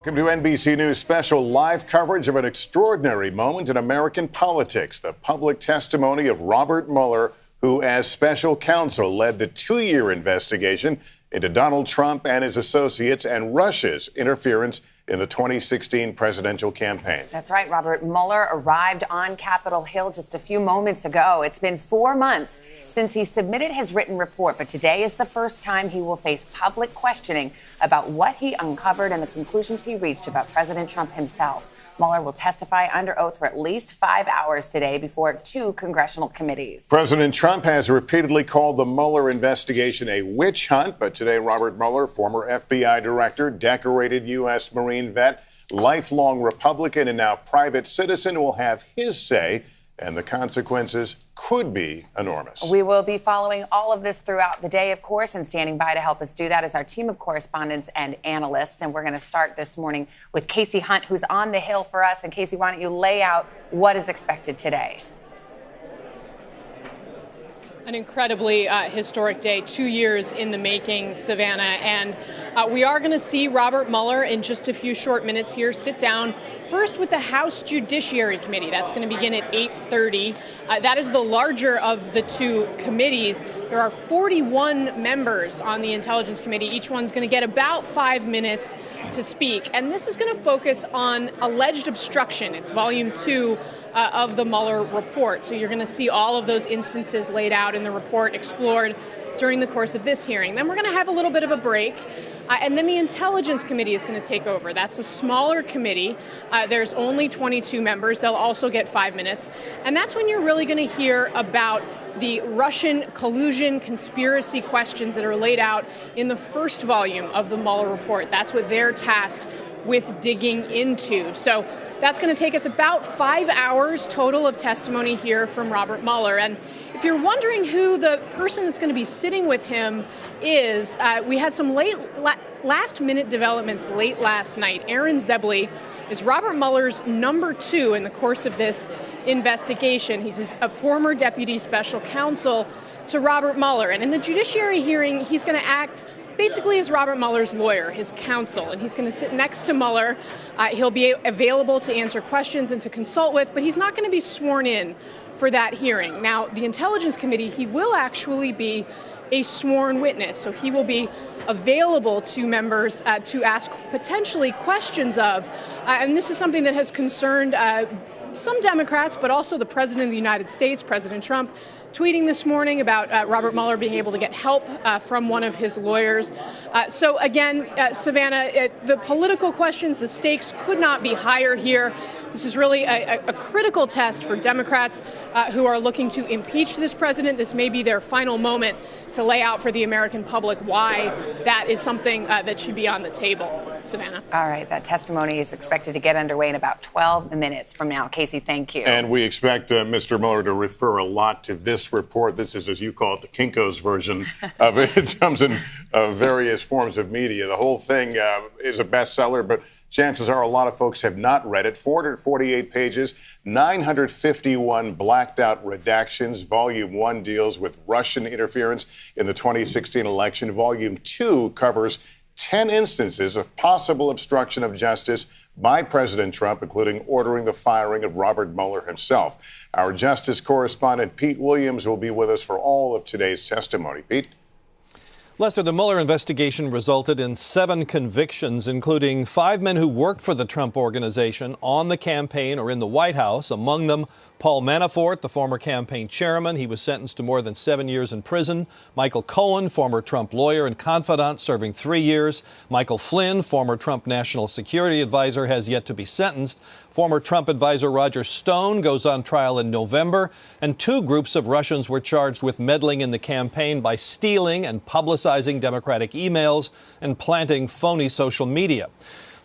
Welcome to NBC News special live coverage of an extraordinary moment in American politics, the public testimony of Robert Mueller, who as special counsel led the 2-year investigation into Donald Trump and his associates and Russia's interference in the 2016 presidential campaign. That's right. Robert Mueller arrived on Capitol Hill just a few moments ago. It's been 4 months since he submitted his written report, but today is the first time he will face public questioning about what he uncovered and the conclusions he reached about President Trump himself. Mueller will testify under oath for at least 5 hours today before 2 congressional committees. President Trump has repeatedly called the Mueller investigation a witch hunt, but today Robert Mueller, former FBI director, decorated U.S. Marine vet, lifelong Republican, and now private citizen, will have his say, and the consequences could be enormous. We will be following all of this throughout the day, of course, and standing by to help us do that is our team of correspondents and analysts. And we're going to start this morning with Casey Hunt, who's on the Hill for us. And Casey, why don't you lay out what is expected today? An incredibly historic day, 2 years in the making, Savannah. And we are going to see Robert Mueller in just a few short minutes here sit down first with the House Judiciary Committee. That's going to begin at 8:30. That is the larger of the 2 committees. There are 41 members on the Intelligence Committee. Each one's going to get about 5 minutes to speak. And this is going to focus on alleged obstruction. It's volume 2 of the Mueller report. So you're going to see all of those instances laid out in the report, explored during the course of this hearing. Then we're going to have a little bit of a break. And then the Intelligence Committee is going to take over. That's a smaller committee. There's only 22 members. They'll also get 5 minutes. And that's when you're really going to hear about the Russian collusion conspiracy questions that are laid out in the first volume of the Mueller report. That's what they're tasked with digging into. So that's going to take us about 5 hours total of testimony here from Robert Mueller. And if you're wondering who the person that's going to be sitting with him is, we had some last-minute developments late last night. Aaron Zebley is Robert Mueller's number 2 in the course of this investigation. He's a former deputy special counsel to Robert Mueller. And in the judiciary hearing, he's going to act basically as Robert Mueller's lawyer, his counsel, and he's going to sit next to Mueller. He'll be available to answer questions and to consult with, but he's not going to be sworn in for that hearing. Now, the Intelligence Committee, he will actually be a sworn witness, so he will be available to members to ask potentially questions of, and this is something that has concerned some Democrats, but also the President of the United States, President Trump, tweeting this morning about Robert Mueller being able to get help from one of his lawyers. So again, Savannah, the political questions, the stakes could not be higher here. This is really a critical test for Democrats who are looking to impeach this president. This may be their final moment to lay out for the American public why that is something that should be on the table. Savannah. All right. That testimony is expected to get underway in about 12 minutes from now. Casey, thank you. And we expect Mr. Mueller to refer a lot to this report. This is, as you call it, the Kinko's version of it. It comes in various forms of media. The whole thing is a bestseller, but chances are a lot of folks have not read it. 448 pages, 951 blacked out redactions. Volume 1 deals with Russian interference in the 2016 election. Volume 2 covers 10 instances of possible obstruction of justice by President Trump, including ordering the firing of Robert Mueller himself. Our justice correspondent, Pete Williams, will be with us for all of today's testimony. Pete? Lester, the Mueller investigation resulted in 7 convictions, including 5 men who worked for the Trump Organization on the campaign or in the White House. Among them, Paul Manafort, the former campaign chairman. He was sentenced to more than 7 years in prison. Michael Cohen, former Trump lawyer and confidant, serving 3 years. Michael Flynn, former Trump national security advisor, has yet to be sentenced. Former Trump advisor Roger Stone goes on trial in November. And 2 groups of Russians were charged with meddling in the campaign by stealing and publicizing Democratic emails and planting phony social media.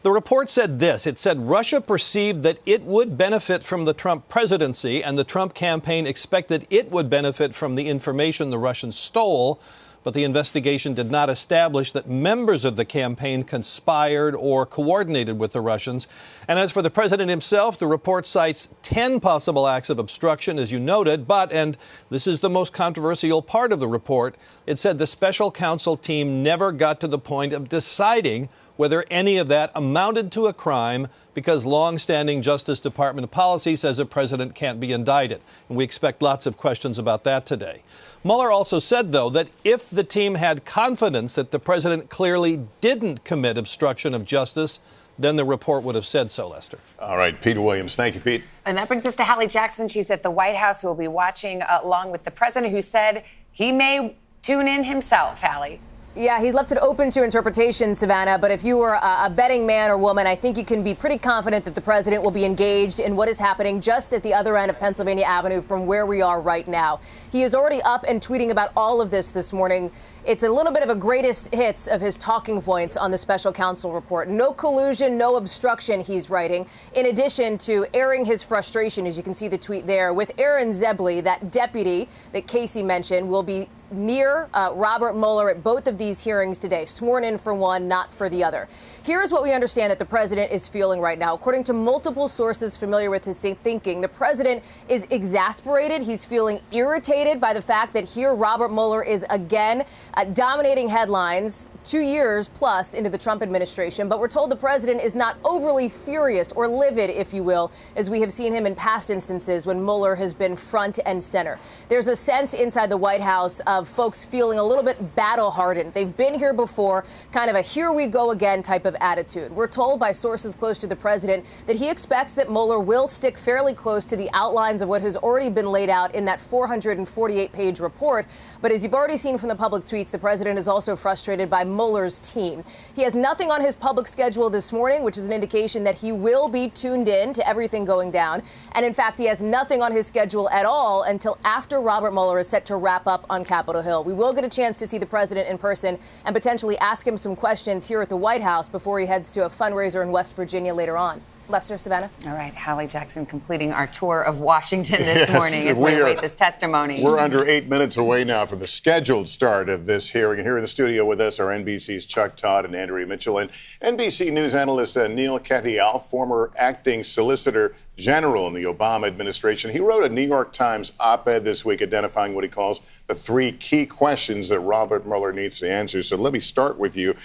The report said this. It said Russia perceived that it would benefit from the Trump presidency, and the Trump campaign expected it would benefit from the information the Russians stole. But the investigation did not establish that members of the campaign conspired or coordinated with the Russians. And as for the president himself, the report cites 10 possible acts of obstruction, as you noted. But, and this is the most controversial part of the report, it said the special counsel team never got to the point of deciding whether any of that amounted to a crime, because long-standing Justice Department policy says a president can't be indicted. And we expect lots of questions about that today. Mueller also said, though, that if the team had confidence that the president clearly didn't commit obstruction of justice, then the report would have said so, Lester. All right, Pete Williams. Thank you, Pete. And that brings us to Hallie Jackson. She's at the White House, who will be watching along with the president, who said he may tune in himself. Hallie. Yeah, he left it open to interpretation, Savannah. But if you were a betting man or woman, I think you can be pretty confident that the president will be engaged in what is happening just at the other end of Pennsylvania Avenue from where we are right now. He is already up and tweeting about all of this morning. It's a little bit of a greatest hits of his talking points on the special counsel report. No collusion, no obstruction, he's writing, in addition to airing his frustration, as you can see the tweet there, with Aaron Zebley, that deputy that Casey mentioned, will be near Robert Mueller at both of these hearings today, sworn in for one, not for the other. Here's what we understand that the president is feeling right now. According to multiple sources familiar with his thinking, the president is exasperated. He's feeling irritated by the fact that here Robert Mueller is again dominating headlines 2 years plus into the Trump administration. But we're told the president is not overly furious or livid, if you will, as we have seen him in past instances when Mueller has been front and center. There's a sense inside the White House of folks feeling a little bit battle hardened. They've been here before, kind of a here we go again type of attitude. We're told by sources close to the president that he expects that Mueller will stick fairly close to the outlines of what has already been laid out in that 448-page report. But as you've already seen from the public tweets, the president is also frustrated by Mueller's team. He has nothing on his public schedule this morning, which is an indication that he will be tuned in to everything going down. And in fact, he has nothing on his schedule at all until after Robert Mueller is set to wrap up on Capitol Hill. We will get a chance to see the president in person and potentially ask him some questions here at the White House before he heads to a fundraiser in West Virginia later on. Lester, Savannah. All right, Hallie Jackson completing our tour of Washington this morning as we await this testimony. We're under 8 minutes away now from the scheduled start of this hearing. And here in the studio with us are NBC's Chuck Todd and Andrea Mitchell, and NBC News analyst Neil Katyal, former acting Solicitor General in the Obama administration. He wrote a New York Times op-ed this week identifying what he calls the 3 key questions that Robert Mueller needs to answer. So let me start with you.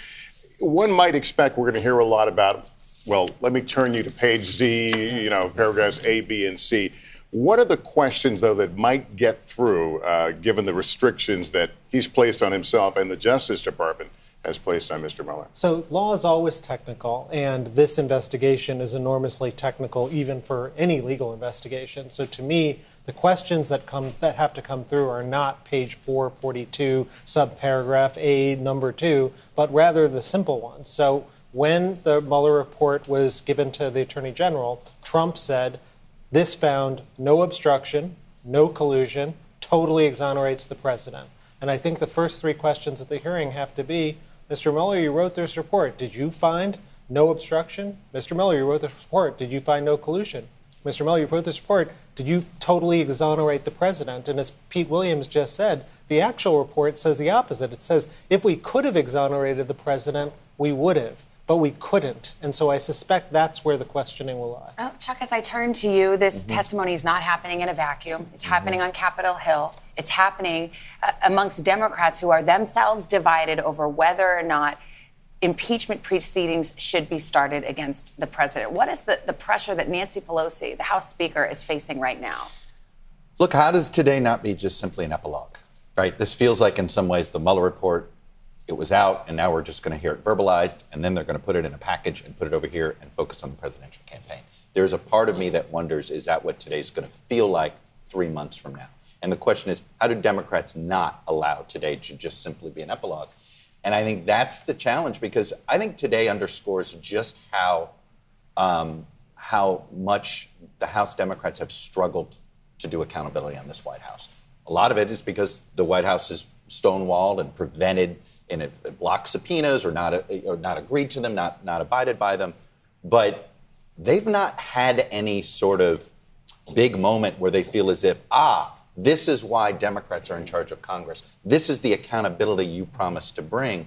One might expect we're going to hear a lot about, well, let me turn you to page Z, paragraphs A, B, and C. What are the questions, though, that might get through, given the restrictions that he's placed on himself and the Justice Department has placed on Mr. Mueller? So law is always technical, and this investigation is enormously technical, even for any legal investigation. So to me, the questions that have to come through are not page 442, subparagraph A, number 2, but rather the simple ones. So when the Mueller report was given to the Attorney General, Trump said, this found no obstruction, no collusion, totally exonerates the president. And I think the first 3 questions at the hearing have to be, Mr. Mueller, you wrote this report. Did you find no obstruction? Mr. Mueller, you wrote this report. Did you find no collusion? Mr. Mueller, you wrote this report. Did you totally exonerate the president? And as Pete Williams just said, the actual report says the opposite. It says if we could have exonerated the president, we would have. But we couldn't. And so I suspect that's where the questioning will lie. Well, Chuck, as I turn to you, this testimony is not happening in a vacuum. It's happening on Capitol Hill. It's happening amongst Democrats who are themselves divided over whether or not impeachment proceedings should be started against the president. What is the pressure that Nancy Pelosi, the House Speaker, is facing right now? Look, how does today not be just simply an epilogue, right? This feels like in some ways the Mueller report, it was out, and now we're just going to hear it verbalized, and then they're going to put it in a package and put it over here and focus on the presidential campaign. There's a part of me that wonders, is that what today's going to feel like 3 months from now? And the question is, how do Democrats not allow today to just simply be an epilogue? And I think that's the challenge, because I think today underscores just how much the House Democrats have struggled to do accountability on this White House. A lot of it is because the White House is stonewalled and prevented, and it blocked subpoenas or not agreed to them, not abided by them. But they've not had any sort of big moment where they feel as if, this is why Democrats are in charge of Congress. This is the accountability you promised to bring.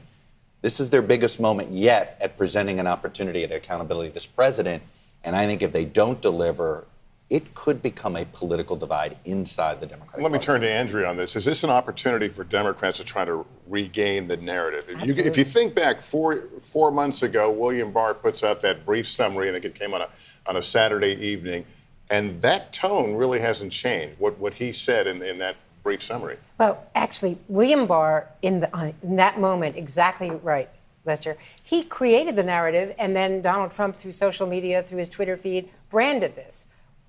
This is their biggest moment yet at presenting an opportunity at accountability to this president. And I think if they don't deliver, it could become a political divide inside the Democratic Let me Party. turn to Andrea on this. Is this an opportunity for Democrats to try to regain the narrative? If you think back 4 months ago, William Barr puts out that brief summary, I think it came on a Saturday evening, and that tone really hasn't changed, what he said in that brief summary. Well, actually, William Barr, in that moment, exactly right, Lester, he created the narrative, and then Donald Trump, through social media, through his Twitter feed, branded this.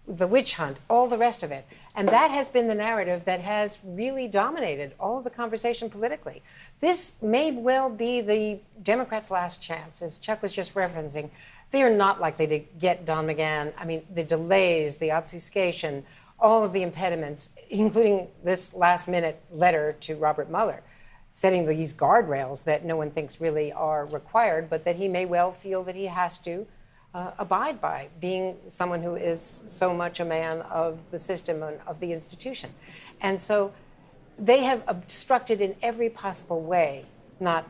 The witch hunt, all the rest of it. And that has been the narrative that has really dominated all of the conversation politically. This may well be the Democrats' last chance, as Chuck was just referencing. They are not likely to get Don McGahn. I mean, the delays, the obfuscation, all of the impediments, including this last-minute letter to Robert Mueller, setting these guardrails that no one thinks really are required, but that he may well feel that he has to abide by, being someone who is so much a man of the system and of the institution. And so they have obstructed in every possible way, not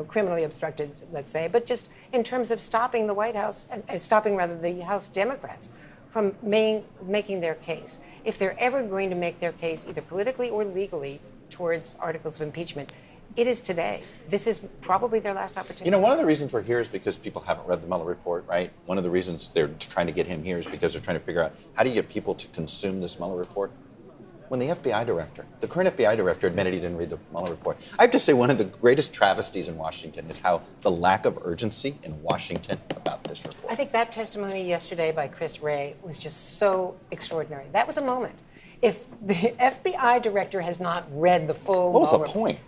criminally obstructed, let's say, but just in terms of stopping the White House, stopping rather the House Democrats from making their case. If they're ever going to make their case, either politically or legally, towards articles of impeachment, it is today. This is probably their last opportunity. You know, one of the reasons we're here is because people haven't read the Mueller report, right? One of the reasons they're trying to get him here is because they're trying to figure out how do you get people to consume this Mueller report? When the FBI director, the current FBI director, admitted he didn't read the Mueller report. I have to say one of the greatest travesties in Washington is how the lack of urgency in Washington about this report. I think that testimony yesterday by Chris Wray was just so extraordinary. That was a moment. If the FBI director has not read the full What was the Mueller point?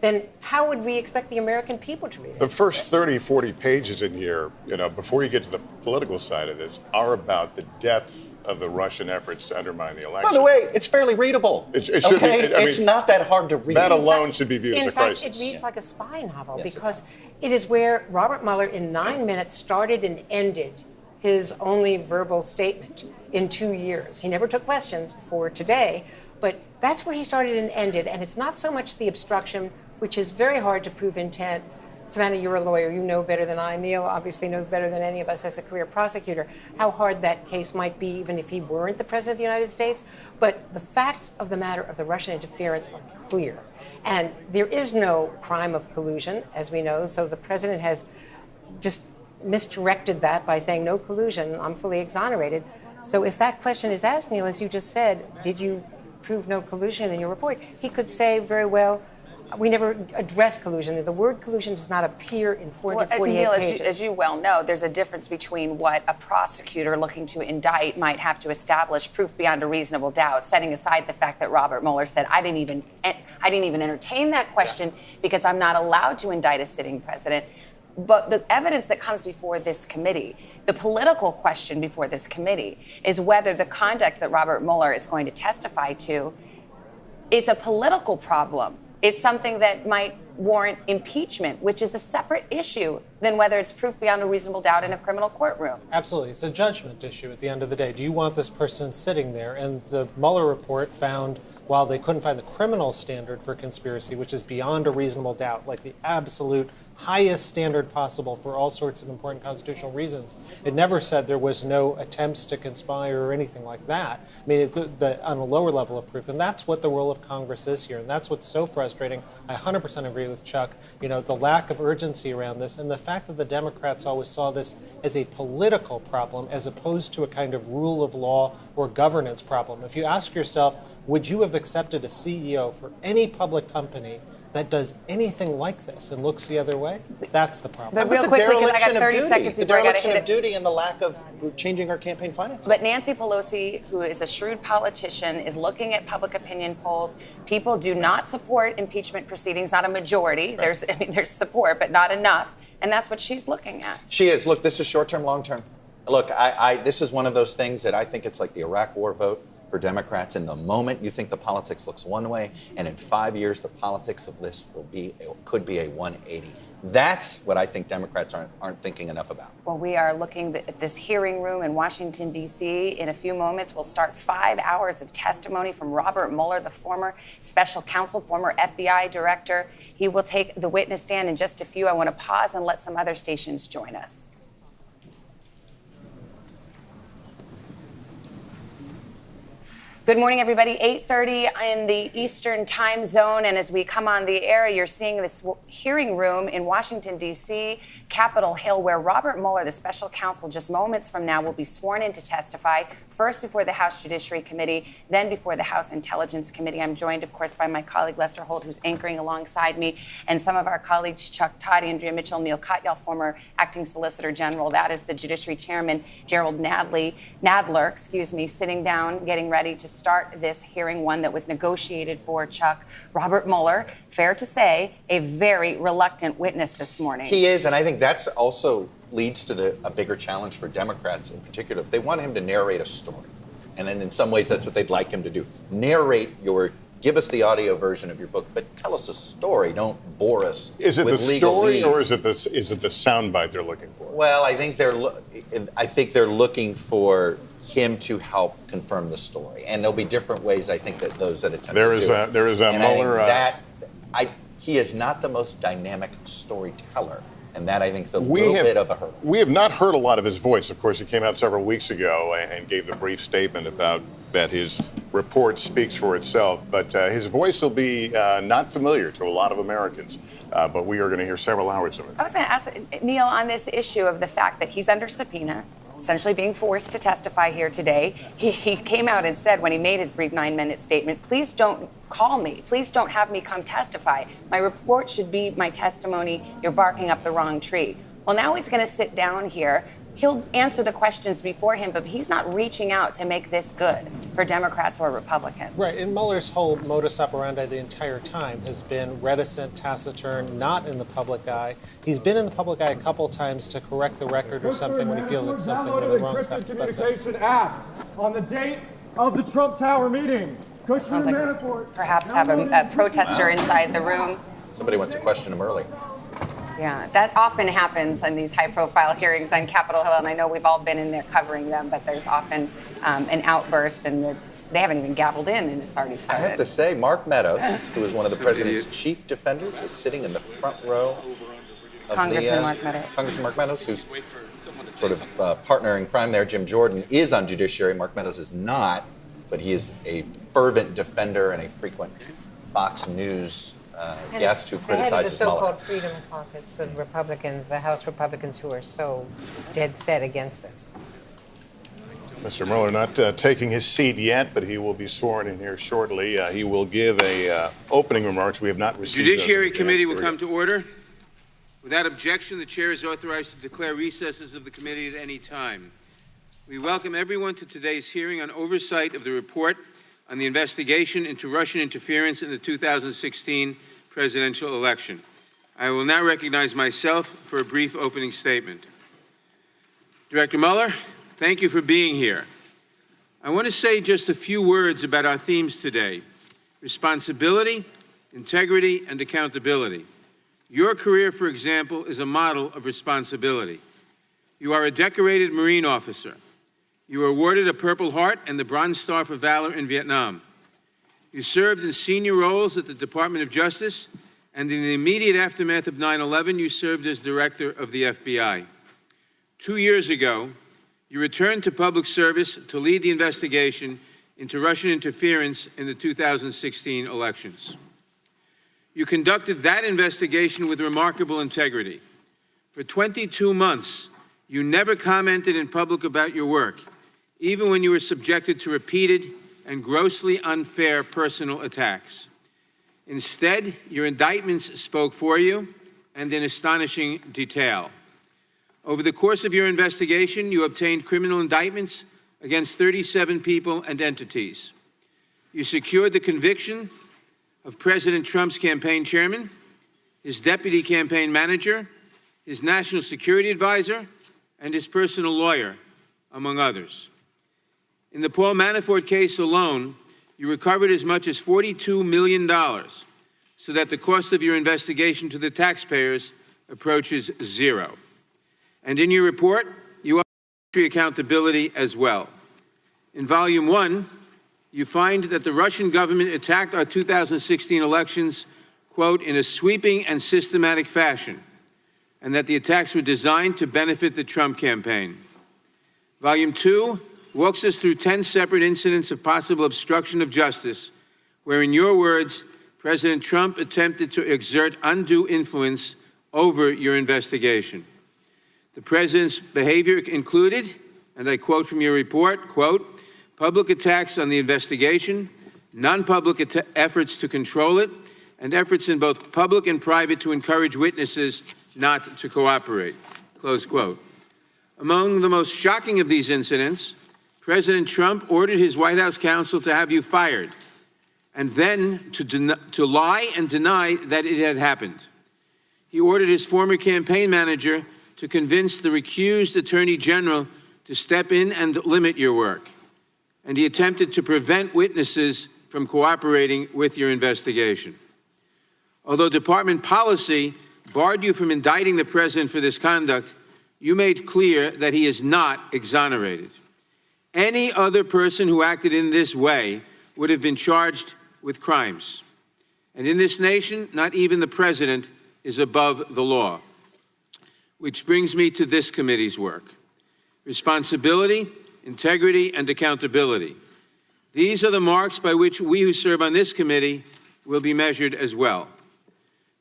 then how would we expect the American people to read it? The first 30, 40 pages in here, before you get to the political side of this, are about the depth of the Russian efforts to undermine the election. By the way, it's fairly readable. It should be. It's not that hard to read. That alone should be viewed as a crisis. In fact, it reads like a spy novel Yes, because it is where Robert Mueller, in 9 minutes, started and ended his only verbal statement in 2 years. He never took questions before today, but that's where he started and ended. And it's not so much the obstruction, which is very hard to prove intent. Savannah, you're a lawyer. You know better than I. Neil obviously knows better than any of us as a career prosecutor how hard that case might be, even if he weren't the President of the United States. But the facts of the matter of the Russian interference are clear. And there is no crime of collusion, as we know. So the President has just misdirected that by saying no collusion. I'm fully exonerated. So if that question is asked, Neil, as you just said, did you prove no collusion in your report? He could say very well, we never address collusion. The word collusion does not appear in 48 Neil, pages. as you well know, there's a difference between what a prosecutor looking to indict might have to establish proof beyond a reasonable doubt, setting aside the fact that Robert Mueller said, I didn't even entertain that question because I'm not allowed to indict a sitting president. But the evidence that comes before this committee, the political question before this committee, is whether the conduct that Robert Mueller is going to testify to is a political problem. It's something that might warrant impeachment, which is a separate issue than whether it's proof beyond a reasonable doubt in a criminal courtroom. Absolutely. It's a judgment issue at the end of the day. Do you want this person sitting there? And the Mueller report found, while they couldn't find the criminal standard for conspiracy, which is beyond a reasonable doubt, like the absolute highest standard possible for all sorts of important constitutional reasons, it never said there was no attempts to conspire or anything like that. I mean, on a lower level of proof. And that's what the role of Congress is here. And that's what's so frustrating. I 100% agree with Chuck. The lack of urgency around this and the fact that the Democrats always saw this as a political problem as opposed to a kind of rule of law or governance problem. If you ask yourself, would you have accepted a CEO for any public company that does anything like this and looks the other way? That's the problem. But real quickly, because I got 30 seconds the before I got to dereliction hit of it. duty and the lack of changing our campaign finance. But Nancy Pelosi, who is a shrewd politician, is looking at public opinion polls. People do not support impeachment proceedings, not a majority. Right. There's support, but not enough. And that's what she's looking at. She is. Look, this is short-term, long-term. Look, this is one of those things that I think it's like the Iraq War vote for Democrats. In the moment you think the politics looks one way, and in 5 years the politics of this could be a 180. That's what I think Democrats aren't thinking enough about. Well, we are looking at this hearing room in Washington, D.C. In a few moments, we'll start 5 hours of testimony from Robert Mueller, the former special counsel, former FBI director. He will take the witness stand in just a few. I want to pause and let some other stations join us. Good morning, everybody. 8:30 in the Eastern time zone. And as we come on the air, you're seeing this hearing room in Washington, D.C., Capitol Hill, where Robert Mueller, the special counsel, just moments from now will be sworn in to testify, first before the House Judiciary Committee, then before the House Intelligence Committee. I'm joined, of course, by my colleague Lester Holt, who's anchoring alongside me, and some of our colleagues, Chuck Todd, Andrea Mitchell, Neil Katyal, former acting Solicitor General. That is the Judiciary Chairman, Gerald Nadler, sitting down, getting ready to start this hearing, one that was negotiated for, Chuck. Robert Mueller, fair to say, a very reluctant witness this morning. He is, and I think that's also leads to a bigger challenge for Democrats in particular. They want him to narrate a story. And then in some ways, that's what they'd like him to do. Give us the audio version of your book, but tell us a story. Don't bore us with legalese. Is it the story or is it the soundbite they're looking for? Well, I think they're looking for him to help confirm the story, and there'll be different ways. I think that those that attempt there to do it. There is a Mueller. He is not the most dynamic storyteller, and that I think is a little bit of a hurdle. We have not heard a lot of his voice. Of course, he came out several weeks ago and gave the brief statement about that his report speaks for itself, but his voice will be not familiar to a lot of Americans. But we are going to hear several hours of it. I was going to ask Neil on this issue of the fact that he's under subpoena, essentially being forced to testify here today. He came out and said when he made his brief 9-minute statement, please don't call me. Please don't have me come testify. My report should be my testimony. You're barking up the wrong tree. Well, now he's going to sit down here. He'll answer the questions before him, but he's not reaching out to make this good for Democrats or Republicans. Right, and Mueller's whole modus operandi the entire time has been reticent, taciturn, not in the public eye. He's been in the public eye a couple times to correct the record or something when he feels like something went the wrong side. Communication apps on the date of the Trump Tower meeting. Sounds like perhaps have a protester inside the room. Somebody wants to question him early. Yeah, that often happens in these high-profile hearings on Capitol Hill, and I know we've all been in there covering them, but there's often an outburst, and they haven't even gavelled in and it's already started. I have to say, Mark Meadows, who is one of the president's chief defenders, is sitting in the front row of Congressman Mark Meadows. Congressman Mark Meadows, who's sort of partner in crime there. Jim Jordan is on Judiciary. Mark Meadows is not, but he is a fervent defender and a frequent Fox News guest who criticizes Mueller. Mueller. The so-called Freedom Caucus of Republicans, the House Republicans who are so dead set against this. Mr. Mueller not taking his seat yet, but he will be sworn in here shortly. He will give opening remarks. We have not received. The Judiciary Committee will come to order. Without objection, the chair is authorized to declare recesses of the committee at any time. We welcome everyone to today's hearing on oversight of the report on the investigation into Russian interference in the 2016 presidential election. I will now recognize myself for a brief opening statement. Director Mueller, thank you for being here. I want to say just a few words about our themes today: responsibility, integrity, and accountability. Your career, for example, is a model of responsibility. You are a decorated Marine officer. You were awarded a Purple Heart and the Bronze Star for Valor in Vietnam. You served in senior roles at the Department of Justice, and in the immediate aftermath of 9/11, you served as director of the FBI. 2 years ago, you returned to public service to lead the investigation into Russian interference in the 2016 elections. You conducted that investigation with remarkable integrity. For 22 months, you never commented in public about your work, even when you were subjected to repeated and grossly unfair personal attacks. Instead, your indictments spoke for you, and in astonishing detail. Over the course of your investigation, you obtained criminal indictments against 37 people and entities. You secured the conviction of President Trump's campaign chairman, his deputy campaign manager, his national security advisor, and his personal lawyer, among others. In the Paul Manafort case alone, you recovered as much as $42 million, so that the cost of your investigation to the taxpayers approaches zero. And in your report, you offer accountability as well. In Volume 1, you find that the Russian government attacked our 2016 elections, quote, in a sweeping and systematic fashion, and that the attacks were designed to benefit the Trump campaign. Volume 2 walks us through 10 separate incidents of possible obstruction of justice, where, in your words, President Trump attempted to exert undue influence over your investigation. The president's behavior included, and I quote from your report, quote, public attacks on the investigation, non-public efforts to control it, and efforts in both public and private to encourage witnesses not to cooperate, close quote. Among the most shocking of these incidents, President Trump ordered his White House counsel to have you fired, and then to lie and deny that it had happened. He ordered his former campaign manager to convince the recused Attorney General to step in and limit your work. And he attempted to prevent witnesses from cooperating with your investigation. Although department policy barred you from indicting the president for this conduct, you made clear that he is not exonerated. Any other person who acted in this way would have been charged with crimes. And in this nation, not even the president is above the law. Which brings me to this committee's work. Responsibility, integrity, and accountability. These are the marks by which we who serve on this committee will be measured as well.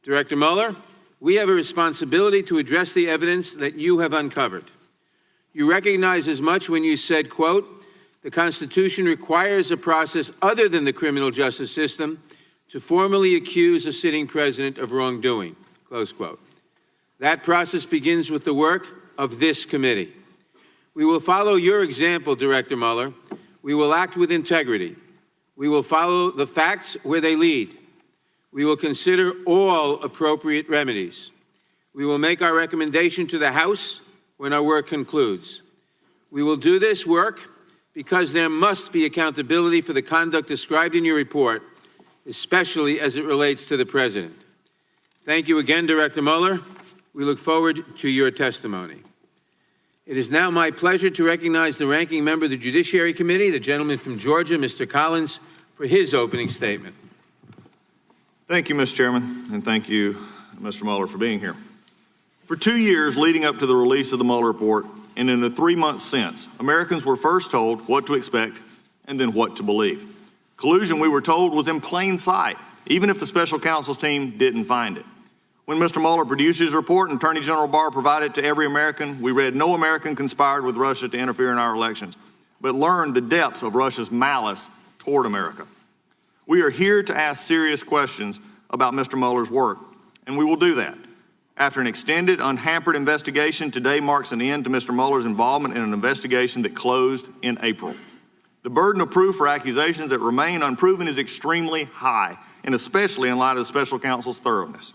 Director Mueller, we have a responsibility to address the evidence that you have uncovered. You recognize as much when you said, quote, the Constitution requires a process other than the criminal justice system to formally accuse a sitting president of wrongdoing, close quote. That process begins with the work of this committee. We will follow your example, Director Mueller. We will act with integrity. We will follow the facts where they lead. We will consider all appropriate remedies. We will make our recommendation to the House when our work concludes. We will do this work because there must be accountability for the conduct described in your report, especially as it relates to the president. Thank you again, Director Mueller. We look forward to your testimony. It is now my pleasure to recognize the ranking member of the Judiciary Committee, the gentleman from Georgia, Mr. Collins, for his opening statement. Thank you, Mr. Chairman, and thank you, Mr. Mueller, for being here. For 2 years leading up to the release of the Mueller report, and in the 3 months since, Americans were first told what to expect and then what to believe. Collusion, we were told, was in plain sight, even if the special counsel's team didn't find it. When Mr. Mueller produced his report and Attorney General Barr provided it to every American, we read no American conspired with Russia to interfere in our elections, but learned the depths of Russia's malice toward America. We are here to ask serious questions about Mr. Mueller's work, and we will do that. After an extended, unhampered investigation, today marks an end to Mr. Mueller's involvement in an investigation that closed in April. The burden of proof for accusations that remain unproven is extremely high, and especially in light of the special counsel's thoroughness.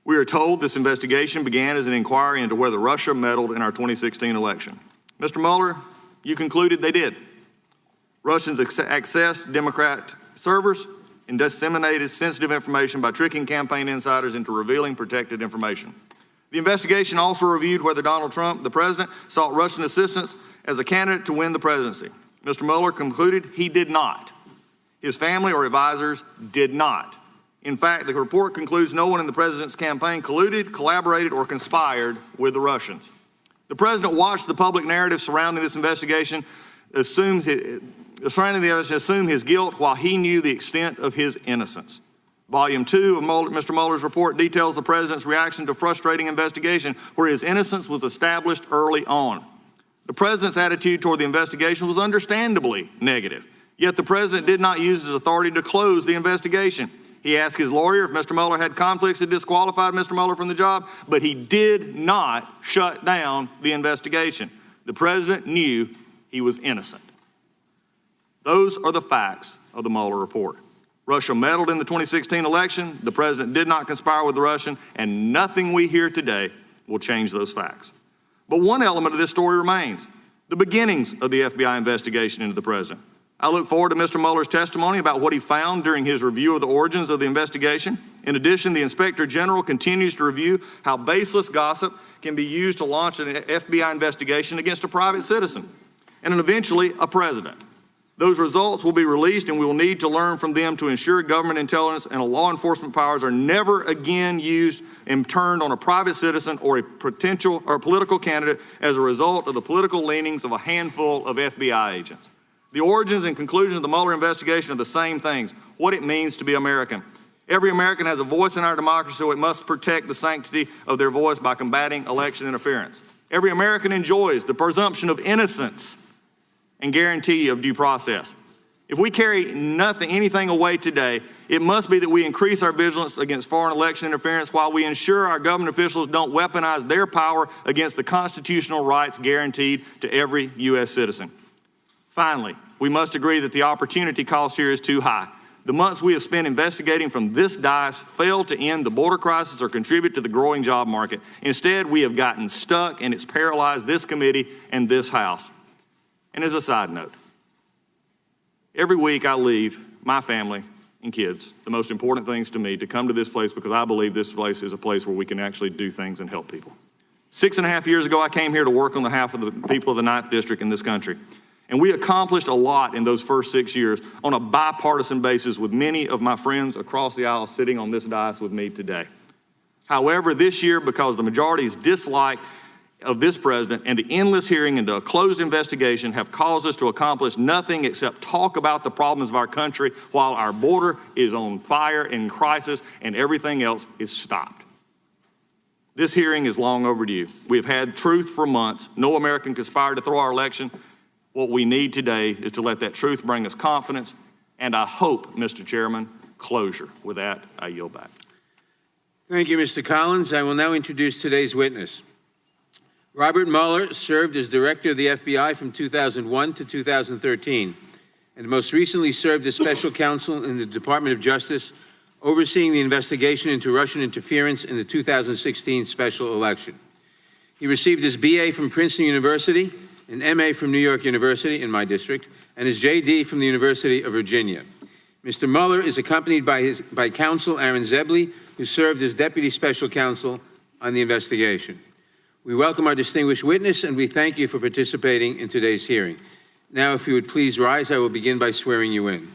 We are told this investigation began as an inquiry into whether Russia meddled in our 2016 election. Mr. Mueller, you concluded they did. Russians accessed Democrat servers and disseminated sensitive information by tricking campaign insiders into revealing protected information. The investigation also reviewed whether Donald Trump, the president, sought Russian assistance as a candidate to win the presidency. Mr. Mueller concluded he did not. His family or advisors did not. In fact, the report concludes no one in the president's campaign colluded, collaborated, or conspired with the Russians. The president watched the public narrative surrounding this investigation, assume his guilt while he knew the extent of his innocence. Volume 2 of Mr. Mueller's report details the president's reaction to frustrating investigation where his innocence was established early on. The president's attitude toward the investigation was understandably negative, yet the president did not use his authority to close the investigation. He asked his lawyer if Mr. Mueller had conflicts that disqualified Mr. Mueller from the job, but he did not shut down the investigation. The president knew he was innocent. Those are the facts of the Mueller report. Russia meddled in the 2016 election, the president did not conspire with the Russian, and nothing we hear today will change those facts. But one element of this story remains, the beginnings of the FBI investigation into the president. I look forward to Mr. Mueller's testimony about what he found during his review of the origins of the investigation. In addition, the Inspector General continues to review how baseless gossip can be used to launch an FBI investigation against a private citizen and eventually a president. Those results will be released, and we will need to learn from them to ensure government intelligence and law enforcement powers are never again used and turned on a private citizen or a potential or political candidate as a result of the political leanings of a handful of FBI agents. The origins and conclusions of the Mueller investigation are the same things: what it means to be American. Every American has a voice in our democracy, so it must protect the sanctity of their voice by combating election interference. Every American enjoys the presumption of innocence and guarantee of due process. If we carry anything away today, it must be that we increase our vigilance against foreign election interference while we ensure our government officials don't weaponize their power against the constitutional rights guaranteed to every U.S. citizen. Finally, we must agree that the opportunity cost here is too high. The months we have spent investigating from this dais failed to end the border crisis or contribute to the growing job market. Instead, we have gotten stuck, and it's paralyzed this committee and this House. And as a side note, every week I leave my family and kids, the most important things to me, to come to this place because I believe this place is a place where we can actually do things and help people. 6.5 years ago, I came here to work on behalf of the people of the 9th District in this country. And we accomplished a lot in those first 6 years on a bipartisan basis with many of my friends across the aisle sitting on this dais with me today. However, this year, because the majority's dislike of this president and the endless hearing into a closed investigation have caused us to accomplish nothing except talk about the problems of our country while our border is on fire and in crisis and everything else is stopped. This hearing is long overdue. We have had truth for months. No American conspired to throw our election. What we need today is to let that truth bring us confidence and, I hope, Mr. Chairman, closure. With that, I yield back. Thank you, Mr. Collins. I will now introduce today's witness. Robert Mueller served as director of the FBI from 2001 to 2013, and most recently served as special counsel in the Department of Justice, overseeing the investigation into Russian interference in the 2016 special election. He received his BA from Princeton University, an MA from New York University in my district, and his JD from the University of Virginia. Mr. Mueller is accompanied by counsel Aaron Zebley, who served as deputy special counsel on the investigation. We welcome our distinguished witness, and we thank you for participating in today's hearing. Now, if you would please rise, I will begin by swearing you in.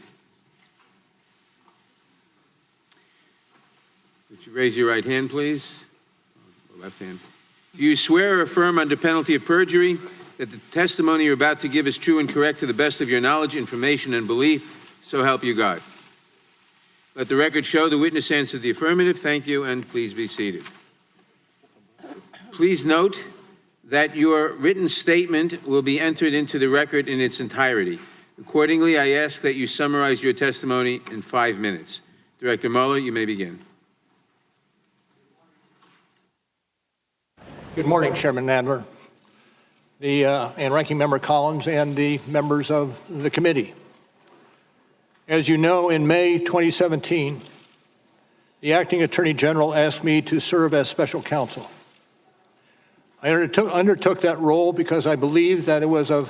Would you raise your right hand, please? Left hand. Do you swear or affirm under penalty of perjury that the testimony you're about to give is true and correct to the best of your knowledge, information, and belief, so help you God? Let the record show the witness answered the affirmative. Thank you, and please be seated. Please note that your written statement will be entered into the record in its entirety. Accordingly, I ask that you summarize your testimony in 5 minutes. Director Mueller, you may begin. Good morning, Chairman Nadler, and Ranking Member Collins, and the members of the committee. As you know, in May 2017, the Acting Attorney General asked me to serve as special counsel. I undertook that role because I believed that it was of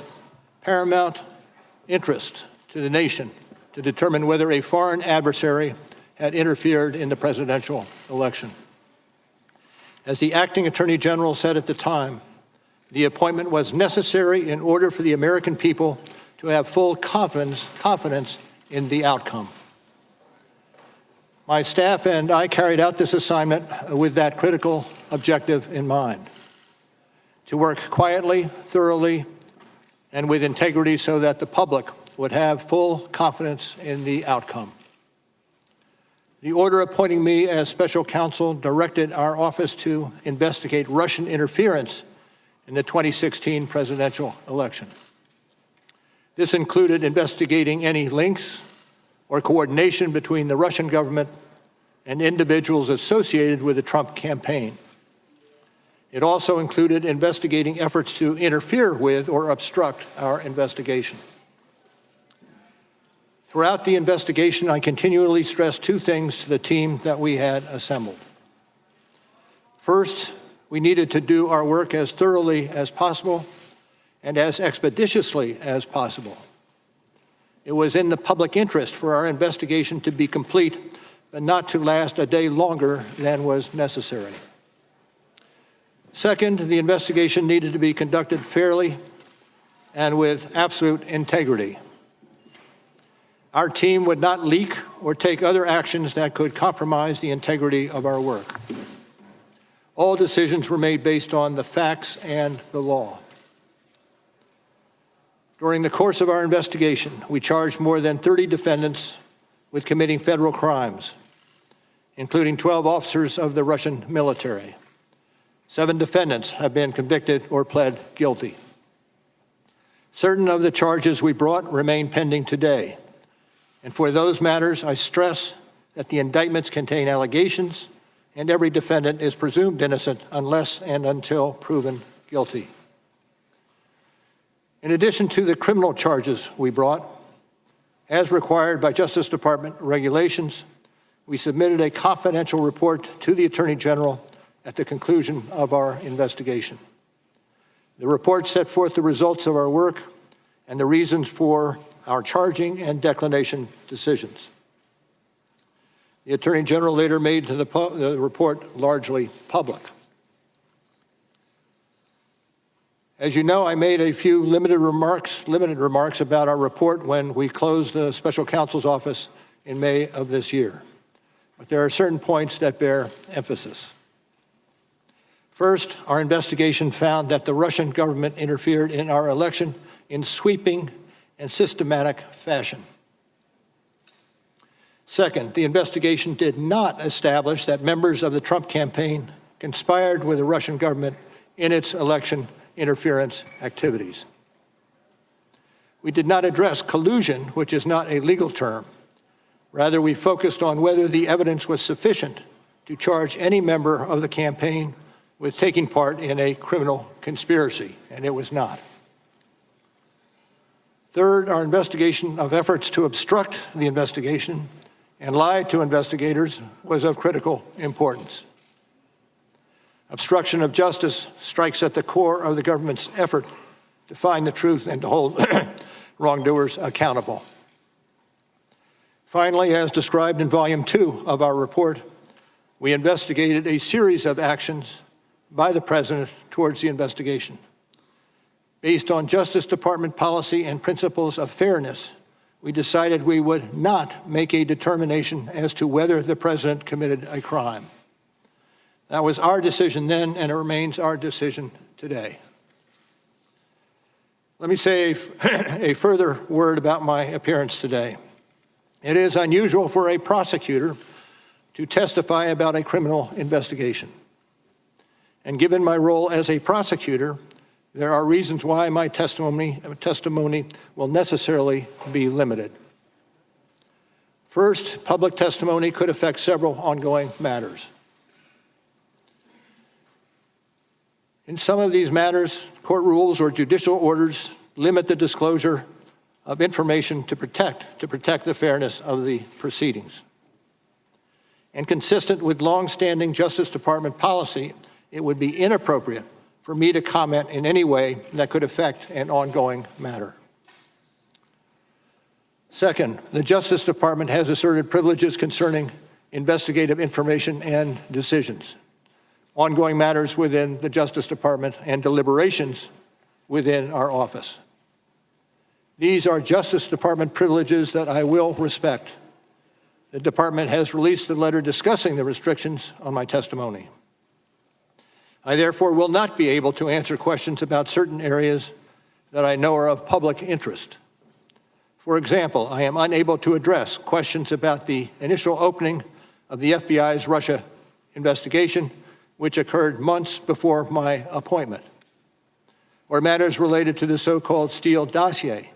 paramount interest to the nation to determine whether a foreign adversary had interfered in the presidential election. As the Acting Attorney General said at the time, the appointment was necessary in order for the American people to have full confidence in the outcome. My staff and I carried out this assignment with that critical objective in mind: to work quietly, thoroughly, and with integrity so that the public would have full confidence in the outcome. The order appointing me as special counsel directed our office to investigate Russian interference in the 2016 presidential election. This included investigating any links or coordination between the Russian government and individuals associated with the Trump campaign. It also included investigating efforts to interfere with or obstruct our investigation. Throughout the investigation, I continually stressed two things to the team that we had assembled. First, we needed to do our work as thoroughly as possible and as expeditiously as possible. It was in the public interest for our investigation to be complete, but not to last a day longer than was necessary. Second, the investigation needed to be conducted fairly and with absolute integrity. Our team would not leak or take other actions that could compromise the integrity of our work. All decisions were made based on the facts and the law. During the course of our investigation, we charged more than 30 defendants with committing federal crimes, including 12 officers of the Russian military. 7 defendants have been convicted or pled guilty. Certain of the charges we brought remain pending today. And for those matters, I stress that the indictments contain allegations and every defendant is presumed innocent unless and until proven guilty. In addition to the criminal charges we brought, as required by Justice Department regulations, we submitted a confidential report to the Attorney General at the conclusion of our investigation. The report set forth the results of our work and the reasons for our charging and declination decisions. The Attorney General later made the report largely public. As you know, I made a few limited remarks about our report when we closed the Special Counsel's office in May of this year. But there are certain points that bear emphasis. First, our investigation found that the Russian government interfered in our election in sweeping and systematic fashion. Second, the investigation did not establish that members of the Trump campaign conspired with the Russian government in its election interference activities. We did not address collusion, which is not a legal term. Rather, we focused on whether the evidence was sufficient to charge any member of the campaign with taking part in a criminal conspiracy, and it was not. Third, our investigation of efforts to obstruct the investigation and lie to investigators was of critical importance. Obstruction of justice strikes at the core of the government's effort to find the truth and to hold wrongdoers accountable. Finally, as described in Volume 2 of our report, we investigated a series of actions by the President towards the investigation. Based on Justice Department policy and principles of fairness, we decided we would not make a determination as to whether the President committed a crime. That was our decision then, and it remains our decision today. Let me say a further word about my appearance today. It is unusual for a prosecutor to testify about a criminal investigation. And given my role as a prosecutor, there are reasons why my testimony will necessarily be limited. First, public testimony could affect several ongoing matters. In some of these matters, court rules or judicial orders limit the disclosure of information to protect the fairness of the proceedings. And consistent with longstanding Justice Department policy, it would be inappropriate for me to comment in any way that could affect an ongoing matter. Second, the Justice Department has asserted privileges concerning investigative information and decisions, ongoing matters within the Justice Department, and deliberations within our office. These are Justice Department privileges that I will respect. The Department has released a letter discussing the restrictions on my testimony. I therefore will not be able to answer questions about certain areas that I know are of public interest. For example, I am unable to address questions about the initial opening of the FBI's Russia investigation, which occurred months before my appointment, or matters related to the so-called Steele dossier.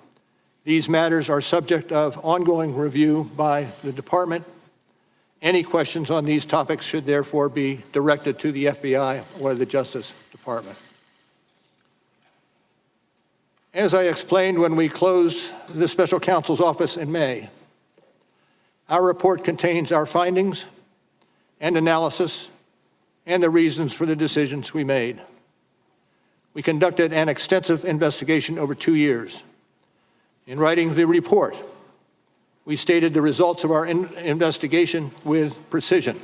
These matters are subject of ongoing review by the Department. Any questions on these topics should therefore be directed to the FBI or the Justice Department. As I explained when we closed the Special Counsel's office in May, our report contains our findings and analysis and the reasons for the decisions we made. We conducted an extensive investigation over 2 years. In writing the report, we stated the results of our investigation with precision.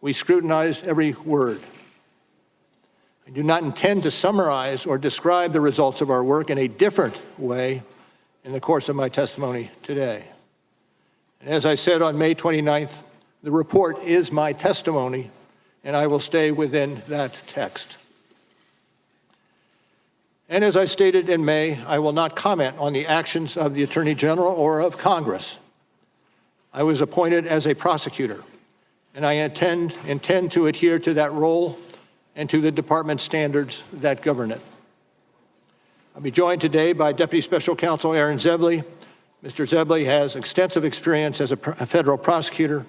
We scrutinized every word. I do not intend to summarize or describe the results of our work in a different way in the course of my testimony today. And as I said on May 29th, the report is my testimony, and I will stay within that text. And as I stated in May, I will not comment on the actions of the Attorney General or of Congress. I was appointed as a prosecutor, and I intend to adhere to that role and to the department's standards that govern it. I'll be joined today by Deputy Special Counsel Aaron Zebley. Mr. Zebley has extensive experience as a federal prosecutor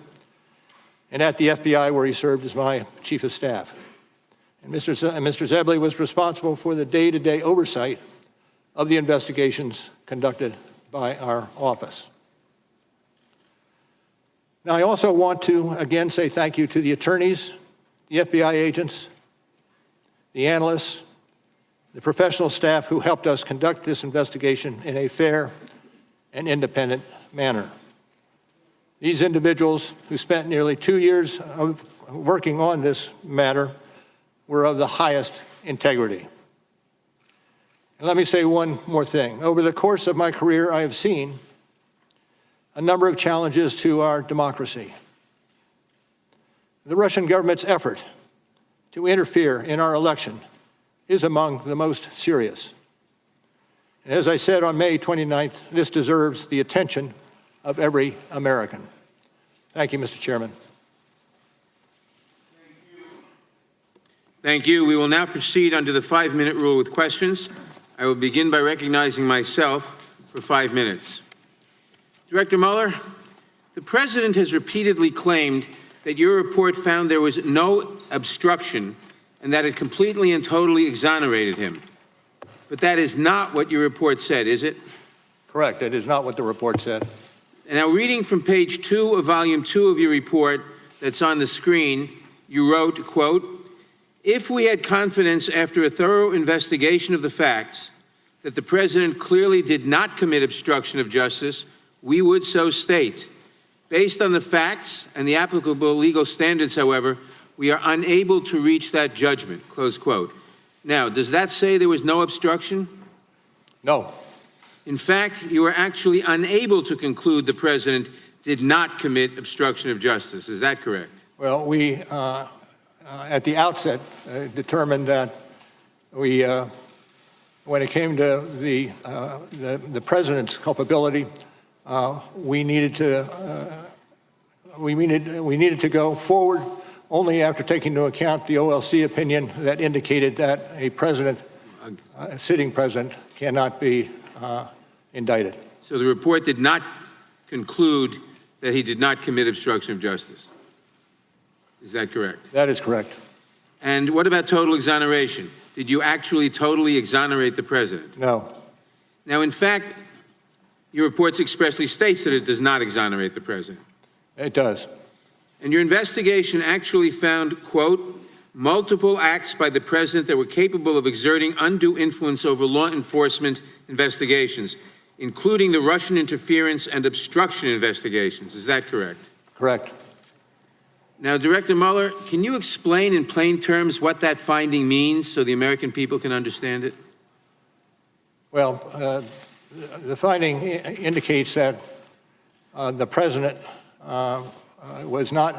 and at the FBI, where he served as my chief of staff. And Mr. Zebley was responsible for the day-to-day oversight of the investigations conducted by our office. Now, I also want to again say thank you to the attorneys, the FBI agents, the analysts, the professional staff who helped us conduct this investigation in a fair and independent manner. These individuals who spent nearly 2 years of working on this matter were of the highest integrity. And let me say one more thing. Over the course of my career, I have seen a number of challenges to our democracy. The Russian government's effort to interfere in our election is among the most serious. And as I said on May 29th, this deserves the attention of every American. Thank you, Mr. Chairman. Thank you. We will now proceed under the 5-minute rule with questions. I will begin by recognizing myself for 5 minutes. Director Mueller, the President has repeatedly claimed that your report found there was no obstruction and that it completely and totally exonerated him. But that is not what your report said, is it? Correct. It is not what the report said. And now, reading from page 2 of volume 2 of your report that's on the screen, you wrote, quote, "If we had confidence after a thorough investigation of the facts that the President clearly did not commit obstruction of justice, we would so state. Based on the facts and the applicable legal standards, however, we are unable to reach that judgment," close quote. Now, does that say there was no obstruction? No. In fact, you are actually unable to conclude the President did not commit obstruction of justice. Is that correct? Well, we, at the outset, determined that we, when it came to the President's culpability, we needed to go forward only after taking into account the OLC opinion that indicated that a president, a sitting president, cannot be indicted. So the report did not conclude that he did not commit obstruction of justice. Is that correct? That is correct. And what about total exoneration? Did you actually totally exonerate the President? No. Now, in fact, your report expressly states that it does not exonerate the President. It does. And your investigation actually found, quote, multiple acts by the President that were capable of exerting undue influence over law enforcement investigations, including the Russian interference and obstruction investigations. Is that correct? Correct. Now, Director Mueller, can you explain in plain terms what that finding means so the American people can understand it? Well, the finding indicates that the President was not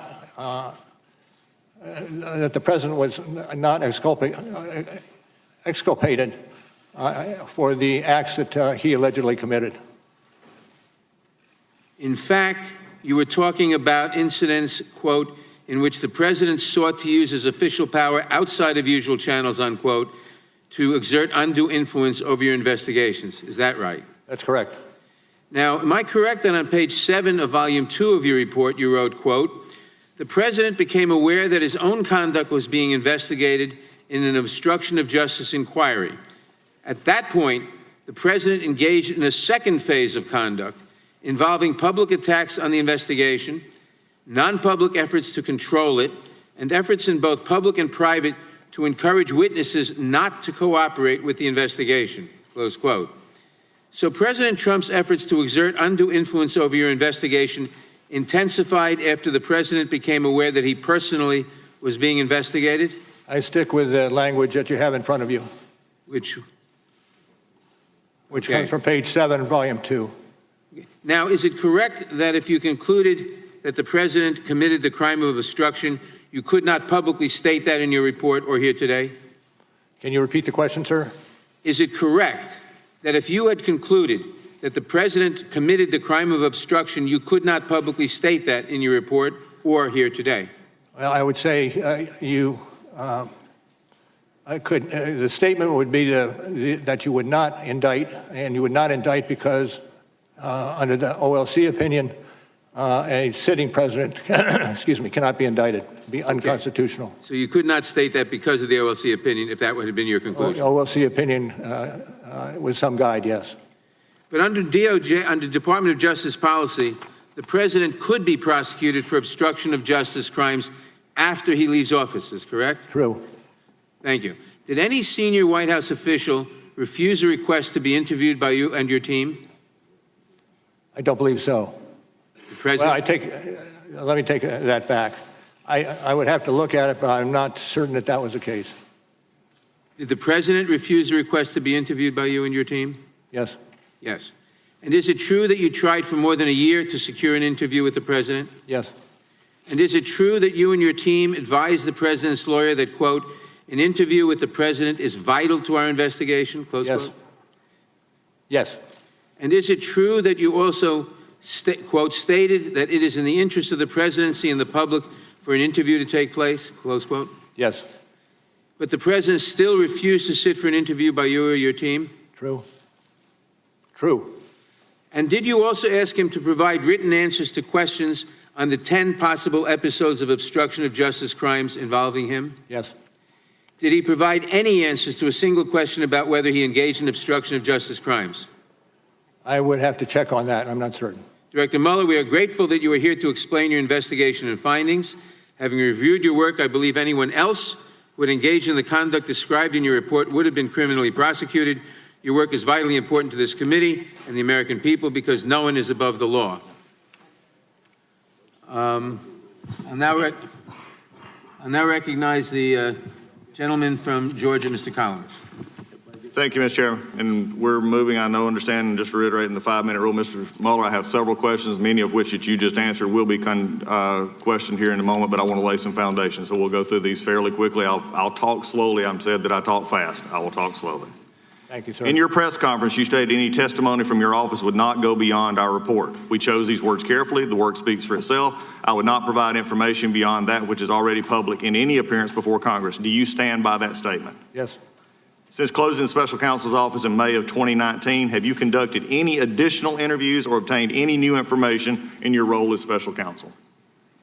exculpated for the acts that he allegedly committed. In fact, you were talking about incidents, quote, in which the President sought to use his official power outside of usual channels, unquote, to exert undue influence over your investigations. Is that right? That's correct. Now, am I correct that on page 7 of volume 2 of your report, you wrote, quote, the President became aware that his own conduct was being investigated in an obstruction of justice inquiry. At that point, the President engaged in a second phase of conduct involving public attacks on the investigation, non-public efforts to control it, and efforts in both public and private to encourage witnesses not to cooperate with the investigation, close quote. So President Trump's efforts to exert undue influence over your investigation intensified after the President became aware that he personally was being investigated? I stick with the language that you have in front of you. Which Okay. comes from page 7, volume 2. Now, is it correct that if you concluded that the president committed the crime of obstruction, you could not publicly state that in your report or here today? Can you repeat the question, sir? Is it correct that if you had concluded that the president committed the crime of obstruction, you could not publicly state that in your report or here today? Well, I would say the statement would be that you would not indict, and you would not indict because under the OLC opinion, a sitting president, excuse me, cannot be indicted, be unconstitutional. So you could not state that because of the OLC opinion, if that would have been your conclusion? OLC opinion with some guide, yes. But under DOJ, under Department of Justice policy, the president could be prosecuted for obstruction of justice crimes after he leaves office, is correct? True. Thank you. Did any senior White House official refuse a request to be interviewed by you and your team? I don't believe so. The president? Well, let me take that back. I would have to look at it, but I'm not certain that that was the case. Did the president refuse a request to be interviewed by you and your team? Yes. Yes. And is it true that you tried for more than a year to secure an interview with the president? Yes. And is it true that you and your team advised the president's lawyer that, quote, an interview with the president is vital to our investigation, close yes. quote? Yes. And is it true that you also, quote, stated that it is in the interest of the presidency and the public for an interview to take place, close quote? Yes. But the president still refused to sit for an interview by you or your team? True. True. And did you also ask him to provide written answers to questions on the 10 possible episodes of obstruction of justice crimes involving him? Yes. Did he provide any answers to a single question about whether he engaged in obstruction of justice crimes? I would have to check on that. I'm not certain. Director Mueller, we are grateful that you are here to explain your investigation and findings. Having reviewed your work, I believe anyone else who would engage in the conduct described in your report would have been criminally prosecuted. Your work is vitally important to this committee and the American people because no one is above the law. I'll now recognize the gentleman from Georgia, Mr. Collins. Thank you, Mr. Chairman. And we're moving, I know, understanding, just reiterating the 5-minute rule. Mr. Mueller, I have several questions, many of which that you just answered will be questioned here in a moment, but I want to lay some foundation. So we'll go through these fairly quickly. I'll talk slowly. I'm said that I talk fast. I will talk slowly. Thank you, sir. In your press conference, you stated any testimony from your office would not go beyond our report. We chose these words carefully. The work speaks for itself. I would not provide information beyond that which is already public in any appearance before Congress. Do you stand by that statement? Yes. Since closing the special counsel's office in May of 2019, have you conducted any additional interviews or obtained any new information in your role as special counsel?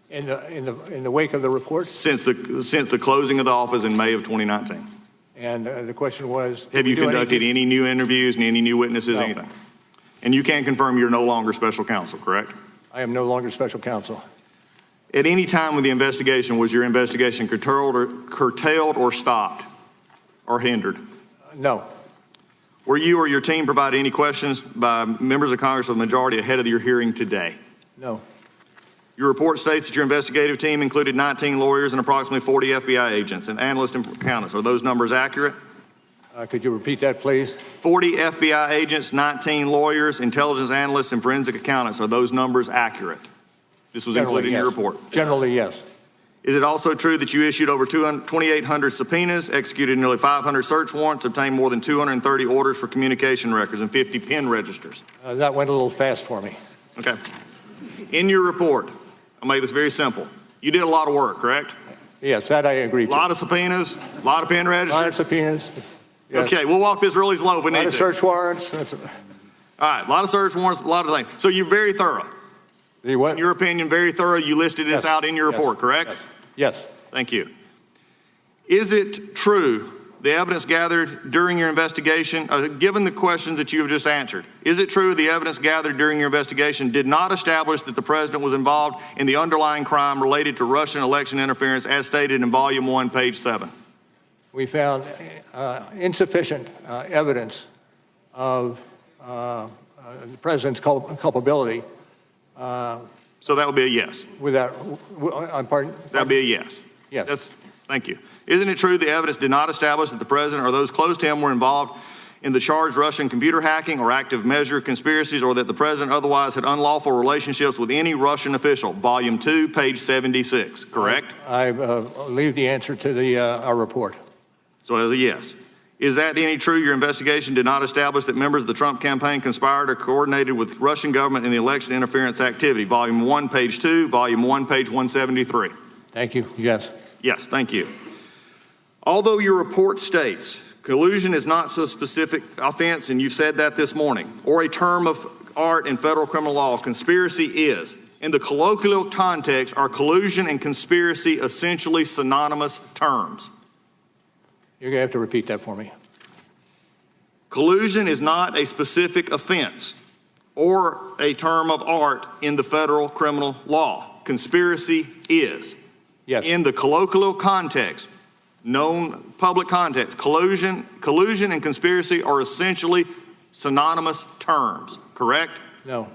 In the wake of the report? Since the closing of the office in May of 2019. And the question was, have you conducted any new interviews and any new witnesses, no. anything? And you can confirm you're no longer special counsel, correct? I am no longer special counsel. At any time with the investigation, was your investigation curtailed or stopped or hindered? No. Were you or your team provided any questions by members of Congress of the majority ahead of your hearing today? No. Your report states that your investigative team included 19 lawyers and approximately 40 FBI agents and analysts and accountants. Are those numbers accurate? Could you repeat that, please? 40 FBI agents, 19 lawyers, intelligence analysts, and forensic accountants. Are those numbers accurate? This was included in your report. Generally, yes. Is it also true that you issued over 2,800 subpoenas, executed nearly 500 search warrants, obtained more than 230 orders for communication records and 50 pen registers? That went a little fast for me. Okay. In your report, I'll make this very simple. You did a lot of work, correct? Yes, that I agree to. A lot of subpoenas, a lot of pen registers. A lot of subpoenas. Yes. Okay, we'll walk this really slow if we need to. A lot of search warrants. All right, a lot of search warrants, a lot of things. So you're very thorough. What? In your opinion, very thorough. You listed this out in your report, correct? Yes. Thank you. Is it true the evidence gathered during your investigation, given the questions that you have just answered, is it true the evidence gathered during your investigation did not establish that the president was involved in the underlying crime related to Russian election interference as stated in Volume 1, page 7? We found insufficient evidence of the president's culpability. So that would be a yes. Without, pardon? That would be a yes. Yes. Thank you. Isn't it true the evidence did not establish that the president or those close to him were involved in the charged Russian computer hacking or active measure conspiracies, or that the president otherwise had unlawful relationships with any Russian official. Volume 2, page 76, correct? I leave the answer to our report. So as a yes. Is that any true? Your investigation did not establish that members of the Trump campaign conspired or coordinated with Russian government in the election interference activity. Volume 1, page 2, volume 1, page 173. Thank you. Yes. Yes, thank you. Although your report states collusion is not so specific offense, and you've said that this morning, or a term of art in federal criminal law, conspiracy is. In the colloquial context, are collusion and conspiracy essentially synonymous terms? You're going to have to repeat that for me. Collusion is not a specific offense or a term of art in the federal criminal law. Conspiracy is. Yes. In the colloquial context, known public context, collusion and conspiracy are essentially synonymous terms, correct? No.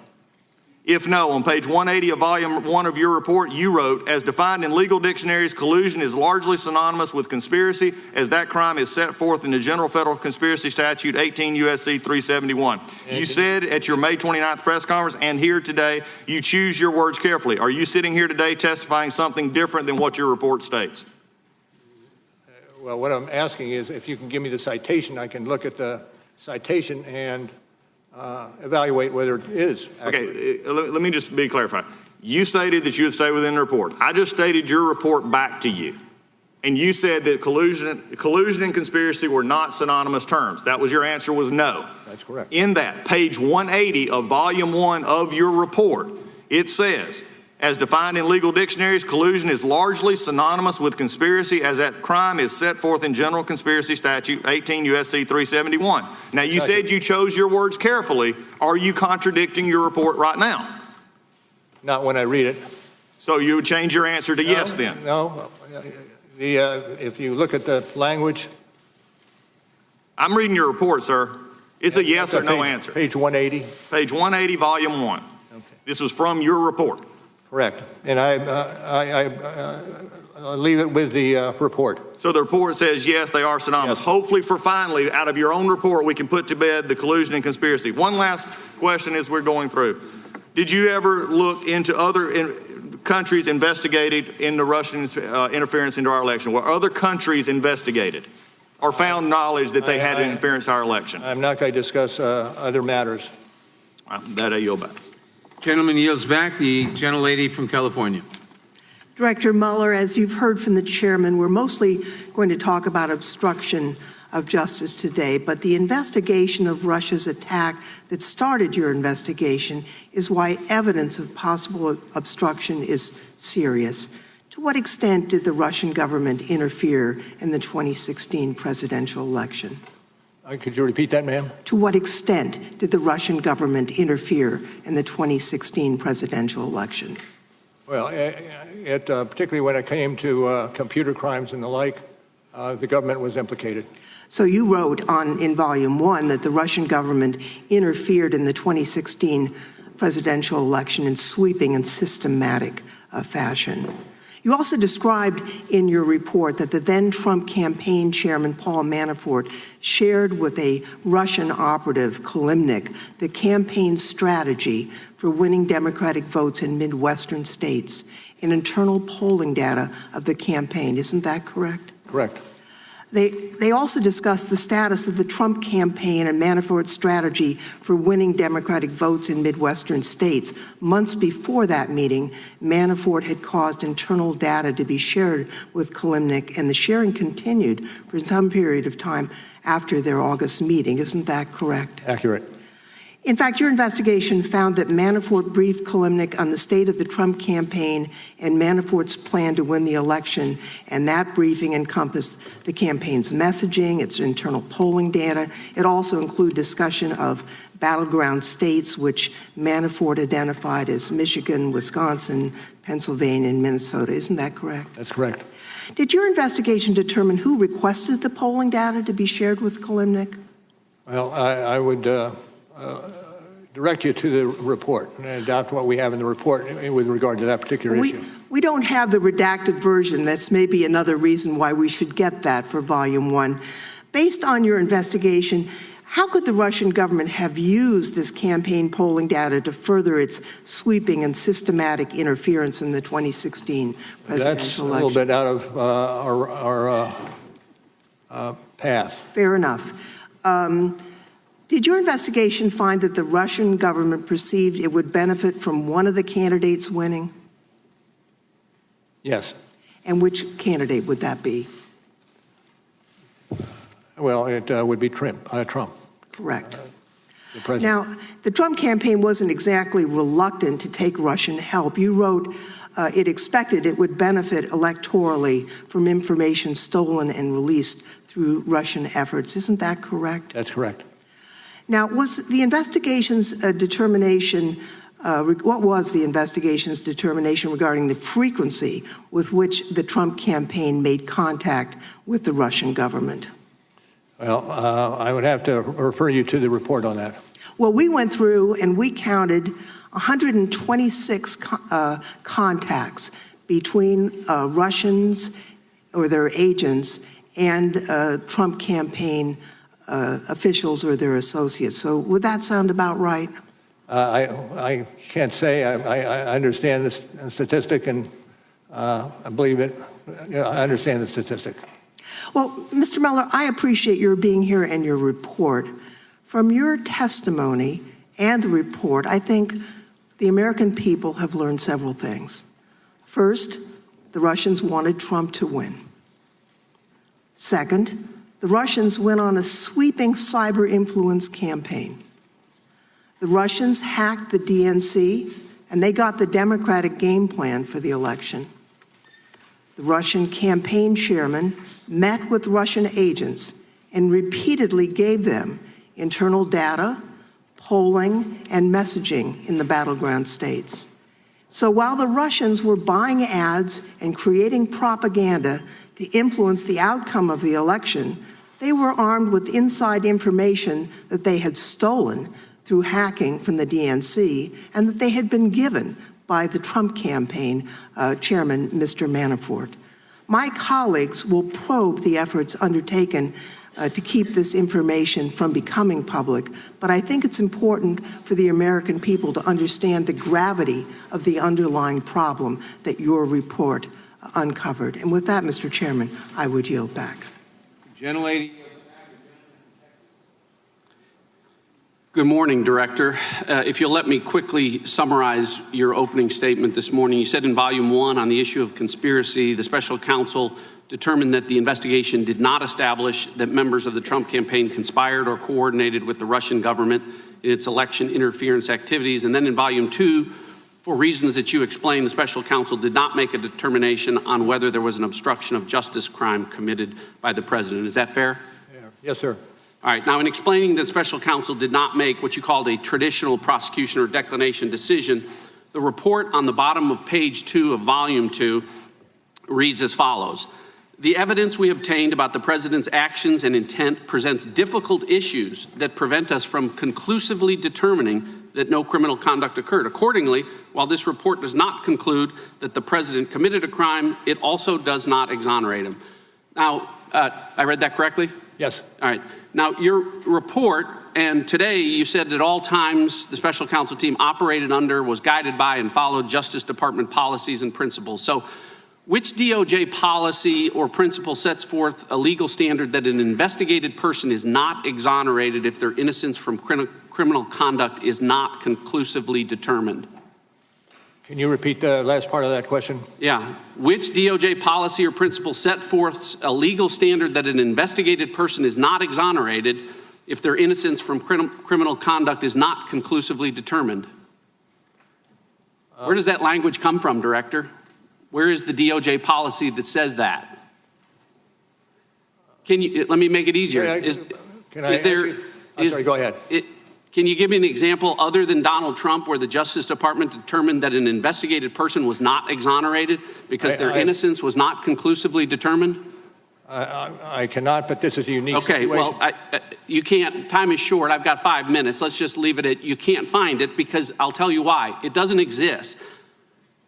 If no, on page 180 of volume 1 of your report, you wrote, as defined in legal dictionaries, collusion is largely synonymous with conspiracy, as that crime is set forth in the General Federal Conspiracy Statute 18 U.S.C. 371. You said at your May 29th press conference and here today, you choose your words carefully. Are you sitting here today testifying something different than what your report states? Well, what I'm asking is if you can give me the citation, I can look at the citation and evaluate whether it is accurate. Okay, let me just be clarified. You stated that you would stay within the report. I just stated your report back to you. And you said that collusion and conspiracy were not synonymous terms. That was your answer, was no. That's correct. In that, page 180 of volume 1 of your report, it says, as defined in legal dictionaries, collusion is largely synonymous with conspiracy, as that crime is set forth in General Conspiracy Statute 18 U.S.C. 371. Now, you said you chose your words carefully. Are you contradicting your report right now? Not when I read it. So you would change your answer to yes then? No. If you look at the language. I'm reading your report, sir. It's a yes or no answer. Page 180. Page 180, volume 1. Okay. This was from your report. Correct. And I leave it with the report. So the report says, yes, they are synonymous. Yes. Hopefully, for finally, out of your own report, we can put to bed the collusion and conspiracy. One last question as we're going through. Did you ever look into other countries investigated in the Russian interference into our election? Were other countries investigated or found knowledge that they had interference in our election? I'm not going to discuss other matters. That I yield back. Gentleman yields back. The gentlelady from California. Director Mueller, as you've heard from the chairman, we're mostly going to talk about obstruction of justice today, but the investigation of Russia's attack that started your investigation is why evidence of possible obstruction is serious. To what extent did the Russian government interfere in the 2016 presidential election? Could you repeat that, ma'am? To what extent did the Russian government interfere in the 2016 presidential election? Well, particularly when it came to computer crimes and the like, the government was implicated. So you wrote in volume 1 that the Russian government interfered in the 2016 presidential election in sweeping and systematic fashion. You also described in your report that the then Trump campaign chairman, Paul Manafort, shared with a Russian operative, Kilimnik, the campaign strategy for winning Democratic votes in Midwestern states and internal polling data of the campaign. Isn't that correct? Correct. They also discussed the status of the Trump campaign and Manafort's strategy for winning Democratic votes in Midwestern states. Months before that meeting, Manafort had caused internal data to be shared with Kilimnik, and the sharing continued for some period of time after their August meeting. Isn't that correct? Accurate. In fact, your investigation found that Manafort briefed Kilimnik on the state of the Trump campaign and Manafort's plan to win the election, and that briefing encompassed the campaign's messaging, its internal polling data. It also included discussion of battleground states, which Manafort identified as Michigan, Wisconsin, Pennsylvania, and Minnesota. Isn't that correct? That's correct. Did your investigation determine who requested the polling data to be shared with Kilimnik? Well, I would direct you to the report and adopt what we have in the report with regard to that particular issue. We don't have the redacted version. That's maybe another reason why we should get that for Volume 1. Based on your investigation, How could the Russian government have used this campaign polling data to further its sweeping and systematic interference in the 2016 presidential election? That's a little bit out of our path. Fair enough. Did your investigation find that the Russian government perceived it would benefit from one of the candidates winning? Yes. And which candidate would that be? Well, it would be Trump. Correct. The president. Now, the Trump campaign wasn't exactly reluctant to take Russian help. You wrote it expected it would benefit electorally from information stolen and released through Russian efforts. Isn't that correct? That's correct. Now, was the investigation's determination, what was the investigation's determination regarding the frequency with which the Trump campaign made contact with the Russian government? Well, I would have to refer you to the report on that. Well, we went through and we counted 126 contacts between Russians or their agents and Trump campaign officials or their associates. So would that sound about right? I can't say. I understand the statistic, and I believe it. I understand the statistic. Well, Mr. Mueller, I appreciate your being here and your report. From your testimony and the report, I think the American people have learned several things. First, the Russians wanted Trump to win. Second, the Russians went on a sweeping cyber influence campaign. The Russians hacked the DNC, and they got the Democratic game plan for the election. The Russian campaign chairman met with Russian agents and repeatedly gave them internal data, polling, and messaging in the battleground states. So while the Russians were buying ads and creating propaganda to influence the outcome of the election, they were armed with inside information that they had stolen through hacking from the DNC and that they had been given by the Trump campaign chairman, Mr. Manafort. My colleagues will probe the efforts undertaken to keep this information from becoming public, but I think it's important for the American people to understand the gravity of the underlying problem that your report uncovered. And with that, Mr. Chairman, I would yield back. Gentlelady. Good morning, Director. If you'll let me quickly summarize your opening statement this morning. You said in Volume 1 on the issue of conspiracy, the special counsel determined that the investigation did not establish that members of the Trump campaign conspired or coordinated with the Russian government in its election interference activities. And then in Volume 2, for reasons that you explained, the special counsel did not make a determination on whether there was an obstruction of justice crime committed by the president. Is that fair? Yes, sir. All right. Now, in explaining that special counsel did not make what you called a traditional prosecution or declination decision, the report on the bottom of page 2 of Volume 2 reads as follows. The evidence we obtained about the president's actions and intent presents difficult issues that prevent us from conclusively determining that no criminal conduct occurred. Accordingly, while this report does not conclude that the president committed a crime, it also does not exonerate him. Now, I read that correctly? Yes. All right. Now, your report, and today you said at all times the special counsel team operated under, was guided by, and followed Justice Department policies and principles. So which DOJ policy or principle sets forth a legal standard that an investigated person is not exonerated if their innocence from criminal conduct is not conclusively determined? Can you repeat the last part of that question? Yeah. Which DOJ policy or principle set forth a legal standard that an investigated person is not exonerated if their innocence from criminal conduct is not conclusively determined? Where does that language come from, Director? Where is the DOJ policy that says that? Can you, let me make it easier. Go ahead. Can you give me an example other than Donald Trump where the Justice Department determined that an investigated person was not exonerated because their innocence was not conclusively determined? I cannot, but this is a unique situation. Okay, well, you can't. Time is short. I've got 5 minutes. Let's just leave it at you can't find it because I'll tell you why. It doesn't exist.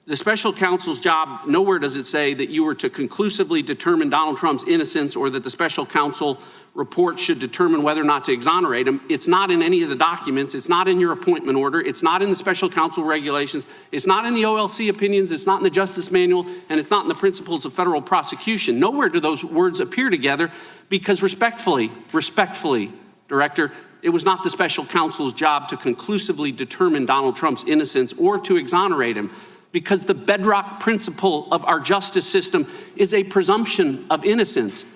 The special counsel's job, nowhere does it say that you were to conclusively determine Donald Trump's innocence or that the special counsel report should determine whether or not to exonerate him. It's not in any of the documents. It's not in your appointment order. It's not in the special counsel regulations. It's not in the OLC opinions. It's not in the Justice Manual, and it's not in the principles of federal prosecution. Nowhere do those words appear together because respectfully, Director, it was not the special counsel's job to conclusively determine Donald Trump's innocence or to exonerate him, because the bedrock principle of our justice system is a presumption of innocence.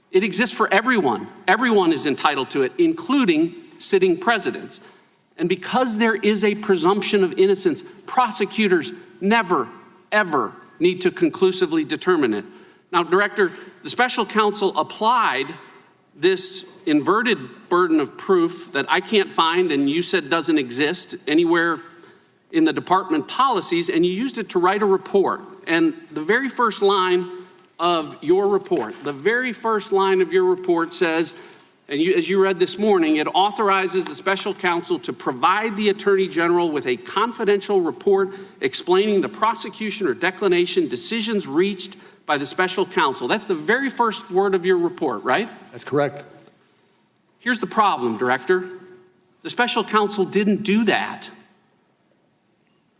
It exists for everyone. Everyone is entitled to it, including sitting presidents. And because there is a presumption of innocence, prosecutors never, ever need to conclusively determine it. Now, Director, the special counsel applied this inverted burden of proof that I can't find and you said doesn't exist anywhere in the department policies, and you used it to write a report. And the very first line of your report, says, and as you read this morning, it authorizes the special counsel to provide the Attorney General with a confidential report explaining the prosecution or declination decisions reached by the special counsel. That's the very first word of your report, right? That's correct. Here's the problem, Director. The special counsel didn't do that.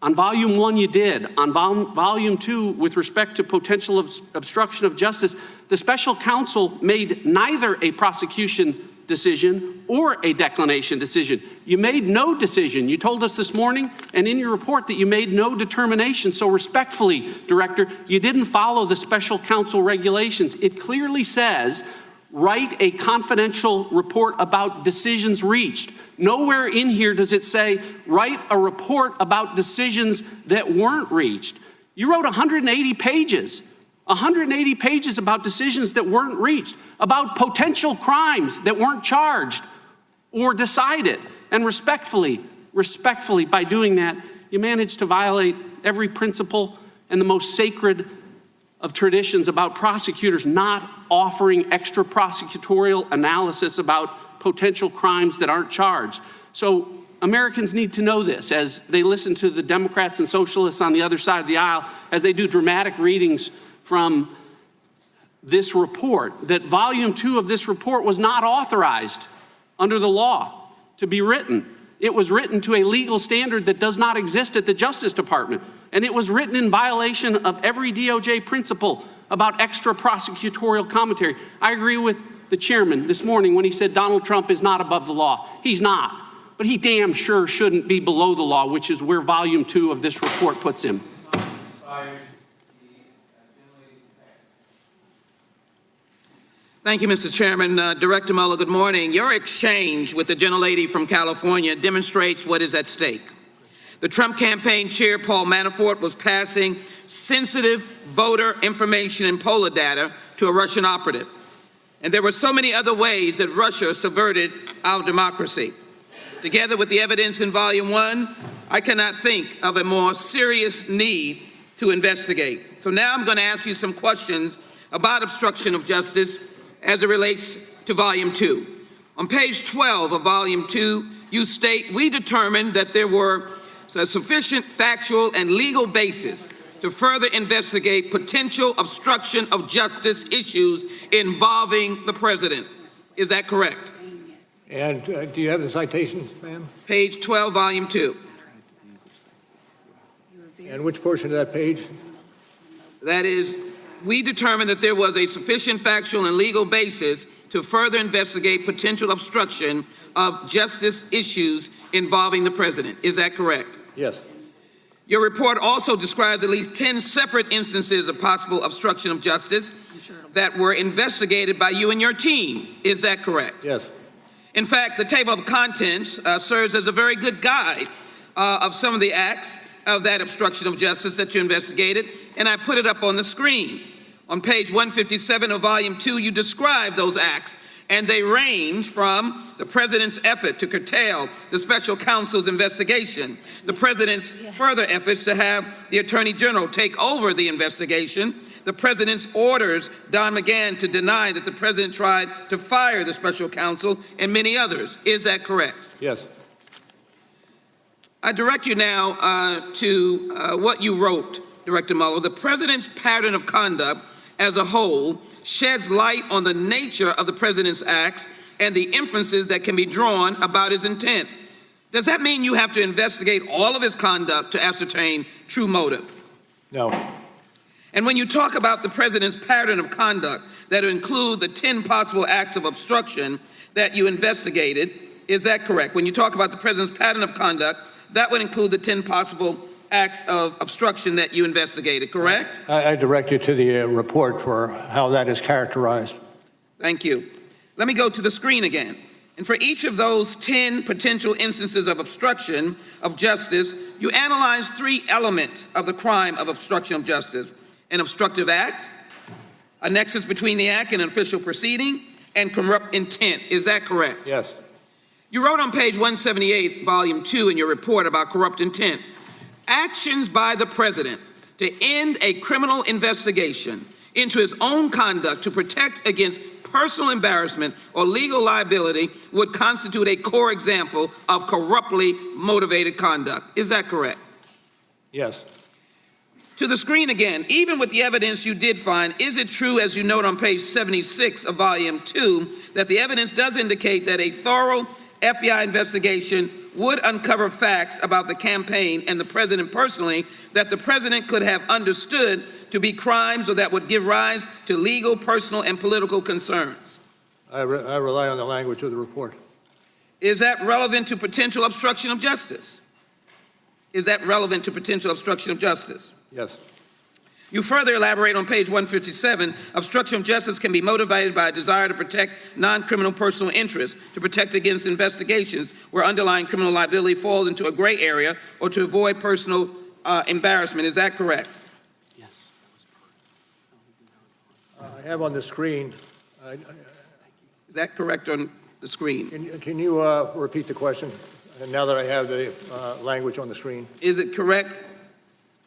On volume 1, you did. On volume 2, with respect to potential obstruction of justice, the special counsel made neither a prosecution decision or a declination decision. You made no decision. You told us this morning and in your report that you made no determination. So respectfully, Director, you didn't follow the special counsel regulations. It clearly says, write a confidential report about decisions reached. Nowhere in here does it say, write a report about decisions that weren't reached. You wrote 180 pages about decisions that weren't reached, about potential crimes that weren't charged or decided. And respectfully, by doing that, you managed to violate every principle and the most sacred of traditions about prosecutors not offering extra prosecutorial analysis about potential crimes that aren't charged. So Americans need to know this as they listen to the Democrats and socialists on the other side of the aisle, as they do dramatic readings from this report, that volume 2 of this report was not authorized under the law to be written. It was written to a legal standard that does not exist at the Justice Department. And it was written in violation of every DOJ principle about extra prosecutorial commentary. I agree with the chairman this morning when he said Donald Trump is not above the law. He's not. But he damn sure shouldn't be below the law, which is where volume 2 of this report puts him. Thank you, Mr. Chairman. Director Mueller, good morning. Your exchange with the gentlelady from California demonstrates what is at stake. The Trump campaign chair, Paul Manafort, was passing sensitive voter information and poll data to a Russian operative. And there were so many other ways that Russia subverted our democracy. Together with the evidence in volume 1, I cannot think of a more serious need to investigate. So now I'm going to ask you some questions about obstruction of justice as it relates to volume 2. On page 12 of volume 2, you state, we determined that there were a sufficient factual and legal basis to further investigate potential obstruction of justice issues involving the president. Is that correct? And do you have the citations, ma'am? Page 12, volume 2. And which portion of that page? That is, we determined that there was a sufficient factual and legal basis to further investigate potential obstruction of justice issues involving the president. Is that correct? Yes. Your report also describes at least 10 separate instances of possible obstruction of justice that were investigated by you and your team. Is that correct? Yes. In fact, the table of contents serves as a very good guide of some of the acts of that obstruction of justice that you investigated, and I put it up on the screen. On page 157 of volume 2, you describe those acts, and they range from the president's effort to curtail the special counsel's investigation, the president's further efforts to have the attorney general take over the investigation, the president's orders Don McGahn to deny that the president tried to fire the special counsel, and many others. Is that correct? Yes. I direct you now to what you wrote Director Mueller, the president's pattern of conduct as a whole sheds light on the nature of the president's acts and the inferences that can be drawn about his intent. Does that mean you have to investigate all of his conduct to ascertain true motive? No. And when you talk about the president's pattern of conduct that include the 10 possible acts of obstruction that you investigated, is that correct? When you talk about the president's pattern of conduct, that would include the 10 possible acts of obstruction that you investigated, correct? I direct you to the report for how that is characterized. Thank you. Let me go to the screen again. And for each of those 10 potential instances of obstruction of justice, you analyze 3 elements of the crime of obstruction of justice: an obstructive act, a nexus between the act and an official proceeding, and corrupt intent. Is that correct? Yes. You wrote on page 178, volume 2 in your report about corrupt intent. Actions by the president to end a criminal investigation into his own conduct to protect against personal embarrassment or legal liability would constitute a core example of corruptly motivated conduct. Is that correct? Yes. To the screen again, even with the evidence you did find, is it true, as you note on page 76 of volume 2, that the evidence does indicate that a thorough FBI investigation would uncover facts about the campaign and the president personally that the president could have understood to be crimes or that would give rise to legal, personal, and political concerns? I rely on the language of the report. Is that relevant to potential obstruction of justice? Is that relevant to potential obstruction of justice? Yes. You further elaborate on page 157, obstruction of justice can be motivated by a desire to protect non-criminal personal interests, to protect against investigations where underlying criminal liability falls into a gray area, or to avoid personal embarrassment. Is that correct? Yes. I have on the screen. Is that correct on the screen? Can you repeat the question? And now that I have the language on the screen. Is it correct?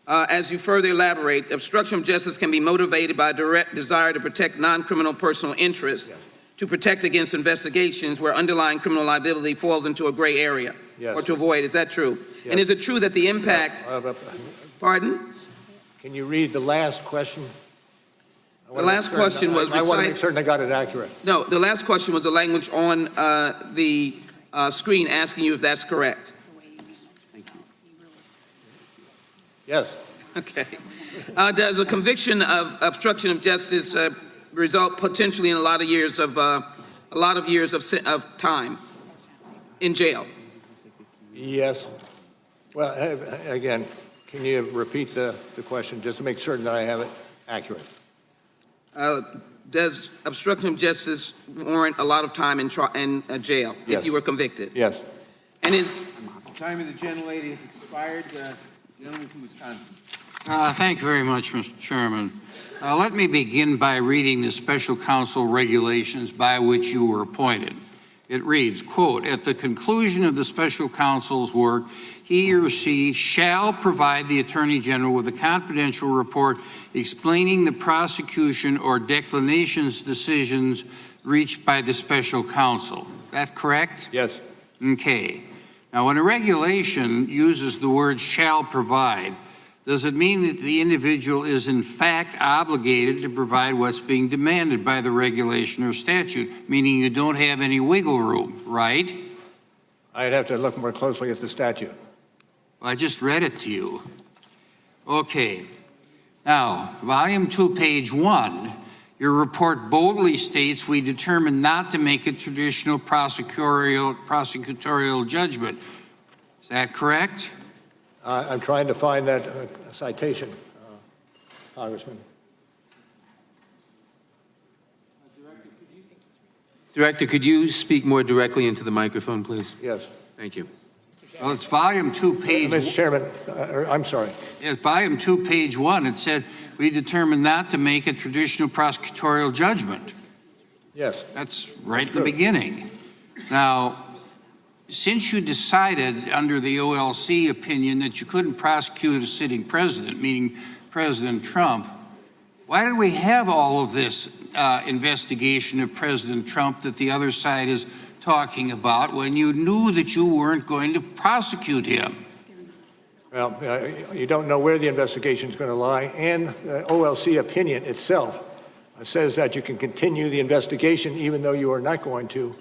As you further elaborate, obstruction of justice can be motivated by a direct desire to protect non-criminal personal interests, to protect against investigations where underlying criminal liability falls into a gray area, or to avoid. Is that true? Yes. And is it true that the impact... Pardon? Can you read the last question? The last question was... I want to make certain I got it accurate. No, the last question was the language on the screen asking you if that's correct. Yes. Okay. Does a conviction of obstruction of justice result potentially in a lot of years of time in jail? Yes. Well, again, can you repeat the question just to make certain that I have it accurate? Does obstruction of justice warrant a lot of time in jail if you were convicted? Yes. And is the time of the gentlelady has expired. Gentleman from Wisconsin. Thank you very much, Mr. Chairman. Let me begin by reading the special counsel regulations by which you were appointed. It reads, quote, at the conclusion of the special counsel's work, he or she shall provide the Attorney General with a confidential report explaining the prosecution or declinations decisions reached by the special counsel. That correct? Yes. Okay. Now, when a regulation uses the word shall provide, does it mean that the individual is in fact obligated to provide what's being demanded by the regulation or statute, meaning you don't have any wiggle room, right? I'd have to look more closely at the statute. Well, I just read it to you. Okay. Now, volume 2, page 1, your report boldly states we determined not to make a traditional prosecutorial judgment. Is that correct? I'm trying to find that citation, Congressman. Director, could you speak more directly into the microphone, please? Yes. Thank you. Well, it's volume 2, page... Mr. Chairman, I'm sorry. It's volume 2, page 1. It said we determined not to make a traditional prosecutorial judgment. Yes. That's right in the beginning. Now, since you decided under the OLC opinion that you couldn't prosecute a sitting president, meaning President Trump, why did we have all of this investigation of President Trump that the other side is talking about when you knew that you weren't going to prosecute him? Well, you don't know where the investigation is going to lie, and the OLC opinion itself says that you can continue the investigation even though you are not going to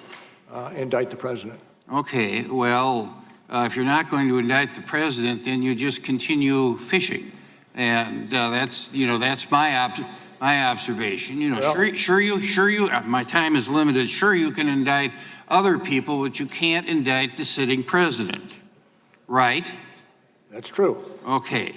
indict the president. Okay, well, if you're not going to indict the president, then you just continue fishing, and that's my observation. You know, well, sure you. My time is limited. Sure, you can indict other people, but you can't indict the sitting president, right? That's true. Okay.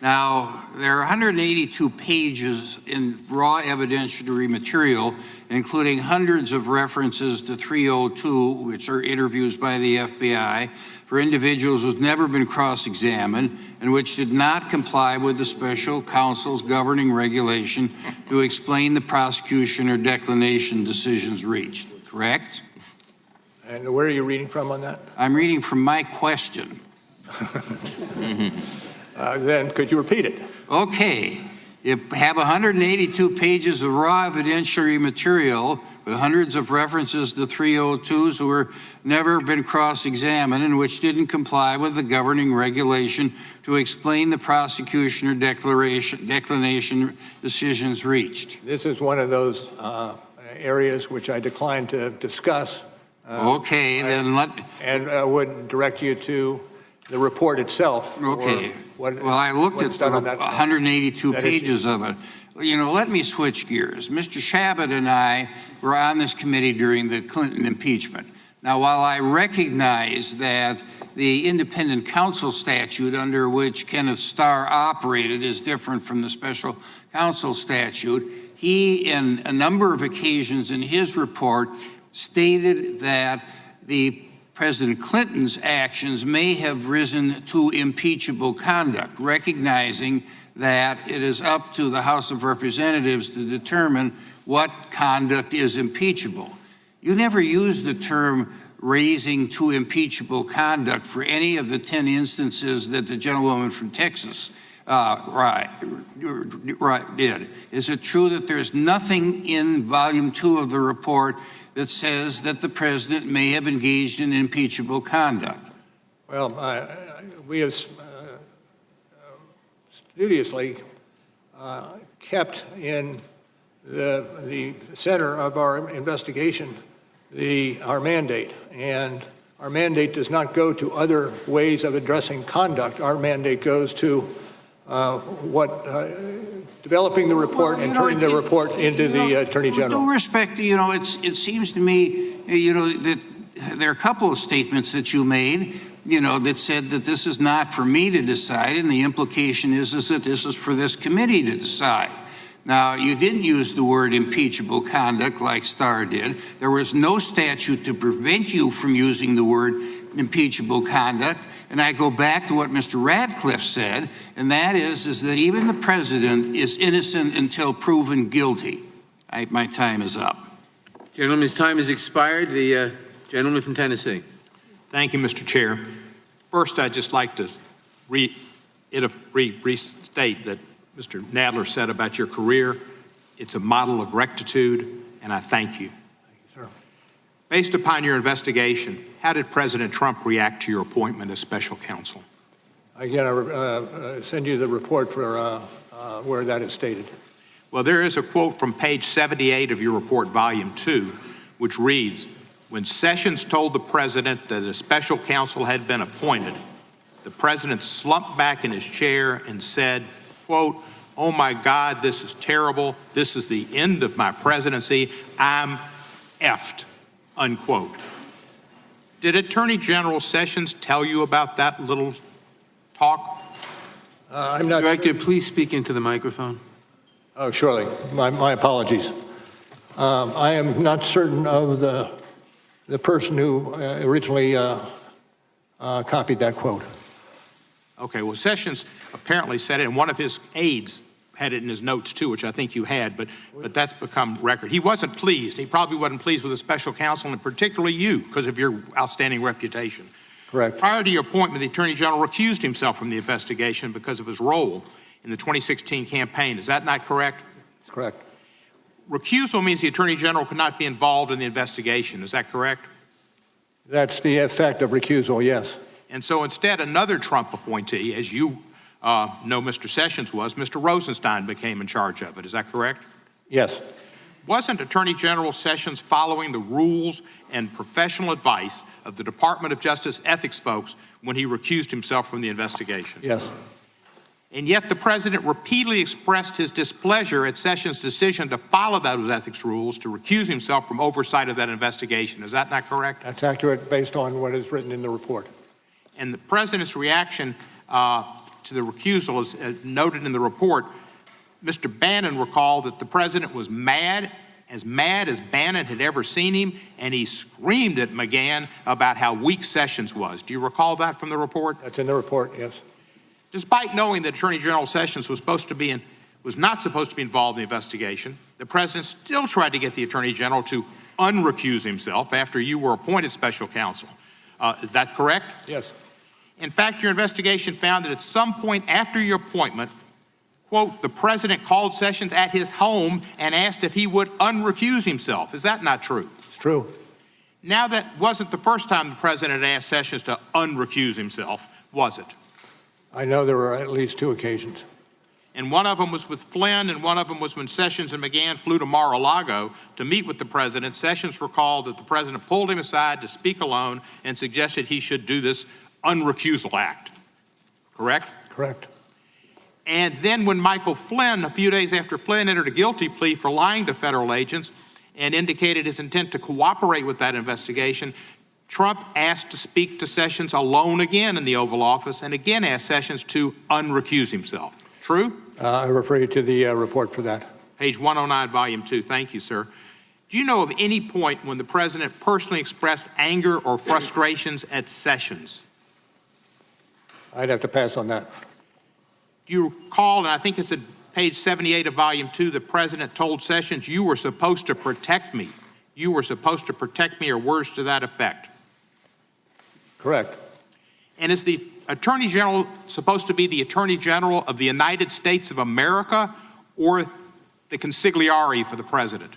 Now, there are 182 pages in raw evidentiary material, including hundreds of references to 302, which are interviews by the FBI, for individuals who've never been cross-examined and which did not comply with the special counsel's governing regulation to explain the prosecution or declination decisions reached, correct? And where are you reading from on that? I'm reading from my question. Then could you repeat it? Okay. You have 182 pages of raw evidentiary material with hundreds of references to 302s who were never been cross-examined and which didn't comply with the governing regulation to explain the prosecution or declination decisions reached. This is one of those areas which I declined to discuss. Okay, then would direct you to the report itself. Okay. Well, I looked at the 182 pages of it. You know, let me switch gears. Mr. Chabot and I were on this committee during the Clinton impeachment. Now, while I recognize that the independent counsel statute under which Kenneth Starr operated is different from the special counsel statute, he, in a number of occasions in his report, stated that the President Clinton's actions may have risen to impeachable conduct, recognizing that it is up to the House of Representatives to determine what conduct is impeachable. You never used the term raising to impeachable conduct for any of the 10 instances that the gentlewoman from Texas did. Is it true that there's nothing in Volume 2 of the report that says that the president may have engaged in impeachable conduct? Well, we have studiously kept in the center of our investigation our mandate, and our mandate does not go to other ways of addressing conduct. Our mandate goes to developing the report and turning the report into the Attorney General. With due respect, it seems to me, that there are a couple of statements that you made, that said that this is not for me to decide, and the implication is that this is for this committee to decide. Now, you didn't use the word impeachable conduct like Starr did. There was no statute to prevent you from using the word impeachable conduct. And I go back to what Mr. Radcliffe said, and that is that even the president is innocent until proven guilty. My time is up. Gentleman's time has expired. The gentleman from Tennessee. Thank you, Mr. Chair. First, I'd just like to restate that Mr. Nadler said about your career. It's a model of rectitude, and I thank you. Sir. Based upon your investigation, how did President Trump react to your appointment as special counsel? Again, I send you the report for where that is stated. Well, there is a quote from page 78 of your report, volume 2, which reads, when Sessions told the president that a special counsel had been appointed, the president slumped back in his chair and said, quote, oh my God, this is terrible. This is the end of my presidency. I'm effed, unquote. Did Attorney General Sessions tell you about that little talk? I'm not. Director, please speak into the microphone. Oh, surely. My apologies. I am not certain of the person who originally copied that quote. Okay, well, Sessions apparently said it, and one of his aides had it in his notes too, which I think you had, but that's become record. He wasn't pleased. He probably wasn't pleased with the special counsel, and particularly you, because of your outstanding reputation. Correct. Prior to your appointment, the Attorney General recused himself from the investigation because of his role in the 2016 campaign. Is that not correct? Correct. Recusal means the Attorney General could not be involved in the investigation. Is that correct? That's the effect of recusal, yes. And so instead, another Trump appointee, as you know Mr. Sessions was, Mr. Rosenstein became in charge of it. Is that correct? Yes. Wasn't Attorney General Sessions following the rules and professional advice of the Department of Justice ethics folks when he recused himself from the investigation? Yes. And yet the president repeatedly expressed his displeasure at Sessions' decision to follow those ethics rules to recuse himself from oversight of that investigation. Is that not correct? That's accurate based on what is written in the report. And the president's reaction to the recusal is noted in the report. Mr. Bannon recalled that the president was mad as Bannon had ever seen him, and he screamed at McGahn about how weak Sessions was. Do you recall that from the report? That's in the report, yes. Despite knowing that Attorney General Sessions was not supposed to be involved in the investigation, the president still tried to get the Attorney General to unrecuse himself after you were appointed special counsel. Is that correct? Yes. In fact, your investigation found that at some point after your appointment, quote, the president called Sessions at his home and asked if he would unrecuse himself. Is that not true? It's true. Now, that wasn't the first time the president asked Sessions to unrecuse himself, was it? I know there were at least 2 occasions. And one of them was with Flynn, and one of them was when Sessions and McGahn flew to Mar-a-Lago to meet with the president. Sessions recalled that the president pulled him aside to speak alone and suggested he should do this unrecusal act. Correct? Correct. And then when Michael Flynn, a few days after Flynn entered a guilty plea for lying to federal agents and indicated his intent to cooperate with that investigation, Trump asked to speak to Sessions alone again in the Oval Office and again asked Sessions to unrecuse himself. True? I refer you to the report for that. Page 109, volume 2. Thank you, sir. Do you know of any point when the president personally expressed anger or frustrations at Sessions? I'd have to pass on that. Do you recall, and I think it's at page 78 of volume 2, the president told Sessions, you were supposed to protect me. You were supposed to protect me, or words to that effect. Correct. And is the Attorney General supposed to be the Attorney General of the United States of America or the consigliere for the president?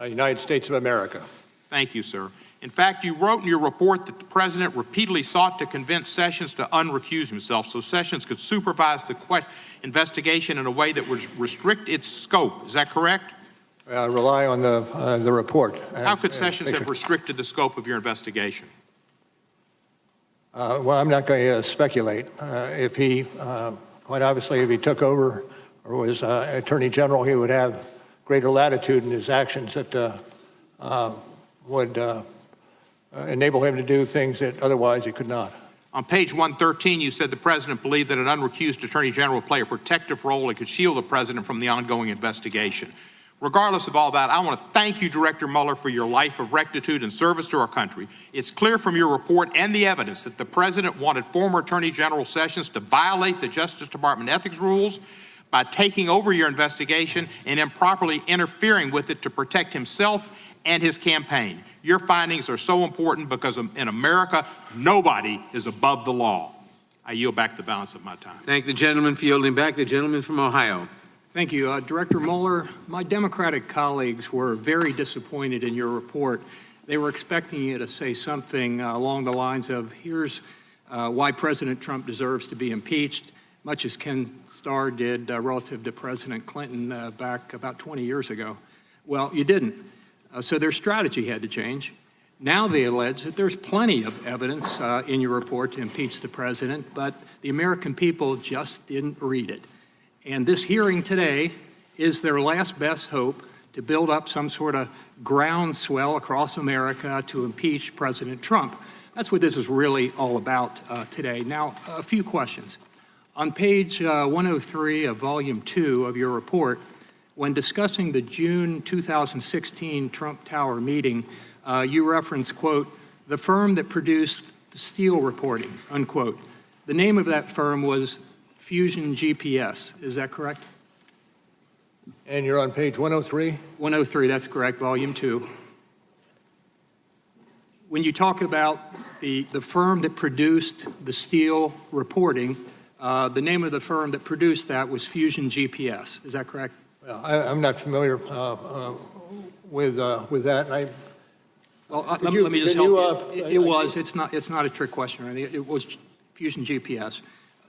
United States of America. Thank you, sir. In fact, you wrote in your report that the president repeatedly sought to convince Sessions to unrecuse himself so Sessions could supervise the investigation in a way that would restrict its scope. Is that correct? Rely on the report. How could Sessions have restricted the scope of your investigation? Well, I'm not going to speculate. If he, quite obviously, if he took over or was Attorney General, he would have greater latitude in his actions that would enable him to do things that otherwise he could not. On page 113, you said the president believed that an unrecused Attorney General would play a protective role and could shield the president from the ongoing investigation. Regardless of all that, I want to thank you, Director Mueller, for your life of rectitude and service to our country. It's clear from your report and the evidence that the president wanted former Attorney General Sessions to violate the Justice Department ethics rules by taking over your investigation and improperly interfering with it to protect himself and his campaign. Your findings are so important because in America, nobody is above the law. I yield back the balance of my time. Thank the gentleman for yielding back. The gentleman from Ohio. Thank you. Director Mueller, my Democratic colleagues were very disappointed in your report. They were expecting you to say something along the lines of, here's why President Trump deserves to be impeached, much as Ken Starr did relative to President Clinton back about 20 years ago. Well, you didn't. So their strategy had to change. Now they allege that there's plenty of evidence in your report to impeach the president, but the American people just didn't read it. And this hearing today is their last best hope to build up some sort of groundswell across America to impeach President Trump. That's what this is really all about today. Now, a few questions. On page 103 of volume 2 of your report, when discussing the June 2016 Trump Tower meeting, you reference, quote, the firm that produced the Steele reporting, unquote. The name of that firm was Fusion GPS. Is that correct? And you're on page 103? 103, that's correct, volume 2. When you talk about the firm that produced the Steele reporting, the name of the firm that produced that was Fusion GPS. Is that correct? Well, I'm not familiar with that. Well, let me just help you. It was. It's not a trick question. Right? It was Fusion GPS.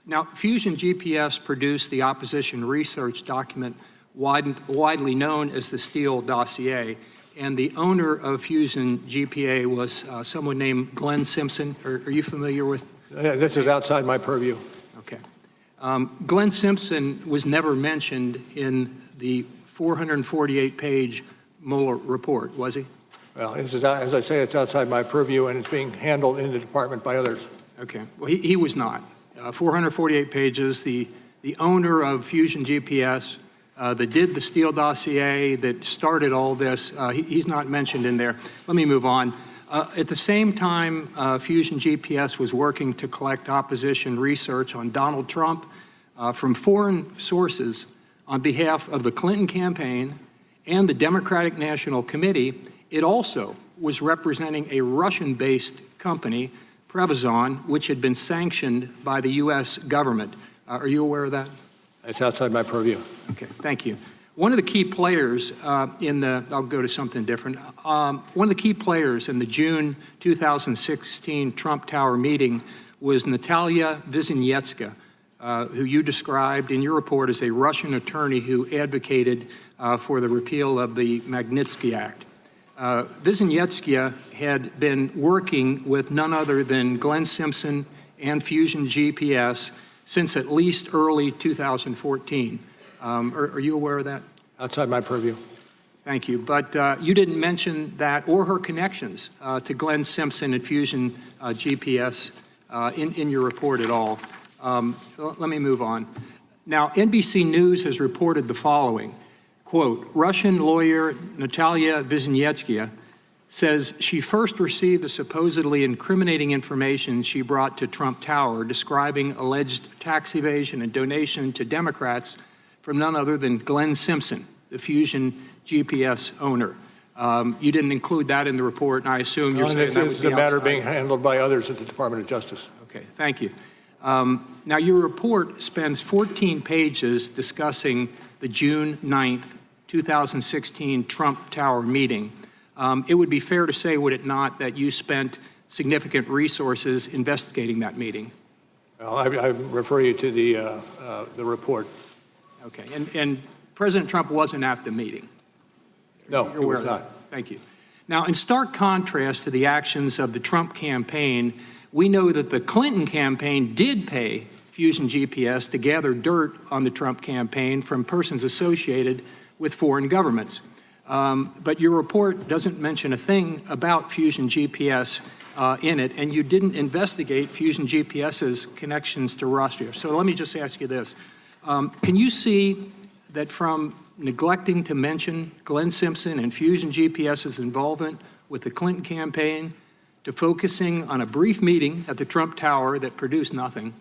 Now, Fusion GPS produced the opposition research document widely known as the Steele dossier, and the owner of Fusion GPA was someone named Glenn Simpson. Are you familiar with? This is outside my purview. Okay. Glenn Simpson was never mentioned in the 448-page Mueller report, was he? Well, as I say, it's outside my purview, and it's being handled in the department by others. Okay. Well, he was not. 448 pages. The owner of Fusion GPS that did the Steele dossier, that started all this, he's not mentioned in there. Let me move on. At the same time, Fusion GPS was working to collect opposition research on Donald Trump from foreign sources on behalf of the Clinton campaign and the Democratic National Committee. It also was representing a Russian-based company, Prevazon, which had been sanctioned by the U.S. government. Are you aware of that? It's outside my purview. Okay, thank you. One of the key players I'll go to something different. One of the key players in the June 2016 Trump Tower meeting was Natalia Wisniewska, who you described in your report as a Russian attorney who advocated for the repeal of the Magnitsky Act. Wisniewska had been working with none other than Glenn Simpson and Fusion GPS since at least early 2014. Are you aware of that? Outside my purview. Thank you. But you didn't mention that or her connections to Glenn Simpson and Fusion GPS in your report at all. Let me move on. Now, NBC News has reported the following. Quote, Russian lawyer Natalia Wisniewska says she first received the supposedly incriminating information she brought to Trump Tower describing alleged tax evasion and donation to Democrats from none other than Glenn Simpson, the Fusion GPS owner. You didn't include that in the report, and I assume you're saying that would be the matter being handled by others at the Department of Justice. Okay, thank you. Now, your report spends 14 pages discussing the June 9th, 2016 Trump Tower meeting. It would be fair to say, would it not, that you spent significant resources investigating that meeting? Well, I refer you to the report. Okay, and President Trump wasn't at the meeting? No, he was not. Thank you. Now, in stark contrast to the actions of the Trump campaign, we know that the Clinton campaign did pay Fusion GPS to gather dirt on the Trump campaign from persons associated with foreign governments. But your report doesn't mention a thing about Fusion GPS in it, and you didn't investigate Fusion GPS's connections to Russia. So let me just ask you this. Can you see that from neglecting to mention Glenn Simpson and Fusion GPS's involvement with the Clinton campaign, to focusing on a brief meeting at the Trump Tower that produced nothing,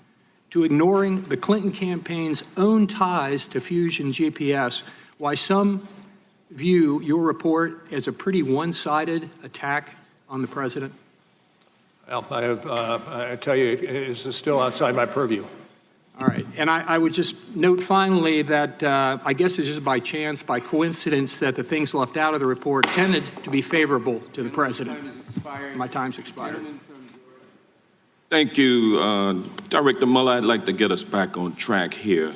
to ignoring the Clinton campaign's own ties to Fusion GPS, why some view your report as a pretty one-sided attack on the president? Well, I tell you, it's still outside my purview. All right. And I would just note finally that I guess it's just by chance, by coincidence, that the things left out of the report tended to be favorable to the president. My time's expired. Thank you, Director Mueller. I'd like to get us back on track here.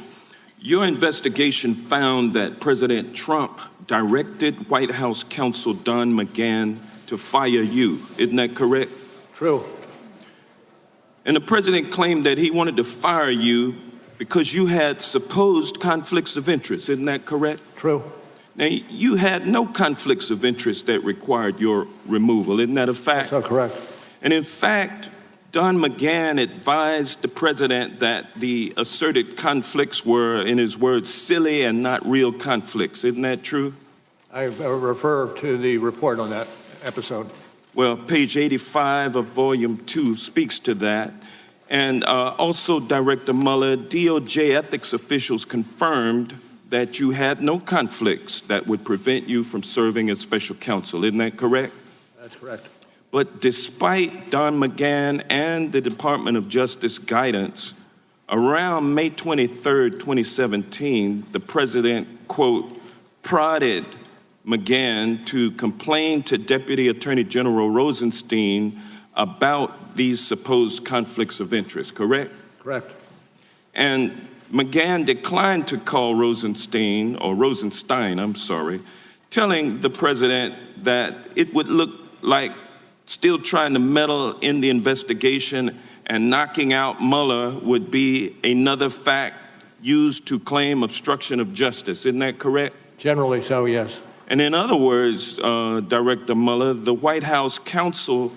Your investigation found that President Trump directed White House counsel Don McGahn to fire you. Isn't that correct? True. And the president claimed that he wanted to fire you because you had supposed conflicts of interest. Isn't that correct? True. Now, you had no conflicts of interest that required your removal. Isn't that a fact? That's correct. And in fact, Don McGahn advised the president that the asserted conflicts were, in his words, silly and not real conflicts. Isn't that true? I refer to the report on that episode. Well, page 85 of volume 2 speaks to that. And also, Director Mueller, DOJ ethics officials confirmed that you had no conflicts that would prevent you from serving as special counsel. Isn't that correct? That's correct. But despite Don McGahn and the Department of Justice guidance, around May 23rd, 2017, the president, quote, prodded McGahn to complain to Deputy Attorney General Rosenstein about these supposed conflicts of interest, correct? Correct. And McGahn declined to call Rosenstein, telling the president that it would look like still trying to meddle in the investigation and knocking out Mueller would be another fact used to claim obstruction of justice. Isn't that correct? Generally so, yes. And in other words, Director Mueller, the White House counsel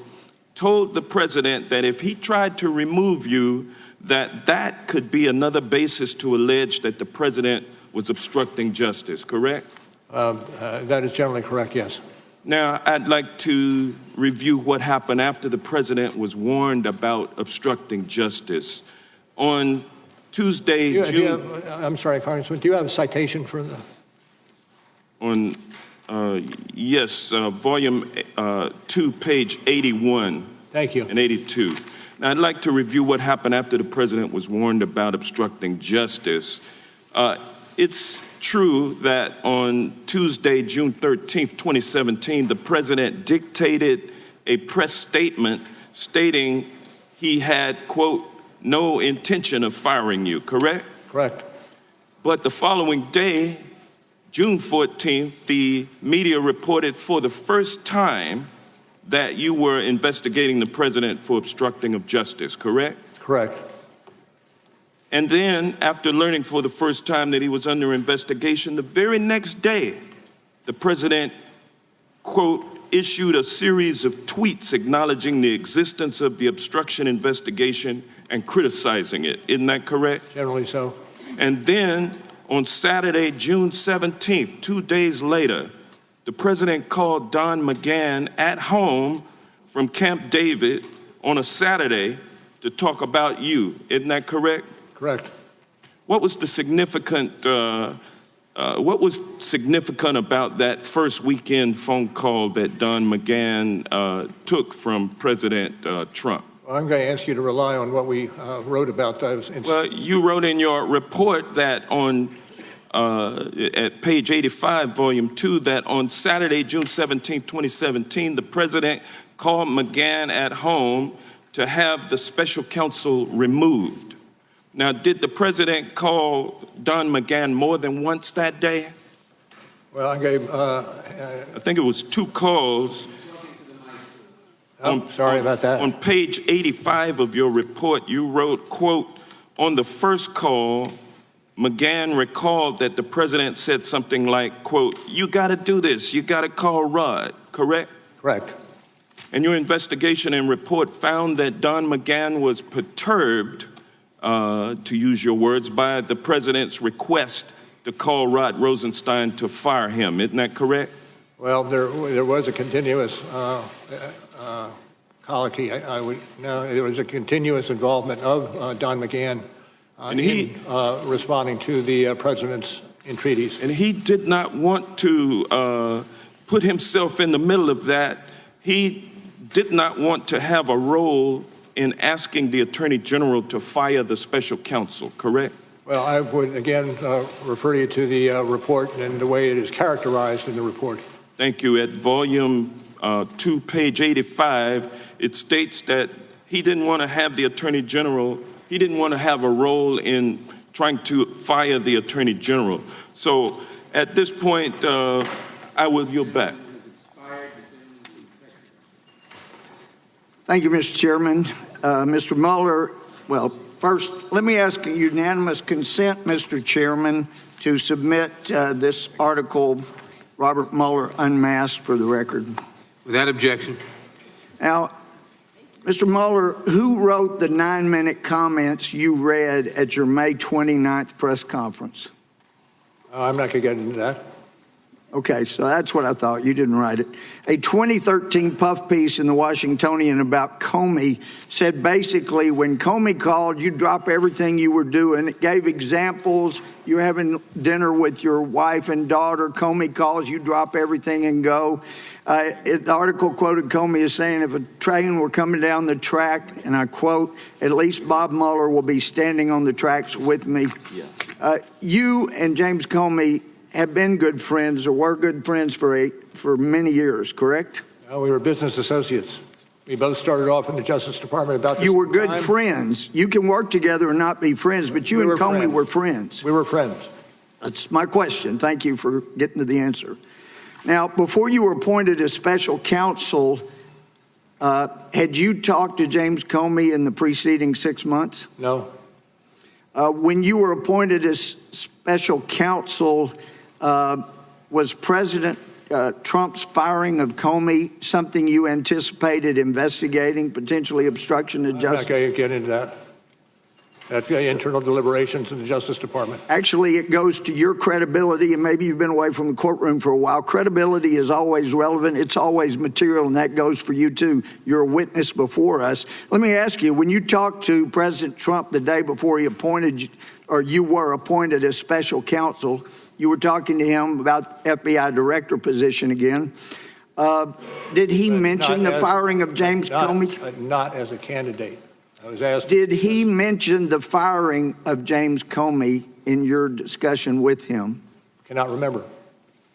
told the president that if he tried to remove you, that could be another basis to allege that the president was obstructing justice, correct? That is generally correct, yes. Now, I'd like to review what happened after the president was warned about obstructing justice. On Tuesday, I'm sorry, Congressman, do you have a citation for the? Yes, volume 2, page 81. Thank you. And 82. Now, I'd like to review what happened after the president was warned about obstructing justice. It's true that on Tuesday, June 13th, 2017, the president dictated a press statement stating he had, quote, no intention of firing you, correct? Correct. But the following day, June 14th, the media reported for the first time that you were investigating the president for obstructing of justice, correct? Correct. And then, after learning for the first time that he was under investigation, the very next day, the president, quote, issued a series of tweets acknowledging the existence of the obstruction investigation and criticizing it. Isn't that correct? Generally so. And then, on Saturday, June 17th, 2 days later, the president called Don McGahn at home from Camp David on a Saturday to talk about you. Isn't that correct? Correct. What was the significant? What was significant about that first weekend phone call that Don McGahn took from President Trump? I'm going to ask you to rely on what we wrote about those. Well, you wrote in your report that on at page 85, volume 2, that on Saturday, June 17, 2017, the president called McGahn at home to have the special counsel removed. Now, did the president call Don McGahn more than once that day? Well, I gave... I think it was 2 calls. Sorry about that. On page 85 of your report, you wrote, quote, on the first call, McGahn recalled that the president said something like, quote, you got to do this, you got to call Rod, correct? Correct. And your investigation and report found that Don McGahn was perturbed, to use your words, by the president's request to call Rod Rosenstein to fire him. Isn't that correct? Well, there was a continuous colloquy. There was a continuous involvement of Don McGahn in responding to the president's entreaties. And he did not want to put himself in the middle of that. He did not want to have a role in asking the Attorney General to fire the special counsel, correct? Well, I would again refer you to the report and the way it is characterized in the report. Thank you. At volume 2, page 85, it states that he didn't want to have the Attorney General, he didn't want to have a role in trying to fire the Attorney General. So at this point, I will yield back. Thank you, Mr. Chairman. Mr. Mueller, well, first, let me ask a unanimous consent, Mr. Chairman, to submit this article, Robert Mueller Unmasked, for the record. Without objection. Now, Mr. Mueller, who wrote the 9-minute comments you read at your May 29th press conference? I'm not going to get into that. Okay, so that's what I thought. You didn't write it. A 2013 puff piece in the Washingtonian about Comey said basically when Comey called, you drop everything you were doing. It gave examples. You're having dinner with your wife and daughter. Comey calls, you drop everything and go. The article quoted Comey as saying, if a train were coming down the track, and I quote, at least Bob Mueller will be standing on the tracks with me. You and James Comey have been good friends or were good friends for many years, correct? No, we were business associates. We both started off in the Justice Department about this You were good time. friends. You can work together and not be friends, but you and Comey were friends. We were friends. That's my question. Thank you for getting to the answer. Now, before you were appointed as special counsel, had you talked to James Comey in the preceding 6 months? No. When you were appointed as special counsel, was President Trump's firing of Comey something you anticipated investigating, potentially obstruction of justice? I'm not going to get into that. That's internal deliberations in the Justice Department. Actually, it goes to your credibility, and maybe you've been away from the courtroom for a while. Credibility is always relevant. It's always material, and that goes for you, too. You're a witness before us. Let me ask you, when you talked to President Trump the day before he appointed, or you were appointed as special counsel, you were talking to him about FBI director position again. Did he mention the firing of James Comey? Not as a candidate. I was asked. Did he mention the firing of James Comey in your discussion with him? Cannot remember.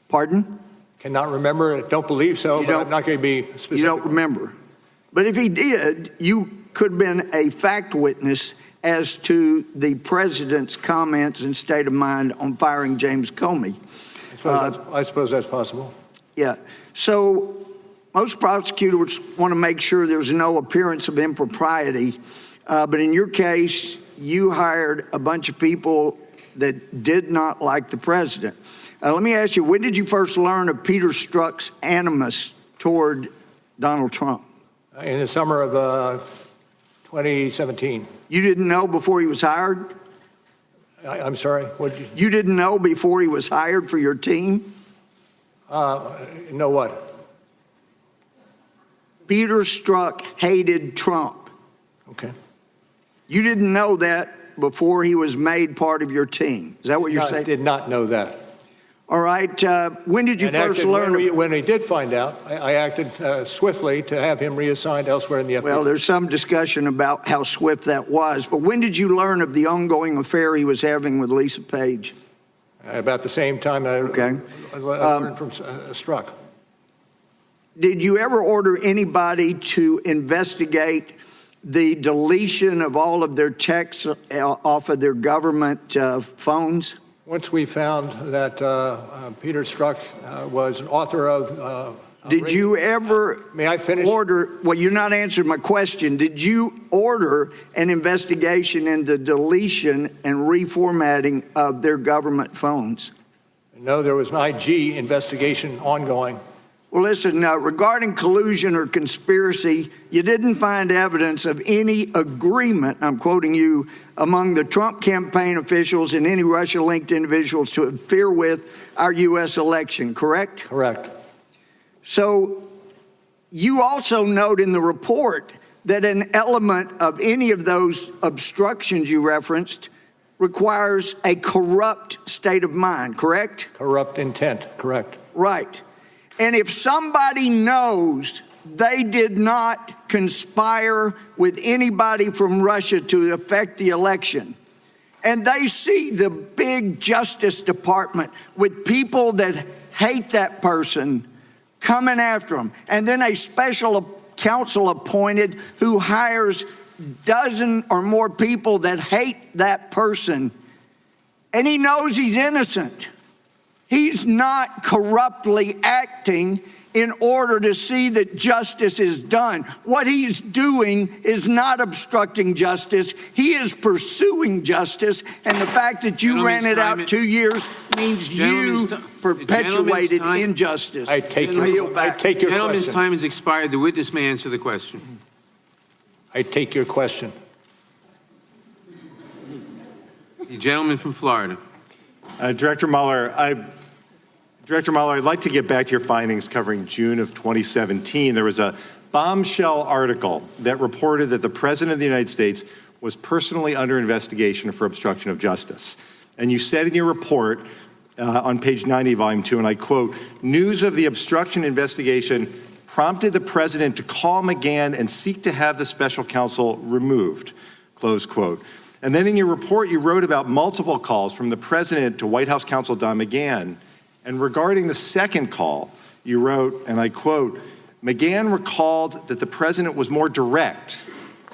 Pardon? Cannot remember. Don't believe so, but I'm not going to be specific. You don't remember. But if he did, you could have been a fact witness as to the president's comments and state of mind on firing James Comey. I suppose that's possible. Yeah. So most prosecutors want to make sure there's no appearance of impropriety. But in your case, you hired a bunch of people that did not like the president. Let me ask you, when did you first learn of Peter Strzok's animus toward Donald Trump? In the summer of 2017. You didn't know before he was hired? I'm sorry? You didn't know before he was hired for your team? Know what? Peter Strzok hated Trump. Okay. You didn't know that before he was made part of your team. Is that what you're saying? I did not know that. All right. When did you first learn? When we did find out, I acted swiftly to have him reassigned elsewhere in the FBI. Well, there's some discussion about how swift that was. But when did you learn of the ongoing affair he was having with Lisa Page? About the same time I learned from Strzok. Did you ever order anybody to investigate the deletion of all of their texts off of their government phones? Once we found that Peter Strzok was an author of... Did you ever... May I finish? Well, you're not answering my question. Did you order an investigation into deletion and reformatting of their government phones? No, there was an IG investigation ongoing. Well, listen, regarding collusion or conspiracy, you didn't find evidence of any agreement, I'm quoting you, among the Trump campaign officials and any Russia-linked individuals to interfere with our U.S. election, correct? Correct. So you also note in the report that an element of any of those obstructions you referenced requires a corrupt state of mind, correct? Corrupt intent, correct. Right. And if somebody knows they did not conspire with anybody from Russia to affect the election, and they see the big Justice Department with people that hate that person coming after them, and then a special counsel appointed who hires dozen or more people that hate that person, and he knows he's innocent. He's not corruptly acting in order to see that justice is done. What he's doing is not obstructing justice. He is pursuing justice. And the fact that you ran it out 2 years means you perpetuated injustice. I take your question. Gentleman's time has expired. The witness may answer the question. I take your question. The gentleman from Florida. Director Mueller, I'd like to get back to your findings covering June of 2017. There was a bombshell article that reported that the President of the United States was personally under investigation for obstruction of justice. And you said in your report on page 90, volume 2, and I quote, "News of the obstruction investigation prompted the President to call McGahn and seek to have the special counsel removed," close quote. And then in your report, you wrote about multiple calls from the President to White House counsel Don McGahn And regarding the second call, you wrote, and I quote, McGahn recalled that the president was more direct,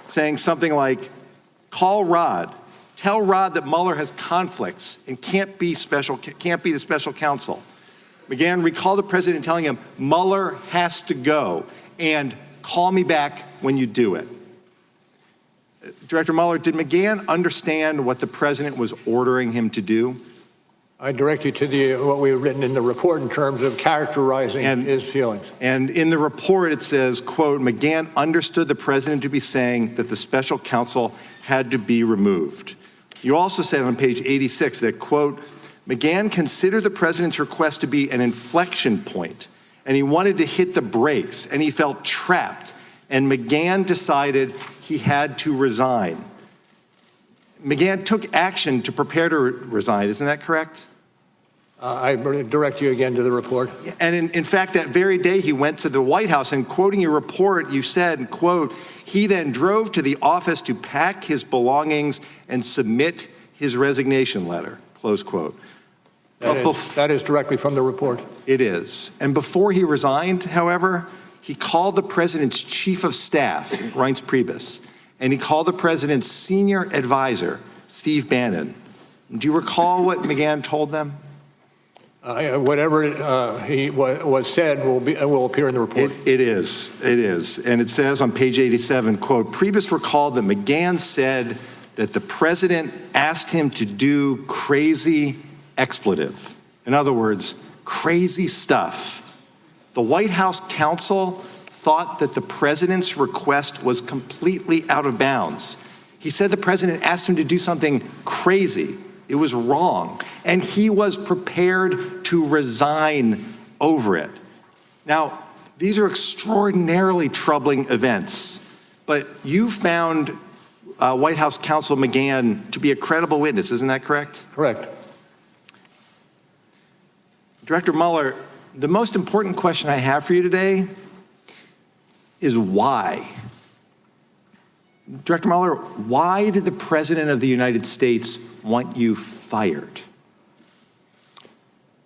saying something like, call Rod, tell Rod that Mueller has conflicts and can't be the special counsel. McGahn recalled the president telling him, Mueller has to go, and call me back when you do it. Director Mueller, did McGahn understand what the president was ordering him to do? I direct you to what we've written in the report in terms of characterizing his feelings. And in the report it says, quote, McGahn understood the president to be saying that the special counsel had to be removed. You also said on page 86 that, quote, McGahn considered the president's request to be an inflection point, and he wanted to hit the brakes, and he felt trapped, and McGahn decided he had to resign. McGahn took action to prepare to resign, isn't that correct? I direct you again to the report. And in fact, that very day he went to the White House, and quoting your report, you said, quote, he then drove to the office to pack his belongings and submit his resignation letter, close quote. That is directly from the report. It is. And before he resigned, however, he called the president's chief of staff, Reince Priebus, and he called the president's senior advisor, Steve Bannon. Do you recall what McGahn told them? Whatever he was said will appear in the report. It is. And it says on page 87, quote, Priebus recalled that McGahn said that the president asked him to do crazy expletive. In other words, crazy stuff. The White House counsel thought that the president's request was completely out of bounds. He said the president asked him to do something crazy. It was wrong. And he was prepared to resign over it. Now, these are extraordinarily troubling events, but you found White House counsel McGahn to be a credible witness, isn't that correct? Correct. Director Mueller, the most important question I have for you today is why? Director Mueller, why did the President of the United States want you fired?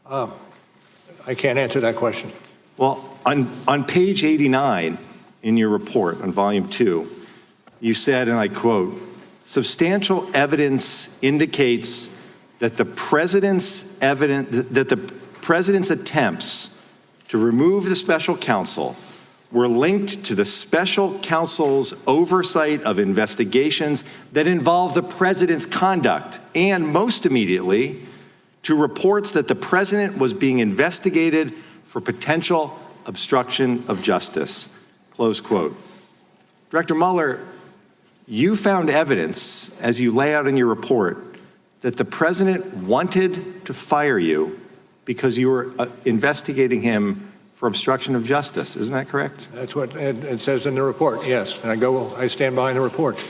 I can't answer that question. Well, on page 89 in your report on volume 2, you said, and I quote, substantial evidence indicates that the president's attempts to remove the special counsel were linked to the special counsel's oversight of investigations that involve the president's conduct, and most immediately, to reports that the president was being investigated for potential obstruction of justice, close quote. Director Mueller, you found evidence, as you lay out in your report, that the president wanted to fire you because you were investigating him for obstruction of justice. Isn't that correct? That's what it says in the report, yes. And I stand behind the report.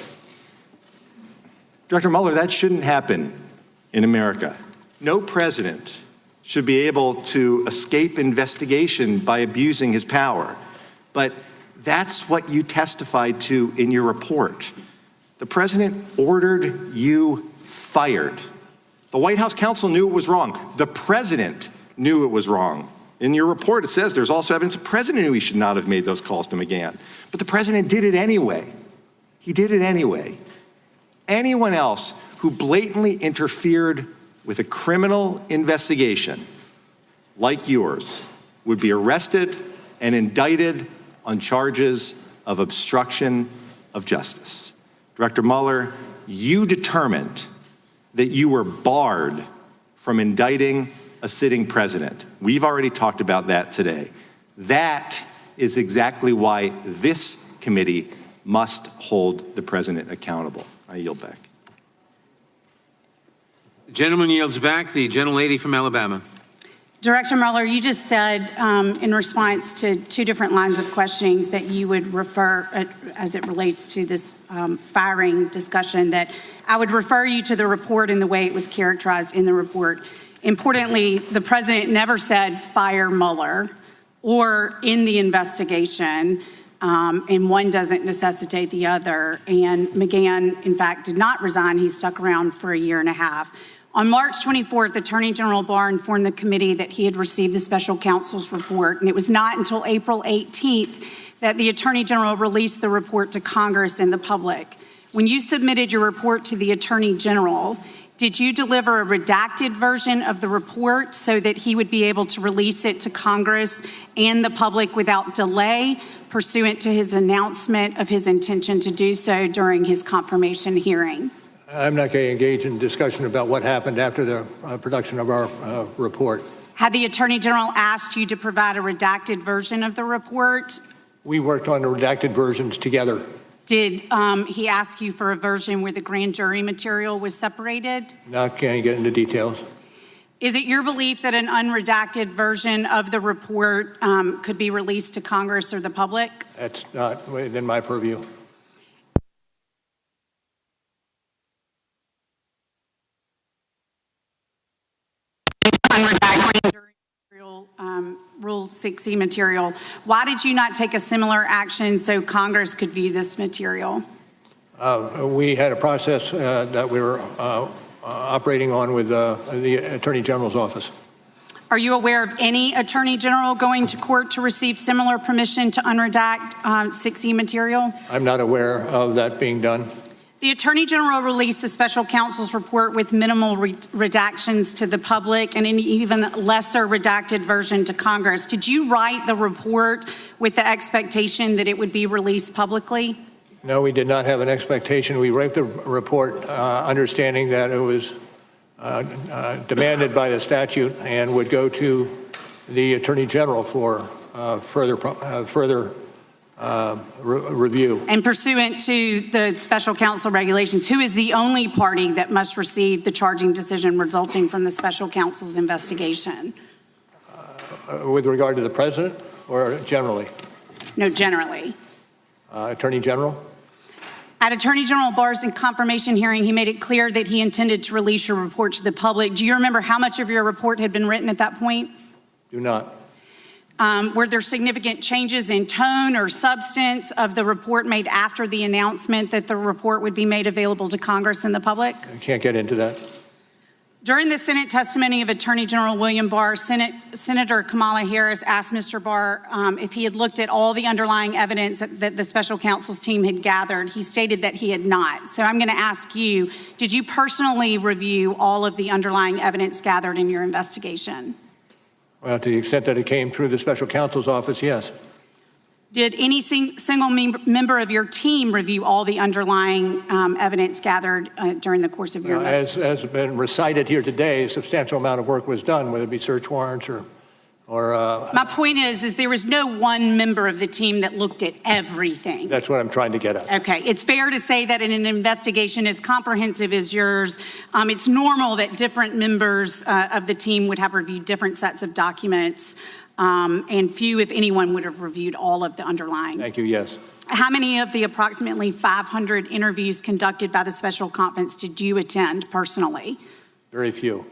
Director Mueller, that shouldn't happen in America. No president should be able to escape investigation by abusing his power. But that's what you testified to in your report. The president ordered you fired. The White House counsel knew it was wrong. The president knew it was wrong. In your report, it says there's also evidence the president knew he should not have made those calls to McGahn. But the president did it anyway. He did it anyway. Anyone else who blatantly interfered with a criminal investigation like yours would be arrested and indicted on charges of obstruction of justice. Director Mueller, you determined that you were barred from indicting a sitting president. We've already talked about that today. That is exactly why this committee must hold the president accountable. I yield back. The gentleman yields back. The gentlelady from Alabama. Director Mueller, you just said in response to two different lines of questionings that you would refer, as it relates to this firing discussion, that I would refer you to the report in the way it was characterized in the report. Importantly, the president never said fire Mueller or in the investigation, and one doesn't necessitate the other. And McGahn, in fact, did not resign. He stuck around for a year and a half. On March 24th, Attorney General Barr informed the committee that he had received the special counsel's report, and it was not until April 18th that the Attorney General released the report to Congress and the public. When you submitted your report to the Attorney General, did you deliver a redacted version of the report so that he would be able to release it to Congress and the public without delay, pursuant to his announcement of his intention to do so during his confirmation hearing? I'm not going to engage in discussion about what happened after the production of our report. Had the Attorney General asked you to provide a redacted version of the report? We worked on the redacted versions together. Did he ask you for a version where the grand jury material was separated? Not going to get into details. Is it your belief that an unredacted version of the report could be released to Congress or the public? That's not within my purview. Rule 6E material. Why did you not take a similar action so Congress could view this material? We had a process that we were operating on with the Attorney General's office. Are you aware of any Attorney General going to court to receive similar permission to unredact 6E material? I'm not aware of that being done. The Attorney General released the special counsel's report with minimal redactions to the public and an even lesser redacted version to Congress. Did you write the report with the expectation that it would be released publicly? No, we did not have an expectation. We wrote the report understanding that it was demanded by the statute and would go to the Attorney General for further review. And pursuant to the special counsel regulations, who is the only party that must receive the charging decision resulting from the special counsel's investigation? With regard to the president or generally? No, generally. Attorney General? At Attorney General Barr's confirmation hearing, he made it clear that he intended to release your report to the public. Do you remember how much of your report had been written at that point? Do not. Were there significant changes in tone or substance of the report made after the announcement that the report would be made available to Congress and the public? I can't get into that. During the Senate testimony of Attorney General William Barr, Senator Kamala Harris asked Mr. Barr if he had looked at all the underlying evidence that the special counsel's team had gathered. He stated that he had not. So I'm going to ask you, did you personally review all of the underlying evidence gathered in your investigation? Well, to the extent that it came through the special counsel's office, yes. Did any single member of your team review all the underlying evidence gathered during the course of your investigation? As has been recited here today, a substantial amount of work was done, whether it be search warrants or My point is there was no one member of the team that looked at everything. That's what I'm trying to get at. Okay, it's fair to say that in an investigation as comprehensive as yours, it's normal that different members of the team would have reviewed different sets of documents, and few, if anyone, would have reviewed all of the underlying. Thank you, yes. How many of the approximately 500 interviews conducted by the special conference did you attend personally? Very few.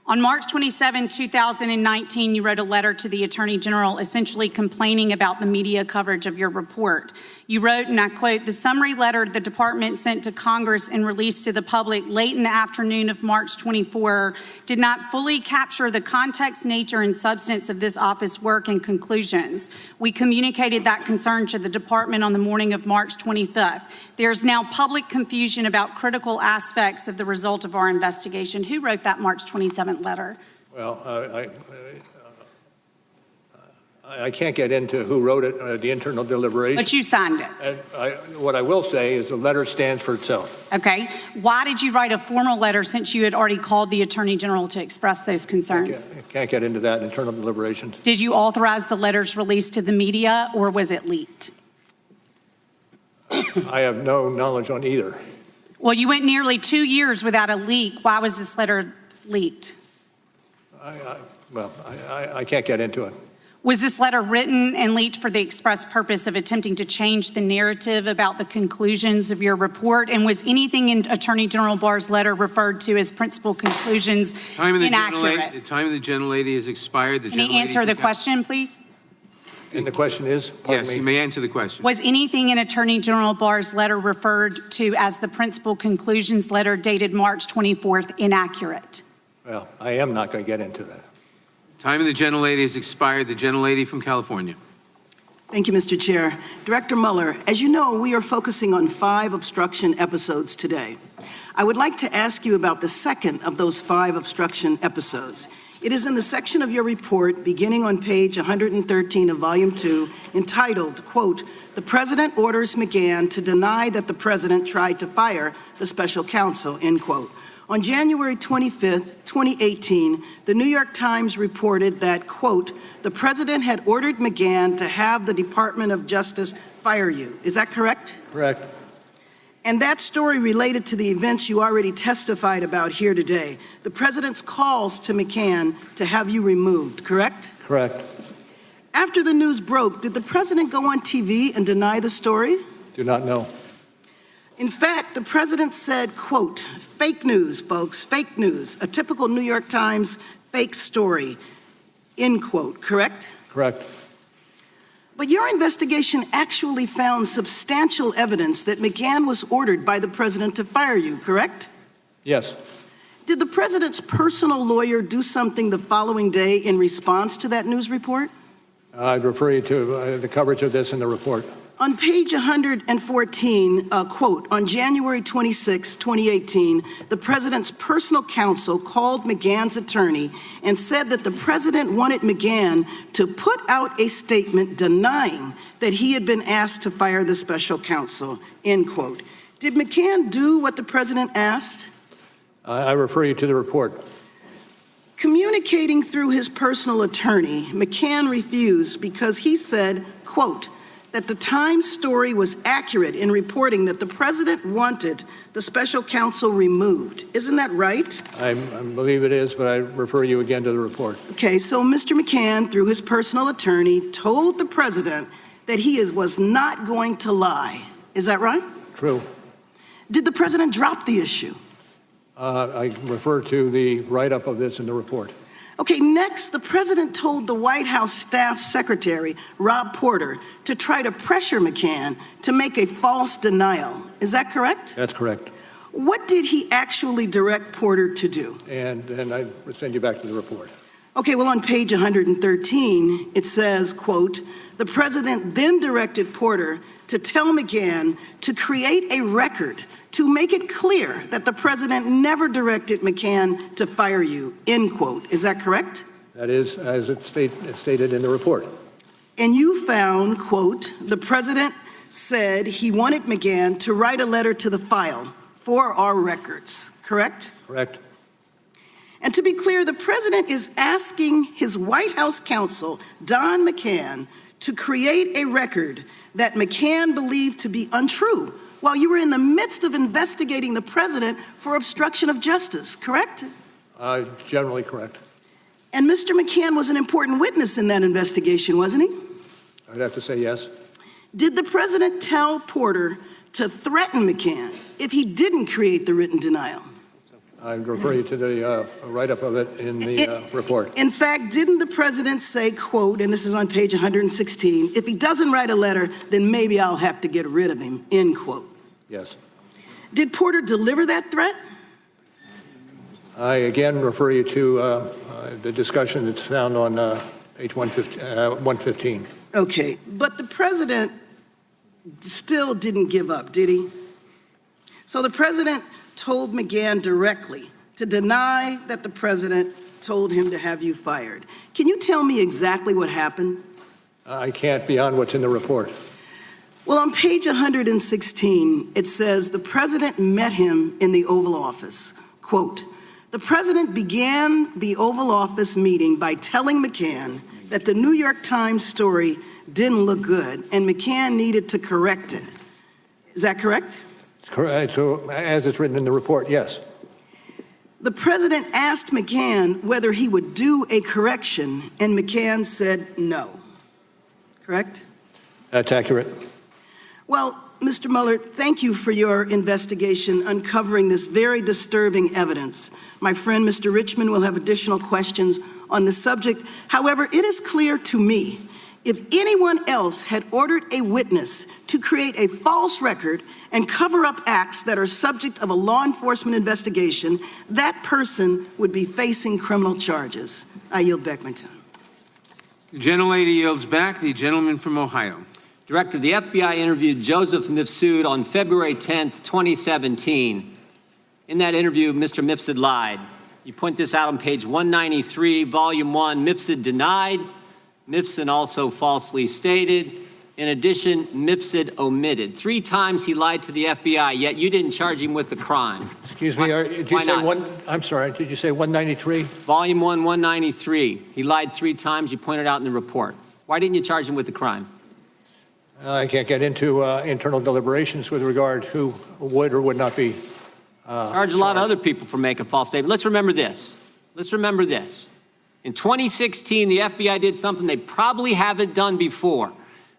On March 27, 2019, you wrote a letter to the Attorney General essentially complaining about the media coverage of your report. You wrote, and I quote, "The summary letter the department sent to Congress and released to the public late in the afternoon of March 24 did not fully capture the context, nature, and substance of this office work and conclusions. We communicated that concern to the department on the morning of March 25th. There is now public confusion about critical aspects of the result of our investigation." Who wrote that March 27th letter? Well, I can't get into who wrote it, the internal deliberation. But you signed it. What I will say is the letter stands for itself. Okay. Why did you write a formal letter since you had already called the Attorney General to express those concerns? I can't get into that, internal deliberations. Did you authorize the letters released to the media, or was it leaked? I have no knowledge on either. Well, you went nearly 2 years without a leak. Why was this letter leaked? I can't get into it. Was this letter written and leaked for the express purpose of attempting to change the narrative about the conclusions of your report? And was anything in Attorney General Barr's letter referred to as principal conclusions inaccurate? The time of the gentlelady has expired. Can he answer the question, please? And the question is? Yes, you may answer the question. Was anything in Attorney General Barr's letter referred to as the principal conclusions letter dated March 24th inaccurate? Well, I am not going to get into that. Time of the gentlelady has expired. The gentlelady from California. Thank you, Mr. Chair. Director Mueller, as you know, we are focusing on 5 obstruction episodes today. I would like to ask you about the second of those 5 obstruction episodes. It is in the section of your report, beginning on page 113 of Volume 2, entitled, quote, "The President orders McGahn to deny that the President tried to fire the special counsel," end quote. On January 25th, 2018, the New York Times reported that, quote, "The President had ordered McGahn to have the Department of Justice fire you." Is that correct? Correct. And that story related to the events you already testified about here today. The President's calls to McGahn to have you removed, correct? Correct. After the news broke, did the President go on TV and deny the story? Do not know. In fact, the President said, quote, "Fake news, folks, fake news, a typical New York Times fake story," end quote, correct? Correct. But your investigation actually found substantial evidence that McGahn was ordered by the President to fire you, correct? Yes. Did the President's personal lawyer do something the following day in response to that news report? I'd refer you to the coverage of this in the report. On page 114, quote, "On January 26, 2018, the President's personal counsel called McGahn's attorney and said that the President wanted McGahn to put out a statement denying that he had been asked to fire the special counsel," end quote. Did McGahn do what the President asked? I refer you to the report. Communicating through his personal attorney, McGahn refused because he said, quote, that the Times story was accurate in reporting that the President wanted the special counsel removed. Isn't that right? I believe it is, but I refer you again to the report. Okay, so Mr. McGahn, through his personal attorney, told the President that he was not going to lie. Is that right? True. Did the President drop the issue? I refer to the write-up of this in the report. Okay, next, the President told the White House staff secretary, Rob Porter, to try to pressure McGahn to make a false denial. Is that correct? That's correct. What did he actually direct Porter to do? And I would send you back to the report. Okay, well, on page 113, it says, quote, "The President then directed Porter to tell McGahn to create a record to make it clear that the President never directed McGahn to fire you," end quote. Is that correct? That is, as it's stated in the report. And you found, quote, "The President said he wanted McGahn to write a letter to the file for our records," correct? Correct. And to be clear, the President is asking his White House counsel, Don McGahn, to create a record that McGahn believed to be untrue while you were in the midst of investigating the President for obstruction of justice, correct? Generally correct. And Mr. McGahn was an important witness in that investigation, wasn't he? I'd have to say yes. Did the President tell Porter to threaten McGahn if he didn't create the written denial? I'd refer you to the write-up of it in the report. In fact, didn't the President say, quote, and this is on page 116, "If he doesn't write a letter, then maybe I'll have to get rid of him," end quote? Yes. Did Porter deliver that threat? I again refer you to the discussion that's found on page 115. Okay, but the President still didn't give up, did he? So the President told McGahn directly to deny that the President told him to have you fired. Can you tell me exactly what happened? I can't beyond what's in the report. Well, on page 116, it says the President met him in the Oval Office. Quote, "The President began the Oval Office meeting by telling McGahn that the New York Times story didn't look good and McGahn needed to correct it." Is that correct? Correct. So, as it's written in the report, yes. The President asked McGahn whether he would do a correction, and McGahn said no. Correct? That's accurate. Well, Mr. Mueller, thank you for your investigation uncovering this very disturbing evidence. My friend, Mr. Richmond, will have additional questions on the subject. However, it is clear to me, if anyone else had ordered a witness to create a false record and cover up acts that are subject of a law enforcement investigation, that person would be facing criminal charges. I yield back my time. The gentlelady yields back. The gentleman from Ohio. Director, the FBI interviewed Joseph Mifsud on February 10th, 2017. In that interview, Mr. Mifsud lied. You point this out on page 193, volume 1. Mifsud denied. Mifsud also falsely stated. In addition, Mifsud omitted. 3 times he lied to the FBI, yet you didn't charge him with the crime. Excuse me, did you say one? I'm sorry, did you say 193? Volume 1, 193. He lied 3 times. You pointed out in the report. Why didn't you charge him with the crime? I can't get into internal deliberations with regard who would or would not be charge a lot of other people for making false statements. Let's remember this. Let's remember this. In 2016, the FBI did something they probably haven't done before.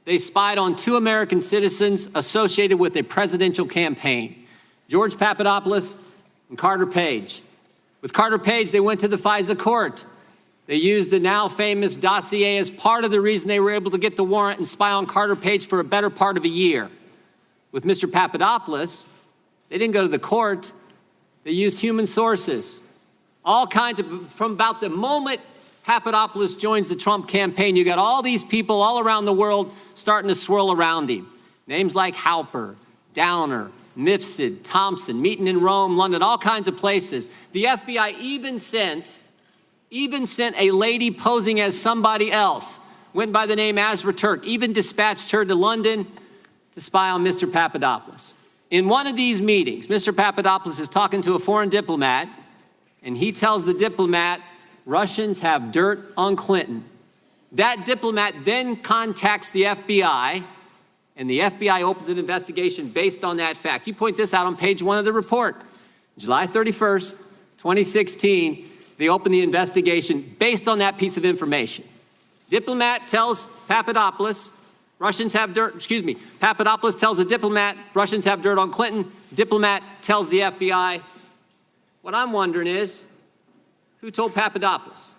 They spied on 2 American citizens associated with a presidential campaign, George Papadopoulos and Carter Page. With Carter Page, they went to the FISA court. They used the now famous dossier as part of the reason they were able to get the warrant and spy on Carter Page for a better part of a year. With Mr. Papadopoulos, they didn't go to the court. They used human sources. All kinds of, from about the moment Papadopoulos joins the Trump campaign, you got all these people all around the world starting to swirl around him. Names like Halper, Downer, Mifsud, Thompson, meeting in Rome, London, all kinds of places. The FBI even sent a lady posing as somebody else, went by the name Azra Turk, even dispatched her to London to spy on Mr. Papadopoulos. In one of these meetings, Mr. Papadopoulos is talking to a foreign diplomat, and he tells the diplomat, Russians have dirt on Clinton. That diplomat then contacts the FBI, and the FBI opens an investigation based on that fact. You point this out on page 1 of the report. July 31st, 2016, they open the investigation based on that piece of information. Diplomat tells Papadopoulos, Russians have dirt, Papadopoulos tells the diplomat, Russians have dirt on Clinton. Diplomat tells the FBI. What I'm wondering is, who told Papadopoulos?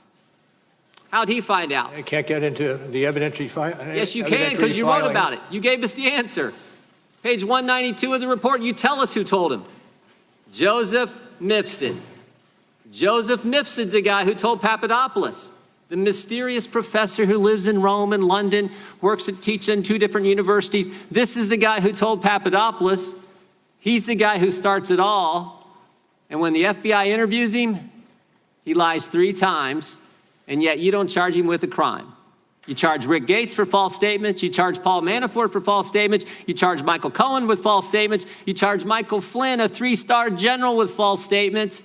How'd he find out? I can't get into the evidentiary filing. Yes, you can, because you wrote about it. You gave us the answer. Page 192 of the report, you tell us who told him. Joseph Mifsud. Joseph Mifsud's a guy who told Papadopoulos, the mysterious professor who lives in Rome and London, teaches in 2 different universities. This is the guy who told Papadopoulos. He's the guy who starts it all. And when the FBI interviews him, he lies 3 times, and yet you don't charge him with a crime. You charge Rick Gates for false statements. You charge Paul Manafort for false statements. You charge Michael Cohen with false statements. You charge Michael Flynn, a 3-star general, with false statements.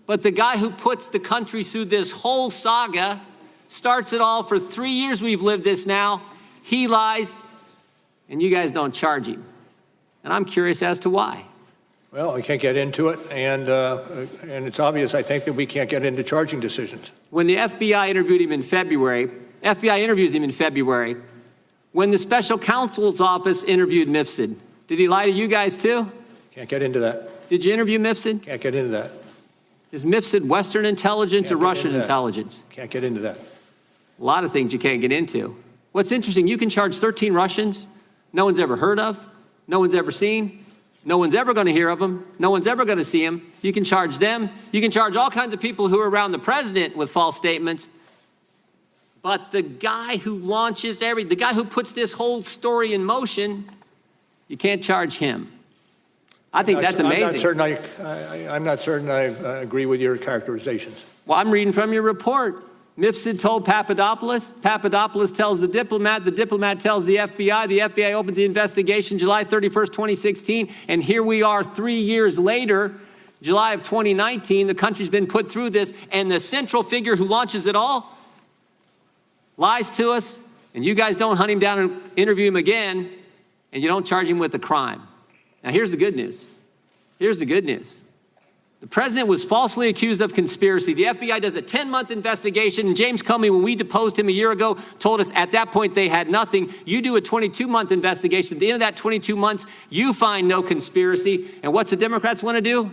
But the guy who puts the country through this whole saga, starts it all for 3 years we've lived this now, he lies, and you guys don't charge him. And I'm curious as to why. Well, I can't get into it, and it's obvious, I think, that we can't get into charging decisions. When the FBI interviewed him in February, FBI interviews him in February, when the special counsel's office interviewed Mifsud, did he lie to you guys too? Can't get into that. Did you interview Mifsud? Can't get into that. Is Mifsud Western intelligence or Russian intelligence? Can't get into that. A lot of things you can't get into. What's interesting, you can charge 13 Russians no one's ever heard of, no one's ever seen, no one's ever going to hear of them, no one's ever going to see them. You can charge them. You can charge all kinds of people who are around the president with false statements. But the guy who launches the guy who puts this whole story in motion, you can't charge him. I think that's amazing. I'm not certain I agree with your characterizations. Well, I'm reading from your report. Mifsud told Papadopoulos. Papadopoulos tells the diplomat tells the FBI opens the investigation July 31st, 2016, and here we are 3 years later, July of 2019, the country's been put through this, and the central figure who launches it all lies to us, and you guys don't hunt him down and interview him again, and you don't charge him with a crime. Now, here's the good news. Here's the good news. The president was falsely accused of conspiracy. The FBI does a 10-month investigation, and James Comey, when we deposed him a year ago, told us at that point they had nothing. You do a 22-month investigation. At the end of that 22 months, you find no conspiracy. And what's the Democrats want to do?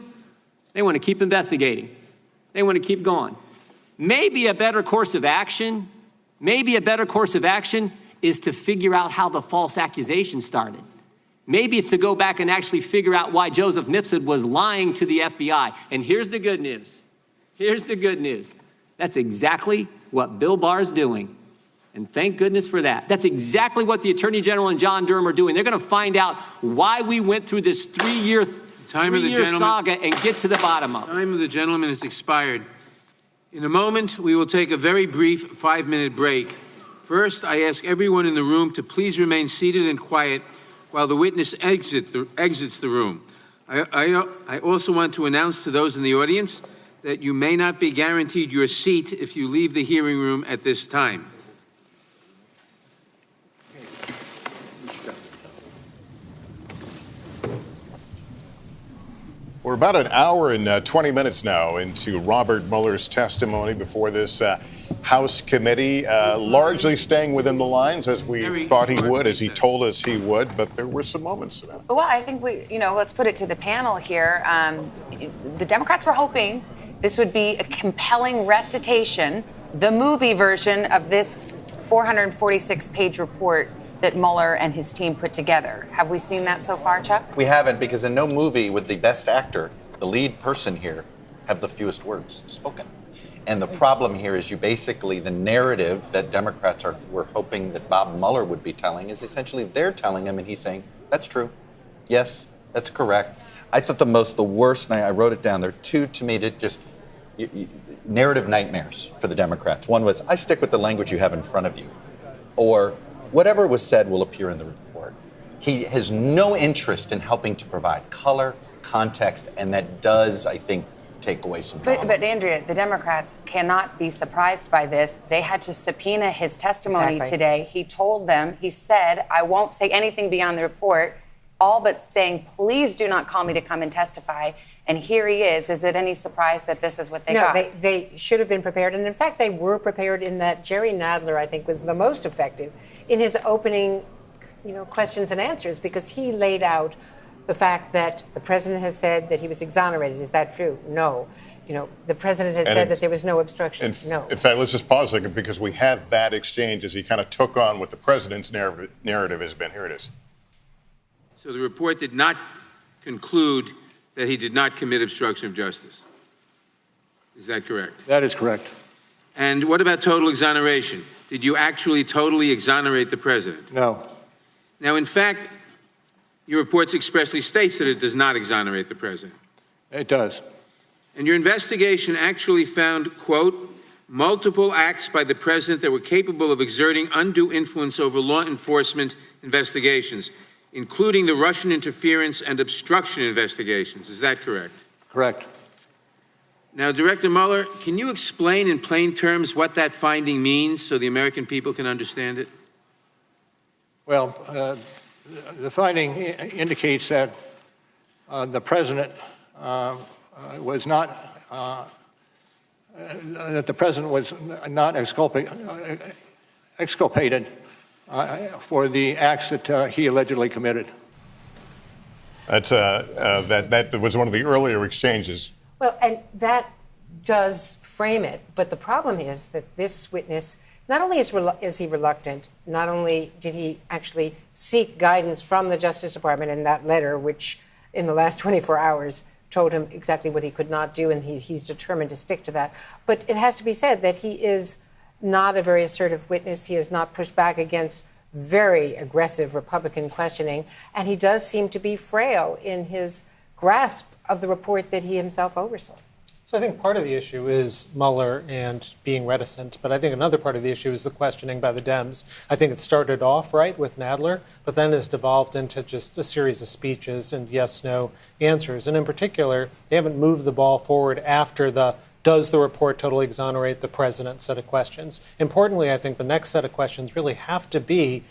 They want to keep investigating. They want to keep going. Maybe a better course of action is to figure out how the false accusation started. Maybe it's to go back and actually figure out why Joseph Nipsey was lying to the FBI. And here's the good news. Here's the good news. That's exactly what Bill Barr is doing. And thank goodness for that. That's exactly what the Attorney General and John Durham are doing. They're going to find out why we went through this three-year saga and get to the bottom of it. The time of the gentleman has expired. In a moment, we will take a very brief 5-minute break. First, I ask everyone in the room to please remain seated and quiet while the witness exits the room. I also want to announce to those in the audience that you may not be guaranteed your seat if you leave the hearing room at this time. We're about an hour and 20 minutes now into Robert Mueller's testimony before this House committee, largely staying within the lines as we thought he would, as he told us he would, but there were some moments. Well, I think let's put it to the panel here. The Democrats were hoping this would be a compelling recitation, the movie version of this 446-page report that Mueller and his team put together. Have we seen that so far, Chuck? We haven't, because in no movie would the best actor, the lead person here, have the fewest words spoken. And the problem here is the narrative that Democrats were hoping that Bob Mueller would be telling is essentially they're telling him, and he's saying, that's true. Yes, that's correct. I thought the worst, and I wrote it down, there are two, to me, that just narrative nightmares for the Democrats. One was, I stick with the language you have in front of you. Or, whatever was said will appear in the report. He has no interest in helping to provide color, context, and that does, I think, take away some drama. But Andrea, the Democrats cannot be surprised by this. They had to subpoena his testimony today. He told them, he said, I won't say anything beyond the report, all but saying, please do not call me to come and testify. And here he is. Is it any surprise that this is what they got? No, they should have been prepared. And in fact, they were prepared in that Jerry Nadler, I think, was the most effective in his opening, questions and answers, because he laid out the fact that the president has said that he was exonerated. Is that true? No. The president has said that there was no obstruction. No. In fact, let's just pause a second, because we had that exchange as he kind of took on what the president's narrative has been. Here it is. So the report did not conclude that he did not commit obstruction of justice. Is that correct? That is correct. And what about total exoneration? Did you actually totally exonerate the president? No. Now, in fact, your report expressly states that it does not exonerate the president. It does. And your investigation actually found, quote, multiple acts by the president that were capable of exerting undue influence over law enforcement investigations, including the Russian interference and obstruction investigations. Is that correct? Correct. Now, Director Mueller, can you explain in plain terms what that finding means so the American people can understand it? Well, the finding indicates that the president was not exculpated for the acts that he allegedly committed. That was one of the earlier exchanges. Well, and that does frame it. But the problem is that this witness, not only is he reluctant, not only did he actually seek guidance from the Justice Department in that letter, which in the last 24 hours told him exactly what he could not do, and he's determined to stick to that. But it has to be said that he is not a very assertive witness. He has not pushed back against very aggressive Republican questioning, and he does seem to be frail in his grasp of the report that he himself oversaw. So I think part of the issue is Mueller and being reticent, but I think another part of the issue is the questioning by the Dems. I think it started off right with Nadler, but then has devolved into just a series of speeches and yes/no answers. And in particular, they haven't moved the ball forward after the does the report totally exonerate the president set of questions. Importantly, I think the next set of questions really have to be,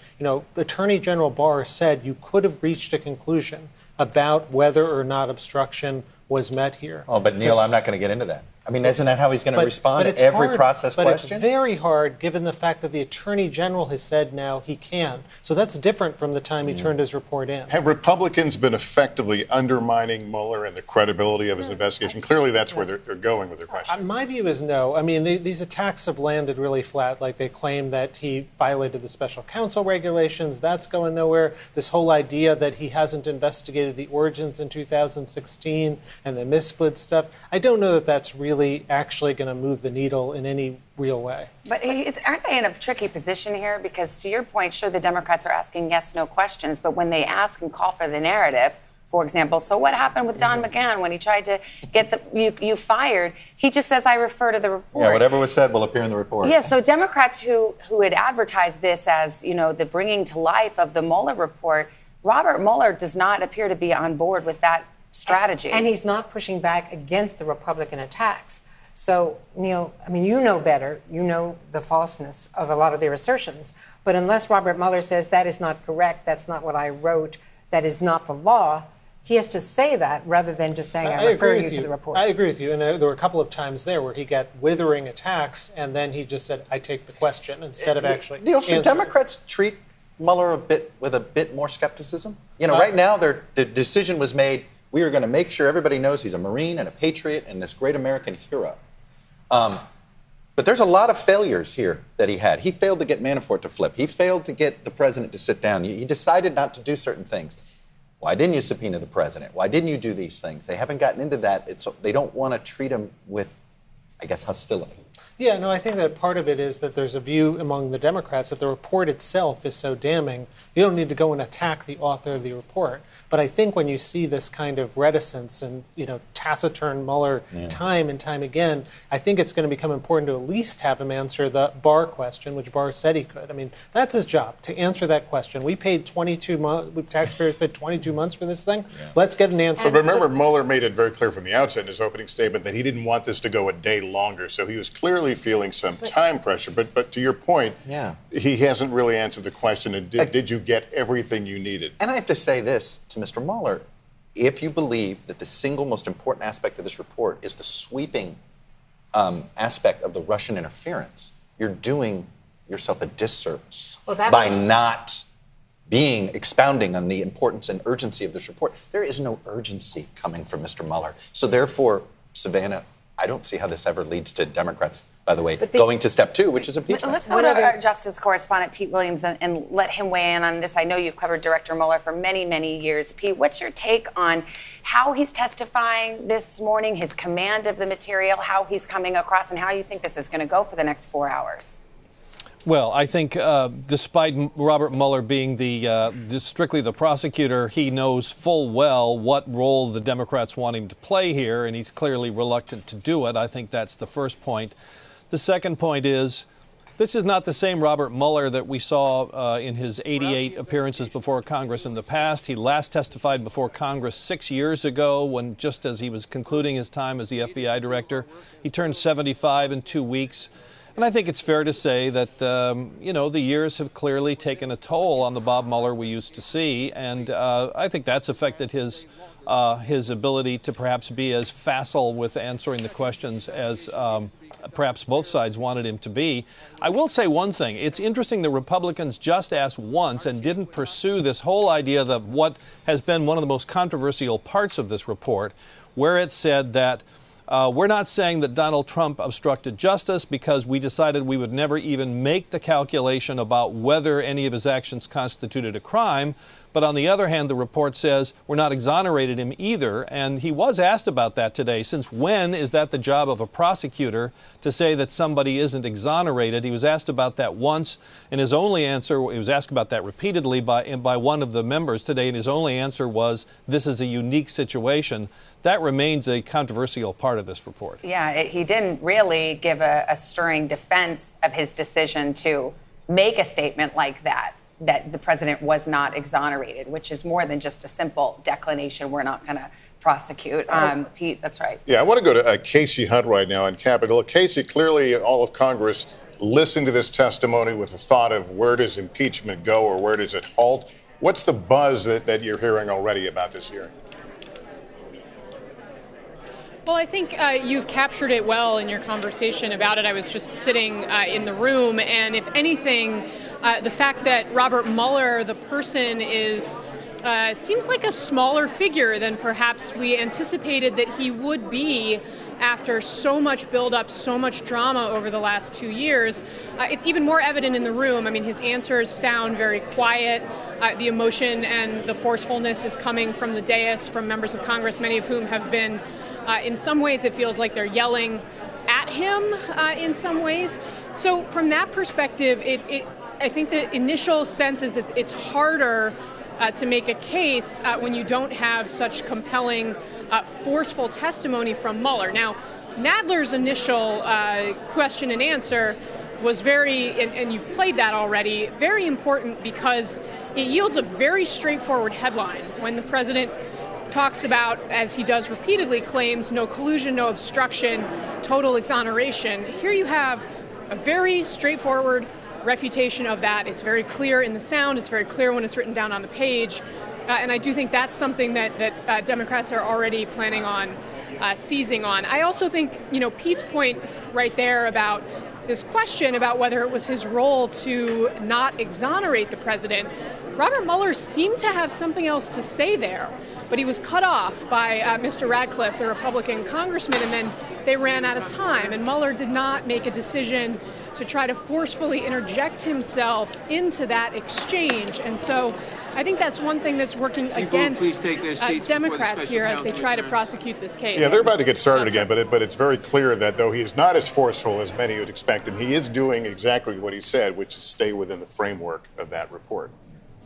Attorney General Barr said you could have reached a conclusion about whether or not obstruction was met here. Oh, but Neil, I'm not going to get into that. I mean, isn't that how he's going to respond it's to every hard, process but question? It's very hard given the fact that the Attorney General has said now he can. So that's different from the time he turned his report in. Have Republicans been effectively undermining Mueller and the credibility of his investigation? Clearly, that's where they're going with their question. My view is no. I mean, these attacks have landed really flat. Like, they claim that he violated the special counsel regulations. That's going nowhere. This whole idea that he hasn't investigated the origins in 2016 and the Misfit stuff, I don't know that that's really actually going to move the needle in any real way. But aren't they in a tricky position here? Because to your point, sure, the Democrats are asking yes/no questions, but when they ask and call for the narrative, for example, so what happened with Don McGahn when he tried to get you fired? He just says, I refer to the report. Yeah, whatever was said will appear in the report. Yeah, so Democrats who had advertised this as, the bringing to life of the Mueller report, Robert Mueller does not appear to be on board with that strategy. And he's not pushing back against the Republican attacks. So, Neil, I mean, you know better. You know the falseness of a lot of their assertions. But unless Robert Mueller says that is not correct, that's not what I wrote, that is not the law, he has to say that rather than just saying, I refer you to the report. I agree with you. And there were a couple of times there where he got withering attacks, and then he just said, I take the question, instead of actually Neil, should answering. Democrats treat Mueller with a bit more skepticism? Right now, the decision was made, we are going to make sure everybody knows he's a Marine and a patriot and this great American hero. But there's a lot of failures here that he had. He failed to get Manafort to flip. He failed to get the president to sit down. He decided not to do certain things. Why didn't you subpoena the president? Why didn't you do these things? They haven't gotten into that. They don't want to treat him with, I guess, hostility. Yeah, no, I think that part of it is that there's a view among the Democrats that the report itself is so damning, you don't need to go and attack the author of the report. But I think when you see this kind of reticence and, taciturn Mueller time and time again, I think it's going to become important to at least have him answer the Barr question, which Barr said he could. I mean, that's his job, to answer that question. We paid 22 months, taxpayers paid 22 months for this thing. Yeah. Let's get an answer. But remember, Mueller made it very clear from the outset in his opening statement that he didn't want this to go a day longer. So he was clearly feeling some time pressure. But to your point, he hasn't really answered the question. And did you get everything you needed? And I have to say this to Mr. Mueller. If you believe that the single most important aspect of this report is the sweeping aspect of the Russian interference, you're doing yourself a disservice by not expounding on the importance and urgency of this report. There is no urgency coming from Mr. Mueller. So therefore, Savannah, I don't see how this ever leads to Democrats, by the way, going to step two, which is impeachment. Let's go to our Justice correspondent, Pete Williams, and let him weigh in on this. I know you've covered Director Mueller for many, many years. Pete, what's your take on how he's testifying this morning, his command of the material, how he's coming across, and how you think this is going to go for the next 4 hours? Well, I think despite Robert Mueller being strictly the prosecutor, he knows full well what role the Democrats want him to play here, and he's clearly reluctant to do it. I think that's the first point. The second point is, this is not the same Robert Mueller that we saw in his 88 appearances before Congress in the past. He last testified before Congress 6 years ago when, just as he was concluding his time as the FBI director, he turned 75 in 2 weeks. And I think it's fair to say that, the years have clearly taken a toll on the Bob Mueller we used to see. And I think that's affected his ability to perhaps be as facile with answering the questions as perhaps both sides wanted him to be. I will say one thing. It's interesting the Republicans just asked once and didn't pursue this whole idea of what has been one of the most controversial parts of this report, where it said that we're not saying that Donald Trump obstructed justice because we decided we would never even make the calculation about whether any of his actions constituted a crime. But on the other hand, the report says we're not exonerated him either. And he was asked about that today. Since when is that the job of a prosecutor to say that somebody isn't exonerated? He was asked about that once, and his only answer, he was asked about that repeatedly by one of the members today, and his only answer was, this is a unique situation. That remains a controversial part of this report. Yeah, he didn't really give a stirring defense of his decision to make a statement like that the president was not exonerated, which is more than just a simple declination. We're not going to prosecute. Pete, that's right. Yeah, I want to go to Casey Hunt right now on Capitol. Casey, clearly all of Congress listened to this testimony with the thought of where does impeachment go or where does it halt? What's the buzz that you're hearing already about this hearing? Well, I think you've captured it well in your conversation about it. I was just sitting in the room, and if anything, the fact that Robert Mueller, the person, seems like a smaller figure than perhaps we anticipated that he would be after so much buildup, so much drama over the last 2 years. It's even more evident in the room. I mean, his answers sound very quiet. The emotion and the forcefulness is coming from the dais, from members of Congress, many of whom have been, in some ways, it feels like they're yelling at him in some ways. So from that perspective, I think the initial sense is that it's harder to make a case when you don't have such compelling, forceful testimony from Mueller. Now, Nadler's initial question and answer was and you've played that already, very important because it yields a very straightforward headline. When the president talks about, as he does repeatedly, claims no collusion, no obstruction, total exoneration, here you have a very straightforward refutation of that. It's very clear in the sound. It's very clear when it's written down on the page. And I do think that's something that Democrats are already planning on seizing on. I also think, Pete's point right there about this question about whether it was his role to not exonerate the president, Robert Mueller seemed to have something else to say there, but he was cut off by Mr. Radcliffe, the Republican congressman, and then they ran out of time. And Mueller did not make a decision to try to forcefully interject himself into that exchange. And so I think that's one thing that's working against Democrats here as they try to prosecute this case. Yeah, they're about to get started again, but it's very clear that though he is not as forceful as many would expect, and he is doing exactly what he said, which is stay within the framework of that report.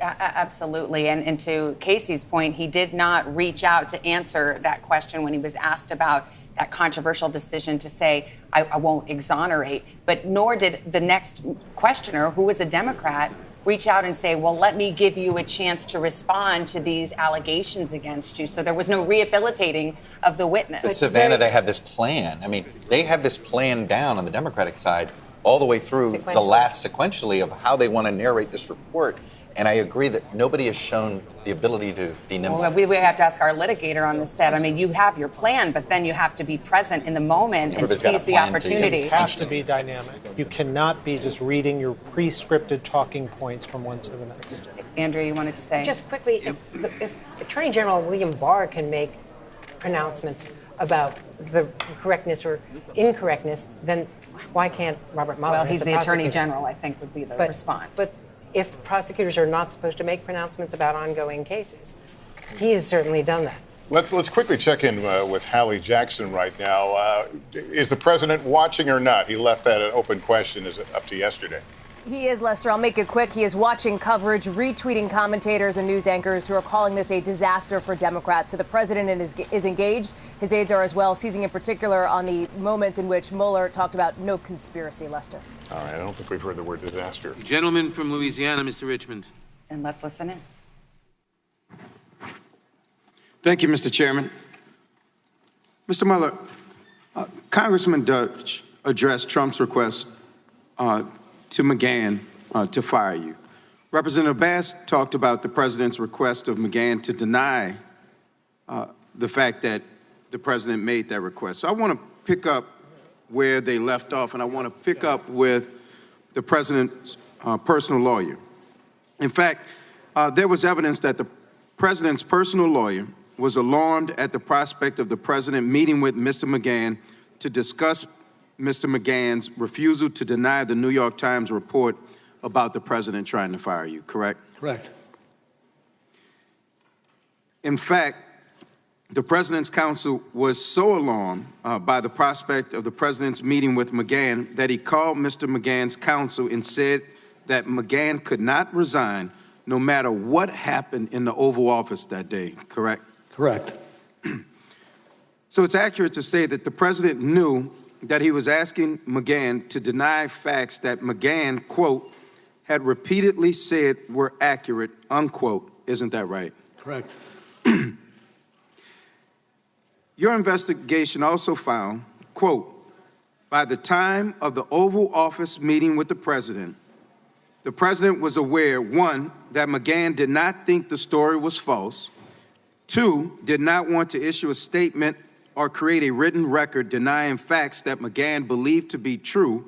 Absolutely. And to Casey's point, he did not reach out to answer that question when he was asked about that controversial decision to say, I won't exonerate. But nor did the next questioner, who was a Democrat, reach out and say, well, let me give you a chance to respond to these allegations against you. So there was no rehabilitating of the witness. But Savannah, they have this plan. I mean, they have this plan down on the Democratic side all the way through the last sequentially of how they want to narrate this report. And I agree that nobody has shown the ability to be nimble. Well, we have to ask our litigator on the set. I mean, you have your plan, but then you have to be present in the moment and seize the opportunity. It has to be dynamic. You cannot be just reading your pre-scripted talking points from one to the next. Andrea, you wanted to say? Just quickly, if Attorney General William Barr can make pronouncements about the correctness or incorrectness, then why can't Robert Mueller? Well, he's the Attorney General, I think, would be the response. But if prosecutors are not supposed to make pronouncements about ongoing cases, he has certainly done that. Let's quickly check in with Hallie Jackson right now. Is the president watching or not? He left that an open question up to yesterday. He is, Lester. I'll make it quick. He is watching coverage, retweeting commentators and news anchors who are calling this a disaster for Democrats. So the president is engaged. His aides are as well, seizing in particular on the moments in which Mueller talked about no conspiracy, Lester. All right. I don't think we've heard the word disaster. The gentleman from Louisiana, Mr. Richmond. And let's listen in. Thank you, Mr. Chairman. Mr. Mueller, Congressman Deutsch addressed Trump's request to McGahn to fire you. Representative Bass talked about the president's request of McGahn to deny the fact that the president made that request. So I want to pick up where they left off, and I want to pick up with the president's personal lawyer. In fact, there was evidence that the president's personal lawyer was alarmed at the prospect of the president meeting with Mr. McGahn to discuss Mr. McGahn's refusal to deny the New York Times report about the president trying to fire you, correct? Correct. In fact, the president's counsel was so alarmed by the prospect of the president's meeting with McGahn that he called Mr. McGahn's counsel and said that McGahn could not resign no matter what happened in the Oval Office that day, correct? Correct. So it's accurate to say that the president knew that he was asking McGahn to deny facts that McGahn, quote, had repeatedly said were accurate, unquote. Isn't that right? Correct. Your investigation also found, quote, by the time of the Oval Office meeting with the president was aware, one, that McGahn did not think the story was false, two, did not want to issue a statement or create a written record denying facts that McGahn believed to be true,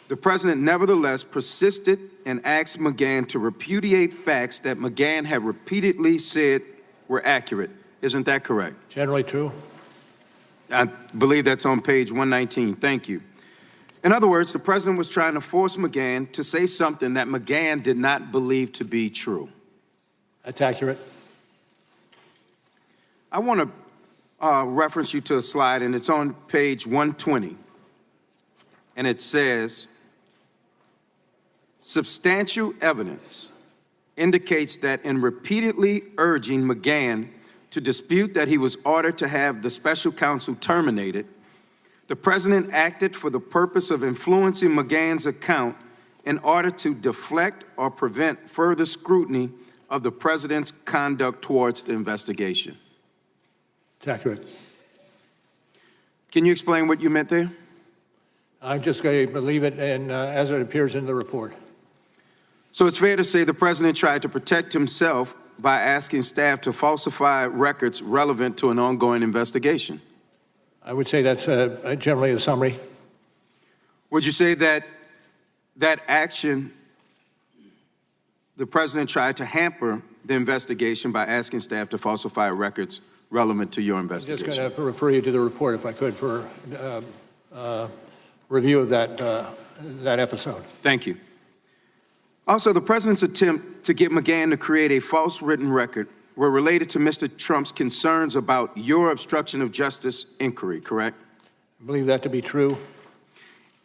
the president nevertheless persisted and asked McGahn to repudiate facts that McGahn had repeatedly said were accurate. Isn't that correct? Generally true. I believe that's on page 119. Thank you. In other words, the president was trying to force McGahn to say something that McGahn did not believe to be true. That's accurate. I want to reference you to a slide, and it's on page 120. And it says, substantial evidence indicates that in repeatedly urging McGahn to dispute that he was ordered to have the special counsel terminated, the president acted for the purpose of influencing McGahn's account in order to deflect or prevent further scrutiny of the president's conduct towards the investigation. It's accurate. Can you explain what you meant there? I'm just going to believe it as it appears in the report. So it's fair to say the president tried to protect himself by asking staff to falsify records relevant to an ongoing investigation. I would say that's generally a summary. Would you say that that action, the president tried to hamper the investigation by asking staff to falsify records relevant to your investigation? I'm just going to refer you to the report, if I could, for review of that episode. Thank you. Also, the president's attempt to get McGahn to create a false written record were related to Mr. Trump's concerns about your obstruction of justice inquiry, correct? I believe that to be true.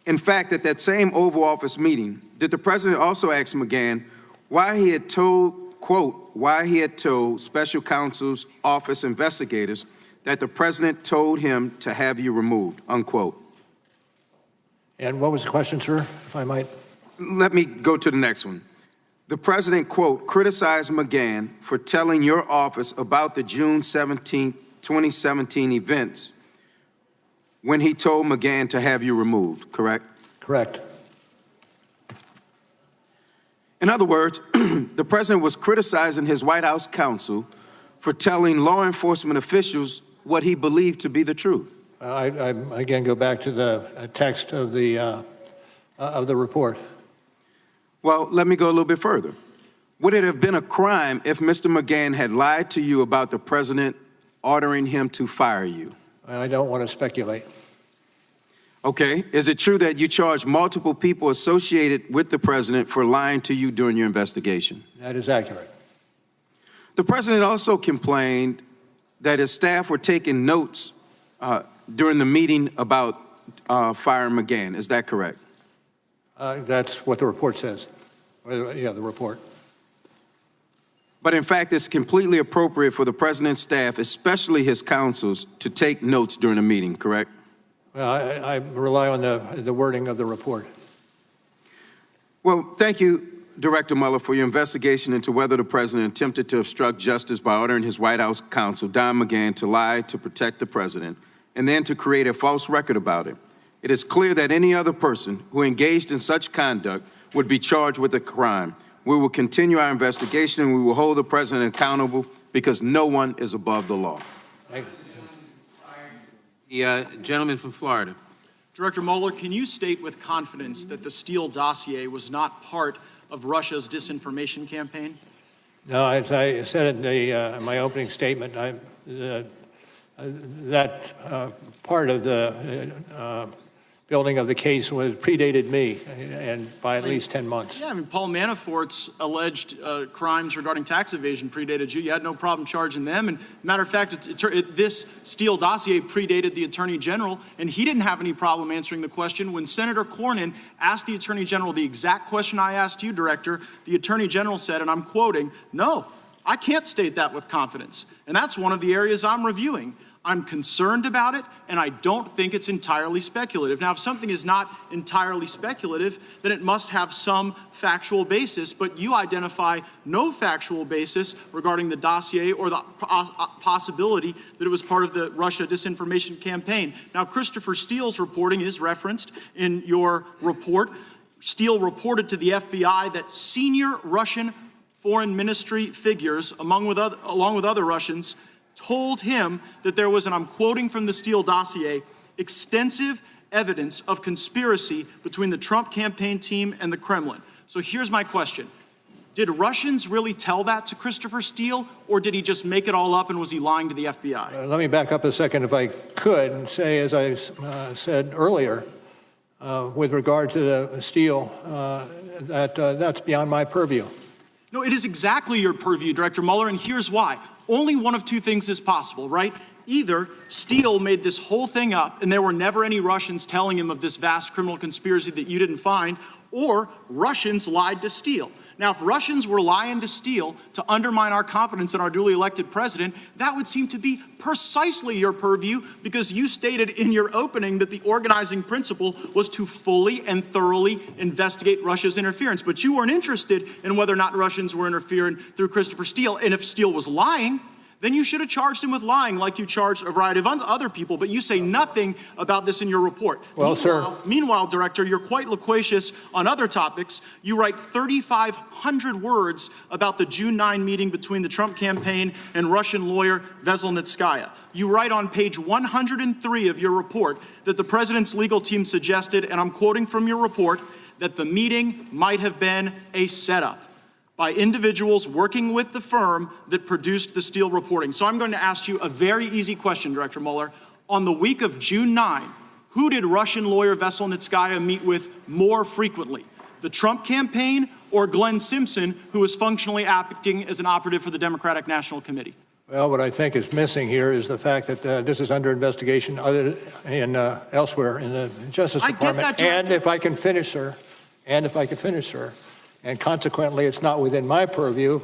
In fact, at that same Oval Office meeting, did the president also ask McGahn why he had told, quote, why he had told special counsel's office investigators that the president told him to have you removed, unquote? And what was the question, sir, if I might? Let me go to the next one. The president, quote, criticized McGahn for telling your office about the June 17, 2017 events when he told McGahn to have you removed, correct? Correct. In other words, the president was criticizing his White House counsel for telling law enforcement officials what he believed to be the truth. I again go back to the text of the report. Well, let me go a little bit further. Would it have been a crime if Mr. McGahn had lied to you about the president ordering him to fire you? I don't want to speculate. Okay. Is it true that you charged multiple people associated with the president for lying to you during your investigation? That is accurate. The president also complained that his staff were taking notes during the meeting about firing McGahn. Is that correct? That's what the report says. Yeah, the report. But in fact, it's completely appropriate for the president's staff, especially his counsels, to take notes during a meeting, correct? Well, I rely on the wording of the report. Well, thank you, Director Mueller, for your investigation into whether the president attempted to obstruct justice by ordering his White House counsel, Don McGahn, to lie to protect the president and then to create a false record about it. It is clear that any other person who engaged in such conduct would be charged with a crime. We will continue our investigation and we will hold the president accountable because no one is above the law. Thank The you. gentleman from Florida. Director Mueller, can you state with confidence that the Steele dossier was not part of Russia's disinformation campaign? No, as I said in my opening statement, that part of the building of the case predated me, and by at least 10 months. Yeah, I mean, Paul Manafort's alleged crimes regarding tax evasion predated you. You had no problem charging them. And matter of fact, this Steele dossier predated the Attorney General, and he didn't have any problem answering the question. When Senator Cornyn asked the Attorney General the exact question I asked you, Director, the Attorney General said, and I'm quoting, "No, I can't state that with confidence." And that's one of the areas I'm reviewing. I'm concerned about it, and I don't think it's entirely speculative. Now, if something is not entirely speculative, then it must have some factual basis, but you identify no factual basis regarding the dossier or the possibility that it was part of the Russia disinformation campaign. Now, Christopher Steele's reporting is referenced in your report. Steele reported to the FBI that senior Russian foreign ministry figures, along with other Russians, told him that there was, and I'm quoting from the Steele dossier, extensive evidence of conspiracy between the Trump campaign team and the Kremlin. So here's my question. Did Russians really tell that to Christopher Steele, or did he just make it all up and was he lying to the FBI? Let me back up a second, if I could, and say, as I said earlier, with regard to the Steele, that's beyond my purview. No, it is exactly your purview, Director Mueller, and here's why. Only one of two things is possible, right? Either Steele made this whole thing up and there were never any Russians telling him of this vast criminal conspiracy that you didn't find, or Russians lied to Steele. Now, if Russians were lying to Steele to undermine our confidence in our duly elected president, that would seem to be precisely your purview, because you stated in your opening that the organizing principle was to fully and thoroughly investigate Russia's interference. But you weren't interested in whether or not Russians were interfering through Christopher Steele. And if Steele was lying, then you should have charged him with lying like you charged a variety of other people, but you say nothing about this in your report. Well, Meanwhile, Director, you're quite loquacious on other topics. You write 3,500 words about the June 9 meeting between the Trump campaign and Russian lawyer Veselnitskaya. You write on page 103 of your report that the president's legal team suggested, and I'm quoting from your report, that the meeting might have been a setup by individuals working with the firm that produced the Steele reporting. So I'm going to ask you a very easy question, Director Mueller. On the week of June 9, who did Russian lawyer Veselnitskaya meet with more frequently? The Trump campaign or Glenn Simpson, who was functionally acting as an operative for the Democratic National Committee? Well, what I think is missing here is the fact that this is under investigation elsewhere in the Justice Department. And if I can finish, sir, and consequently, it's not within my purview.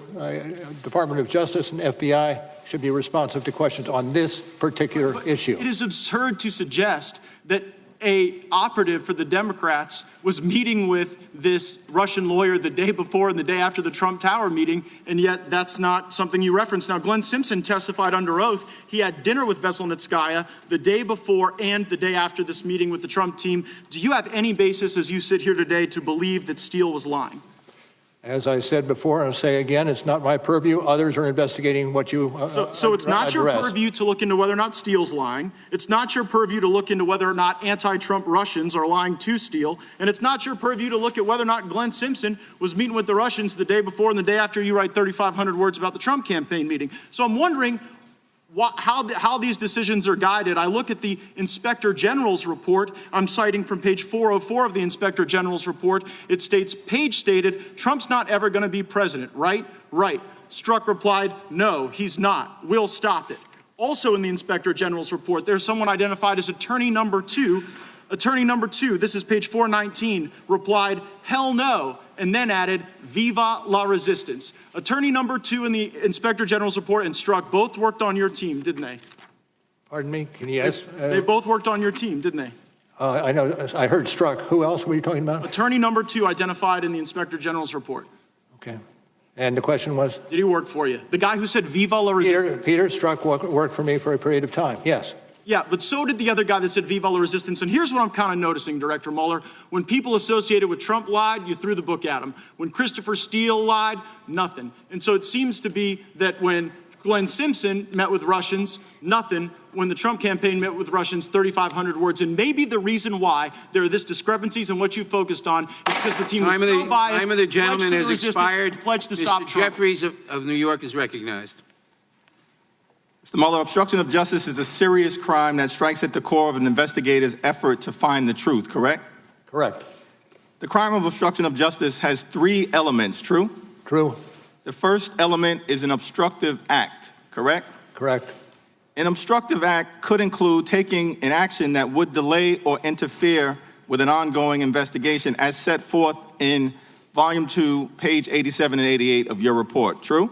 Department of Justice and FBI should be responsive to questions on this particular issue. It is absurd to suggest that a operative for the Democrats was meeting with this Russian lawyer the day before and the day after the Trump Tower meeting, and yet that's not something you referenced. Now, Glenn Simpson testified under oath. He had dinner with Veselnitskaya the day before and the day after this meeting with the Trump team. Do you have any basis, as you sit here today, to believe that Steele was lying? As I said before, and I'll say again, it's not my purview. Others are investigating what you So it's not your purview to look into whether or not Steele's lying. It's not your purview to look into whether or not anti-Trump Russians are lying to Steele. And it's not your purview to look at whether or not Glenn Simpson was meeting with the Russians the day before and the day after you write 3,500 words about the Trump campaign meeting. So I'm wondering how these decisions are guided. I look at the Inspector General's report. I'm citing from page 404 of the Inspector General's report. It states, Page stated, Trump's not ever going to be president, right? Right. Strzok replied, no, he's not. We'll stop it. Also in the Inspector General's report, there's someone identified as attorney number 2. Attorney number 2, this is page 419, replied, hell no, and then added, viva la resistance. Attorney number 2 in the Inspector General's report and Strzok both worked on your team, didn't they? Pardon me? Can you ask? They both worked on your team, didn't they? I know. I heard Strzok. Who else were you talking about? Attorney number 2 identified in the Inspector General's report. Okay. And the question was? Did he work for you? The guy who said viva la resistance. Peter Strzok worked for me for a period of time, yes. Yeah, but so did the other guy that said viva la resistance. And here's what I'm kind of noticing, Director Mueller. When people associated with Trump lied, you threw the book at them. When Christopher Steele lied, nothing. And so it seems to be that when Glenn Simpson met with Russians, nothing. When the Trump campaign met with Russians, 3,500 words. And maybe the reason why there are this discrepancies in what you focused on is because the team was so biased. Time of the gentleman has expired. Pledged to stop Trump. Jeffries of New York is recognized. Mr. Mueller, obstruction of justice is a serious crime that strikes at the core of an investigator's effort to find the truth, correct? Correct. The crime of obstruction of justice has 3 elements, true? True. The first element is an obstructive act, correct? Correct. An obstructive act could include taking an action that would delay or interfere with an ongoing investigation as set forth in Volume 2, page 87 and 88 of your report, true?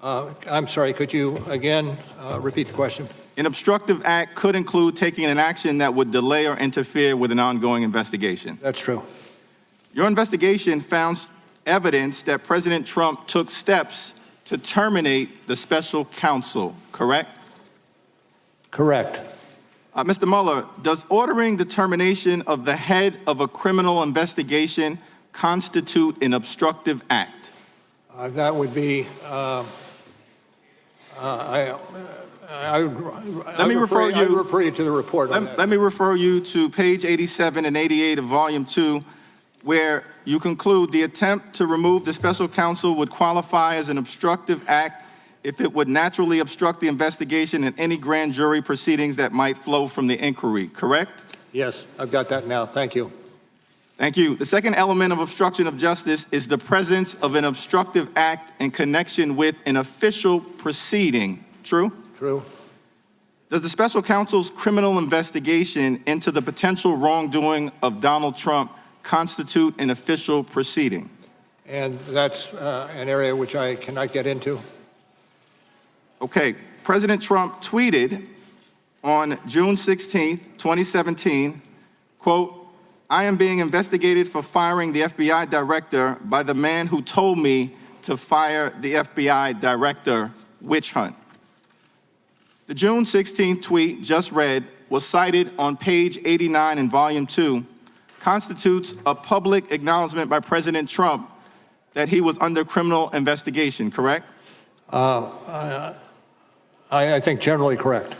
I'm sorry, could you again repeat the question? An obstructive act could include taking an action that would delay or interfere with an ongoing investigation. That's true. Your investigation found evidence that President Trump took steps to terminate the special counsel, correct? Correct. Mr. Mueller, does ordering the termination of the head of a criminal investigation constitute an obstructive act? That would be, Let me refer you to the report. Let me refer you to page 87 and 88 of volume 2, where you conclude the attempt to remove the special counsel would qualify as an obstructive act if it would naturally obstruct the investigation and any grand jury proceedings that might flow from the inquiry, correct? Yes, I've got that now. Thank you. Thank you. The second element of obstruction of justice is the presence of an obstructive act in connection with an official proceeding. True? True. Does the special counsel's criminal investigation into the potential wrongdoing of Donald Trump constitute an official proceeding? And that's an area which I cannot get into. Okay. President Trump tweeted on June 16th, 2017, quote, "I am being investigated for firing the FBI director by the man who told me to fire the FBI director. Witch hunt." The June 16th tweet just read was cited on page 89 in volume 2, constitutes a public acknowledgement by President Trump that he was under criminal investigation, correct? I think generally correct.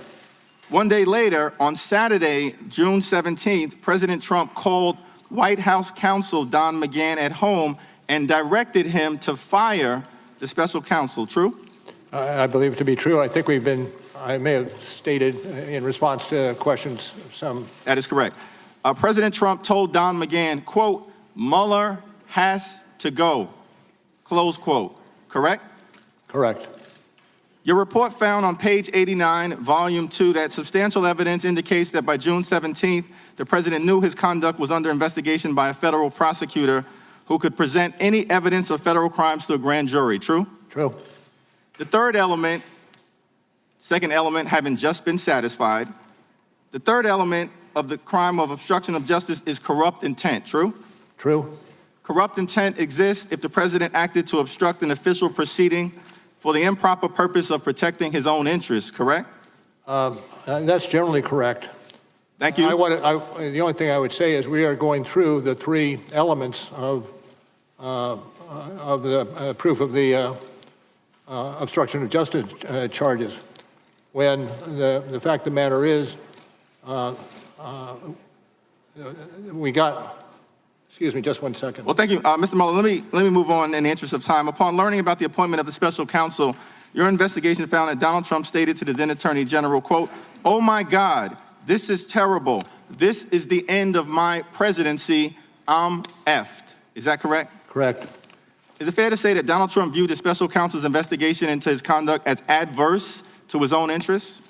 One day later, on Saturday, June 17th, President Trump called White House counsel Don McGahn at home and directed him to fire the special counsel. True? I believe it to be true. I think I may have stated in response to questions some. That is correct. President Trump told Don McGahn, quote, "Mueller has to go," close quote. Correct? Correct. Your report found on page 89, volume 2, that substantial evidence indicates that by June 17th, the president knew his conduct was under investigation by a federal prosecutor who could present any evidence of federal crimes to a grand jury. True? True. The third element, second element having just been satisfied, the third element of the crime of obstruction of justice is corrupt intent. True? True. Corrupt intent exists if the president acted to obstruct an official proceeding for the improper purpose of protecting his own interests, correct? That's generally correct. Thank you. The only thing I would say is we are going through the three elements of the proof of the obstruction of justice charges. When the fact of the matter is, we got. Excuse me, just one second. Well, thank you. Mr. Mueller, let me move on in the interest of time. Upon learning about the appointment of the special counsel, your investigation found that Donald Trump stated to the then Attorney General, quote, "Oh my God, this is terrible. This is the end of my presidency. I'm effed." Is that correct? Correct. Is it fair to say that Donald Trump viewed the special counsel's investigation into his conduct as adverse to his own interests?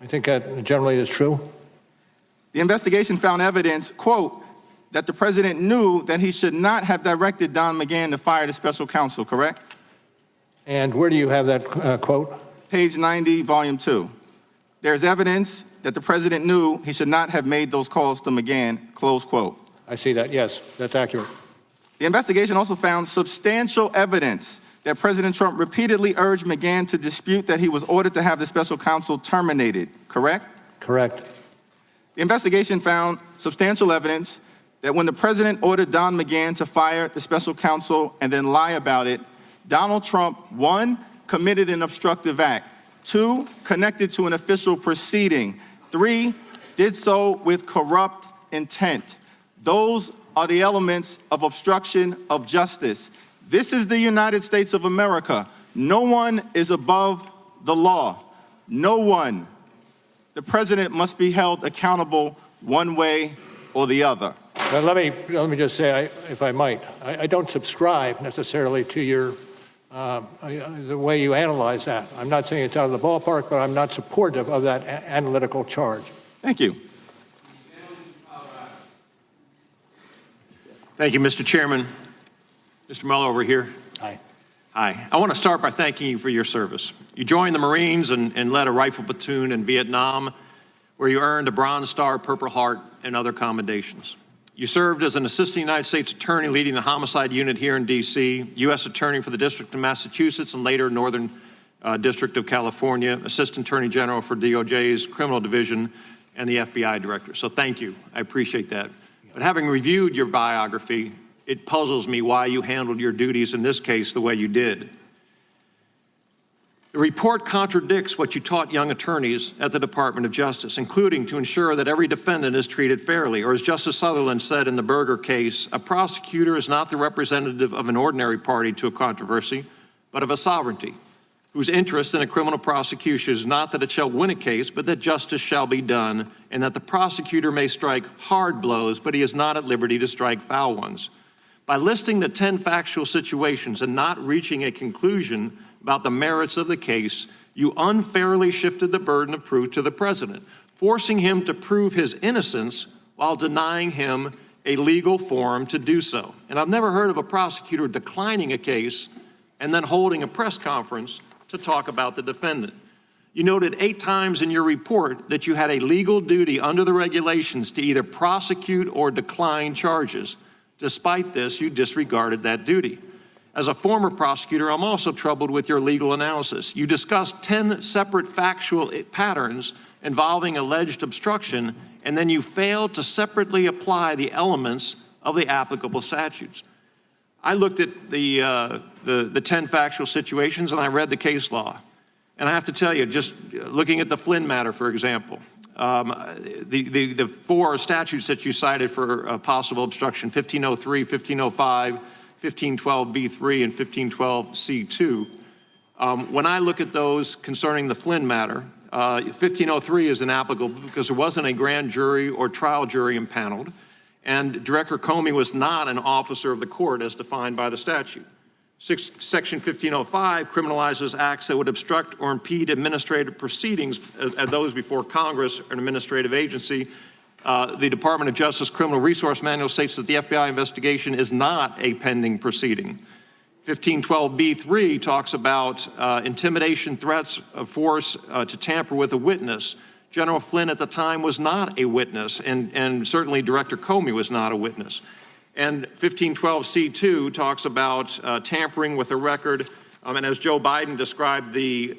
I think that generally is true. The investigation found evidence, quote, that the president knew that he should not have directed Don McGahn to fire the special counsel, correct? And where do you have that quote? Page 90, volume 2. There's evidence that the president knew he should not have made those calls to McGahn, close quote. I see that, yes, that's accurate. The investigation also found substantial evidence that President Trump repeatedly urged McGahn to dispute that he was ordered to have the special counsel terminated, correct? Correct. The investigation found substantial evidence that when the president ordered Don McGahn to fire the special counsel and then lie about it, Donald Trump, 1, committed an obstructive act, 2, connected to an official proceeding, 3, did so with corrupt intent. Those are the elements of obstruction of justice. This is the United States of America. No one is above the law. No one. The president must be held accountable one way or the other. Well, let me just say, if I might, I don't subscribe necessarily to your the way you analyze that. I'm not saying it's out of the ballpark, but I'm not supportive of that analytical charge. Thank you. Thank you, Mr. Chairman. Mr. Mueller over here. Hi. Hi. I want to start by thanking you for your service. You joined the Marines and led a rifle platoon in Vietnam, where you earned a Bronze Star, Purple Heart, and other commendations. You served as an assistant United States attorney leading the homicide unit here in D.C., U.S. attorney for the District of Massachusetts and later Northern District of California, assistant attorney general for DOJ's criminal division, and the FBI director. So thank you. I appreciate that. But having reviewed your biography, it puzzles me why you handled your duties in this case the way you did. The report contradicts what you taught young attorneys at the Department of Justice, including to ensure that every defendant is treated fairly. Or as Justice Sutherland said in the Berger case, a prosecutor is not the representative of an ordinary party to a controversy, but of a sovereignty, whose interest in a criminal prosecution is not that it shall win a case, but that justice shall be done, and that the prosecutor may strike hard blows, but he is not at liberty to strike foul ones. By listing the 10 factual situations and not reaching a conclusion about the merits of the case, you unfairly shifted the burden of proof to the president, forcing him to prove his innocence while denying him a legal forum to do so. And I've never heard of a prosecutor declining a case and then holding a press conference to talk about the defendant. You noted 8 times in your report that you had a legal duty under the regulations to either prosecute or decline charges. Despite this, you disregarded that duty. As a former prosecutor, I'm also troubled with your legal analysis. You discussed 10 separate factual patterns involving alleged obstruction, and then you failed to separately apply the elements of the applicable statutes. I looked at the 10 factual situations, and I read the case law. And I have to tell you, just looking at the Flynn matter, for example, the 4 statutes that you cited for possible obstruction, 1503, 1505, 1512b3 and 1512c2. When I look at those concerning the Flynn matter, 1503 is inapplicable because there wasn't a grand jury or trial jury impaneled, and Director Comey was not an officer of the court as defined by the statute. Section 1505 criminalizes acts that would obstruct or impede administrative proceedings as those before Congress or an administrative agency. The Department of Justice Criminal Resource Manual states that the FBI investigation is not a pending proceeding. 1512b3 talks about intimidation, threats of force to tamper with a witness. General Flynn at the time was not a witness, and certainly Director Comey was not a witness. And 1512c2 talks about tampering with a record. And as Joe Biden described the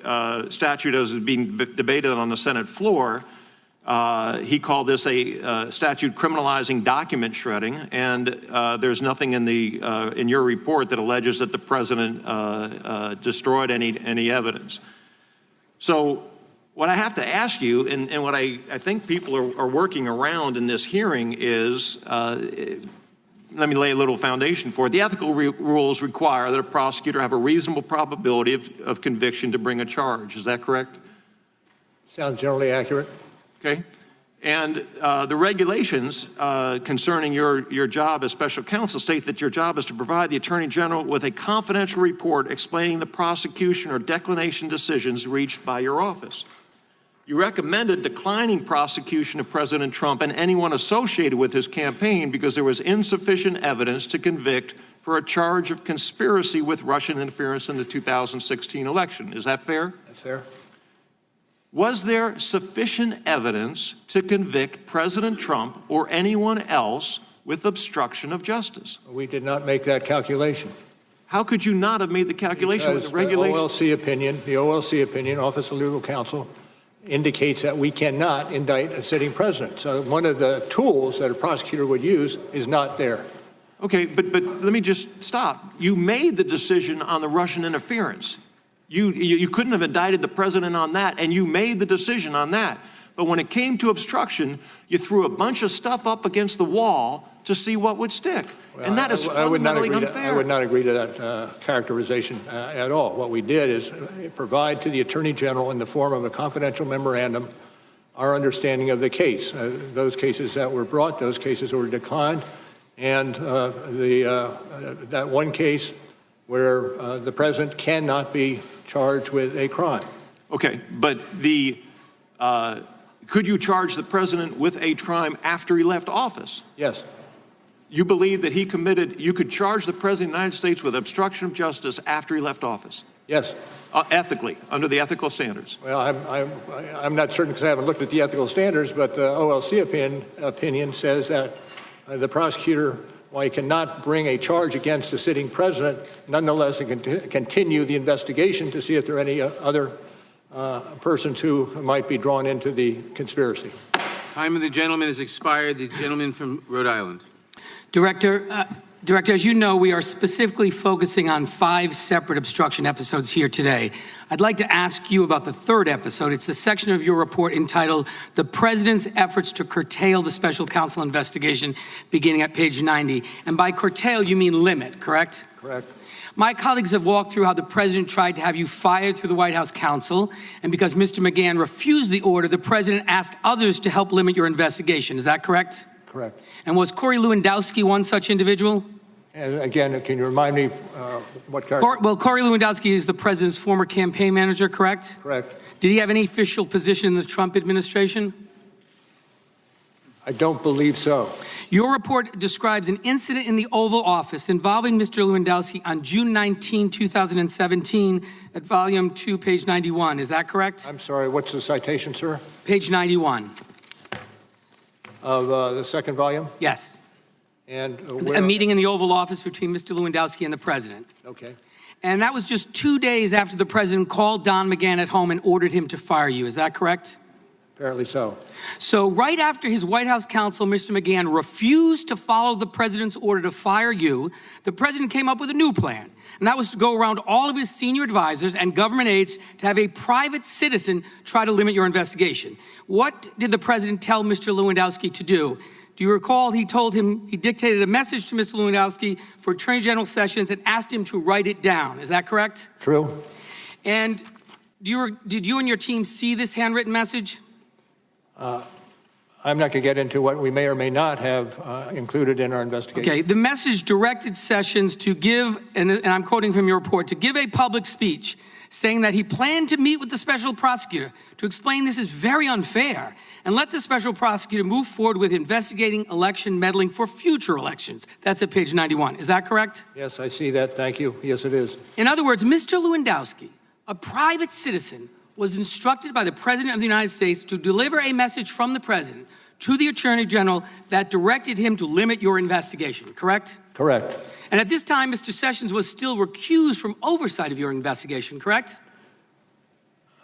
statute as being debated on the Senate floor, he called this a statute criminalizing document shredding, and there's nothing in your report that alleges that the president destroyed any evidence. So what I have to ask you, and what I think people are working around in this hearing is, let me lay a little foundation for it. The ethical rules require that a prosecutor have a reasonable probability of conviction to bring a charge. Is that correct? Sounds generally accurate. Okay. And the regulations concerning your job as special counsel state that your job is to provide the Attorney General with a confidential report explaining the prosecution or declination decisions reached by your office. You recommended declining prosecution of President Trump and anyone associated with his campaign because there was insufficient evidence to convict for a charge of conspiracy with Russian interference in the 2016 election. Is that fair? That's fair. Was there sufficient evidence to convict President Trump or anyone else with obstruction of justice? We did not make that calculation. How could you not have made the calculation with the regulation? The OLC opinion, Office of Legal Counsel, indicates that we cannot indict a sitting president. So one of the tools that a prosecutor would use is not there. Okay, but let me just stop. You made the decision on the Russian interference. You couldn't have indicted the president on that, and you made the decision on that. But when it came to obstruction, you threw a bunch of stuff up against the wall to see what would stick. Well, and that is fundamentally unfair. I would not agree to that characterization at all. What we did is provide to the Attorney General in the form of a confidential memorandum our understanding of the case, those cases that were brought, those cases that were declined, and that one case where the president cannot be charged with a crime. Okay, but could you charge the president with a crime after he left office? Yes. You believe that you could charge the president of the United States with obstruction of justice after he left office? Yes. Ethically, under the ethical standards? Well, I'm not certain because I haven't looked at the ethical standards, but the OLC opinion says that the prosecutor, while he cannot bring a charge against the sitting president, nonetheless he can continue the investigation to see if there are any other persons who might be drawn into the conspiracy. Time of the gentleman has expired. The gentleman from Rhode Island. Director, Director, as you know, we are specifically focusing on 5 separate obstruction episodes here today. I'd like to ask you about the third episode. It's the section of your report entitled "The President's Efforts to Curtail the Special Counsel Investigation," beginning at page 90. And by curtail, you mean limit, correct? Correct. My colleagues have walked through how the President tried to have you fired through the White House counsel, and because Mr. McGahn refused the order, the President asked others to help limit your investigation. Is that correct? Correct. And was Corey Lewandowski one such individual? And again, can you remind me what character? Well, Corey Lewandowski is the President's former campaign manager, correct? Correct. Did he have any official position in the Trump administration? I don't believe so. Your report describes an incident in the Oval Office involving Mr. Lewandowski on June 19, 2017, at volume 2, page 91. Is that correct? I'm sorry, what's the citation, sir? Page 91. Of the second volume? Yes. And a meeting in the Oval Office between Mr. Lewandowski and the President. Okay. And that was just 2 days after the President called Don McGahn at home and ordered him to fire you. Is that correct? Apparently so. So right after his White House counsel, Mr. McGahn, refused to follow the President's order to fire you, the President came up with a new plan. And that was to go around all of his senior advisors and government aides to have a private citizen try to limit your investigation. What did the President tell Mr. Lewandowski to do? Do you recall he told him, he dictated a message to Mr. Lewandowski for Attorney General Sessions and asked him to write it down. Is that correct? True. And did you and your team see this handwritten message? I'm not going to get into what we may or may not have included in our investigation. Okay, the message directed Sessions to give, and I'm quoting from your report, to give a public speech saying that he planned to meet with the special prosecutor to explain this is very unfair and let the special prosecutor move forward with investigating election meddling for future elections. That's at page 91. Is that correct? Yes, I see that. Thank you. Yes, it is. In other words, Mr. Lewandowski, a private citizen, was instructed by the President of the United States to deliver a message from the President to the Attorney General that directed him to limit your investigation, correct? Correct. And at this time, Mr. Sessions was still recused from oversight of your investigation, correct?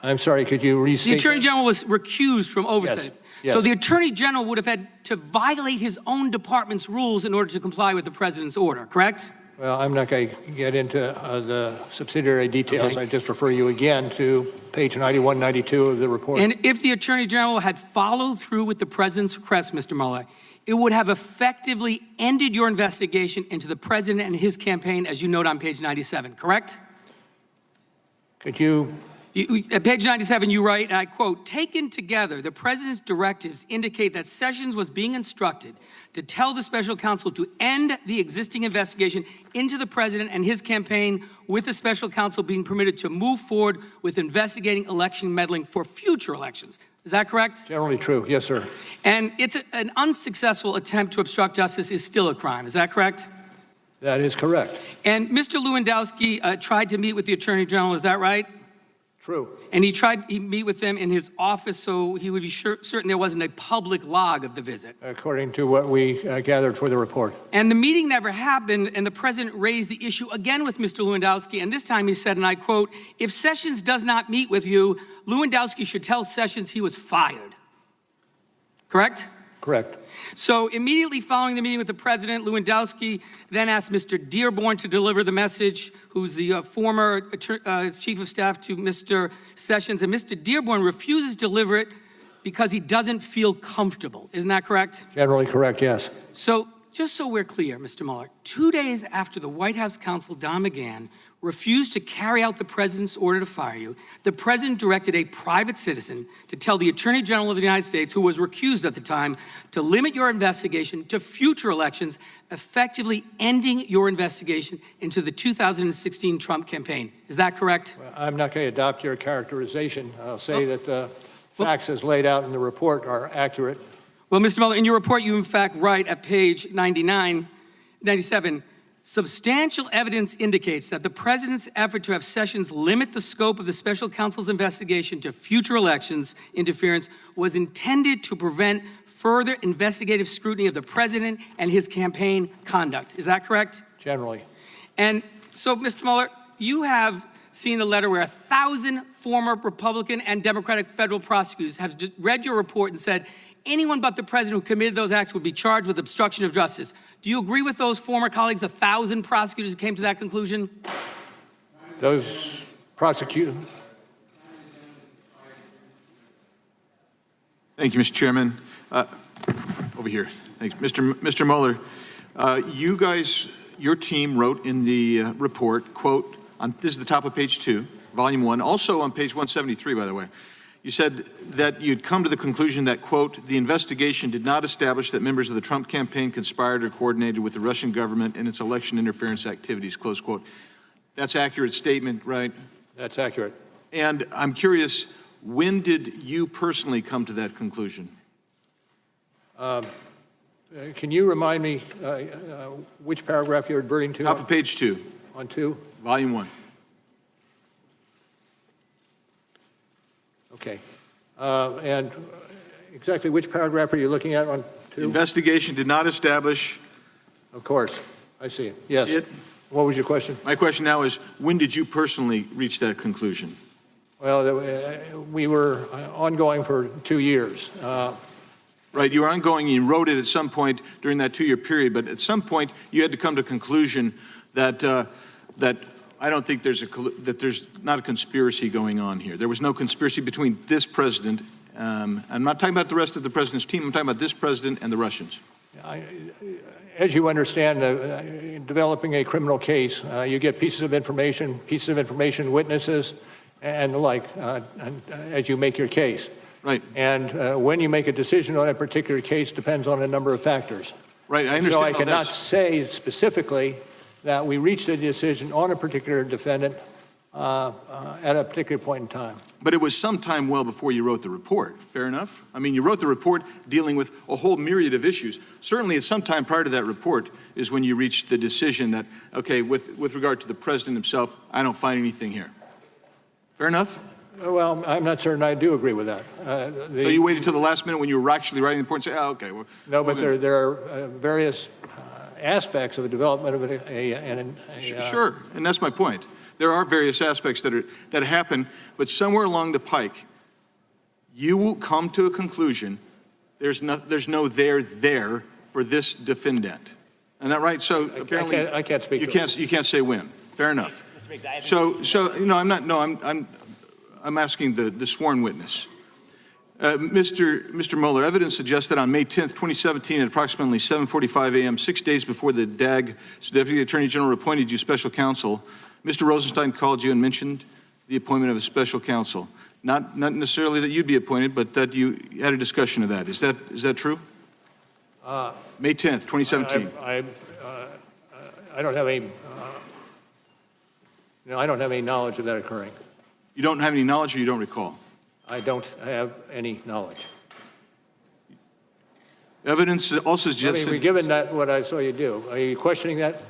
I'm sorry, could you restate? The Attorney General was recused from oversight. Yes. So the Attorney General would have had to violate his own department's rules in order to comply with the President's order, correct? Well, I'm not going to get into the subsidiary details. Okay. I just refer you again to page 91, 92 of the report. And if the Attorney General had followed through with the President's request, Mr. Mueller, it would have effectively ended your investigation into the President and his campaign, as you note on page 97, correct? Could you? At page 97, you write, and I quote, "Taken together, the President's directives indicate that Sessions was being instructed to tell the special counsel to end the existing investigation into the President and his campaign, with the special counsel being permitted to move forward with investigating election meddling for future elections." Is that correct? Generally true. Yes, sir. And it's an unsuccessful attempt to obstruct justice is still a crime. Is that correct? That is correct. And Mr. Lewandowski tried to meet with the Attorney General. Is that right? True. And he meet with them in his office so he would be certain there wasn't a public log of the visit. According to what we gathered for the report. And the meeting never happened, and the President raised the issue again with Mr. Lewandowski, and this time he said, and I quote, "If Sessions does not meet with you, Lewandowski should tell Sessions he was fired." Correct? Correct. So immediately following the meeting with the President, Lewandowski then asked Mr. Dearborn to deliver the message, who's the former chief of staff to Mr. Sessions, and Mr. Dearborn refuses to deliver it because he doesn't feel comfortable. Isn't that correct? Generally correct, yes. So just so we're clear, Mr. Mueller, 2 days after the White House counsel, Don McGahn, refused to carry out the President's order to fire you, the President directed a private citizen to tell the Attorney General of the United States, who was recused at the time, to limit your investigation to future elections, effectively ending your investigation into the 2016 Trump campaign. Is that correct? Well, I'm not going to adopt your characterization. I'll say that the facts as laid out in the report are accurate. Well, Mr. Mueller, in your report, you in fact write at page 97, substantial evidence indicates that the President's effort to have Sessions limit the scope of the special counsel's investigation to future elections interference was intended to prevent further investigative scrutiny of the President and his campaign conduct. Is that correct? Generally. And so, Mr. Mueller, you have seen the letter where 1,000 former Republican and Democratic federal prosecutors have read your report and said anyone but the president who committed those acts would be charged with obstruction of justice. Do you agree with those former colleagues, 1,000 prosecutors who came to that conclusion? Those prosecutors. Thank you, Mr. Chairman. Over here. Thanks. Mr. Mueller, you guys, your team wrote in the report, quote, this is the top of page 2, volume 1, also on page 173, by the way. You said that you'd come to the conclusion that, quote, the investigation did not establish that members of the Trump campaign conspired or coordinated with the Russian government in its election interference activities, close quote. That's an accurate statement, right? That's accurate. And I'm curious, when did you personally come to that conclusion? Can you remind me which paragraph you're adverting to? Top of page 2. On 2? Volume 1. Okay. And exactly which paragraph are you looking at on 2? The investigation did not establish. Of course. I see it. Yes. See it? What was your question? My question now is, when did you personally reach that conclusion? Well, we were ongoing for 2 years. Right, you were ongoing, you wrote it at some point during that 2-year period, but at some point you had to come to a conclusion that that I don't think that there's not a conspiracy going on here. There was no conspiracy between this president. I'm not talking about the rest of the president's team. I'm talking about this president and the Russians. As you understand, developing a criminal case, you get pieces of information, witnesses, and the like, as you make your case. Right. And when you make a decision on a particular case depends on a number of factors. Right, I understand. So I cannot say specifically that we reached a decision on a particular defendant at a particular point in time. But it was some time well before you wrote the report, fair enough? I mean, you wrote the report dealing with a whole myriad of issues. Certainly at some time prior to that report is when you reached the decision that, okay, with regard to the president himself, I don't find anything here. Fair enough? Well, I'm not certain I do agree with that. So you waited till the last minute when you were actually writing the report and say, oh, okay. Well, no, but there are various aspects of the development of Sure, and that's my point. There are various aspects that happen, but somewhere along the pike, you will come to a conclusion. There's no there for this defendant. Isn't that right? So apparently, I can't speak. You can't say when. Fair enough. So I'm asking the sworn witness. Mr. Mueller, evidence suggests that on May 10th, 2017, at approximately 7:45 a.m., 6 days before the DAG Deputy Attorney General appointed you special counsel, Mr. Rosenstein called you and mentioned the appointment of a special counsel. Not necessarily that you'd be appointed, but that you had a discussion of that. Is that true? May 10th, 2017. I don't have any. I don't have any knowledge of that occurring. You don't have any knowledge, or you don't recall? I don't have any knowledge. Evidence also suggests. Given that, what I saw you do, are you questioning that?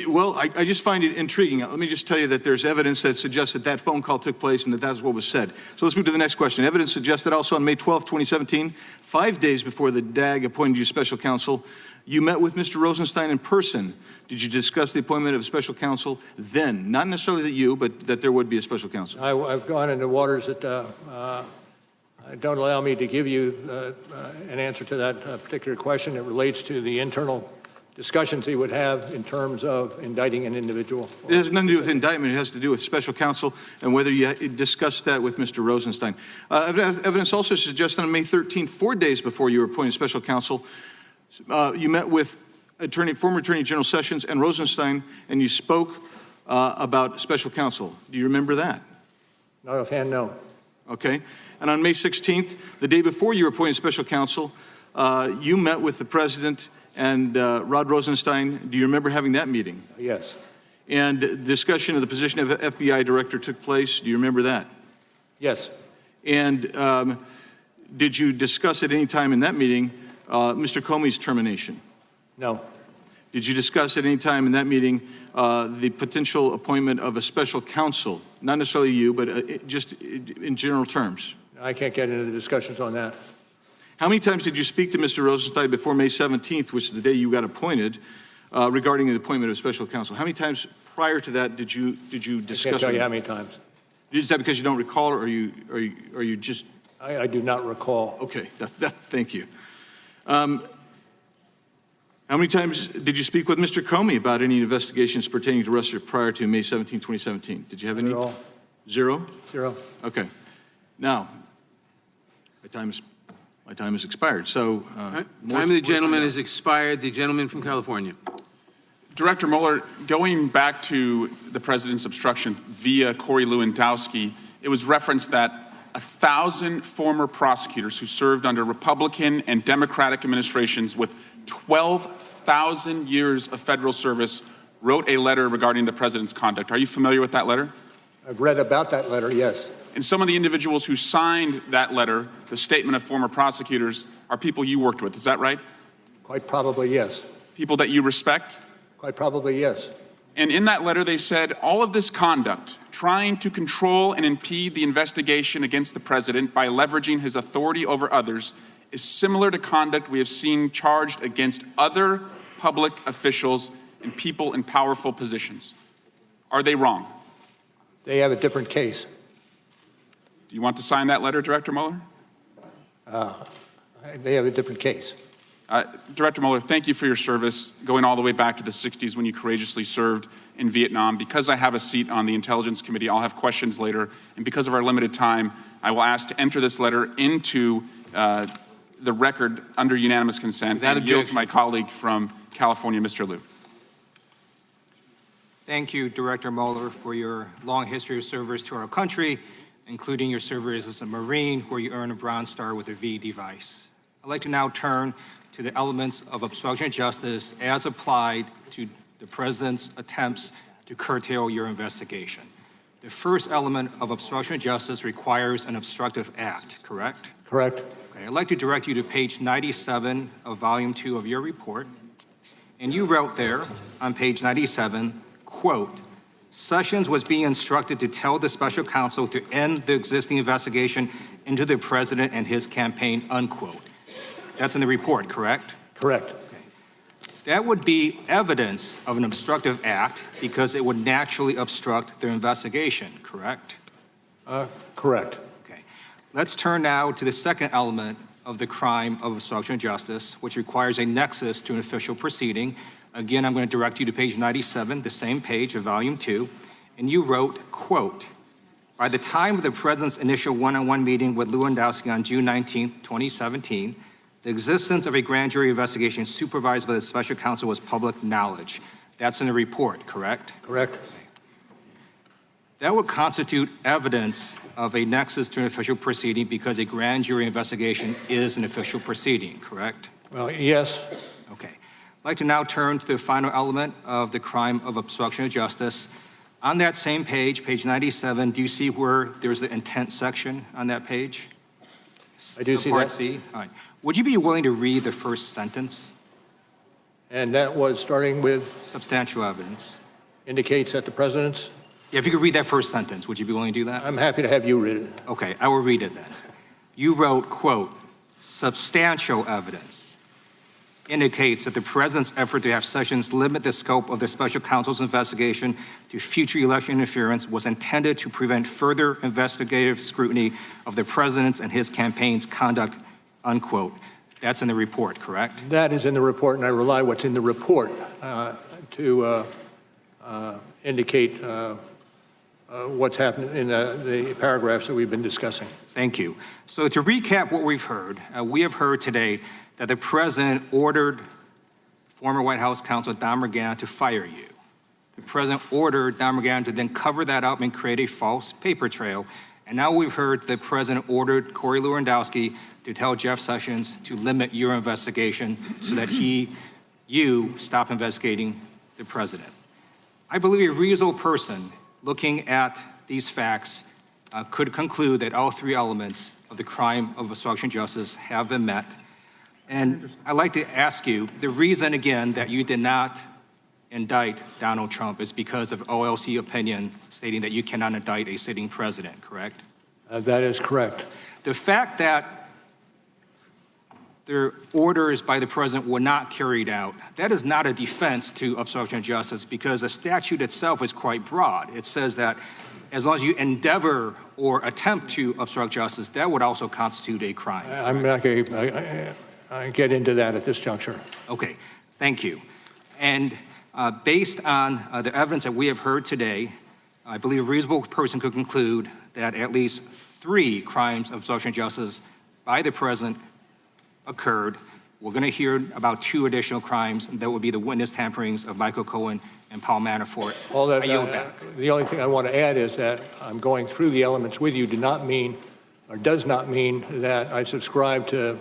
Well, I just find it intriguing. Let me just tell you that there's evidence that suggests that phone call took place and that that's what was said. So let's move to the next question. Evidence suggests that also on May 12th, 2017, 5 days before the DAG appointed you special counsel, you met with Mr. Rosenstein in person. Did you discuss the appointment of a special counsel then? Not necessarily that you, but that there would be a special counsel. I've gone into waters that don't allow me to give you an answer to that particular question. It relates to the internal discussions he would have in terms of indicting an individual. It has nothing to do with indictment. It has to do with special counsel and whether you discussed that with Mr. Rosenstein. Evidence also suggests that on May 13th, 4 days before you were appointed special counsel, you met with former Attorney General Sessions and Rosenstein, and you spoke about special counsel. Do you remember that? Not offhand, no. Okay. And on May 16th, the day before you were appointed special counsel, you met with the president and Rod Rosenstein. Do you remember having that meeting? Yes. And discussion of the position of FBI director took place. Do you remember that? Yes. And did you discuss at any time in that meeting Mr. Comey's termination? No. Did you discuss at any time in that meeting the potential appointment of a special counsel? Not necessarily you, but just in general terms. I can't get into the discussions on that. How many times did you speak to Mr. Rosenstein before May 17th, which is the day you got appointed, regarding the appointment of special counsel? How many times prior to that, did you discuss? I can't tell you how many times. Is that because you don't recall, or are you just? I do not recall. Okay, thank you. How many times did you speak with Mr. Comey about any investigations pertaining to Russia prior to May 17, 2017? Did you have any? All. Zero? Zero. Okay. Now, my time has expired. So, time of the gentleman has expired. The gentleman from California. Director Mueller, going back to the president's obstruction via Corey Lewandowski, it was referenced that 1,000 former prosecutors who served under Republican and Democratic administrations with 12,000 years of federal service wrote a letter regarding the president's conduct. Are you familiar with that letter? I've read about that letter, yes. And some of the individuals who signed that letter, the statement of former prosecutors, are people you worked with. Is that right? Quite probably, yes. People that you respect? Quite probably, yes. And in that letter, they said all of this conduct, trying to control and impede the investigation against the president by leveraging his authority over others, is similar to conduct we have seen charged against other public officials and people in powerful positions. Are they wrong? They have a different case. Do you want to sign that letter, Director Mueller? They have a different case. Director Mueller, thank you for your service, going all the way back to the 60s when you courageously served in Vietnam. Because I have a seat on the Intelligence Committee, I'll have questions later. And because of our limited time, I will ask to enter this letter into the record under unanimous consent and yield to my colleague from California, Mr. Liu. Thank you, Director Mueller, for your long history of service to our country, including your service as a Marine, where you earned a Bronze Star with a V device. I'd like to now turn to the elements of obstruction of justice as applied to the President's attempts to curtail your investigation. The first element of obstruction of justice requires an obstructive act, correct? Correct. Okay, I'd like to direct you to page 97 of Volume 2 of your report. And you wrote there on page 97, quote, Sessions was being instructed to tell the special counsel to end the existing investigation into the president and his campaign, unquote. That's in the report, correct? Correct. Okay. That would be evidence of an obstructive act because it would naturally obstruct their investigation, correct? Correct. Okay. Let's turn now to the second element of the crime of obstruction of justice, which requires a nexus to an official proceeding. Again, I'm going to direct you to page 97, the same page of Volume 2, and you wrote, quote, by the time of the President's initial one-on-one meeting with Lewandowski on June 19, 2017, the existence of a grand jury investigation supervised by the special counsel was public knowledge. That's in the report, correct? Correct. Okay. That would constitute evidence of a nexus to an official proceeding because a grand jury investigation is an official proceeding, correct? Well, yes. Okay. I'd like to now turn to the final element of the crime of obstruction of justice. On that same page, page 97, do you see where there's the intent section on that page? I do see Subpart that. C. All right. Would you be willing to read the first sentence? And that was starting with? Substantial evidence. Indicates that the president's? Yeah, if you could read that first sentence, would you be willing to do that? I'm happy to have you read it. Okay, I will read it then. You wrote, quote, substantial evidence indicates that the president's effort to have Sessions limit the scope of the special counsel's investigation to future election interference was intended to prevent further investigative scrutiny of the president's and his campaign's conduct, unquote. That's in the report, correct? That is in the report, and I rely what's in the report to indicate what's happened in the paragraphs that we've been discussing. Thank you. So to recap what we've heard, we have heard today that the president ordered former White House counsel Don McGahn to fire you. The president ordered Don McGahn to then cover that up and create a false paper trail. And now we've heard the president ordered Corey Lewandowski to tell Jeff Sessions to limit your investigation so that you stop investigating the president. I believe a reasonable person looking at these facts could conclude that all three elements of the crime of obstruction of justice have been met. And I'd like to ask you, the reason, again, that you did not indict Donald Trump is because of OLC opinion stating that you cannot indict a sitting president, correct? That is correct. The fact that their orders by the president were not carried out. That is not a defense to obstruction of justice because the statute itself is quite broad. It says that as long as you endeavor or attempt to obstruct justice, that would also constitute a crime. I'm not going to get into that at this juncture. Okay, thank you. And based on the evidence that we have heard today, I believe a reasonable person could conclude that at least 3 crimes of obstruction of justice by the president occurred. We're going to hear about 2 additional crimes. That would be the witness tamperings of Michael Cohen and Paul Manafort. All that, the only thing I want to add is that I'm going through the elements with you does not mean that I subscribe to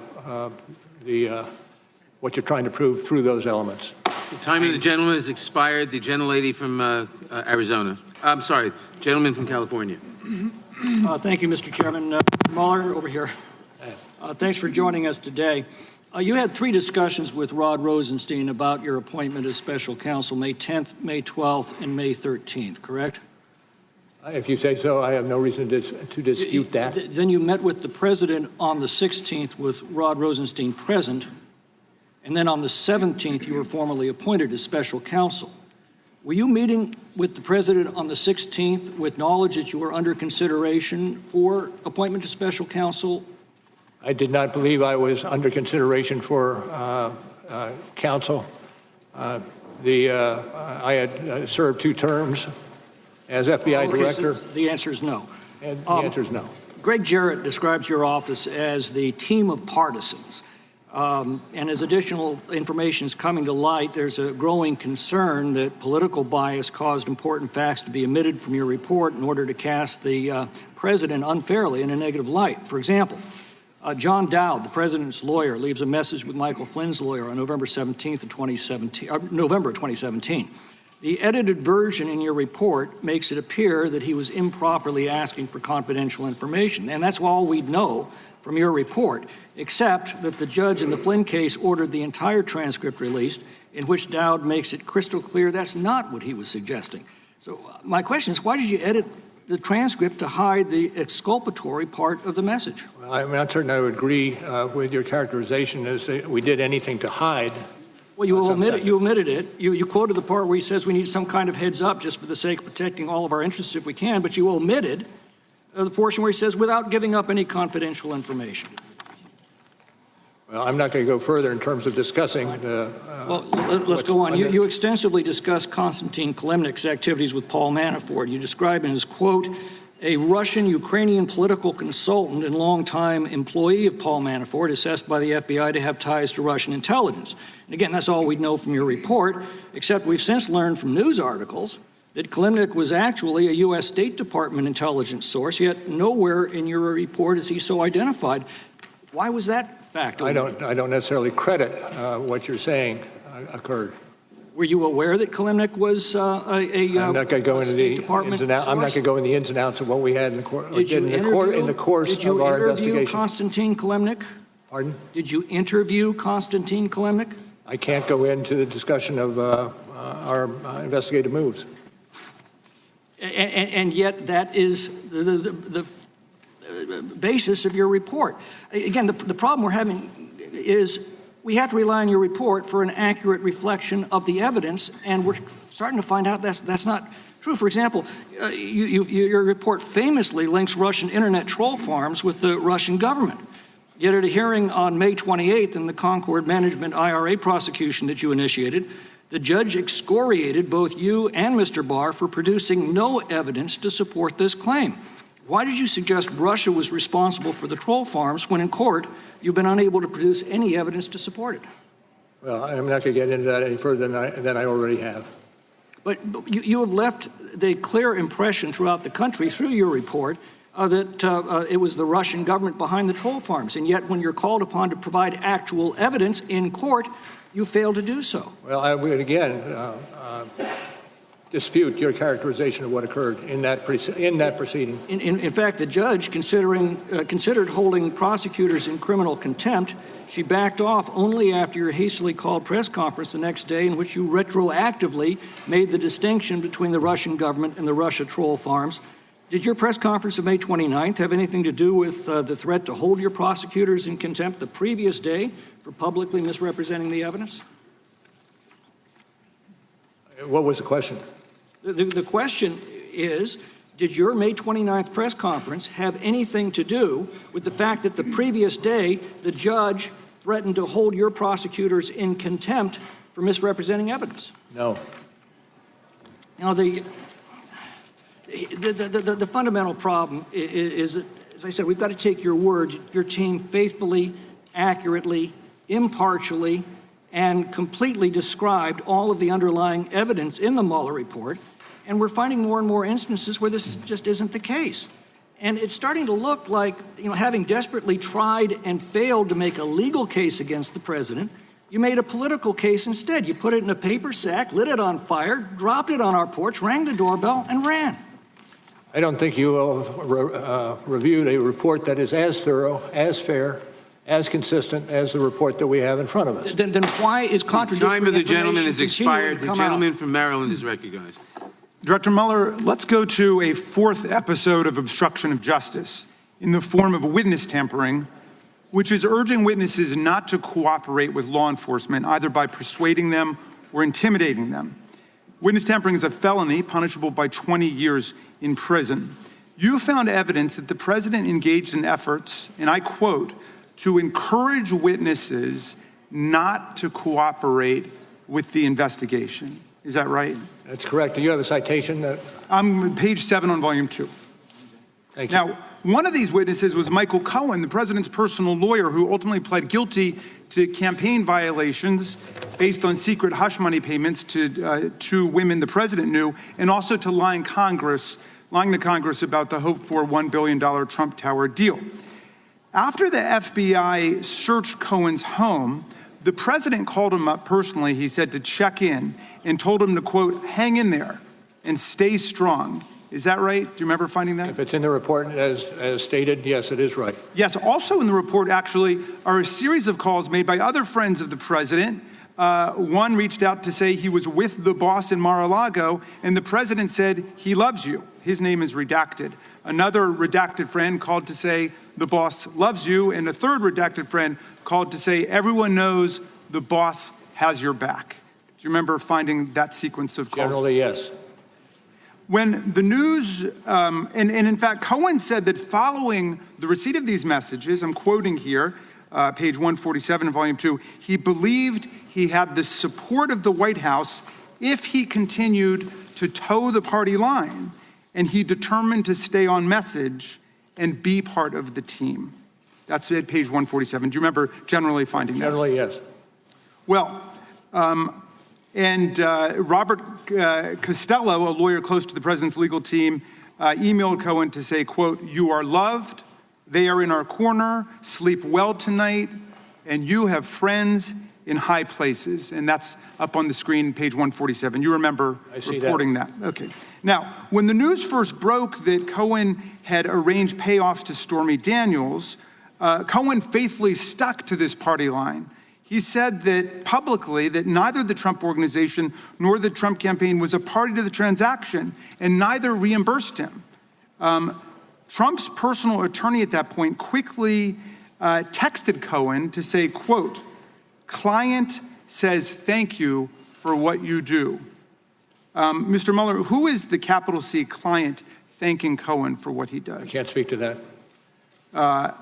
what you're trying to prove through those elements. The time of the gentleman has expired. The gentlelady from Arizona. I'm sorry, gentleman from California. Thank you, Mr. Chairman. Mueller, over here. Thanks for joining us today. You had 3 discussions with Rod Rosenstein about your appointment as special counsel, May 10th, May 12th, and May 13th, correct? If you say so, I have no reason to dispute that. Then you met with the president on the 16th with Rod Rosenstein present, and then on the 17th you were formally appointed as special counsel. Were you meeting with the president on the 16th with knowledge that you were under consideration for appointment to special counsel? I did not believe I was under consideration for counsel. I had served 2 terms as FBI director. So the answer is no. And the answer is no. Greg Jarrett describes your office as the team of partisans. And as additional information is coming to light, there's a growing concern that political bias caused important facts to be omitted from your report in order to cast the president unfairly in a negative light. For example, John Dowd, the president's lawyer, leaves a message with Michael Flynn's lawyer on November 17th of 2017, November 2017. The edited version in your report makes it appear that he was improperly asking for confidential information, and that's all we know from your report, except that the judge in the Flynn case ordered the entire transcript released, in which Dowd makes it crystal clear that's not what he was suggesting. So my question is, why did you edit the transcript to hide the exculpatory part of the message? Well, I'm not certain I would agree with your characterization as we did anything to hide. Well, you omitted it. You quoted the part where he says we need some kind of heads up just for the sake of protecting all of our interests if we can, but you omitted the portion where he says without giving up any confidential information. Well, I'm not going to go further in terms of discussing the... Well, let's go on. You extensively discussed Konstantin Kilimnik's activities with Paul Manafort. You describe him as, quote, a Russian-Ukrainian political consultant and longtime employee of Paul Manafort, assessed by the FBI to have ties to Russian intelligence. And again, that's all we know from your report, except we've since learned from news articles that Kilimnik was actually a U.S. State Department intelligence source, yet nowhere in your report is he so identified. Why was that fact? I don't necessarily credit what you're saying occurred. Were you aware that Kilimnik was I'm not going to go into the ins and outs. I'm not going to go in the ins and outs of what we had in the course of our investigation. Did you interview Konstantin Kilimnik? Pardon? Did you interview Konstantin Kilimnik? I can't go into the discussion of our investigative moves. And yet that is the basis of your report. Again, the problem we're having is we have to rely on your report for an accurate reflection of the evidence, and we're starting to find out that's not true. For example, your report famously links Russian internet troll farms with the Russian government. Yet at a hearing on May 28th in the Concord Management IRA prosecution that you initiated, the judge excoriated both you and Mr. Barr for producing no evidence to support this claim. Why did you suggest Russia was responsible for the troll farms when in court you've been unable to produce any evidence to support it? Well, I'm not going to get into that any further than I already have. But you have left the clear impression throughout the country through your report that it was the Russian government behind the troll farms, and yet when you're called upon to provide actual evidence in court, you fail to do so. Well, I would again dispute your characterization of what occurred in that proceeding. In fact, the judge, considered holding prosecutors in criminal contempt. She backed off only after your hastily called press conference the next day in which you retroactively made the distinction between the Russian government and the Russia troll farms. Did your press conference of May 29th have anything to do with the threat to hold your prosecutors in contempt the previous day for for publicly misrepresenting the evidence? What was the question? The question is, did your May 29th press conference have anything to do with the fact that the previous day the judge threatened to hold your prosecutors in contempt for misrepresenting evidence? No. Now, the fundamental problem is, as I said, we've got to take your word. Your team faithfully, accurately, impartially, and completely described all of the underlying evidence in the Mueller report, and we're finding more and more instances where this just isn't the case. And it's starting to look like, having desperately tried and failed to make a legal case against the president, you made a political case instead. You put it in a paper sack, lit it on fire, dropped it on our porch, rang the doorbell, and ran. I don't think you reviewed a report that is as thorough, as fair, as consistent as the report that we have in front of us. Then why is contradictory Time of the gentleman information has expired. continuing to The come out? gentleman from Maryland is recognized. Director Mueller, let's go to a fourth episode of obstruction of justice in the form of witness tampering, which is urging witnesses not to cooperate with law enforcement, either by persuading them or intimidating them. Witness tampering is a felony punishable by 20 years in prison. You found evidence that the president engaged in efforts, and I quote, to encourage witnesses not to cooperate with the investigation. Is that right? That's correct. Do you have a citation? I'm on page 7 on volume 2. Thank you. Now, one of these witnesses was Michael Cohen, the president's personal lawyer, who ultimately pled guilty to campaign violations based on secret hush money payments to two women the president knew, and also to lying to Congress about the hoped-for $1 billion Trump Tower deal. After the FBI searched Cohen's home, the president called him up personally, he said, to check in and told him to, quote, hang in there and stay strong. Is that right? Do you remember finding that? If it's in the report as stated, yes, it is right. Yes, also in the report, actually, are a series of calls made by other friends of the president. One reached out to say he was with the boss in Mar-a-Lago, and the president said, he loves you. His name is redacted. Another redacted friend called to say, the boss loves you, and a third redacted friend called to say, everyone knows the boss has your back. Do you remember finding that sequence of calls? Generally, yes. When the news, and in fact, Cohen said that following the receipt of these messages, I'm quoting here, page 147 of volume 2, he believed he had the support of the White House if he continued to toe the party line, and he determined to stay on message and be part of the team. That's at page 147. Do you remember generally finding that? Generally, yes. Well, Robert Costello, a lawyer close to the president's legal team, emailed Cohen to say, quote, you are loved, they are in our corner, sleep well tonight, and you have friends in high places. And that's up on the screen, page 147. You remember reporting that. Okay. Now, when the news first broke that Cohen had arranged payoffs to Stormy Daniels, Cohen faithfully stuck to this party line. He said that publicly that neither the Trump Organization nor the Trump campaign was a party to the transaction, and neither reimbursed him. Trump's personal attorney at that point quickly texted Cohen to say, quote, client says thank you for what you do. Mr. Mueller, who is the capital C client thanking Cohen for what he does? I can't speak to that.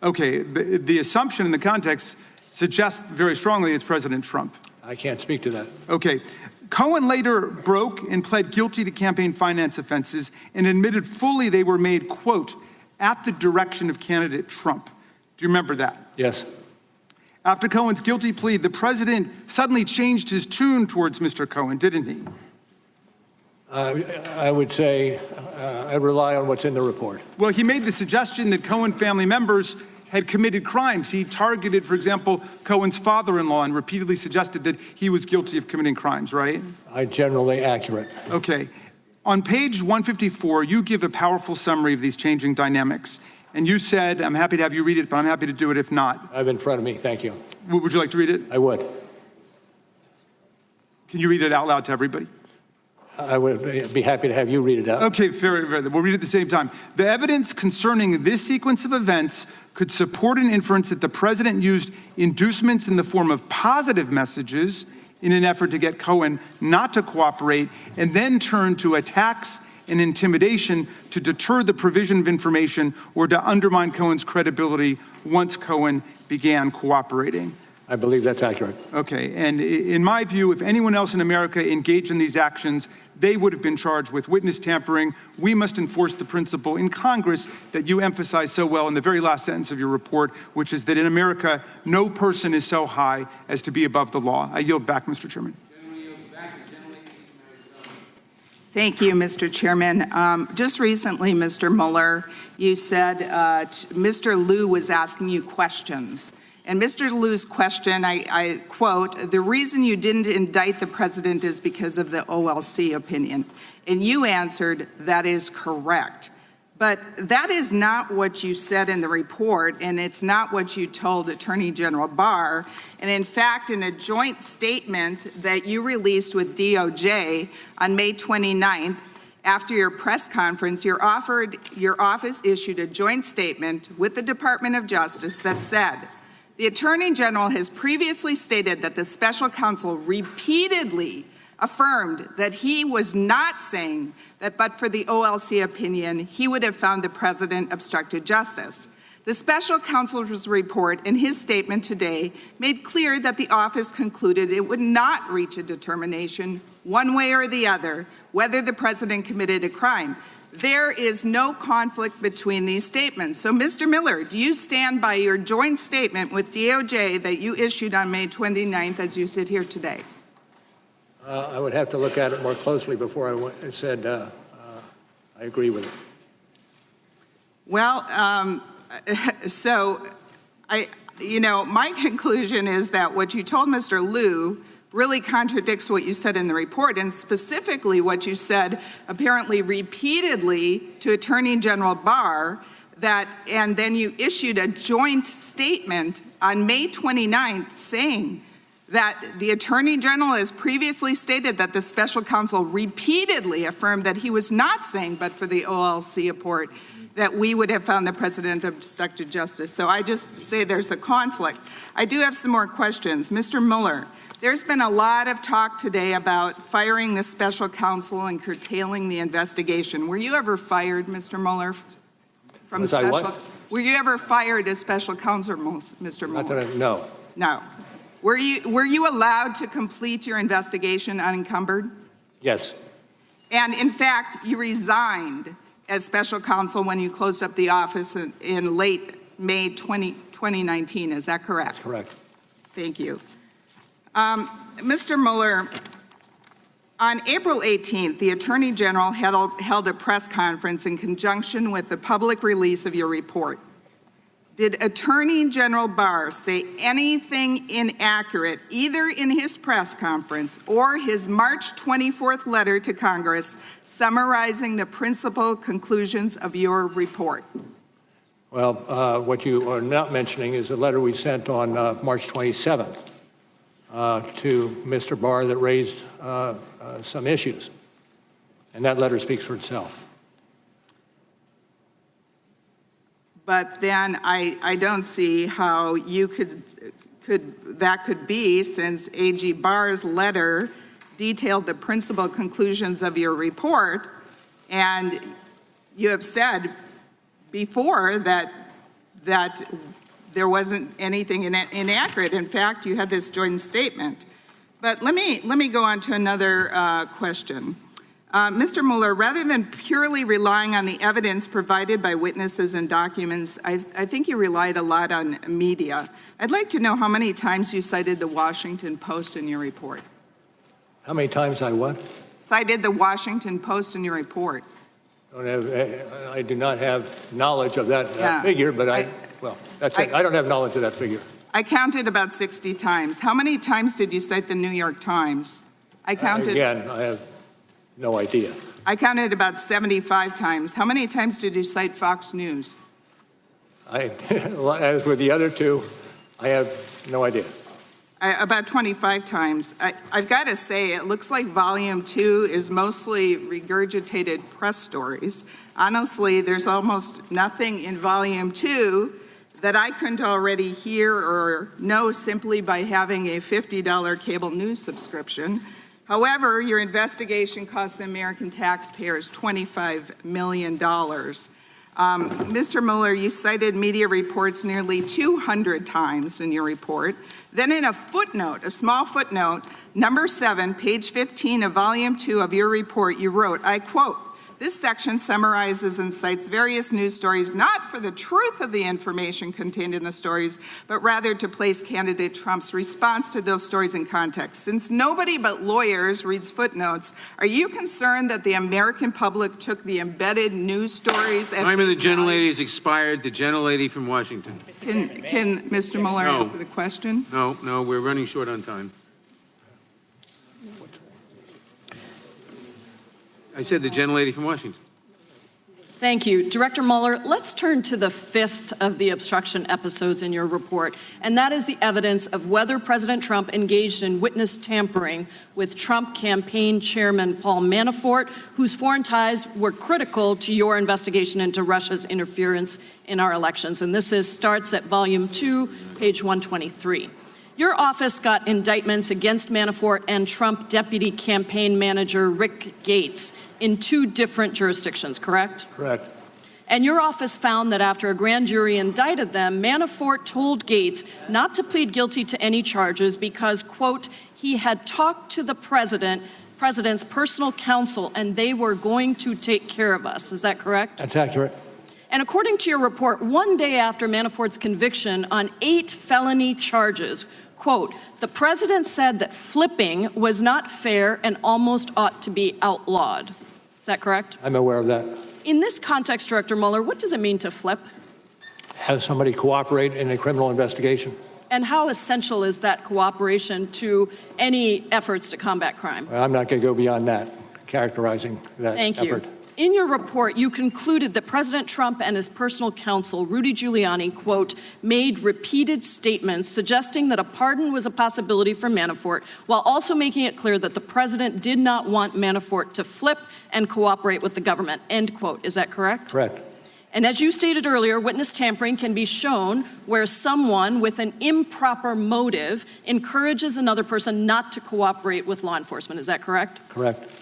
Okay, the assumption in the context suggests very strongly it's President Trump. I can't speak to that. Okay. Cohen later broke and pled guilty to campaign finance offenses and admitted fully they were made, quote, at the direction of candidate Trump. Do you remember that? Yes. After Cohen's guilty plea, the president suddenly changed his tune towards Mr. Cohen, didn't he? I would say I rely on what's in the report. Well, he made the suggestion that Cohen family members had committed crimes. He targeted, for example, Cohen's father-in-law and repeatedly suggested that he was guilty of committing crimes, right? Generally accurate. Okay. On page 154, you give a powerful summary of these changing dynamics. And you said, I'm happy to have you read it, but I'm happy to do it if not. I have it in front of me. Thank you. Would you like to read it? I would. Can you read it out loud to everybody? I would be happy to have you read it out. Okay, fair. We'll read it at the same time. The evidence concerning this sequence of events could support an inference that the president used inducements in the form of positive messages in an effort to get Cohen not to cooperate, and then turn to attacks and intimidation to deter the provision of information or to undermine Cohen's credibility once Cohen began cooperating. I believe that's accurate. Okay, and in my view, if anyone else in America engaged in these actions, they would have been charged with witness tampering. We must enforce the principle in Congress that you emphasize so well in the very last sentence of your report, which is that in America, no person is so high as to be above the law. I yield back, Mr. Chairman. Thank you, Mr. Chairman. Just recently, Mr. Mueller, you said Mr. Liu was asking you questions. And Mr. Liu's question, I quote, "The reason you didn't indict the president is because of the OLC opinion." And you answered, "That is correct." But that is not what you said in the report, and it's not what you told Attorney General Barr. And in fact, in a joint statement that you released with DOJ on May 29th, after your press conference, your office issued a joint statement with the Department of Justice that said, "The Attorney General has previously stated that the special counsel repeatedly affirmed that he was not saying that but for the OLC opinion, he would have found the president obstructed justice. The special counsel's report in his statement today made clear that the office concluded it would not reach a determination one way or the other whether the president committed a crime. There is no conflict between these statements." So, Mr. Miller, do you stand by your joint statement with DOJ that you issued on May 29th as you sit here today? I would have to look at it more closely before I said I agree with it. Well, so my conclusion is that what you told Mr. Liu really contradicts what you said in the report, and specifically what you said apparently repeatedly to Attorney General Barr, and then you issued a joint statement on May 29th saying that the Attorney General has previously stated that the special counsel repeatedly affirmed that he was not saying but for the OLC report that we would have found the president obstructed justice. So I just say there's a conflict. I do have some more questions. Mr. Mueller, there's been a lot of talk today about firing the special counsel and curtailing the investigation. Were you ever fired, Mr. Mueller, from the special? Were you ever fired as special counsel, Mr. Mueller? No. No. Were you allowed to complete your investigation unencumbered? Yes. And in fact, you resigned as special counsel when you closed up the office in late May 2019. Is that correct? That's correct. Thank you. Mr. Mueller, on April 18th, the Attorney General held a press conference in conjunction with the public release of your report. Did Attorney General Barr say anything inaccurate either in his press conference or his March 24th letter to Congress summarizing the principal conclusions of your report? Well, what you are not mentioning is a letter we sent on March 27th to Mr. Barr that raised some issues. And that letter speaks for itself. But then I don't see how you that could be, since AG Barr's letter detailed the principal conclusions of your report, and you have said before that there wasn't anything inaccurate. In fact, you had this joint statement. But let me go on to another question. Mr. Mueller, rather than purely relying on the evidence provided by witnesses and documents, I think you relied a lot on media. I'd like to know how many times you cited the Washington Post in your report. How many times I what? Cited the Washington Post in your report. I do not have knowledge of that figure, but that's it. I don't have knowledge of that figure. I counted about 60 times. How many times did you cite the New York Times? I counted. Again, I have no idea. I counted about 75 times. How many times did you cite Fox News? As with the other two, I have no idea. About 25 times. I've got to say, it looks like volume 2 is mostly regurgitated press stories. Honestly, there's almost nothing in volume 2 that I couldn't already hear or know simply by having a $50 cable news subscription. However, your investigation cost the American taxpayers $25 million. Mr. Mueller, you cited media reports nearly 200 times in your report. Then in a footnote, a small footnote, number 7, page 15 of volume 2 of your report, you wrote, I quote, "This section summarizes and cites various news stories not for the truth of the information contained in the stories, but rather to place candidate Trump's response to those stories in context. Since nobody but lawyers reads footnotes, are you concerned that the American public took the embedded news stories?" Time of the gentlelady is expired. The gentlelady from Washington. Can Mr. Mueller answer the question? No, we're running short on time. I said the gentlelady from Washington. Thank you. Director Mueller, let's turn to the 5th of the obstruction episodes in your report, and that is the evidence of whether President Trump engaged in witness tampering with Trump campaign chairman Paul Manafort, whose foreign ties were critical to your investigation into Russia's interference in our elections. And this starts at volume 2, page 123. Your office got indictments against Manafort and Trump deputy campaign manager Rick Gates in 2 different jurisdictions, correct? Correct. And your office found that after a grand jury indicted them, Manafort told Gates not to plead guilty to any charges because, quote, he had talked to the president's personal counsel and they were going to take care of us. Is that correct? That's accurate. And according to your report, one day after Manafort's conviction on 8 felony charges, quote, the president said that flipping was not fair and almost ought to be outlawed. Is that correct? I'm aware of that. In this context, Director Mueller, what does it mean to flip? Have somebody cooperate in a criminal investigation. And how essential is that cooperation to any efforts to combat crime? Well, I'm not going to go beyond that, characterizing that Thank effort. you. In your report, you concluded that President Trump and his personal counsel, Rudy Giuliani, quote, made repeated statements suggesting that a pardon was a possibility for Manafort, while also making it clear that the president did not want Manafort to flip and cooperate with the government, end quote. Is that correct? Correct. And as you stated earlier, witness tampering can be shown where someone with an improper motive encourages another person not to cooperate with law enforcement. Is that correct? Correct.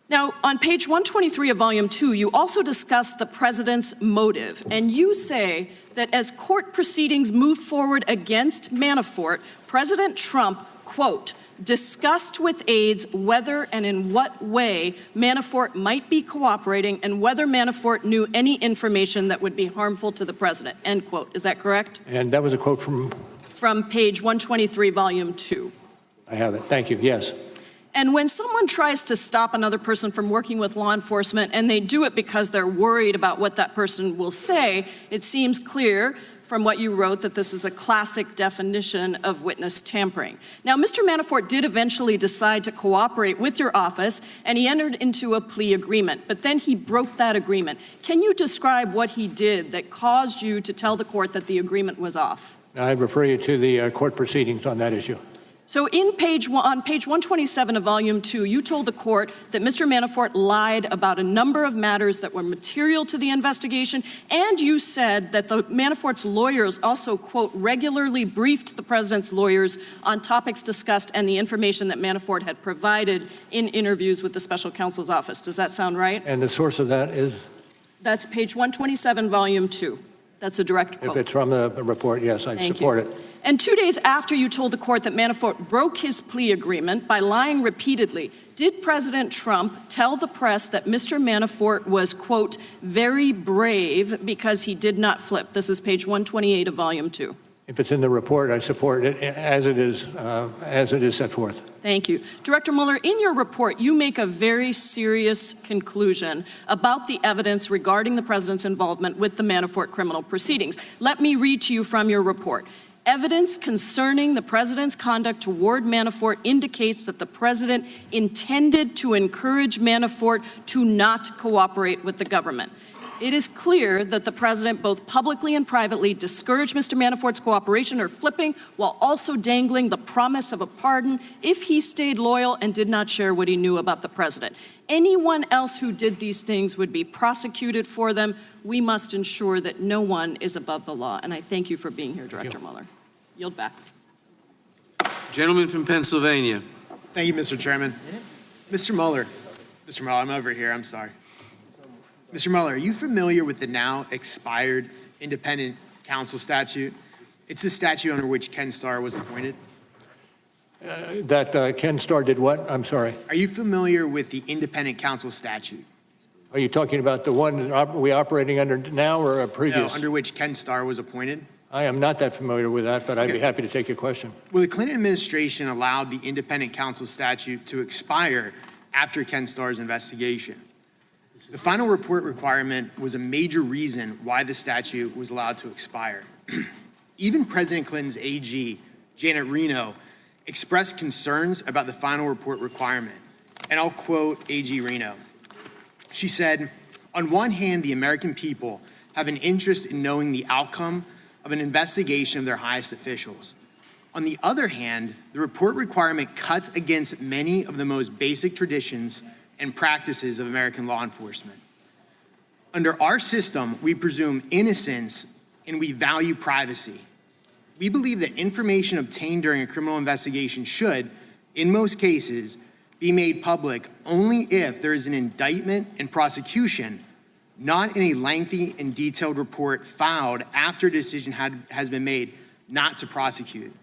Now, on page 123 of volume 2, you also discuss the president's motive, and you say that as court proceedings moved forward against Manafort, President Trump, quote, discussed with aides whether and in what way Manafort might be cooperating and whether Manafort knew any information that would be harmful to the president, end quote. Is that correct? And that was a quote from? From page 123, volume 2. I have it. Thank you. Yes. And when someone tries to stop another person from working with law enforcement and they do it because they're worried about what that person will say, it seems clear from what you wrote that this is a classic definition of witness tampering. Now, Mr. Manafort did eventually decide to cooperate with your office and he entered into a plea agreement, but then he broke that agreement. Can you describe what he did that caused you to tell the court that the agreement was off? I'd refer you to the court proceedings on that issue. So on page 127 of volume 2, you told the court that Mr. Manafort lied about a number of matters that were material to the investigation, and you said that the Manafort's lawyers also, quote, regularly briefed the president's lawyers on topics discussed and the information that Manafort had provided in interviews with the special counsel's office. Does that sound right? And the source of that is? That's page 127, volume 2. That's a direct quote. If it's from the report, yes, I'd support it. And 2 days after you told the court that Manafort broke his plea agreement by lying repeatedly, did President Trump tell the press that Mr. Manafort was, quote, very brave because he did not flip? This is page 128 of volume 2. If it's in the report, I support it as it is set forth. Thank you. Director Mueller, in your report, you make a very serious conclusion about the evidence regarding the president's involvement with the Manafort criminal proceedings. Let me read to you from your report. Evidence concerning the president's conduct toward Manafort indicates that the president intended to encourage Manafort to not cooperate with the government. It is clear that the president, both publicly and privately, discouraged Mr. Manafort's cooperation or flipping, while also dangling the promise of a pardon if he stayed loyal and did not share what he knew about the president. Anyone else who did these things would be prosecuted for them. We must ensure that no one is above the law. And I thank you for being here, Director Mueller. Yield back. Gentleman from Pennsylvania. Thank you, Mr. Chairman. Mr. Mueller, I'm over here, I'm sorry. Mr. Mueller, are you familiar with the now expired independent counsel statute? It's the statute under which Ken Starr was appointed. Ken Starr did what? I'm sorry. Are you familiar with the independent counsel statute? Are you talking about the one we're operating under now or a previous? No, under which Ken Starr was appointed. I am not that familiar with that, but I'd be happy to take your question. Well, the Clinton administration allowed the independent counsel statute to expire after Ken Starr's investigation. The final report requirement was a major reason why the statute was allowed to expire. Even President Clinton's AG, Janet Reno, expressed concerns about the final report requirement. And I'll quote AG Reno. She said, "On one hand, the American people have an interest in knowing the outcome of an investigation of their highest officials. On the other hand, the report requirement cuts against many of the most basic traditions and practices of American law enforcement. Under our system, we presume innocence and we value privacy. We believe that information obtained during a criminal investigation should, in most cases, be made public only if there is an indictment and prosecution, not in a lengthy and detailed report filed after a decision has been made not to prosecute.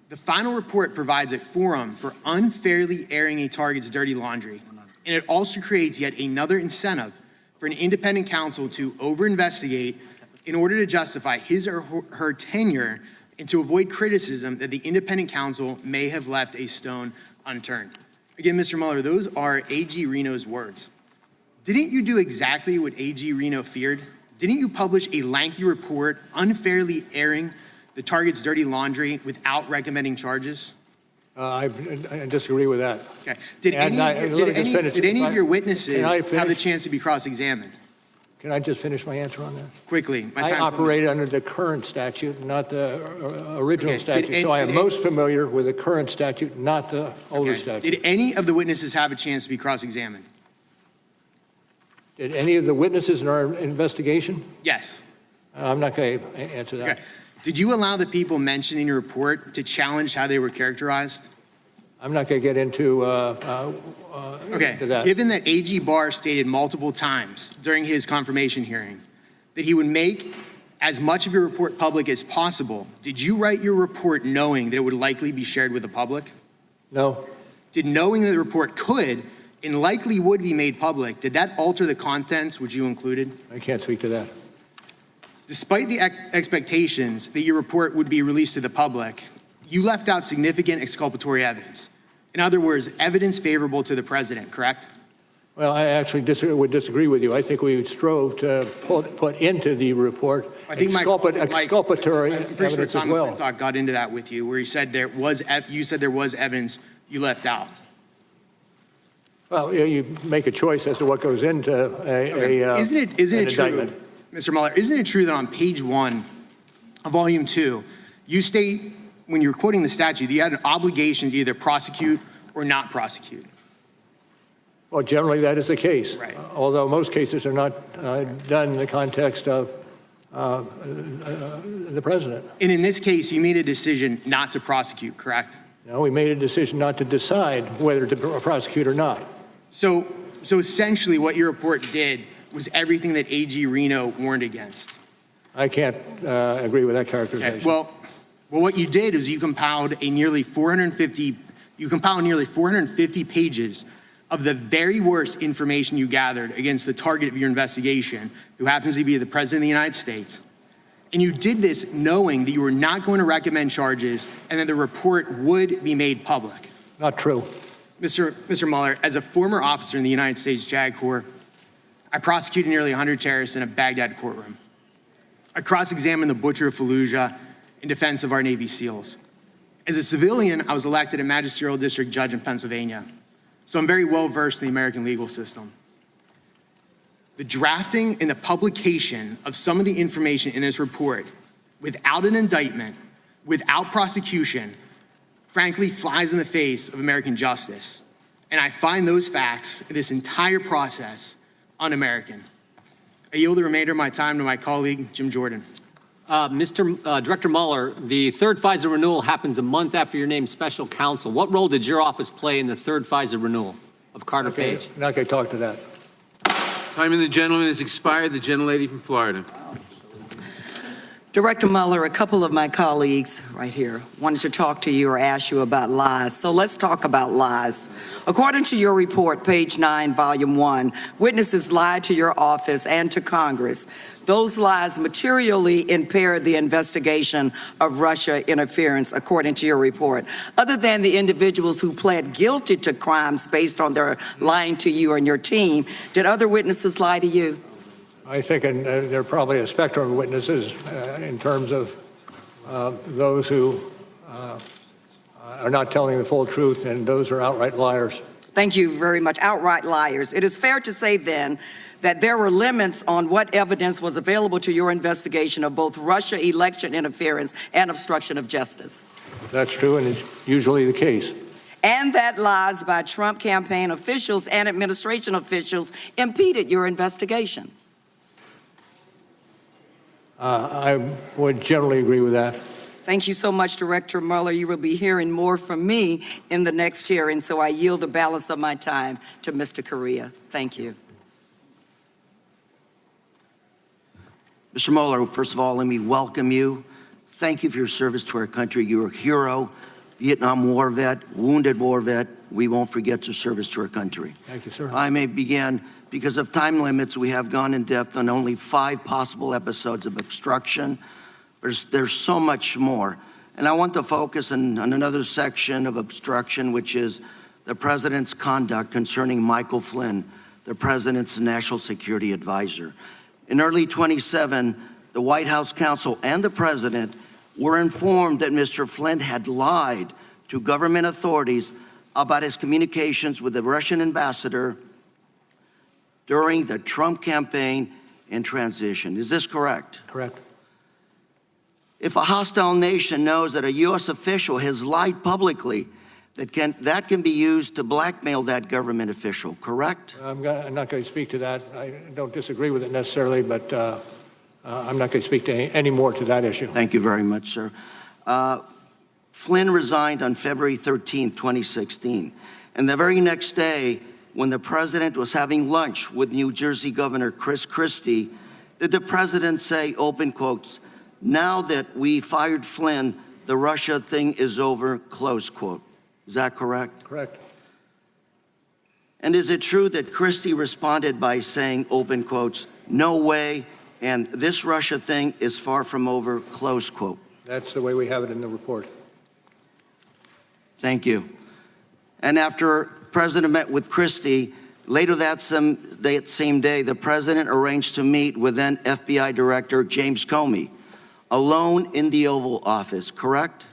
The final report provides a forum for unfairly airing a target's dirty laundry, and it also creates yet another incentive for an independent counsel to over-investigate in order to justify his or her tenure and to avoid criticism that the independent counsel may have left a stone unturned." Again, Mr. Mueller, those are AG Reno's words. Didn't you do exactly what AG Reno feared? Didn't you publish a lengthy report unfairly airing the target's dirty laundry without recommending charges? I disagree with that. Okay. Did any of your witnesses have the chance to be cross-examined? Can I just finish my answer on that? Quickly. I operate under the current statute, not the original statute. So I am most familiar with the current statute, not the older statute. Did any of the witnesses have a chance to be cross-examined? Did any of the witnesses in our investigation? Yes. I'm not going to answer that. Okay. Did you allow the people mentioned in your report to challenge how they were characterized? I'm not going to get into that. Given that AG Barr stated multiple times during his confirmation hearing that he would make as much of your report public as possible, did you write your report knowing that it would likely be shared with the public? No. Did knowing that the report could and likely would be made public, did that alter the contents which you included? I can't speak to that. Despite the expectations that your report would be released to the public, you left out significant exculpatory evidence. In other words, evidence favorable to the president, correct? Well, I actually would disagree with you. I think we strove to put into the report exculpatory evidence as well. I'm pretty sure Tom got into that with you, where you said there was evidence you left out. Well, you make a choice as to what goes into Isn't it indictment. true, Mr. Mueller, isn't it true that on page 1 of volume 2, you state, when you're quoting the statute, that you had an obligation to either prosecute or not prosecute? Well, generally that is the case. Right. Although most cases are not done in the context of the president. And in this case, you made a decision not to prosecute, correct? No, we made a decision not to decide whether to prosecute or not. So essentially what your report did was everything that AG Reno warned against. I can't agree with that characterization. Okay. Well, what you did is you compiled nearly 450 pages of the very worst information you gathered against the target of your investigation, who happens to be the President of the United States. And you did this knowing that you were not going to recommend charges and that the report would be made public. Not true. Mr. Mueller, as a former officer in the United States JAG Corps, I prosecuted nearly 100 terrorists in a Baghdad courtroom. I cross-examined the Butcher of Fallujah in defense of our Navy SEALs. As a civilian, I was elected a magisterial district judge in Pennsylvania, so I'm very well versed in the American legal system. The drafting and the publication of some of the information in this report without an indictment, without prosecution, frankly flies in the face of American justice. And I find those facts, this entire process, un-American. I yield the remainder of my time to my colleague, Jim Jordan. Director Mueller, the third FISA renewal happens a month after you're named special counsel. What role did your office play in the third FISA renewal of Carter Page? Not going to talk to that. Time of the gentleman has expired. The gentlelady from Florida. Director Mueller, a couple of my colleagues right here wanted to talk to you or ask you about lies. So let's talk about lies. According to your report, page 9, volume 1, witnesses lied to your office and to Congress. Those lies materially impaired the investigation of Russia interference, according to your report. Other than the individuals who pled guilty to crimes based on their lying to you and your team, did other witnesses lie to you? I think there are probably a spectrum of witnesses in terms of those who are not telling the full truth, and those are outright liars. Thank you very much. Outright liars. It is fair to say then that there were limits on what evidence was available to your investigation of both Russia election interference and obstruction of justice. That's true, and it's usually the case. And that lies by Trump campaign officials and administration officials impeded your investigation. I would generally agree with that. Thank you so much, Director Mueller. You will be hearing more from me in the next hearing, so I yield the balance of my time to Mr. Correa. Thank you. Mr. Mueller, first of all, let me welcome you. Thank you for your service to our country. You're a hero, Vietnam War vet, wounded war vet. We won't forget your service to our country. Thank you, sir. I may begin. Because of time limits, we have gone in depth on only 5 possible episodes of obstruction. There's so much more. And I want to focus on another section of obstruction, which is the president's conduct concerning Michael Flynn, the president's national security advisor. In early 2017, the White House counsel and the president were informed that Mr. Flynn had lied to government authorities about his communications with the Russian ambassador during the Trump campaign and transition. Is this correct? Correct. If a hostile nation knows that a U.S. official has lied publicly, that can be used to blackmail that government official, correct? I'm not going to speak to that. I don't disagree with it necessarily, but I'm not going to speak to any more to that issue. Thank you very much, sir. Flynn resigned on February 13, 2016. And the very next day, when the president was having lunch with New Jersey Governor Chris Christie, did the president say, open quotes, "Now that we fired Flynn, the Russia thing is over," close quote. Is that correct? Correct. And is it true that Christie responded by saying, open quotes, "No way, and this Russia thing is far from over," close quote? That's the way we have it in the report. Thank you. And after President met with Christie, later that same day, the president arranged to meet with then FBI Director James Comey, alone in the Oval Office, correct?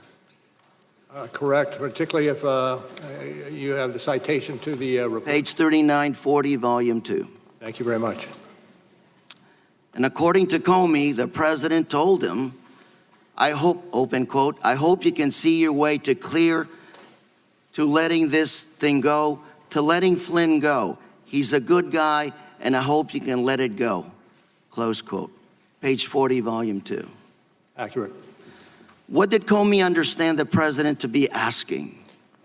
Correct, particularly if you have the citation to the report. Page 3940, volume 2. Thank you very much. And according to Comey, the president told him, "I hope," open quote, "I hope you can see your way to clear to letting this thing go, to letting Flynn go. He's a good guy, and I hope you can let it go," close quote. Page 40, volume 2. Accurate. What did Comey understand the president to be asking?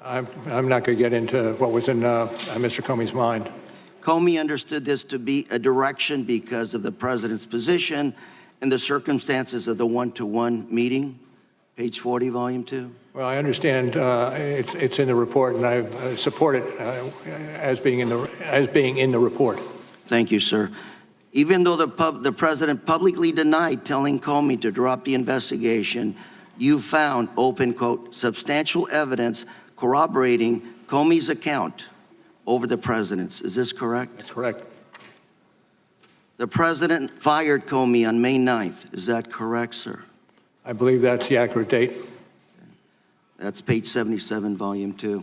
I'm not going to get into what was in Mr. Comey's mind. Comey understood this to be a direction because of the president's position and the circumstances of the one-to-one meeting. Page 40, volume 2. Well, I understand it's in the report, and I support it as being in the report. Thank you, sir. Even though the president publicly denied telling Comey to drop the investigation, you found, open quote, substantial evidence corroborating Comey's account over the president's. Is this correct? That's correct. The president fired Comey on May 9th. Is that correct, sir? I believe that's the accurate date. That's page 77, volume 2.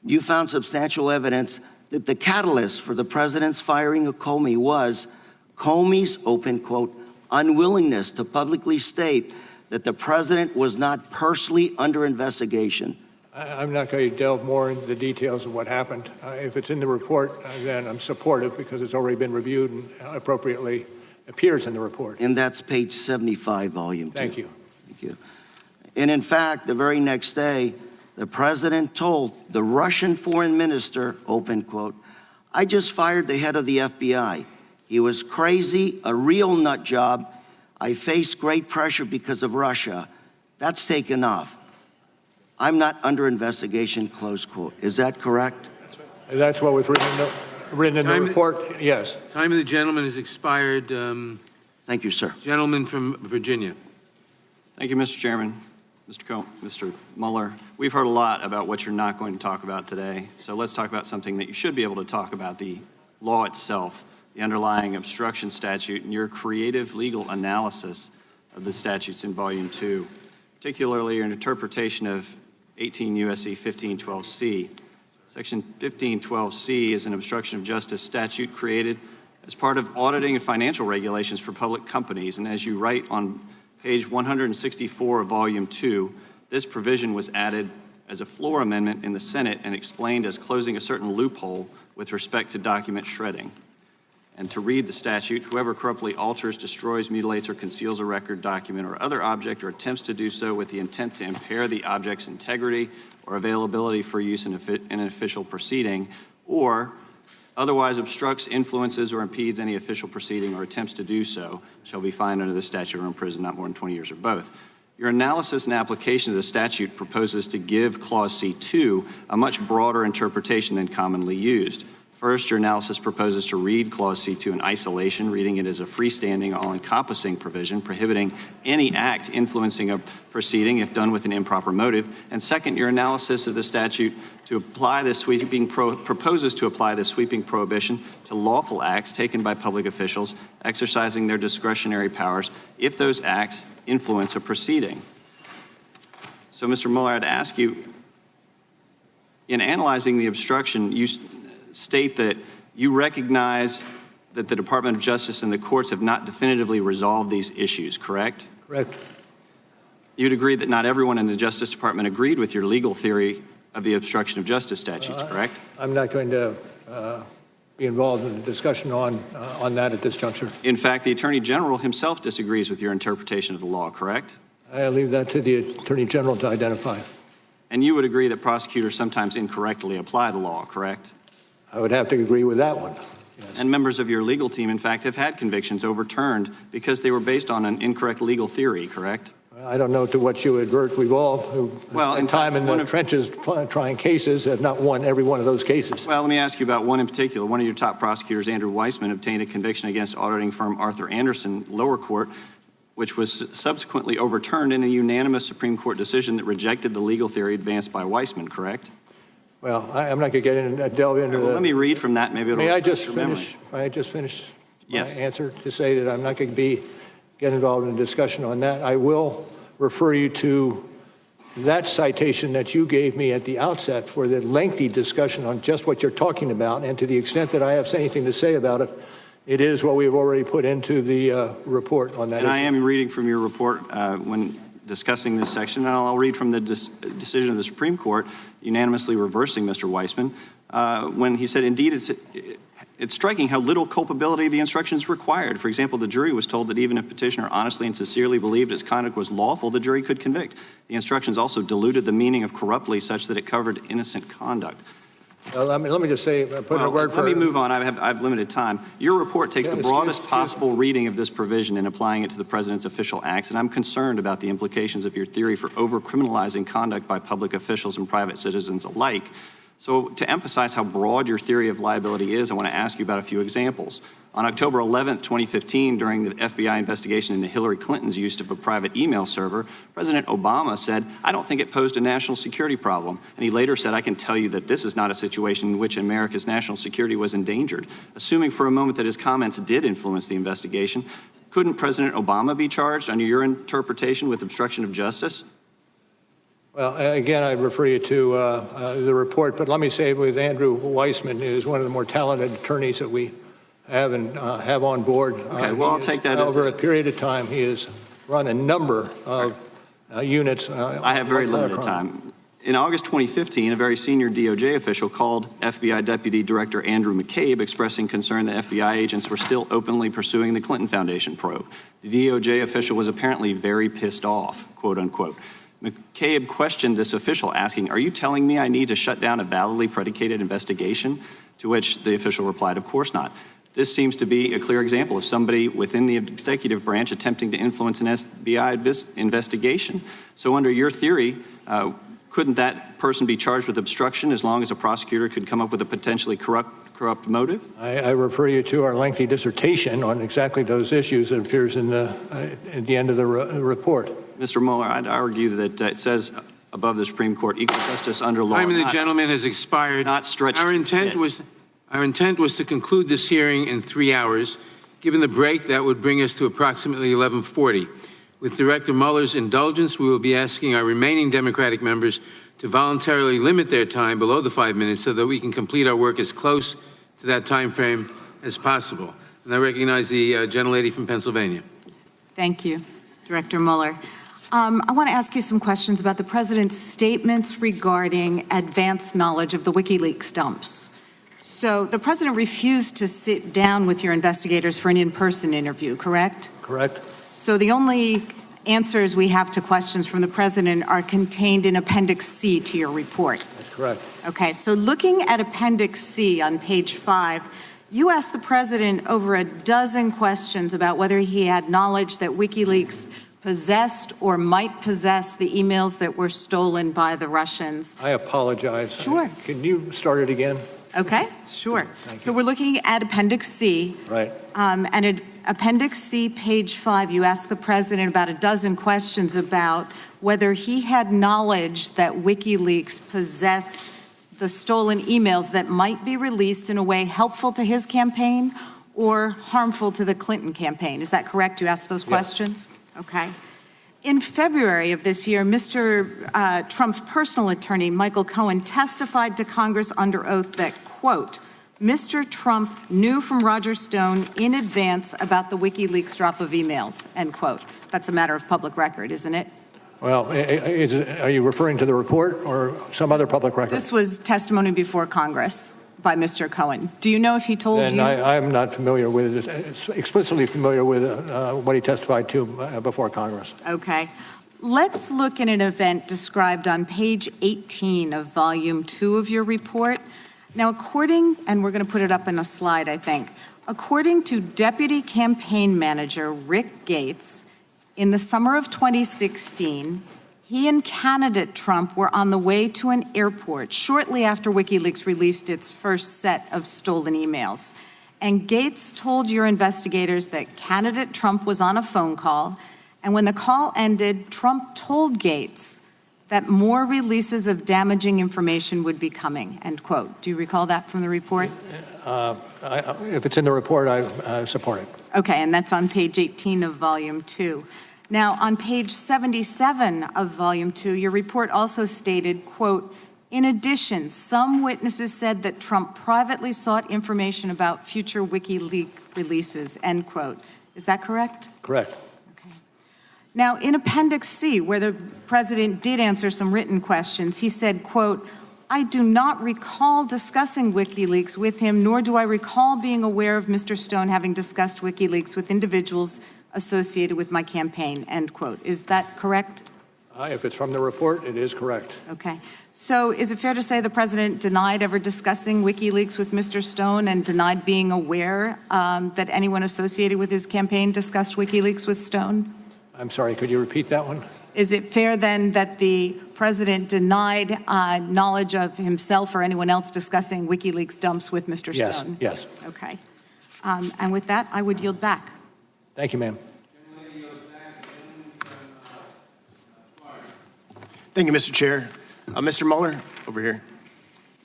You found substantial evidence that the catalyst for the president's firing of Comey was Comey's, open quote, unwillingness to publicly state that the president was not personally under investigation. I'm not going to delve more into the details of what happened. If it's in the report, then I'm supportive because it's already been reviewed and appropriately appears in the report. And that's page 75, volume 2. Thank you. Thank you. And in fact, the very next day, the president told the Russian foreign minister, open quote, I just fired the head of the FBI. He was crazy, a real nut job. I face great pressure because of Russia. That's taken off. I'm not under investigation, close quote. Is that correct? That's what was written in the report, yes. Time of the gentleman has expired. Thank you, sir. Gentleman from Virginia. Thank you, Mr. Chairman. Mr. Mueller, we've heard a lot about what you're not going to talk about today. So let's talk about something that you should be able to talk about, the law itself, the underlying obstruction statute, and your creative legal analysis of the statutes in Volume 2, particularly your interpretation of 18 U.S.C. 1512C. Section 1512C is an obstruction of justice statute created as part of auditing and financial regulations for public companies. And as you write on page 164 of Volume 2, this provision was added as a floor amendment in the Senate and explained as closing a certain loophole with respect to document shredding. And to read the statute, whoever corruptly alters, destroys, mutilates, or conceals a record, document, or other object, or attempts to do so with the intent to impair the object's integrity or availability for use in an official proceeding, or otherwise obstructs, influences, or impedes any official proceeding or attempts to do so, shall be fined under the statute or imprisoned not more than 20 years or both. Your analysis and application of the statute proposes to give Clause C2 a much broader interpretation than commonly used. First, your analysis proposes to read Clause C2 in isolation, reading it as a freestanding, all-encompassing provision prohibiting any act influencing a proceeding if done with an improper motive. And second, your analysis of the statute to apply this proposes to apply this sweeping prohibition to lawful acts taken by public officials exercising their discretionary powers if those acts influence a proceeding. So, Mr. Mueller, I'd ask you, in analyzing the obstruction, you state that you recognize that the Department of Justice and the courts have not definitively resolved these issues, correct? Correct. You'd agree that not everyone in the Justice Department agreed with your legal theory of the obstruction of justice statutes, correct? I'm not going to be involved in the discussion on that at this juncture. In fact, the Attorney General himself disagrees with your interpretation of the law, correct? I leave that to the Attorney General to identify. And you would agree that prosecutors sometimes incorrectly apply the law, correct? I would have to agree with that one. Yes. And members of your legal team, in fact, have had convictions overturned because they were based on an incorrect legal theory, correct? I don't know to what you advert. We've all who spent time in the trenches trying cases have not won every one of those cases. Well, let me ask you about one in particular. One of your top prosecutors, Andrew Weissman, obtained a conviction against auditing firm Arthur Andersen, lower court, which was subsequently overturned in a unanimous Supreme Court decision that rejected the legal theory advanced by Weissman, correct? Well, I'm not going to delve into that. Let me read from that. Maybe it'll May I just finish my answer to say that I'm not going to get involved in a discussion on that. I will refer you to that citation that you gave me at the outset for the lengthy discussion on just what you're talking about, and to the extent that I have anything to say about it, it is what we've already put into the report on that issue. I am reading from your report when discussing this section, and I'll read from the decision of the Supreme Court unanimously reversing Mr. Weissman when he said, indeed, it's striking how little culpability the instructions required. For example, the jury was told that even if petitioner honestly and sincerely believed his conduct was lawful, the jury could convict. The instructions also diluted the meaning of corruptly such that it covered innocent conduct. Let me just say, put in a word for... Let me move on. I have limited time. Your report takes the broadest possible reading of this provision and applying it to the president's official acts, and I'm concerned about the implications of your theory for over-criminalizing conduct by public officials and private citizens alike. So to emphasize how broad your theory of liability is, I want to ask you about a few examples. On October 11th, 2015, during the FBI investigation into Hillary Clinton's use of a private email server, President Obama said, I don't think it posed a national security problem. And he later said, I can tell you that this is not a situation in which America's national security was endangered. Assuming for a moment that his comments did influence the investigation, couldn't President Obama be charged under your interpretation with obstruction of justice? Well, again, I refer you to the report, but let me say with Andrew Weissman, who is one of the more talented attorneys that we have and have on board. Okay, well, I'll take that over a period of time. He has run a number of units. I have very limited time. In August 2015, a very senior DOJ official called FBI Deputy Director Andrew McCabe, expressing concern that FBI agents were still openly pursuing the Clinton Foundation probe. The DOJ official was apparently very pissed off, quote unquote. McCabe questioned this official, asking, "Are you telling me I need to shut down a validly predicated investigation?" To which the official replied, "Of course not." This seems to be a clear example of somebody within the executive branch attempting to influence an FBI investigation. So under your theory, couldn't that person be charged with obstruction as long as a prosecutor could come up with a potentially corrupt motive? I refer you to our lengthy dissertation on exactly those issues that appears in at the end of the report. Mr. Mueller, I'd argue that it says above the Supreme Court, equal justice under law. Time of the gentleman has expired. Not stretched. Our intent was to conclude this hearing in 3 hours. Given the break, that would bring us to approximately 11:40. With Director Mueller's indulgence, we will be asking our remaining Democratic members to voluntarily limit their time below the 5 minutes so that we can complete our work as close to that time frame as possible. And I recognize the gentlelady from Pennsylvania. Thank you, Director Mueller. I want to ask you some questions about the President's statements regarding advanced knowledge of the WikiLeaks dumps. So the President refused to sit down with your investigators for an in-person interview, correct? Correct. So the only answers we have to questions from the President are contained in Appendix C to your report. That's correct. Okay, so looking at Appendix C on page 5, you asked the President over a dozen questions about whether he had knowledge that WikiLeaks possessed or might possess the emails that were stolen by the Russians. I apologize. Sure. Can you start it again? Okay, sure. So we're looking at Appendix C. Right. And at Appendix C, page 5, you asked the President about a dozen questions about whether he had knowledge that WikiLeaks possessed the stolen emails that might be released in a way helpful to his campaign or harmful to the Clinton campaign. Is that correct? You asked those questions? Okay. In February of this year, Mr. Trump's personal attorney, Michael Cohen, testified to Congress under oath that, quote, Mr. Trump knew from Roger Stone in advance about the WikiLeaks drop of emails, end quote. That's a matter of public record, isn't it? Well, are you referring to the report or some other public record? This was testimony before Congress by Mr. Cohen. Do you know if he told you? I'm not familiar with it, explicitly familiar with what he testified to before Congress. Okay. Let's look at an event described on page 18 of volume 2 of your report. Now, and we're going to put it up in a slide, I think. According to Deputy Campaign Manager Rick Gates, in the summer of 2016, he and candidate Trump were on the way to an airport shortly after WikiLeaks released its first set of stolen emails. And Gates told your investigators that candidate Trump was on a phone call, and when the call ended, Trump told Gates that more releases of damaging information would be coming, end quote. Do you recall that from the report? If it's in the report, I support it. Okay, and that's on page 18 of volume 2. Now, on page 77 of volume 2, your report also stated, quote, in addition, some witnesses said that Trump privately sought information about future WikiLeaks releases, end quote. Is that correct? Correct. Now, in Appendix C, where the President did answer some written questions, he said, quote, I do not recall discussing WikiLeaks with him, nor do I recall being aware of Mr. Stone having discussed WikiLeaks with individuals associated with my campaign, end quote. Is that correct? If it's from the report, it is correct. Okay. So is it fair to say the President denied ever discussing WikiLeaks with Mr. Stone and denied being aware that anyone associated with his campaign discussed WikiLeaks with Stone? I'm sorry, could you repeat that one? Is it fair then that the President denied knowledge of himself or anyone else discussing WikiLeaks dumps with Mr. Stone? Yes. Okay. And with that, I would yield back. Thank you, ma'am. Thank you, Mr. Chair. Mr. Mueller, over here.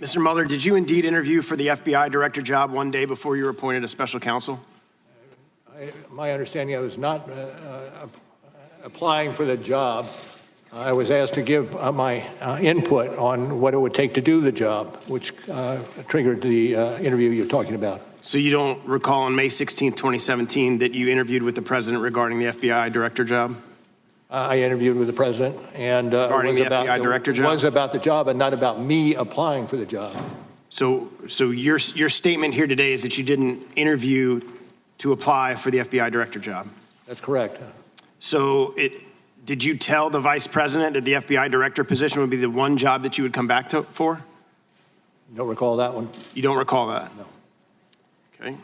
Mr. Mueller, did you indeed interview for the FBI director job one day before you were appointed a special counsel? My understanding, I was not applying for the job. I was asked to give my input on what it would take to do the job, which triggered the interview you're talking about. So you don't recall on May 16, 2017, that you interviewed with the president regarding the FBI director job? I interviewed with the president, and Regarding the FBI director job? It was about the job and not about me applying for the job. So your statement here today is that you didn't interview to apply for the FBI director job? That's correct. So did you tell the vice president that the FBI director position would be the one job that you would come back for? Don't recall that one. You don't recall that? No. Okay.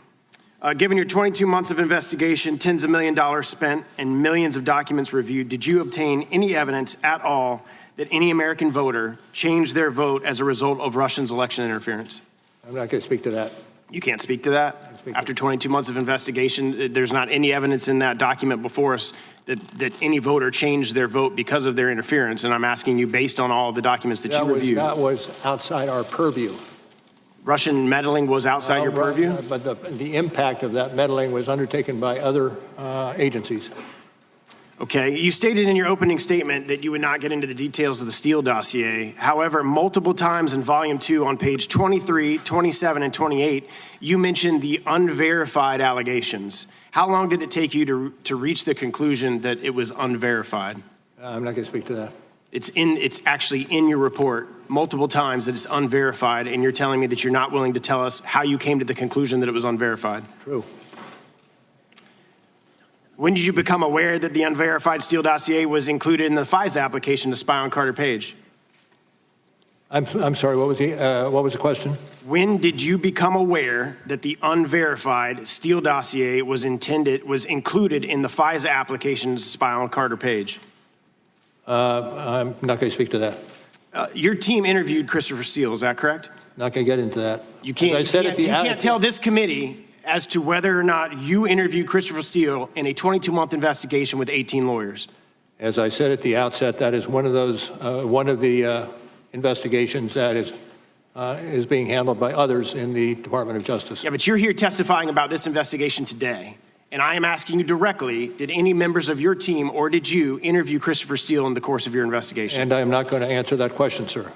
Given your 22 months of investigation, tens of millions of dollars spent, and millions of documents reviewed, did you obtain any evidence at all that any American voter changed their vote as a result of Russians' election interference? I'm not going to speak to that. You can't speak to that? After 22 months of investigation, there's not any evidence in that document before us that any voter changed their vote because of their interference, and I'm asking you based on all of the documents that you reviewed. That was outside our purview. Russian meddling was outside your purview? But the impact of that meddling was undertaken by other agencies. Okay, you stated in your opening statement that you would not get into the details of the Steele dossier. However, multiple times in Volume 2 on page 23, 27, and 28, you mentioned the unverified allegations. How long did it take you to reach the conclusion that it was unverified? I'm not going to speak to that. It's actually in your report multiple times that it's unverified, and you're telling me that you're not willing to tell us how you came to the conclusion that it was unverified. True. When did you become aware that the unverified Steele dossier was included in the FISA application to spy on Carter Page? I'm sorry, what was the question? When did you become aware that the unverified Steele dossier was included in the FISA application to spy on Carter Page? I'm not going to speak to that. Your team interviewed Christopher Steele, is that correct? Not going to get into that. You can't tell this committee as to whether or not you interviewed Christopher Steele in a 22-month investigation with 18 lawyers. As I said at the outset, that is one of the investigations that is being handled by others in the Department of Justice. Yeah, but you're here testifying about this investigation today. And I am asking you directly, did any members of your team or did you interview Christopher Steele in the course of your investigation? And I am not going to answer that question, sir.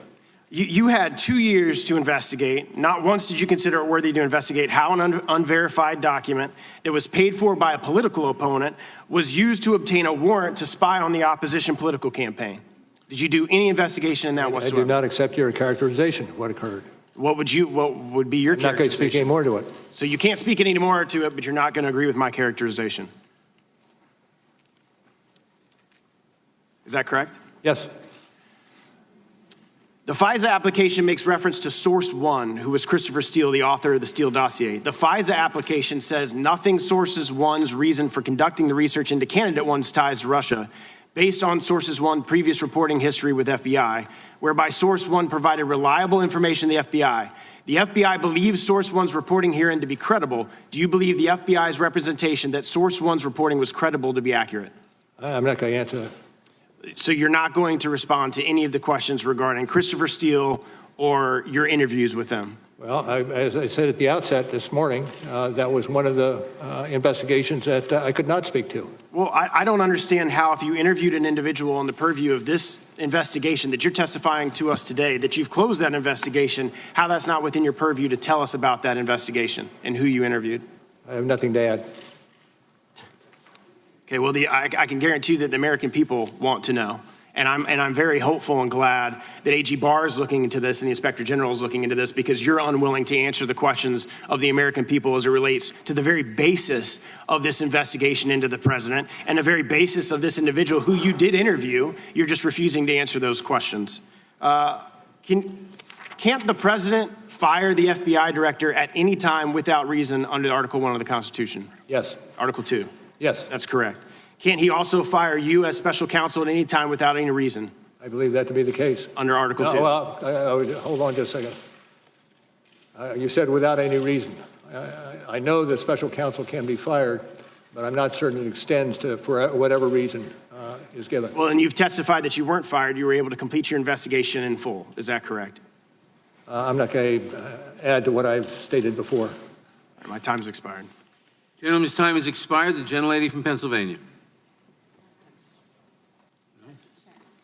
You had 2 years to investigate. Not once did you consider it worthy to investigate how an unverified document that was paid for by a political opponent was used to obtain a warrant to spy on the opposition political campaign. Did you do any investigation in that whatsoever? I do not accept your characterization of what occurred. What would be your characterization? I'm not going to speak any more to it. So you can't speak any more to it, but you're not going to agree with my characterization. Is that correct? Yes. The FISA application makes reference to Source One, who was Christopher Steele, the author of the Steele dossier. The FISA application says nothing Sources One's reason for conducting the research into candidate one's ties to Russia, based on Sources One previous reporting history with FBI, whereby Source One provided reliable information to the FBI. The FBI believes Source One's reporting herein to be credible. Do you believe the FBI's representation that Source One's reporting was credible to be accurate? I'm not going to answer that. So you're not going to respond to any of the questions regarding Christopher Steele or your interviews with them? Well, as I said at the outset this morning, that was one of the investigations that I could not speak to. Well, I don't understand how, if you interviewed an individual on the purview of this investigation that you're testifying to us today, that you've closed that investigation, how that's not within your purview to tell us about that investigation and who you interviewed. I have nothing to add. Okay, well, I can guarantee you that the American people want to know. And I'm very hopeful and glad that AG Barr is looking into this and the Inspector General is looking into this, because you're unwilling to answer the questions of the American people as it relates to the very basis of this investigation into the president and the very basis of this individual who you did interview. You're just refusing to answer those questions. Can't the president fire the FBI director at any time without reason under Article 1 of the Constitution? Yes. Article 2? Yes. That's correct. Can't he also fire you as special counsel at any time without any reason? I believe that to be the case. Under Article 2? Well, I would, hold on just a second. You said without any reason. I know that special counsel can be fired, but I'm not certain it extends to for whatever reason is given. Well, and you've testified that you weren't fired. You were able to complete your investigation in full. Is that correct? I'm not going to add to what I've stated before. My time's expired. Gentleman's time has expired. The gentlelady from Pennsylvania.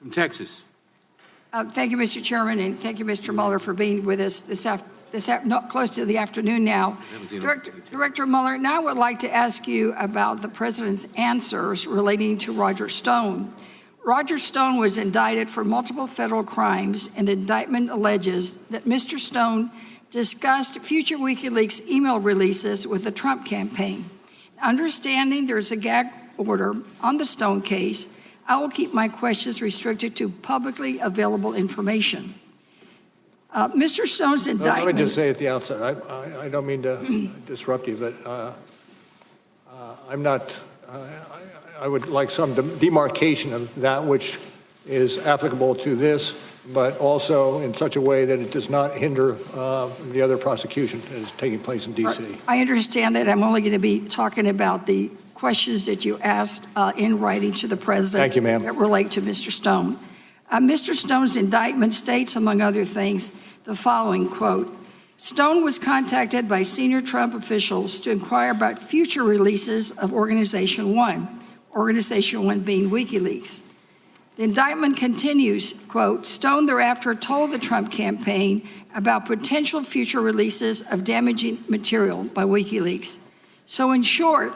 from Texas. Thank you, Mr. Chairman, and thank you, Mr. Mueller, for being with us close to the afternoon now. Director Mueller, now I would like to ask you about the president's answers relating to Roger Stone. Roger Stone was indicted for multiple federal crimes, and the indictment alleges that Mr. Stone discussed future WikiLeaks email releases with the Trump campaign. Understanding there's a gag order on the Stone case, I will keep my questions restricted to publicly available information. Mr. Stone's indictment... Let me just say at the outset, I don't mean to disrupt you, but I'm not... I would like some demarcation of that which is applicable to this, but also in such a way that it does not hinder the other prosecution that is taking place in D.C. I understand that. I'm only going to be talking about the questions that you asked in writing to the president. Thank you, ma'am. That relate to Mr. Stone. Mr. Stone's indictment states, among other things, the following, quote, Stone was contacted by senior Trump officials to inquire about future releases of Organization One being WikiLeaks. The indictment continues, quote, Stone thereafter told the Trump campaign about potential future releases of damaging material by WikiLeaks. So in short,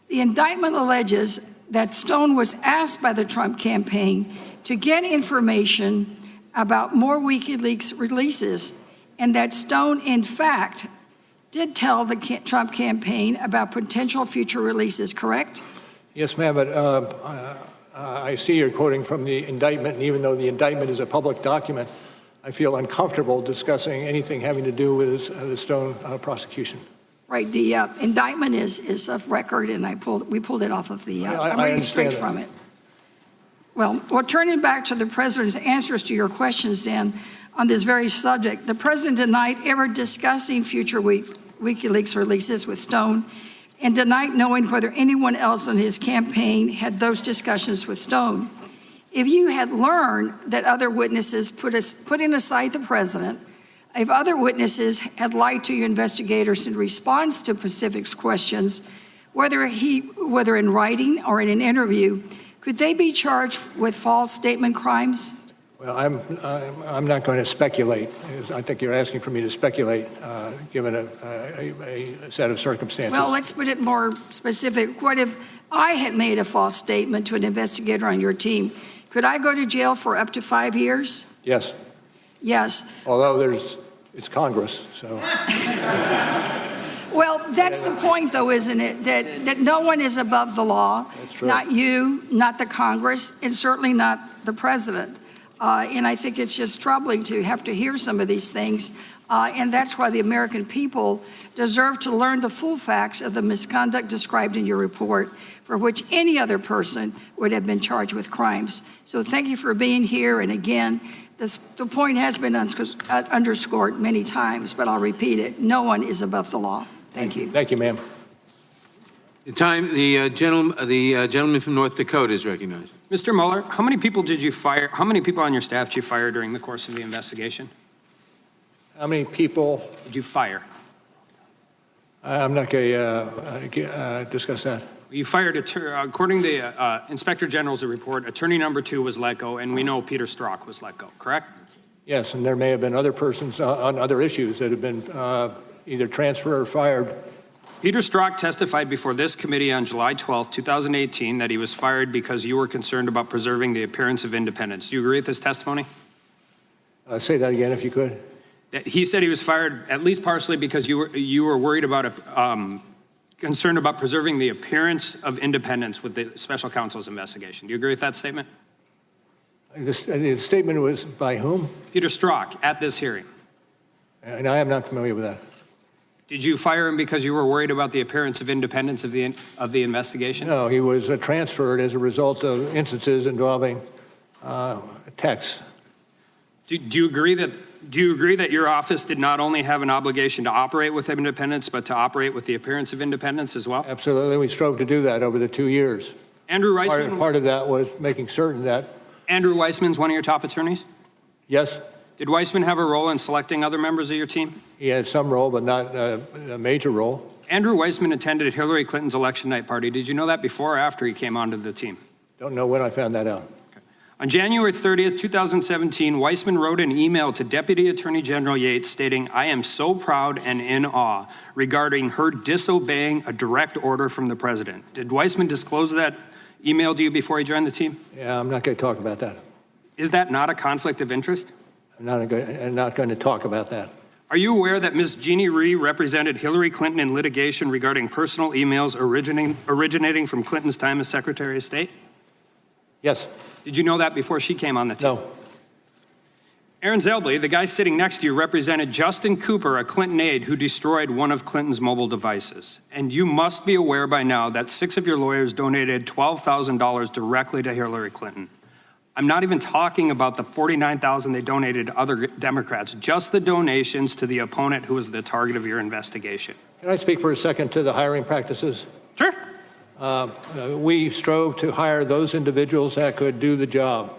the indictment alleges that Stone was asked by the Trump campaign to get information about more WikiLeaks releases, and that Stone, in fact, did tell the Trump campaign about potential future releases, correct? Yes, ma'am, but I see you're quoting from the indictment, and even though the indictment is a public document, I feel uncomfortable discussing anything having to do with the Stone prosecution. Right, the indictment is of record, and we pulled it off of the, I'm reading straight from it. Well, turning back to the president's answers to your questions then on this very subject, the president denied ever discussing future WikiLeaks releases with Stone and denied knowing whether anyone else on his campaign had those discussions with Stone. If you had learned that other witnesses, putting aside the president, if other witnesses had lied to your investigators in response to Pacific's questions, whether in writing or in an interview, could they be charged with false statement crimes? Well, I'm not going to speculate. I think you're asking for me to speculate, given a set of circumstances. Well, let's put it more specific. What if I had made a false statement to an investigator on your team? Could I go to jail for up to 5 years? Yes. Yes. Although it's Congress, so. Well, that's the point, though, isn't it? That no one is above the law. That's true. Not you, not the Congress, and certainly not the president. And I think it's just troubling to have to hear some of these things. And that's why the American people deserve to learn the full facts of the misconduct described in your report, for which any other person would have been charged with crimes. So thank you for being here. And again, the point has been underscored many times, but I'll repeat it. No one is above the law. Thank you. Thank you, ma'am. The gentleman from North Dakota is recognized. Mr. Mueller, how many people did you fire? How many people on your staff did you fire during the course of the investigation? How many people did you fire? I'm not going to discuss that. You fired, according to the Inspector General's report, attorney number 2 was let go, and we know Peter Strzok was let go, correct? Yes, and there may have been other persons on other issues that have been either transferred or fired. Peter Strzok testified before this committee on July 12, 2018, that he was fired because you were concerned about preserving the appearance of independence. Do you agree with this testimony? Say that again, if you could. He said he was fired at least partially because you were worried about concerned about preserving the appearance of independence with the special counsel's investigation. Do you agree with that statement? The statement was by whom? Peter Strzok at this hearing. And I am not familiar with that. Did you fire him because you were worried about the appearance of independence of the investigation? No, he was transferred as a result of instances involving texts. Do you agree that your office did not only have an obligation to operate with independence, but to operate with the appearance of independence as well? Absolutely. We strove to do that over the 2 years. Andrew Weissman? Part of that was making certain that... Andrew Weissman's one of your top attorneys? Yes. Did Weissman have a role in selecting other members of your team? He had some role, but not a major role. Andrew Weissman attended Hillary Clinton's election night party. Did you know that before or after he came onto the team? Don't know when I found that out. On January 30th, 2017, Weissman wrote an email to Deputy Attorney General Yates stating, "I am so proud and in awe," regarding her disobeying a direct order from the president. Did Weissman disclose that email to you before he joined the team? Yeah, I'm not going to talk about that. Is that not a conflict of interest? I'm not going to talk about that. Are you aware that Ms. Jeannie Rhee represented Hillary Clinton in litigation regarding personal emails originating from Clinton's time as Secretary of State? Yes. Did you know that before she came on the team? No. Aaron Zelbley, the guy sitting next to you, represented Justin Cooper, a Clinton aide who destroyed one of Clinton's mobile devices. And you must be aware by now that 6 of your lawyers donated $12,000 directly to Hillary Clinton. I'm not even talking about the $49,000 they donated to other Democrats, just the donations to the opponent who was the target of your investigation. Can I speak for a second to the hiring practices? Sure. We strove to hire those individuals that could do the job.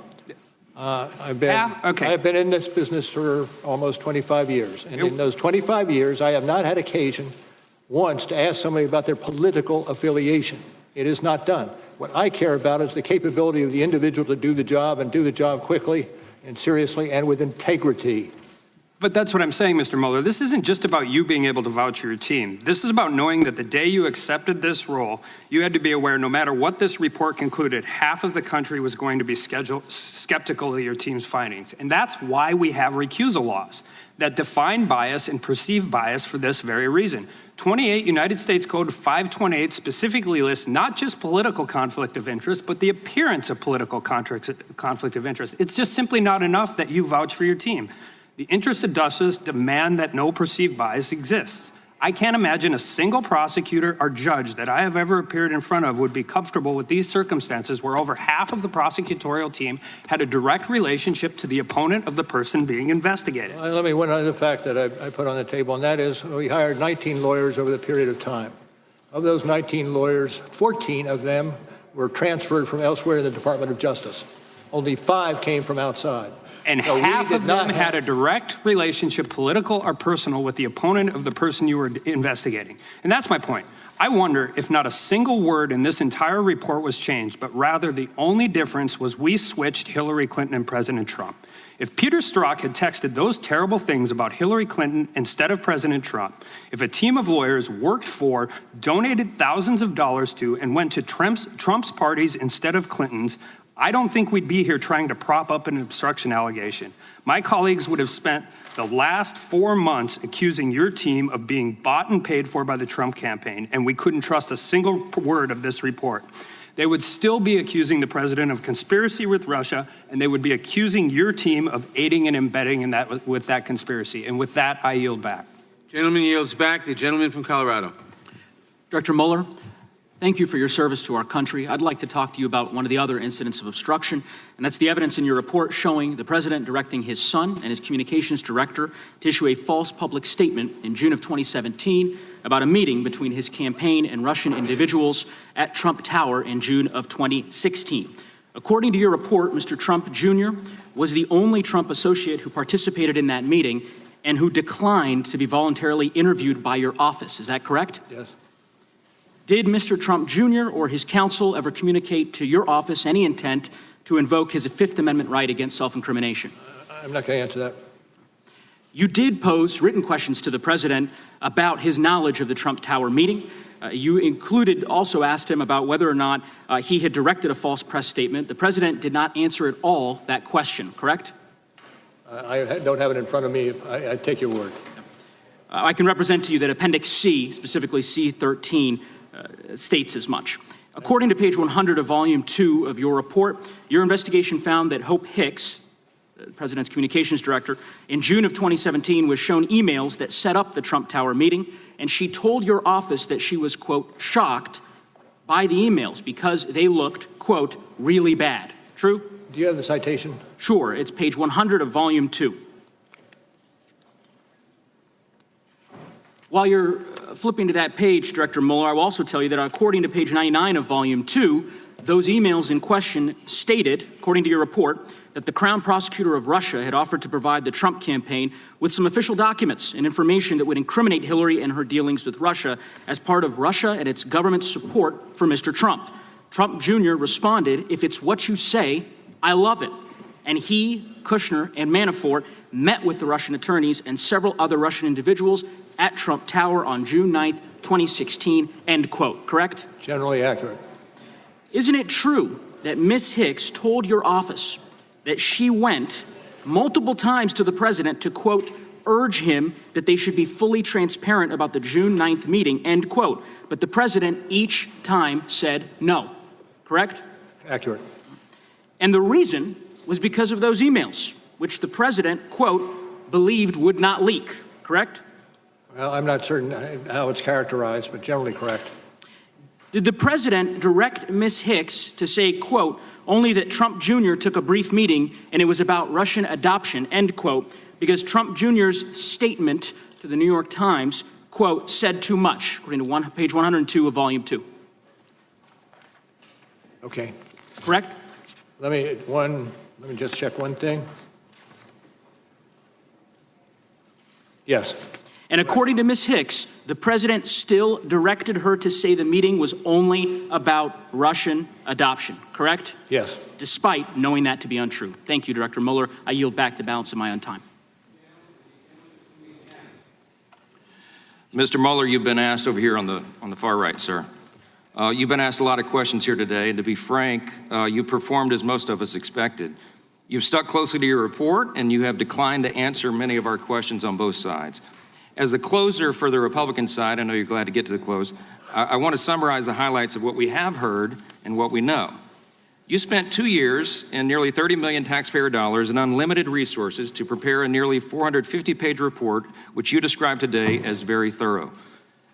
I've been in this business for almost 25 years. And in those 25 years, I have not had occasion once to ask somebody about their political affiliation. It is not done. What I care about is the capability of the individual to do the job and do the job quickly and seriously and with integrity. But that's what I'm saying, Mr. Mueller. This isn't just about you being able to vouch for your team. This is about knowing that the day you accepted this role, you had to be aware no matter what this report concluded, half of the country was going to be skeptical of your team's findings. And that's why we have recusal laws that define bias and perceive bias for this very reason. 28 United States Code 528 specifically lists not just political conflict of interest, but the appearance of political conflict of interest. It's just simply not enough that you vouch for your team. The interested justice demand that no perceived bias exists. I can't imagine a single prosecutor or judge that I have ever appeared in front of would be comfortable with these circumstances where over half of the prosecutorial team had a direct relationship to the opponent of the person being investigated. Let me one other fact that I put on the table, and that is we hired 19 lawyers over the period of time. Of those 19 lawyers, 14 of them were transferred from elsewhere in the Department of Justice. Only 5 came from outside. And so half of them had a direct relationship, political or personal, with the opponent of the person you were investigating. And that's my point. I wonder if not a single word in this entire report was changed, but rather the only difference was we switched Hillary Clinton and President Trump. If Peter Strzok had texted those terrible things about Hillary Clinton instead of President Trump, if a team of lawyers worked for, donated thousands of dollars to, and went to Trump's parties instead of Clinton's, I don't think we'd be here trying to prop up an obstruction allegation. My colleagues would have spent the last 4 months accusing your team of being bought and paid for by the Trump campaign, and we couldn't trust a single word of this report. They would still be accusing the president of conspiracy with Russia, and they would be accusing your team of aiding and abetting in that, with that conspiracy. And with that, I yield back. Gentleman yields back. The gentleman from Colorado. Director Mueller, thank you for your service to our country. I'd like to talk to you about one of the other incidents of obstruction, and that's the evidence in your report showing the president directing his son and his communications director to issue a false public statement in June of 2017 about a meeting between his campaign and Russian individuals at Trump Tower in June of 2016. According to your report, Mr. Trump Jr. was the only Trump associate who participated in that meeting and who declined to be voluntarily interviewed by your office. Is that correct? Yes. Did Mr. Trump Jr. or his counsel ever communicate to your office any intent to invoke his Fifth Amendment right against self-incrimination? I'm not going to answer that. You did pose written questions to the president about his knowledge of the Trump Tower meeting. You also asked him about whether or not he had directed a false press statement. The president did not answer at all that question, correct? I don't have it in front of me. I take your word. I can represent to you that Appendix C, specifically C13, states as much. According to page 100 of Volume 2 of your report, your investigation found that Hope Hicks, the president's communications director, in June of 2017 was shown emails that set up the Trump Tower meeting, and she told your office that she was, quote, shocked by the emails because they looked, quote, really bad. True? Do you have the citation? Sure. It's page 100 of Volume 2. While you're flipping to that page, Director Mueller, I will also tell you that according to page 99 of Volume 2, those emails in question stated, according to your report, that the Crown Prosecutor of Russia had offered to provide the Trump campaign with some official documents and information that would incriminate Hillary and her dealings with Russia as part of Russia and its government's support for Mr. Trump. Trump Jr. responded, if it's what you say, I love it. And he, Kushner, and Manafort met with the Russian attorneys and several other Russian individuals at Trump Tower on June 9th, 2016, end quote, correct? Generally accurate. Isn't it true that Ms. Hicks told your office that she went multiple times to the president to, quote, urge him that they should be fully transparent about the June 9th meeting, end quote, but the president each time said no, correct? Accurate. And the reason was because of those emails, which the president, quote, believed would not leak, correct? Well, I'm not certain how it's characterized, but generally correct. Did the president direct Ms. Hicks to say, quote, only that Trump Jr. took a brief meeting and it was about Russian adoption, end quote, because Trump Jr.'s statement to the New York Times, quote, said too much, according to page 102 of volume 2. Okay. Correct? Let me just check one thing. Yes. And according to Ms. Hicks, the president still directed her to say the meeting was only about Russian adoption, correct? Yes. Despite knowing that to be untrue. Thank you, Director Mueller. I yield back the balance of my own time. Mr. Mueller, you've been asked over here on the far right, sir. You've been asked a lot of questions here today, and to be frank, you performed as most of us expected. You've stuck closely to your report, and you have declined to answer many of our questions on both sides. As the closer for the Republican side, I know you're glad to get to the close, I want to summarize the highlights of what we have heard and what we know. You spent 2 years and nearly 30 million taxpayer dollars and unlimited resources to prepare a nearly 450-page report, which you described today as very thorough.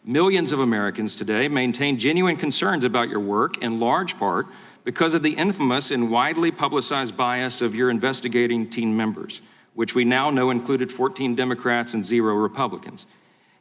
Millions of Americans today maintain genuine concerns about your work, in large part because of the infamous and widely publicized bias of your investigating team members, which we now know included 14 Democrats and 0 Republicans.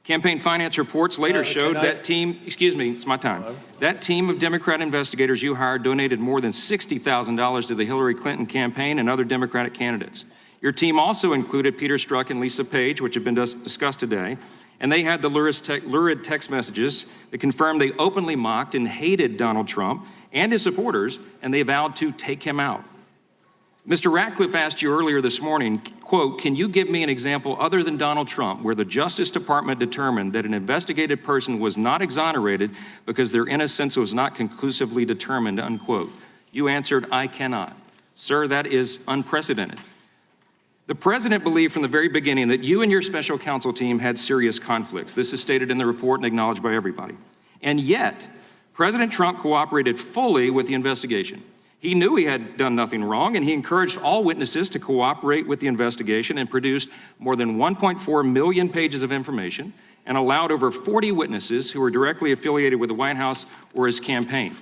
Campaign finance reports later showed that team, excuse me, it's my time. That team of Democrat investigators you hired donated more than $60,000 to the Hillary Clinton campaign and other Democratic candidates. Your team also included Peter Strzok and Lisa Page, which have been discussed today, and they had the lurid text messages that confirmed they openly mocked and hated Donald Trump and his supporters, and they vowed to take him out. Mr. Ratcliffe asked you earlier this morning, quote, can you give me an example other than Donald Trump where the Justice Department determined that an investigated person was not exonerated because their innocence was not conclusively determined, unquote? You answered, I cannot. Sir, that is unprecedented. The president believed from the very beginning that you and your special counsel team had serious conflicts. This is stated in the report and acknowledged by everybody. And yet, President Trump cooperated fully with the investigation. He knew he had done nothing wrong, and he encouraged all witnesses to cooperate with the investigation and produced more than 1.4 million pages of information and allowed over 40 witnesses who were directly affiliated with the White House or his campaign.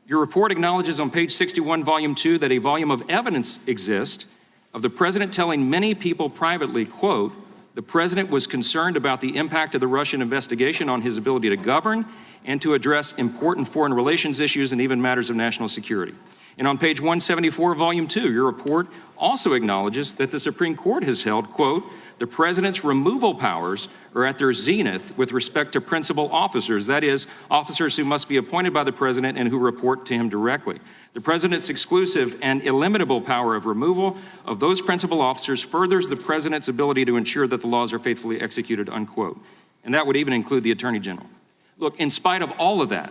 Your report acknowledges on page 61, volume 2, that a volume of evidence exists of the president telling many people privately, quote, the president was concerned about the impact of the Russian investigation on his ability to govern and to address important foreign relations issues and even matters of national security. And on page 174, volume 2, your report also acknowledges that the Supreme Court has held, quote, the president's removal powers are at their zenith with respect to principal officers, that is, officers who must be appointed by the president and who report to him directly. The president's exclusive and illimitable power of removal of those principal officers furthers the president's ability to ensure that the laws are faithfully executed, unquote. And that would even include the Attorney General. Look, in spite of all of that,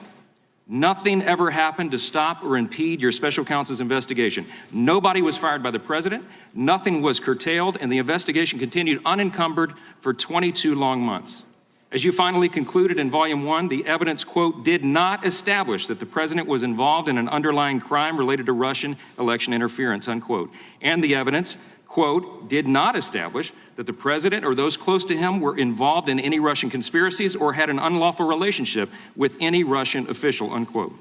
nothing ever happened to stop or impede your special counsel's investigation. Nobody was fired by the president, nothing was curtailed, and the investigation continued unencumbered for 22 long months. As you finally concluded in volume 1, the evidence, quote, did not establish that the president was involved in an underlying crime related to Russian election interference, unquote. And the evidence, quote, did not establish that the president or those close to him were involved in any Russian conspiracies or had an unlawful relationship with any Russian official, unquote.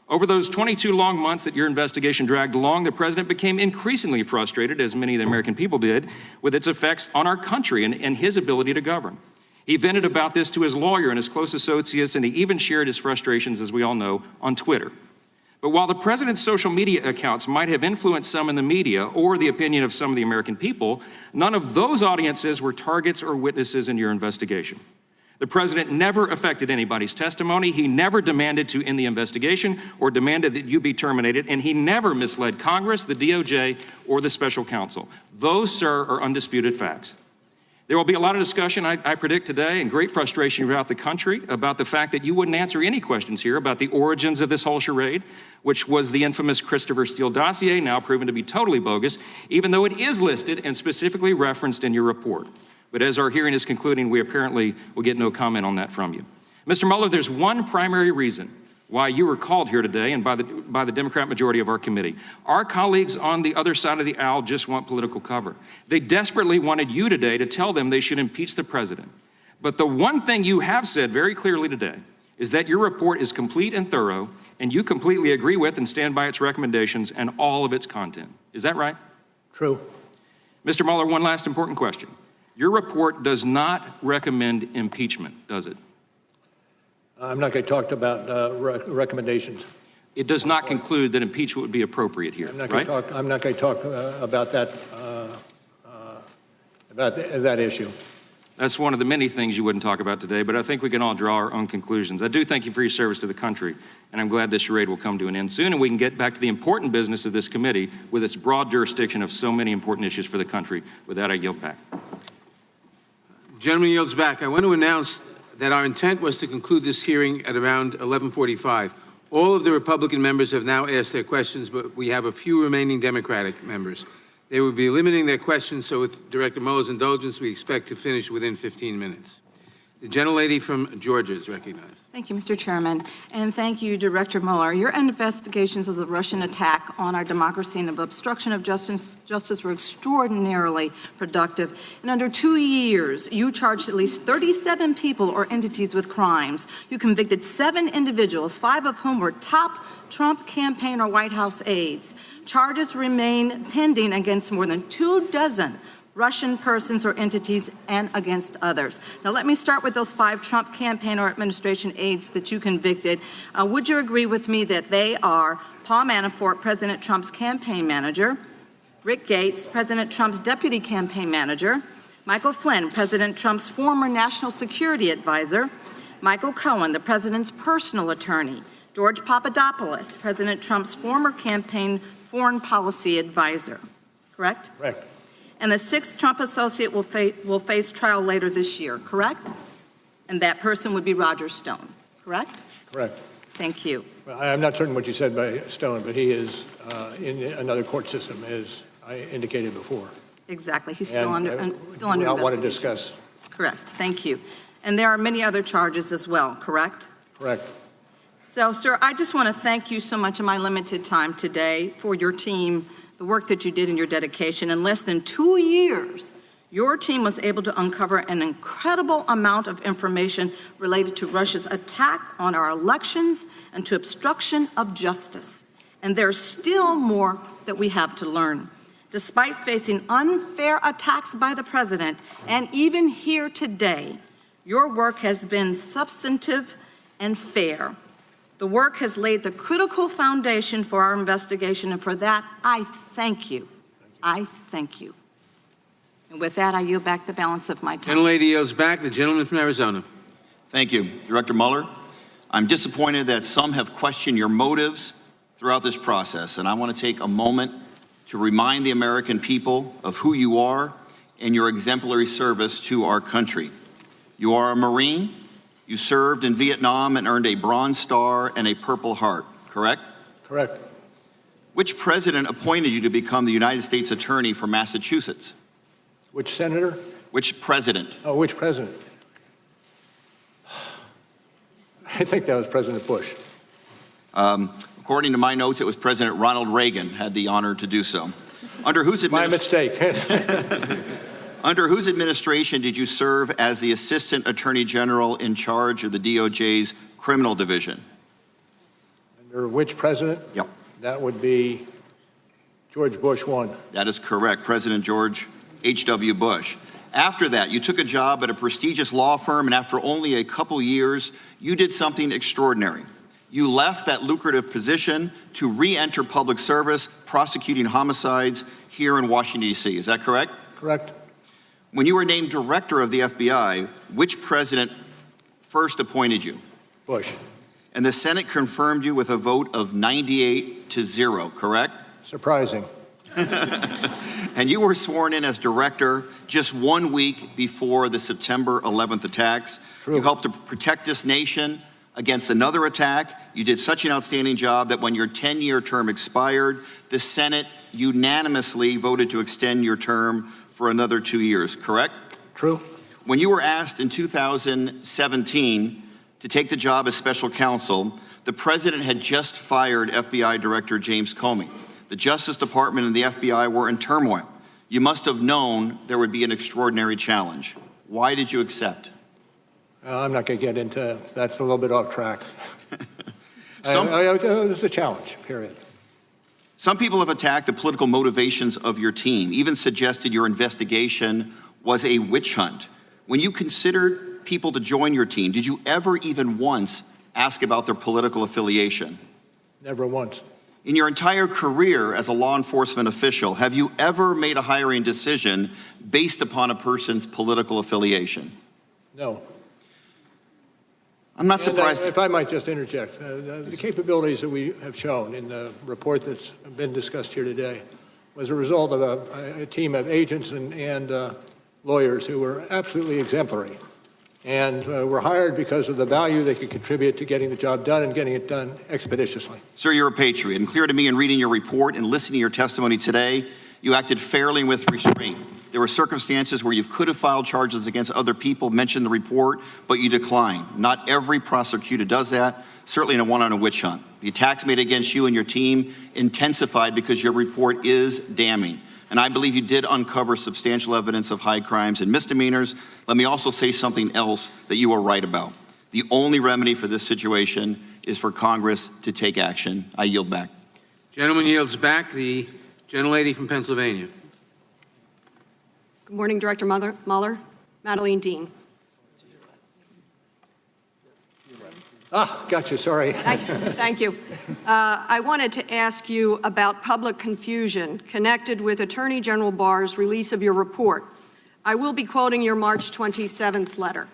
Over those 22 long months that your investigation dragged along, the president became increasingly frustrated, as many of the American people did, with its effects on our country and his ability to govern. He vented about this to his lawyer and his close associates, and he even shared his frustrations, as we all know, on Twitter. But while the president's social media accounts might have influenced some in the media or the opinion of some of the American people, none of those audiences were targets or witnesses in your investigation. The president never affected anybody's testimony. He never demanded to end the investigation or demanded that you be terminated, and he never misled Congress, the DOJ, or the special counsel. Those, sir, are undisputed facts. There will be a lot of discussion, I predict today, and great frustration throughout the country about the fact that you wouldn't answer any questions here about the origins of this whole charade, which was the infamous Christopher Steele dossier, now proven to be totally bogus, even though it is listed and specifically referenced in your report. But as our hearing is concluding, we apparently will get no comment on that from you. Mr. Mueller, there's one primary reason why you were called here today and by the Democrat majority of our committee. Our colleagues on the other side of the aisle just want political cover. They desperately wanted you today to tell them they should impeach the president. But the one thing you have said very clearly today is that your report is complete and thorough, and you completely agree with and stand by its recommendations and all of its content. Is that right? True. Mr. Mueller, one last important question. Your report does not recommend impeachment, does it? I'm not going to talk about recommendations. It does not conclude that impeachment would be appropriate here, I'm not right? going to talk about that issue. That's one of the many things you wouldn't talk about today, but I think we can all draw our own conclusions. I do thank you for your service to the country, and I'm glad this charade will come to an end soon, and we can get back to the important business of this committee with its broad jurisdiction of so many important issues for the country. With that, I yield back. The gentleman yields back. I want to announce that our intent was to conclude this hearing at around 11:45. All of the Republican members have now asked their questions, but we have a few remaining Democratic members. They will be limiting their questions, so with Director Mueller's indulgence, we expect to finish within 15 minutes. The gentlelady from Georgia is recognized. Thank you, Mr. Chairman, and thank you, Director Mueller. Your investigations of the Russian attack on our democracy and of obstruction of justice were extraordinarily productive. In under 2 years, you charged at least 37 people or entities with crimes. You convicted 7 individuals, 5 of whom were top Trump campaign or White House aides. Charges remain pending against more than 24 Russian persons or entities and against others. Now, let me start with those 5 Trump campaign or administration aides that you convicted. Would you agree with me that they are Paul Manafort, President Trump's campaign manager, Rick Gates, President Trump's deputy campaign manager, Michael Flynn, President Trump's former national security advisor, Michael Cohen, the president's personal attorney, George Papadopoulos, President Trump's former campaign foreign policy advisor, correct? Correct. And the 6th Trump associate will face trial later this year, correct? And that person would be Roger Stone, correct? Correct. Thank you. Well, I'm not certain what you said by Stone, but he is in another court system, as I indicated before. Exactly. He's still And, under I investigation. want to discuss. Correct. Thank you. And there are many other charges as well, correct? Correct. So, sir, I just want to thank you so much in my limited time today for your team, the work that you did and your dedication. In less than 2 years, your team was able to uncover an incredible amount of information related to Russia's attack on our elections and to obstruction of justice. And there's still more that we have to learn. Despite facing unfair attacks by the president, and even here today, your work has been substantive and fair. The work has laid the critical foundation for our investigation, and for that, I thank you. I thank you. And with that, I yield back the balance of my time. Gentlelady yields back. The gentleman from Arizona. Thank you, Director Mueller. I'm disappointed that some have questioned your motives throughout this process, and I want to take a moment to remind the American people of who you are and your exemplary service to our country. You are a Marine. You served in Vietnam and earned a Bronze Star and a Purple Heart, correct? Correct. Which president appointed you to become the United States Attorney for Massachusetts? Which senator? Which president? Oh, which president? I think that was President Bush. According to my notes, it was President Ronald Reagan had the honor to do so. Under whose mistake. Under whose administration did you serve as the Assistant Attorney General in charge of the DOJ's Criminal Division? Under which president? Yep. That would be George Bush 1. That is correct, President George H.W. Bush. After that, you took a job at a prestigious law firm, and after only a couple years, you did something extraordinary. You left that lucrative position to re-enter public service, prosecuting homicides here in Washington, D.C. Is that correct? Correct. When you were named director of the FBI, which president first appointed you? Bush. And the Senate confirmed you with a vote of 98-0, correct? Surprising. And you were sworn in as director just 1 week before the September 11th attacks. True. You helped to protect this nation against another attack. You did such an outstanding job that when your 10-year term expired, the Senate unanimously voted to extend your term for another 2 years, correct? True. When you were asked in 2017 to take the job as special counsel, the president had just fired FBI Director James Comey. The Justice Department and the FBI were in turmoil. You must have known there would be an extraordinary challenge. Why did you accept? I'm not going to get into that's a little bit off track. It was a challenge, period. Some people have attacked the political motivations of your team, even suggested your investigation was a witch hunt. When you considered people to join your team, did you ever even once ask about their political affiliation? Never once. In your entire career as a law enforcement official, have you ever made a hiring decision based upon a person's political affiliation? No. I'm not surprised. If I might just interject, the capabilities that we have shown in the report that's been discussed here today was a result of a team of agents and lawyers who were absolutely exemplary and were hired because of the value they could contribute to getting the job done and getting it done expeditiously. Sir, you're a patriot, and clear to me in reading your report and listening to your testimony today, you acted fairly and with restraint. There were circumstances where you could have filed charges against other people, mentioned the report, but you declined. Not every prosecutor does that, certainly no one on a witch hunt. The attacks made against you and your team intensified because your report is damning. And I believe you did uncover substantial evidence of high crimes and misdemeanors. Let me also say something else that you are right about. The only remedy for this situation is for Congress to take action. I yield back. Gentleman yields back. The gentlelady from Pennsylvania. Good morning, Director Mueller. Madeleine Dean. Gotcha, sorry. Thank you. I wanted to ask you about public confusion connected with Attorney General Barr's release of your report. I will be quoting your March 27th letter.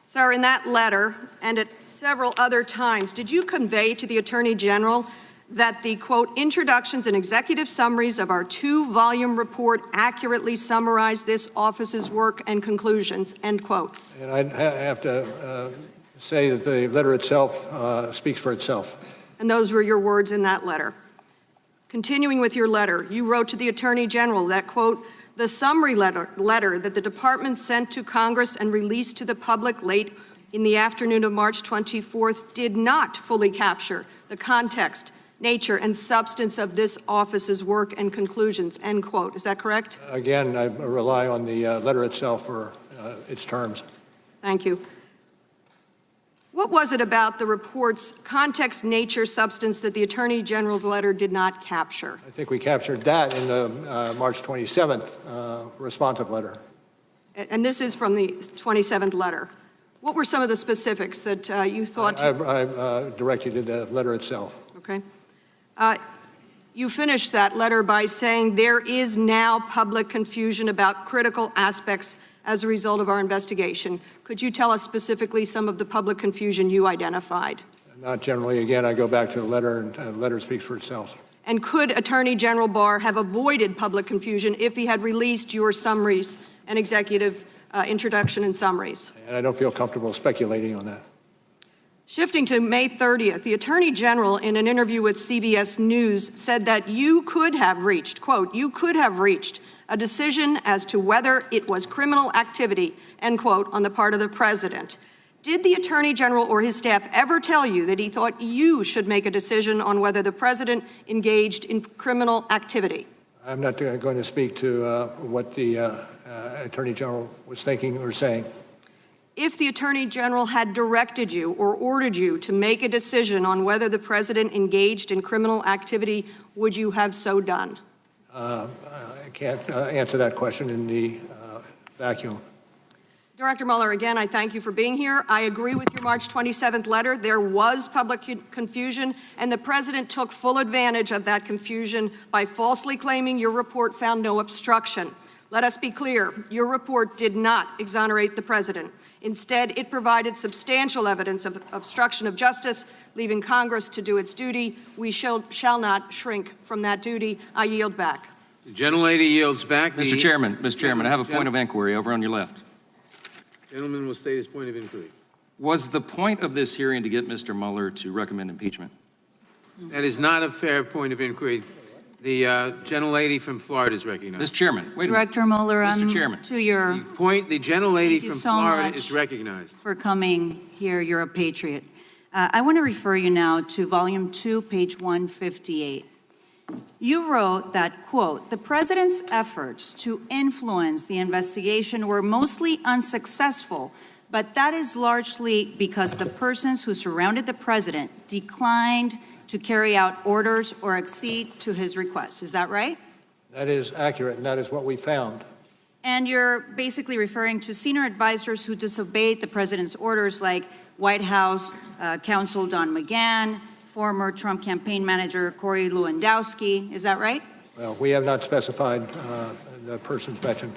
Sir, in that letter, and at several other times, did you convey to the Attorney General that the, quote, introductions and executive summaries of our 2-volume report accurately summarize this office's work and conclusions, end quote? And I'd have to say that the letter itself speaks for itself. And those were your words in that letter. Continuing with your letter, you wrote to the Attorney General that, quote, the summary letter that the department sent to Congress and released to the public late in the afternoon of March 24th did not fully capture the context, nature, and substance of this office's work and conclusions, end quote. Is that correct? Again, I rely on the letter itself for its terms. Thank you. What was it about the report's context, nature, substance that the Attorney General's letter did not capture? I think we captured that in the March 27th responsive letter. And this is from the 27th letter. What were some of the specifics that you thought? I direct you to the letter itself. Okay. You finished that letter by saying there is now public confusion about critical aspects as a result of our investigation. Could you tell us specifically some of the public confusion you identified? Not generally. Again, I go back to the letter, and the letter speaks for itself. And could Attorney General Barr have avoided public confusion if he had released your summaries and executive introduction and summaries? And I don't feel comfortable speculating on that. Shifting to May 30th, the Attorney General, in an interview with CBS News, said that you could have reached, quote, you could have reached a decision as to whether it was criminal activity, end quote, on the part of the president. Did the Attorney General or his staff ever tell you that he thought you should make a decision on whether the president engaged in criminal activity? I'm not going to speak to what the Attorney General was thinking or saying. If the Attorney General had directed you or ordered you to make a decision on whether the president engaged in criminal activity, would you have so done? I can't answer that question in the vacuum. Director Mueller, again, I thank you for being here. I agree with your March 27th letter. There was public confusion, and the president took full advantage of that confusion by falsely claiming your report found no obstruction. Let us be clear, your report did not exonerate the president. Instead, it provided substantial evidence of obstruction of justice, leaving Congress to do its duty. We shall not shrink from that duty. I yield back. The gentlelady yields back. Mr. Chairman, I have a point of inquiry over on your left. Gentleman will state his point of inquiry. Was the point of this hearing to get Mr. Mueller to recommend impeachment? That is not a fair point of inquiry. The gentlelady from Florida is recognized. Mr. Chairman, wait Director Mueller, Mr. Chairman. to your The gentlelady from so Florida much is recognized. for coming here. You're a patriot. I want to refer you now to Volume 2, page 158. You wrote that, quote, the president's efforts to influence the investigation were mostly unsuccessful, but that is largely because the persons who surrounded the president declined to carry out orders or accede to his requests. Is that right? That is accurate, and that is what we found. And you're basically referring to senior advisors who disobeyed the president's orders, like White House counsel Don McGahn, former Trump campaign manager Corey Lewandowski. Is that right? Well, we have not specified the persons mentioned.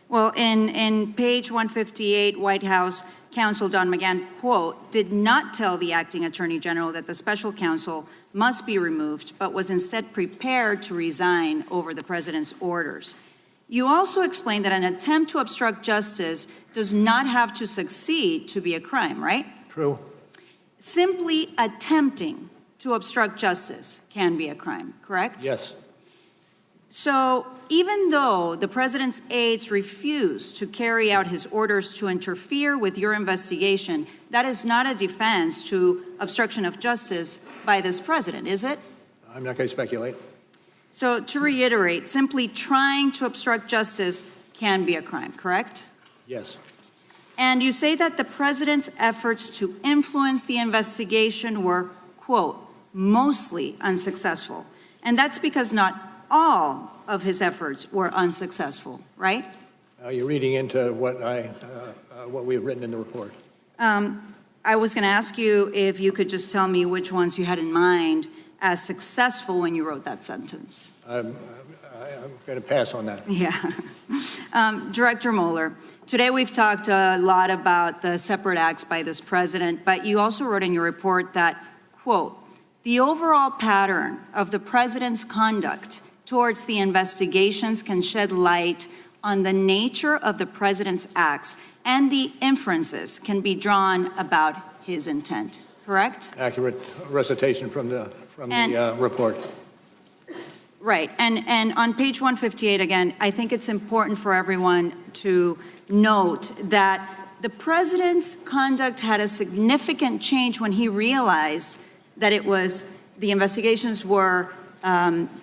Well, in page 158, White House counsel Don McGahn, quote, did not tell the acting attorney general that the special counsel must be removed, but was instead prepared to resign over the president's orders. You also explained that an attempt to obstruct justice does not have to succeed to be a crime, right? True. Simply attempting to obstruct justice can be a crime, correct? Yes. So even though the president's aides refused to carry out his orders to interfere with your investigation, that is not a defense to obstruction of justice by this president, is it? I'm not going to speculate. So to reiterate, simply trying to obstruct justice can be a crime, correct? Yes. And you say that the president's efforts to influence the investigation were, quote, mostly unsuccessful. And that's because not all of his efforts were unsuccessful, right? You're reading into what we have written in the report. I was going to ask you if you could just tell me which ones you had in mind as successful when you wrote that sentence. I'm going to pass on that. Yeah. Director Mueller, today we've talked a lot about the separate acts by this president, but you also wrote in your report that, quote, the overall pattern of the president's conduct towards the investigations can shed light on the nature of the president's acts, and the inferences can be drawn about his intent, correct? Accurate recitation from the report. Right, and on page 158, again, I think it's important for everyone to note that the president's conduct had a significant change when he realized that the investigations were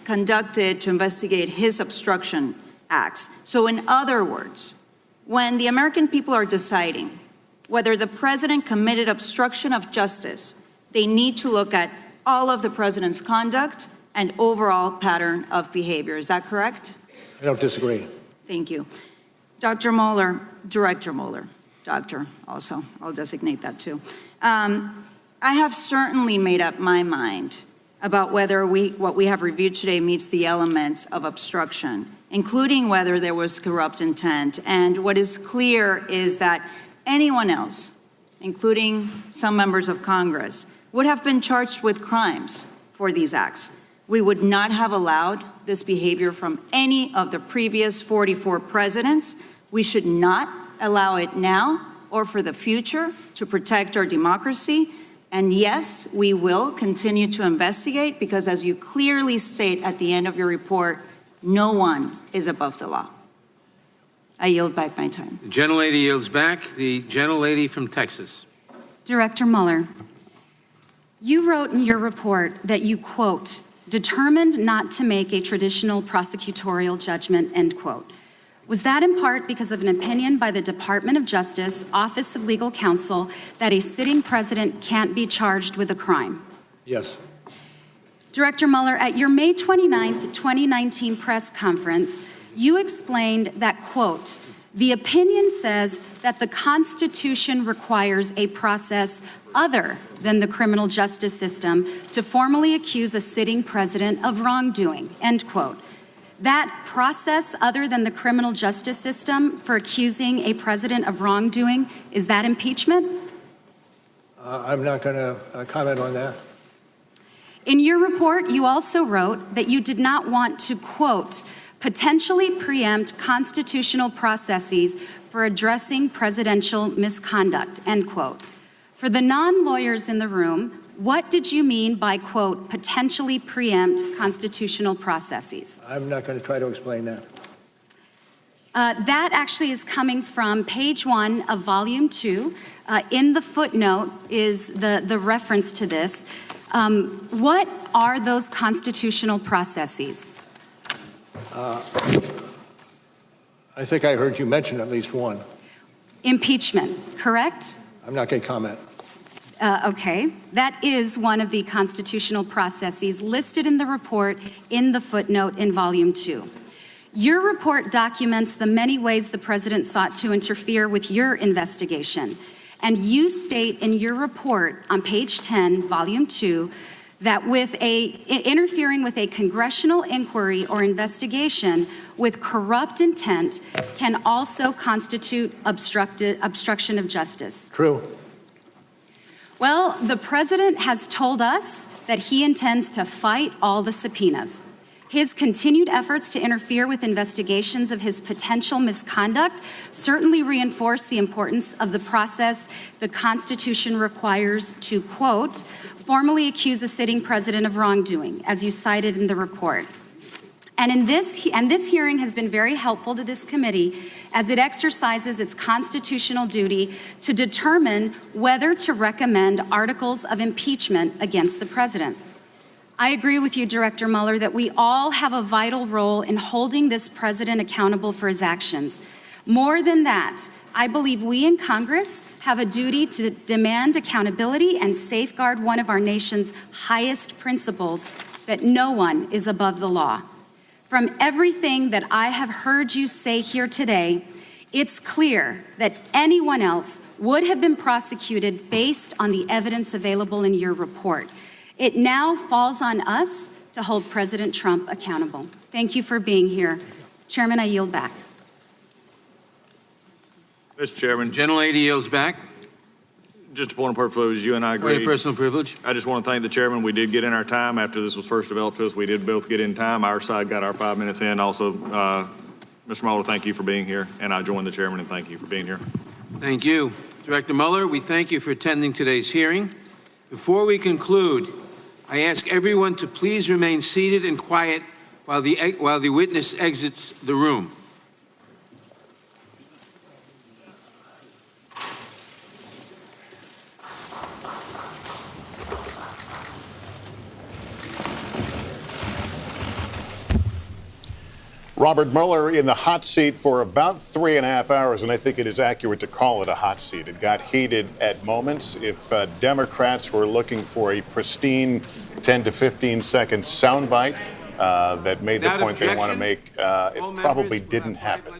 conducted to investigate his obstruction acts. So in other words, when the American people are deciding whether the president committed obstruction of justice, they need to look at all of the president's conduct and overall pattern of behavior. Is that correct? I don't disagree. Thank you. Dr. Mueller, Director Mueller, doctor also, I'll designate that too. I have certainly made up my mind about whether what we have reviewed today meets the elements of obstruction, including whether there was corrupt intent. And what is clear is that anyone else, including some members of Congress, would have been charged with crimes for these acts. We would not have allowed this behavior from any of the previous 44 presidents. We should not allow it now or for the future to protect our democracy. And yes, we will continue to investigate because, as you clearly state at the end of your report, no one is above the law. I yield back my time. The gentlelady yields back. The gentlelady from Texas. Director Mueller, you wrote in your report that you, quote, determined not to make a traditional prosecutorial judgment, end quote. Was that in part because of an opinion by the Department of Justice, Office of Legal Counsel, that a sitting president can't be charged with a crime? Yes. Director Mueller, at your May 29th, 2019 press conference, you explained that, quote, the opinion says that the Constitution requires a process other than the criminal justice system to formally accuse a sitting president of wrongdoing, end quote. That process, other than the criminal justice system, for accusing a president of wrongdoing, is that impeachment? I'm not going to comment on that. In your report, you also wrote that you did not want to, quote, potentially preempt constitutional processes for addressing presidential misconduct, end quote. For the non-lawyers in the room, what did you mean by, quote, potentially preempt constitutional processes? I'm not going to try to explain that. That actually is coming from page 1 of volume 2. In the footnote is the reference to this. What are those constitutional processes? I think I heard you mention at least one. Impeachment, correct? I'm not going to comment. Okay, that is one of the constitutional processes listed in the report in the footnote in volume 2. Your report documents the many ways the president sought to interfere with your investigation. And you state in your report on page 10, volume 2, that interfering with a congressional inquiry or investigation with corrupt intent can also constitute obstruction of justice. True. Well, the president has told us that he intends to fight all the subpoenas. His continued efforts to interfere with investigations of his potential misconduct certainly reinforce the importance of the process the Constitution requires to, quote, formally accuse a sitting president of wrongdoing, as you cited in the report. And this hearing has been very helpful to this committee as it exercises its constitutional duty to determine whether to recommend articles of impeachment against the president. I agree with you, Director Mueller, that we all have a vital role in holding this president accountable for his actions. More than that, I believe we in Congress have a duty to demand accountability and safeguard one of our nation's highest principles, that no one is above the law. From everything that I have heard you say here today, it's clear that anyone else would have been prosecuted based on the evidence available in your report. It now falls on us to hold President Trump accountable. Thank you for being here. Chairman, I yield back. Mr. Chairman. Gentlelady yields back. Just a point of privilege, you and I agree. Point of personal privilege. I just want to thank the chairman. We did get in our time after this was first developed to us. We did both get in time. Our side got our 5 minutes in. Also, Mr. Mueller, thank you for being here. And I join the chairman and thank you for being here. Thank you. Director Mueller, we thank you for attending today's hearing. Before we conclude, I ask everyone to please remain seated and quiet while the witness exits the room. Robert Mueller in the hot seat for about 3.5 hours, and I think it is accurate to call it a hot seat. It got heated at moments. If Democrats were looking for a pristine 10 to 15 second soundbite that made the point they want to make, it probably didn't happen.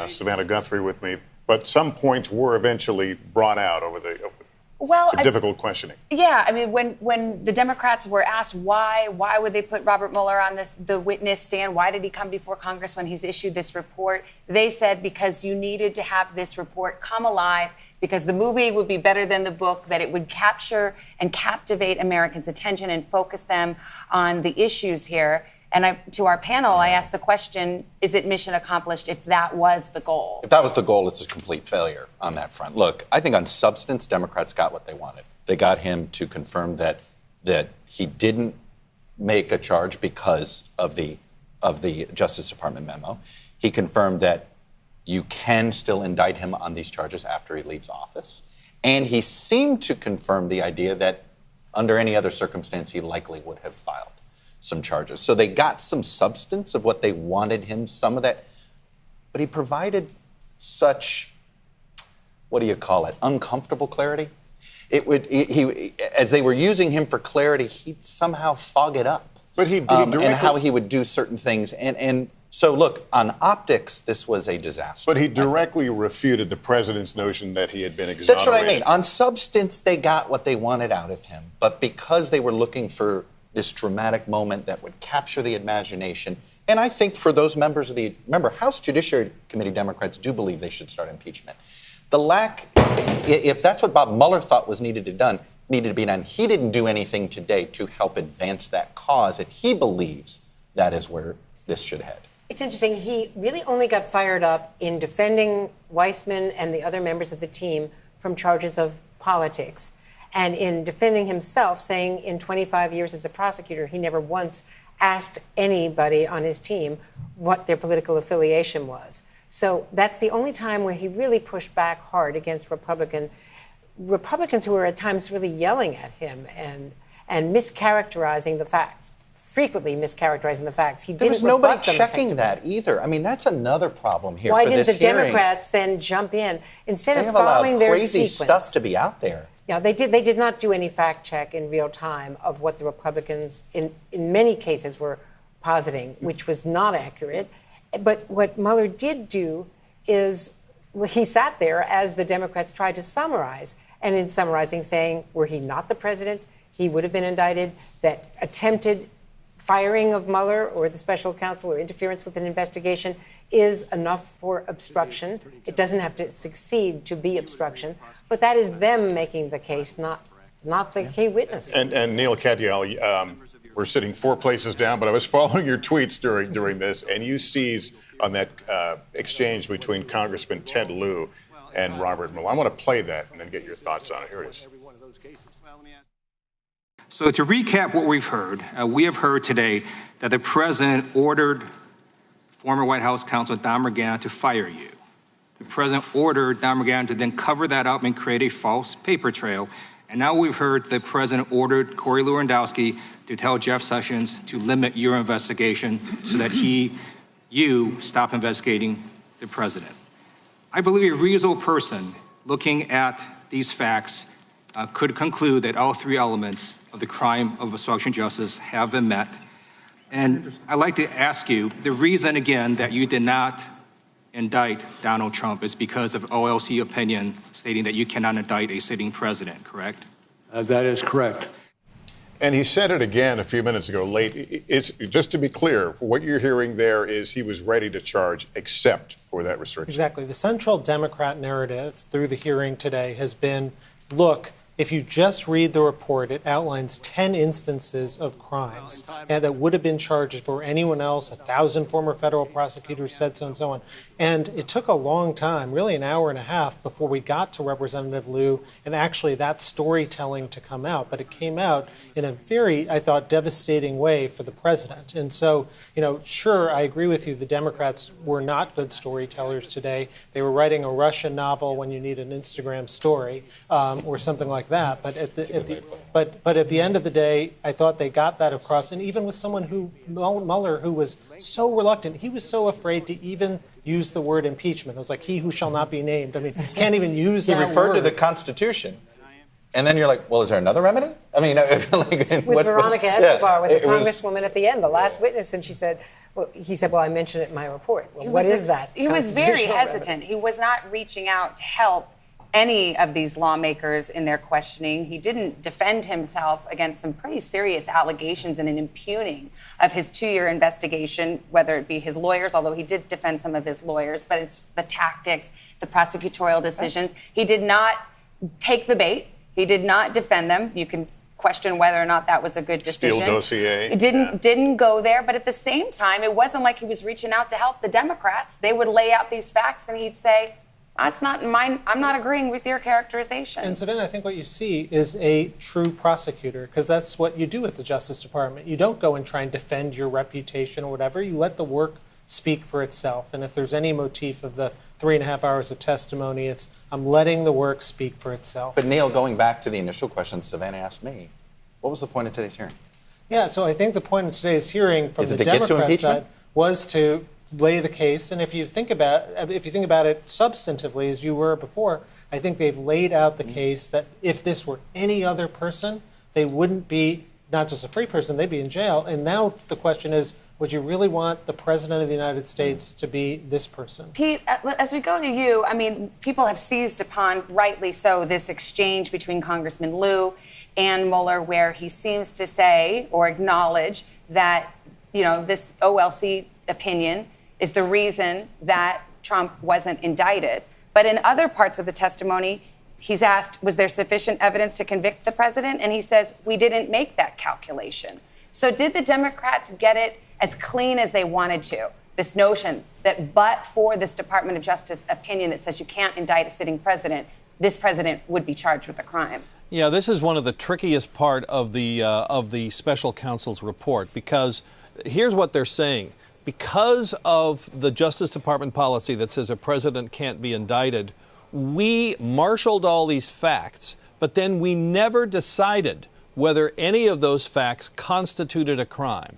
Savannah Guthrie with me. But some points were eventually brought out over some difficult questioning. Yeah, I mean, when the Democrats were asked why would they put Robert Mueller on the witness stand? Why did he come before Congress when he's issued this report? They said because you needed to have this report come alive, because the movie would be better than the book, that it would capture and captivate Americans' attention and focus them on the issues here. And to our panel, I asked the question, is it mission accomplished if that was the goal? If that was the goal, it's a complete failure on that front. Look, I think on substance, Democrats got what they wanted. They got him to confirm that he didn't make a charge because of the Justice Department memo. He confirmed that you can still indict him on these charges after he leaves office. And he seemed to confirm the idea that under any other circumstance, he likely would have filed some charges. So they got some substance of what they wanted him, some of that, but he provided such, what do you call it, uncomfortable clarity. As they were using him for clarity, he'd somehow fog it up. But he directly, and how he would do certain things. And so look, on optics, this was a disaster. But he directly refuted the president's notion that he had been exonerated. That's what I mean. On substance, they got what they wanted out of him. But because they were looking for this dramatic moment that would capture the imagination And I think for those members of the, remember, House Judiciary Committee Democrats do believe they should start impeachment. The lack, if that's what Bob Mueller thought was needed to be done, he didn't do anything today to help advance that cause if he believes that is where this should head. It's interesting. He really only got fired up in defending Weissman and the other members of the team from charges of politics, and in defending himself, saying in 25 years as a prosecutor, he never once asked anybody on his team what their political affiliation was. So that's the only time where he really pushed back hard against Republicans who were at times really yelling at him and mischaracterizing the facts. Frequently mischaracterizing the facts. He didn't. There was nobody checking that either. I mean, that's another problem here. Why for didn't this the hearing. Democrats then jump in instead They of have following allowed their crazy sequence? stuff to be out there. Yeah, they did. They did not do any fact check in real time of what the Republicans, in many cases, were positing, which was not accurate. But what Mueller did do is he sat there as the Democrats tried to summarize, and in summarizing, saying, were he not the president, he would have been indicted. That attempted firing of Mueller or the special counsel or interference with an investigation is enough for obstruction. It doesn't have to succeed to be obstruction, but that is them making the case, not the key witness. And Neil Katyal, we're sitting 4 places down, but I was following your tweets during this, and you seized on that exchange between Congressman Ted Lieu and Robert Mueller. I want to play that and then get your thoughts on it. Here it is. So to recap what we've heard, we have heard today that the president ordered former White House counsel Don McGahn to fire you. The president ordered Don McGahn to then cover that up and create a false paper trail. And now we've heard the president ordered Corey Lewandowski to tell Jeff Sessions to limit your investigation so that you stop investigating the president. I believe a reasonable person looking at these facts could conclude that all 3 elements of the crime of obstruction of justice have been met. And I'd like to ask you, the reason, again, that you did not indict Donald Trump is because of OLC opinion stating that you cannot indict a sitting president, correct? That is correct. And he said it again a few minutes ago late. It's, just to be clear, what you're hearing there is he was ready to charge except for that restriction. Exactly. The central Democrat narrative through the hearing today has been, look, if you just read the report, it outlines 10 instances of crimes and that would have been charged for anyone else. 1,000 former federal prosecutors said so and so on. And it took a long time, really an hour and a half, before we got to Representative Lieu and actually that storytelling to come out. But it came out in a very, I thought, devastating way for the president. And so, sure, I agree with you. The Democrats were not good storytellers today. They were writing a Russian novel when you need an Instagram story or something like that. But at the end of the day, I thought they got that across. And even with someone Mueller, who was so reluctant, he was so afraid to even use the word impeachment. It was like, he who shall not be named. I mean, can't even use that word. He referred to the Constitution. And then you're like, well, is there another remedy? I mean, with Veronica Escobar, with the Congresswoman at the end, the last witness, and he said, well, I mentioned it in my report. Well, what is that? He was very hesitant. He was not reaching out to help any of these lawmakers in their questioning. He didn't defend himself against some pretty serious allegations and an impugning of his 2-year investigation, whether it be his lawyers, although he did defend some of his lawyers, but it's the tactics, the prosecutorial decisions. He did not take the bait. He did not defend them. You can question whether or not that was a good decision. Steele dossier. It didn't go there, but at the same time, it wasn't like he was reaching out to help the Democrats. They would lay out these facts and he'd say, that's not mine. I'm not agreeing with your characterization. And so then I think what you see is a true prosecutor, because that's what you do at the Justice Department. You don't go and try and defend your reputation or whatever. You let the work speak for itself. And if there's any motif of the 3.5 hours of testimony, it's I'm letting the work speak for itself. But Neil, going back to the initial question Savannah asked me, what was the point of today's hearing? Yeah, so I think the point of today's hearing from the Democrat side was to lay the case, and if you think about it substantively, as you were before, I think they've laid out the case that if this were any other person, they wouldn't be not just a free person, they'd be in jail. And now the question is, would you really want the President of the United States to be this person? Pete, as we go to you, I mean, people have seized upon, rightly so, this exchange between Congressman Lieu and Mueller, where he seems to say or acknowledge that, this OLC opinion is the reason that Trump wasn't indicted. But in other parts of the testimony, he's asked, was there sufficient evidence to convict the president? And he says, we didn't make that calculation. So did the Democrats get it as clean as they wanted to? This notion that but for this Department of Justice opinion that says you can't indict a sitting president, this president would be charged with a crime. Yeah, this is one of the trickiest part of the special counsel's report, because here's what they're saying. Because of the Justice Department policy that says a president can't be indicted, we marshaled all these facts, but then we never decided whether any of those facts constituted a crime.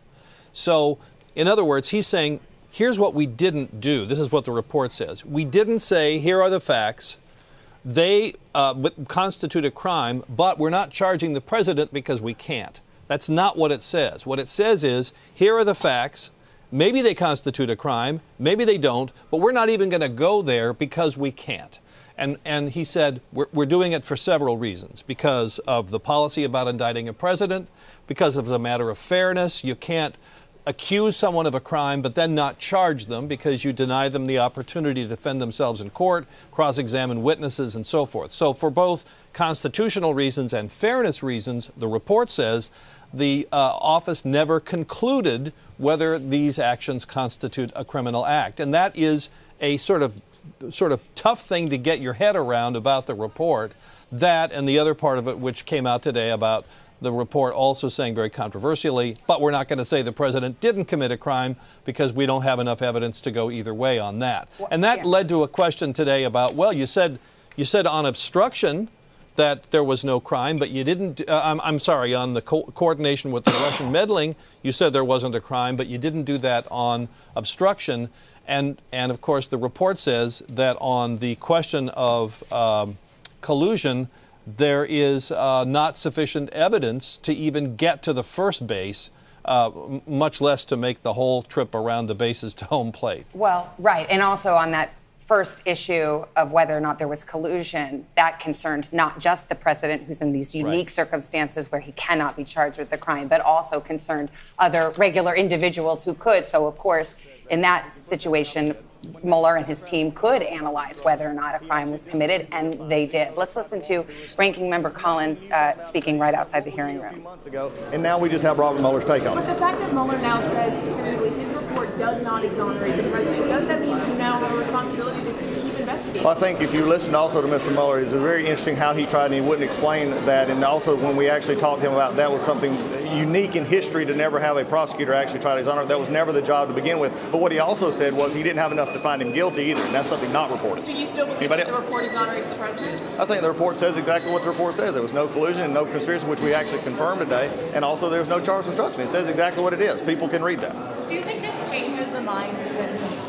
So, in other words, he's saying, here's what we didn't do. This is what the report says. We didn't say, here are the facts. They constitute a crime, but we're not charging the president because we can't. That's not what it says. What it says is, here are the facts. Maybe they constitute a crime, maybe they don't, but we're not even going to go there because we can't. And he said, we're doing it for several reasons. Because of the policy about indicting a president, because of a matter of fairness. You can't accuse someone of a crime but then not charge them because you deny them the opportunity to defend themselves in court, cross-examine witnesses, and so forth. So for both constitutional reasons and fairness reasons, the report says the office never concluded whether these actions constitute a criminal act. And that is a sort of tough thing to get your head around about the report. That and the other part of it, which came out today about the report also saying very controversially, but we're not going to say the president didn't commit a crime because we don't have enough evidence to go either way on that. And that led to a question today about, well, you said on obstruction that there was no crime, but you didn't, I'm sorry, on the coordination with the Russian meddling, you said there wasn't a crime, but you didn't do that on obstruction. And of course, the report says that on the question of collusion, there is not sufficient evidence to even get to the first base, much less to make the whole trip around the bases to home plate. Well, right. And also on that first issue of whether or not there was collusion, that concerned not just the president, who's in these unique circumstances where he cannot be charged with the crime, but also concerned other regular individuals who could. So, of course, in that situation, Mueller and his team could analyze whether or not a crime was committed, and they did. Let's listen to Ranking Member Collins speaking right outside the hearing room. Months ago, and now we just have Robert Mueller's take on it. But the fact that Mueller now says definitively his report does not exonerate the president, does that mean you now have a responsibility to keep investigating? Well, I think if you listen also to Mr. Mueller, it's very interesting how he tried and he wouldn't explain that. And also when we actually talked to him about that was something unique in history to never have a prosecutor actually try to exonerate. That was never the job to begin with. But what he also said was he didn't have enough to find him guilty either, and that's something not reported. So you still believe that the report exonerates the president? I think the report says exactly what the report says. There was no collusion and no conspiracy, which we actually confirmed today. And also there was no charge of obstruction. It says exactly what it is. People can read that. Do you think this changes the minds of President?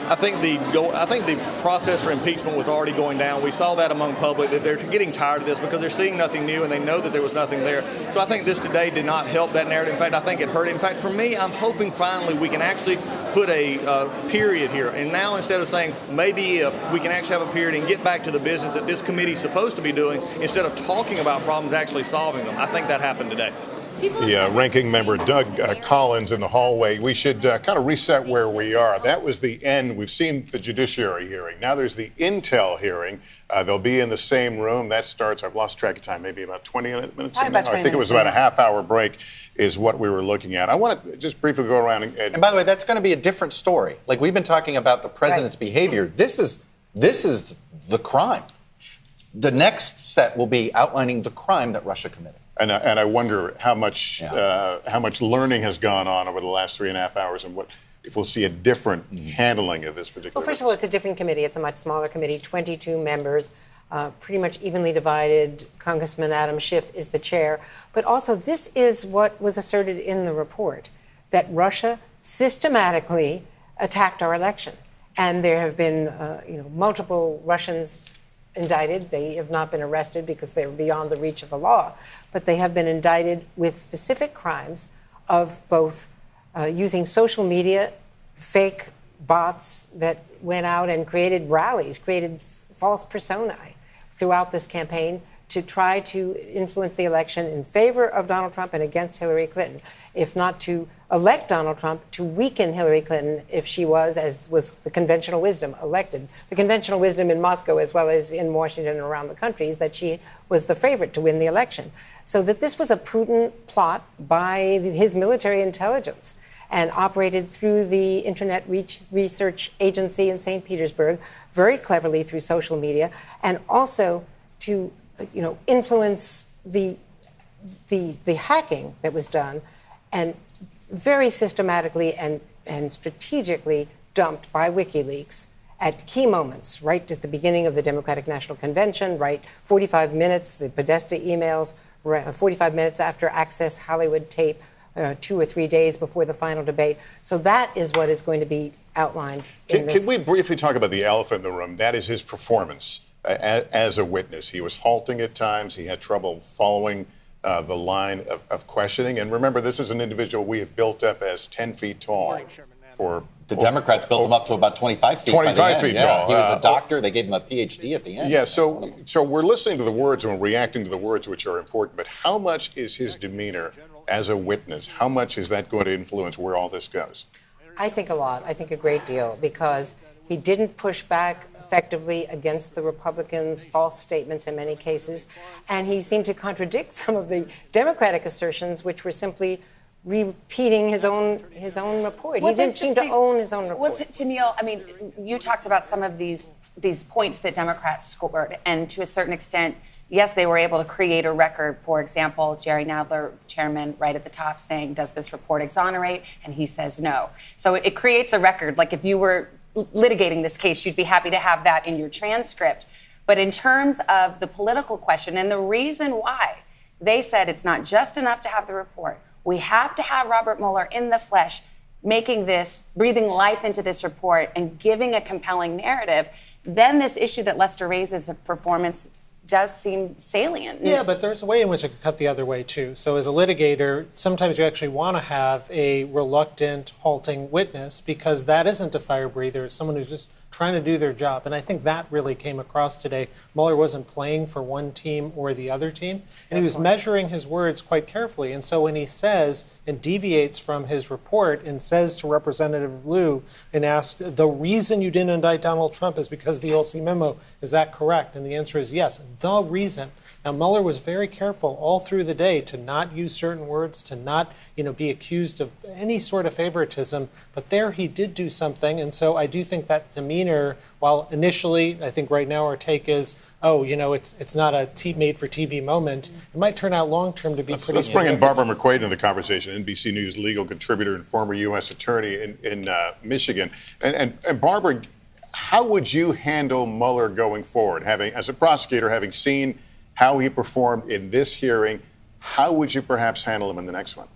I think the process for impeachment was already going down. We saw that among public, that they're getting tired of this because they're seeing nothing new and they know that there was nothing there. So I think this today did not help that narrative. In fact, I think it hurt it. In fact, for me, I'm hoping finally we can actually put a period here. And now instead of saying maybe if we can actually have a period and get back to the business that this committee is supposed to be doing, instead of talking about problems, actually solving them. I think that happened today. Yeah, Ranking Member Doug Collins in the hallway. We should kind of reset where we are. That was the end. We've seen the judiciary hearing. Now there's the intel hearing. They'll be in the same room. That starts, I've lost track of time, maybe about 20 minutes from now. I think it was about a half-hour break is what we were looking at. I want to just briefly go around and by the way, that's going to be a different story. Like, we've been talking about the president's behavior. This is the crime. The next set will be outlining the crime that Russia committed. And I wonder how much learning has gone on over the last 3.5 hours, and if we'll see a different handling of this particular. Well, first of all, it's a different committee. It's a much smaller committee, 22 members, pretty much evenly divided. Congressman Adam Schiff is the chair. But also, this is what was asserted in the report, that Russia systematically attacked our election. And there have been multiple Russians indicted. They have not been arrested because they're beyond the reach of the law, but they have been indicted with specific crimes of both using social media, fake bots that went out and created rallies, created false personae throughout this campaign to try to influence the election in favor of Donald Trump and against Hillary Clinton, if not to elect Donald Trump, to weaken Hillary Clinton if she was, as was the conventional wisdom, elected. The conventional wisdom in Moscow as well as in Washington and around the country is that she was the favorite to win the election. So that this was a Putin plot by his military intelligence and operated through the Internet Research Agency in St. Petersburg, very cleverly through social media, and also to influence the hacking that was done, and very systematically and strategically dumped by WikiLeaks at key moments, right at the beginning of the Democratic National Convention, right 45 minutes, the Podesta emails, 45 minutes after Access Hollywood tape, 2 or 3 days before the final debate. So that is what is going to be outlined in this. Can we briefly talk about the elephant in the room? That is his performance as a witness. He was halting at times. He had trouble following the line of questioning. And remember, this is an individual we have built up as 10 feet tall. The Democrats built him up to about 25 feet. 25 feet tall. He was a doctor. They gave him a PhD at the end. Yeah, so we're listening to the words and we're reacting to the words, which are important. But how much is his demeanor as a witness? How much is that going to influence where all this goes? I think a lot. I think a great deal, because he didn't push back effectively against the Republicans' false statements in many cases, and he seemed to contradict some of the Democratic assertions, which were simply repeating his own report. He didn't seem to own his own report. Neil, I mean, you talked about some of these points that Democrats scored, and to a certain extent, yes, they were able to create a record. For example, Jerry Nadler, chairman, right at the top, saying, does this report exonerate? And he says no. So it creates a record. Like if you were litigating this case, you'd be happy to have that in your transcript. But in terms of the political question and the reason why, they said it's not just enough to have the report. We have to have Robert Mueller in the flesh, breathing life into this report and giving a compelling narrative. Then this issue that Lester raises of performance does seem salient. Yeah, but there's a way in which it could cut the other way, too. So as a litigator, sometimes you actually want to have a reluctant, halting witness, because that isn't a fire breather. It's someone who's just trying to do their job. And I think that really came across today. Mueller wasn't playing for one team or the other team, and he was measuring his words quite carefully. And so when he says and deviates from his report and says to Representative Liu and asks, the reason you didn't indict Donald Trump is because of the Olsey memo, is that correct? And the answer is yes. The reason. Now, Mueller was very careful all through the day to not use certain words, to not, be accused of any sort of favoritism. But there he did do something. And so I do think that demeanor, while initially, I think right now our take is, it's not a made for TV moment, it might turn out long term to be pretty Let's bring in Barbara McQuaid into the conversation, NBC News legal contributor and former U.S. attorney in Michigan. And Barbara, how would you handle Mueller going forward? As a prosecutor, having seen how he performed in this hearing, how would you perhaps handle him in the next one?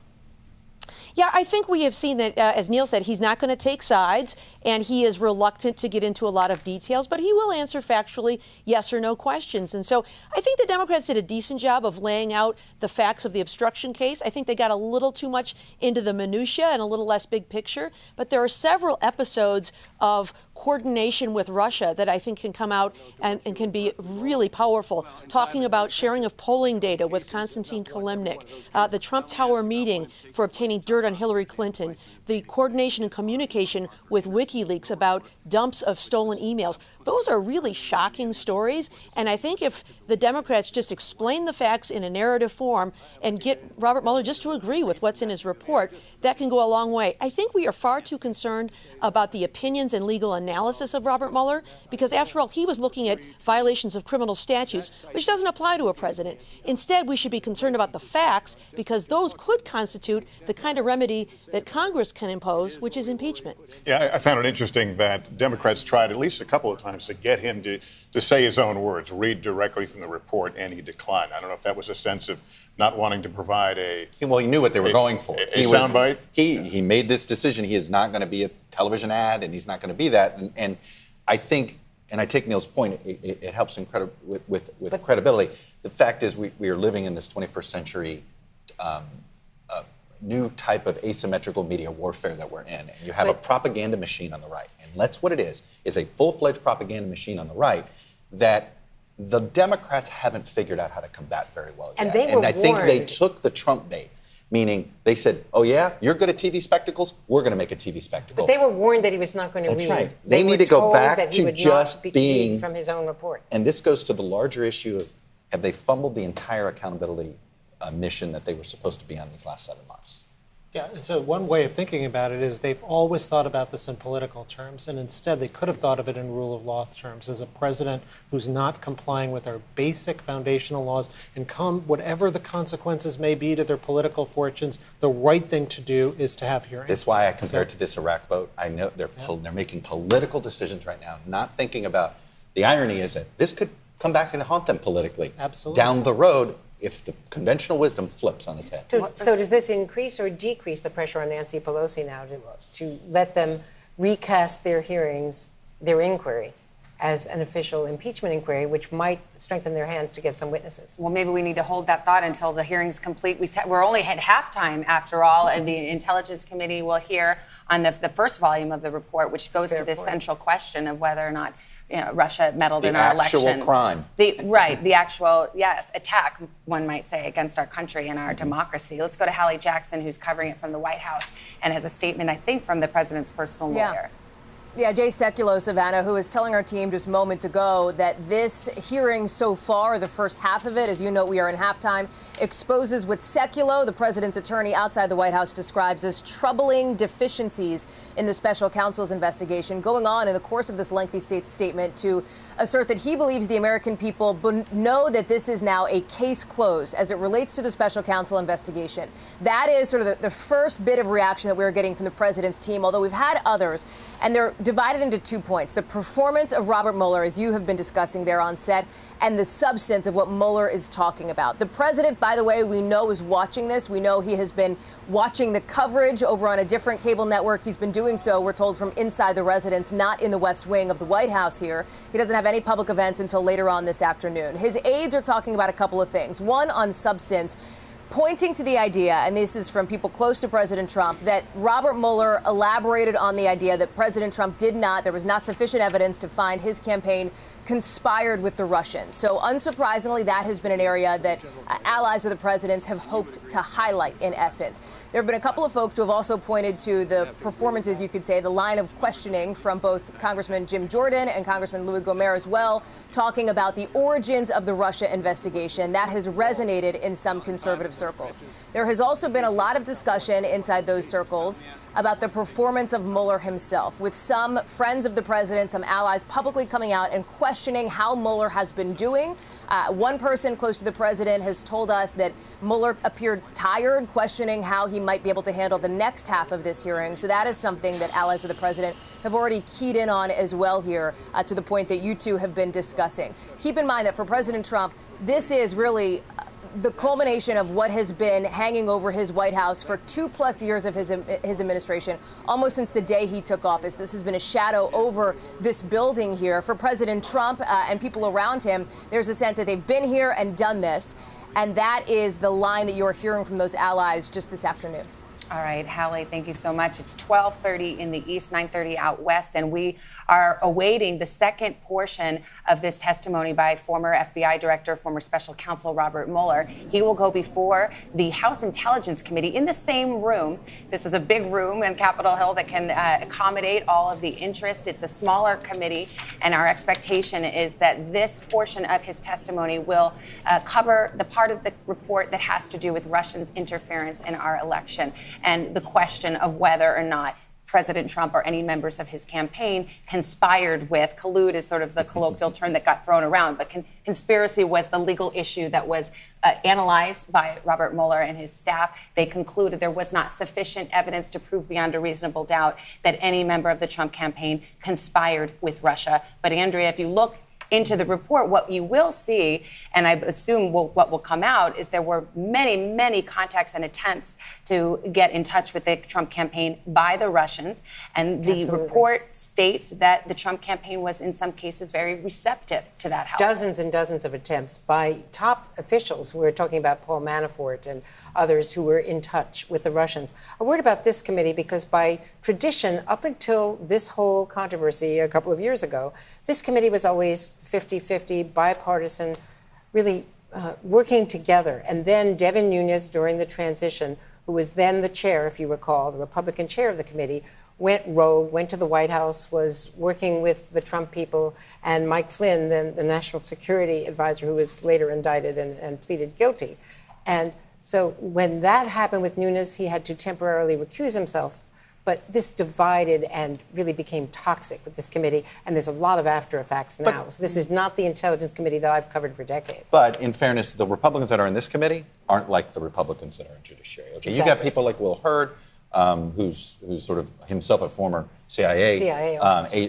Yeah, I think we have seen that, as Neil said, he's not going to take sides, and he is reluctant to get into a lot of details, but he will answer factually yes or no questions. And so I think the Democrats did a decent job of laying out the facts of the obstruction case. I think they got a little too much into the minutia and a little less big picture, but there are several episodes of coordination with Russia that I think can come out and can be really powerful. Talking about sharing of polling data with Konstantin Kilimnik, the Trump Tower meeting for obtaining dirt on Hillary Clinton, the coordination and communication with WikiLeaks about dumps of stolen emails. Those are really shocking stories, and I think if the Democrats just explain the facts in a narrative form and get Robert Mueller just to agree with what's in his report, that can go a long way. I think we are far too concerned about the opinions and legal analysis of Robert Mueller, because after all, he was looking at violations of criminal statutes, which doesn't apply to a president. Instead, we should be concerned about the facts, because those could constitute the kind of remedy that Congress can impose, which is impeachment. Yeah, I found it interesting that Democrats tried at least a couple of times to get him to say his own words, read directly from the report, and he declined. I don't know if that was a sense of not wanting to provide Well, he knew what they were going for. A soundbite? He made this decision. He is not going to be a television ad, and he's not going to be that. And I think, and I take Neil's point, it helps with credibility. The fact is we are living in this 21st century new type of asymmetrical media warfare that we're in. And you have a propaganda machine on the right. And that's what it is a full-fledged propaganda machine on the right that the Democrats haven't figured out how to combat very well yet. And they were I think they warned. took the Trump bait, meaning they said, oh, yeah, you're good at TV spectacles? We're going to make a TV spectacle. But they were warned that he was not going to That's read. right. They need were to go told back that he to would just not being- read from his own report. And this goes to the larger issue of, have they fumbled the entire accountability mission that they were supposed to be on these last 7 months? Yeah, so one way of thinking about it is they've always thought about this in political terms, and instead they could have thought of it in rule of law terms. As a president who's not complying with our basic foundational laws, and whatever the consequences may be to their political fortunes, the right thing to do is to have hearings. That's why I compare it to this Iraq vote. I know they're making political decisions right now, not thinking about, the irony is that this could come back and haunt them politically. Absolutely. Down the road, if the conventional wisdom flips on its head. So does this increase or decrease the pressure on Nancy Pelosi now to let them recast their hearings, their inquiry, as an official impeachment inquiry, which might strengthen their hands to get some witnesses? Well, maybe we need to hold that thought until the hearing's complete. We're only at halftime, after all, and the Intelligence Committee will hear on the first volume of the report, which goes to this central question of whether or not Russia meddled in our election. The actual crime. The actual, attack, one might say, against our country and our democracy. Let's go to Hallie Jackson, who's covering it from the White House, and has a statement, I think, from the president's personal lawyer. Yeah, Jay Sekulow, Savannah, who was telling our team just moments ago that this hearing so far, the first half of it, as you know, we are in halftime, exposes what Sekulow, the president's attorney outside the White House, describes as troubling deficiencies in the special counsel's investigation, going on in the course of this lengthy statement to assert that he believes the American people know that this is now a case closed as it relates to the special counsel investigation. That is sort of the first bit of reaction that we're getting from the president's team, although we've had others, and they're divided into 2 points. The performance of Robert Mueller, as you have been discussing there on set, and the substance of what Mueller is talking about. The president, by the way, we know is watching this. We know he has been watching the coverage over on a different cable network. He's been doing so, we're told, from inside the residence, not in the West Wing of the White House here. He doesn't have any public events until later on this afternoon. His aides are talking about a couple of things. One, on substance, pointing to the idea, and this is from people close to President Trump, that Robert Mueller elaborated on the idea that President Trump there was not sufficient evidence to find his campaign conspired with the Russians. So unsurprisingly, that has been an area that allies of the president's have hoped to highlight, in essence. There have been a couple of folks who have also pointed to the performances, you could say, the line of questioning from both Congressman Jim Jordan and Congressman Louis Gohmert as well, talking about the origins of the Russia investigation. That has resonated in some conservative circles. There has also been a lot of discussion inside those circles about the performance of Mueller himself, with some friends of the president, some allies publicly coming out and questioning how Mueller has been doing. One person close to the president has told us that Mueller appeared tired, questioning how he might be able to handle the next half of this hearing. So that is something that allies of the president have already keyed in on as well here, to the point that you two have been discussing. Keep in mind that for President Trump, this is really the culmination of what has been hanging over his White House for 2+ years of his administration, almost since the day he took office. This has been a shadow over this building here. For President Trump and people around him, there's a sense that they've been here and done this, and that is the line that you're hearing from those allies just this afternoon. All right, Hallie, thank you so much. It's 12:30 in the East, 9:30 out West, and we are awaiting the second portion of this testimony by former FBI Director, former Special Counsel Robert Mueller. He will go before the House Intelligence Committee in the same room. This is a big room in Capitol Hill that can accommodate all of the interest. It's a smaller committee, and our expectation is that this portion of his testimony will cover the part of the report that has to do with Russians' interference in our election and the question of whether or not President Trump or any members of his campaign conspired with. Collude is sort of the colloquial term that got thrown around, but conspiracy was the legal issue that was analyzed by Robert Mueller and his staff. They concluded there was not sufficient evidence to prove beyond a reasonable doubt that any member of the Trump campaign conspired with Russia. But Andrea, if you look into the report, what you will see, and I assume what will come out, is there were many, many contacts and attempts to get in touch with the Trump campaign by the Russians. And the report states that the Trump campaign was, in some cases, very receptive to that help. Dozens and dozens of attempts by top officials. We're talking about Paul Manafort and others who were in touch with the Russians. A word about this committee, because by tradition, up until this whole controversy a couple of years ago, this committee was always 50-50, bipartisan, really working together. And then Devin Nunes, during the transition, who was then the chair, if you recall, the Republican chair of the committee, went rogue, went to the White House, was working with the Trump people, and Mike Flynn, then the national security advisor, who was later indicted and pleaded guilty. And so when that happened with Nunes, he had to temporarily recuse himself. But this divided and really became toxic with this committee, and there's a lot of after effects now. So this is not the Intelligence Committee that I've covered for decades. But in fairness, the Republicans that are in this committee aren't like the Republicans that are in Judiciary. Okay, Exactly. You got people like Will Hurd, who's sort of himself a former CIA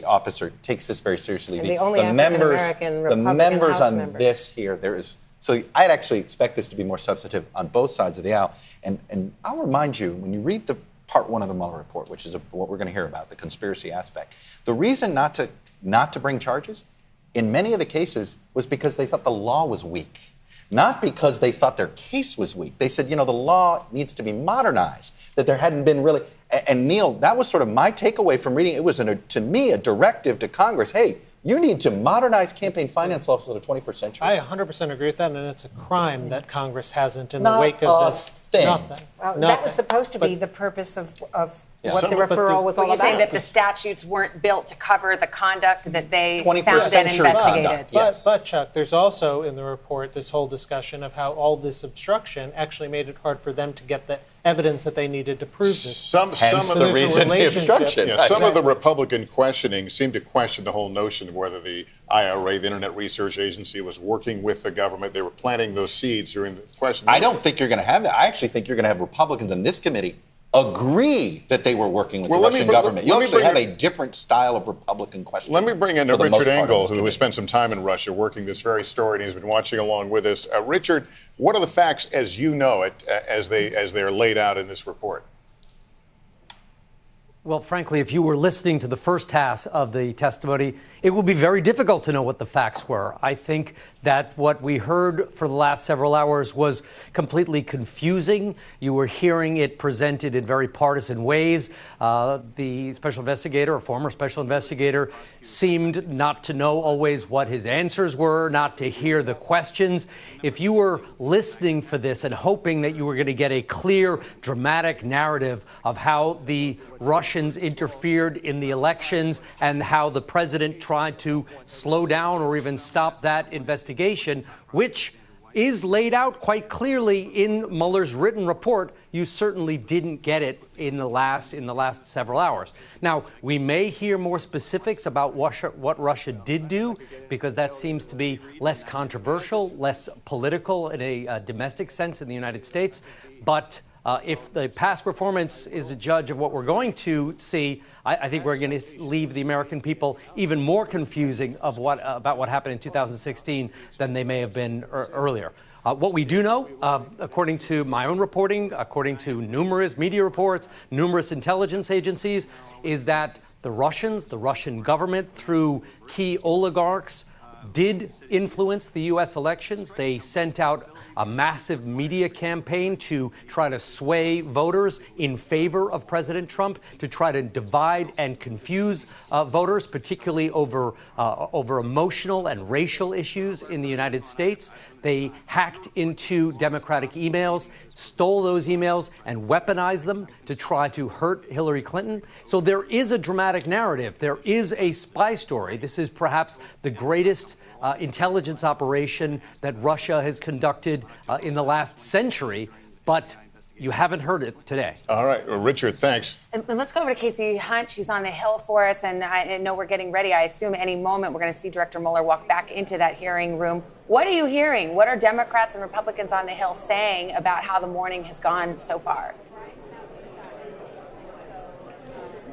officer, takes this very seriously. And the only African-American Republican the members House on member. this here, there is. So I'd actually expect this to be more substantive on both sides of the aisle. And I'll remind you, when you read the Part 1 of the Mueller report, which is what we're going to hear about, the conspiracy aspect, the reason not to bring charges in many of the cases was because they thought the law was weak, not because they thought their case was weak. They said, the law needs to be modernized, that there hadn't been really. And Neil, that was sort of my takeaway from reading. It was, to me, a directive to Congress. Hey, you need to modernize campaign finance laws for the 21st century. I 100% agree with that, and it's a crime that Congress hasn't in the wake of this. Nothing. Well, that was supposed to be the purpose of what the But referral was all you're about. saying that the statutes weren't built to cover the conduct that they 21st found and century investigated. conduct, yes. But Chuck, there's also in the report this whole discussion of how all this obstruction actually made it hard for them to get the evidence that they needed to prove this. Some of the Republican questioning seemed to question the whole notion of whether the IRA, the Internet Research Agency, was working with the government. They were planting those seeds during the question. I don't think you're going to have that. I actually think you're going to have Republicans in this committee agree that they were working with the Russian government. You actually have a different style of Republican questioning. Let me bring in Richard Engel, who has spent some time in Russia working this very story, and he's been watching along with us. Richard, what are the facts as you know it, as they are laid out in this report? Well, frankly, if you were listening to the first half of the testimony, it would be very difficult to know what the facts were. I think that what we heard for the last several hours was completely confusing. You were hearing it presented in very partisan ways. The special investigator, or former special investigator, seemed not to know always what his answers were, not to hear the questions. If you were listening for this and hoping that you were going to get a clear, dramatic narrative of how the Russians interfered in the elections and how the president tried to slow down or even stop that investigation, which is laid out quite clearly in Mueller's written report, you certainly didn't get it in the last several hours. Now, we may hear more specifics about what Russia did do, because that seems to be less controversial, less political in a domestic sense in the United States. But if the past performance is a judge of what we're going to see, I think we're going to leave the American people even more confusing about what happened in 2016 than they may have been earlier. What we do know, according to my own reporting, according to numerous media reports, numerous intelligence agencies, is that the Russians, the Russian government, through key oligarchs, did influence the U.S. elections. They sent out a massive media campaign to try to sway voters in favor of President Trump, to try to divide and confuse voters, particularly over emotional and racial issues in the United States. They hacked into Democratic emails, stole those emails, and weaponized them to try to hurt Hillary Clinton. So there is a dramatic narrative. There is a spy story. This is perhaps the greatest intelligence operation that Russia has conducted in the last century, but you haven't heard it today. All right. Well, Richard, thanks. And let's go over to Casey Hunt. She's on the Hill for us, and I know we're getting ready. I assume any moment we're going to see Director Mueller walk back into that hearing room. What are you hearing? What are Democrats and Republicans on the Hill saying about how the morning has gone so far?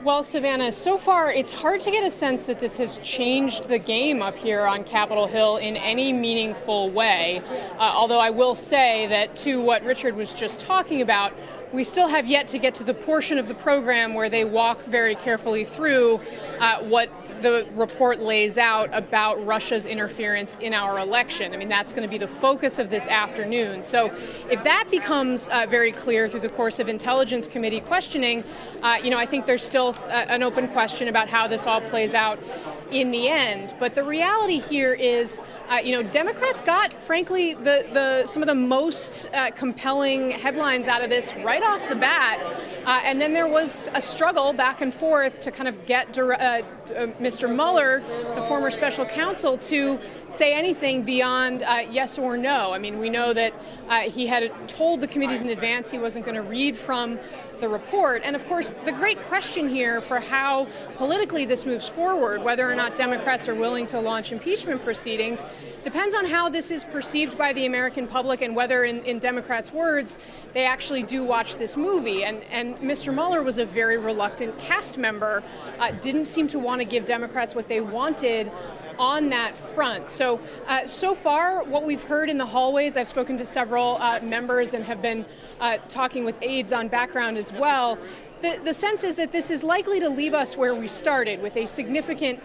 Well, Savannah, so far it's hard to get a sense that this has changed the game up here on Capitol Hill in any meaningful way. Although I will say that to what Richard was just talking about, we still have yet to get to the portion of the program where they walk very carefully through what the report lays out about Russia's interference in our election. I mean, that's going to be the focus of this afternoon. So if that becomes very clear through the course of Intelligence Committee questioning, I think there's still an open question about how this all plays out in the end. But the reality here is, Democrats got, frankly, some of the most compelling headlines out of this right off the bat. And then there was a struggle back and forth to kind of get Mr. Mueller, the former special counsel, to say anything beyond yes or no. I mean, we know that he had told the committees in advance he wasn't going to read from the report. And of course, the great question here for how politically this moves forward, whether or not Democrats are willing to launch impeachment proceedings, depends on how this is perceived by the American public and whether, in Democrats' words, they actually do watch this movie. And Mr. Mueller was a very reluctant cast member, didn't seem to want to give Democrats what they wanted on that front. So far, what we've heard in the hallways, I've spoken to several members and have been talking with aides on background as well. The sense is that this is likely to leave us where we started, with a significant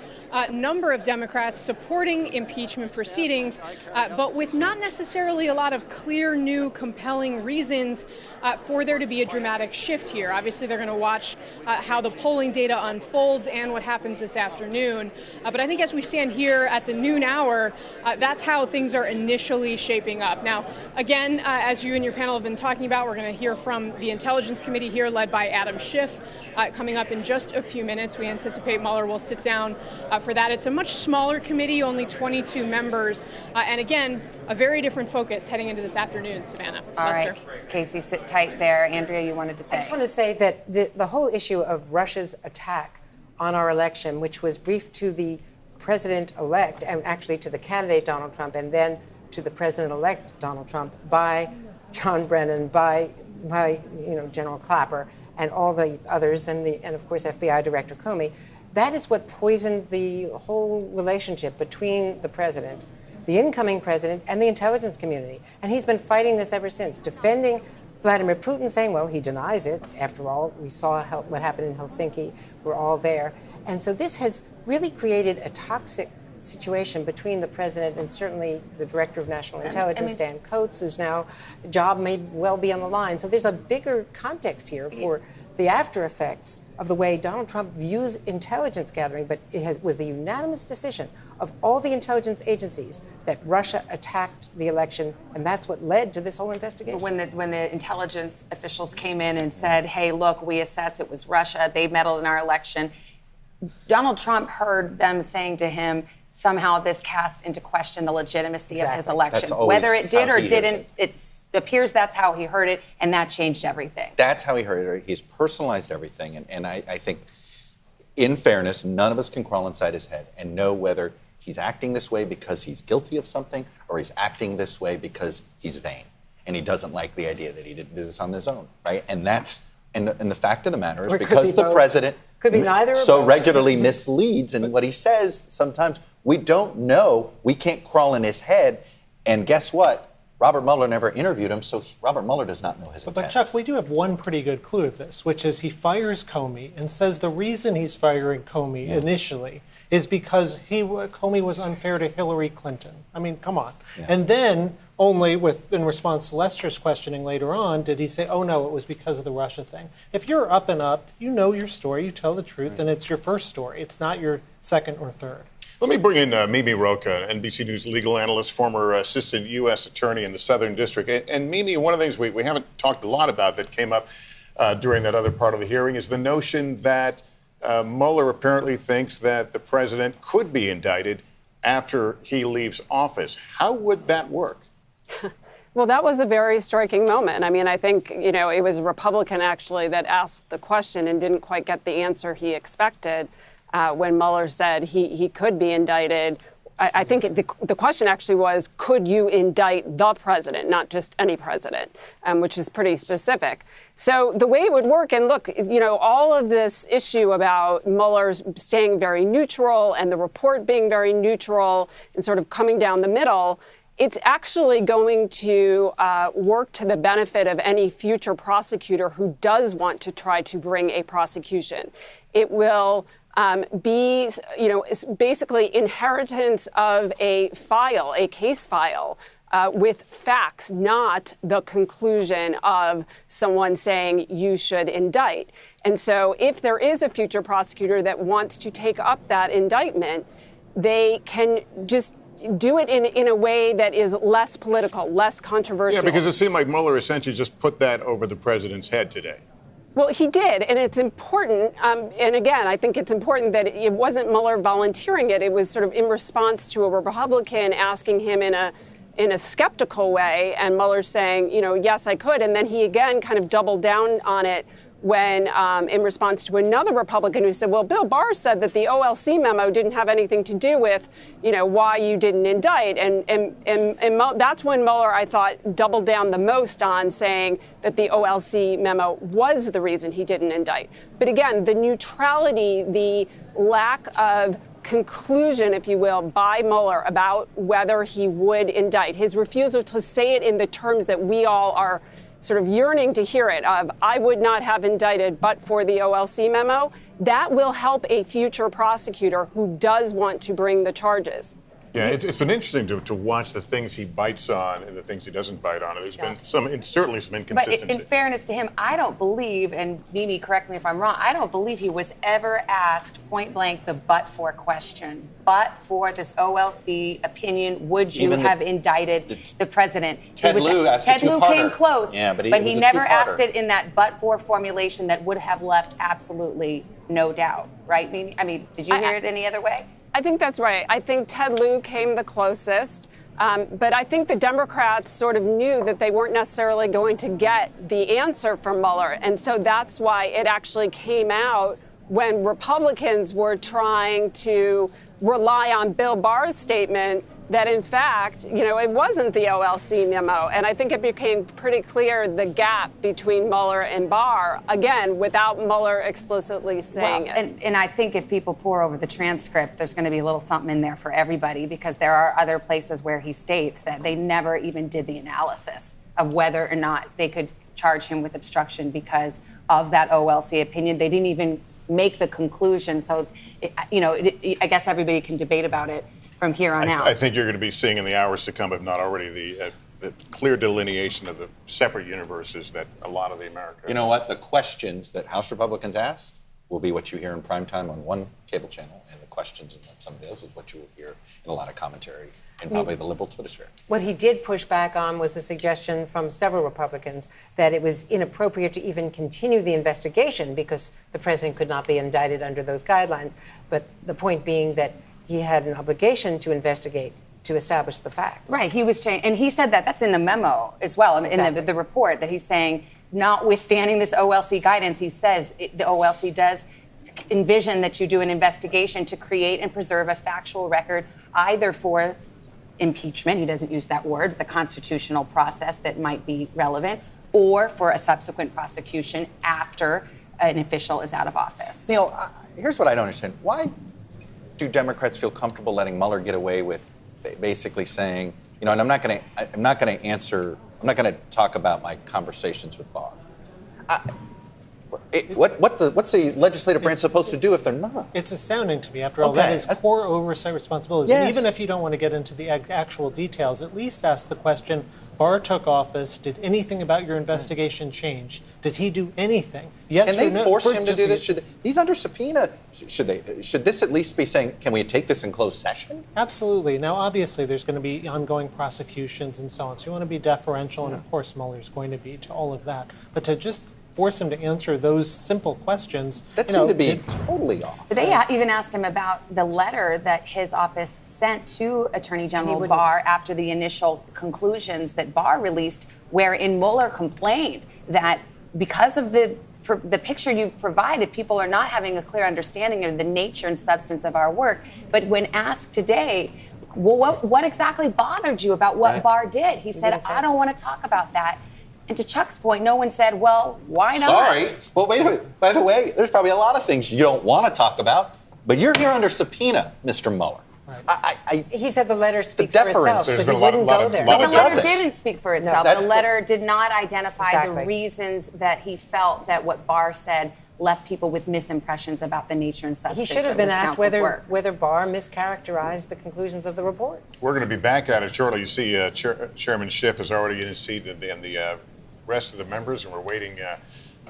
number of Democrats supporting impeachment proceedings, but with not necessarily a lot of clear, new, compelling reasons for there to be a dramatic shift here. Obviously, they're going to watch how the polling data unfolds and what happens this afternoon. But I think as we stand here at the noon hour, that's how things are initially shaping up. Now, again, as you and your panel have been talking about, we're going to hear from the Intelligence Committee here, led by Adam Schiff, coming up in just a few minutes. We anticipate Mueller will sit down for that. It's a much smaller committee, only 22 members, and again, a very different focus heading into this afternoon, Savannah. All Lester. right, Casey, sit tight there. Andrea, you wanted to say? I just want to say that the whole issue of Russia's attack on our election, which was briefed to the president-elect, and actually to the candidate Donald Trump, and then to the president-elect Donald Trump by John Brennan, by General Clapper, and all the others, and of course FBI Director Comey. That is what poisoned the whole relationship between the president, the incoming president, and the intelligence community. And he's been fighting this ever since, defending Vladimir Putin, saying, well, he denies it. After all, we saw what happened in Helsinki. We're all there. And so this has really created a toxic situation between the president and certainly the director of national intelligence, Dan Coats, whose now job may well be on the line. So there's a bigger context here for the after effects of the way Donald Trump views intelligence gathering, but it was the unanimous decision of all the intelligence agencies that Russia attacked the election, and that's what led to this whole investigation. But when the intelligence officials came in and said, hey, look, we assess it was Russia, they meddled in our election, Donald Trump heard them saying to him, somehow this cast into question the legitimacy of his election. Whether it did or didn't, it appears that's how he heard it, and that changed everything. That's how he heard it. He's personalized everything. And I think, in fairness, none of us can crawl inside his head and know whether he's acting this way because he's guilty of something or he's acting this way because he's vain and he doesn't like the idea that he didn't do this on his own, right? And the fact of the matter is, because the president so regularly misleads in what he says, sometimes we don't know. We can't crawl in his head. And guess what? Robert Mueller never interviewed him, so Robert Mueller does not know his intents. But Chuck, we do have one pretty good clue of this, which is he fires Comey and says the reason he's firing Comey initially is because Comey was unfair to Hillary Clinton. I mean, come on. Yeah. And then only in response to Lester's questioning later on, did he say, oh, no, it was because of the Russia thing. If you're up and up, you know your story, you tell the truth, and it's your first story. It's not your second or third. Let me bring in Mimi Rocha, NBC News legal analyst, former assistant U.S. attorney in the Southern District. And Mimi, one of the things we haven't talked a lot about that came up during that other part of the hearing is the notion that Mueller apparently thinks that the president could be indicted after he leaves office. How would that work? Well, that was a very striking moment. I mean, I think, it was a Republican actually that asked the question and didn't quite get the answer he expected. When Mueller said he could be indicted. I think the question actually was, could you indict the president, not just any president, which is pretty specific. So the way it would work, and look, all of this issue about Mueller staying very neutral and the report being very neutral and sort of coming down the middle, it's actually going to work to the benefit of any future prosecutor who does want to try to bring a prosecution. It will be, basically inheritance of a case file with facts, not the conclusion of someone saying you should indict. And so if there is a future prosecutor that wants to take up that indictment, they can just do it in a way that is less political, less controversial. Yeah, because it seemed like Mueller essentially just put that over the president's head today. Well, he did, and it's important. And again, I think it's important that it wasn't Mueller volunteering it. It was sort of in response to a Republican asking him in a skeptical way, and Mueller saying, yes, I could. And then he again kind of doubled down on it when, in response to another Republican who said, well, Bill Barr said that the OLC memo didn't have anything to do with, why you didn't indict. And that's when Mueller, I thought, doubled down the most on saying that the OLC memo was the reason he didn't indict. But again, the neutrality, the lack of conclusion, if you will, by Mueller about whether he would indict, his refusal to say it in the terms that we all are sort of yearning to hear it of, I would not have indicted but for the OLC memo, that will help a future prosecutor who does want to bring the charges. Yeah, it's been interesting to watch the things he bites on and the things he doesn't bite on. There's been certainly some inconsistency. But in fairness to him, I don't believe, and Mimi, correct me if I'm wrong, I don't believe he was ever asked point blank the but-for question. But for this OLC opinion, would you have indicted the president? Ted Lieu asked Ted Lieu came close, yeah, but he never asked it in that but-for formulation that would have left absolutely no doubt, right, Mimi? I mean, did you hear it any other way? I think that's right. I think Ted Lieu came the closest. But I think the Democrats sort of knew that they weren't necessarily going to get the answer from Mueller. And so that's why it actually came out when Republicans were trying to rely on Bill Barr's statement that, in fact, it wasn't the OLC memo. And I think it became pretty clear the gap between Mueller and Barr, again, without Mueller explicitly saying it. And I think if people pore over the transcript, there's going to be a little something in there for everybody, because there are other places where he states that they never even did the analysis of whether or not they could charge him with obstruction because of that OLC opinion. They didn't even make the conclusion. So, I guess everybody can debate about it from here on out. I think you're going to be seeing in the hours to come, if not already, the clear delineation of the separate universes that a lot of the America. You know what? The questions that House Republicans asked will be what you hear in primetime on one cable channel, and the questions in some of those is what you will hear in a lot of commentary in probably the liberal Twitter sphere. What he did push back on was the suggestion from several Republicans that it was inappropriate to even continue the investigation because the president could not be indicted under those guidelines. But the point being that he had an obligation to investigate to establish the facts. Right. He was and he said that's in the memo as well, in the report, that he's saying, notwithstanding this OLC guidance, he says the OLC does envision that you do an investigation to create and preserve a factual record either for impeachment, he doesn't use that word, the constitutional process that might be relevant, or for a subsequent prosecution after an official is out of office. Neil, here's what I don't understand. Why do Democrats feel comfortable letting Mueller get away with basically saying, and I'm not going to talk about my conversations with Barr. What's the legislative branch supposed to do if they're not? It's astounding to me, after all. That is core oversight responsibilities. Yes. And even if you don't want to get into the actual details, at least ask the question, Barr took office, did anything about your investigation change? Did he do anything? Yes or no? Can they force him to do this? He's under subpoena. Should this at least be saying, can we take this in closed session? Absolutely. Now, obviously, there's going to be ongoing prosecutions and so on. So you want to be deferential, and of course, Mueller's going to be to all of that. But to just force him to answer those simple questions. That seemed to be totally off. They even asked him about the letter that his office sent to Attorney General Barr after the initial conclusions that Barr released, wherein Mueller complained that because of the picture you've provided, people are not having a clear understanding of the nature and substance of our work. But when asked today, well, what exactly bothered you about what Barr did? He said, I don't want to talk about that. And to Chuck's point, no one said, well, why not? Sorry. Well, wait a minute. By the way, there's probably a lot of things you don't want to talk about, but you're here under subpoena, Mr. Mueller. Right. He said the letter speaks for itself, but he wouldn't go there. But the letter didn't speak for itself. The letter did not identify the reasons that he felt that what Barr said left people with misimpressions about the nature and substance. He should have been asked whether Barr mischaracterized the conclusions of the report. We're going to be back at it shortly. You see Chairman Schiff is already in his seat, and the rest of the members, and we're waiting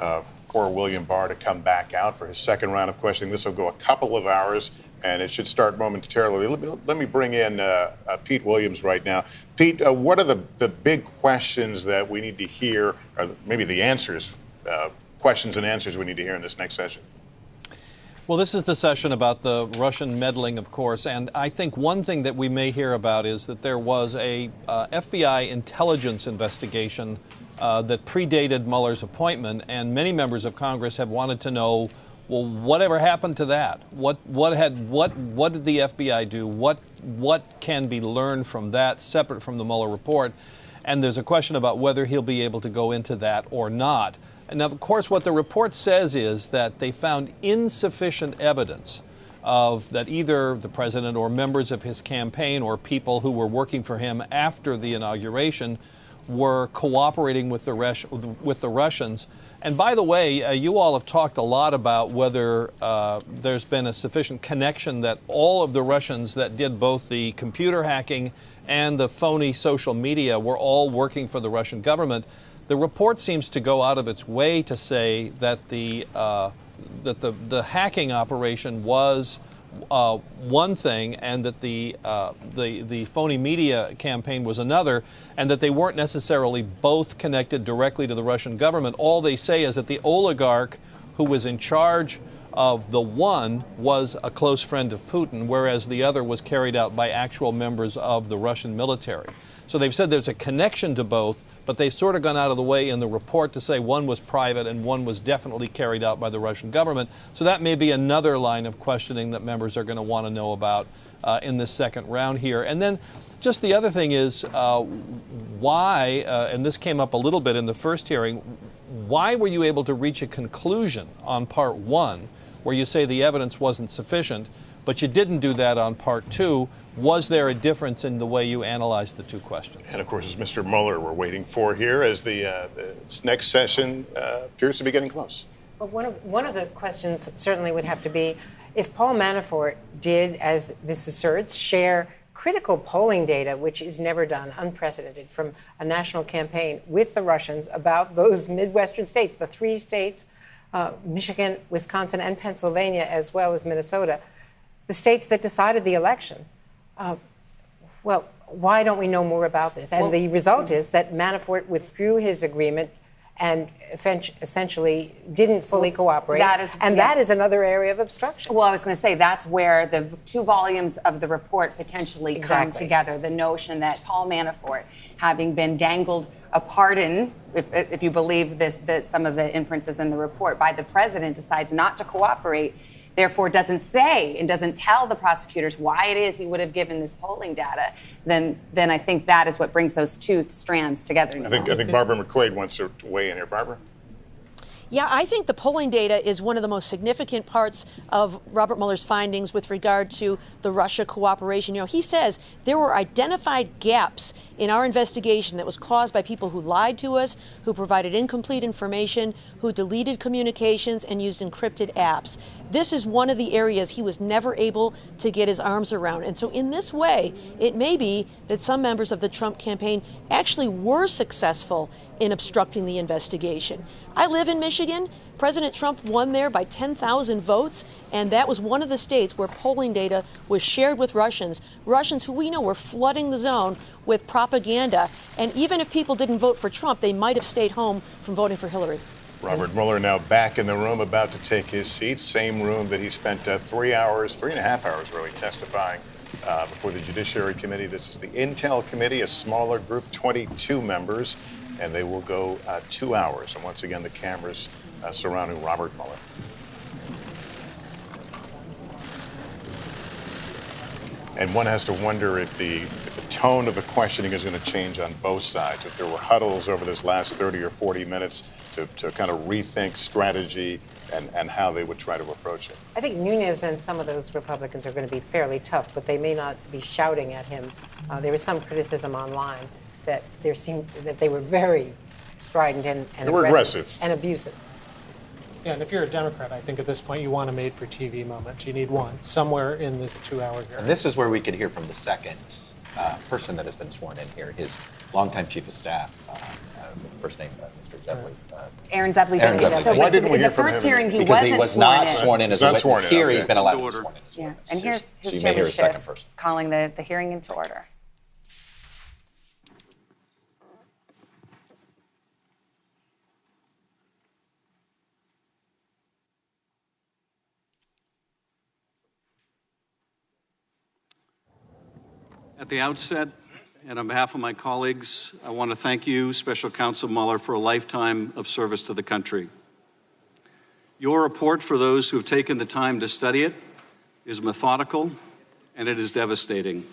for William Barr to come back out for his second round of questioning. This will go a couple of hours, and it should start momentarily. Let me bring in Pete Williams right now. Pete, what are the big questions that we need to hear, or maybe the answers, questions and answers we need to hear in this next session? Well, this is the session about the Russian meddling, of course, and I think one thing that we may hear about is that there was a FBI intelligence investigation that predated Mueller's appointment, and many members of Congress have wanted to know, well, whatever happened to that? What did the FBI do? What can be learned from that, separate from the Mueller report? And there's a question about whether he'll be able to go into that or not. And of course, what the report says is that they found insufficient evidence of that either the president or members of his campaign or people who were working for him after the inauguration were cooperating with the Russians. And by the way, you all have talked a lot about whether there's been a sufficient connection that all of the Russians that did both the computer hacking and the phony social media were all working for the Russian government. The report seems to go out of its way to say that the hacking operation was one thing, and that the phony media campaign was another, and that they weren't necessarily both connected directly to the Russian government. All they say is that the oligarch who was in charge of the one was a close friend of Putin, whereas the other was carried out by actual members of the Russian military. So they've said there's a connection to both, but they've sort of gone out of the way in the report to say one was private and one was definitely carried out by the Russian government. So that may be another line of questioning that members are going to want to know about in this second round here. And then just the other thing is why, and this came up a little bit in the first hearing, why were you able to reach a conclusion on part one where you say the evidence wasn't sufficient, but you didn't do that on part two? Was there a difference in the way you analyzed the two questions? And of course, it's Mr. Mueller we're waiting for here as the next session appears to be getting close. But one of the questions certainly would have to be if Paul Manafort did, as this asserts, share critical polling data, which is never done, unprecedented, from a national campaign with the Russians about those Midwestern states, the three states, Michigan, Wisconsin, and Pennsylvania, as well as Minnesota, the states that decided the election. Well, why don't we know more about this? And the result is that Manafort withdrew his agreement and essentially didn't fully cooperate. That is another area of obstruction. Well, I was going to say that's where the two volumes of the report potentially come together. The notion that Paul Manafort, having been dangled a pardon, if you believe some of the inferences in the report, by the president, decides not to cooperate, therefore doesn't say and doesn't tell the prosecutors why it is he would have given this polling data, then I think that is what brings those two strands together. I think Barbara McQuaid wants to weigh in here. Barbara? Yeah, I think the polling data is one of the most significant parts of Robert Mueller's findings with regard to the Russia cooperation. You know, he says there were identified gaps in our investigation that was caused by people who lied to us, who provided incomplete information, who deleted communications and used encrypted apps. This is one of the areas he was never able to get his arms around. And so in this way, it may be that some members of the Trump campaign actually were successful in obstructing the investigation. I live in Michigan. President Trump won there by 10,000 votes, and that was one of the states where polling data was shared with Russians who we know were flooding the zone with propaganda. And even if people didn't vote for Trump, they might have stayed home from voting for Hillary. Robert Mueller now back in the room, about to take his seat. Same room that he spent 3 and a half hours really testifying before the Judiciary Committee. This is the Intel Committee, a smaller group, 22 members, and they will go 2 hours. And once again, the cameras surrounding Robert Mueller. And one has to wonder if the tone of the questioning is going to change on both sides. If there were huddles over this last 30 or 40 minutes to kind of rethink strategy and how they would try to approach it. I think Nunes and some of those Republicans are going to be fairly tough, but they may not be shouting at him. There was some criticism online that they were very strident and aggressive and abusive. Yeah, and if you're a Democrat, I think at this point you want a made-for-TV moment. You need one somewhere in this 2-hour hearing. And this is where we could hear from the second person that has been sworn in here, his longtime chief of staff, first name, Mr. Zeppeli? Aaron Zeppeli. Aaron Zeppeli. So Why didn't we in hear the from first him? hearing, he Because wasn't he was not sworn in as a Not witness. sworn in, Here, okay. he's been allowed to be sworn in as a Yeah, witness. and here's So his you may hear a second chairmanship first. calling the hearing into order. At the outset, and on behalf of my colleagues, I want to thank you, Special Counsel Mueller, for a lifetime of service to the country. Your report, for those who have taken the time to study it, is methodical and it is devastating.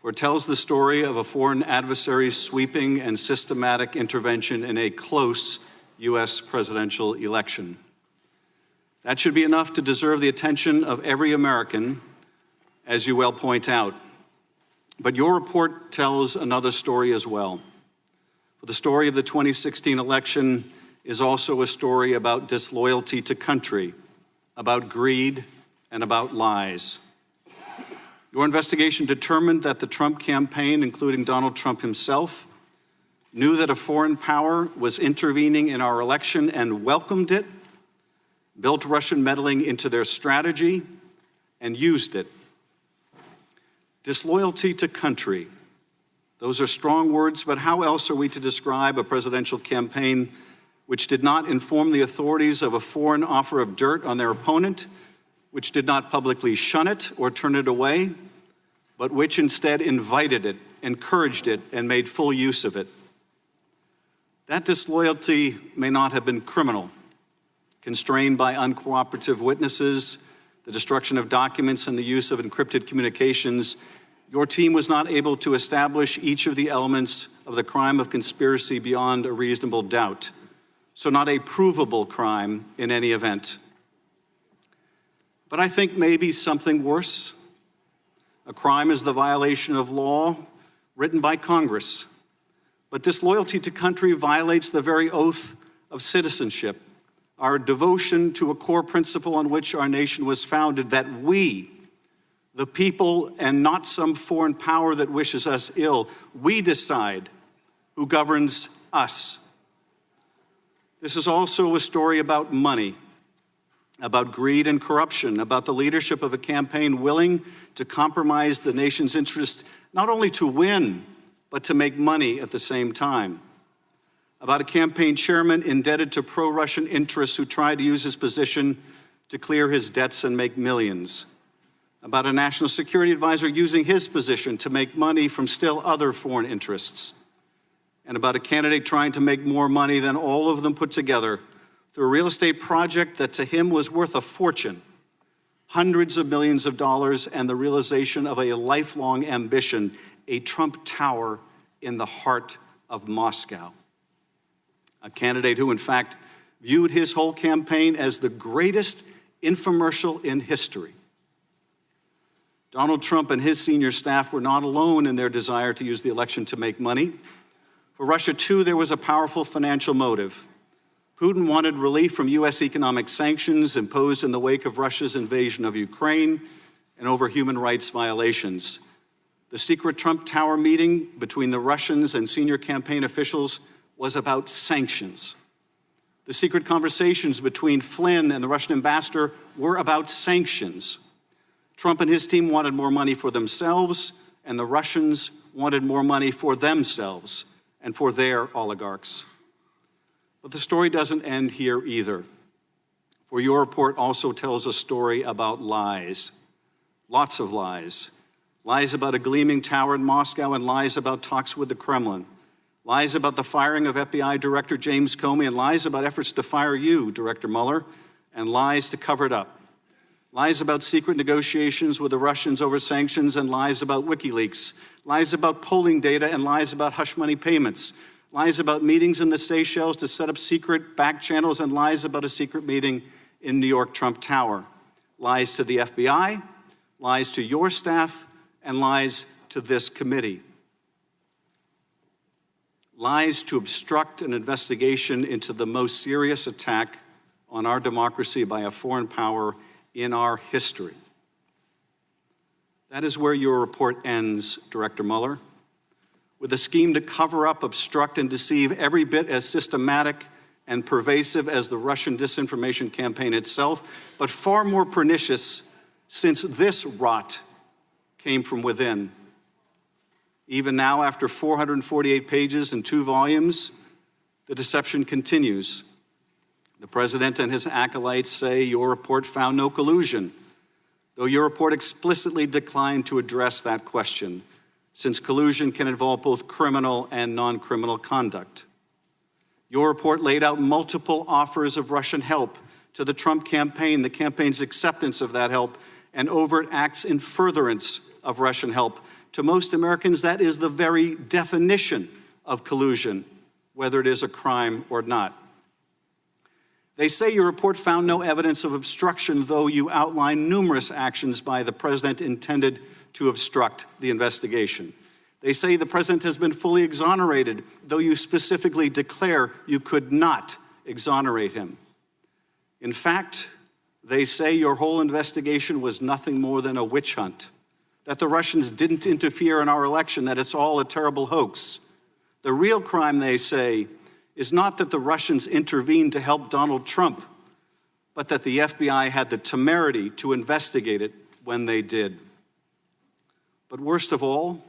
For it tells the story of a foreign adversary's sweeping and systematic intervention in a close U.S. presidential election. That should be enough to deserve the attention of every American, as you well point out. But your report tells another story as well. For the story of the 2016 election is also a story about disloyalty to country, about greed, and about lies. Your investigation determined that the Trump campaign, including Donald Trump himself, knew that a foreign power was intervening in our election and welcomed it, built Russian meddling into their strategy, and used it. Disloyalty to country. Those are strong words, but how else are we to describe a presidential campaign which did not inform the authorities of a foreign offer of dirt on their opponent, which did not publicly shun it or turn it away, but which instead invited it, encouraged it, and made full use of it? That disloyalty may not have been criminal, constrained by uncooperative witnesses, the destruction of documents, and the use of encrypted communications. Your team was not able to establish each of the elements of the crime of conspiracy beyond a reasonable doubt, so not a provable crime in any event. But I think maybe something worse. A crime is the violation of law written by Congress, but disloyalty to country violates the very oath of citizenship, our devotion to a core principle on which our nation was founded, that we, the people, and not some foreign power that wishes us ill, we decide who governs us. This is also a story about money, about greed and corruption, about the leadership of a campaign willing to compromise the nation's interest, not only to win, but to make money at the same time. About a campaign chairman indebted to pro-Russian interests who tried to use his position to clear his debts and make millions. About a national security advisor using his position to make money from still other foreign interests. And about a candidate trying to make more money than all of them put together through a real estate project that to him was worth a fortune, hundreds of millions of dollars, and the realization of a lifelong ambition, a Trump Tower in the heart of Moscow. A candidate who, in fact, viewed his whole campaign as the greatest infomercial in history. Donald Trump and his senior staff were not alone in their desire to use the election to make money. For Russia, too, there was a powerful financial motive. Putin wanted relief from U.S. economic sanctions imposed in the wake of Russia's invasion of Ukraine and over human rights violations. The secret Trump Tower meeting between the Russians and senior campaign officials was about sanctions. The secret conversations between Flynn and the Russian ambassador were about sanctions. Trump and his team wanted more money for themselves, and the Russians wanted more money for themselves and for their oligarchs. But the story doesn't end here either, for your report also tells a story about lies, lots of lies. Lies about a gleaming tower in Moscow and lies about talks with the Kremlin. Lies about the firing of FBI Director James Comey and lies about efforts to fire you, Director Mueller, and lies to cover it up. Lies about secret negotiations with the Russians over sanctions and lies about WikiLeaks. Lies about polling data and lies about hush money payments. Lies about meetings in the Seychelles to set up secret back channels and lies about a secret meeting in New York Trump Tower. Lies to the FBI, lies to your staff, and lies to this committee. Lies to obstruct an investigation into the most serious attack on our democracy by a foreign power in our history. That is where your report ends, Director Mueller, with a scheme to cover up, obstruct, and deceive every bit as systematic and pervasive as the Russian disinformation campaign itself, but far more pernicious since this rot came from within. Even now, after 448 pages and 2 volumes, the deception continues. The president and his acolytes say your report found no collusion, though your report explicitly declined to address that question, since collusion can involve both criminal and non-criminal conduct. Your report laid out multiple offers of Russian help to the Trump campaign, the campaign's acceptance of that help, and overt acts in furtherance of Russian help. To most Americans, that is the very definition of collusion, whether it is a crime or not. They say your report found no evidence of obstruction, though you outline numerous actions by the president intended to obstruct the investigation. They say the president has been fully exonerated, though you specifically declare you could not exonerate him. In fact, they say your whole investigation was nothing more than a witch hunt, that the Russians didn't interfere in our election, that it's all a terrible hoax. The real crime, they say, is not that the Russians intervened to help Donald Trump, but that the FBI had the temerity to investigate it when they did. But worst of all,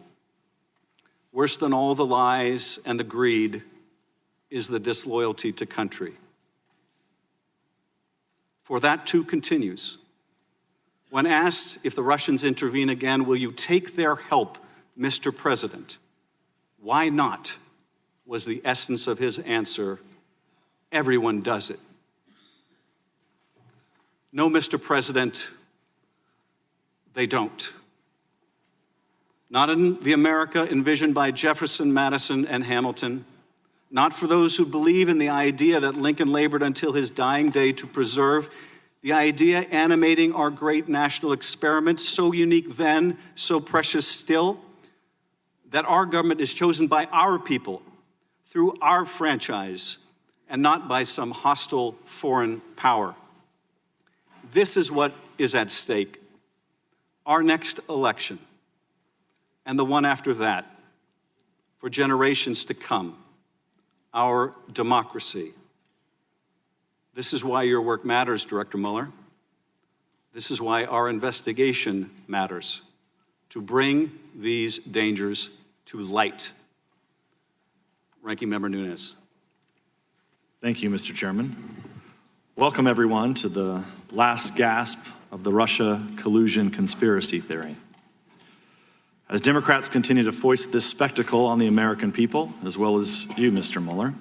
worse than all the lies and the greed, is the disloyalty to country. For that too continues. When asked if the Russians intervene again, will you take their help, Mr. President? Why not? Was the essence of his answer. Everyone does it. No, Mr. President, they don't. Not in the America envisioned by Jefferson, Madison, and Hamilton. Not for those who believe in the idea that Lincoln labored until his dying day to preserve, the idea animating our great national experiment, so unique then, so precious still, that our government is chosen by our people through our franchise and not by some hostile foreign power. This is what is at stake. Our next election and the one after that, for generations to come, our democracy. This is why your work matters, Director Mueller. This is why our investigation matters, to bring these dangers to light. Ranking Member Nunes. Thank you, Mr. Chairman. Welcome, everyone, to the last gasp of the Russia collusion conspiracy theory. As Democrats continue to foist this spectacle on the American people, as well as you, Mr. Mueller,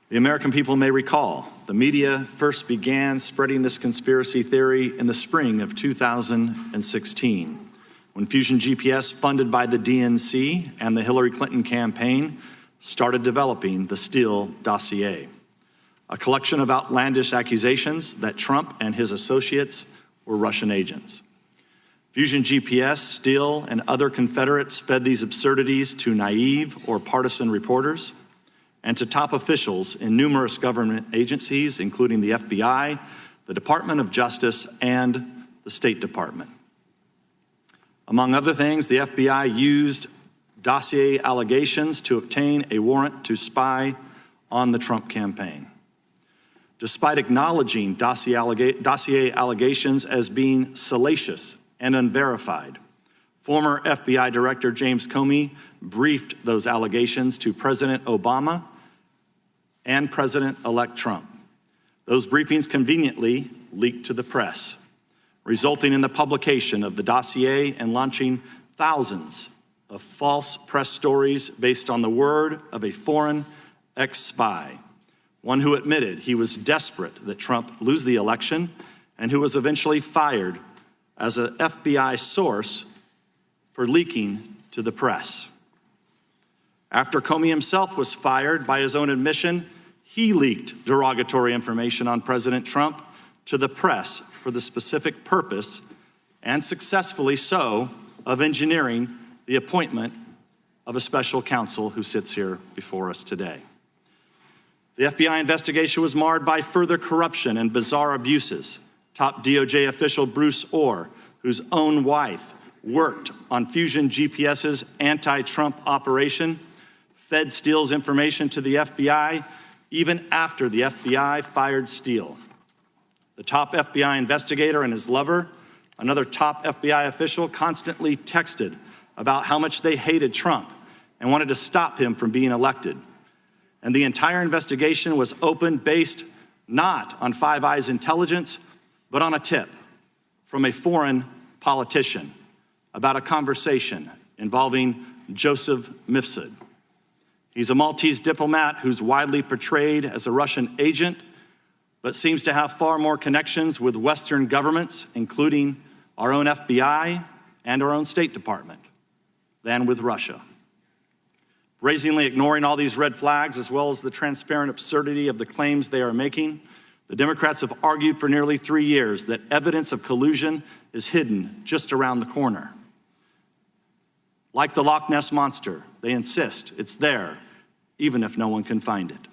the American people may recall the media first began spreading this conspiracy theory in the spring of 2016, when Fusion GPS, funded by the DNC and the Hillary Clinton campaign, started developing the Steele dossier, a collection of outlandish accusations that Trump and his associates were Russian agents. Fusion GPS, Steele, and other Confederates fed these absurdities to naive or partisan reporters and to top officials in numerous government agencies, including the FBI, the Department of Justice, and the State Department. Among other things, the FBI used dossier allegations to obtain a warrant to spy on the Trump campaign. Despite acknowledging dossier allegations as being salacious and unverified, former FBI Director James Comey briefed those allegations to President Obama and President-elect Trump. Those briefings conveniently leaked to the press, resulting in the publication of the dossier and launching thousands of false press stories based on the word of a foreign ex-spy, one who admitted he was desperate that Trump lose the election and who was eventually fired as an FBI source for leaking to the press. After Comey himself was fired, by his own admission, he leaked derogatory information on President Trump to the press for the specific purpose, and successfully so, of engineering the appointment of a special counsel who sits here before us today. The FBI investigation was marred by further corruption and bizarre abuses. Top DOJ official Bruce Orr, whose own wife worked on Fusion GPS's anti-Trump operation, fed Steele's information to the FBI, even after the FBI fired Steele. The top FBI investigator and his lover, another top FBI official, constantly texted about how much they hated Trump and wanted to stop him from being elected. And the entire investigation was opened based not on Five Eyes intelligence, but on a tip from a foreign politician about a conversation involving Joseph Mifsud. He's a Maltese diplomat who's widely portrayed as a Russian agent, but seems to have far more connections with Western governments, including our own FBI and our own State Department, than with Russia. Brazenly ignoring all these red flags, as well as the transparent absurdity of the claims they are making, the Democrats have argued for nearly 3 years that evidence of collusion is hidden just around the corner. Like the Loch Ness Monster, they insist it's there, even if no one can find it.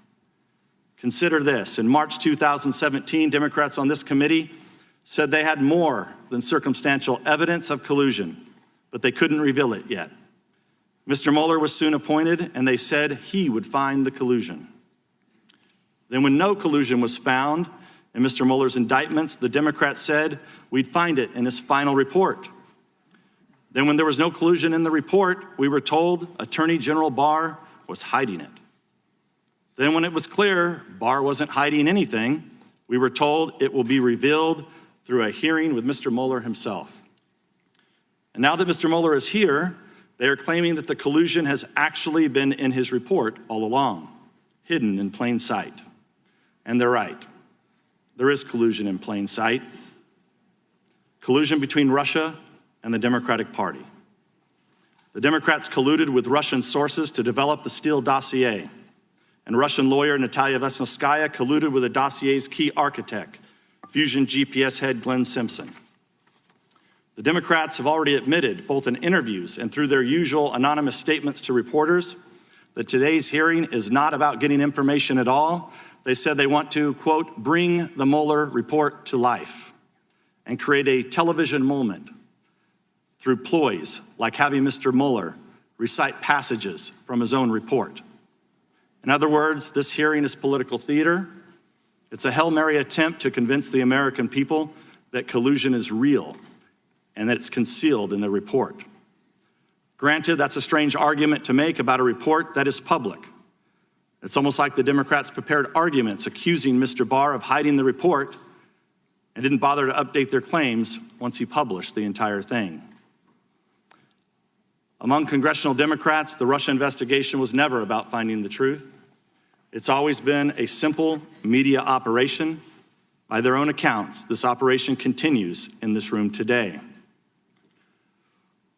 Consider this. In March 2017, Democrats on this committee said they had more than circumstantial evidence of collusion, but they couldn't reveal it yet. Mr. Mueller was soon appointed, and they said he would find the collusion. Then when no collusion was found in Mr. Mueller's indictments, the Democrats said we'd find it in his final report. Then when there was no collusion in the report, we were told Attorney General Barr was hiding it. Then when it was clear Barr wasn't hiding anything, we were told it will be revealed through a hearing with Mr. Mueller himself. And now that Mr. Mueller is here, they are claiming that the collusion has actually been in his report all along, hidden in plain sight. And they're right. There is collusion in plain sight. Collusion between Russia and the Democratic Party. The Democrats colluded with Russian sources to develop the Steele dossier, and Russian lawyer Natalia Vesnitskaya colluded with the dossier's key architect, Fusion GPS head Glenn Simpson. The Democrats have already admitted, both in interviews and through their usual anonymous statements to reporters, that today's hearing is not about getting information at all. They said they want to, quote, bring the Mueller report to life and create a television moment through ploys like having Mr. Mueller recite passages from his own report. In other words, this hearing is political theater. It's a Hail Mary attempt to convince the American people that collusion is real and that it's concealed in the report. Granted, that's a strange argument to make about a report that is public. It's almost like the Democrats prepared arguments accusing Mr. Barr of hiding the report and didn't bother to update their claims once he published the entire thing. Among congressional Democrats, the Russia investigation was never about finding the truth. It's always been a simple media operation. By their own accounts, this operation continues in this room today.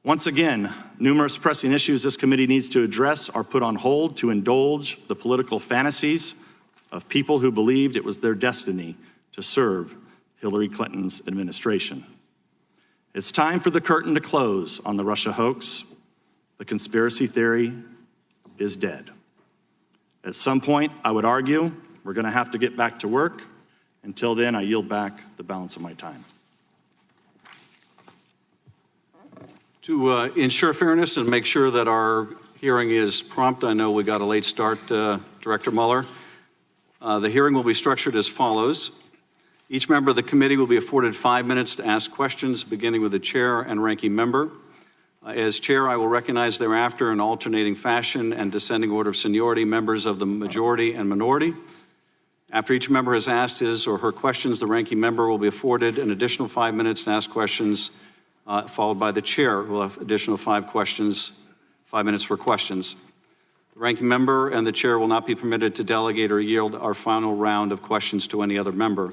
Once again, numerous pressing issues this committee needs to address are put on hold to indulge the political fantasies of people who believed it was their destiny to serve Hillary Clinton's administration. It's time for the curtain to close on the Russia hoax. The conspiracy theory is dead. At some point, I would argue, we're going to have to get back to work. Until then, I yield back the balance of my time. To ensure fairness and make sure that our hearing is prompt, I know we got a late start, Director Mueller. The hearing will be structured as follows. Each member of the committee will be afforded 5 minutes to ask questions, beginning with the chair and ranking member. As chair, I will recognize thereafter in alternating fashion and descending order of seniority members of the majority and minority. After each member has asked his or her questions, the ranking member will be afforded an additional 5 minutes to ask questions, followed by the chair, who will have additional 5 minutes for questions. The ranking member and the chair will not be permitted to delegate or yield our final round of questions to any other member.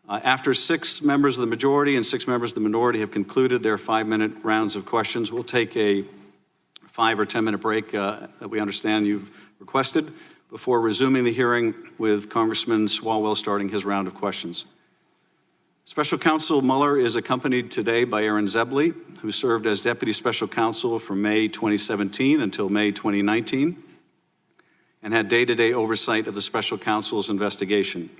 After 6 members of the majority and 6 members of the minority have concluded their 5-minute rounds of questions, we'll take a 5 or 10-minute break that we understand you've requested before resuming the hearing with Congressman Swalwell starting his round of questions. Special Counsel Mueller is accompanied today by Aaron Zebley, who served as Deputy Special Counsel from May 2017 until May 2019 and had day-to-day oversight of the Special Counsel's investigation.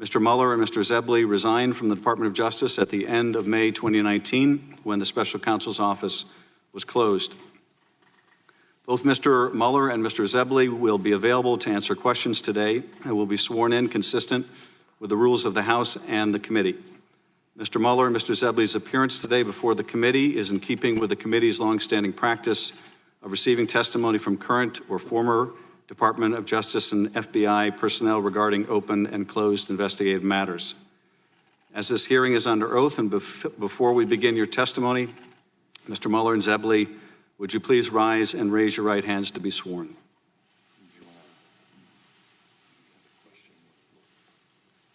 Mr. Mueller and Mr. Zebley resigned from the Department of Justice at the end of May 2019 when the special counsel's office was closed. Both Mr. Mueller and Mr. Zebley will be available to answer questions today and will be sworn in consistent with the rules of the House and the committee. Mr. Mueller and Mr. Zebley's appearance today before the committee is in keeping with the committee's longstanding practice of receiving testimony from current or former Department of Justice and FBI personnel regarding open and closed investigative matters. As this hearing is under oath and before we begin your testimony, Mr. Mueller and Zebley, would you please rise and raise your right hands to be sworn?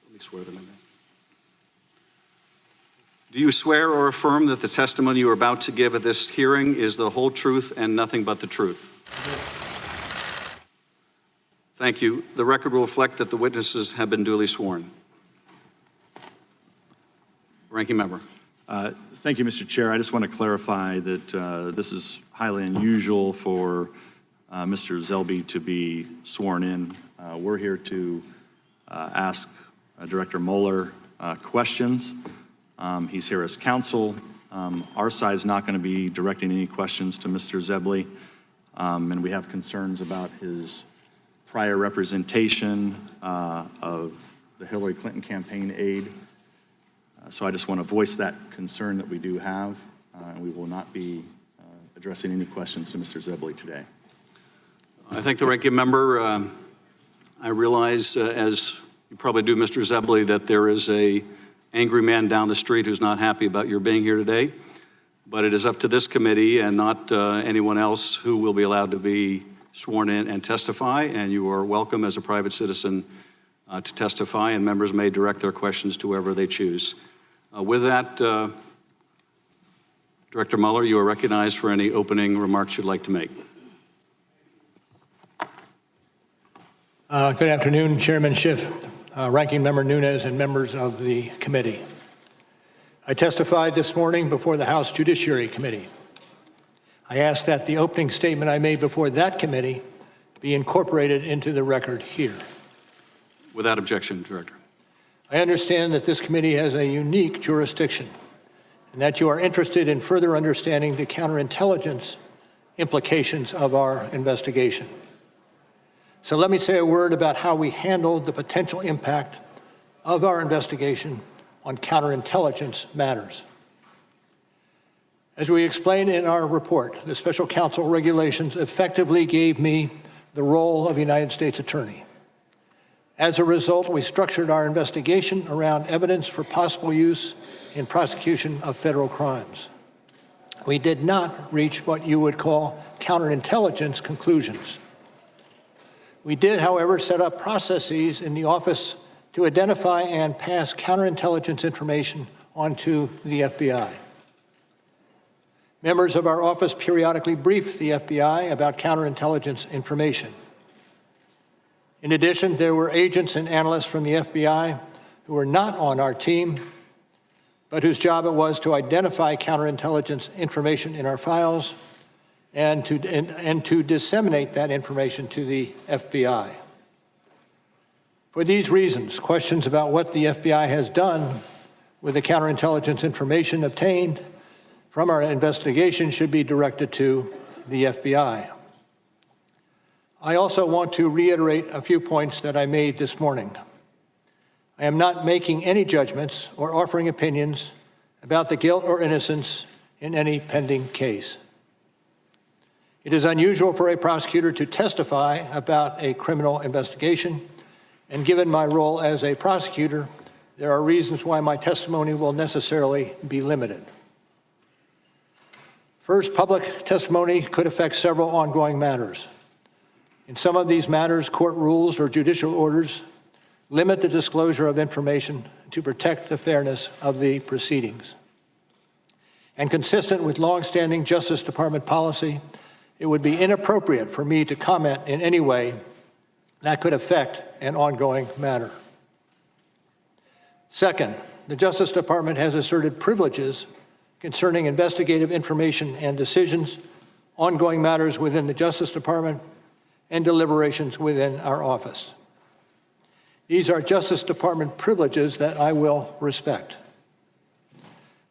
Let me swear them in. Do you swear or affirm that the testimony you are about to give at this hearing is the whole truth and nothing but the truth? Thank you. The record will reflect that the witnesses have been duly sworn. Ranking member. Thank you, Mr. Chair. I just want to clarify that this is highly unusual for Mr. Zebley to be sworn in. We're here to ask Director Mueller questions. He's here as counsel. Our side is not going to be directing any questions to Mr. Zebley, and we have concerns about his prior representation of the Hillary Clinton campaign aide. So I just want to voice that concern that we do have, and we will not be addressing any questions to Mr. Zebley today. I thank the ranking member. I realize, as you probably do, Mr. Zebley, that there is an angry man down the street who's not happy about your being here today, but it is up to this committee and not anyone else who will be allowed to be sworn in and testify, and you are welcome as a private citizen to testify, and members may direct their questions to whoever they choose. With that, Director Mueller, you are recognized for any opening remarks you'd like to make. Good afternoon, Chairman Schiff, Ranking Member Nunes, and members of the committee. I testified this morning before the House Judiciary Committee. I ask that the opening statement I made before that committee be incorporated into the record here. Without objection, Director. I understand that this committee has a unique jurisdiction and that you are interested in further understanding the counterintelligence implications of our investigation. So let me say a word about how we handled the potential impact of our investigation on counterintelligence matters. As we explained in our report, the special counsel regulations effectively gave me the role of United States Attorney. As a result, we structured our investigation around evidence for possible use in prosecution of federal crimes. We did not reach what you would call counterintelligence conclusions. We did, however, set up processes in the office to identify and pass counterintelligence information onto the FBI. Members of our office periodically brief the FBI about counterintelligence information. In addition, there were agents and analysts from the FBI who were not on our team, but whose job it was to identify counterintelligence information in our files and to disseminate that information to the FBI. For these reasons, questions about what the FBI has done with the counterintelligence information obtained from our investigation should be directed to the FBI. I also want to reiterate a few points that I made this morning. I am not making any judgments or offering opinions about the guilt or innocence in any pending case. It is unusual for a prosecutor to testify about a criminal investigation, and given my role as a prosecutor, there are reasons why my testimony will necessarily be limited. First, public testimony could affect several ongoing matters. In some of these matters, court rules or judicial orders limit the disclosure of information to protect the fairness of the proceedings. And consistent with longstanding Justice Department policy, it would be inappropriate for me to comment in any way that could affect an ongoing matter. Second, the Justice Department has asserted privileges concerning investigative information and decisions, ongoing matters within the Justice Department, and deliberations within our office. These are Justice Department privileges that I will respect.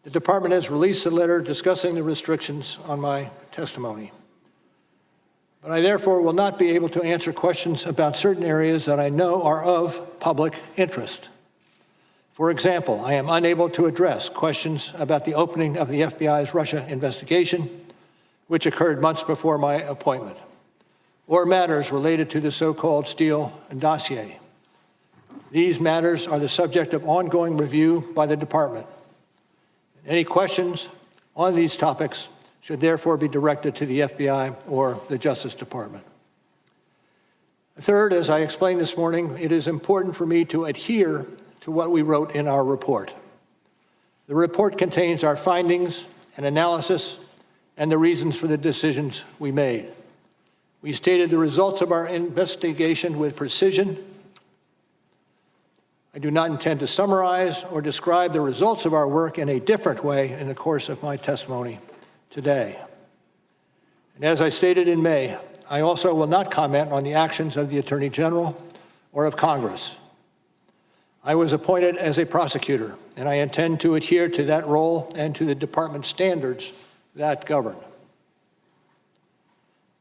The department has released a letter discussing the restrictions on my testimony. But I therefore will not be able to answer questions about certain areas that I know are of public interest. For example, I am unable to address questions about the opening of the FBI's Russia investigation, which occurred months before my appointment, or matters related to the so-called Steele dossier. These matters are the subject of ongoing review by the department. Any questions on these topics should therefore be directed to the FBI or the Justice Department. Third, as I explained this morning, it is important for me to adhere to what we wrote in our report. The report contains our findings and analysis and the reasons for the decisions we made. We stated the results of our investigation with precision. I do not intend to summarize or describe the results of our work in a different way in the course of my testimony today. And as I stated in May, I also will not comment on the actions of the Attorney General or of Congress. I was appointed as a prosecutor, and I intend to adhere to that role and to the department standards that govern.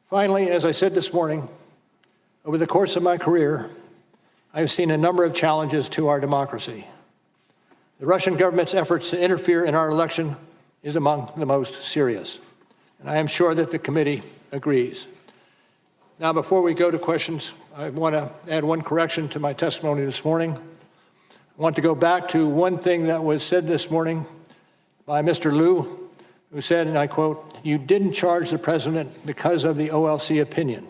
Finally, as I said this morning, over the course of my career, I have seen a number of challenges to our democracy. The Russian government's efforts to interfere in our election is among the most serious, and I am sure that the committee agrees. Now, before we go to questions, I want to add one correction to my testimony this morning. I want to go back to one thing that was said this morning by Mr. Liu, who said, and I quote, "You didn't charge the president because of the OLC opinion."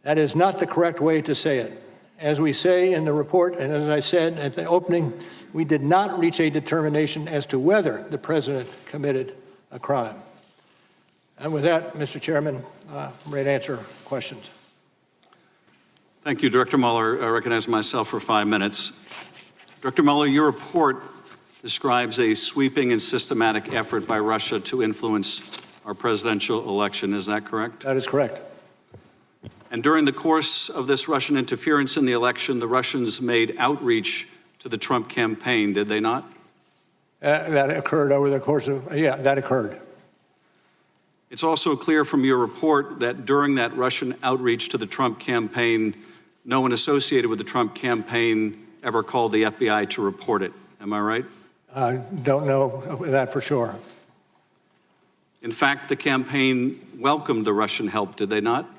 That is not the correct way to say it. As we say in the report, and as I said at the opening, we did not reach a determination as to whether the president committed a crime. And with that, Mr. Chairman, I'm ready to answer questions. Thank you, Director Mueller. I recognize myself for 5 minutes. Director Mueller, your report describes a sweeping and systematic effort by Russia to influence our presidential election. Is that correct? That is correct. And during the course of this Russian interference in the election, the Russians made outreach to the Trump campaign, did they not? That occurred over the course of, that occurred. It's also clear from your report that during that Russian outreach to the Trump campaign, no one associated with the Trump campaign ever called the FBI to report it. Am I right? I don't know that for sure. In fact, the campaign welcomed the Russian help, did they not?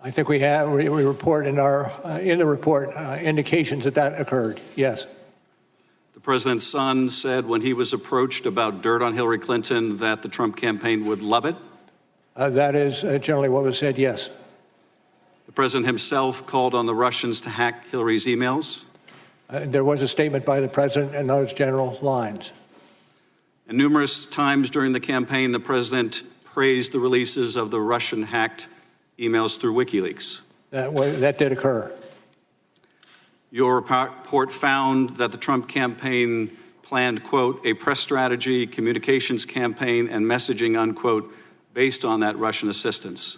I think we report in the report indications that that occurred, yes. The president's son said when he was approached about dirt on Hillary Clinton that the Trump campaign would love it. That is generally what was said, yes. The president himself called on the Russians to hack Hillary's emails. There was a statement by the president in those general lines. And numerous times during the campaign, the president praised the releases of the Russian-hacked emails through WikiLeaks. That did occur. Your report found that the Trump campaign planned, quote, a press strategy, communications campaign, and messaging, unquote, based on that Russian assistance.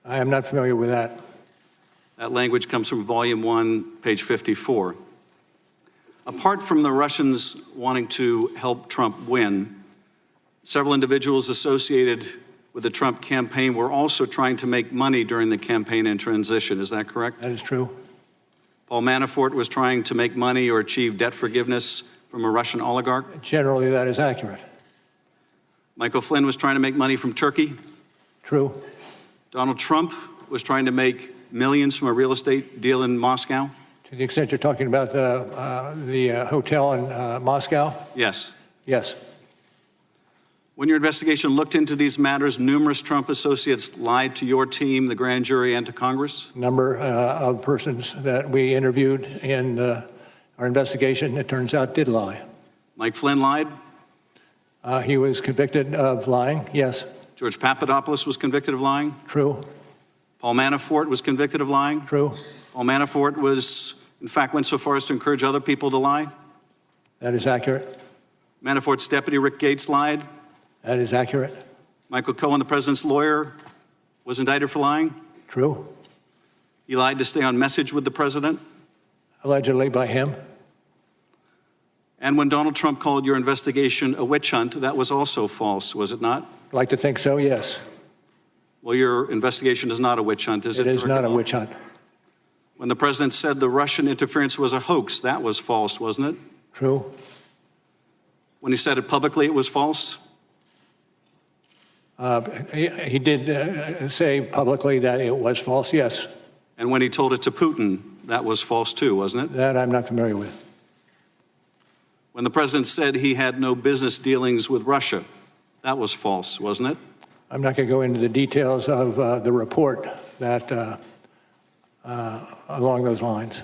I am not familiar with that. That language comes from Volume 1, page 54. Apart from the Russians wanting to help Trump win, several individuals associated with the Trump campaign were also trying to make money during the campaign and transition. Is that correct? That is true. Paul Manafort was trying to make money or achieve debt forgiveness from a Russian oligarch? Generally, that is accurate. Michael Flynn was trying to make money from Turkey? True. Donald Trump was trying to make millions from a real estate deal in Moscow? To the extent you're talking about the hotel in Moscow? Yes. Yes. When your investigation looked into these matters, numerous Trump associates lied to your team, the grand jury, and to Congress? Number of persons that we interviewed in our investigation, it turns out, did lie. Mike Flynn lied? He was convicted of lying, yes. George Papadopoulos was convicted of lying? True. Paul Manafort was convicted of lying? True. Paul Manafort was, in fact, went so far as to encourage other people to lie? That is accurate. Manafort's deputy, Rick Gates, lied? That is accurate. Michael Cohen, the president's lawyer, was indicted for lying? True. He lied to stay on message with the president? Allegedly by him. And when Donald Trump called your investigation a witch hunt, that was also false, was it not? I'd like to think so, yes. Well, your investigation is not a witch hunt, is it? It is not a witch hunt. When the president said the Russian interference was a hoax, that was false, wasn't it? True. When he said it publicly, it was false? He did say publicly that it was false, yes. And when he told it to Putin, that was false too, wasn't it? That I'm not familiar with. When the president said he had no business dealings with Russia, that was false, wasn't it? I'm not going to go into the details of the report that along those lines.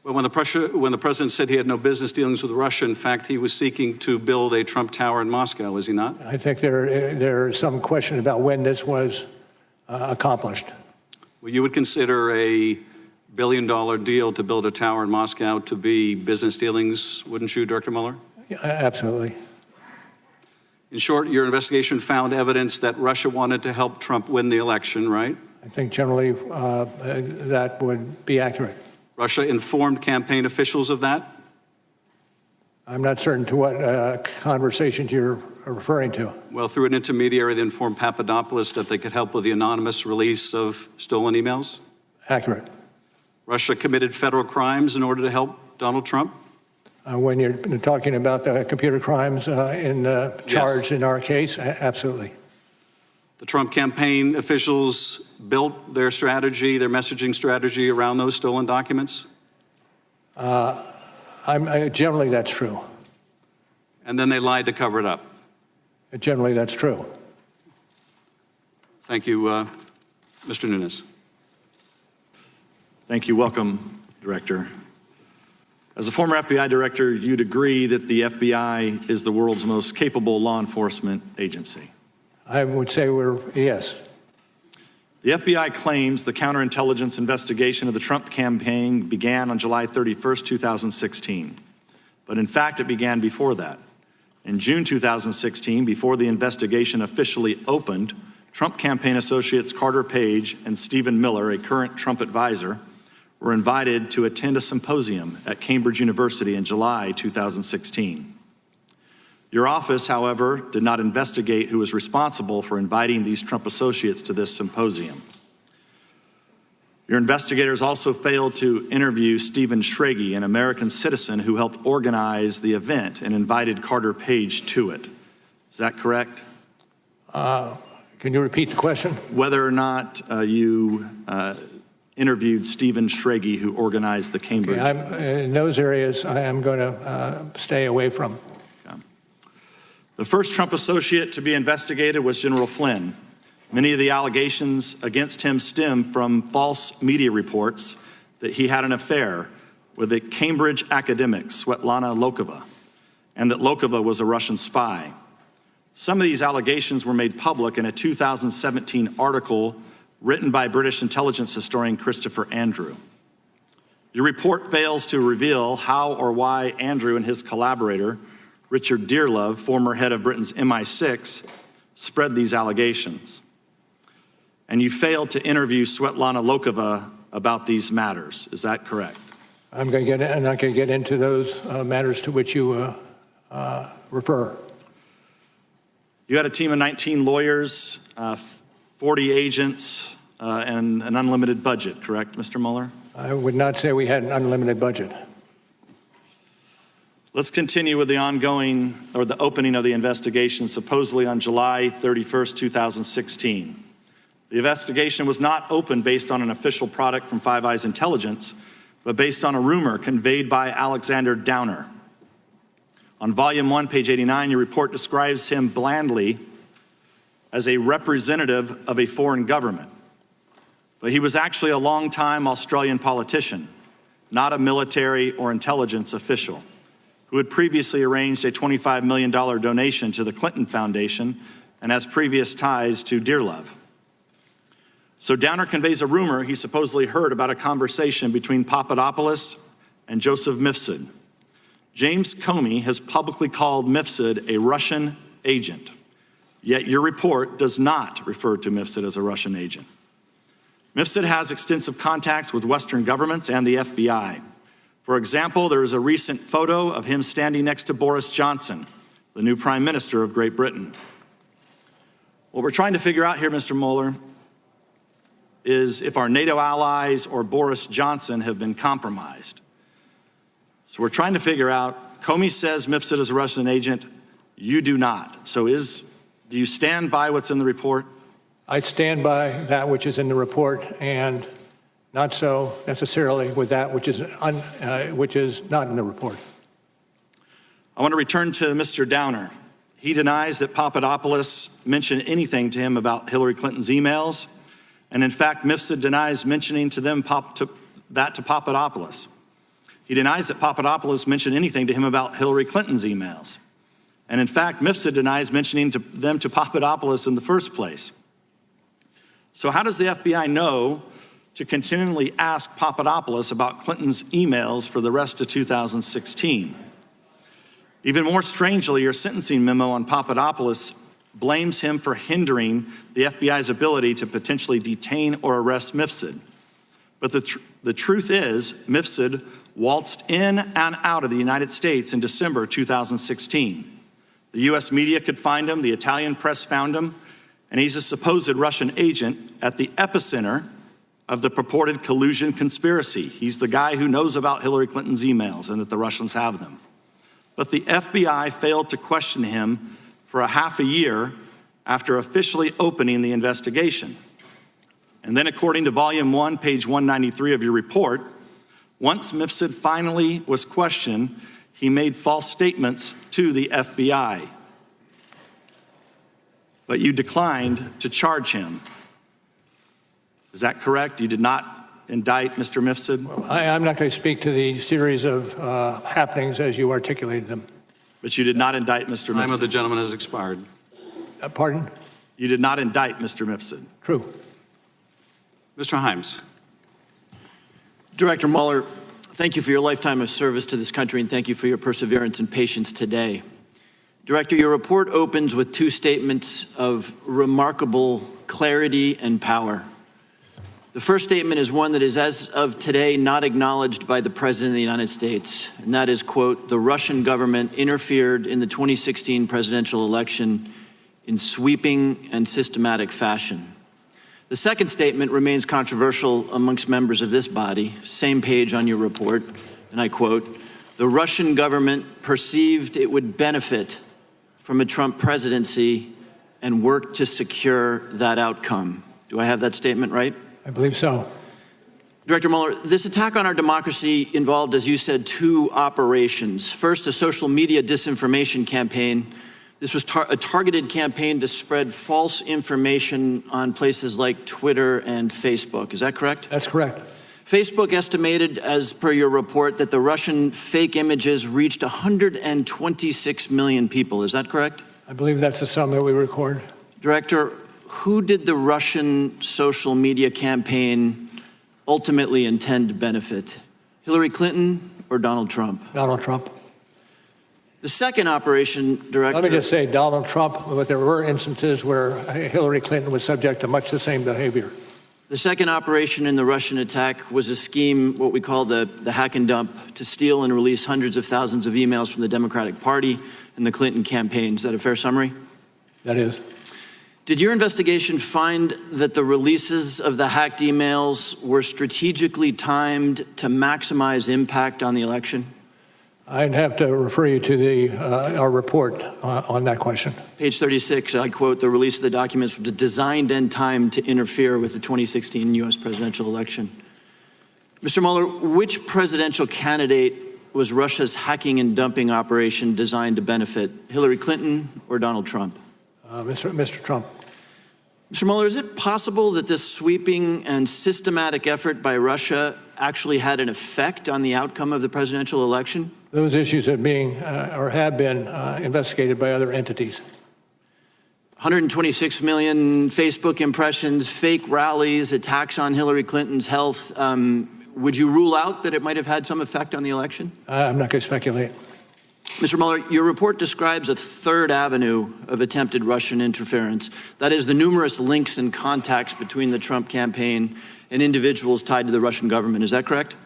But when the president said he had no business dealings with Russia, in fact, he was seeking to build a Trump Tower in Moscow, is he not? I think there is some question about when this was accomplished. Well, you would consider a $1 billion deal to build a tower in Moscow to be business dealings, wouldn't you, Director Mueller? Yeah, absolutely. In short, your investigation found evidence that Russia wanted to help Trump win the election, right? I think generally that would be accurate. Russia informed campaign officials of that? I'm not certain to what conversations you're referring to. Well, through an intermediary, they informed Papadopoulos that they could help with the anonymous release of stolen emails? Accurate. Russia committed federal crimes in order to help Donald Trump? When you're talking about the computer crimes in the charge in our case, absolutely. The Trump campaign officials built their strategy, their messaging strategy around those stolen documents? Generally, that's true. And then they lied to cover it up? Generally, that's true. Thank you, Mr. Nunes. Thank you. Welcome, Director. As a former FBI director, you'd agree that the FBI is the world's most capable law enforcement agency. I would say yes. The FBI claims the counterintelligence investigation of the Trump campaign began on July 31st, 2016. But in fact, it began before that. In June 2016, before the investigation officially opened, Trump campaign associates Carter Page and Stephen Miller, a current Trump advisor, were invited to attend a symposium at Cambridge University in July 2016. Your office, however, did not investigate who was responsible for inviting these Trump associates to this symposium. Your investigators also failed to interview Stephen Schrage, an American citizen who helped organize the event and invited Carter Page to it. Is that correct? Can you repeat the question? Whether or not you interviewed Stephen Schrage, who organized the Cambridge. Okay, in those areas, I am going to stay away from. Okay. The first Trump associate to be investigated was General Flynn. Many of the allegations against him stem from false media reports that he had an affair with a Cambridge academic, Svetlana Lokova, and that Lokova was a Russian spy. Some of these allegations were made public in a 2017 article written by British intelligence historian Christopher Andrew. Your report fails to reveal how or why Andrew and his collaborator, Richard Dearlove, former head of Britain's MI6, spread these allegations. And you failed to interview Svetlana Lokova about these matters. Is that correct? I'm not going to get into those matters to which you refer. You had a team of 19 lawyers, 40 agents, and an unlimited budget, correct, Mr. Mueller? I would not say we had an unlimited budget. Let's continue with the opening of the investigation, supposedly on July 31st, 2016. The investigation was not opened based on an official product from Five Eyes Intelligence, but based on a rumor conveyed by Alexander Downer. On volume 1, page 89, your report describes him blandly as a representative of a foreign government. But he was actually a longtime Australian politician, not a military or intelligence official, who had previously arranged a $25 million donation to the Clinton Foundation and has previous ties to Dearlove. So Downer conveys a rumor he supposedly heard about a conversation between Papadopoulos and Joseph Mifsud. James Comey has publicly called Mifsud a Russian agent, yet your report does not refer to Mifsud as a Russian agent. Mifsud has extensive contacts with Western governments and the FBI. For example, there is a recent photo of him standing next to Boris Johnson, the new Prime Minister of Great Britain. What we're trying to figure out here, Mr. Mueller, is if our NATO allies or Boris Johnson have been compromised. So we're trying to figure out, Comey says Mifsud is a Russian agent, you do not. So do you stand by what's in the report? I'd stand by that which is in the report, and not so necessarily with that which is not in the report. I want to return to Mr. Downer. He denies that Papadopoulos mentioned anything to him about Hillary Clinton's emails, and in fact, Mifsud denies mentioning to Papadopoulos. He denies that Papadopoulos mentioned anything to him about Hillary Clinton's emails. And in fact, Mifsud denies mentioning them to Papadopoulos in the first place. So how does the FBI know to continually ask Papadopoulos about Clinton's emails for the rest of 2016? Even more strangely, your sentencing memo on Papadopoulos blames him for hindering the FBI's ability to potentially detain or arrest Mifsud. But the truth is, Mifsud waltzed in and out of the United States in December 2016. The US media could find him, the Italian press found him, and he's a supposed Russian agent at the epicenter of the purported collusion conspiracy. He's the guy who knows about Hillary Clinton's emails and that the Russians have them. But the FBI failed to question him for a half a year after officially opening the investigation. And then according to Volume 1, page 193 of your report, once Mifsud finally was questioned, he made false statements to the FBI. But you declined to charge him. Is that correct? You did not indict Mr. Mifsud? I'm not going to speak to the series of happenings as you articulated them. But you did not indict Mr. Mifsud? Time of the gentleman has expired. Pardon? You did not indict Mr. Mifsud? True. Mr. Himes. Director Mueller, thank you for your lifetime of service to this country, and thank you for your perseverance and patience today. Director, your report opens with two statements of remarkable clarity and power. The first statement is one that is, as of today, not acknowledged by the President of the United States, and that is, quote, the Russian government interfered in the 2016 presidential election in sweeping and systematic fashion. The second statement remains controversial amongst members of this body, same page on your report, and I quote, the Russian government perceived it would benefit from a Trump presidency and worked to secure that outcome. Do I have that statement right? I believe so. Director Mueller, this attack on our democracy involved, as you said, two operations. First, a social media disinformation campaign. This was a targeted campaign to spread false information on places like Twitter and Facebook. Is that correct? That's correct. Facebook estimated, as per your report, that the Russian fake images reached 126 million people. Is that correct? I believe that's the sum that we record. Director, who did the Russian social media campaign ultimately intend to benefit? Hillary Clinton or Donald Trump? Donald Trump. The second operation, Director. Let me just say Donald Trump, but there were instances where Hillary Clinton was subject to much the same behavior. The second operation in the Russian attack was a scheme, what we call the hack and dump, to steal and release hundreds of thousands of emails from the Democratic Party and the Clinton campaign. Is that a fair summary? That is. Did your investigation find that the releases of the hacked emails were strategically timed to maximize impact on the election? I'd have to refer you to our report on that question. Page 36, I quote, the release of the documents was designed and timed to interfere with the 2016 U.S. presidential election. Mr. Mueller, which presidential candidate was Russia's hacking and dumping operation designed to benefit, Hillary Clinton or Donald Trump? Mr. Trump. Mr. Mueller, is it possible that this sweeping and systematic effort by Russia actually had an effect on the outcome of the presidential election? Those issues are being or have been investigated by other entities. 126 million Facebook impressions, fake rallies, attacks on Hillary Clinton's health. Would you rule out that it might have had some effect on the election? I'm not going to speculate. Mr. Mueller, your report describes a third avenue of attempted Russian interference. That is the numerous links and contacts between the Trump campaign and individuals tied to the Russian government. Is that correct?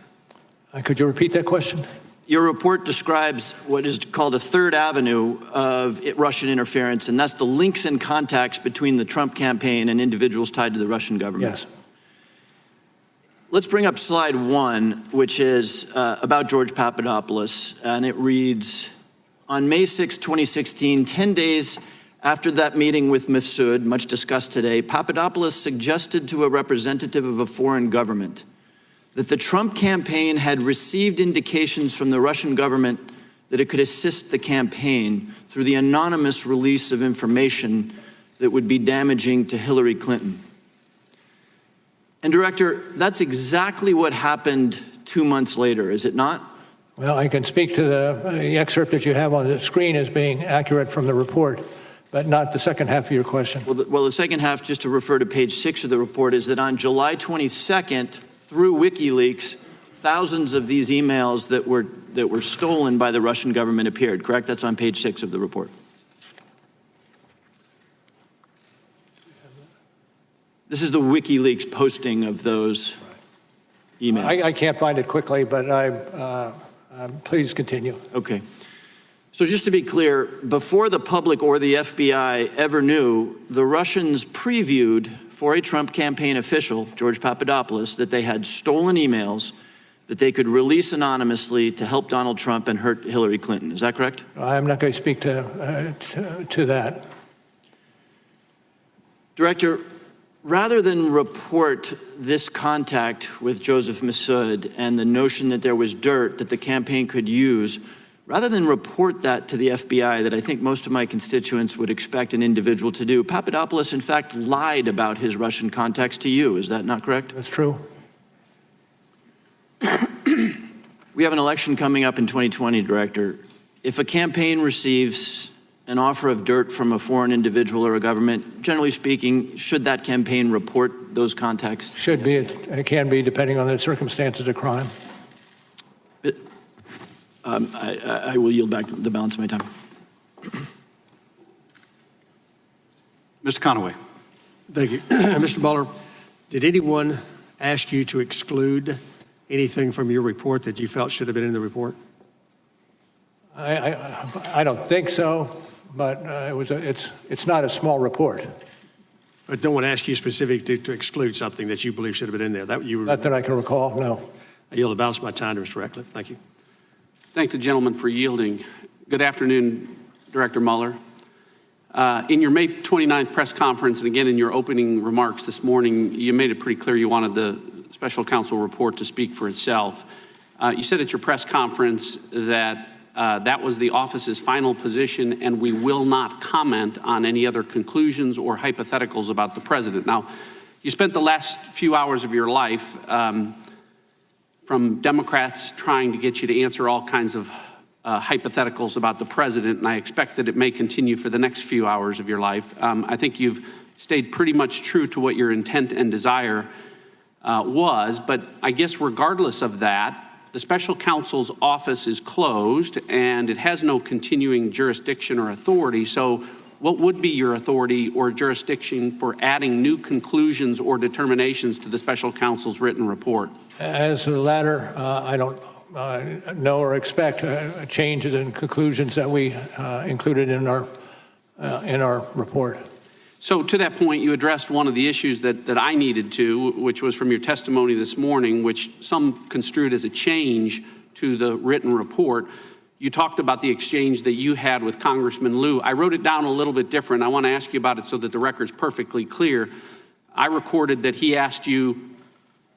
Could you repeat that question? Your report describes what is called a third avenue of Russian interference, and that's the links and contacts between the Trump campaign and individuals tied to the Russian government. Yes. Let's bring up slide 1, which is about George Papadopoulos, and it reads, on May 6, 2016, 10 days after that meeting with Mifsud, much discussed today, Papadopoulos suggested to a representative of a foreign government that the Trump campaign had received indications from the Russian government that it could assist the campaign through the anonymous release of information that would be damaging to Hillary Clinton. And Director, that's exactly what happened 2 months later, is it not? Well, I can speak to the excerpt that you have on the screen as being accurate from the report, but not the second half of your question. Well, the second half, just to refer to page 6 of the report, is that on July 22nd, through WikiLeaks, thousands of these emails that were stolen by the Russian government appeared, correct? That's on page 6 of the report. This is the WikiLeaks posting of those emails. I can't find it quickly, but please continue. Okay. So just to be clear, before the public or the FBI ever knew, the Russians previewed for a Trump campaign official, George Papadopoulos, that they had stolen emails that they could release anonymously to help Donald Trump and hurt Hillary Clinton. Is that correct? I'm not going to speak to that. Director, rather than report this contact with Joseph Mifsud and the notion that there was dirt that the campaign could use, rather than report that to the FBI that I think most of my constituents would expect an individual to do, Papadopoulos, in fact, lied about his Russian contacts to you. Is that not correct? That's true. We have an election coming up in 2020, Director. If a campaign receives an offer of dirt from a foreign individual or a government, generally speaking, should that campaign report those contacts? Should be. It can be, depending on the circumstances of crime. I will yield back the balance of my time. Mr. Conaway. Thank you. Mr. Mueller, did anyone ask you to exclude anything from your report that you felt should have been in the report? I don't think so, but it's not a small report. But no one asked you specifically to exclude something that you believe should have been in there? Not that I can recall, no. I yield the balance of my time to Mr. Ratcliffe. Thank you. Thank the gentleman for yielding. Good afternoon, Director Mueller. In your May 29th press conference, and again in your opening remarks this morning, you made it pretty clear you wanted the special counsel report to speak for itself. You said at your press conference that that was the office's final position and we will not comment on any other conclusions or hypotheticals about the president. Now, you spent the last few hours of your life from Democrats trying to get you to answer all kinds of hypotheticals about the president, and I expect that it may continue for the next few hours of your life. I think you've stayed pretty much true to what your intent and desire was, but I guess regardless of that, the special counsel's office is closed and it has no continuing jurisdiction or authority. So what would be your authority or jurisdiction for adding new conclusions or determinations to the special counsel's written report? As to the latter, I don't know or expect changes in conclusions that we included in our report. So to that point, you addressed one of the issues that I needed to, which was from your testimony this morning, which some construed as a change to the written report. You talked about the exchange that you had with Congressman Lieu. I wrote it down a little bit different. I want to ask you about it so that the record's perfectly clear. I recorded that he asked you,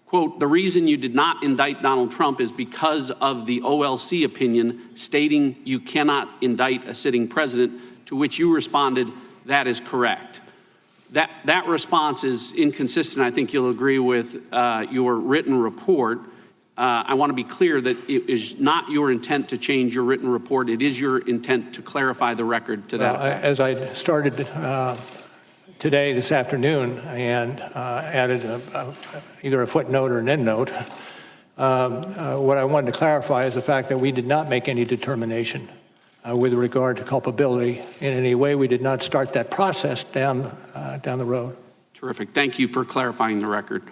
quote, the reason you did not indict Donald Trump is because of the OLC opinion stating you cannot indict a sitting president, to which you responded, that is correct. That response is inconsistent. I think you'll agree with your written report. I want to be clear that it is not your intent to change your written report. It is your intent to clarify the record to that effect. As I started today, this afternoon, and added either a footnote or an endnote, what I wanted to clarify is the fact that we did not make any determination with regard to culpability in any way. We did not start that process down the road. Terrific. Thank you for clarifying the record.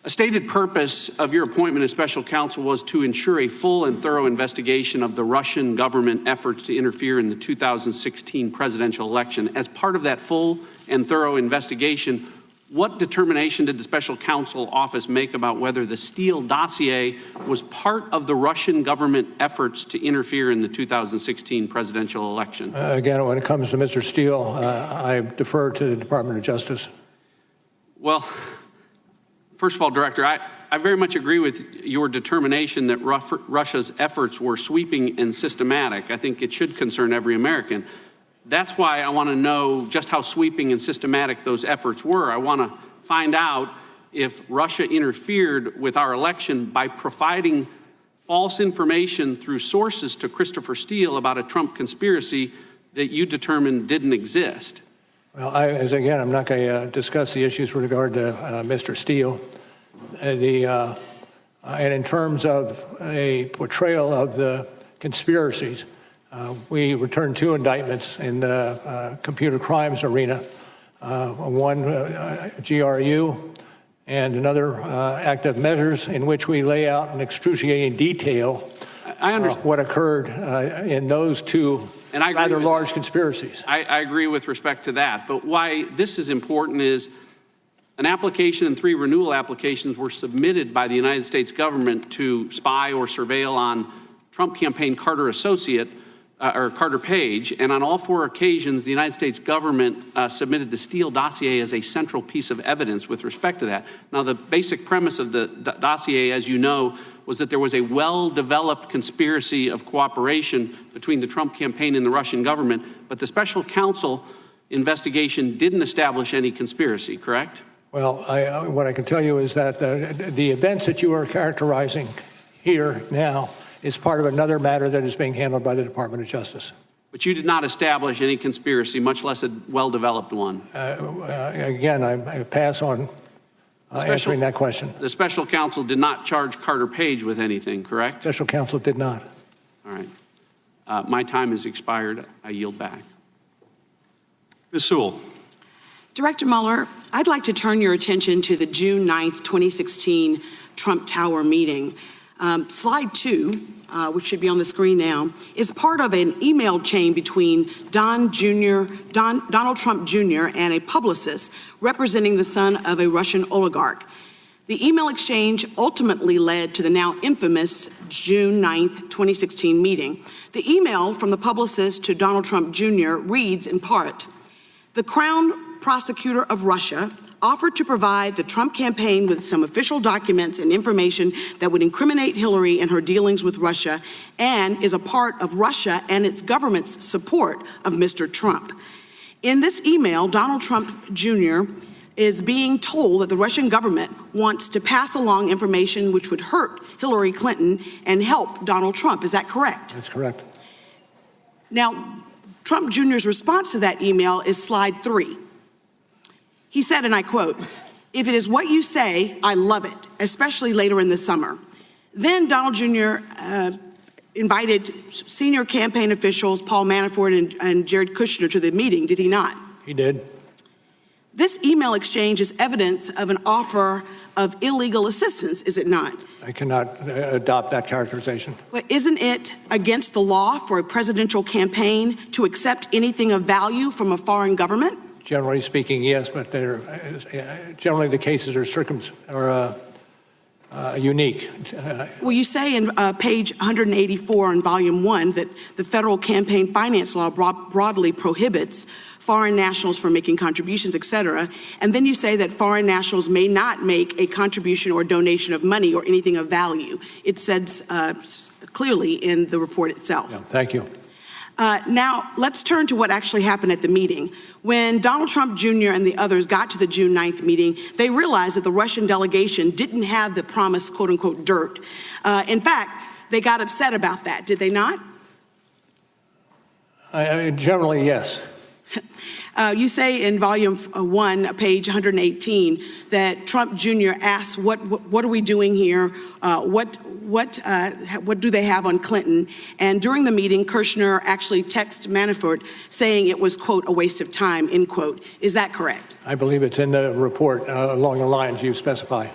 A stated purpose of your appointment as special counsel was to ensure a full and thorough investigation of the Russian government efforts to interfere in the 2016 presidential election. As part of that full and thorough investigation, what determination did the special counsel office make about whether the Steele dossier was part of the Russian government efforts to interfere in the 2016 presidential election? Again, when it comes to Mr. Steele, I defer to the Department of Justice. Well, first of all, Director, I very much agree with your determination that Russia's efforts were sweeping and systematic. I think it should concern every American. That's why I want to know just how sweeping and systematic those efforts were. I want to find out if Russia interfered with our election by providing false information through sources to Christopher Steele about a Trump conspiracy that you determined didn't exist. Well, I'm not going to discuss the issues with regard to Mr. Steele. And in terms of a portrayal of the conspiracies, we returned 2 indictments in the computer crimes arena, one GRU and another active measures in which we lay out in excruciating detail what occurred in those 2 rather large conspiracies. I agree with respect to that. But why this is important is an application and 3 renewal applications were submitted by the United States government to spy or surveil on Trump campaign Carter associate, or Carter Page, and on all 4 occasions, the United States government submitted the Steele dossier as a central piece of evidence with respect to that. Now, the basic premise of the dossier, as you know, was that there was a well-developed conspiracy of cooperation between the Trump campaign and the Russian government, but the special counsel investigation didn't establish any conspiracy, correct? Well, what I can tell you is that the events that you are characterizing here now is part of another matter that is being handled by the Department of Justice. But you did not establish any conspiracy, much less a well-developed one. Again, I pass on answering that question. The special counsel did not charge Carter Page with anything, correct? Special counsel did not. All right. My time has expired. I yield back. Ms. Sewell. Director Mueller, I'd like to turn your attention to the June 9th, 2016 Trump Tower meeting. Slide 2, which should be on the screen now, is part of an email chain between Donald Trump Jr. and a publicist representing the son of a Russian oligarch. The email exchange ultimately led to the now infamous June 9th, 2016 meeting. The email from the publicist to Donald Trump Jr. reads in part, "The Crown Prosecutor of Russia offered to provide the Trump campaign with some official documents and information that would incriminate Hillary in her dealings with Russia and is a part of Russia and its government's support of Mr. Trump." In this email, Donald Trump Jr. is being told that the Russian government wants to pass along information which would hurt Hillary Clinton and help Donald Trump. Is that correct? That's correct. Now, Trump Jr.'s response to that email is slide 3. He said, and I quote, "If it is what you say, I love it, especially later in the summer." Then Donald Jr. Invited senior campaign officials, Paul Manafort and Jared Kushner, to the meeting, did he not? He did. This email exchange is evidence of an offer of illegal assistance, is it not? I cannot adopt that characterization. But isn't it against the law for a presidential campaign to accept anything of value from a foreign government? Generally speaking, yes, but generally the cases are unique. Well, you say in page 184 in volume 1 that the federal campaign finance law broadly prohibits foreign nationals from making contributions, et cetera. And then you say that foreign nationals may not make a contribution or donation of money or anything of value. It says clearly in the report itself. Yeah, thank you. Now, let's turn to what actually happened at the meeting. When Donald Trump Jr. and the others got to the June 9th meeting, they realized that the Russian delegation didn't have the promised, quote unquote, dirt. In fact, they got upset about that, did they not? Generally, yes. You say in volume 1, page 118, that Trump Jr. asked, what are we doing here? What do they have on Clinton? And during the meeting, Kushner actually texted Manafort saying it was, quote, a waste of time, end quote. Is that correct? I believe it's in the report along the lines you specify.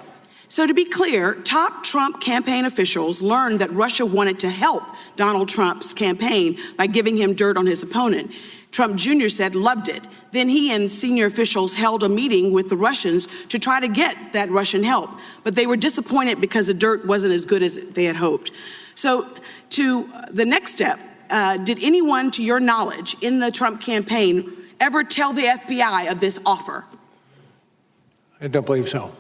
So to be clear, top Trump campaign officials learned that Russia wanted to help Donald Trump's campaign by giving him dirt on his opponent. Trump Jr. said loved it. Then he and senior officials held a meeting with the Russians to try to get that Russian help. But they were disappointed because the dirt wasn't as good as they had hoped. So to the next step, did anyone, to your knowledge, in the Trump campaign ever tell the FBI of this offer? I don't believe so.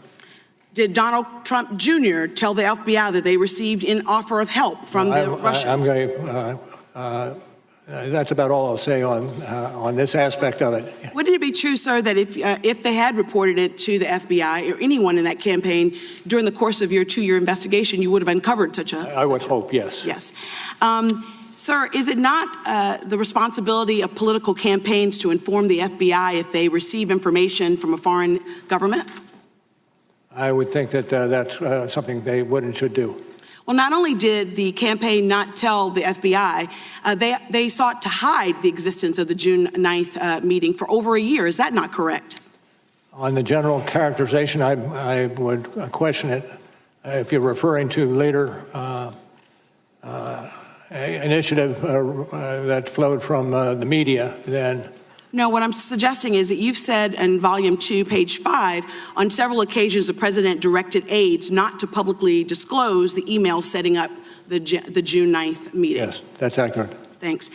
Did Donald Trump Jr. tell the FBI that they received an offer of help from the Russians? I'm going. That's about all I'll say on this aspect of it. Wouldn't it be true, sir, that if they had reported it to the FBI or anyone in that campaign during the course of your 2-year investigation, you would have uncovered such a? I would hope, yes. Yes. Sir, is it not the responsibility of political campaigns to inform the FBI if they receive information from a foreign government? I would think that that's something they would and should do. Well, not only did the campaign not tell the FBI, they sought to hide the existence of the June 9th meeting for over a year. Is that not correct? On the general characterization, I would question it. If you're referring to later initiative that flowed from the media, then. No, what I'm suggesting is that you've said in volume 2, page 5, on several occasions the president directed aides not to publicly disclose the email setting up the June 9th meeting. Yes, that's accurate. Thanks.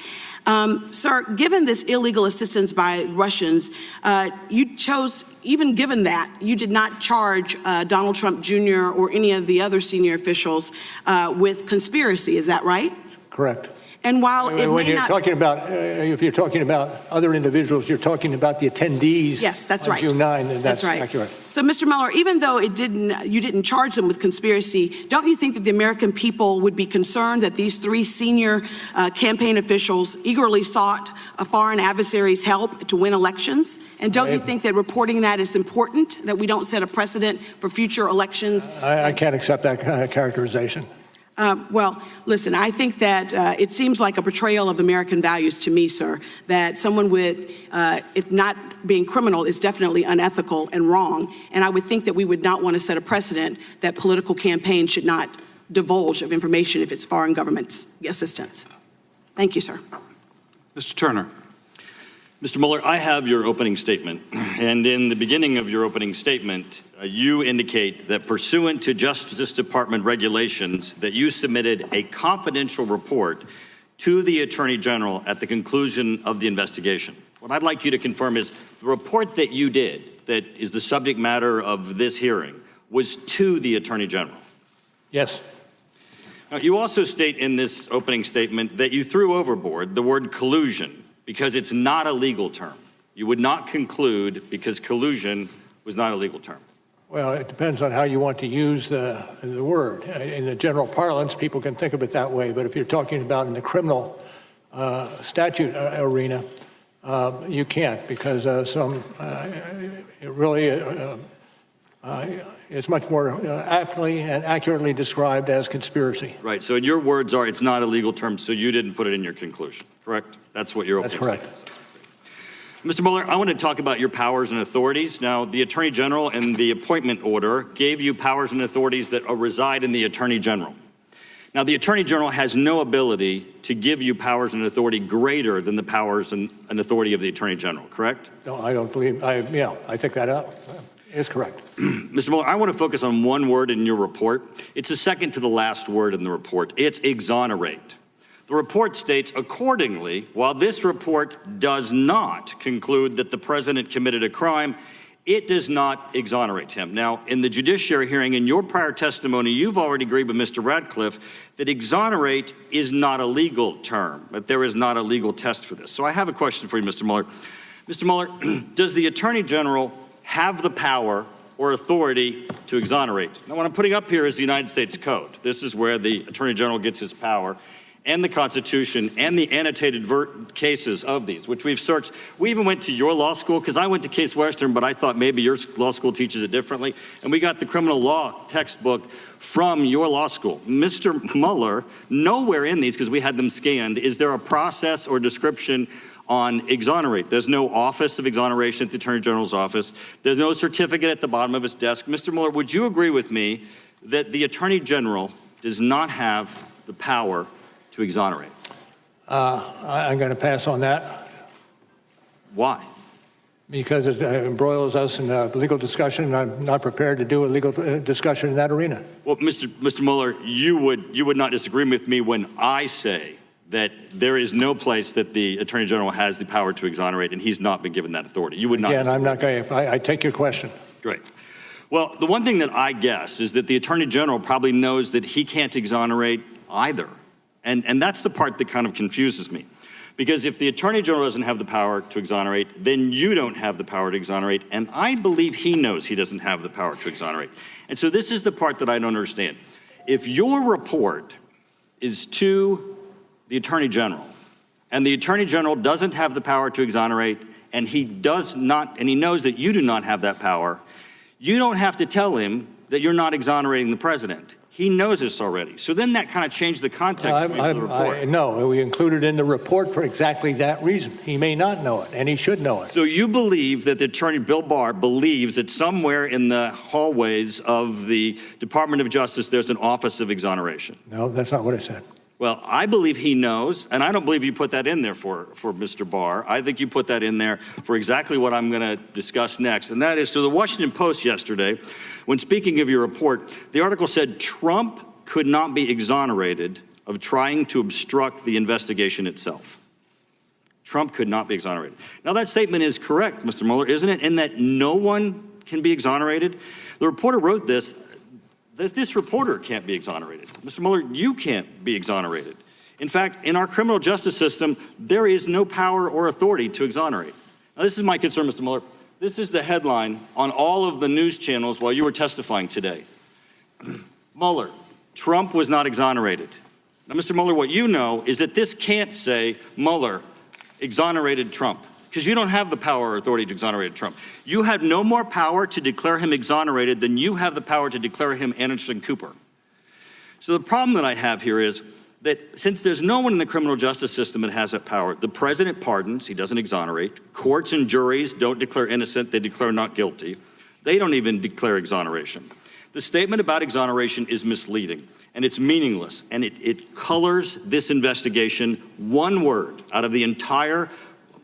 Sir, given this illegal assistance by Russians, you chose, even given that, you did not charge Donald Trump Jr. or any of the other senior officials with conspiracy. Is that right? Correct. And while it when may you're not, talking about, if you're talking about other individuals, you're talking about the attendees. Yes, that's on right. June 9, and that's right. accurate. So, Mr. Mueller, even though you didn't charge them with conspiracy, don't you think that the American people would be concerned that these 3 senior campaign officials eagerly sought a foreign adversary's help to win elections? And don't you think that reporting that is important, that we don't set a precedent for future elections? I can't accept that characterization. Well, listen, I think that it seems like a betrayal of American values to me, sir, that someone with, if not being criminal, is definitely unethical and wrong. And I would think that we would not want to set a precedent that political campaigns should not divulge of information if it's foreign government assistance. Thank you, sir. Mr. Turner. Mr. Mueller, I have your opening statement. And in the beginning of your opening statement, you indicate that pursuant to Justice Department regulations, that you submitted a confidential report to the Attorney General at the conclusion of the investigation. What I'd like you to confirm is the report that you did, that is the subject matter of this hearing, was to the Attorney General. Yes. Now, you also state in this opening statement that you threw overboard the word collusion because it's not a legal term. You would not conclude because collusion was not a legal term. Well, it depends on how you want to use the word. In the general parlance, people can think of it that way, but if you're talking about in the criminal statute arena, you can't, because it really is much more aptly and accurately described as conspiracy. Right, so in your words are, it's not a legal term, so you didn't put it in your conclusion, correct? That's what your opening statement is. Mr. Mueller, I want to talk about your powers and authorities. Now, the Attorney General in the appointment order gave you powers and authorities that reside in the Attorney General. Now, the Attorney General has no ability to give you powers and authority greater than the powers and authority of the Attorney General, correct? No, I don't believe, I think that is correct. Mr. Mueller, I want to focus on one word in your report. It's the second to the last word in the report. It's exonerate. The report states, accordingly, while this report does not conclude that the president committed a crime, it does not exonerate him. Now, in the judiciary hearing, in your prior testimony, you've already agreed with Mr. Radcliffe that exonerate is not a legal term, that there is not a legal test for this. So I have a question for you, Mr. Mueller. Mr. Mueller, does the Attorney General have the power or authority to exonerate? Now, what I'm putting up here is the United States Code. This is where the Attorney General gets his power, and the Constitution, and the annotated cases of these, which we've searched. We even went to your law school, because I went to Case Western, but I thought maybe your law school teaches it differently, and we got the criminal law textbook from your law school. Mr. Mueller, nowhere in these, because we had them scanned, is there a process or description on exonerate. There's no office of exoneration at the Attorney General's office. There's no certificate at the bottom of his desk. Mr. Mueller, would you agree with me that the Attorney General does not have the power to exonerate? I'm going to pass on that. Why? Because it embroils us in a legal discussion, and I'm not prepared to do a legal discussion in that arena. Well, Mr. Mueller, you would not disagree with me when I say that there is no place that the Attorney General has the power to exonerate, and he's not been given that authority. You would not. Again, I'm not going to. I take your question. Great. Well, the one thing that I guess is that the Attorney General probably knows that he can't exonerate either. And that's the part that kind of confuses me. Because if the Attorney General doesn't have the power to exonerate, then you don't have the power to exonerate. And I believe he knows he doesn't have the power to exonerate. And so this is the part that I don't understand. If your report is to the Attorney General, and the Attorney General doesn't have the power to exonerate, and he knows that you do not have that power, you don't have to tell him that you're not exonerating the president. He knows this already. So then that kind of changed the context for the report. No, we included in the report for exactly that reason. He may not know it, and he should know it. So you believe that the Attorney Bill Barr believes that somewhere in the hallways of the Department of Justice there's an office of exoneration? No, that's not what I said. Well, I believe he knows, and I don't believe you put that in there for Mr. Barr. I think you put that in there for exactly what I'm going to discuss next, and that is, so the Washington Post yesterday, when speaking of your report, the article said Trump could not be exonerated of trying to obstruct the investigation itself. Trump could not be exonerated. Now, that statement is correct, Mr. Mueller, isn't it, in that no one can be exonerated? The reporter wrote this. This reporter can't be exonerated. Mr. Mueller, you can't be exonerated. In fact, in our criminal justice system, there is no power or authority to exonerate. Now, this is my concern, Mr. Mueller. This is the headline on all of the news channels while you were testifying today. Mueller, Trump was not exonerated. Now, Mr. Mueller, what you know is that this can't say Mueller exonerated Trump, because you don't have the power or authority to exonerate Trump. You have no more power to declare him exonerated than you have the power to declare him Anderson Cooper. So the problem that I have here is that since there's no one in the criminal justice system that has that power, the president pardons, he doesn't exonerate. Courts and juries don't declare innocent, they declare not guilty. They don't even declare exoneration. The statement about exoneration is misleading, and it's meaningless, and it colors this investigation one word out of the entire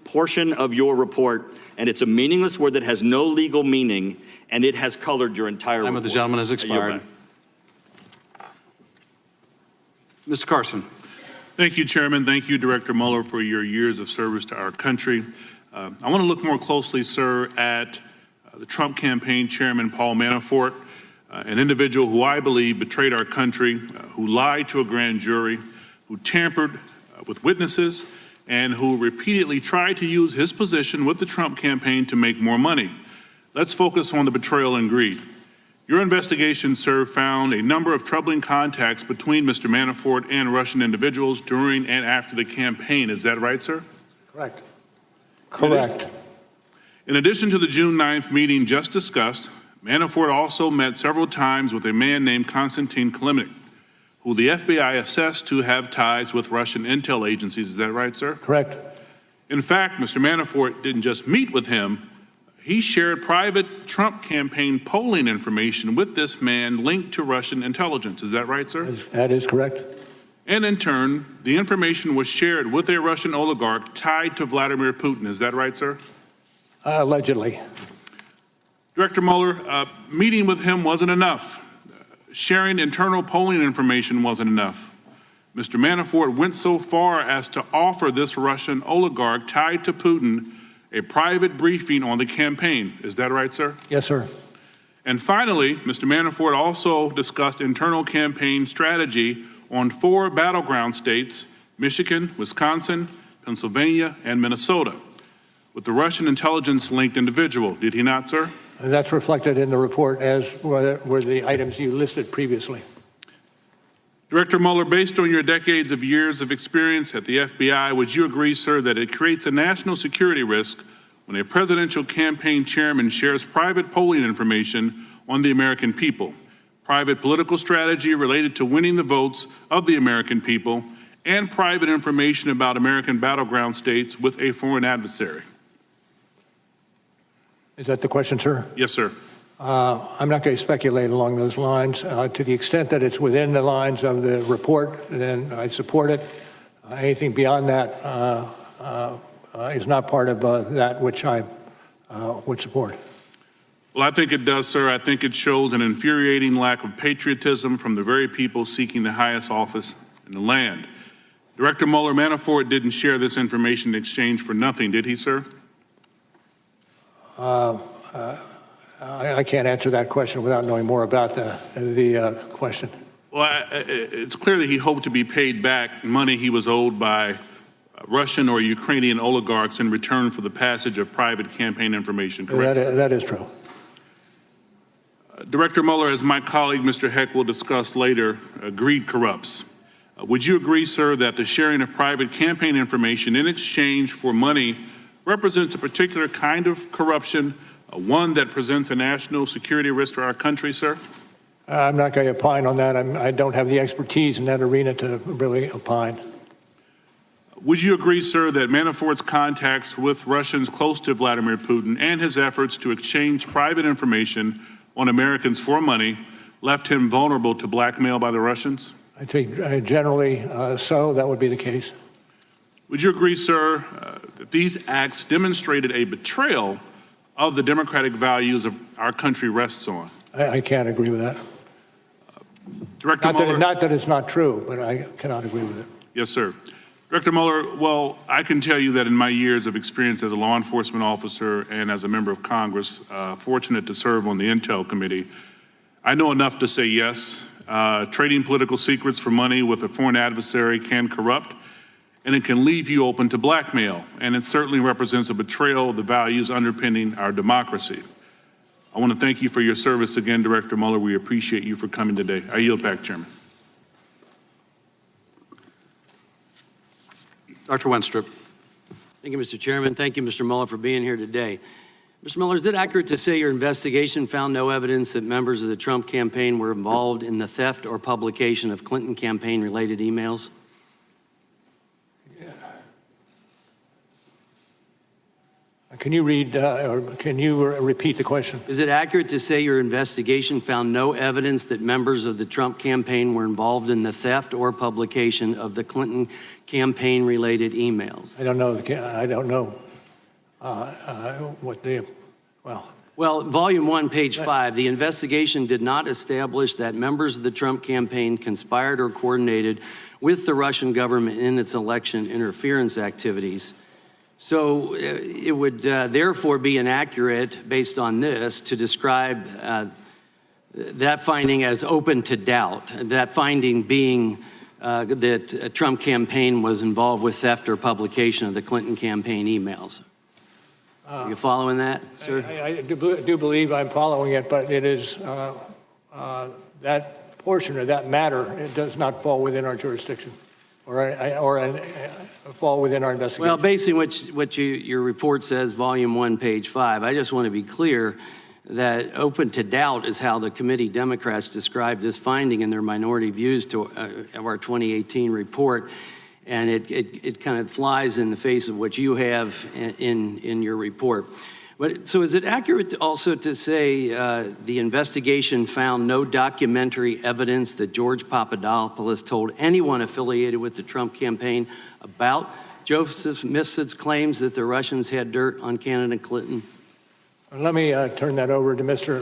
portion of your report, and it's a meaningless word that has no legal meaning, and it has colored your entire report. Time of the gentleman has expired. Mr. Carson. Thank you, Chairman. Thank you, Director Mueller, for your years of service to our country. I want to look more closely, sir, at the Trump campaign chairman, Paul Manafort, an individual who I believe betrayed our country, who lied to a grand jury, who tampered with witnesses, and who repeatedly tried to use his position with the Trump campaign to make more money. Let's focus on the betrayal and greed. Your investigation, sir, found a number of troubling contacts between Mr. Manafort and Russian individuals during and after the campaign. Is that right, sir? Correct. Correct. In addition to the June 9th meeting just discussed, Manafort also met several times with a man named Konstantin Kilimnik, who the FBI assessed to have ties with Russian intel agencies. Is that right, sir? Correct. In fact, Mr. Manafort didn't just meet with him, he shared private Trump campaign polling information with this man linked to Russian intelligence. Is that right, sir? That is correct. And in turn, the information was shared with a Russian oligarch tied to Vladimir Putin. Is that right, sir? Allegedly. Director Mueller, meeting with him wasn't enough. Sharing internal polling information wasn't enough. Mr. Manafort went so far as to offer this Russian oligarch tied to Putin a private briefing on the campaign. Is that right, sir? Yes, sir. And finally, Mr. Manafort also discussed internal campaign strategy on 4 battleground states, Michigan, Wisconsin, Pennsylvania, and Minnesota, with the Russian intelligence-linked individual. Did he not, sir? That's reflected in the report, as were the items you listed previously. Director Mueller, based on your decades of years of experience at the FBI, would you agree, sir, that it creates a national security risk when a presidential campaign chairman shares private polling information on the American people, private political strategy related to winning the votes of the American people, and private information about American battleground states with a foreign adversary? Is that the question, sir? Yes, sir. I'm not going to speculate along those lines. To the extent that it's within the lines of the report, then I'd support it. Anything beyond that is not part of that which I would support. Well, I think it does, sir. I think it shows an infuriating lack of patriotism from the very people seeking the highest office in the land. Director Mueller, Manafort didn't share this information in exchange for nothing, did he, sir? I can't answer that question without knowing more about the question. Well, it's clear that he hoped to be paid back money he was owed by Russian or Ukrainian oligarchs in return for the passage of private campaign information, correct? That is true. Director Mueller, as my colleague Mr. Heck will discuss later, greed corrupts. Would you agree, sir, that the sharing of private campaign information in exchange for money represents a particular kind of corruption, one that presents a national security risk to our country, sir? I'm not going to opine on that. I don't have the expertise in that arena to really opine. Would you agree, sir, that Manafort's contacts with Russians close to Vladimir Putin and his efforts to exchange private information on Americans for money left him vulnerable to blackmail by the Russians? I think generally so, that would be the case. Would you agree, sir, that these acts demonstrated a betrayal of the democratic values of our country rests on? I can't agree with that. Director Mueller, not that it's not true, but I cannot agree with it. Yes, sir. Director Mueller, well, I can tell you that in my years of experience as a law enforcement officer and as a member of Congress, fortunate to serve on the Intel Committee, I know enough to say yes. Trading political secrets for money with a foreign adversary can corrupt, and it can leave you open to blackmail, and it certainly represents a betrayal of the values underpinning our democracy. I want to thank you for your service again, Director Mueller. We appreciate you for coming today. I yield back, Chairman. Dr. Wenstrup. Thank you, Mr. Chairman. Thank you, Mr. Mueller, for being here today. Mr. Mueller, is it accurate to say your investigation found no evidence that members of the Trump campaign were involved in the theft or publication of Clinton campaign-related emails? Can you read, or can you repeat the question? Is it accurate to say your investigation found no evidence that members of the Trump campaign were involved in the theft or publication of the Clinton campaign-related emails? I don't know. I don't know what the, well. Well, volume 1, page 5, the investigation did not establish that members of the Trump campaign conspired or coordinated with the Russian government in its election interference activities. So it would therefore be inaccurate, based on this, to describe that finding as open to doubt, that finding being that a Trump campaign was involved with theft or publication of the Clinton campaign emails. Are you following that, sir? I do believe I'm following it, but it is that portion of that matter, it does not fall within our jurisdiction or fall within our investigation. Well, based on what your report says, volume 1, page 5, I just want to be clear that open to doubt is how the committee Democrats described this finding in their minority views to of our 2018 report. And it kind of flies in the face of what you have in your report. But so is it accurate also to say the investigation found no documentary evidence that George Papadopoulos told anyone affiliated with the Trump campaign about Joseph Mifsid's claims that the Russians had dirt on candidate Clinton? Let me turn that over to Mr.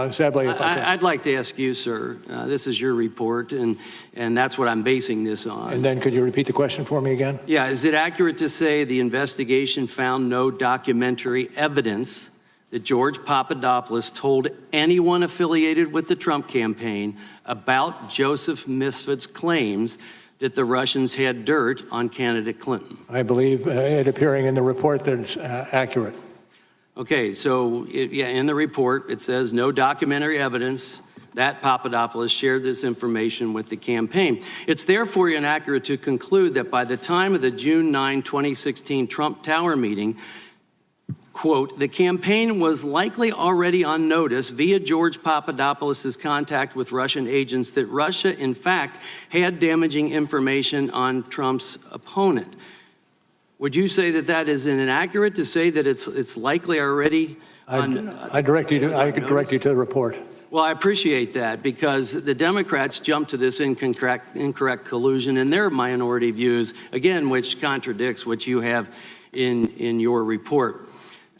Zebley. I'd like to ask you, sir. This is your report, and that's what I'm basing this on. And then could you repeat the question for me again? Yeah, is it accurate to say the investigation found no documentary evidence that George Papadopoulos told anyone affiliated with the Trump campaign about Joseph Mifsid's claims that the Russians had dirt on candidate Clinton? I believe it appearing in the report that it's accurate. Okay, so in the report, it says no documentary evidence that Papadopoulos shared this information with the campaign. It's therefore inaccurate to conclude that by the time of the June 9, 2016 Trump Tower meeting, quote, the campaign was likely already on notice via George Papadopoulos' contact with Russian agents that Russia, in fact, had damaging information on Trump's opponent. Would you say that that is inaccurate to say that it's likely already on? I could direct you to the report. Well, I appreciate that because the Democrats jumped to this incorrect collusion in their minority views, again, which contradicts what you have in your report.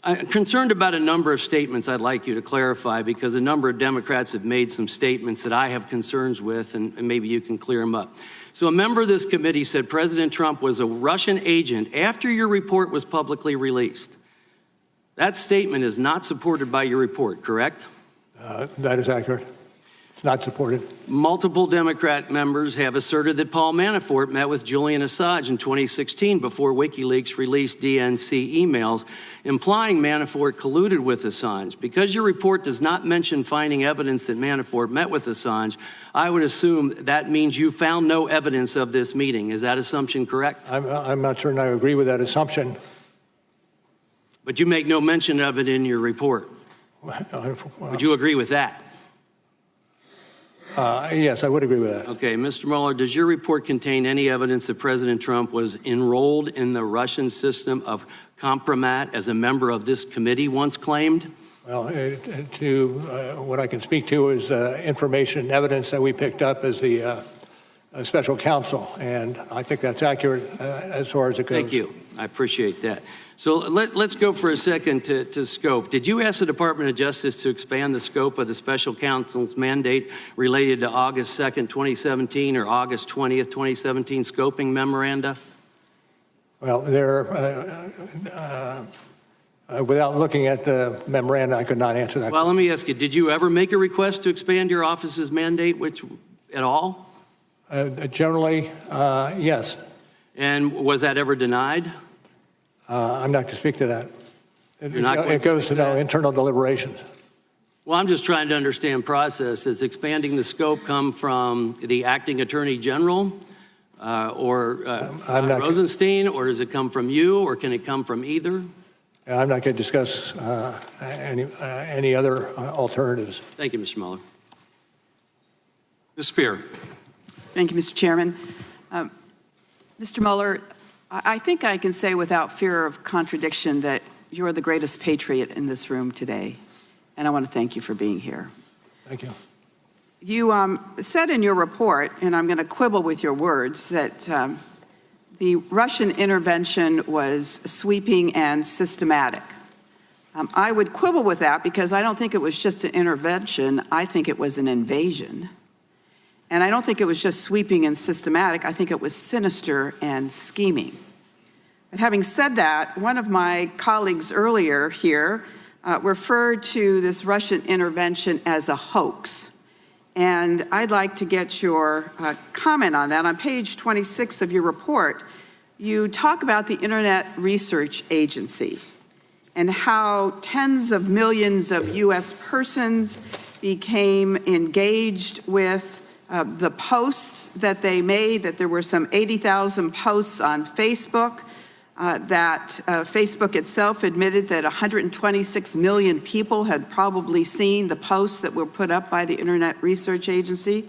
I'm concerned about a number of statements I'd like you to clarify because a number of Democrats have made some statements that I have concerns with, and maybe you can clear them up. So a member of this committee said President Trump was a Russian agent after your report was publicly released. That statement is not supported by your report, correct? That is accurate. It's not supported. Multiple Democrat members have asserted that Paul Manafort met with Julian Assange in 2016 before WikiLeaks released DNC emails implying Manafort colluded with Assange. Because your report does not mention finding evidence that Manafort met with Assange, I would assume that means you found no evidence of this meeting. Is that assumption correct? I'm not certain I agree with that assumption. But you make no mention of it in your report. Would you agree with that? Yes, I would agree with that. Okay, Mr. Mueller, does your report contain any evidence that President Trump was enrolled in the Russian system of Compromat as a member of this committee once claimed? Well, what I can speak to is information and evidence that we picked up as the special counsel, and I think that's accurate as far as it goes. Thank you. I appreciate that. So let's go for a second to scope. Did you ask the Department of Justice to expand the scope of the special counsel's mandate related to August 2nd, 2017 or August 20th, 2017 scoping memoranda? Well, without looking at the memoranda, I could not answer that. Well, let me ask you, did you ever make a request to expand your office's mandate at all? Generally, yes. And was that ever denied? I'm not going to speak to that. It goes to internal deliberations. Well, I'm just trying to understand process. Does expanding the scope come from the acting attorney general or Rosenstein, or does it come from you, or can it come from either? I'm not going to discuss any other alternatives. Thank you, Mr. Mueller. Ms. Spear. Thank you, Mr. Chairman. Mr. Mueller, I think I can say without fear of contradiction that you're the greatest patriot in this room today, and I want to thank you for being here. Thank you. You said in your report, and I'm going to quibble with your words, that the Russian intervention was sweeping and systematic. I would quibble with that because I don't think it was just an intervention. I think it was an invasion. And I don't think it was just sweeping and systematic. I think it was sinister and scheming. But having said that, one of my colleagues earlier here referred to this Russian intervention as a hoax. And I'd like to get your comment on that. On page 26 of your report, you talk about the Internet Research Agency and how tens of millions of U.S. persons became engaged with the posts that they made, that there were some 80,000 posts on Facebook, that Facebook itself admitted that 126 million people had probably seen the posts that were put up by the Internet Research Agency,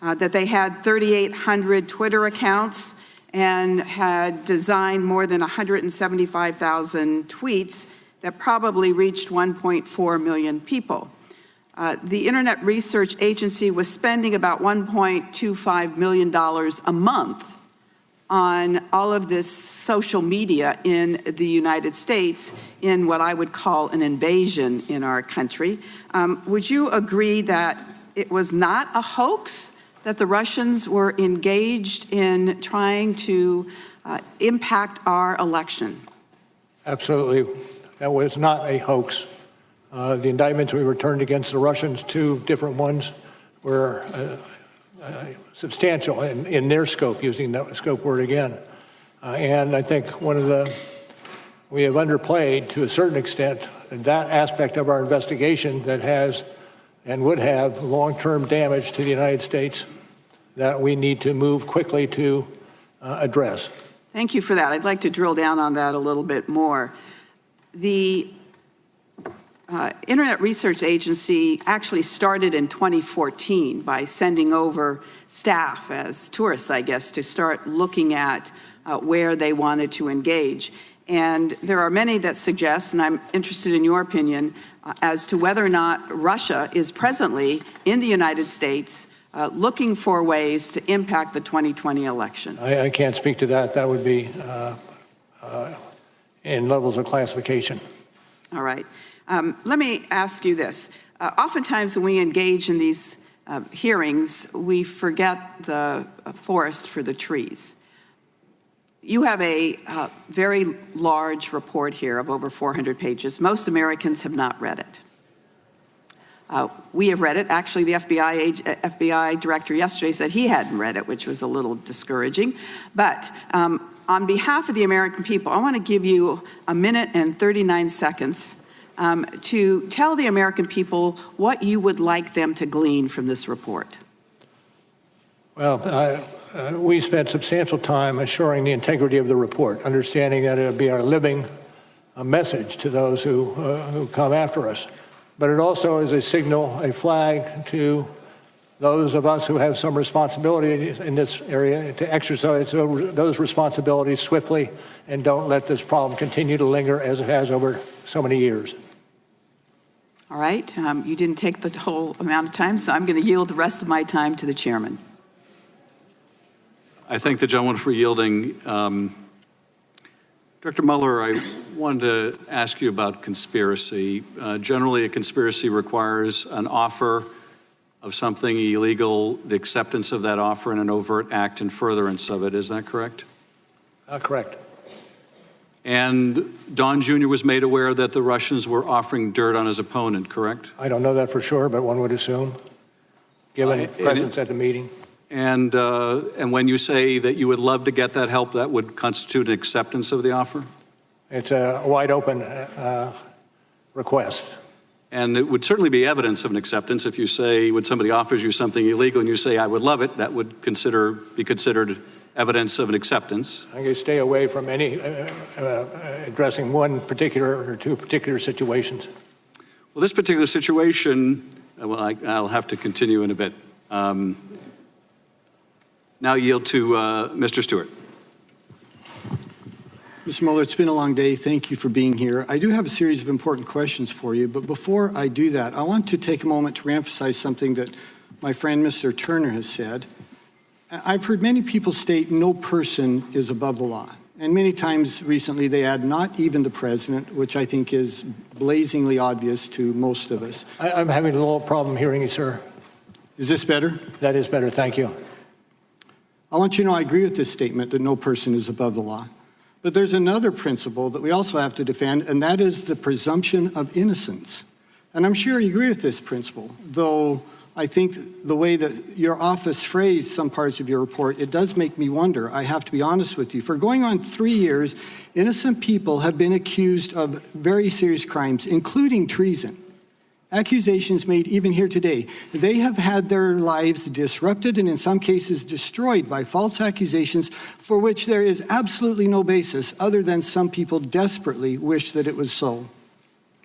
that they had 3,800 Twitter accounts and had designed more than 175,000 tweets that probably reached 1.4 million people. The Internet Research Agency was spending about $1.25 million a month on all of this social media in the United States in what I would call an invasion in our country. Would you agree that it was not a hoax, that the Russians were engaged in trying to impact our election? Absolutely. That was not a hoax. The indictments we returned against the Russians, 2 different ones, were substantial in their scope, using that scope word again. And I think we have underplayed to a certain extent that aspect of our investigation that has and would have long-term damage to the United States that we need to move quickly to address. Thank you for that. I'd like to drill down on that a little bit more. The Internet Research Agency actually started in 2014 by sending over staff as tourists, I guess, to start looking at where they wanted to engage. And there are many that suggest, and I'm interested in your opinion, as to whether or not Russia is presently in the United States looking for ways to impact the 2020 election. I can't speak to that. That would be in levels of classification. All right. Let me ask you this. Oftentimes when we engage in these hearings, we forget the forest for the trees. You have a very large report here of over 400 pages. Most Americans have not read it. We have read it. Actually, the FBI director yesterday said he hadn't read it, which was a little discouraging. But on behalf of the American people, I want to give you a minute and 39 seconds to tell the American people what you would like them to glean from this report. Well, we spent substantial time assuring the integrity of the report, understanding that it would be our living message to those who come after us. But it also is a signal, a flag to those of us who have some responsibility in this area to exercise those responsibilities swiftly and don't let this problem continue to linger as it has over so many years. All right. You didn't take the whole amount of time, so I'm going to yield the rest of my time to the chairman. I thank the gentleman for yielding. Dr. Mueller, I wanted to ask you about conspiracy. Generally, a conspiracy requires an offer of something illegal, the acceptance of that offer, and an overt act in furtherance of it. Is that correct? Correct. And Don Jr. was made aware that the Russians were offering dirt on his opponent, correct? I don't know that for sure, but one would assume, given presence at the meeting. And when you say that you would love to get that help, that would constitute an acceptance of the offer? It's a wide open request. And it would certainly be evidence of an acceptance if you say, when somebody offers you something illegal and you say, I would love it, that would be considered evidence of an acceptance. I'm going to stay away from any addressing one particular or two particular situations. Well, this particular situation, well, I'll have to continue in a bit. Now yield to Mr. Stewart. Mr. Mueller, it's been a long day. Thank you for being here. I do have a series of important questions for you, but before I do that, I want to take a moment to reemphasize something that my friend Mr. Turner has said. I've heard many people state no person is above the law. And many times recently they add not even the president, which I think is blazingly obvious to most of us. I'm having a little problem hearing you, sir. Is this better? That is better. Thank you. I want you to know I agree with this statement that no person is above the law. But there's another principle that we also have to defend, and that is the presumption of innocence. And I'm sure you agree with this principle, though I think the way that your office phrased some parts of your report, it does make me wonder. I have to be honest with you. For going on 3 years, innocent people have been accused of very serious crimes, including treason. Accusations made even here today. They have had their lives disrupted and in some cases destroyed by false accusations for which there is absolutely no basis other than some people desperately wish that it was so.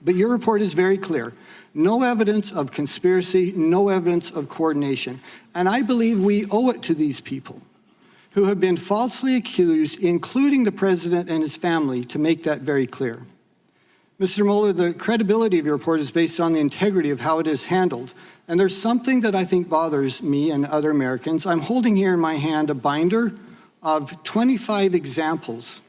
But your report is very clear. No evidence of conspiracy, no evidence of coordination. And I believe we owe it to these people who have been falsely accused, including the president and his family, to make that very clear. Mr. Mueller, the credibility of your report is based on the integrity of how it is handled. And there's something that I think bothers me and other Americans. I'm holding here in my hand a binder of 25 examples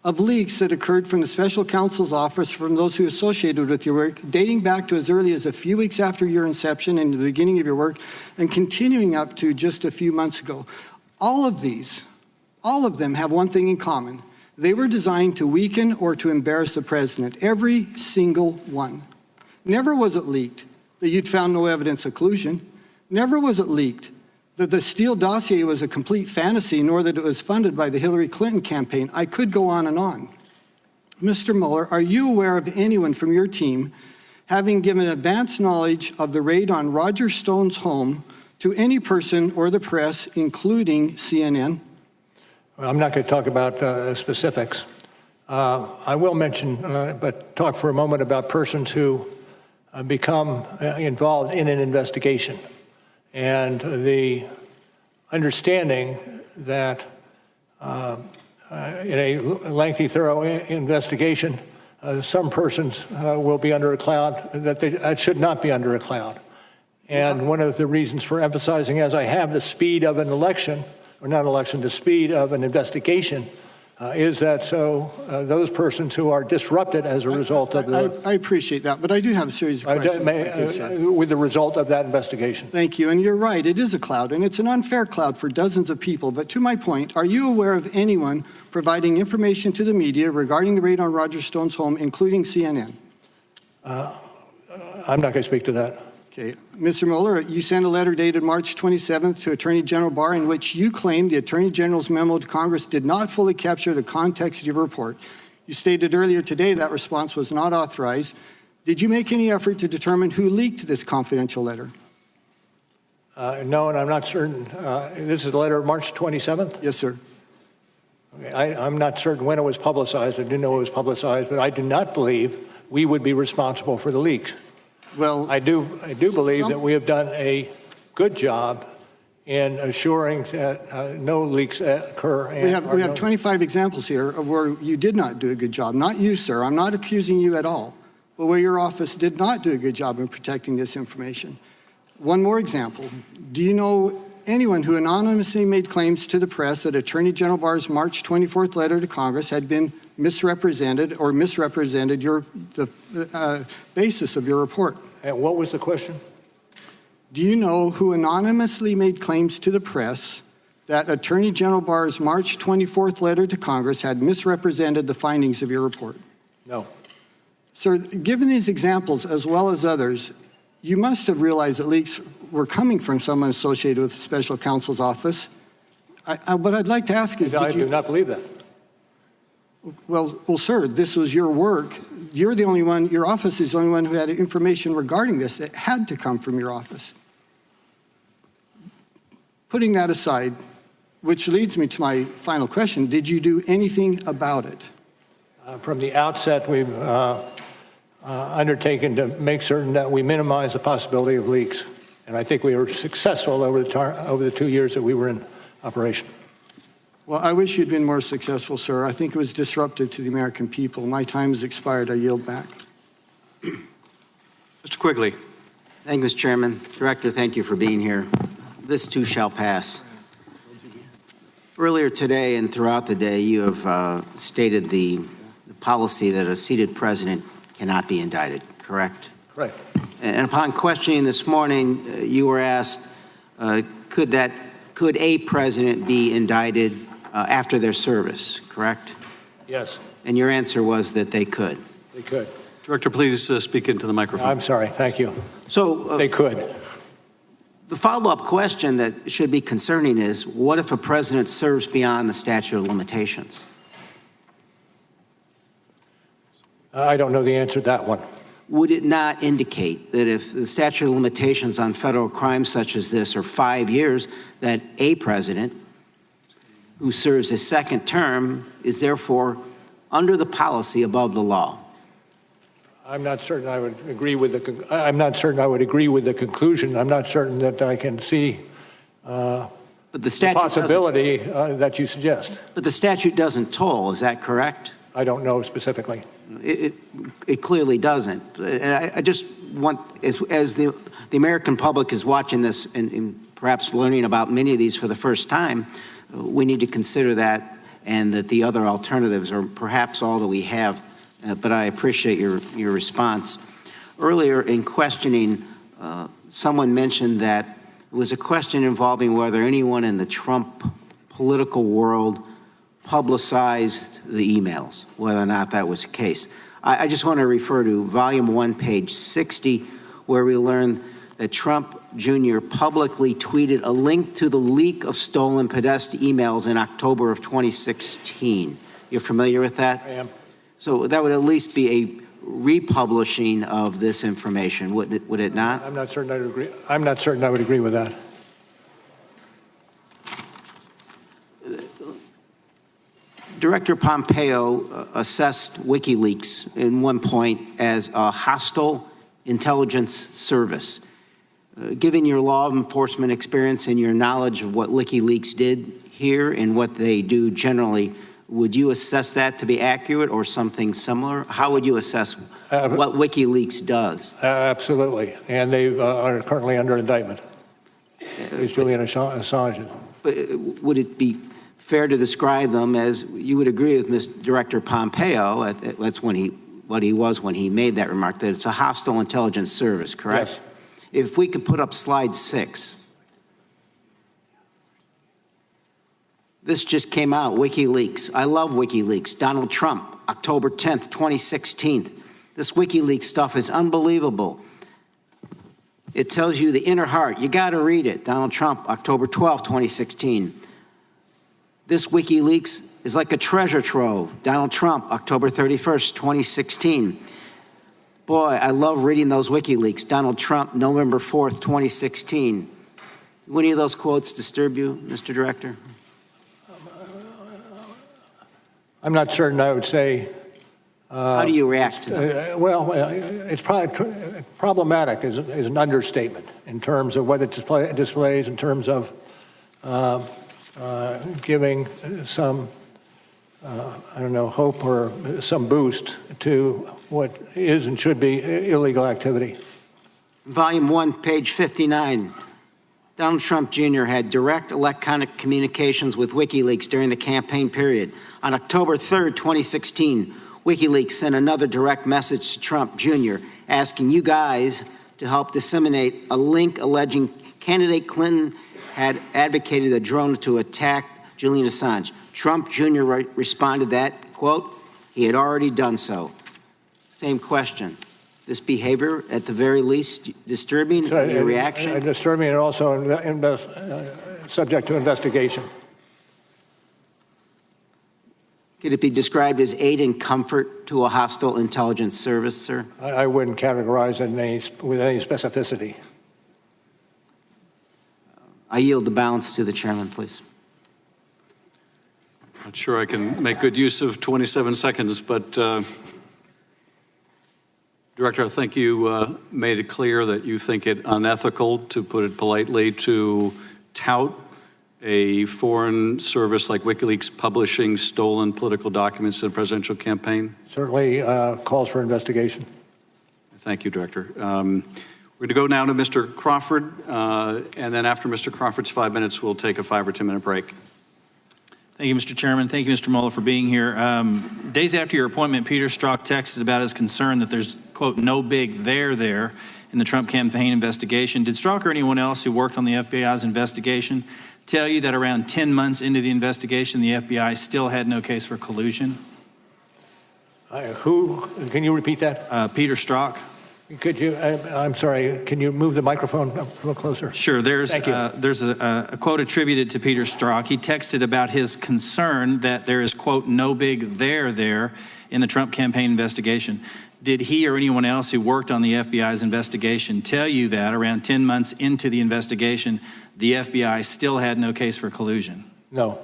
of leaks that occurred from the special counsel's office from those who associated with your work, dating back to as early as a few weeks after your inception and the beginning of your work, and continuing up to just a few months ago. All of them have one thing in common. They were designed to weaken or to embarrass the president, every single one. Never was it leaked that you'd found no evidence of collusion. Never was it leaked that the Steele dossier was a complete fantasy, nor that it was funded by the Hillary Clinton campaign. I could go on and on. Mr. Mueller, are you aware of anyone from your team having given advance knowledge of the raid on Roger Stone's home to any person or the press, including CNN? Well, I'm not going to talk about specifics. I will mention, but talk for a moment about persons who become involved in an investigation and the understanding that in a lengthy, thorough investigation, some persons will be under a cloud that should not be under a cloud. And one of the reasons for emphasizing, as I have, the speed of an election, or not election, the speed of an investigation, is that so those persons who are disrupted as a result of the... I appreciate that, but I do have a series of questions. With the result of that investigation. Thank you, and you're right, it is a cloud, and it's an unfair cloud for dozens of people. But to my point, are you aware of anyone providing information to the media regarding the raid on Roger Stone's home, including CNN? I'm not going to speak to that. Okay. Mr. Mueller, you sent a letter dated March 27th to Attorney General Barr in which you claimed the Attorney General's memo to Congress did not fully capture the context of your report. You stated earlier today that response was not authorized. Did you make any effort to determine who leaked this confidential letter? No, and I'm not certain. This is the letter of March 27th? Yes, sir. Okay, I'm not certain when it was publicized. I do know it was publicized, but I do not believe we would be responsible for the leaks. Well, I do believe that we have done a good job in assuring that no leaks occur. We have 25 examples here of where you did not do a good job. Not you, sir. I'm not accusing you at all, but where your office did not do a good job in protecting this information. One more example. Do you know anyone who anonymously made claims to the press that Attorney General Barr's March 24th letter to Congress had been misrepresented or misrepresented the basis of your report? And what was the question? Do you know who anonymously made claims to the press that Attorney General Barr's March 24th letter to Congress had misrepresented the findings of your report? No. Sir, given these examples as well as others, you must have realized that leaks were coming from someone associated with the special counsel's office. What I'd like to ask is, I do not believe that. Well, sir, this was your work. You're the only one, your office is the only one who had information regarding this. It had to come from your office. Putting that aside, which leads me to my final question, did you do anything about it? From the outset, we've undertaken to make certain that we minimize the possibility of leaks. And I think we were successful over the 2 years that we were in operation. Well, I wish you'd been more successful, sir. I think it was disruptive to the American people. My time has expired. I yield back. Mr. Quigley. Thank you, Mr. Chairman. Director, thank you for being here. This too shall pass. Earlier today and throughout the day, you have stated the policy that a seated president cannot be indicted, correct? Correct. And upon questioning this morning, you were asked, could a president be indicted after their service, correct? Yes. And your answer was that they could. They could. Director, please speak into the microphone. I'm sorry. Thank you. So they could. The follow-up question that should be concerning is, what if a president serves beyond the statute of limitations? I don't know the answer to that one. Would it not indicate that if the statute of limitations on federal crimes such as this are 5 years, that a president who serves a second term is therefore under the policy above the law? I'm not certain I would agree with the conclusion. I'm not certain that I can see but the possibility that you suggest. But the statute doesn't toll, is that correct? I don't know specifically. It clearly doesn't. And I just want, as the American public is watching this and perhaps learning about many of these for the first time, we need to consider that, and that the other alternatives are perhaps all that we have. But I appreciate your response. Earlier in questioning, someone mentioned that it was a question involving whether anyone in the Trump political world publicized the emails, whether or not that was the case. I just want to refer to volume 1, page 60, where we learned that Trump Jr. publicly tweeted a link to the leak of stolen Podesta emails in October of 2016. You're familiar with that? I am. So that would at least be a republishing of this information, would it not? I'm not certain I would agree. I'm not certain I would agree with that. Director Pompeo assessed WikiLeaks in one point as a hostile intelligence service. Given your law enforcement experience and your knowledge of what WikiLeaks did here and what they do generally, would you assess that to be accurate or something similar? How would you assess what WikiLeaks does? Absolutely, and they are currently under indictment. It's Julian Assange. Would it be fair to describe them as, you would agree with Mr. Director Pompeo, that's what he was when he made that remark, that it's a hostile intelligence service, correct? Yes. If we could put up slide 6. This just came out, WikiLeaks. I love WikiLeaks. Donald Trump, October 10th, 2016. This WikiLeaks stuff is unbelievable. It tells you the inner heart. You got to read it. Donald Trump, October 12th, 2016. This WikiLeaks is like a treasure trove. Donald Trump, October 31st, 2016. Boy, I love reading those WikiLeaks. Donald Trump, November 4th, 2016. Do any of those quotes disturb you, Mr. Director? I'm not certain I would say. How do you react to them? Well, it's probably problematic is an understatement in terms of what it displays in terms of giving some, I don't know, hope or some boost to what is and should be illegal activity. Volume 1, page 59. Donald Trump Jr. had direct electronic communications with WikiLeaks during the campaign period. On October 3rd, 2016, WikiLeaks sent another direct message to Trump Jr. asking you guys to help disseminate a link alleging candidate Clinton had advocated a drone to attack Julian Assange. Trump Jr. responded that, quote, he had already done so. Same question. This behavior, at the very least, disturbing your reaction? Disturbing and also subject to investigation. Could it be described as aid and comfort to a hostile intelligence service, sir? I wouldn't categorize it with any specificity. I yield the balance to the chairman, please. Not sure I can make good use of 27 seconds, but Director, I think you made it clear that you think it unethical, to put it politely, to tout a foreign service like WikiLeaks publishing stolen political documents in a presidential campaign? Certainly calls for investigation. Thank you, Director. We're going to go now to Mr. Crawford, and then after Mr. Crawford's 5 minutes, we'll take a 5 or 10 minute break. Thank you, Mr. Chairman. Thank you, Mr. Mueller, for being here. Days after your appointment, Peter Strzok texted about his concern that there's, quote, no big there in the Trump campaign investigation. Did Strzok or anyone else who worked on the FBI's investigation tell you that around 10 months into the investigation, the FBI still had no case for collusion? Who? Can you repeat that? Peter Strzok. Could you, I'm sorry, can you move the microphone a little closer? Sure. There's a quote attributed to Peter Strzok. He texted about his concern that there is, quote, no big there in the Trump campaign investigation. Did he or anyone else who worked on the FBI's investigation tell you that around 10 months into the investigation, the FBI still had no case for collusion? No.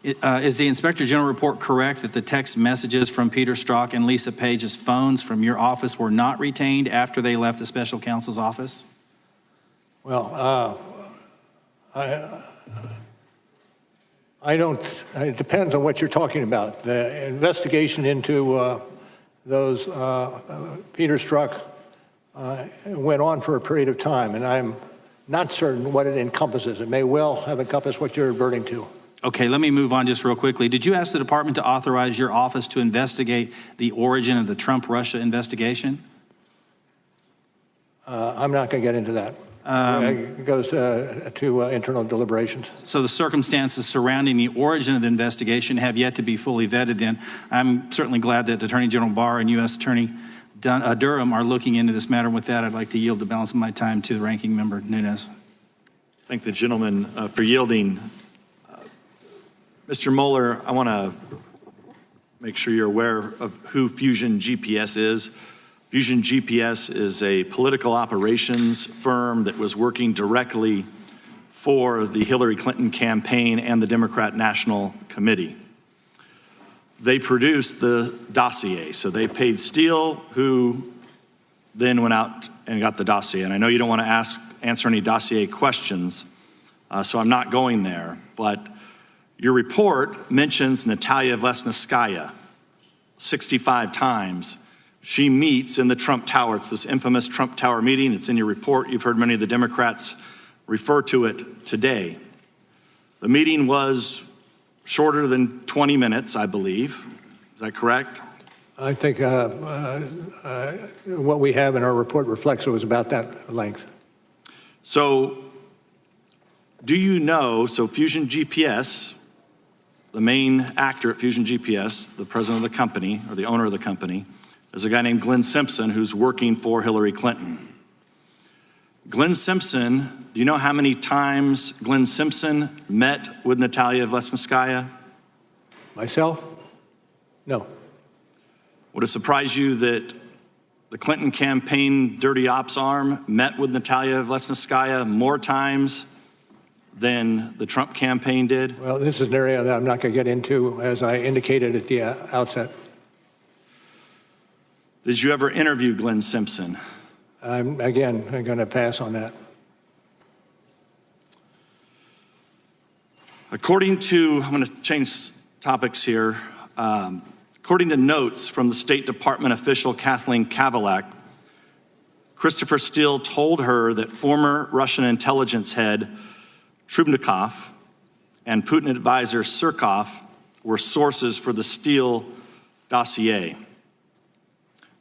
Is the Inspector General report correct that the text messages from Peter Strzok and Lisa Page's phones from your office were not retained after they left the special counsel's office? Well, I don't, it depends on what you're talking about. The investigation into those Peter Strzok went on for a period of time, and I'm not certain what it encompasses. It may well have encompassed what you're adverting to. Okay, let me move on just real quickly. Did you ask the department to authorize your office to investigate the origin of the Trump-Russia investigation? I'm not going to get into that. It goes to internal deliberations. So the circumstances surrounding the origin of the investigation have yet to be fully vetted then. I'm certainly glad that Attorney General Barr and U.S. Attorney Durham are looking into this matter. With that, I'd like to yield the balance of my time to the ranking member, Nunes. Thank the gentleman for yielding. Mr. Mueller, I want to make sure you're aware of who Fusion GPS is. Fusion GPS is a political operations firm that was working directly for the Hillary Clinton campaign and the Democrat National Committee. they produced the dossier. So they paid Steele, who then went out and got the dossier. And I know you don't want to answer any dossier questions, so I'm not going there. But your report mentions Natalia Vlesneskaya 65 times. She meets in the Trump Tower. It's this infamous Trump Tower meeting. It's in your report. You've heard many of the Democrats refer to it today. The meeting was shorter than 20 minutes, I believe. Is that correct? I think what we have in our report reflects it was about that length. So do you know, so Fusion GPS, the main actor at Fusion GPS, the president of the company, or the owner of the company, is a guy named Glenn Simpson who's working for Hillary Clinton. Glenn Simpson, do you know how many times Glenn Simpson met with Natalia Vlesneskaya? Myself? No. Would it surprise you that the Clinton campaign dirty ops arm met with Natalia Vlesneskaya more times than the Trump campaign did? Well, this is an area that I'm not going to get into, as I indicated at the outset. Did you ever interview Glenn Simpson? I'm going to pass on that. According to, I'm going to change topics here. According to notes from the State Department official Kathleen Kavalak, Christopher Steele told her that former Russian intelligence head Trubnikov and Putin advisor Surkov were sources for the Steele dossier.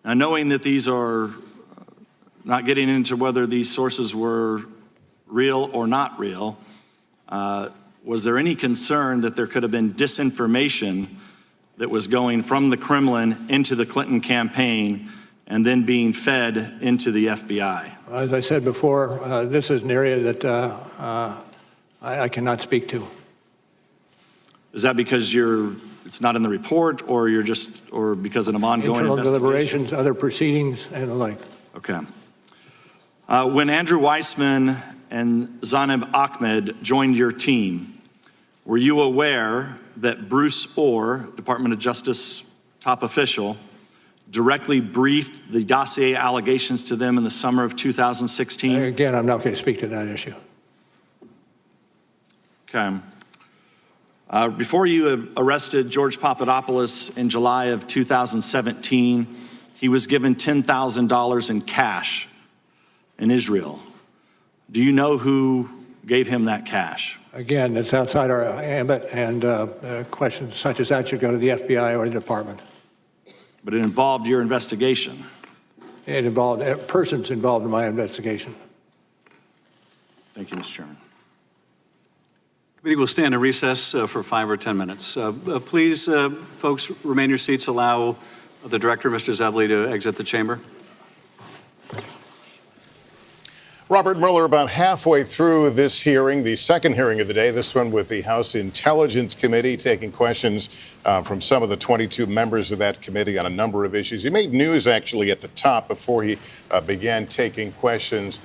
Now, knowing that these are not getting into whether these sources were real or not real, was there any concern that there could have been disinformation that was going from the Kremlin into the Clinton campaign and then being fed into the FBI? As I said before, this is an area that I cannot speak to. Is that because it's not in the report, or or because of an ongoing internal investigation? deliberations, other proceedings, and the like. Okay. When Andrew Weissman and Zaneb Ahmed joined your team, were you aware that Bruce Orr, Department of Justice top official, directly briefed the dossier allegations to them in the summer of 2016? Again, I'm not going to speak to that issue. Okay. Before you arrested George Papadopoulos in July of 2017, he was given $10,000 in cash in Israel. Do you know who gave him that cash? Again, it's outside our ambit, and questions such as that should go to the FBI or the department. But it involved your investigation. It involved persons involved in my investigation. Thank you, Mr. Chairman. Committee will stand in recess for 5 or 10 minutes. Please, folks, remain in your seats. Allow the director, Mr. Zebley, to exit the chamber. Robert Mueller, about halfway through this hearing, the second hearing of the day, this one with the House Intelligence Committee, taking questions from some of the 22 members of that committee on a number of issues. He made news, actually, at the top before he began taking questions,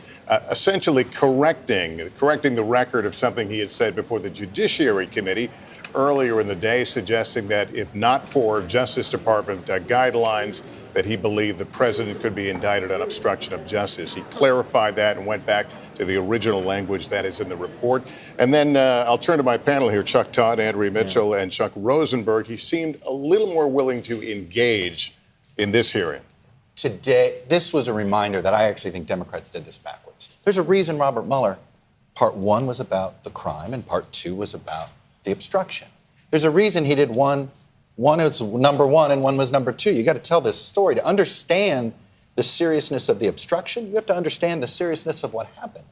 essentially correcting the record of something he had said before the Judiciary Committee earlier in the day, suggesting that if not for Justice Department guidelines, that he believed the president could be indicted on obstruction of justice. He clarified that and went back to the original language that is in the report. And then I'll turn to my panel here, Chuck Todd, Andrea Mitchell, and Chuck Rosenberg. He seemed a little more willing to engage in this hearing. Today, this was a reminder that I actually think Democrats did this backwards. There's a reason Robert Mueller, part one was about the crime and part two was about the obstruction. There's a reason he did one is number one and one was number two. You got to tell this story. To understand the seriousness of the obstruction, you have to understand the seriousness of what happened.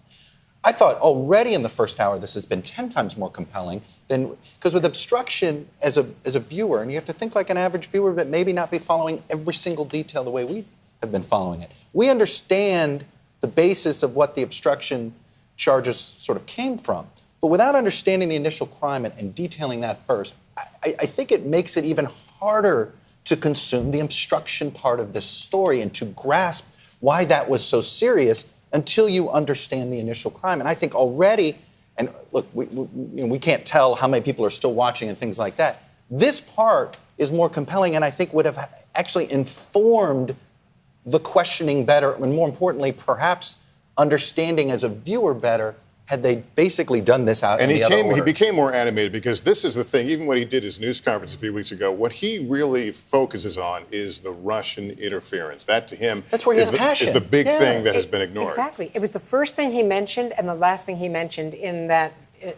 I thought already in the first hour this has been 10 times more compelling than, because with obstruction as a viewer, and you have to think like an average viewer, but maybe not be following every single detail the way we have been following it. We understand the basis of what the obstruction charges sort of came from. But without understanding the initial crime and detailing that first, I think it makes it even harder to consume the obstruction part of this story and to grasp why that was so serious until you understand the initial crime. And I think already, and look, we can't tell how many people are still watching and things like that. This part is more compelling and I think would have actually informed the questioning better, and more importantly, perhaps understanding as a viewer better, had they basically done this out in the other order. He became more animated because this is the thing, even when he did his news conference a few weeks ago, what he really focuses on is the Russian interference. That to him That's where he has passion. Is the big thing that has been ignored. Exactly. It was the first thing he mentioned and the last thing he mentioned in that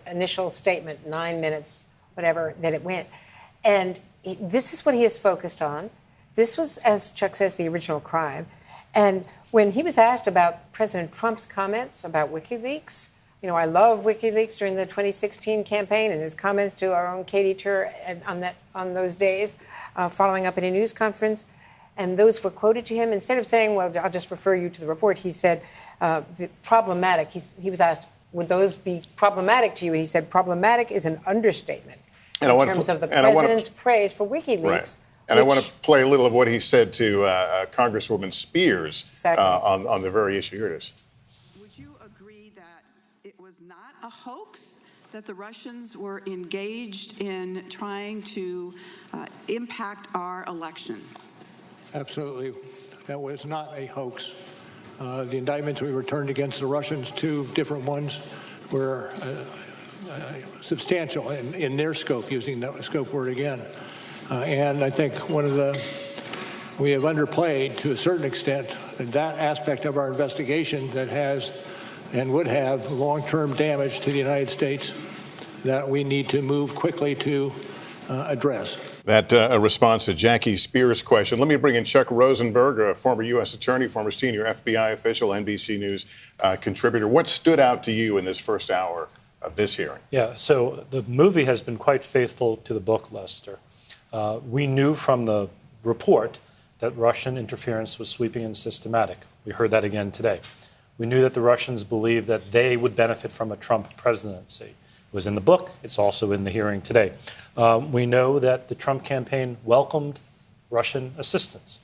initial statement, 9 minutes, whatever, that it went. And this is what he is focused on. This was, as Chuck says, the original crime. And when he was asked about President Trump's comments about WikiLeaks, you know, I love WikiLeaks during the 2016 campaign and his comments to our own Katie Tur on those days, following up in a news conference. And those were quoted to him. Instead of saying, well, I'll just refer you to the report, he said, problematic. He was asked, would those be problematic to you? He said, problematic is an understatement in terms of the president's praise for WikiLeaks. Right. And I want to play a little of what he said to Congresswoman Spears on the very issue. Here it is. Not a hoax, that the Russians were engaged in trying to impact our election? Absolutely. That was not a hoax. The indictments we returned against the Russians, 2 different ones, were substantial in their scope, using that scope word again. And I think we have underplayed to a certain extent that aspect of our investigation that has and would have long-term damage to the United States that we need to move quickly to address. That a response to Jackie Spears' question. Let me bring in Chuck Rosenberg, a former U.S. attorney, former senior FBI official, NBC News contributor. What stood out to you in this first hour of this hearing? Yeah, so the movie has been quite faithful to the book, Lester. We knew from the report that Russian interference was sweeping and systematic. We heard that again today. We knew that the Russians believed that they would benefit from a Trump presidency. It was in the book. It's also in the hearing today. We know that the Trump campaign welcomed Russian assistance,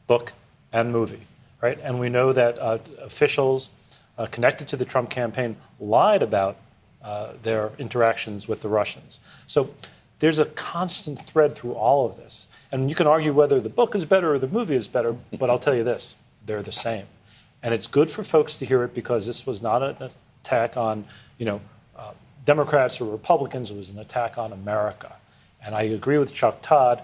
book and movie, right? And we know that officials connected to the Trump campaign lied about their interactions with the Russians. So there's a constant thread through all of this. And you can argue whether the book is better or the movie is better, but I'll tell you this, they're the same. And it's good for folks to hear it because this was not an attack on, Democrats or Republicans. It was an attack on America. And I agree with Chuck Todd.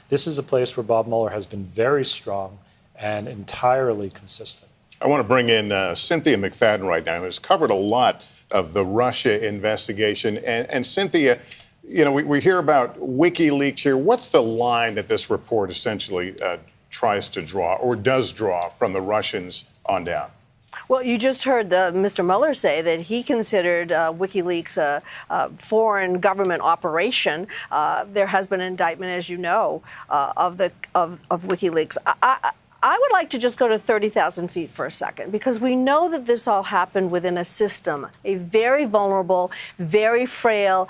This is a place where Bob Mueller has been very strong and entirely consistent. I want to bring in Cynthia McFadden right now, who has covered a lot of the Russia investigation. And Cynthia, we hear about WikiLeaks here. What's the line that this report essentially tries to draw or does draw from the Russians on down? Well, you just heard Mr. Mueller say that he considered WikiLeaks a foreign government operation. There has been an indictment, as you know, of WikiLeaks. I would like to just go to 30,000 feet for a second, because we know that this all happened within a system, a very vulnerable, very frail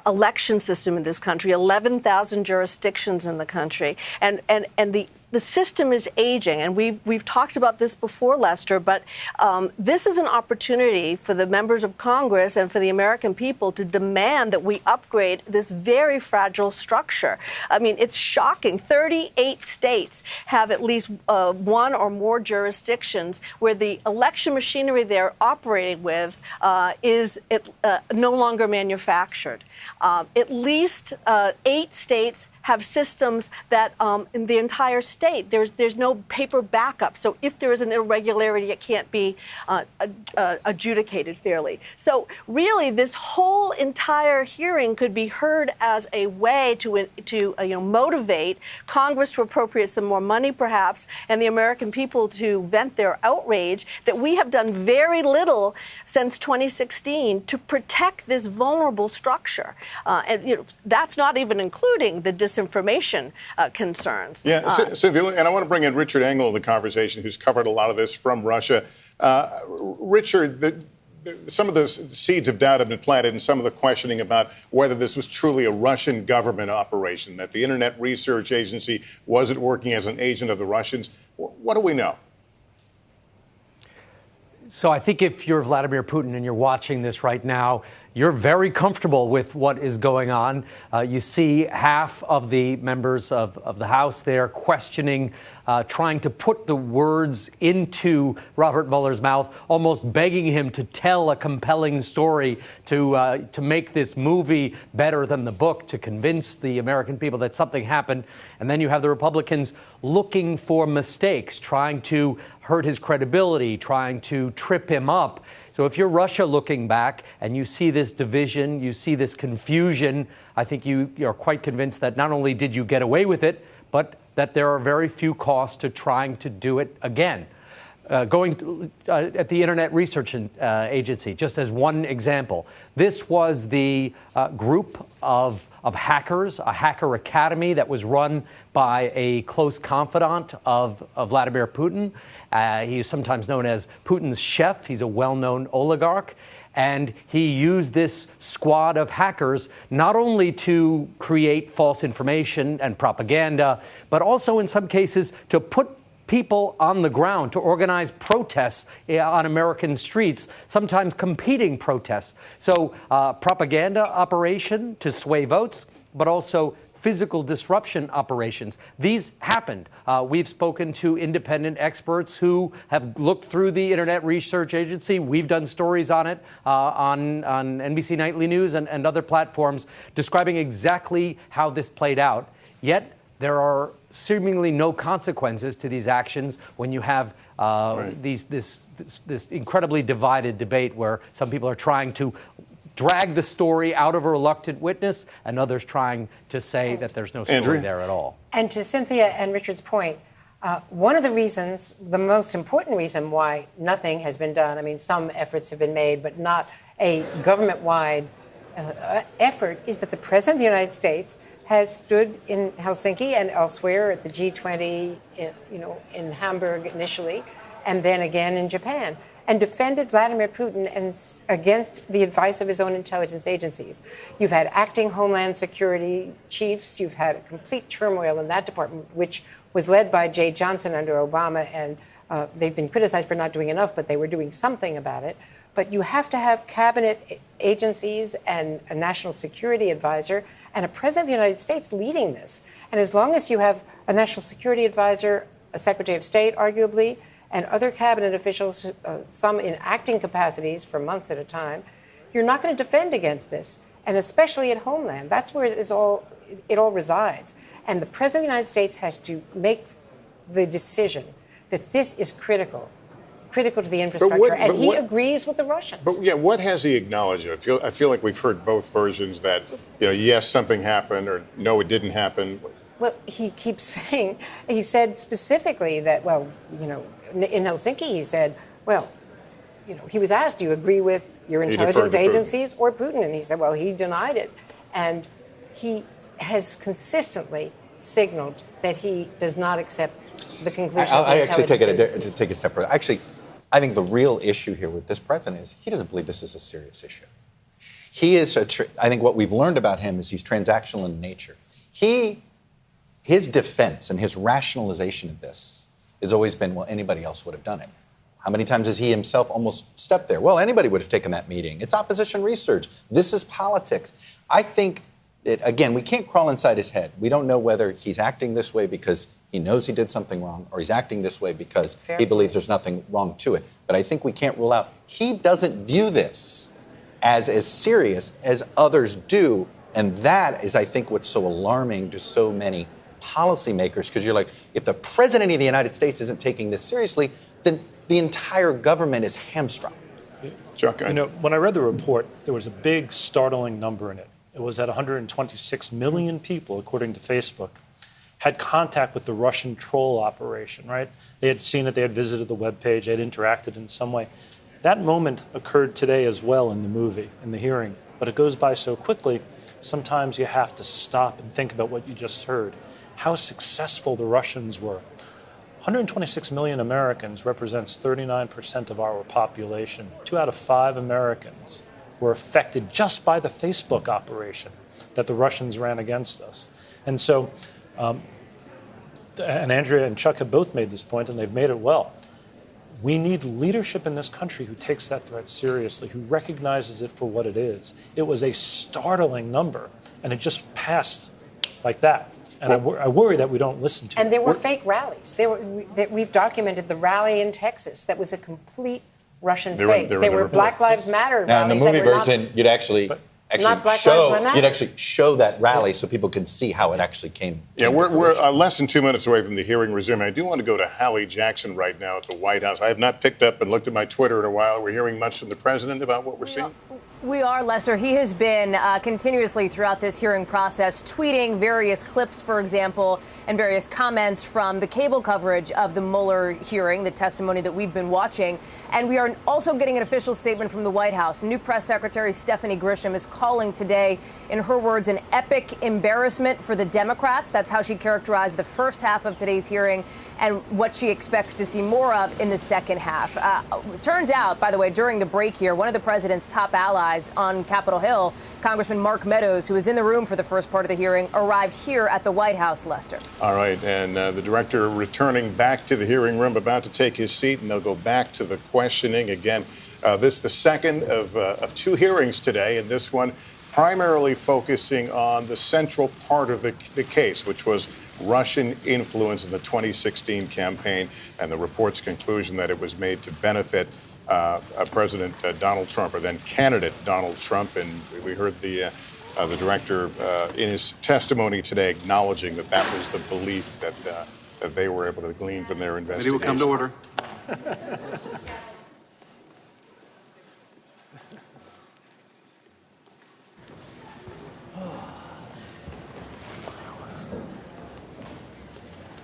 election system in this country, 11,000 jurisdictions in the country. And the system is aging. And we've talked about this before, Lester, but this is an opportunity for the members of Congress and for the American people to demand that we upgrade this very fragile structure. I mean, it's shocking. 38 states have at least one or more jurisdictions where the election machinery they're operating with is no longer manufactured. At least 8 states have systems that in the entire state, there's no paper backup. So if there is an irregularity, it can't be adjudicated fairly. So really, this whole entire hearing could be heard as a way to motivate Congress to appropriate some more money, perhaps, and the American people to vent their outrage that we have done very little since 2016 to protect this vulnerable structure. And that's not even including the disinformation concerns. Yeah, Cynthia, and I want to bring in Richard Engel in the conversation, who's covered a lot of this from Russia. Richard, some of the seeds of doubt have been planted in some of the questioning about whether this was truly a Russian government operation, that the Internet Research Agency wasn't working as an agent of the Russians. What do we know? So I think if you're Vladimir Putin and you're watching this right now, you're very comfortable with what is going on. You see half of the members of the House there questioning, trying to put the words into Robert Mueller's mouth, almost begging him to tell a compelling story, to make this movie better than the book, to convince the American people that something happened. And then you have the Republicans looking for mistakes, trying to hurt his credibility, trying to trip him up. So if you're Russia looking back and you see this division, you see this confusion, I think you're quite convinced that not only did you get away with it, but that there are very few costs to trying to do it again. Going at the Internet Research Agency, just as one example, this was the group of hackers, a hacker academy that was run by a close confidant of Vladimir Putin. He's sometimes known as Putin's chef. He's a well-known oligarch. And he used this squad of hackers not only to create false information and propaganda, but also in some cases to put people on the ground, to organize protests on American streets, sometimes competing protests. So propaganda operation to sway votes, but also physical disruption operations. These happened. We've spoken to independent experts who have looked through the Internet Research Agency. We've done stories on it on NBC Nightly News and other platforms describing exactly how this played out. Yet there are seemingly no consequences to these actions when you have this incredibly divided debate where some people are trying to drag the story out of a reluctant witness and others trying to say that there's no story there at all. And to Cynthia and Richard's point, one of the reasons, the most important reason why nothing has been done, I mean, some efforts have been made, but not a government-wide effort, is that the President of the United States has stood in Helsinki and elsewhere at the G20, in Hamburg initially, and then again in Japan, and defended Vladimir Putin against the advice of his own intelligence agencies. You've had acting Homeland Security chiefs. You've had a complete turmoil in that department, which was led by Jay Johnson under Obama, and they've been criticized for not doing enough, but they were doing something about it. But you have to have cabinet agencies and a national security advisor and a president of the United States leading this. And as long as you have a national security advisor, a secretary of state, arguably, and other cabinet officials, some in acting capacities for months at a time, you're not going to defend against this, and especially at Homeland. That's where it all resides. And the President of the United States has to make the decision that this is critical to the infrastructure, and he agrees with the Russians. But yeah, what has he acknowledged? I feel like we've heard both versions that, yes, something happened, or no, it didn't happen. Well, he keeps saying, he said specifically that, in Helsinki, he said, he was asked, do you agree with your intelligence agencies or Putin? And he said, well, he denied it. And he has consistently signaled that he does not accept the conclusion of the I actually intelligence take a step further. Actually, I think the real issue here with this president is he doesn't believe this is a serious issue. He is, I think what we've learned about him is he's transactional in nature. His defense and his rationalization of this has always been, well, anybody else would have done it. How many times has he himself almost stepped there? Well, anybody would have taken that meeting. It's opposition research. This is politics. I think that, again, we can't crawl inside his head. We don't know whether he's acting this way because he knows he did something wrong, or he's acting this way because he believes there's nothing wrong to it. But I think we can't rule out. He doesn't view this as serious as others do. And that is, I think, what's so alarming to so many policymakers, because you're like, if the President of the United States isn't taking this seriously, then the entire government is hamstrung. Chuck, when I read the report, there was a big, startling number in it. It was that 126 million people, according to Facebook, had contact with the Russian troll operation, right? They had seen it, they had visited the webpage, they had interacted in some way. That moment occurred today as well in the movie, in the hearing, but it goes by so quickly, sometimes you have to stop and think about what you just heard, how successful the Russians were. 126 million Americans represents 39% of our population. 2 out of 5 Americans were affected just by the Facebook operation that the Russians ran against us. And so, and Andrea and Chuck have both made this point, and they've made it well. We need leadership in this country who takes that threat seriously, who recognizes it for what it is. It was a startling number, and it just passed like that. And I worry that we don't listen to it. And there were fake rallies. We've documented the rally in Texas that was a complete Russian fake. There were Black Lives Matter now, rallies. in the movie version, you'd actually show that rally so people can see how it actually came. Yeah, we're less than 2 minutes away from the hearing resuming. I do want to go to Hallie Jackson right now at the White House. I have not picked up and looked at my Twitter in a while. We're hearing much from the president about what we're seeing. We are, Lester. He has been continuously throughout this hearing process tweeting various clips, for example, and various comments from the cable coverage of the Mueller hearing, the testimony that we've been watching. And we are also getting an official statement from the White House. New Press Secretary Stephanie Grisham is calling today, in her words, an epic embarrassment for the Democrats. That's how she characterized the first half of today's hearing and what she expects to see more of in the second half. Turns out, by the way, during the break here, one of the president's top allies on Capitol Hill, Congressman Mark Meadows, who was in the room for the first part of the hearing, arrived here at the White House, Lester. All right, and the director returning back to the hearing room, about to take his seat, and they'll go back to the questioning again. This is the second of two hearings today, and this one primarily focusing on the central part of the case, which was Russian influence in the 2016 campaign and the report's conclusion that it was made to benefit President Donald Trump, or then candidate Donald Trump. And we heard the director in his testimony today acknowledging that that was the belief that they were able to glean from their investigation. Committee will come to order.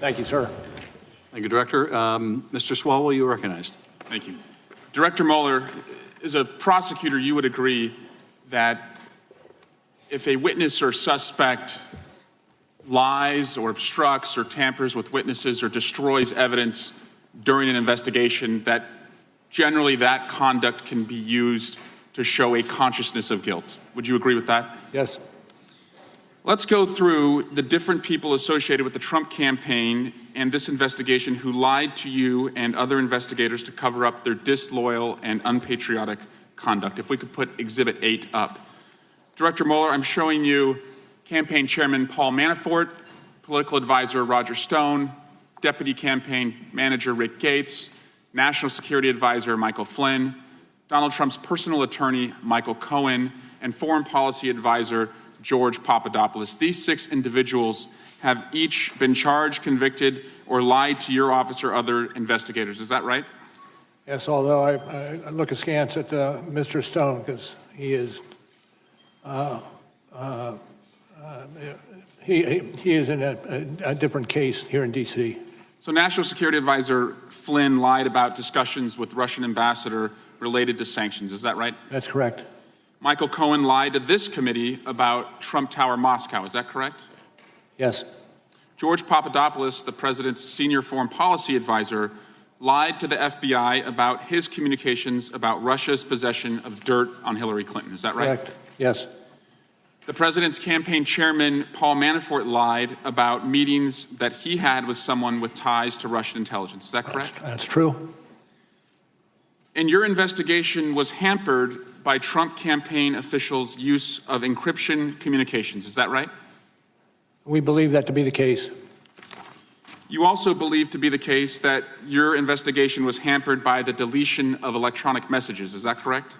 Thank you, sir. Thank you, Director. Mr. Swalwell, you are recognized. Thank you. Director Mueller, as a prosecutor, you would agree that if a witness or suspect lies or obstructs or tampers with witnesses or destroys evidence during an investigation, that generally that conduct can be used to show a consciousness of guilt. Would you agree with that? Yes. Let's go through the different people associated with the Trump campaign and this investigation who lied to you and other investigators to cover up their disloyal and unpatriotic conduct. If we could put Exhibit 8 up. Director Mueller, I'm showing you Campaign Chairman Paul Manafort, Political Advisor Roger Stone, Deputy Campaign Manager Rick Gates, National Security Advisor Michael Flynn, Donald Trump's personal attorney Michael Cohen, and Foreign Policy Advisor George Papadopoulos. These 6 individuals have each been charged, convicted, or lied to your office or other investigators. Is that right? Yes, although I look askance at Mr. Stone because he is he is in a different case here in D.C. So National Security Advisor Flynn lied about discussions with Russian ambassador related to sanctions. Is that right? That's correct. Michael Cohen lied to this committee about Trump Tower Moscow. Is that correct? Yes. George Papadopoulos, the president's senior foreign policy advisor, lied to the FBI about his communications about Russia's possession of dirt on Hillary Clinton. Is that right? Correct. Yes. The president's campaign chairman, Paul Manafort, lied about meetings that he had with someone with ties to Russian intelligence. Is that correct? That's true. And your investigation was hampered by Trump campaign officials' use of encryption communications. Is that right? We believe that to be the case. You also believe to be the case that your investigation was hampered by the deletion of electronic messages. Is that correct?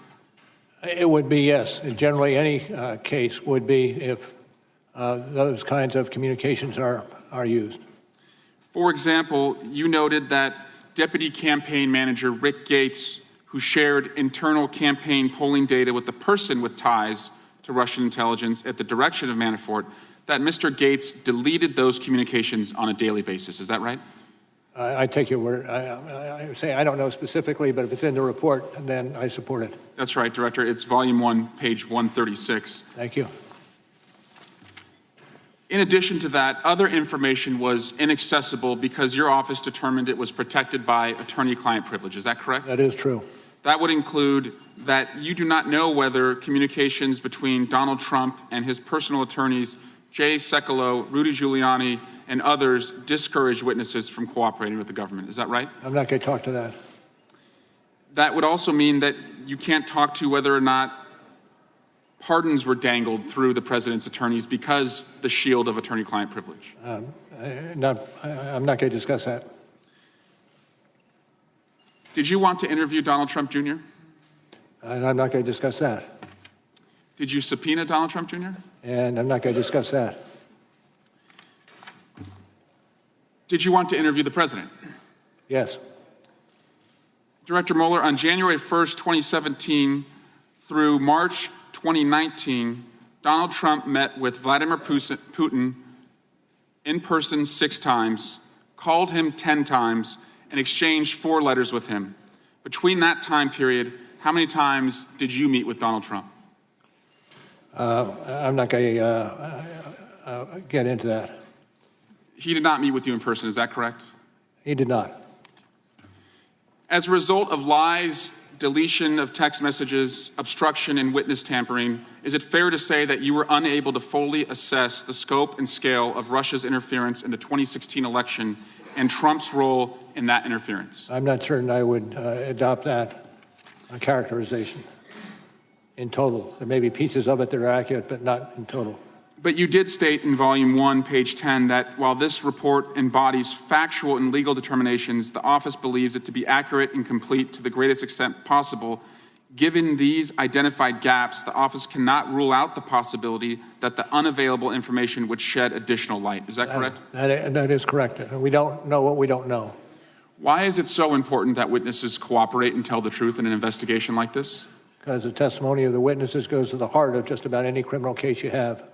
It would be, yes. Generally, any case would be if those kinds of communications are used. For example, you noted that Deputy Campaign Manager Rick Gates, who shared internal campaign polling data with the person with ties to Russian intelligence at the direction of Manafort, that Mr. Gates deleted those communications on a daily basis. Is that right? I take your word. I say I don't know specifically, but if it's in the report, then I support it. That's right, Director. It's Volume 1, page 136. Thank you. In addition to that, other information was inaccessible because your office determined it was protected by attorney-client privilege. Is that correct? That is true. That would include that you do not know whether communications between Donald Trump and his personal attorneys, Jay Sekulow, Rudy Giuliani, and others discouraged witnesses from cooperating with the government. Is that right? I'm not going to talk to that. that would also mean that you can't talk to whether or not pardons were dangled through the president's attorneys because the shield of attorney-client privilege. I'm not going to discuss that. Did you want to interview Donald Trump Jr.? And I'm not going to discuss that. Did you subpoena Donald Trump Jr.? And I'm not going to discuss that. Did you want to interview the president? Yes. Director Mueller, on January 1st, 2017 through March 2019, Donald Trump met with Vladimir Putin in person 6 times, called him 10 times, and exchanged 4 letters with him. Between that time period, how many times did you meet with Donald Trump? I'm not going to get into that. He did not meet with you in person, is that correct? He did not. As a result of lies, deletion of text messages, obstruction, and witness tampering, is it fair to say that you were unable to fully assess the scope and scale of Russia's interference in the 2016 election and Trump's role in that interference? I'm not certain I would adopt that characterization in total. There may be pieces of it that are accurate, but not in total. But you did state in Volume 1, page 10, that while this report embodies factual and legal determinations, the office believes it to be accurate and complete to the greatest extent possible. Given these identified gaps, the office cannot rule out the possibility that the unavailable information would shed additional light. Is that correct? That is correct. We don't know what we don't know. Why is it so important that witnesses cooperate and tell the truth in an investigation like this? Because the testimony of the witnesses goes to the heart of just about any criminal case you have.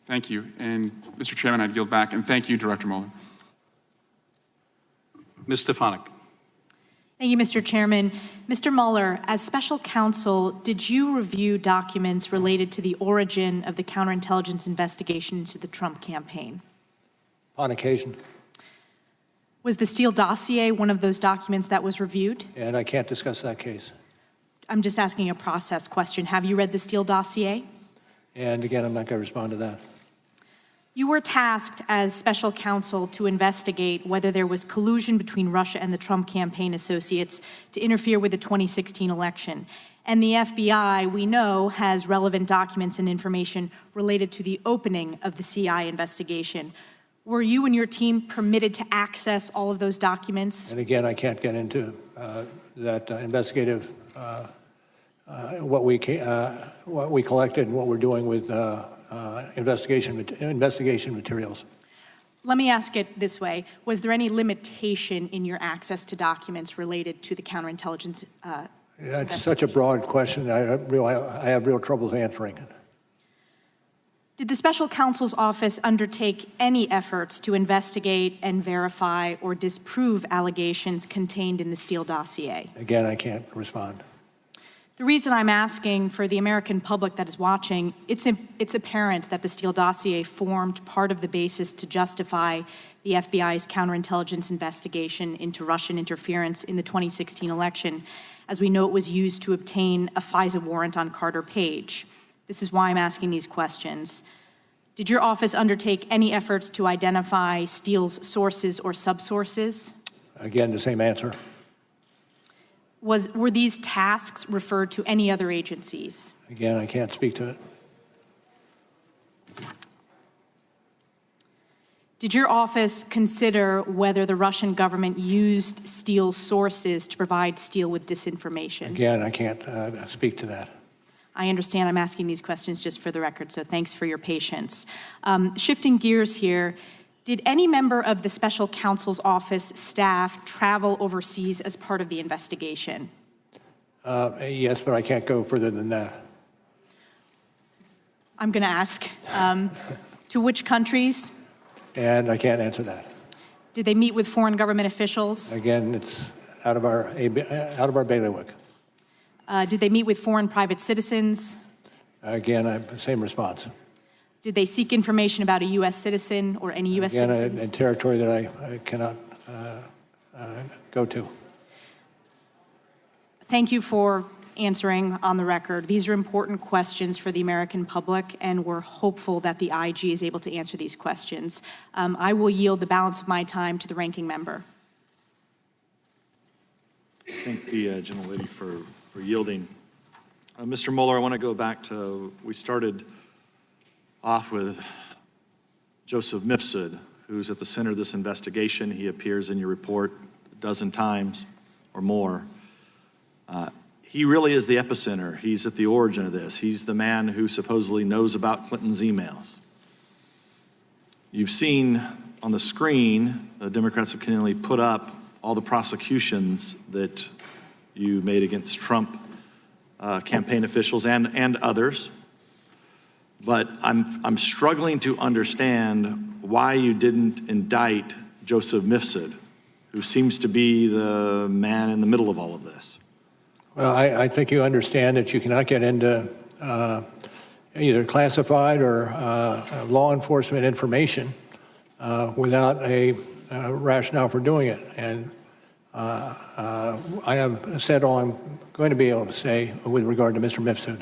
Thank you. And Mr. Chairman, I'd yield back. And thank you, Director Mueller. Ms. Stefanik. Thank you, Mr. Chairman. Mr. Mueller, as special counsel, did you review documents related to the origin of the counterintelligence investigation into the Trump campaign? On occasion. Was the Steele dossier one of those documents that was reviewed? And I can't discuss that case. I'm just asking a process question. Have you read the Steele dossier? And again, I'm not going to respond to that. You were tasked as special counsel to investigate whether there was collusion between Russia and the Trump campaign associates to interfere with the 2016 election. And the FBI, we know, has relevant documents and information related to the opening of the CI investigation. Were you and your team permitted to access all of those documents? And again, I can't get into that investigative, what we collected and what we're doing with investigation materials. Let me ask it this way. Was there any limitation in your access to documents related to the counterintelligence That's such a broad question. I have real trouble answering it. Did the special counsel's office undertake any efforts to investigate and verify or disprove allegations contained in the Steele dossier? Again, I can't respond. The reason I'm asking for the American public that is watching, it's apparent that the Steele dossier formed part of the basis to justify the FBI's counterintelligence investigation into Russian interference in the 2016 election. As we know, it was used to obtain a FISA warrant on Carter Page. This is why I'm asking these questions. Did your office undertake any efforts to identify Steele's sources or subsources? Again, the same answer. Were these tasks referred to any other agencies? Again, I can't speak to it. Did your office consider whether the Russian government used Steele's sources to provide Steele with disinformation? Again, I can't speak to that. I understand I'm asking these questions just for the record, so thanks for your patience. Shifting gears here, did any member of the special counsel's office staff travel overseas as part of the investigation? Yes, but I can't go further than that. I'm going to ask, to which countries? And I can't answer that. Did they meet with foreign government officials? Again, it's out of our bailiwick. Did they meet with foreign private citizens? Again, same response. Did they seek information about a U.S. citizen or any U.S. citizens? Again, a territory that I cannot go to. Thank you for answering on the record. These are important questions for the American public, and we're hopeful that the IG is able to answer these questions. I will yield the balance of my time to the ranking member. Thank the gentlelady for yielding. Mr. Mueller, I want to go back to, we started off with Joseph Mifsud, who's at the center of this investigation. He appears in your report a dozen times or more. He really is the epicenter. He's at the origin of this. He's the man who supposedly knows about Clinton's emails. You've seen on the screen, the Democrats have continually put up all the prosecutions that you made against Trump campaign officials and others. But I'm struggling to understand why you didn't indict Joseph Mifsud, who seems to be the man in the middle of all of this. Well, I think you understand that you cannot get into either classified or law enforcement information without a rationale for doing it. And I have said all I'm going to be able to say with regard to Mr. Mifsud.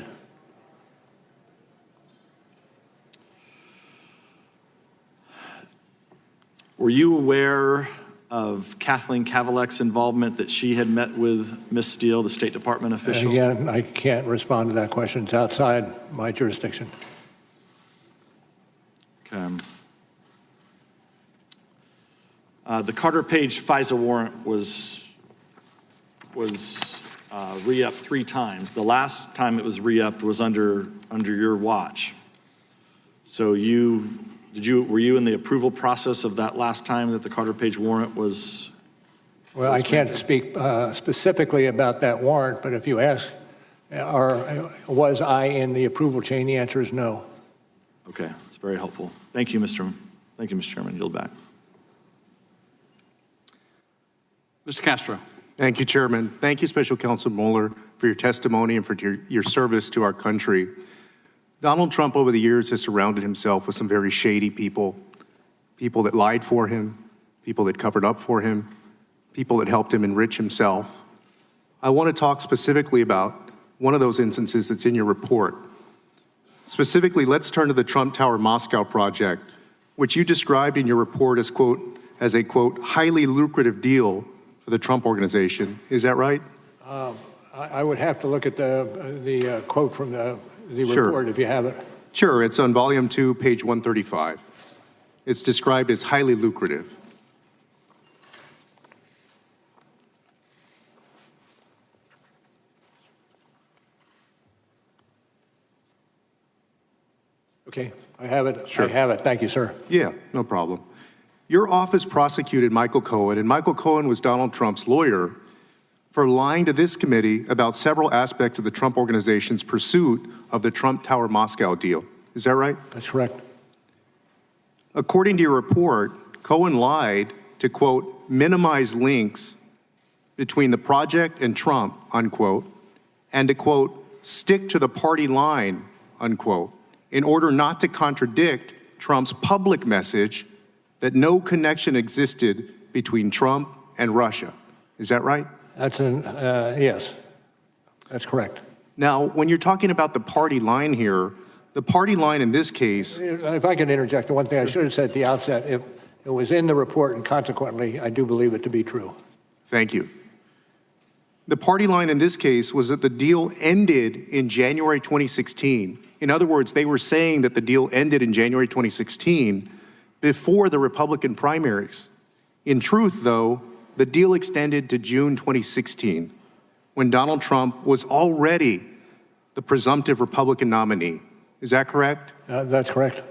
Were you aware of Kathleen Kavalek's involvement, that she had met with Ms. Steele, the State Department official? Again, I can't respond to that question. It's outside my jurisdiction. Okay. The Carter Page FISA warrant was re-upped 3 times. The last time it was re-upped was under your watch. So were you in the approval process of that last time that the Carter Page warrant was? Well, I can't speak specifically about that warrant, but if you ask, was I in the approval chain, the answer is no. Okay, that's very helpful. Thank you, Mr. Chairman. Yield back. Mr. Castro. Thank you, Chairman. Thank you, Special Counsel Mueller, for your testimony and for your service to our country. Donald Trump over the years has surrounded himself with some very shady people, people that lied for him, people that covered up for him, people that helped him enrich himself. I want to talk specifically about one of those instances that's in your report. Specifically, let's turn to the Trump Tower Moscow project, which you described in your report as, quote, as a, quote, highly lucrative deal for the Trump organization. Is that right? I would have to look at the quote from the Sure. report if you have it. Sure, it's on volume 2, page 135. It's described as highly lucrative. Okay, I have it. Sure. I have it. Thank you, sir. Yeah, no problem. Your office prosecuted Michael Cohen, and Michael Cohen was Donald Trump's lawyer, for lying to this committee about several aspects of the Trump organization's pursuit of the Trump Tower Moscow deal. Is that right? That's correct. According to your report, Cohen lied to, quote, minimize links between the project and Trump, unquote, and to, quote, stick to the party line, unquote, in order not to contradict Trump's public message that no connection existed between Trump and Russia. Is that right? That's yes, that's correct. Now, when you're talking about the party line here, the party line in this case. If I could interject, the one thing I should have said at the outset, if it was in the report, and consequently, I do believe it to be true. Thank you. The party line in this case was that the deal ended in January 2016. In other words, they were saying that the deal ended in January 2016 before the Republican primaries. In truth, though, the deal extended to June 2016, when Donald Trump was already the presumptive Republican nominee. Is that correct? That's correct.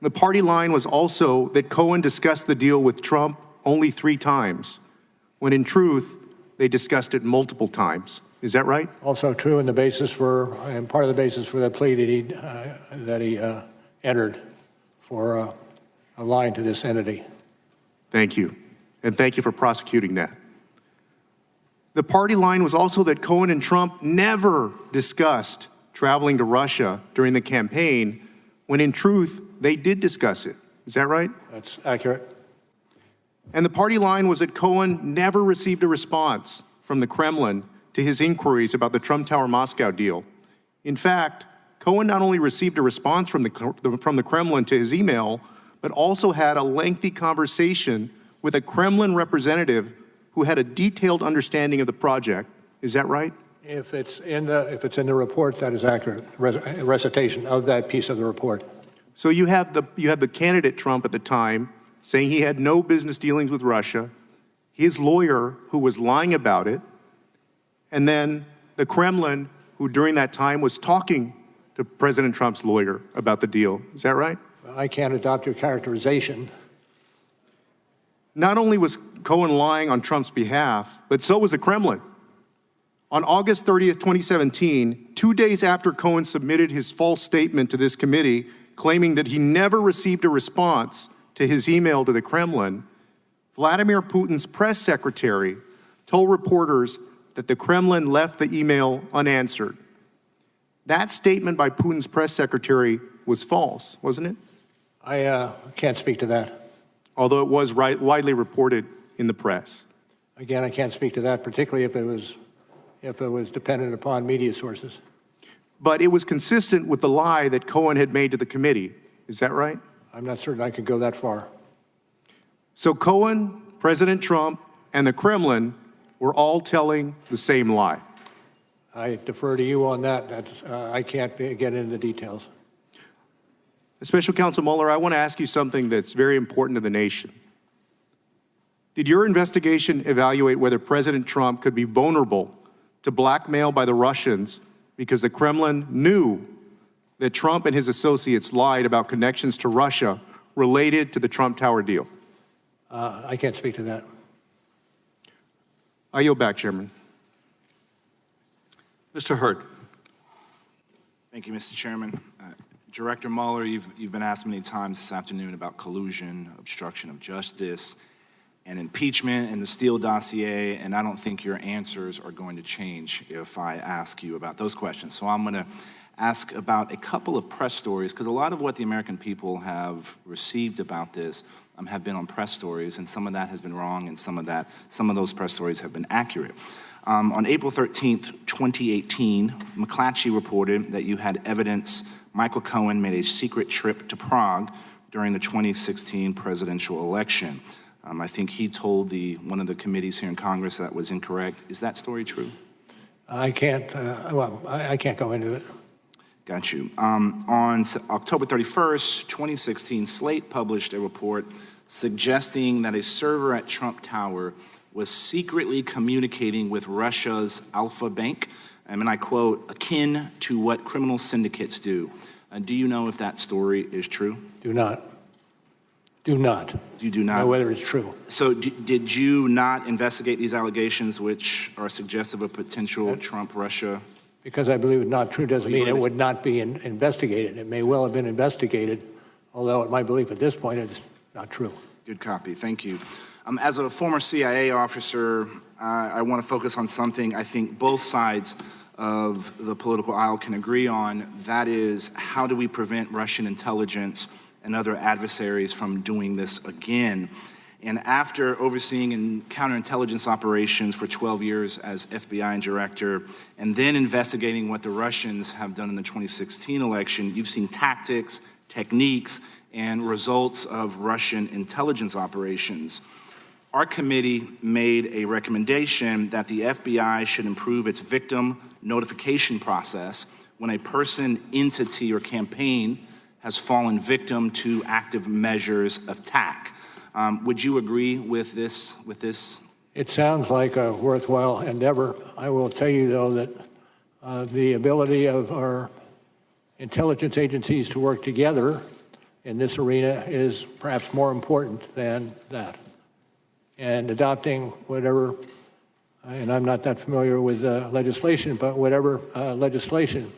The party line was also that Cohen discussed the deal with Trump only 3 times, when in truth, they discussed it multiple times. Is that right? Also true, and part of the basis for the plea that he entered for lying to this entity. Thank you. And thank you for prosecuting that. The party line was also that Cohen and Trump never discussed traveling to Russia during the campaign, when in truth, they did discuss it. Is that right? That's accurate. And the party line was that Cohen never received a response from the Kremlin to his inquiries about the Trump Tower Moscow deal. In fact, Cohen not only received a response from the Kremlin to his email, but also had a lengthy conversation with a Kremlin representative who who had a detailed understanding of the project. Is that right? If it's in the report, that is accurate. Recitation of that piece of the report. So you have the candidate Trump at the time saying he had no business dealings with Russia, his lawyer who was lying about it, and then the Kremlin who during that time was talking to President Trump's lawyer about the deal. Is that right? I can't adopt your characterization. Not only was Cohen lying on Trump's behalf, but so was the Kremlin. On August 30th, 2017, 2 days after Cohen submitted his false statement to this committee, claiming that he never received a response to his email to the Kremlin, Vladimir Putin's press secretary told reporters that the Kremlin left the email unanswered. That statement by Putin's press secretary was false, wasn't it? I can't speak to that. Although it was widely reported in the press. Again, I can't speak to that, particularly if it was dependent upon media sources. But it was consistent with the lie that Cohen had made to the committee. Is that right? I'm not certain I could go that far. So Cohen, President Trump, and the Kremlin were all telling the same lie. I defer to you on that. I can't get into the details. Special Counsel Mueller, I want to ask you something that's very important to the nation. Did your investigation evaluate whether President Trump could be vulnerable to blackmail by the Russians because the Kremlin knew that Trump and his associates lied about connections to Russia related to the Trump Tower deal? I can't speak to that. I yield back, Chairman. Mr. Hurt. Thank you, Mr. Chairman. Director Mueller, you've been asked many times this afternoon about collusion, obstruction of justice, and impeachment and the Steele dossier, and I don't think your answers are going to change if I ask you about those questions. So I'm going to ask about a couple of press stories, because a lot of what the American people have received about this have been on press stories, and some of that has been wrong, and some of those press stories have been accurate. On April 13th, 2018, McClatchy reported that you had evidence Michael Cohen made a secret trip to Prague during the 2016 presidential election. I think he told one of the committees here in Congress that was incorrect. Is that story true? I can't go into it. Got you. On October 31st, 2016, Slate published a report suggesting that a server at Trump Tower was secretly communicating with Russia's Alfa Bank, and I quote, akin to what criminal syndicates do. Do you know if that story is true? Do not. Do not. You do not? Know whether it's true. So did you not investigate these allegations which are suggestive of potential Trump-Russia? Because I believe it's not true doesn't mean it would not be investigated. It may well have been investigated, although at my belief at this point it's not true. Good copy. Thank you. As a former CIA officer, I want to focus on something I think both sides of the political aisle can agree on. That is, how do we prevent Russian intelligence and other adversaries from doing this again? And after overseeing counterintelligence operations for 12 years as FBI director, and then investigating what the Russians have done in the 2016 election, you've seen tactics, techniques, and results of Russian intelligence operations. Our committee made a recommendation that the FBI should improve its victim notification process when a person, entity, or campaign has fallen victim to active measures of attack. Would you agree with this? It sounds like a worthwhile endeavor. I will tell you, though, that the ability of our intelligence agencies to work together in this arena is perhaps more important than that. And adopting whatever, and I'm not that familiar with legislation, but whatever legislation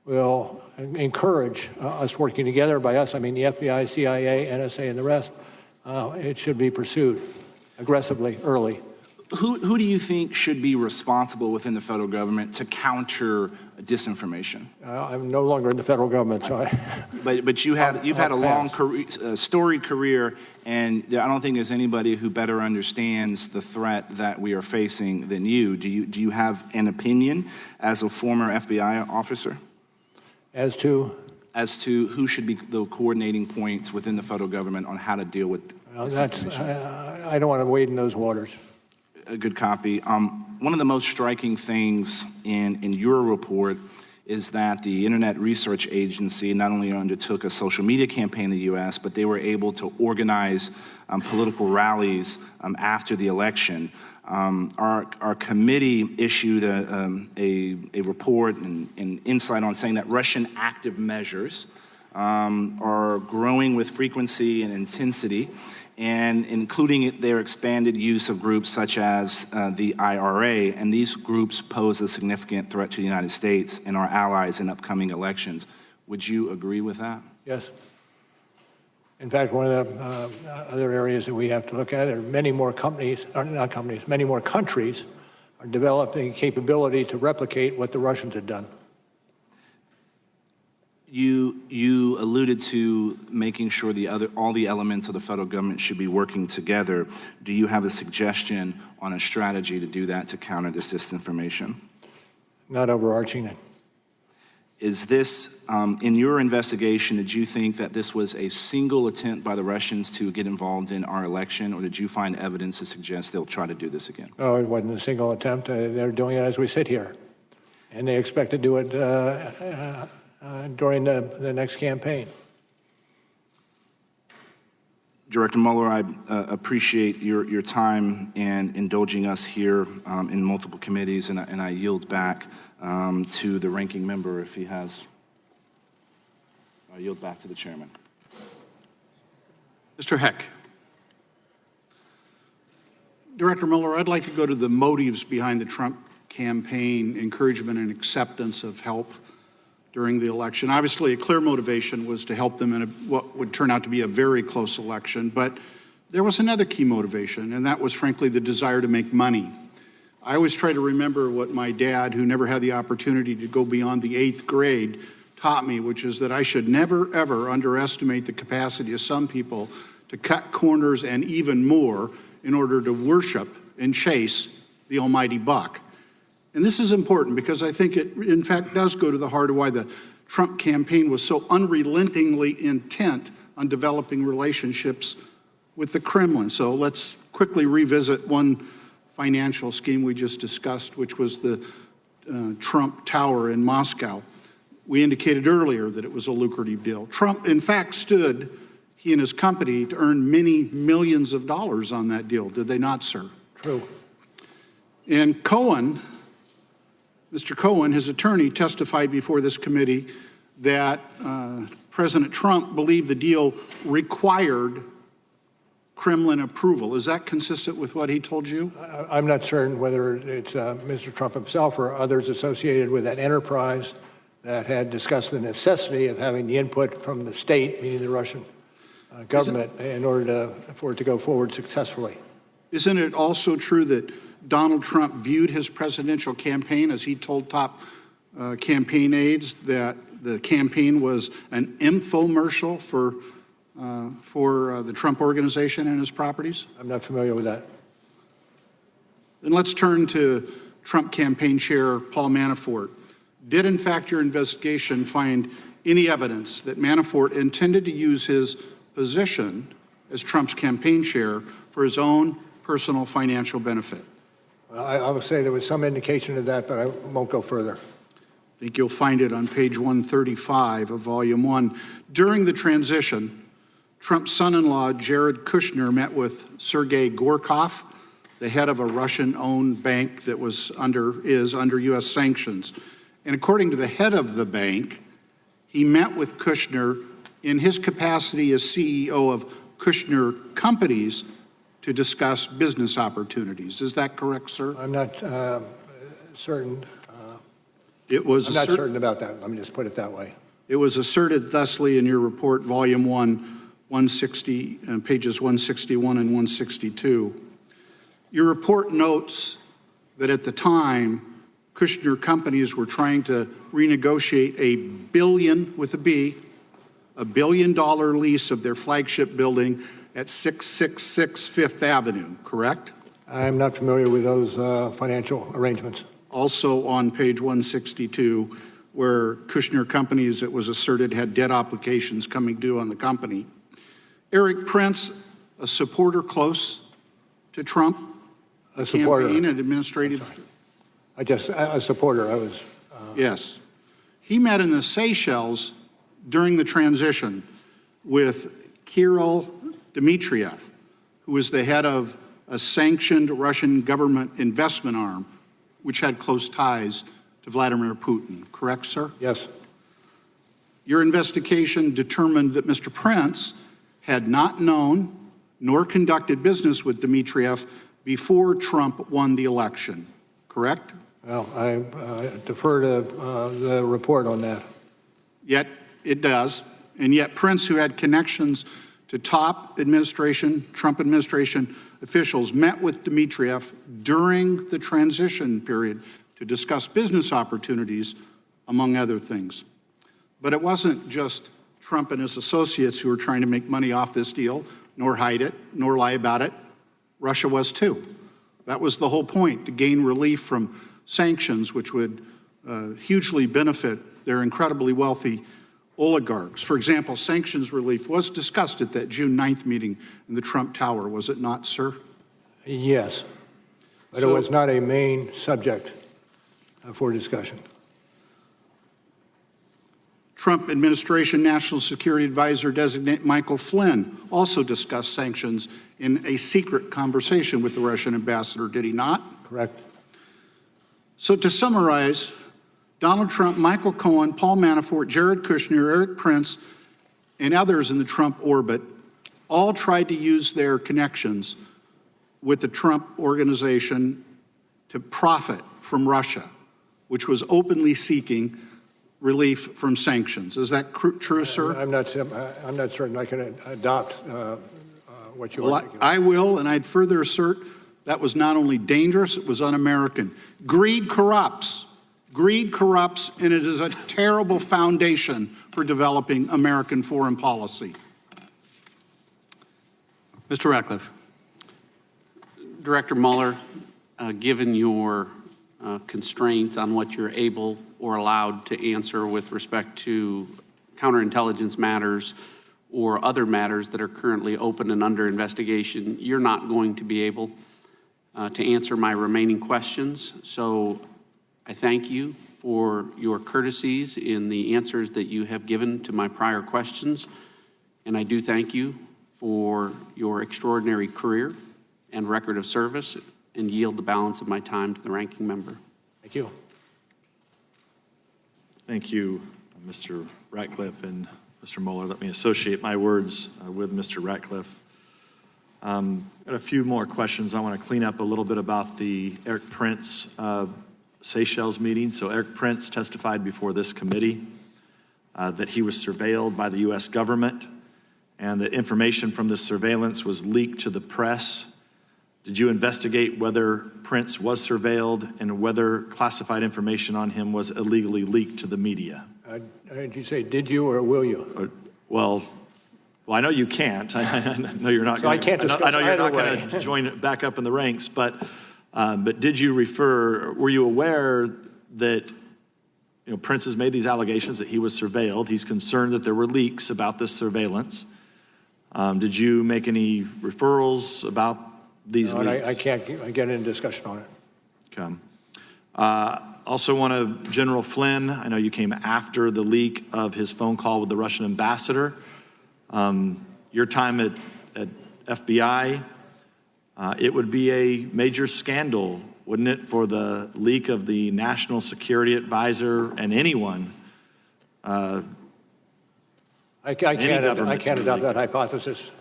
will encourage us working together. By us, I mean the FBI, CIA, NSA, and the rest. It should be pursued aggressively, early. Who do you think should be responsible within the federal government to counter disinformation? I'm no longer in the federal government, so But you've had a long career, storied career, and I don't think there's anybody who better understands the threat that we are facing than you. Do you have an opinion as a former FBI officer? As to? As to who should be the coordinating points within the federal government on how to deal with disinformation? I don't want to wade in those waters. a good copy. One of the most striking things in your report is that the Internet Research Agency not only undertook a social media campaign in the U.S., but they were able to organize political rallies after the election. Our committee issued a report and insight on saying that Russian active measures are growing with frequency and intensity, and including their expanded use of groups such as the IRA, and these groups pose a significant threat to the United States and our allies in upcoming elections. Would you agree with that? Yes. In fact, one of the other areas that we have to look at are many more companies, or not companies, many more countries are developing capability to replicate what the Russians had done. You alluded to making sure all the elements of the federal government should be working together. Do you have a suggestion on a strategy to do that to counter this disinformation? Not overarching. Is this, in your investigation, did you think that this was a single attempt by the Russians to get involved in our election, or did you find evidence to suggest they'll try to do this again? No, it wasn't a single attempt. They're doing it as we sit here. And they expect to do it during the next campaign. Director Mueller, I appreciate your time and indulging us here in multiple committees, and I yield back to the ranking member if he has. I yield back to the chairman. Mr. Heck. Director Mueller, I'd like to go to the motives behind the Trump campaign, encouragement and acceptance of help during the election. Obviously, a clear motivation was to help them in what would turn out to be a very close election, but there was another key motivation, and that was, frankly, the desire to make money. I always try to remember what my dad, who never had the opportunity to go beyond the 8th grade, taught me, which is that I should never, ever underestimate the capacity of some people to cut corners and even more in order to worship and chase the almighty buck. And this is important because I think it, in fact, does go to the heart of why the Trump campaign was so unrelentingly intent on developing relationships with the Kremlin. So let's quickly revisit one financial scheme we just discussed, which was the Trump Tower in Moscow. We indicated earlier that it was a lucrative deal. Trump, in fact, stood, he and his company, to earn many millions of dollars on that deal. Did they not, sir? True. And Cohen, Mr. Cohen, his attorney, testified before this committee that President Trump believed the deal required Kremlin approval. Is that consistent with what he told you? I'm not certain whether it's Mr. Trump himself or others associated with that enterprise that had discussed the necessity of having the input from the state, meaning the Russian government, in order for it to go forward successfully. Isn't it also true that Donald Trump viewed his presidential campaign, as he told top campaign aides, that the campaign was an infomercial for the Trump organization and his properties? I'm not familiar with that. Then let's turn to Trump campaign chair Paul Manafort. Did, in fact, your investigation find any evidence that Manafort intended to use his position as Trump's campaign chair for his own personal financial benefit? I will say there was some indication of that, but I won't go further. I think you'll find it on page 135 of Volume 1. During the transition, Trump's son-in-law, Jared Kushner, met with Sergei Gorkov, the head of a Russian-owned bank that is under U.S. sanctions. And according to the head of the bank, he met with Kushner in his capacity as CEO of Kushner Companies to discuss business opportunities. Is that correct, sir? I'm not certain. I'm not certain about that. Let me just put it that way. It was asserted thusly in your report, Volume 1, 160, pages 161 and 162. Your report notes that at the time, Kushner Companies were trying to renegotiate $1 billion, with a B, $1 billion lease of their flagship building at 666 Fifth Avenue, correct? I'm not familiar with those financial arrangements. Also on page 162, where Kushner Companies, it was asserted, had debt obligations coming due on the company. Eric Prince, a supporter close to Trump? the supporter. campaign and administrative. A supporter. I was. Yes. He met in the Seychelles during the transition with Kirill Dmitriev, who was the head of a sanctioned Russian government investment arm, which had close ties to Vladimir Putin. Correct, sir? Yes. Your investigation determined that Mr. Prince had not known nor conducted business with Dmitriev before Trump won the election. Correct? Well, I defer to the report on that. Yet it does. And yet Prince, who had connections to top administration, Trump administration officials, met with Dmitriev during the transition period to discuss business opportunities, among other things. But it wasn't just Trump and his associates who were trying to make money off this deal, nor hide it, nor lie about it. Russia was too. That was the whole point, to gain relief from sanctions, which would hugely benefit their incredibly wealthy oligarchs. For example, sanctions relief was discussed at that June 9th meeting in the Trump Tower, was it not, sir? Yes, but it was not a main subject for discussion. Trump administration National Security Advisor designate Michael Flynn also discussed sanctions in a secret conversation with the Russian ambassador, did he not? Correct. So to summarize, Donald Trump, Michael Cohen, Paul Manafort, Jared Kushner, Eric Prince, and others in the Trump orbit all tried to use their connections with the Trump organization to profit from Russia, which was openly seeking relief from sanctions. Is that true, sir? I'm not certain I can adopt what you articulate. I will, and I'd further assert that was not only dangerous, it was un-American. Greed corrupts. Greed corrupts, and it is a terrible foundation for developing American foreign policy. Mr. Ratcliffe. Director Mueller, given your constraints on what you're able or allowed to answer with respect to counterintelligence matters or other matters that are currently open and under investigation, you're not going to be able to answer my remaining questions. So I thank you for your courtesies in the answers that you have given to my prior questions. And I do thank you for your extraordinary career and record of service, and yield the balance of my time to the ranking member. Thank you. Thank you, Mr. Ratcliffe and Mr. Mueller. Let me associate my words with Mr. Ratcliffe. Got a few more questions. I want to clean up a little bit about the Eric Prince Seychelles meeting. So Eric Prince testified before this committee that he was surveilled by the U.S. government, and the information from this surveillance was leaked to the press. Did you investigate whether Prince was surveilled and whether classified information on him was illegally leaked to the media? Did you say, did you or will you? Well, I know you can't. I know you're not. So I can't discuss I know you're not either going to join back up in the ranks. But did you refer? Were you aware that Prince has made these allegations that he was surveilled? He's concerned that there were leaks about this surveillance. Did you make any referrals about these leaks? I can't get into discussion on it. Okay. Also want to, General Flynn, I know you came after the leak of his phone call with the Russian ambassador. Your time at FBI, it would be a major scandal, wouldn't it, for the leak of the National Security Advisor and anyone. I can't adopt that hypothesis.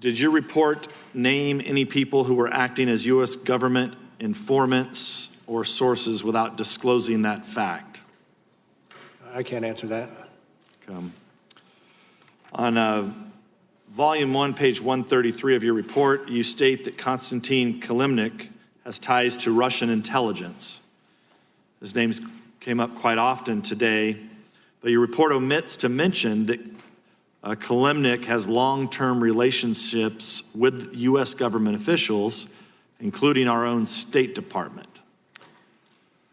Did your report name any people who were acting as U.S. government informants or sources without disclosing that fact? I can't answer that. On volume 1, page 133 of your report, you state that Konstantin Kilimnik has ties to Russian intelligence. His name came up quite often today, but your report omits to mention that Kilimnik has long-term relationships with U.S. government officials, including our own State Department.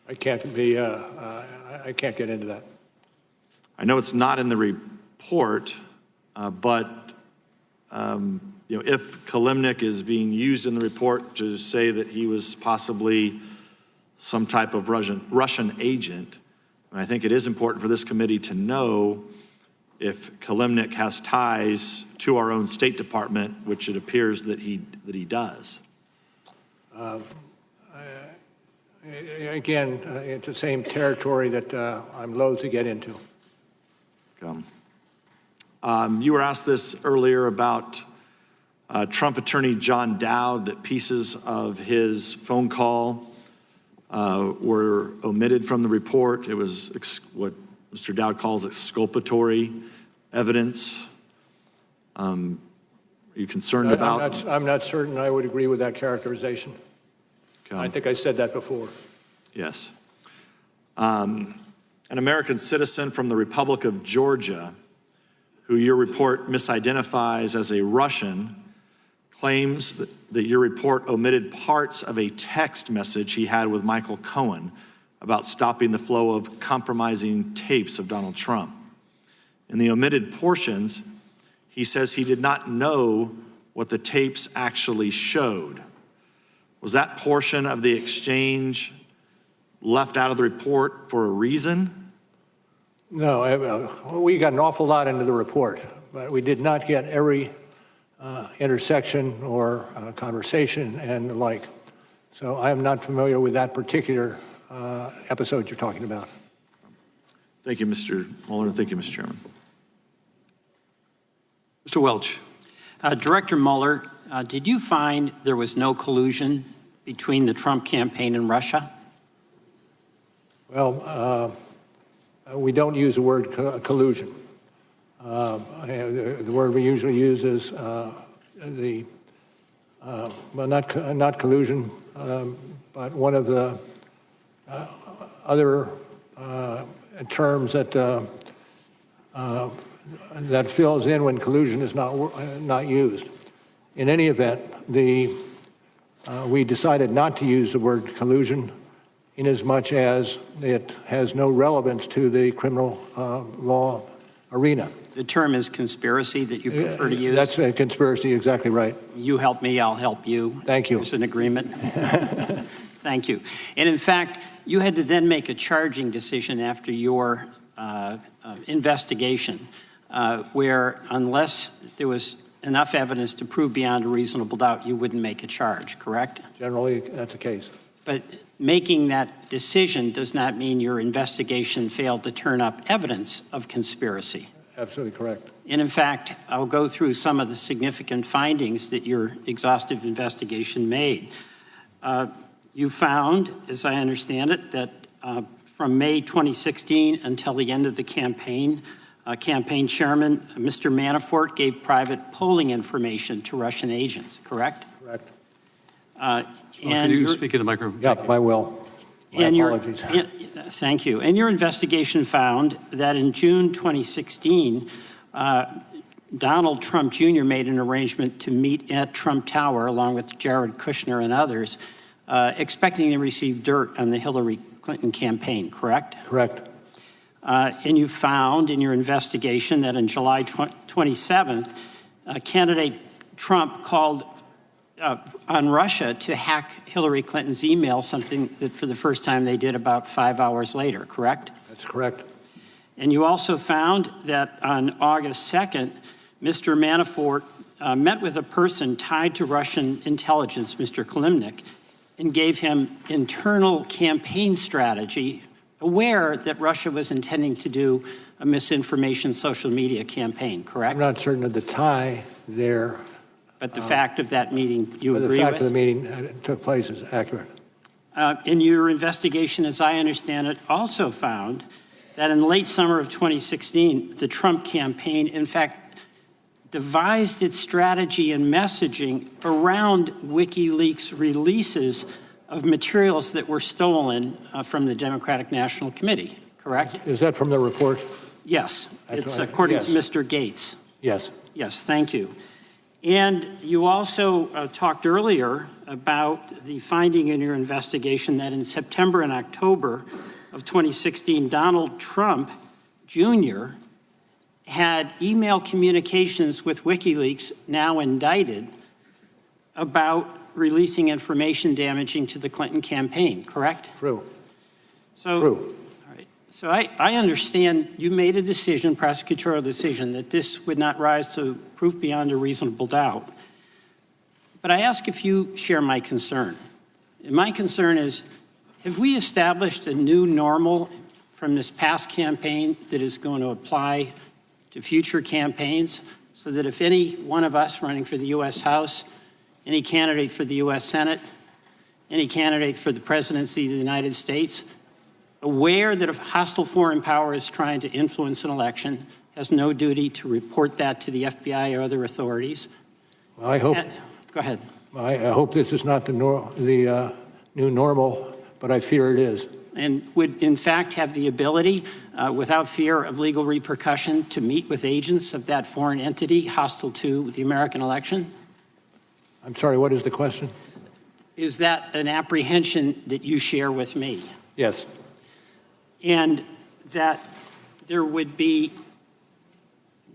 I can't get into that. I know it's not in the report, but if Kilimnik is being used in the report to say that he was possibly some type of Russian agent, and I think it is important for this committee to know if Kilimnik has ties to our own State Department, which it appears that he does. Again, it's the same territory that I'm loath to get into. You were asked this earlier about Trump attorney John Dowd, that pieces of his phone call were omitted from the report. It was what Mr. Dowd calls exculpatory evidence. Are you concerned about? I'm not certain I would agree with that characterization. I think I said that before. Yes. An American citizen from the Republic of Georgia, who your report misidentifies as a Russian, claims that your report omitted parts of a text message he had with Michael Cohen about stopping the flow of compromising tapes of Donald Trump. In the omitted portions, he says he did not know what the tapes actually showed. Was that portion of the exchange left out of the report for a reason? No, we got an awful lot into the report, but we did not get every intersection or conversation and the like. So I am not familiar with that particular episode you're talking about. Thank you, Mr. Mueller, and thank you, Mr. Chairman. Mr. Welch. Director Mueller, did you find there was no collusion between the Trump campaign and Russia? Well, we don't use the word collusion. The word we usually use is well, not collusion, but one of the other terms that that fills in when collusion is not used. In any event, we decided not to use the word collusion inasmuch as it has no relevance to the criminal law arena. The term is conspiracy that you prefer to use? That's a conspiracy, exactly right. You help me, I'll help you. Thank you. There's an agreement. Thank you. And in fact, you had to then make a charging decision after your investigation where unless there was enough evidence to prove beyond a reasonable doubt, you wouldn't make a charge, correct? Generally, that's the case. But making that decision does not mean your investigation failed to turn up evidence of conspiracy. Absolutely correct. And in fact, I'll go through some of the significant findings that your exhaustive investigation made. You found, as I understand it, that from May 2016 until the end of the campaign, campaign chairman Mr. Manafort gave private polling information to Russian agents, correct? Correct. And could you speak in the microphone? Yep, I will. My apologies. Thank you. And your investigation found that in June 2016, Donald Trump Jr. made an arrangement to meet at Trump Tower along with Jared Kushner and others, expecting to receive dirt on the Hillary Clinton campaign, correct? Correct. And you found in your investigation that on July 27th, candidate Trump called on Russia to hack Hillary Clinton's email, something that for the first time they did about 5 hours later, correct? That's correct. And you also found that on August 2nd, Mr. Manafort met with a person tied to Russian intelligence, Mr. Kilimnik, and gave him internal campaign strategy, aware that Russia was intending to do a misinformation social media campaign, correct? I'm not certain of the tie there. But the fact of that meeting, you agree with? The fact of the meeting took place is accurate. In your investigation, as I understand it, also found that in the late summer of 2016, the Trump campaign, in fact, devised its strategy and messaging around WikiLeaks releases of materials that were stolen from the Democratic National Committee, correct? Is that from the report? Yes. It's according to Mr. Gates. Yes. Yes, thank you. And you also talked earlier about the finding in your investigation that in September and October of 2016, Donald Trump Jr. had email communications with WikiLeaks, now indicted, about releasing information damaging to the Clinton campaign, correct? True. So, True. All right. So I understand you made a decision, prosecutorial decision, that this would not rise to proof beyond a reasonable doubt. But I ask if you share my concern. And my concern is, have we established a new normal from this past campaign that is going to apply to future campaigns, so that if any one of us running for the U.S. House, any candidate for the U.S. Senate, any candidate for the presidency of the United States, aware that a hostile foreign power is trying to influence an election, has no duty to report that to the FBI or other authorities? Well, I hope. Go ahead. I hope this is not the new normal, but I fear it is. And would, in fact, have the ability, without fear of legal repercussion, to meet with agents of that foreign entity hostile to the American election? I'm sorry, what is the question? Is that an apprehension that you share with me? Yes. And that there would be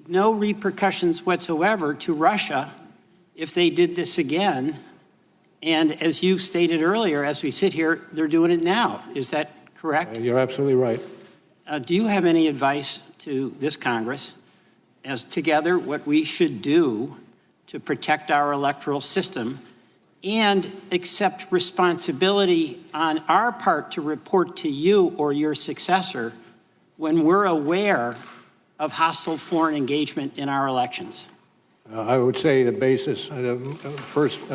no repercussions whatsoever to Russia if they did this again. And as you stated earlier, as we sit here, they're doing it now. Is that correct? You're absolutely right. Do you have any advice to this Congress as together what we should do to protect our electoral system and accept responsibility on our part to report to you or your successor when we're aware of hostile foreign engagement in our elections? I would say the basis, the first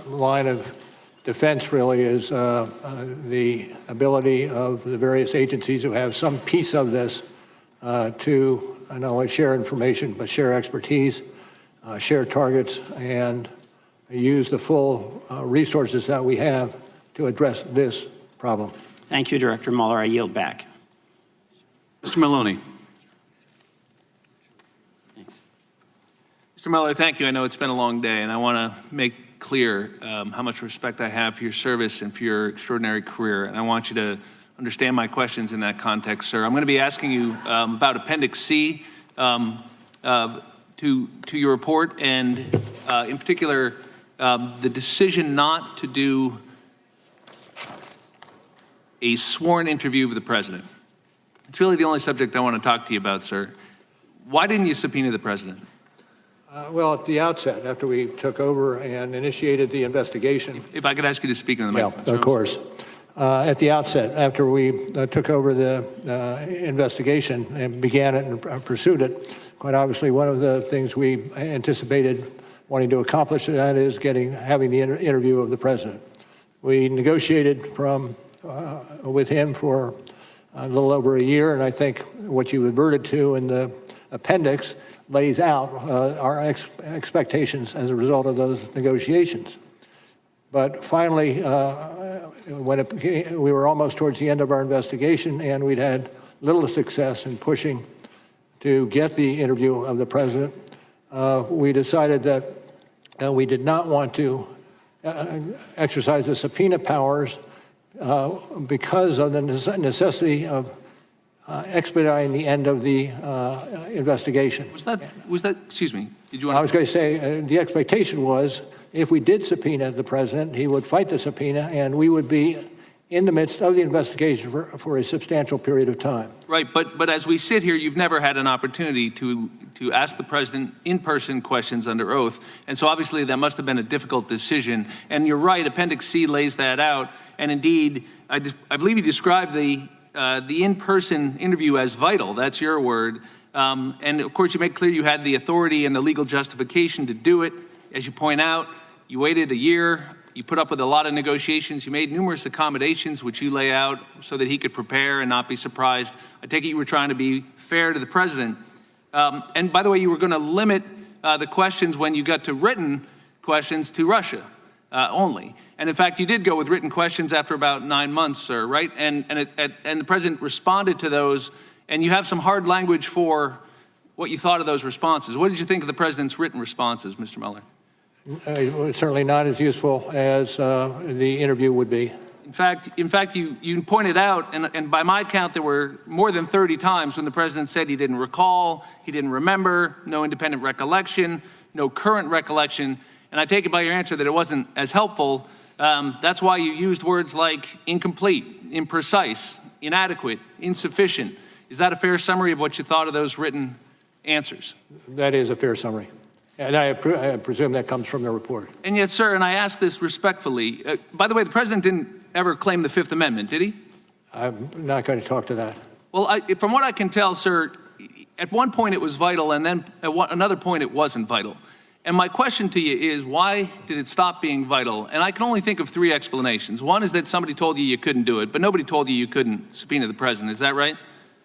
line of defense really is the ability of the various agencies who have some piece of this to not only share information, but share expertise, share targets, and use the full resources that we have to address this problem. Thank you, Director Mueller. I yield back. Mr. Maloney. Mr. Mueller, thank you. I know it's been a long day, and I want to make clear how much respect I have for your service and for your extraordinary career. And I want you to understand my questions in that context, sir. I'm going to be asking you about Appendix C to your report, and in particular, the decision not to do a sworn interview with the president. It's really the only subject I want to talk to you about, sir. Why didn't you subpoena the president? Well, at the outset, after we took over and initiated the investigation. If I could ask you to speak on the microphone. Yeah, of course. At the outset, after we took over the investigation and began it and pursued it, quite obviously one of the things we anticipated wanting to accomplish, that is having the interview of the president. We negotiated with him for a little over a year, and I think what you adverted to in the appendix lays out our expectations as a result of those negotiations. But finally, when we were almost towards the end of our investigation and we'd had little success in pushing to get the interview of the president, we decided that we did not want to exercise the subpoena powers because of the necessity of expediting the end of the investigation. Was that, excuse me, did you want I was going to say, the expectation was if we did subpoena the president, he would fight the subpoena and we would be in the midst of the investigation for a substantial period of time. Right, but as we sit here, you've never had an opportunity to ask the president in-person questions under oath, and so obviously that must have been a difficult decision. And you're right, Appendix C lays that out, and indeed, I believe you described the in-person interview as vital. That's your word. And of course, you make clear you had the authority and the legal justification to do it. As you point out, you waited a year. You put up with a lot of negotiations. You made numerous accommodations, which you lay out so that he could prepare and not be surprised. I take it you were trying to be fair to the president. And by the way, you were going to limit the questions when you got to written questions to Russia only. And in fact, you did go with written questions after about 9 months, sir, right? And the president responded to those, and you have some hard language for what you thought of those responses. What did you think of the president's written responses, Mr. Mueller? Certainly not as useful as the interview would be. In fact, you pointed out, and by my count, there were more than 30 times when the president said he didn't recall, he didn't remember, no independent recollection, no current recollection. And I take it by your answer that it wasn't as helpful. That's why you used words like incomplete, imprecise, inadequate, insufficient. Is that a fair summary of what you thought of those written answers? That is a fair summary. And I presume that comes from the report. And yet, sir, and I ask this respectfully, by the way, the president didn't ever claim the Fifth Amendment, did he? I'm not going to talk to that. Well, from what I can tell, sir, at one point it was vital, and then at another point it wasn't vital. And my question to you is, why did it stop being vital? And I can only think of three explanations. One is that somebody told you couldn't do it, but nobody told you couldn't subpoena the president. Is that right?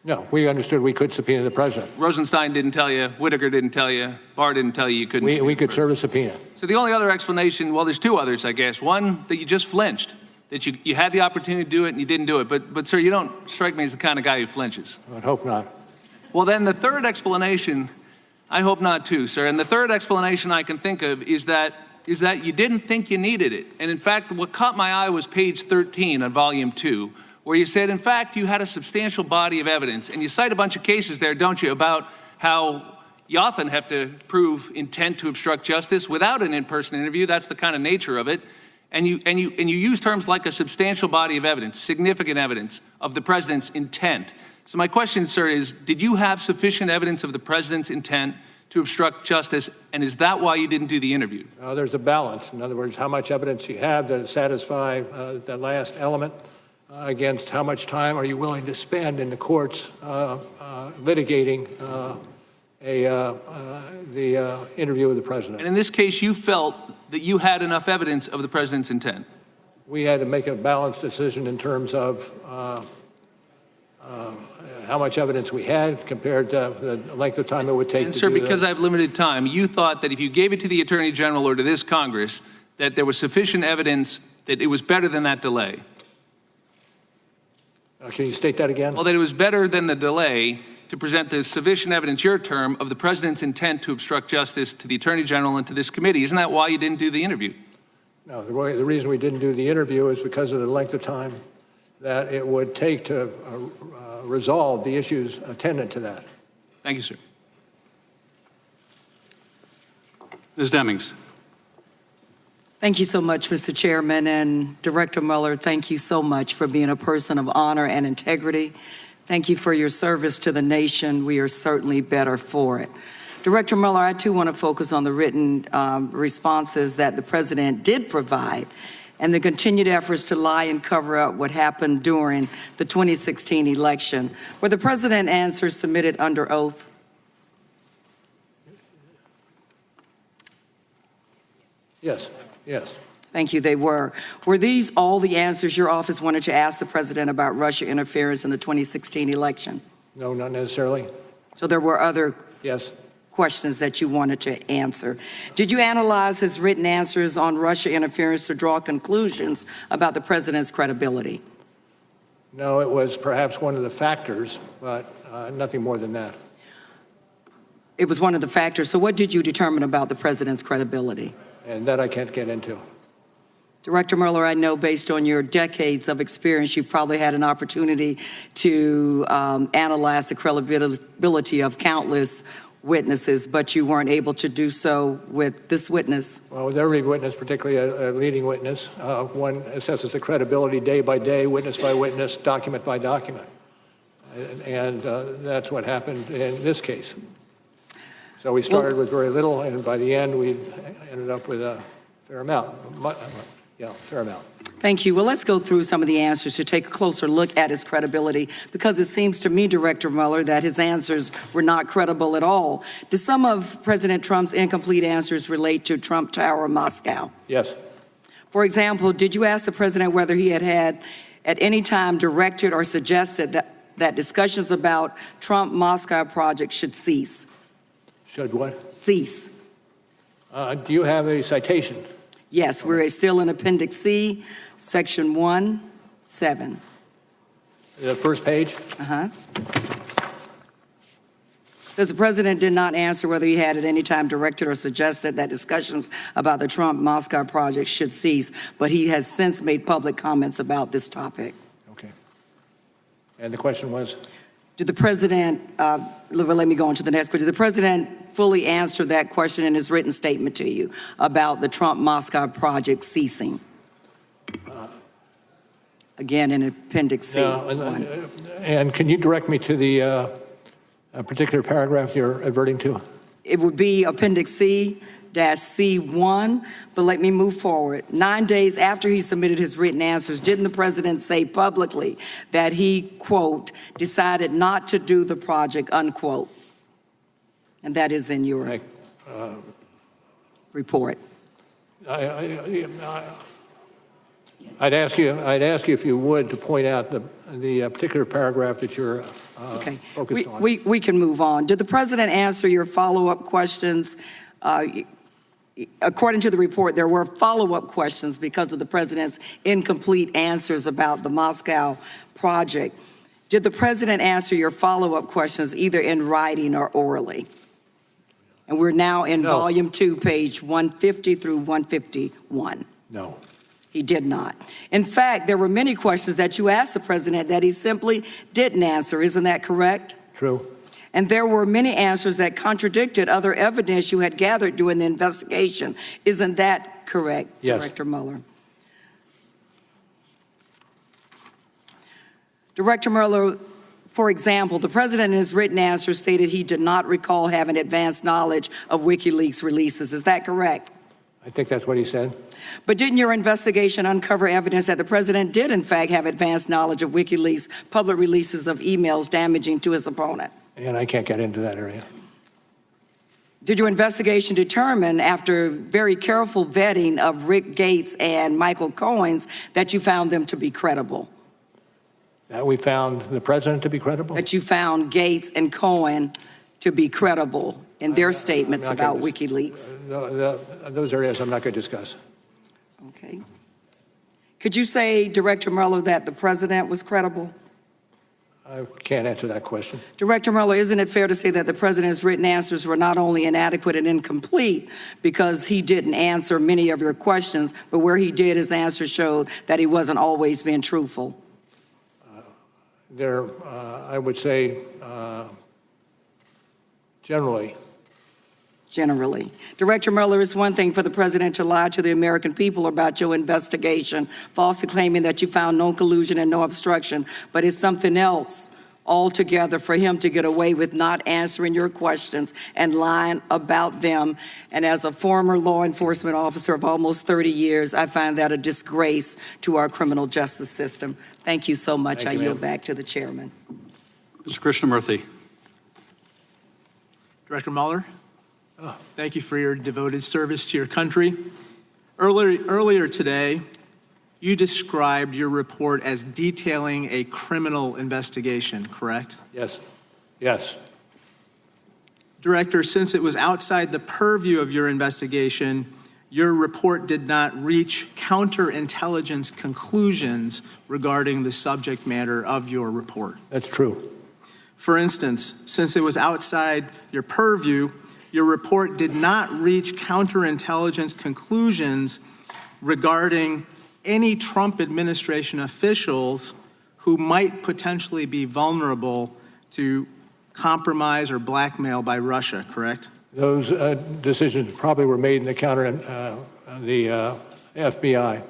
No, we understood we could subpoena the president. Rosenstein didn't tell you, Whitaker didn't tell you, Barr didn't tell you couldn't. We could serve a subpoena. So the only other explanation, well, there's two others, I guess. One, that you just flinched, that you had the opportunity to do it and you didn't do it. But sir, you don't strike me as the kind of guy who flinches. I hope not. Well, then the third explanation, I hope not too, sir. And the third explanation I can think of is that you didn't think you needed it. And in fact, what caught my eye was page 13 on volume 2, where you said, in fact, you had a substantial body of evidence. And you cite a bunch of cases there, don't you, about how you often have to prove intent to obstruct justice without an in-person interview. That's the kind of nature of it. And you use terms like a substantial body of evidence, significant evidence of the president's intent. So my question, sir, is, did you have sufficient evidence of the president's intent to obstruct justice, and is that why you didn't do the interview? There's a balance. In other words, how much evidence you have to satisfy the last element against how much time are you willing to spend in the courts litigating the interview with the president. And in this case, you felt that you had enough evidence of the president's intent. We had to make a balanced decision in terms of how much evidence we had compared to the length of time it would take and to sir, do because that. I have limited time, you thought that if you gave it to the Attorney General or to this Congress, that there was sufficient evidence that it was better than that delay. Can you state that again? Well, that it was better than the delay to present the sufficient evidence, your term, of the president's intent to obstruct justice to the Attorney General and to this committee. Isn't that why you didn't do the interview? No, the reason we didn't do the interview is because of the length of time that it would take to resolve the issues attendant to that. Thank you, sir. Ms. Demings. Thank you so much, Mr. Chairman. And Director Mueller, thank you so much for being a person of honor and integrity. Thank you for your service to the nation. We are certainly better for it. Director Mueller, I too want to focus on the written responses that the president did provide and the continued efforts to lie and cover up what happened during the 2016 election. Were the president answers submitted under oath? Yes, yes. Thank you, they were. Were these all the answers your office wanted to ask the president about Russia interference in the 2016 election? No, not necessarily. So there were other yes. questions that you wanted to answer. Did you analyze his written answers on Russia interference to draw conclusions about the president's credibility? No, it was perhaps one of the factors, but nothing more than that. It was one of the factors. So what did you determine about the president's credibility? And that I can't get into. Director Mueller, I know based on your decades of experience, you probably had an opportunity to analyze the credibility of countless witnesses, but you weren't able to do so with this witness. Well, with every witness, particularly a leading witness, one assesses the credibility day by day, witness by witness, document by document. And that's what happened in this case. So we started with very little, and by the end, we ended up with a fair amount. Yeah, fair amount. Thank you. Well, let's go through some of the answers to take a closer look at his credibility, because it seems to me, Director Mueller, that his answers were not credible at all. Do some of President Trump's incomplete answers relate to Trump Tower Moscow? Yes. For example, did you ask the president whether he had at any time directed or suggested that discussions about Trump Moscow project should cease? Should what? Cease. Do you have a citation? Yes, we're still in Appendix C, Section 1-7. The first page? So Says the president did not answer whether he had at any time directed or suggested that discussions about the Trump-Moscow project should cease, but he has since made public comments about this topic. Okay. And the question was? Did the president, let me go on to the next question. Did the president fully answer that question in his written statement to you about the Trump-Moscow project ceasing? Again, in Appendix C. And can you direct me to the a particular paragraph you're adverting to? It would be Appendix C-C1, but let me move forward. 9 days after he submitted his written answers, didn't the president say publicly that he, quote, decided not to do the project, unquote? And that is in your report. I'd ask you if you would to point out the particular paragraph that you're focused on. We can move on. Did the president answer your follow-up questions? According to the report, there were follow-up questions because of the president's incomplete answers about the Moscow project. Did the president answer your follow-up questions either in writing or orally? And we're now in Volume 2, page 150 through 151. No. He did not. In fact, there were many questions that you asked the president that he simply didn't answer. Isn't that correct? True. And there were many answers that contradicted other evidence you had gathered during the investigation. Isn't that correct, yes. Director Mueller? Director Mueller, for example, the president in his written answer stated he did not recall having advanced knowledge of WikiLeaks releases. Is that correct? I think that's what he said. But didn't your investigation uncover evidence that the president did, in fact, have advanced knowledge of WikiLeaks public releases of emails damaging to his opponent? And I can't get into that area. Did your investigation determine, after very careful vetting of Rick Gates and Michael Cohen's, that you found them to be credible? That we found the president to be credible? That you found Gates and Cohen to be credible in their statements about WikiLeaks? Those areas I'm not going to discuss. Okay. Could you say, Director Mueller, that the president was credible? I can't answer that question. Director Mueller, isn't it fair to say that the president's written answers were not only inadequate and incomplete because he didn't answer many of your questions, but where he did, his answers showed that he wasn't always being truthful? I would say, generally. Generally. Director Mueller, it's one thing for the president to lie to the American people about your investigation, falsely claiming that you found no collusion and no obstruction, but it's something else altogether for him to get away with not answering your questions and lying about them. And as a former law enforcement officer of almost 30 years, I find that a disgrace to our criminal justice system. Thank you so much. I yield back to the chairman. Mr. Krishnamurthy. Director Mueller, thank you for your devoted service to your country. Earlier today, you described your report as detailing a criminal investigation, correct? Yes. Yes. Director, since it was outside the purview of your investigation, your report did not reach counterintelligence conclusions regarding the subject matter of your report. That's true. For instance, since it was outside your purview, your report did not reach counterintelligence conclusions regarding any Trump administration officials who might potentially be vulnerable to compromise or blackmail by Russia, correct? Those decisions probably were made in the FBI.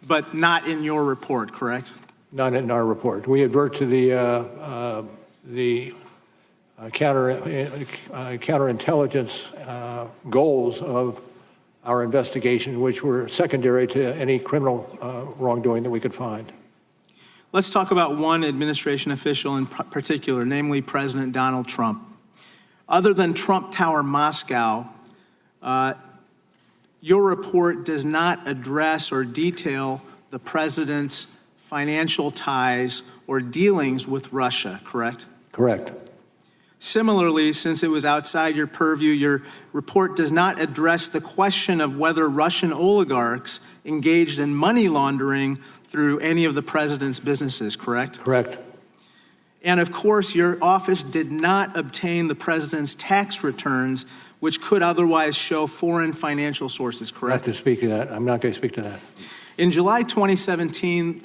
But not in your report, correct? Not in our report. We advert to the counterintelligence goals of our investigation, which were secondary to any criminal wrongdoing that we could find. Let's talk about one administration official in particular, namely President Donald Trump. Other than Trump Tower Moscow, your report does not address or detail the president's financial ties or dealings with Russia, correct? Correct. Similarly, since it was outside your purview, your report does not address the question of whether Russian oligarchs engaged in money laundering through any of the president's businesses, correct? Correct. And of course, your office did not obtain the president's tax returns, which could otherwise show foreign financial sources, correct? Not to speak to that. I'm not going to speak to that. In July 2017,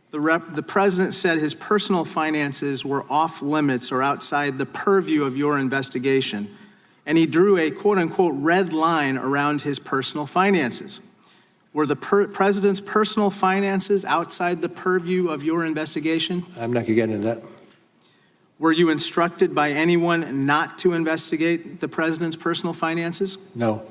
the president said his personal finances were off limits or outside the purview of your investigation, and he drew a quote-unquote red line around his personal finances. Were the president's personal finances outside the purview of your investigation? I'm not going to get into that. Were you instructed by anyone not to investigate the president's personal finances? No.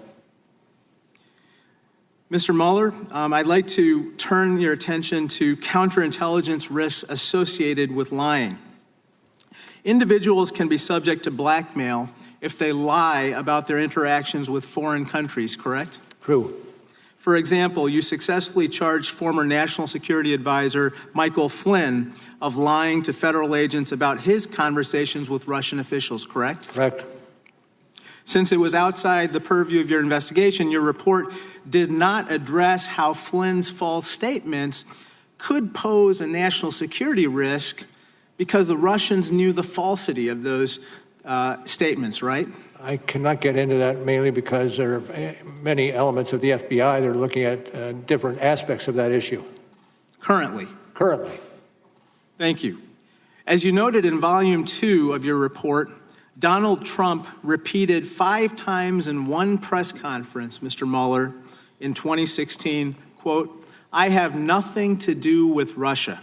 Mr. Mueller, I'd like to turn your attention to counterintelligence risks associated with lying. Individuals can be subject to blackmail if they lie about their interactions with foreign countries, correct? True. For example, you successfully charged former National Security Advisor Michael Flynn of lying to federal agents about his conversations with Russian officials, correct? Correct. Since it was outside the purview of your investigation, your report did not address how Flynn's false statements could pose a national security risk because the Russians knew the falsity of those statements, right? I cannot get into that mainly because there are many elements of the FBI that are looking at different aspects of that issue. Currently? Currently. Thank you. As you noted in Volume 2 of your report, Donald Trump repeated 5 times in one press conference, Mr. Mueller, in 2016, quote, "I have nothing to do with Russia."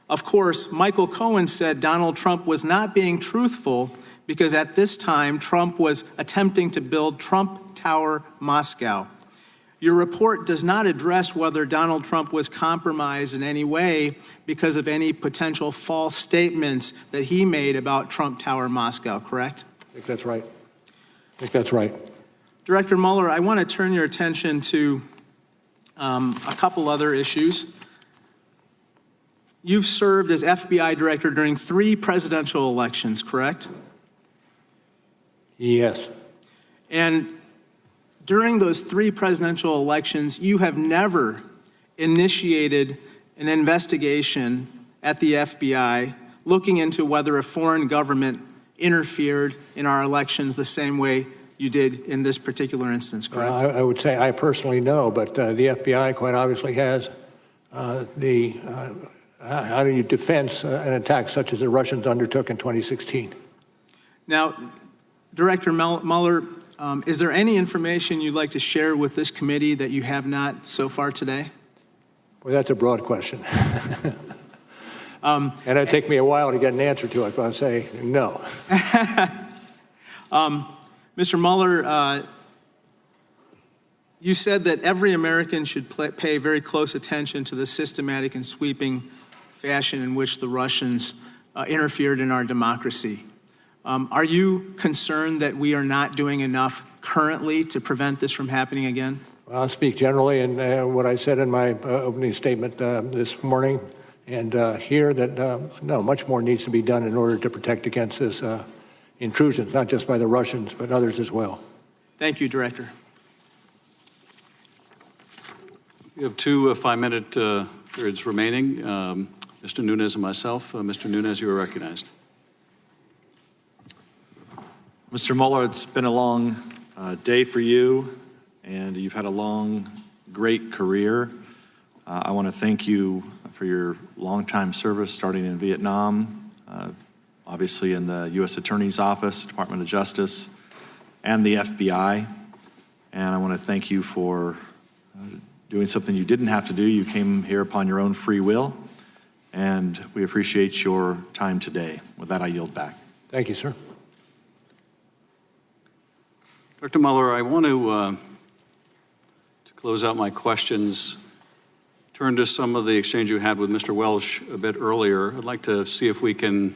Of course, Michael Cohen said Donald Trump was not being truthful because at this time, Trump was attempting to build Trump Tower Moscow. Your report does not address whether Donald Trump was compromised in any way because of any potential false statements that he made about Trump Tower Moscow, correct? I think that's right. I think that's right. Director Mueller, I want to turn your attention to a couple other issues. You've served as FBI director during 3 presidential elections, correct? Yes. And during those 3 presidential elections, you have never initiated an investigation at the FBI looking into whether a foreign government interfered in our elections the same way you did in this particular instance, correct? I would say I personally know, but the FBI quite obviously has how do you defend an attack such as the Russians undertook in 2016? Now, Director Mueller, is there any information you'd like to share with this committee that you have not so far today? Well, that's a broad question. And it'd take me a while to get an answer to it, but I'd say no. Mr. Mueller, you said that every American should pay very close attention to the systematic and sweeping fashion in which the Russians interfered in our democracy. Are you concerned that we are not doing enough currently to prevent this from happening again? Well, I'll speak generally, and what I said in my opening statement this morning and here that no, much more needs to be done in order to protect against this intrusions, not just by the Russians, but others as well. Thank you, Director. We have 2 5-minute periods remaining. Mr. Nunes and myself. Mr. Nunes, you are recognized. Mr. Mueller, it's been a long day for you, and you've had a long, great career. I want to thank you for your longtime service, starting in Vietnam, obviously in the U.S. Attorney's Office, Department of Justice, and the FBI. And I want to thank you for doing something you didn't have to do. You came here upon your own free will, and we appreciate your time today. With that, I yield back. Thank you, sir. Dr. Mueller, I want to close out my questions, turn to some of the exchange you had with Mr. Welsh a bit earlier. I'd like to see if we can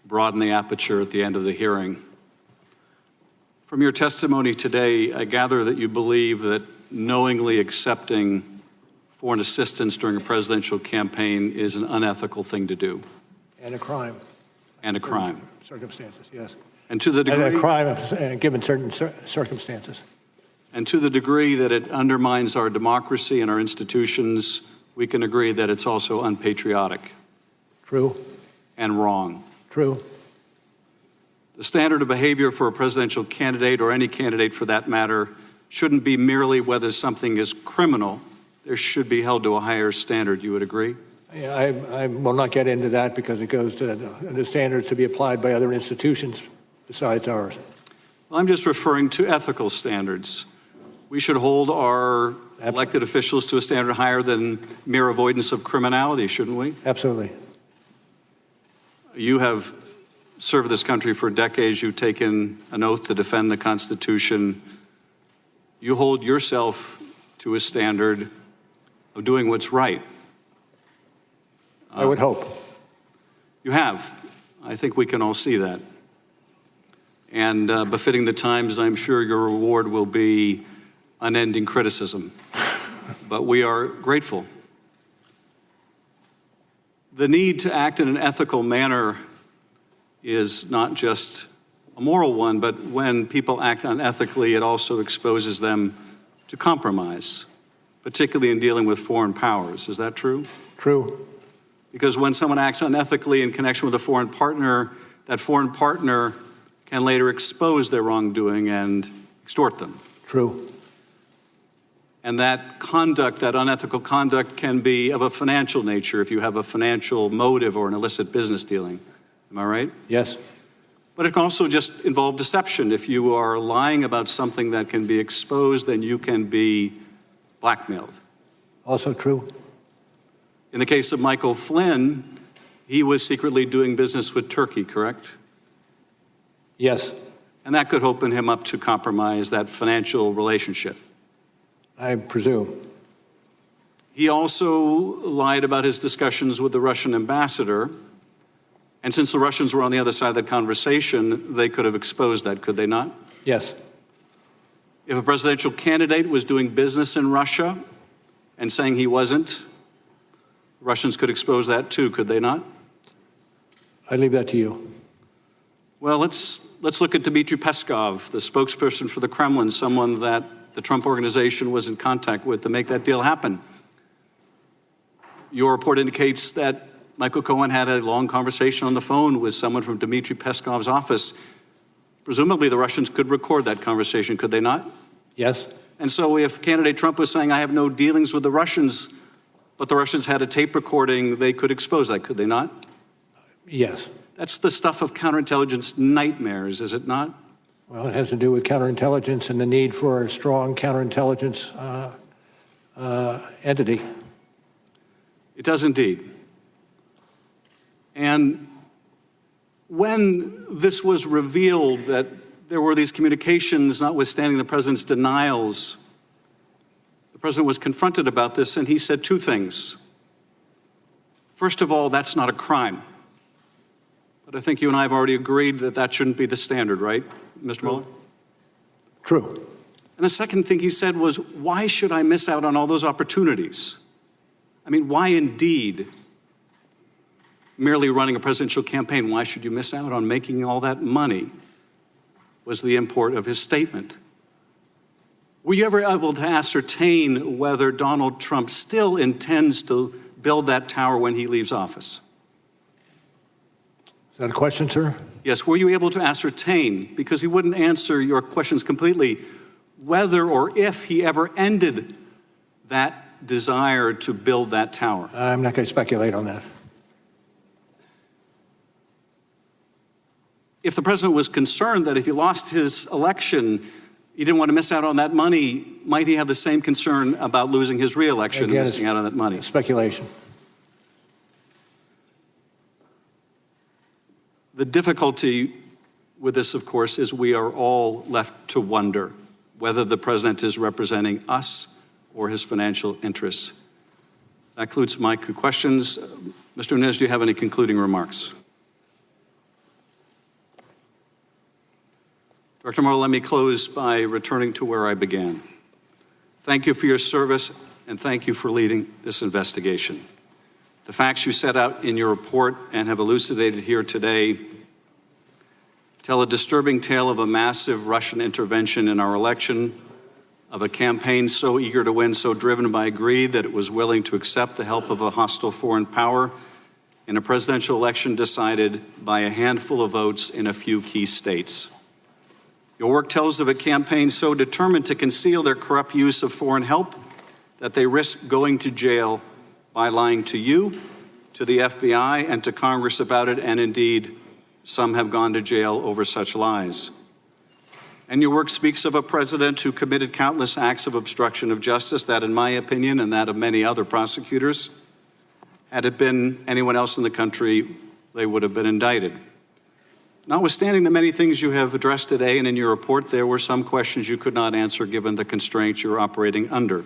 broaden the aperture at the end of the hearing. From your testimony today, I gather that you believe that knowingly accepting foreign assistance during a presidential campaign is an unethical thing to do. And a crime. And a crime. Circumstances, yes. And to the degree, and a crime given certain circumstances. And to the degree that it undermines our democracy and our institutions, we can agree that it's also unpatriotic. True. and wrong. True. The standard of behavior for a presidential candidate, or any candidate for that matter, shouldn't be merely whether something is criminal. There should be held to a higher standard. You would agree? I will not get into that because it goes to the standards to be applied by other institutions besides ours. Well, I'm just referring to ethical standards. We should hold our elected officials to a standard higher than mere avoidance of criminality, shouldn't we? Absolutely. You have served this country for decades. You've taken an oath to defend the Constitution. You hold yourself to a standard of doing what's right. I would hope. You have. I think we can all see that. And befitting the times, I'm sure your reward will be unending criticism. But we are grateful. The need to act in an ethical manner is not just a moral one, but when people act unethically, it also exposes them to compromise, particularly in dealing with foreign powers. Is that true? True. Because when someone acts unethically in connection with a foreign partner, that foreign partner can later expose their wrongdoing and extort them. True. And that conduct, that unethical conduct, can be of a financial nature if you have a financial motive or an illicit business dealing. Am I right? Yes. But it can also just involve deception. If you are lying about something that can be exposed, then you can be blackmailed. Also true. In the case of Michael Flynn, he was secretly doing business with Turkey, correct? Yes. And that could open him up to compromise that financial relationship. I presume. He also lied about his discussions with the Russian ambassador. And since the Russians were on the other side of that conversation, they could have exposed that, could they not? Yes. If a presidential candidate was doing business in Russia and saying he wasn't, Russians could expose that too, could they not? I leave that to you. Well, let's look at Dmitry Peskov, the spokesperson for the Kremlin, someone that the Trump organization was in contact with to make that deal happen. Your report indicates that Michael Cohen had a long conversation on the phone with someone from Dmitry Peskov's office. Presumably the Russians could record that conversation, could they not? Yes. And so if candidate Trump was saying, I have no dealings with the Russians, but the Russians had a tape recording, they could expose that, could they not? Yes. That's the stuff of counterintelligence nightmares, is it not? Well, it has to do with counterintelligence and the need for a strong counterintelligence entity. It does indeed. And when this was revealed that there were these communications, notwithstanding the president's denials, the president was confronted about this, and he said two things. First of all, that's not a crime. But I think you and I have already agreed that that shouldn't be the standard, right, Mr. Mueller? True. And the second thing he said was, why should I miss out on all those opportunities? I mean, why indeed? Merely running a presidential campaign, why should you miss out on making all that money? Was the import of his statement. Were you ever able to ascertain whether Donald Trump still intends to build that tower when he leaves office? Is that a question, sir? Yes, were you able to ascertain, because he wouldn't answer your questions completely, whether or if he ever ended that desire to build that tower? I'm not going to speculate on that. If the president was concerned that if he lost his election, he didn't want to miss out on that money, might he have the same concern about losing his reelection and missing out on that money? Speculation. The difficulty with this, of course, is we are all left to wonder whether the president is representing us or his financial interests. That concludes my questions. Mr. Nunes, do you have any concluding remarks? Director Mueller, let me close by returning to where I began. Thank you for your service, and thank you for leading this investigation. The facts you set out in your report and have elucidated here today tell a disturbing tale of a massive Russian intervention in our election, of a campaign so eager to win, so driven by greed that it was willing to accept the help of a hostile foreign power, in a presidential election decided by a handful of votes in a few key states. Your work tells of a campaign so determined to conceal their corrupt use of foreign help that they risk going to jail by lying to you, to the FBI, and to Congress about it, and indeed, some have gone to jail over such lies. And your work speaks of a president who committed countless acts of obstruction of justice that, in my opinion, and that of many other prosecutors, had it been anyone else in the country, they would have been indicted. Notwithstanding the many things you have addressed today and in your report, there were some questions you could not answer given the constraints you're operating under.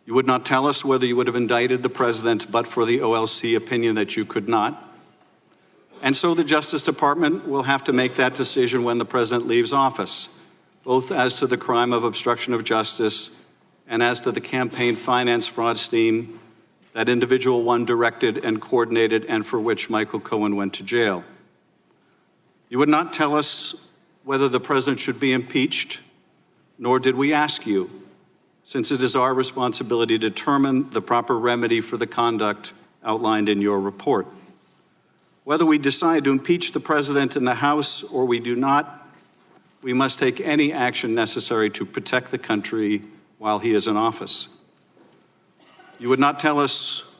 You would not tell us whether you would have indicted the president but for the OLC opinion that you could not. And so the Justice Department will have to make that decision when the president leaves office, both as to the crime of obstruction of justice and as to the campaign finance fraud scheme that Individual One directed and coordinated and for which Michael Cohen went to jail. You would not tell us whether the president should be impeached, nor did we ask you, since it is our responsibility to determine the proper remedy for the conduct outlined in your report. Whether we decide to impeach the president in the House or we do not, we must take any action necessary to protect the country while he is in office. You would not tell us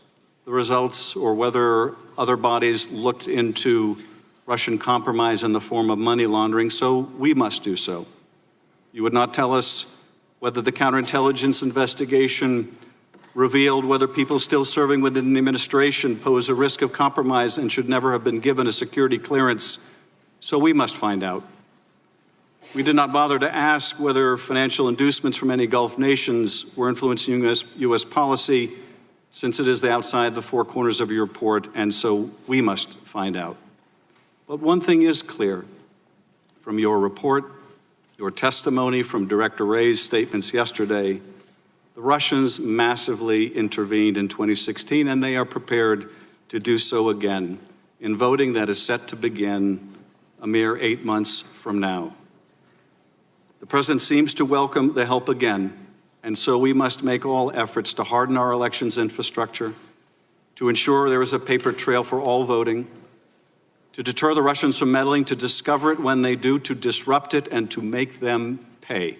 the results or whether other bodies looked into Russian compromise in the form of money laundering, so we must do so. You would not tell us whether the counterintelligence investigation revealed whether people still serving within the administration pose a risk of compromise and should never have been given a security clearance, so we must find out. We did not bother to ask whether financial inducements from any Gulf nations were influencing U.S. policy, since it is outside the four corners of your report, and so we must find out. But one thing is clear from your report, your testimony, from Director Wray's statements yesterday. The Russians massively intervened in 2016, and they are prepared to do so again in voting that is set to begin a mere 8 months from now. The president seems to welcome the help again, and so we must make all efforts to harden our elections infrastructure, to ensure there is a paper trail for all voting, to deter the Russians from meddling, to discover it when they do, to disrupt it, and to make them pay.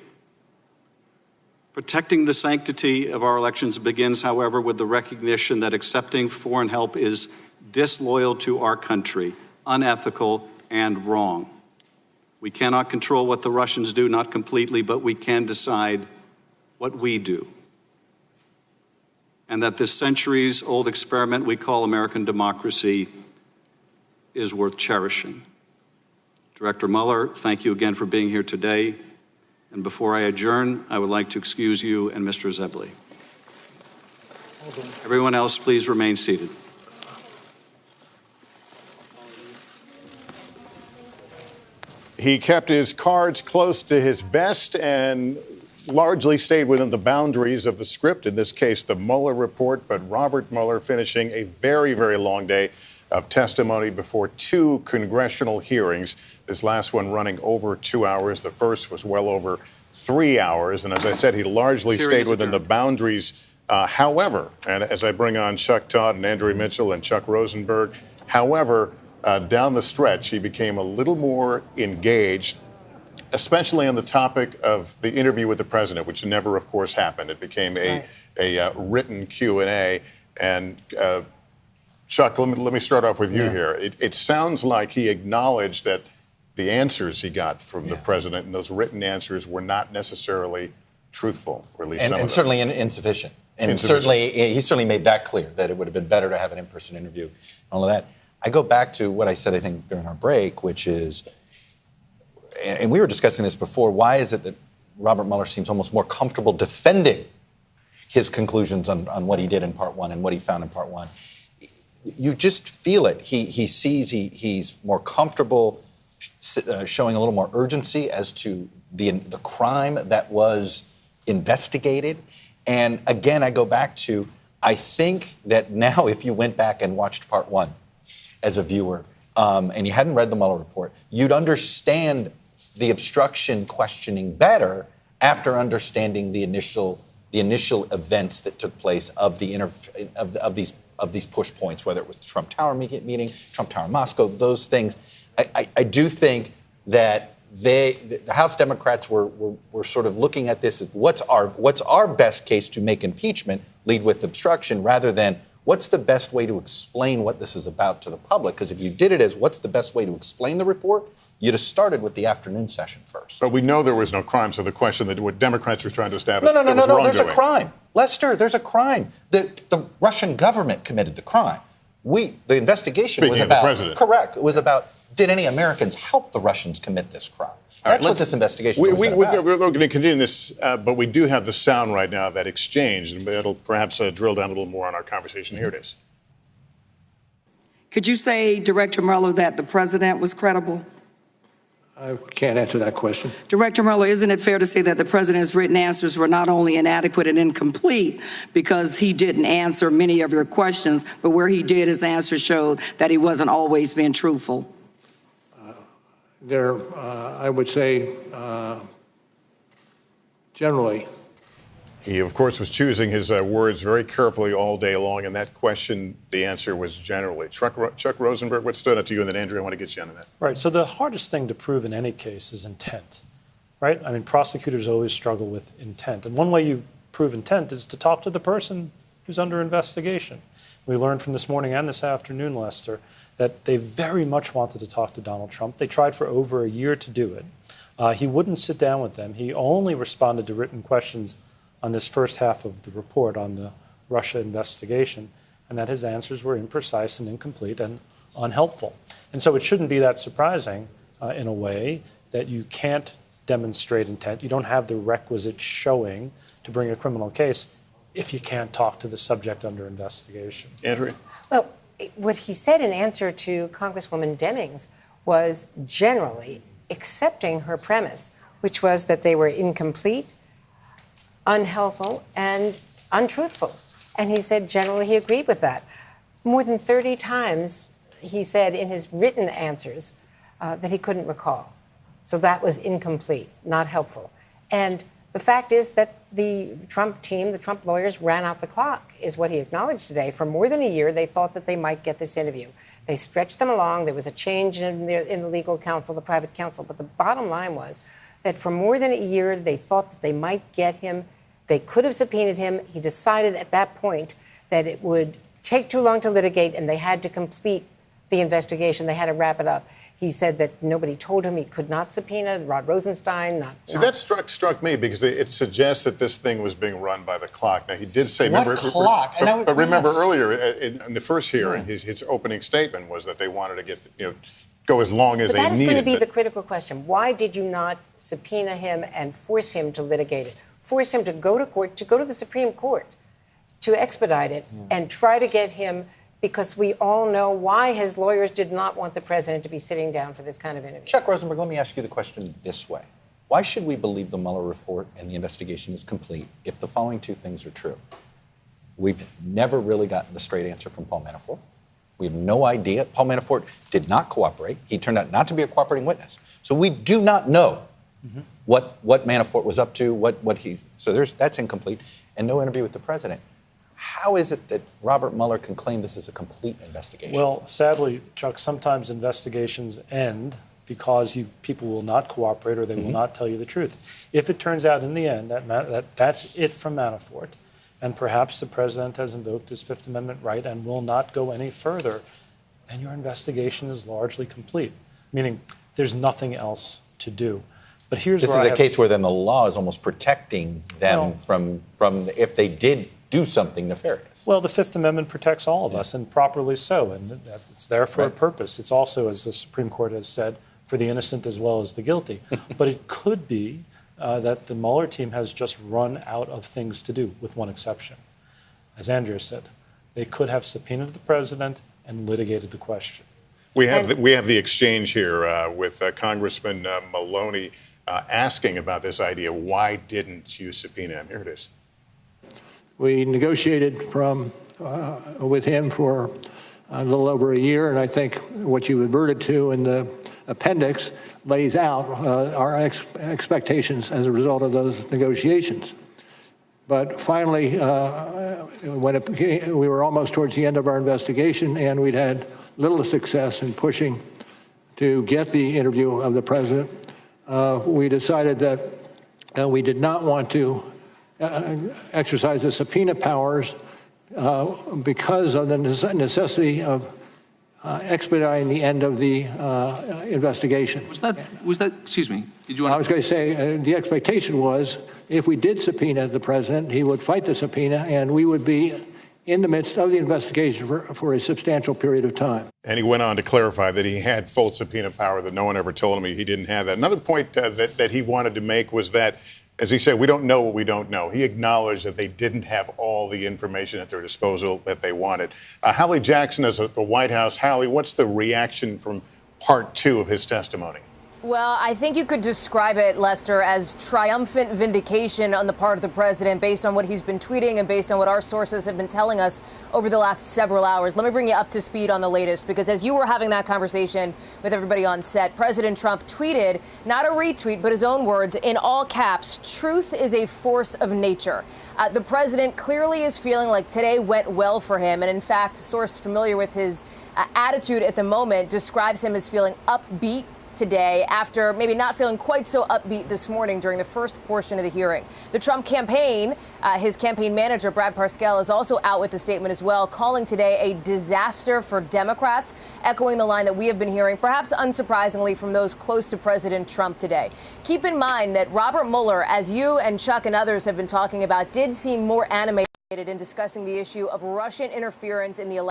Protecting the sanctity of our elections begins, however, with the recognition that accepting foreign help is disloyal to our country, unethical, and wrong. We cannot control what the Russians do, not completely, but we can decide what we do. And that this centuries-old experiment we call American democracy is worth cherishing. Director Mueller, thank you again for being here today. And before I adjourn, I would like to excuse you and Mr. Zebley. Everyone else, please remain seated. He kept his cards close to his vest and largely stayed within the boundaries of the script, in this case, the Mueller report. But Robert Mueller finishing a very, very long day of testimony before 2 congressional hearings. This last one running over 2 hours. The first was well over 3 hours. And as I said, he largely stayed within the boundaries. However, and as I bring on Chuck Todd and Andrea Mitchell and Chuck Rosenberg, however, down the stretch, he became a little more engaged, especially on the topic of the interview with the president, which never, of course, happened. It became a written Q&A. And Chuck, let me start off with you here. It sounds like he acknowledged that the answers he got from the president and those written answers were not necessarily truthful, or at least some of them. And certainly insufficient. And he certainly made that clear, that it would have been better to have an in-person interview and all of that. I go back to what I said, I think, during our break, which is, and we were discussing this before, why is it that Robert Mueller seems almost more comfortable defending his conclusions on what he did in part 1 and what he found in part 1? You just feel it. He sees he's more comfortable showing a little more urgency as to the crime that was investigated. And again, I go back to, I think that now if you went back and watched part 1 as a viewer, and you hadn't read the Mueller report, you'd understand the obstruction questioning better after understanding the initial events that took place of these of these push points, whether it was the Trump Tower meeting, Trump Tower Moscow, those things. I do think that the House Democrats were sort of looking at this as what's our best case to make impeachment, lead with obstruction, rather than what's the best way to explain what this is about to the public? Because if you did it as what's the best way to explain the report, you'd have started with the afternoon session first. But we know there was no crime, so the question that what Democrats were trying to establish No, there's a wrongdoing. crime. Lester, there's a crime. The Russian government committed the crime. The investigation Speaking was of the about, president. correct, it was about, did any Americans help the Russians commit this crime? That's what this investigation was about. We're going to continue this, but we do have the sound right now of that exchange, and it'll perhaps drill down a little more on our conversation. Here it is. Could you say, Director Mueller, that the president was credible? I can't answer that question. Director Mueller, isn't it fair to say that the president's written answers were not only inadequate and incomplete because he didn't answer many of your questions, but where he did, his answers showed that he wasn't always being truthful? I would say, generally. He, of course, was choosing his words very carefully all day long, and that question, the answer was generally. Chuck Rosenberg, what stood out to you? And then, Andrew, I want to get you on that. Right. So the hardest thing to prove in any case is intent, right? I mean, prosecutors always struggle with intent. And one way you prove intent is to talk to the person who's under investigation. We learned from this morning and this afternoon, Lester, that they very much wanted to talk to Donald Trump. They tried for over a year to do it. He wouldn't sit down with them. He only responded to written questions on this first half of the report on the Russia investigation, and that his answers were imprecise and incomplete and unhelpful. And so it shouldn't be that surprising, in a way, that you can't demonstrate intent. You don't have the requisite showing to bring a criminal case if you can't talk to the subject under investigation. Andrew? Well, what he said in answer to Congresswoman Demings was generally accepting her premise, which was that they were incomplete, unhelpful, and untruthful. And he said generally he agreed with that. More than 30 times he said in his written answers that he couldn't recall. So that was incomplete, not helpful. And the fact is that the Trump team, the Trump lawyers, ran out the clock, is what he acknowledged today. For more than a year, they thought that they might get this interview. They stretched them along. There was a change in the legal counsel, the private counsel. But the bottom line was that for more than a year, they thought that they might get him. They could have subpoenaed him. He decided at that point that it would take too long to litigate, and they had to complete the investigation. They had to wrap it up. He said that nobody told him he could not subpoena Rod Rosenstein. That struck me because it suggests that this thing was being run by the clock. Now, he did say, What clock? But remember earlier in the first hearing, his opening statement was that they wanted to get, go as long as But they that is needed. going to be the critical question. Why did you not subpoena him and force him to litigate it? Force him to go to court, to go to the Supreme Court, to expedite it and try to get him, because we all know why his lawyers did not want the president to be sitting down for this kind of interview. Chuck Rosenberg, let me ask you the question this way. Why should we believe the Mueller report and the investigation is complete if the following two things are true? We've never really gotten the straight answer from Paul Manafort. We have no idea. Paul Manafort did not cooperate. He turned out not to be a cooperating witness. So we do not know what Manafort was up to, that's incomplete, and no interview with the president. How is it that Robert Mueller can claim this is a complete investigation? Well, sadly, Chuck, sometimes investigations end because people will not cooperate or they will not tell you the truth. If it turns out in the end that's it from Manafort, and perhaps the president has invoked his Fifth Amendment right and will not go any further, then your investigation is largely complete, meaning there's nothing else to do. But here's this where is a case where then the law is almost protecting them from if they did do something nefarious. Well, the Fifth Amendment protects all of us, and properly so, and it's there for a purpose. It's also, as the Supreme Court has said, for the innocent as well as the guilty. But it could be that the Mueller team has just run out of things to do, with one exception. As Andrea said, they could have subpoenaed the president and litigated the question. We have the exchange here with Congressman Maloney asking about this idea. Why didn't you subpoena him? Here it is. We negotiated with him for a little over a year, and I think what you adverted to in the appendix lays out our expectations as a result of those negotiations. But finally, when we were almost towards the end of our investigation and we'd had little success in pushing to get the interview of the president, we decided that we did not want to exercise the subpoena powers because of the necessity of expediting the end of the investigation. Was that, excuse me, did you want I was going to say the expectation was if we did subpoena the president, he would fight the subpoena and we would be in the midst of the investigation for a substantial period of time. And he went on to clarify that he had full subpoena power, that no one ever told him he didn't have that. Another point that he wanted to make was that, as he said, we don't know what we don't know. He acknowledged that they didn't have all the information at their disposal that they wanted. Hallie Jackson is at the White House. Hallie, what's the reaction from part 2 of his testimony? Well, I think you could describe it, Lester, as triumphant vindication on the part of the president based on what he's been tweeting and based on what our sources have been telling us over the last several hours. Let me bring you up to speed on the latest, because as you were having that conversation with everybody on set, President Trump tweeted, not a retweet, but his own words, in all caps, "Truth is a force of nature." The president clearly is feeling like today went well for him. And in fact, a source familiar with his attitude at the moment describes him as feeling upbeat today after maybe not feeling quite so upbeat this morning during the first portion of the hearing. The Trump campaign, his campaign manager, Brad Parscale, is also out with a statement as well, calling today a disaster for Democrats, echoing the line that we have been hearing, perhaps unsurprisingly, from those close to President Trump today. Keep in mind that Robert Mueller, as you and Chuck and others have been talking about, did seem more animated in discussing the issue of Russian interference in the election,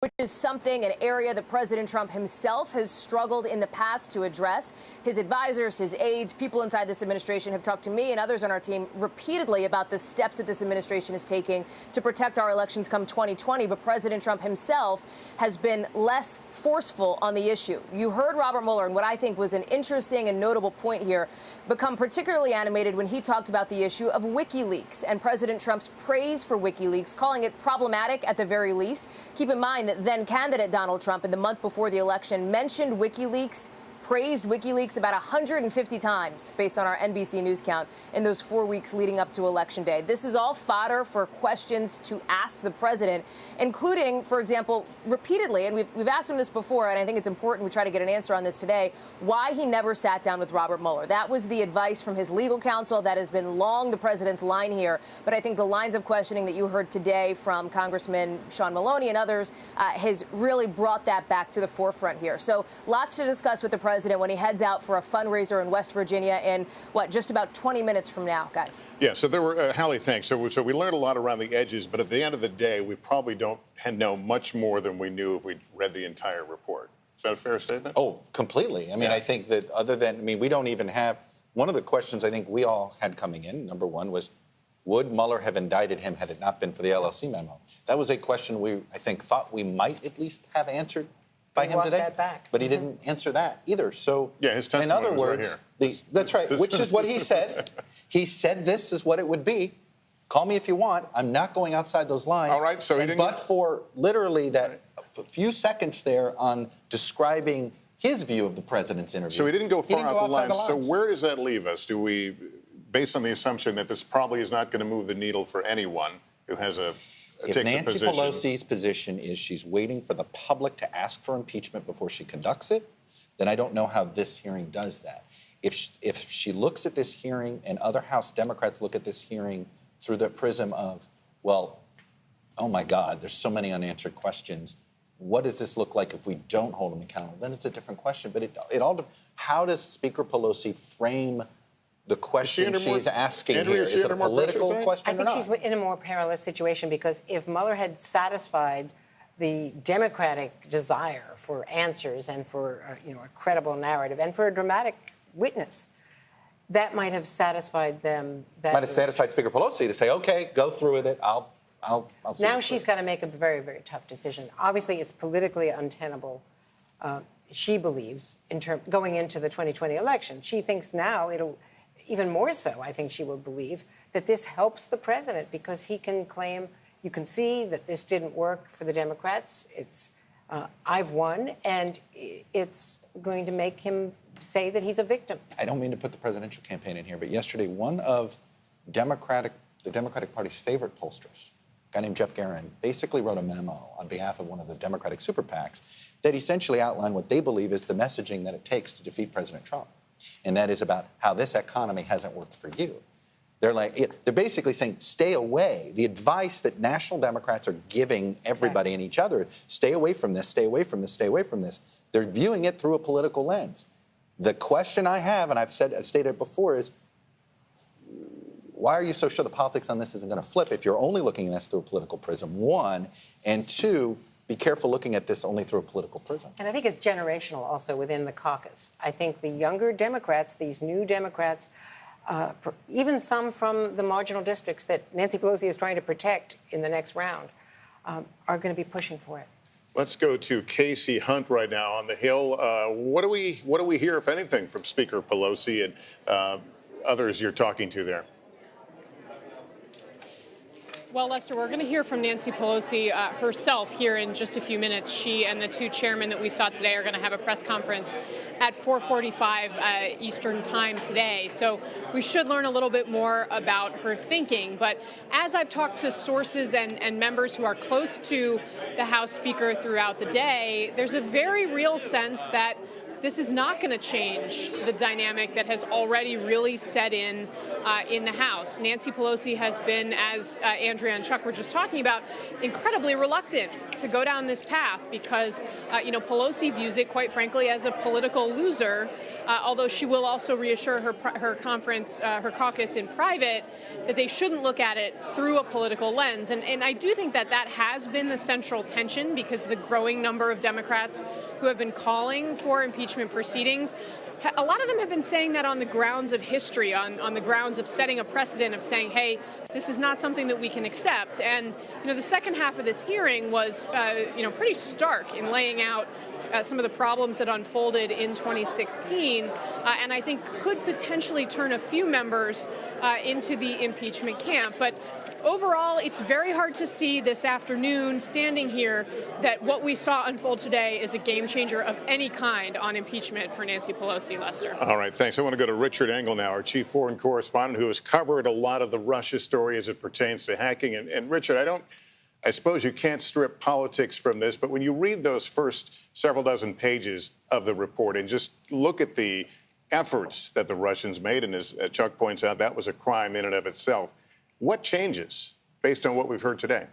which is something, an area that President Trump himself has struggled in the past to address. His advisors, his aides, people inside this administration have talked to me and others on our team repeatedly about the steps that this administration is taking to protect our elections come 2020. But President Trump himself has been less forceful on the issue. You heard Robert Mueller, and what I think was an interesting and notable point here, become particularly animated when he talked about the issue of WikiLeaks and President Trump's praise for WikiLeaks, calling it problematic at the very least. Keep in mind that then candidate Donald Trump, in the month before the election, mentioned WikiLeaks, praised WikiLeaks about 150 times based on our NBC News count in those 4 weeks leading up to Election Day. This is all fodder for questions to ask the president, including, for example, repeatedly, and we've asked him this before, and I think it's important we try to get an answer on this today, why he never sat down with Robert Mueller. That was the advice from his legal counsel. That has been long the president's line here. But I think the lines of questioning that you heard today from Congressman Sean Maloney and others has really brought that back to the forefront here. So lots to discuss with the president when he heads out for a fundraiser in West Virginia in, just about 20 minutes from now, guys. Yeah, so there were, Hallie, thanks. So we learned a lot around the edges, but at the end of the day, we probably don't know much more than we knew if we'd read the entire report. Is that a fair statement? Oh, completely. I mean, I think that we don't even have, one of the questions I think we all had coming in, number one, was, would Mueller have indicted him had it not been for the LLC memo? That was a question I think, thought we might at least have answered by him today, but he didn't answer that either. So, yeah, his testimony in other words, that's right, which is what he said. He said this is what it would be. Call me if you want. I'm not going outside those lines. All right, so he didn't. But for literally that few seconds there on describing his view of the president's interview. So he didn't go far out the lines. So where does that leave us? Do we, based on the assumption that this probably is not going to move the needle for anyone who has if Nancy Pelosi's position is she's waiting for the public to ask for impeachment before she conducts it, then I don't know how this hearing does that. If she looks at this hearing and other House Democrats look at this hearing through the prism of, well, oh my God, there's so many unanswered questions. What does this look like if we don't hold him accountable? Then it's a different question. But how does Speaker Pelosi frame the question she's asking here? Is it a political question or not? I think she's in a more perilous situation because if Mueller had satisfied the Democratic desire for answers and for a credible narrative and for a dramatic witness, that might have satisfied them. That might have satisfied Speaker Pelosi to say, "Okay, go through with it. I'll see." Now she's got to make a very, very tough decision. Obviously, it's politically untenable. She believes going into the 2020 election. She thinks now it'll. Even more so, I think she will believe that this helps the president because he can claim, you can see that this didn't work for the Democrats. I've won, and it's going to make him say that he's a victim. I don't mean to put the presidential campaign in here, but yesterday one of Democratic the Democratic Party's favorite pollsters, a guy named Jeff Guerin, basically wrote a memo on behalf of one of the Democratic super PACs that essentially outlined what they believe is the messaging that it takes to defeat President Trump. And that is about how this economy hasn't worked for you. They're basically saying, stay away. The advice that national Democrats are giving everybody and each other, stay away from this, stay away from this, stay away from this. They're viewing it through a political lens. The question I have, and I've stated it before, is why are you so sure the politics on this isn't going to flip if you're only looking at this through a political prism, one, and two, be careful looking at this only through a political prism. And I think it's generational also within the caucus. I think the younger Democrats, these new Democrats, even some from the marginal districts that Nancy Pelosi is trying to protect in the next round, are going to be pushing for it. Let's go to Casey Hunt right now on the Hill. What do we hear, if anything, from Speaker Pelosi and others you're talking to there? Well, Lester, we're going to hear from Nancy Pelosi herself here in just a few minutes. She and the two chairmen that we saw today are going to have a press conference at 4:45 Eastern time today. So we should learn a little bit more about her thinking. But as I've talked to sources and members who are close to the House Speaker throughout the day, there's a very real sense that this is not going to change the dynamic that has already really set in the House. Nancy Pelosi has been, as Andrea and Chuck were just talking about, incredibly reluctant to go down this path because, Pelosi views it, quite frankly, as a political loser. Although she will also reassure her caucus in private that they shouldn't look at it through a political lens. And I do think that has been the central tension because the growing number of Democrats who have been calling for impeachment proceedings, a lot of them have been saying that on the grounds of history, on the grounds of setting a precedent of saying, hey, this is not something that we can accept. And, the second half of this hearing was, pretty stark in laying out some of the problems that unfolded in 2016, and I think could potentially turn a few members into the impeachment camp. But overall, it's very hard to see this afternoon, standing here, that what we saw unfold today is a game changer of any kind on impeachment for Nancy Pelosi, Lester. All right, thanks. I want to go to Richard Engel now, our chief foreign correspondent, who has covered a lot of the Russia story as it pertains to hacking. And Richard, I suppose you can't strip politics from this, but when you read those first several dozen pages of the report and just look at the efforts that the Russians made, and as Chuck points out, that was a crime in and of itself, what changes based on what we've heard today?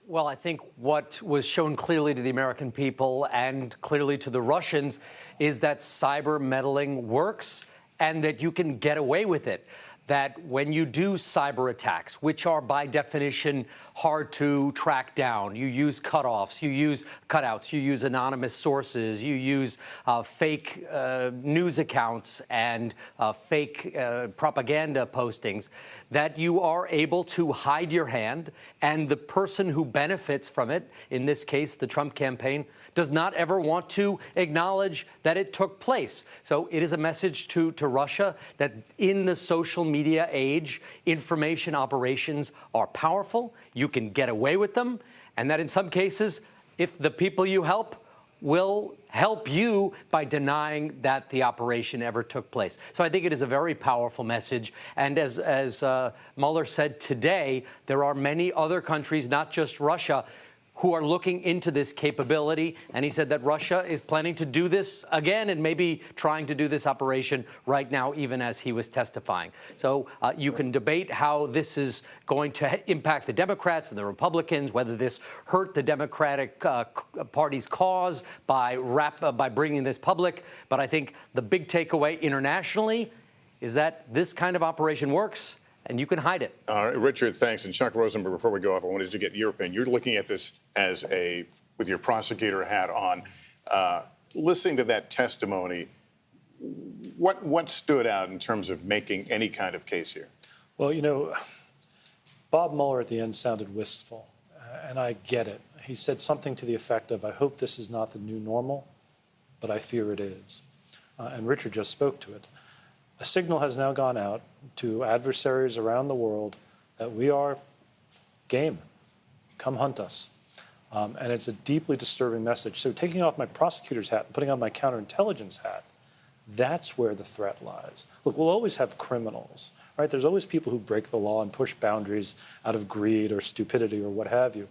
Well, I think what was shown clearly to the American people and clearly to the Russians is that cyber meddling works and that you can get away with it. That when you do cyber attacks, which are by definition hard to track down, you use cutoffs, you use cutouts, you use anonymous sources, you use fake news accounts and fake propaganda postings, that you are able to hide your hand, and the person who benefits from it, in this case, the Trump campaign, does not ever want to acknowledge that it took place. So it is a message to Russia that in the social media age, information operations are powerful, you can get away with them, and that in some cases, if the people you help will help you by denying that the operation ever took place. So I think it is a very powerful message. And as Mueller said today, there are many other countries, not just Russia, who are looking into this capability. And he said that Russia is planning to do this again and maybe trying to do this operation right now, even as he was testifying. So you can debate how this is going to impact the Democrats and the Republicans, whether this hurt the Democratic Party's cause by bringing this public. But I think the big takeaway internationally is that this kind of operation works, and you can hide it. All right, Richard, thanks. And Chuck Rosenberg, before we go off, I wanted to get your opinion. You're looking at this as with your prosecutor hat on. Listening to that testimony, what stood out in terms of making any kind of case here? Well, Bob Mueller at the end sounded wistful, and I get it. He said something to the effect of, I hope this is not the new normal, but I fear it is. And Richard just spoke to it. A signal has now gone out to adversaries around the world that we are game. Come hunt us. And it's a deeply disturbing message. So taking off my prosecutor's hat and putting on my counterintelligence hat, that's where the threat lies. Look, we'll always have criminals, right? There's always people who break the law and push boundaries out of greed or stupidity or what have you.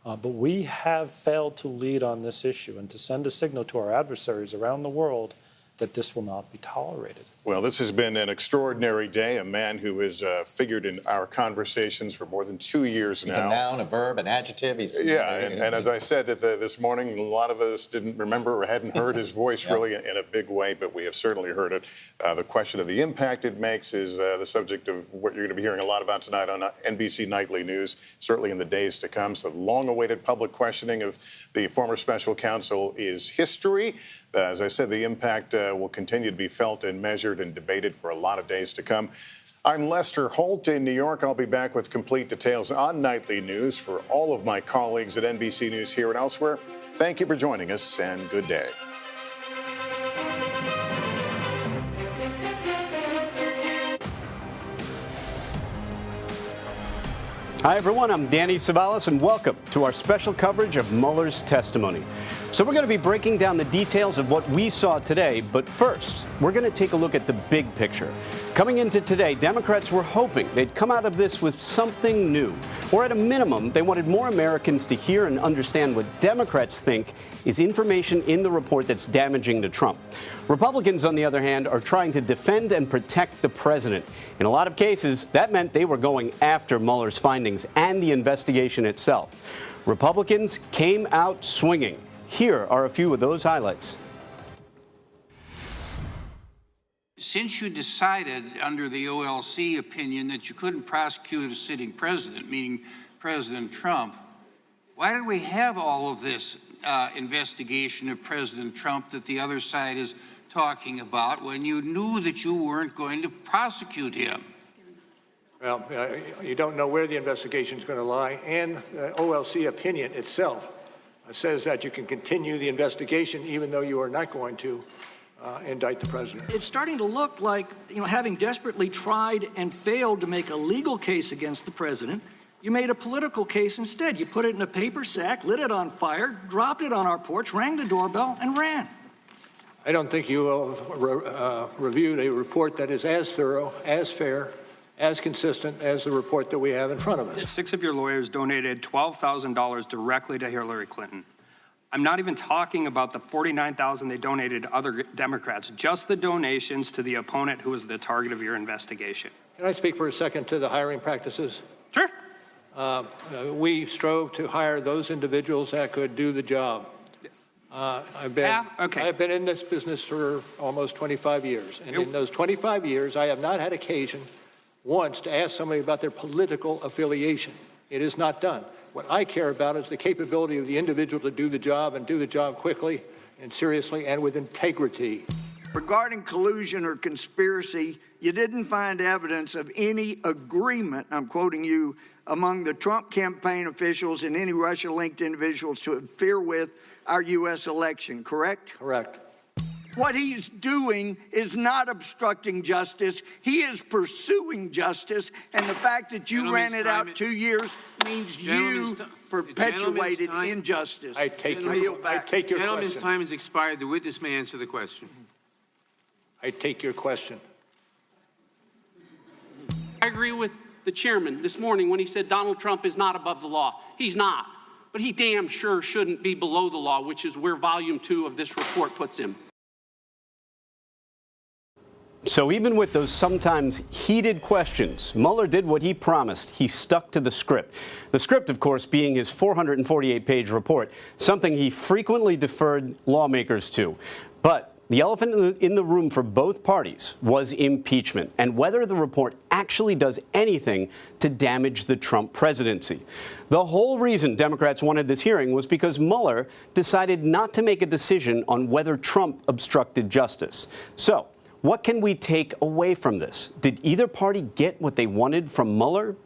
But we have failed to lead on this issue and to send a signal to our adversaries around the world that this will not be tolerated. Well, this has been an extraordinary day. A man who has figured in our conversations for more than 2 years now. He's a noun, a verb, an adjective. And as I said this morning, a lot of us didn't remember or hadn't heard his voice really in a big way, but we have certainly heard it. The question of the impact it makes is the subject of what you're going to be hearing a lot about tonight on NBC Nightly News, certainly in the days to come. So the long-awaited public questioning of the former special counsel is history. As I said, the impact will continue to be felt and measured and debated for a lot of days to come. I'm Lester Holt in New York. I'll be back with complete details on Nightly News. For all of my colleagues at NBC News here and elsewhere, thank you for joining us and good day. Hi, everyone. I'm Danny Savalas, and welcome to our special coverage of Mueller's testimony. So we're going to be breaking down the details of what we saw today, but first, we're going to take a look at the big picture. Coming into today, Democrats were hoping they'd come out of this with something new, or at a minimum, they wanted more Americans to hear and understand what Democrats think is information in the report that's damaging to Trump. Republicans, on the other hand, are trying to defend and protect the president. In a lot of cases, that meant they were going after Mueller's findings and the investigation itself. Republicans came out swinging. Here are a few of those highlights. Since you decided under the OLC opinion that you couldn't prosecute a sitting president, meaning President Trump, why did we have all of this investigation of President Trump that the other side is talking about when you knew that you weren't going to prosecute him? Well, you don't know where the investigation is going to lie, and the OLC opinion itself says that you can continue the investigation even though you are not going to indict the president. It's starting to look like, having desperately tried and failed to make a legal case against the president, you made a political case instead. You put it in a paper sack, lit it on fire, dropped it on our porch, rang the doorbell, and ran. I don't think you reviewed a report that is as thorough, as fair, as consistent as the report that we have in front of us. 6 of your lawyers donated $12,000 directly to Hillary Clinton. I'm not even talking about the $49,000 they donated to other Democrats, just the donations to the opponent who was the target of your investigation. Can I speak for a second to the hiring practices? Sure. We strove to hire those individuals that could do the job. I've been in this business for almost 25 years, and in those 25 years, I have not had occasion once to ask somebody about their political affiliation. It is not done. What I care about is the capability of the individual to do the job and do the job quickly and seriously and with integrity. Regarding collusion or conspiracy, you didn't find evidence of any agreement, I'm quoting you, among the Trump campaign officials and any Russia-linked individuals to interfere with our U.S. election, correct? Correct. What he's doing is not obstructing justice. He is pursuing justice, and the fact that you ran it out 2 years means you perpetuated injustice. I take your question. Gentleman's time has expired. The witness may answer the question. I take your question. I agree with the chairman this morning when he said Donald Trump is not above the law. He's not. But he damn sure shouldn't be below the law, which is where Volume 2 of this report puts him. So even with those sometimes heated questions, Mueller did what he promised. He stuck to the script. The script, of course, being his 448-page report, something he frequently deferred lawmakers to. But the elephant in the room for both parties was impeachment and whether the report actually does anything to damage the Trump presidency. The whole reason Democrats wanted this hearing was because Mueller decided not to make a decision on whether Trump obstructed justice. So, what can we take away from this? Did either party get what they wanted from Mueller?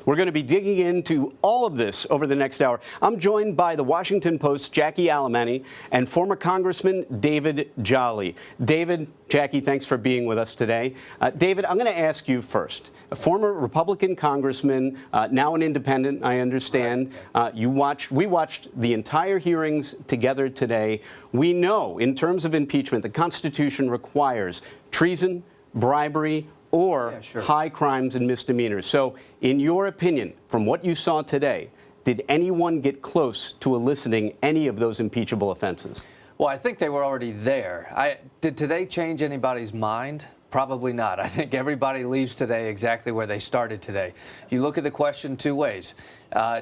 We're going to be digging into all of this over the next hour. I'm joined by the Washington Post's Jackie Alemany and former Congressman David Jolly. David, Jackie, thanks for being with us today. David, I'm going to ask you first. A former Republican congressman, now an independent, I understand. We watched the entire hearings together today. We know, in terms of impeachment, the Constitution requires treason, bribery, or high crimes and misdemeanors. So, in your opinion, from what you saw today, did anyone get close to eliciting any of those impeachable offenses? Well, I think they were already there. Did today change anybody's mind? Probably not. I think everybody leaves today exactly where they started today. You look at the question two ways.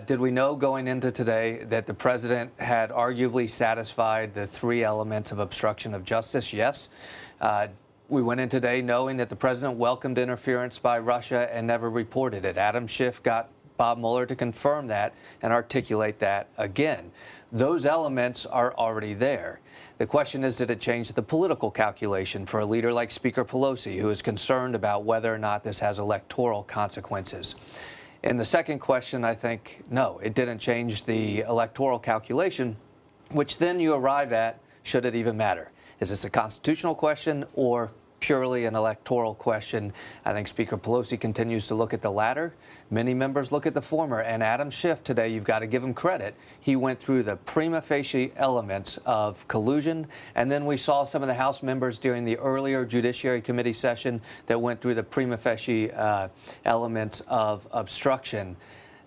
Did we know going into today that the president had arguably satisfied the three elements of obstruction of justice? Yes. We went in today knowing that the president welcomed interference by Russia and never reported it. Adam Schiff got Bob Mueller to confirm that and articulate that again. Those elements are already there. The question is, did it change the political calculation for a leader like Speaker Pelosi, who is concerned about whether or not this has electoral consequences? In the second question, I think, no, it didn't change the electoral calculation, which then you arrive at, should it even matter? Is this a constitutional question or purely an electoral question? I think Speaker Pelosi continues to look at the latter. Many members look at the former. And Adam Schiff today, you've got to give him credit. He went through the prima facie elements of collusion. And then we saw some of the House members during the earlier Judiciary Committee session that went through the prima facie elements of obstruction.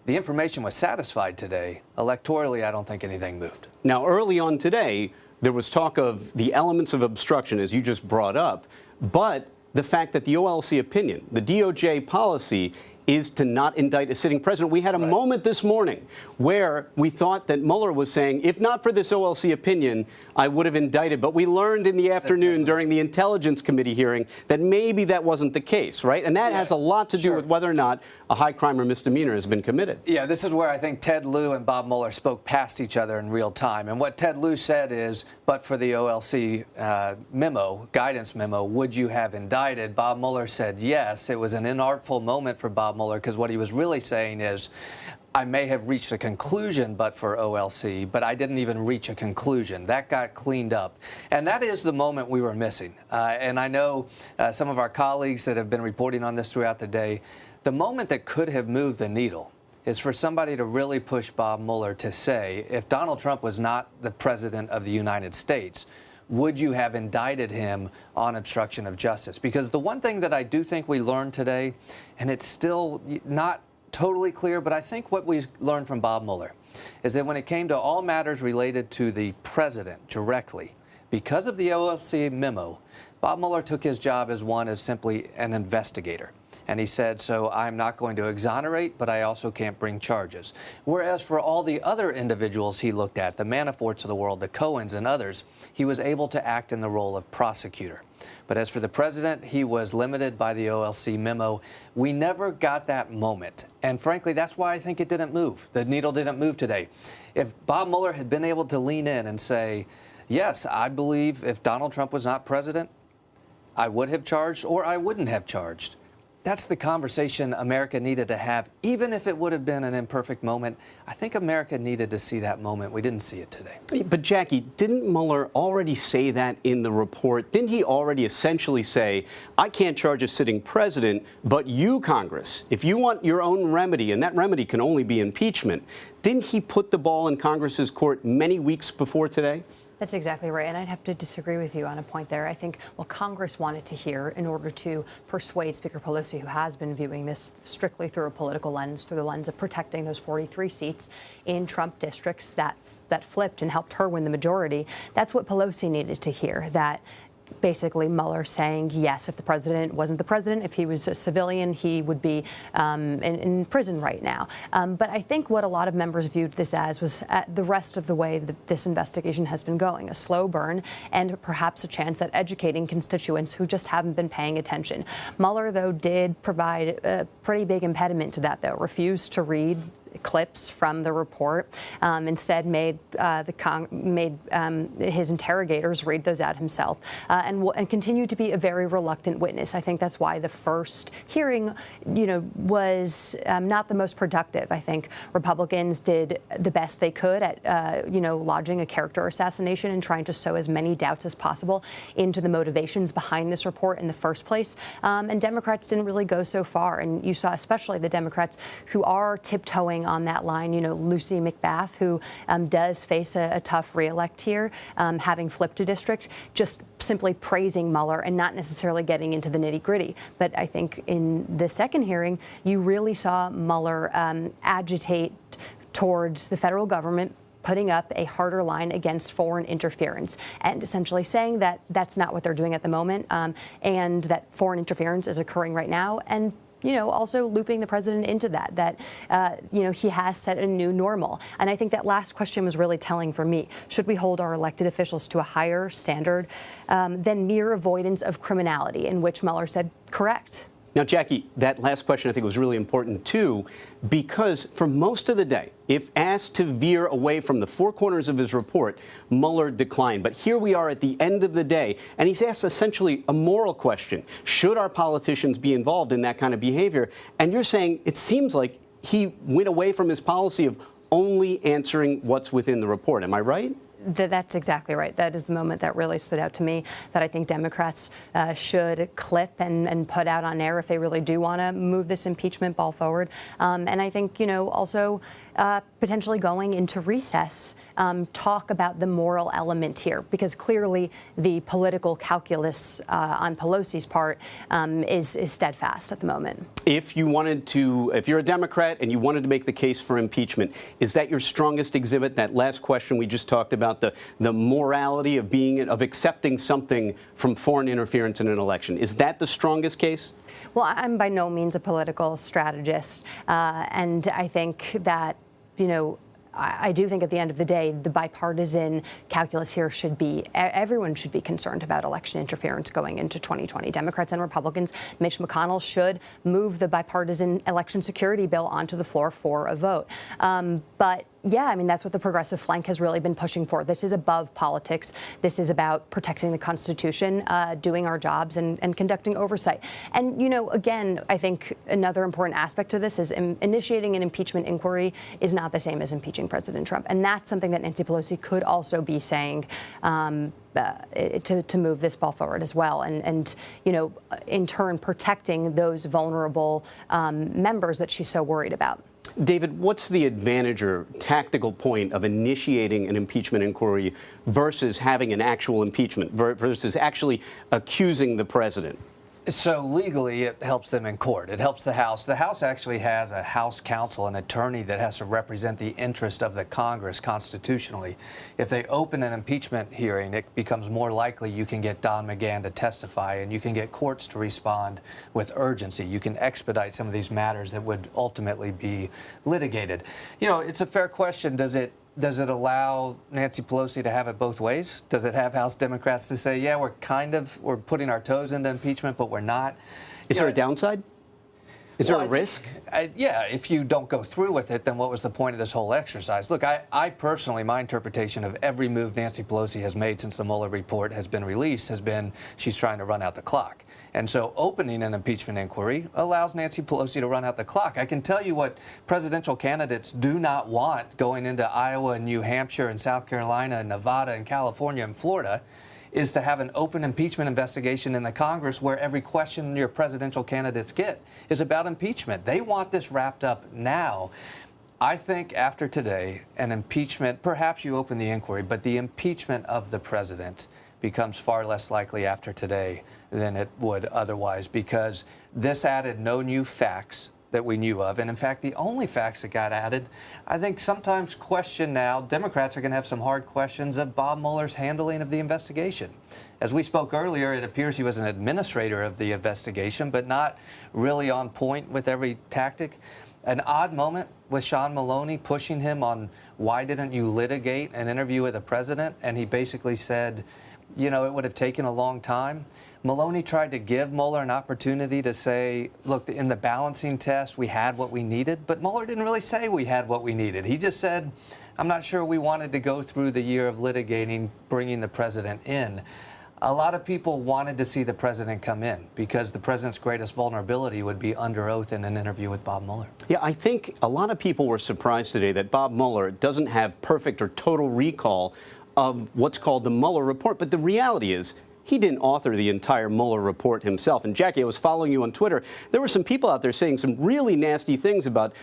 The information was satisfied today. Electorally, I don't think anything moved. Now, early on today, there was talk of the elements of obstruction, as you just brought up, but the fact that the OLC opinion, the DOJ policy, is to not indict a sitting president. We had a moment this morning where we thought that Mueller was saying, if not for this OLC opinion, I would have indicted. But we learned in the afternoon during the Intelligence Committee hearing that maybe that wasn't the case, right? And that has a lot to do with whether or not a high crime or misdemeanor has been committed. Yeah, this is where I think Ted Lieu and Bob Mueller spoke past each other in real time. And what Ted Lieu said is, but for the OLC memo, guidance memo, would you have indicted? Bob Mueller said yes. It was an inartful moment for Bob Mueller, because what he was really saying is, I may have reached a conclusion but for OLC, but I didn't even reach a conclusion. That got cleaned up. And that is the moment we were missing. And I know some of our colleagues that have been reporting on this throughout the day, the moment that could have moved the needle is for somebody to really push Bob Mueller to say, if Donald Trump was not the president of the United States, would you have indicted him on obstruction of justice? Because the one thing that I do think we learned today, and it's still not totally clear, but I think what we learned from Bob Mueller is that when it came to all matters related to the president directly, because of the OLC memo, Bob Mueller took his job as simply an investigator. And he said, so I'm not going to exonerate, but I also can't bring charges. Whereas for all the other individuals he looked at, the Manaforts of the world, the Cohens and others, he was able to act in the role of prosecutor. But as for the president, he was limited by the OLC memo. We never got that moment. And frankly, that's why I think it didn't move. The needle didn't move today. If Bob Mueller had been able to lean in and say, yes, I believe if Donald Trump was not president, I would have charged or I wouldn't have charged. That's the conversation America needed to have, even if it would have been an imperfect moment. I think America needed to see that moment. We didn't see it today. But Jackie, didn't Mueller already say that in the report? Didn't he already essentially say, I can't charge a sitting president, but you, Congress, if you want your own remedy, and that remedy can only be impeachment, didn't he put the ball in Congress's court many weeks before today? That's exactly right, and I'd have to disagree with you on a point there. I think what Congress wanted to hear in order to persuade Speaker Pelosi, who has been viewing this strictly through a political lens, through the lens of protecting those 43 seats in Trump districts that flipped and helped her win the majority, that's what Pelosi needed to hear, that basically Mueller saying, yes, if the president wasn't the president, if he was a civilian, he would be in prison right now. But I think what a lot of members viewed this as was the rest of the way that this investigation has been going, a slow burn and perhaps a chance at educating constituents who just haven't been paying attention. Mueller, though, did provide a pretty big impediment to that, though, refused to read clips from the report, instead made his interrogators read those out himself, and continued to be a very reluctant witness. I think that's why the first hearing, was not the most productive. I think Republicans did the best they could at, lodging a character assassination and trying to sow as many doubts as possible into the motivations behind this report in the first place. And Democrats didn't really go so far. And you saw especially the Democrats who are tiptoeing on that line. You know, Lucy McBath, who does face a tough reelect here, having flipped a district, just simply praising Mueller and not necessarily getting into the nitty-gritty. But I think in the second hearing, you really saw Mueller agitate towards the federal government putting up a harder line against foreign interference and essentially saying that that's not what they're doing at the moment, and that foreign interference is occurring right now. And you know, also looping the president into that you know, he has set a new normal. And I think that last question was really telling for me. Should we hold our elected officials to a higher standard than mere avoidance of criminality, in which Mueller said, correct. Now, Jackie, that last question I think was really important, too, because for most of the day, if asked to veer away from the four corners of his report, Mueller declined. But here we are at the end of the day, and he's asked essentially a moral question. Should our politicians be involved in that kind of behavior? And you're saying it seems like he went away from his policy of only answering what's within the report. Am I right? That's exactly right. That is the moment that really stood out to me, that I think Democrats should clip and put out on air if they really do want to move this impeachment ball forward. And I think, you know, also potentially going into recess, talk about the moral element here, because clearly the political calculus on Pelosi's part is steadfast at the moment. If you wanted to, if you're a Democrat and you wanted to make the case for impeachment, is that your strongest exhibit? That last question we just talked about, the morality of accepting something from foreign interference in an election, is that the strongest case? Well, I'm by no means a political strategist, and I think that, you know, I do think at the end of the day, the bipartisan calculus here should be, everyone should be concerned about election interference going into 2020. Democrats and Republicans. Mitch McConnell should move the bipartisan election security bill onto the floor for a vote. But yeah, I mean, that's what the progressive flank has really been pushing for. This is above politics. This is about protecting the Constitution, doing our jobs, and conducting oversight. And, you know, again, I think another important aspect to this is initiating an impeachment inquiry is not the same as impeaching President Trump. And that's something that Nancy Pelosi could also be saying to move this ball forward as well. And, you know, in turn, protecting those vulnerable members that she's so worried about. David, what's the advantage or tactical point of initiating an impeachment inquiry versus having an actual impeachment, versus actually accusing the president? So legally, it helps them in court. It helps the House. The House actually has a House counsel, an attorney that has to represent the interest of the Congress constitutionally. If they open an impeachment hearing, it becomes more likely you can get Don McGahn to testify, and you can get courts to respond with urgency. You can expedite some of these matters that would ultimately be litigated. You know, it's a fair question. Does it allow Nancy Pelosi to have it both ways? Does it have House Democrats to say, yeah, we're putting our toes into impeachment, but we're not? Is there a downside? Is there a risk? Yeah, if you don't go through with it, then what was the point of this whole exercise? Look, I personally, my interpretation of every move Nancy Pelosi has made since the Mueller report has been released has been she's trying to run out the clock. And so opening an impeachment inquiry allows Nancy Pelosi to run out the clock. I can tell you what presidential candidates do not want going into Iowa and New Hampshire and South Carolina and Nevada and California and Florida is to have an open impeachment investigation in the Congress where every question your presidential candidates get is about impeachment. They want this wrapped up now. I think after today, an impeachment, perhaps you open the inquiry, but the impeachment of the president becomes far less likely after today than it would otherwise, because this added no new facts that we knew of. And in fact, the only facts that got added, I think sometimes question now, Democrats are going to have some hard questions of Bob Mueller's handling of the investigation. As we spoke earlier, it appears he was an administrator of the investigation, but not really on point with every tactic. An odd moment with Sean Maloney pushing him on why didn't you litigate an interview with the president? And he basically said, you know, it would have taken a long time. Maloney tried to give Mueller an opportunity to say, look, in the balancing test, we had what we needed. But Mueller didn't really say we had what we needed. He just said, I'm not sure we wanted to go through the year of litigating, bringing the president in. A lot of people wanted to see the president come in because the president's greatest vulnerability would be under oath in an interview with Bob Mueller. Yeah, I think a lot of people were surprised today that Bob Mueller doesn't have perfect or total recall of what's called the Mueller report. But the reality is, he didn't author the entire Mueller report himself. And Jackie, I was following you on Twitter. There were some people out there saying some really nasty things about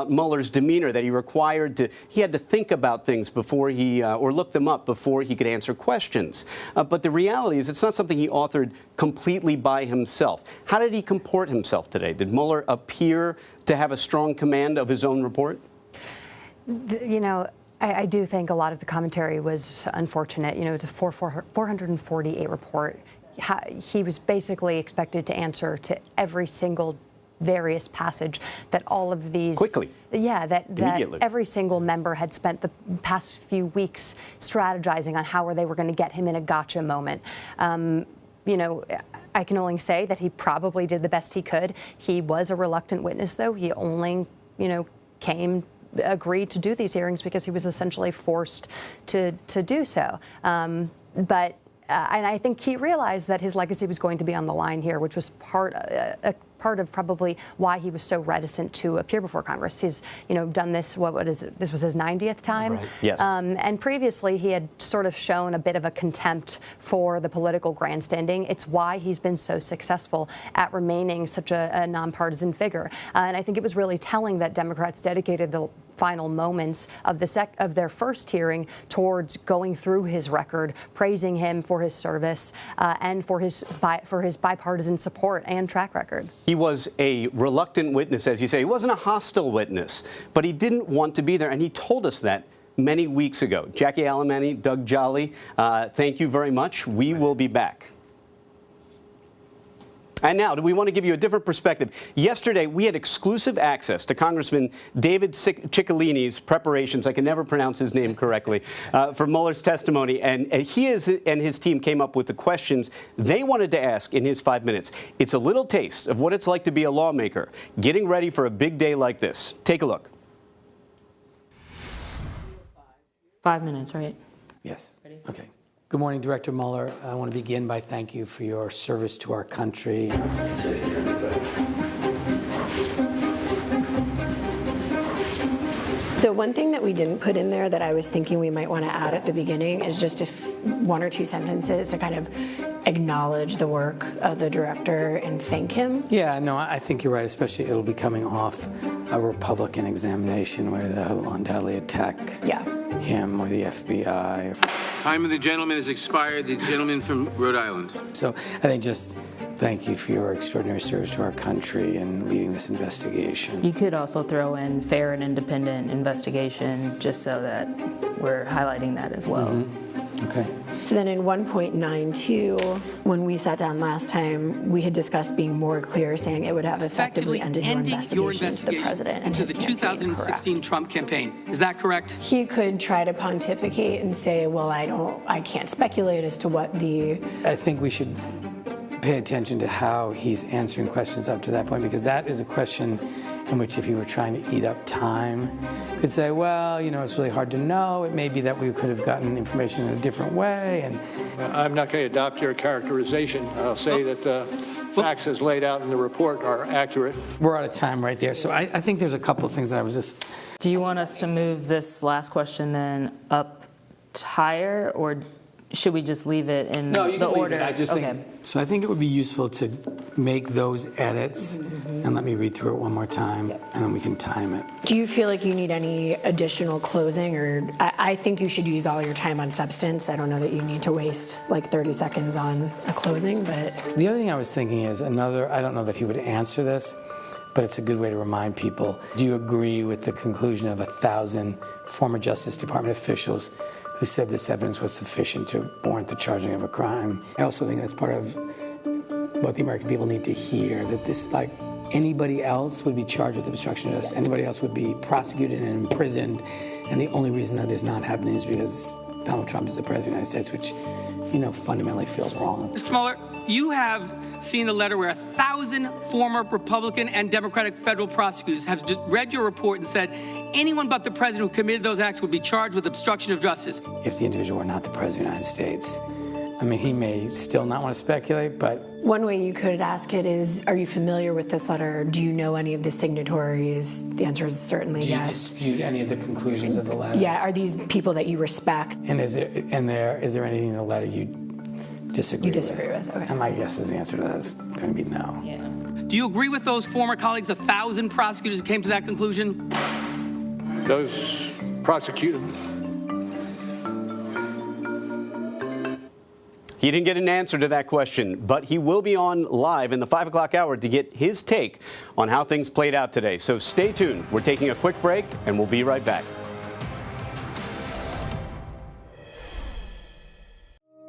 Mueller's demeanor, that he had to think about things before or look them up before he could answer questions. But the reality is it's not something he authored completely by himself. How did he comport himself today? Did Mueller appear to have a strong command of his own report? You know, I do think a lot of the commentary was unfortunate. You know, it's a 448 report. He was basically expected to answer to every single various passage that all of these quickly. Yeah, that every single member had spent the past few weeks strategizing on how they were going to get him in a gotcha moment. You know, I can only say that he probably did the best he could. He was a reluctant witness, though. He only, you know, agreed to do these hearings because he was essentially forced to do so. And I think he realized that his legacy was going to be on the line here, which was part of probably why he was so reticent to appear before Congress. He's, you know, done this. This was his 90th time. Right. Yes. And previously he had sort of shown a bit of a contempt for the political grandstanding. It's why he's been so successful at remaining such a nonpartisan figure. And I think it was really telling that Democrats dedicated the final moments of their first hearing towards going through his record, praising him for his service and for his bipartisan support and track record. He was a reluctant witness, as you say. He wasn't a hostile witness, but he didn't want to be there, and he told us that many weeks ago. Jackie Alemany, Doug Jolly, thank you very much. We will be back. And now, do we want to give you a different perspective? Yesterday, we had exclusive access to Congressman David Cicilline's preparations, I can never pronounce his name correctly, for Mueller's testimony. And he and his team came up with the questions they wanted to ask in his 5 minutes. It's a little taste of what it's like to be a lawmaker, getting ready for a big day like this. Take a look. 5 minutes, right? Yes. Ready? Okay. Good morning, Director Mueller. I want to begin by thanking you for your service to our country. So one thing that we didn't put in there that I was thinking we might want to add at the beginning is just one or two sentences to kind of acknowledge the work of the director and thank him. Yeah, no, I think you're right, especially it'll be coming off a Republican examination where they'll undoubtedly attack him or the FBI. Time of the gentleman has expired. The gentleman from Rhode Island. So I think just thank you for your extraordinary service to our country and leading this investigation. You could also throw in fair and independent investigation just so that we're highlighting that as well. Mm-hmm. Okay. So then in 1.92, when we sat down last time, we had discussed being more clear, saying it would have effectively ended your investigation to the president into the 2016 Trump campaign. Is that correct? He could try to pontificate and say, well, I can't speculate as to what the... I think we should pay attention to how he's answering questions up to that point, because that is a question in which, if you were trying to eat up time, could say, well, you know, it's really hard to know. It may be that we could have gotten information in a different way. And I'm not going to adopt your characterization. I'll say that the facts as laid out in the report are accurate. We're out of time right there. So I think there's a couple of things that I was just... Do you want us to move this last question then up higher, or should we just leave it in the order? Leave it. I just think, so I think it would be useful to make those edits, and let me read through it one more time, and then we can time it. Do you feel like you need any additional closing, or I think you should use all your time on substance. I don't know that you need to waste like 30 seconds on a closing, but... The other thing I was thinking is I don't know that he would answer this, but it's a good way to remind people. Do you agree with the conclusion of 1,000 former Justice Department officials who said this evidence was sufficient to warrant the charging of a crime? I also think that's part of what the American people need to hear, that this, like, anybody else would be charged with obstruction of justice. Anybody else would be prosecuted and imprisoned, and the only reason that is not happening is because Donald Trump is the president of the United States, which, you know, fundamentally feels wrong. Mr. Mueller, you have seen the letter where 1,000 former Republican and Democratic federal prosecutors have read your report and said anyone but the president who committed those acts would be charged with obstruction of justice. If the individual were not the president of the United States, I mean, he may still not want to speculate, but... One way you could ask it is, are you familiar with this letter? Do you know any of the signatories? The answer is certainly yes. Do you dispute any of the conclusions of the letter? Yeah, are these people that you respect? And is there anything in the letter you disagree with. You disagree with, okay. And my guess is the answer to that is going to be no. Yeah. Do you agree with those former colleagues, 1,000 prosecutors who came to that conclusion? Those prosecutors. He didn't get an answer to that question, but he will be on live in the 5 o'clock hour to get his take on how things played out today. So stay tuned. We're taking a quick break, and we'll be right back.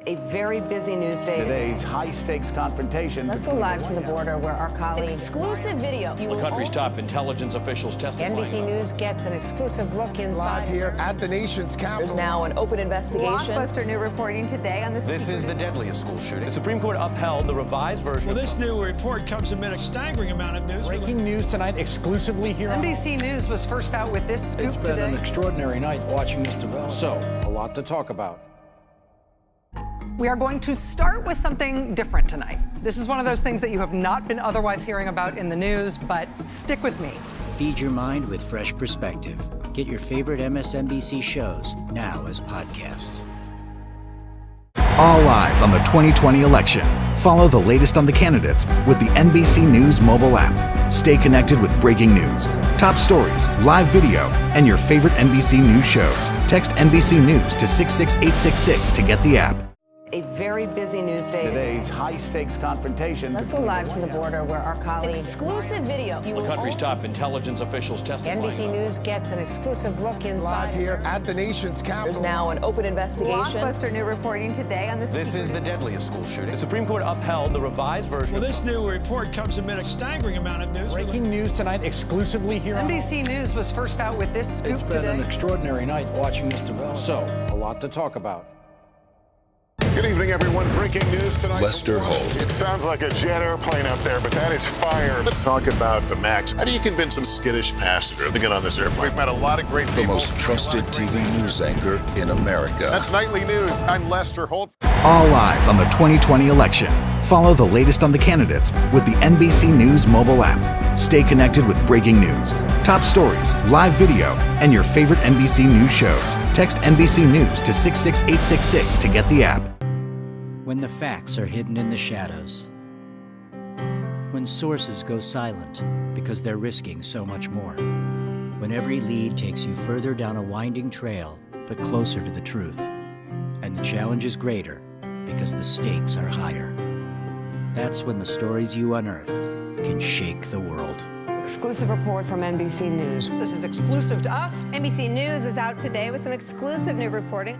A very busy news day. Today's high-stakes confrontation. Let's go live to the border where our colleague... Exclusive video. The country's top intelligence officials testifying. NBC News gets an exclusive look inside. Live here at the nation's capital. There's now an open investigation. Blockbuster new reporting today on this. This is the deadliest school shooting. The Supreme Court upheld the revised version. Well, this new report comes amid a staggering amount of news. Breaking news tonight exclusively here. NBC News was first out with this scoop today. It's been an extraordinary night watching this develop. So, a lot to talk about. We are going to start with something different tonight. This is one of those things that you have not been otherwise hearing about in the news, but stick with me. Feed your mind with fresh perspective. Get your favorite MSNBC shows now as podcasts. All eyes on the 2020 election. Follow the latest on the candidates with the NBC News mobile app. Stay connected with breaking news, top stories, live video, and your favorite NBC News shows. Text NBC News to 66866 to get the app. A very busy news day. Today's high-stakes confrontation. Let's go live to the border where our colleague... Exclusive video. The country's top intelligence officials testifying. NBC News gets an exclusive look inside. Live here at the nation's capital. There's now an open investigation. Blockbuster new reporting today on this. This is the deadliest school shooting. The Supreme Court upheld the revised version. Well, this new report comes amid a staggering amount of news. Breaking news tonight exclusively here. NBC News was first out with this scoop today. It's been an extraordinary night watching this develop. So, a lot to talk about. Good evening, everyone. Breaking news tonight. Lester Holt. It sounds like a jet airplane up there, but that is fire. Let's talk about the MAX. How do you convince some skittish passenger to get on this airplane? We've met a lot of great people. The most trusted TV news anchor in America. That's Nightly News. I'm Lester Holt. All eyes on the 2020 election. Follow the latest on the candidates with the NBC News mobile app. Stay connected with breaking news, top stories, live video, and your favorite NBC News shows. Text NBC News to 66866 to get the app. When the facts are hidden in the shadows. When sources go silent because they're risking so much more. When every lead takes you further down a winding trail, but closer to the truth. And the challenge is greater because the stakes are higher. That's when the stories you unearth can shake the world. Exclusive report from NBC News. This is exclusive to us. NBC News is out today with some exclusive new reporting.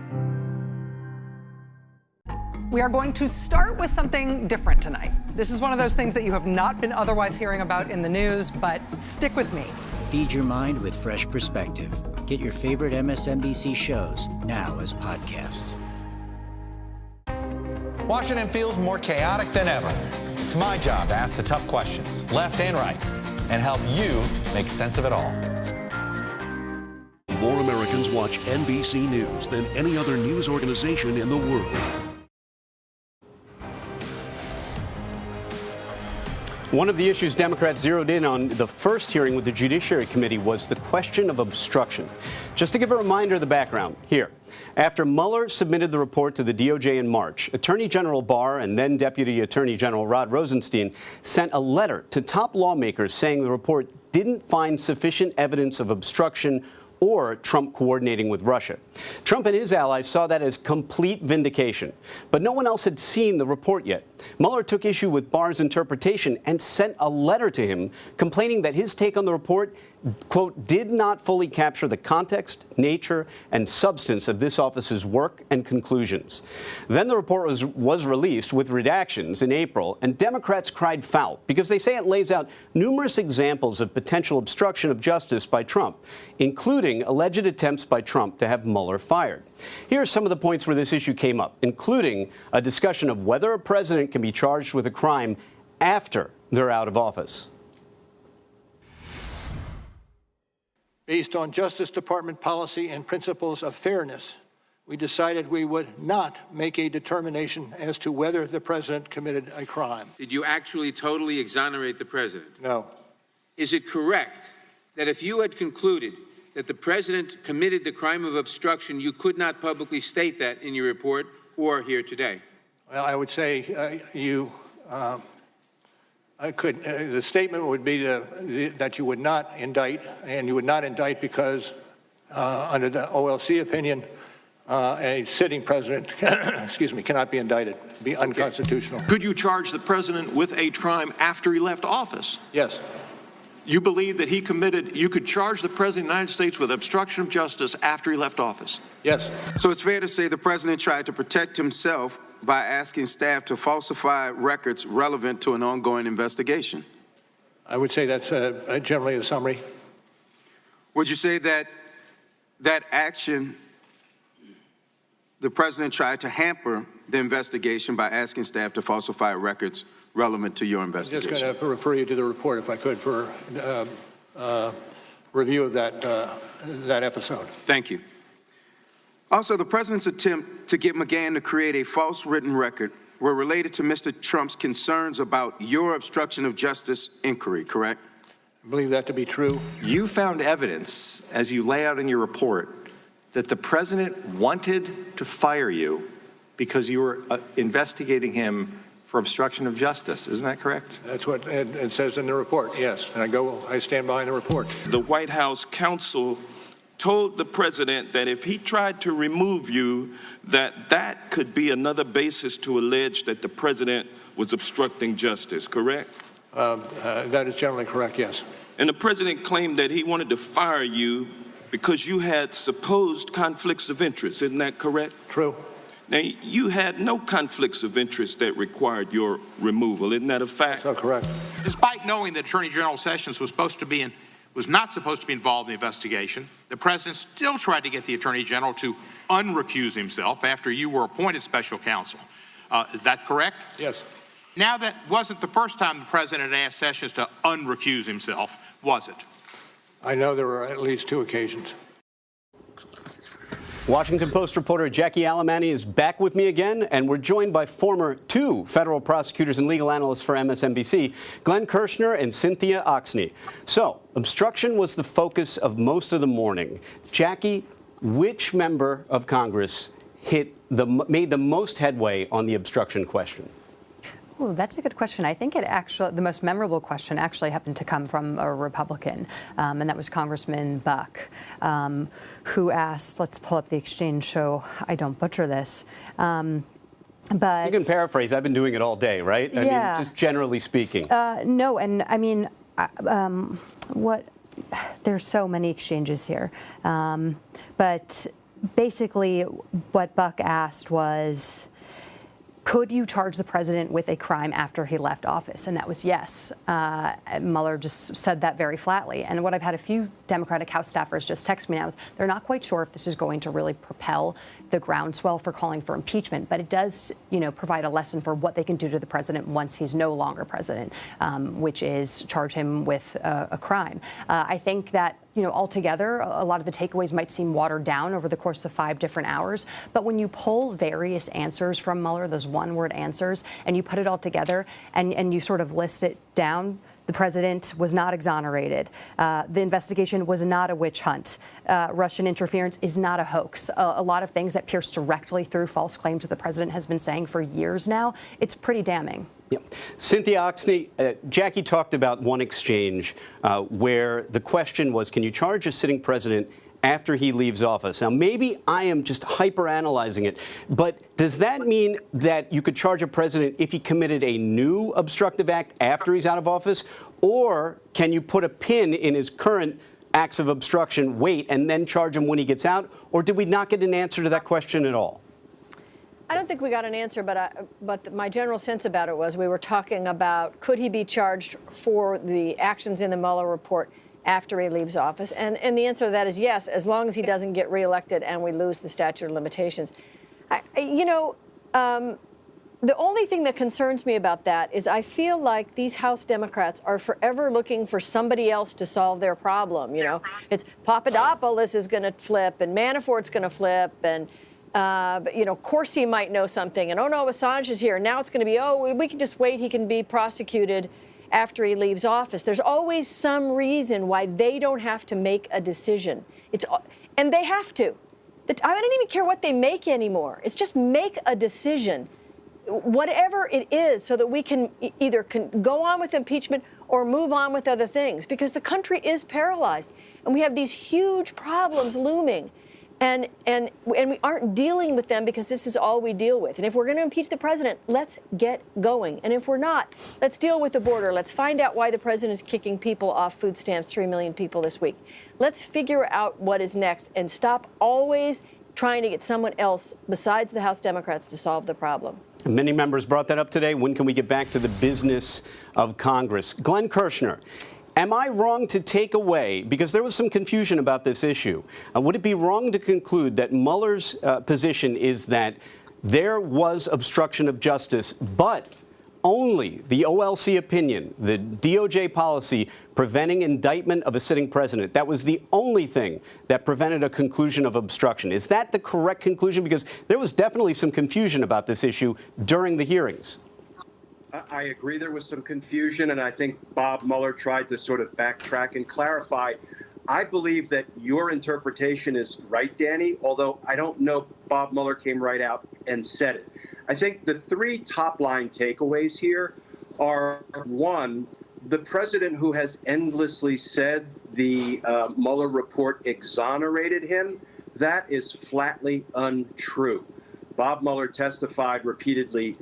We are going to start with something different tonight. This is one of those things that you have not been otherwise hearing about in the news, but stick with me. Feed your mind with fresh perspective. Get your favorite MSNBC shows now as podcasts. Washington feels more chaotic than ever. It's my job to ask the tough questions, left and right, and help you make sense of it all. More Americans watch NBC News than any other news organization in the world. One of the issues Democrats zeroed in on the first hearing with the Judiciary Committee was the question of obstruction. Just to give a reminder of the background, here. After Mueller submitted the report to the DOJ in March, Attorney General Barr and then Deputy Attorney General Rod Rosenstein sent a letter to top lawmakers saying the report didn't find sufficient evidence of obstruction or Trump coordinating with Russia. Trump and his allies saw that as complete vindication, but no one else had seen the report yet. Mueller took issue with Barr's interpretation and sent a letter to him complaining that his take on the report, quote, did not fully capture the context, nature, and substance of this office's work and conclusions. Then the report was released with redactions in April, and Democrats cried foul because they say it lays out numerous examples of potential obstruction of justice by Trump, including alleged attempts by Trump to have Mueller fired. Here are some of the points where this issue came up, including a discussion of whether a president can be charged with a crime after they're out of office. Based on Justice Department policy and principles of fairness, we decided we would not make a determination as to whether the president committed a crime. Did you actually totally exonerate the president? No. Is it correct that if you had concluded that the president committed the crime of obstruction, you could not publicly state that in your report or here today? Well, I would say the statement would be that you would not indict, and you would not indict because under the OLC opinion, a sitting president, excuse me, cannot be indicted, be unconstitutional. Could you charge the president with a crime after he left office? Yes. You believe that you could charge the president of the United States with obstruction of justice after he left office? Yes. So it's fair to say the president tried to protect himself by asking staff to falsify records relevant to an ongoing investigation? I would say that's generally a summary. Would you say that that action, the president tried to hamper the investigation by asking staff to falsify records relevant to your investigation? I'm just going to refer you to the report, if I could, for review of that episode. Thank you. Also, the president's attempt to get McGahn to create a false written record were related to Mr. Trump's concerns about your obstruction of justice inquiry, correct? I believe that to be true. You found evidence, as you lay out in your report, that the president wanted to fire you because you were investigating him for obstruction of justice. Isn't that correct? That's what it says in the report, yes. And I stand behind the report. The White House counsel told the president that if he tried to remove you, that could be another basis to allege that the president was obstructing justice, correct? That is generally correct, yes. And the president claimed that he wanted to fire you because you had supposed conflicts of interest. Isn't that correct? True. Now, you had no conflicts of interest that required your removal. Isn't that a fact? That's correct. Despite knowing that Attorney General Sessions was not supposed to be involved in the investigation, the president still tried to get the Attorney General to unrecuse himself after you were appointed special counsel. Is that correct? Yes. Now, that wasn't the first time the president asked Sessions to unrecuse himself, was it? I know there were at least 2 occasions. Washington Post reporter Jackie Alemany is back with me again, and we're joined by former 2 federal prosecutors and legal analysts for MSNBC, Glenn Kirshner and Cynthia Oxney. So, obstruction was the focus of most of the morning. Jackie, which member of Congress made the most headway on the obstruction question? Ooh, that's a good question. I think the most memorable question actually happened to come from a Republican, and that was Congressman Buck, who asked, let's pull up the exchange so I don't butcher this. But you can paraphrase. I've been doing it all day, right? Yeah. I mean, just generally speaking. No, and I mean, there's so many exchanges here. But basically what Buck asked was, could you charge the president with a crime after he left office? And that was yes. Mueller just said that very flatly. And what I've had a few Democratic House staffers just text me now is they're not quite sure if this is going to really propel the groundswell for calling for impeachment, but it does, provide a lesson for what they can do to the president once he's no longer president, which is charge him with a crime. I think that, altogether, a lot of the takeaways might seem watered down over the course of 5 different hours. But when you pull various answers from Mueller, those one-word answers, and you put it all together and you sort of list it down, the president was not exonerated. The investigation was not a witch hunt. Russian interference is not a hoax. A lot of things that pierce directly through false claims that the president has been saying for years now. It's pretty damning. Yep. Cynthia Oxney, Jackie talked about one exchange where the question was, can you charge a sitting president after he leaves office? Now, maybe I am just hyper-analyzing it, but does that mean that you could charge a president if he committed a new obstructive act after he's out of office? Or can you put a pin in his current acts of obstruction, wait, and then charge him when he gets out? Or did we not get an answer to that question at all? I don't think we got an answer, but my general sense about it was we were talking about, could he be charged for the actions in the Mueller report after he leaves office? And the answer to that is yes, as long as he doesn't get reelected and we lose the statute of limitations. The only thing that concerns me about that is I feel like these House Democrats are forever looking for somebody else to solve their problem. It's Papadopoulos is going to flip and Manafort's going to flip and Corsi might know something, and oh no, Assange is here. Now it's going to be, we can just wait. He can be prosecuted after he leaves office. There's always some reason why they don't have to make a decision. And they have to. I don't even care what they make anymore. It's just make a decision. whatever it is, so that we can either go on with impeachment or move on with other things, because the country is paralyzed and we have these huge problems looming. And we aren't dealing with them because this is all we deal with. And if we're going to impeach the president, let's get going. And if we're not, let's deal with the border. Let's find out why the president is kicking people off food stamps, 3 million people this week. Let's figure out what is next and stop always trying to get someone else besides the House Democrats to solve the problem. Many members brought that up today. When can we get back to the business of Congress? Glenn Kirshner, am I wrong to take away, because there was some confusion about this issue, would it be wrong to conclude that Mueller's position is that there was obstruction of justice, but only the OLC opinion, the DOJ policy preventing indictment of a sitting president, that was the only thing that prevented a conclusion of obstruction? Is that the correct conclusion? Because there was definitely some confusion about this issue during the hearings. I agree there was some confusion, and I think Bob Mueller tried to sort of backtrack and clarify. I believe that your interpretation is right, Danny, although I don't know Bob Mueller came right out and said it. I think the three top-line takeaways here are, one, the president who has endlessly said the Mueller report exonerated him, that is flatly untrue. Bob Mueller testified repeatedly,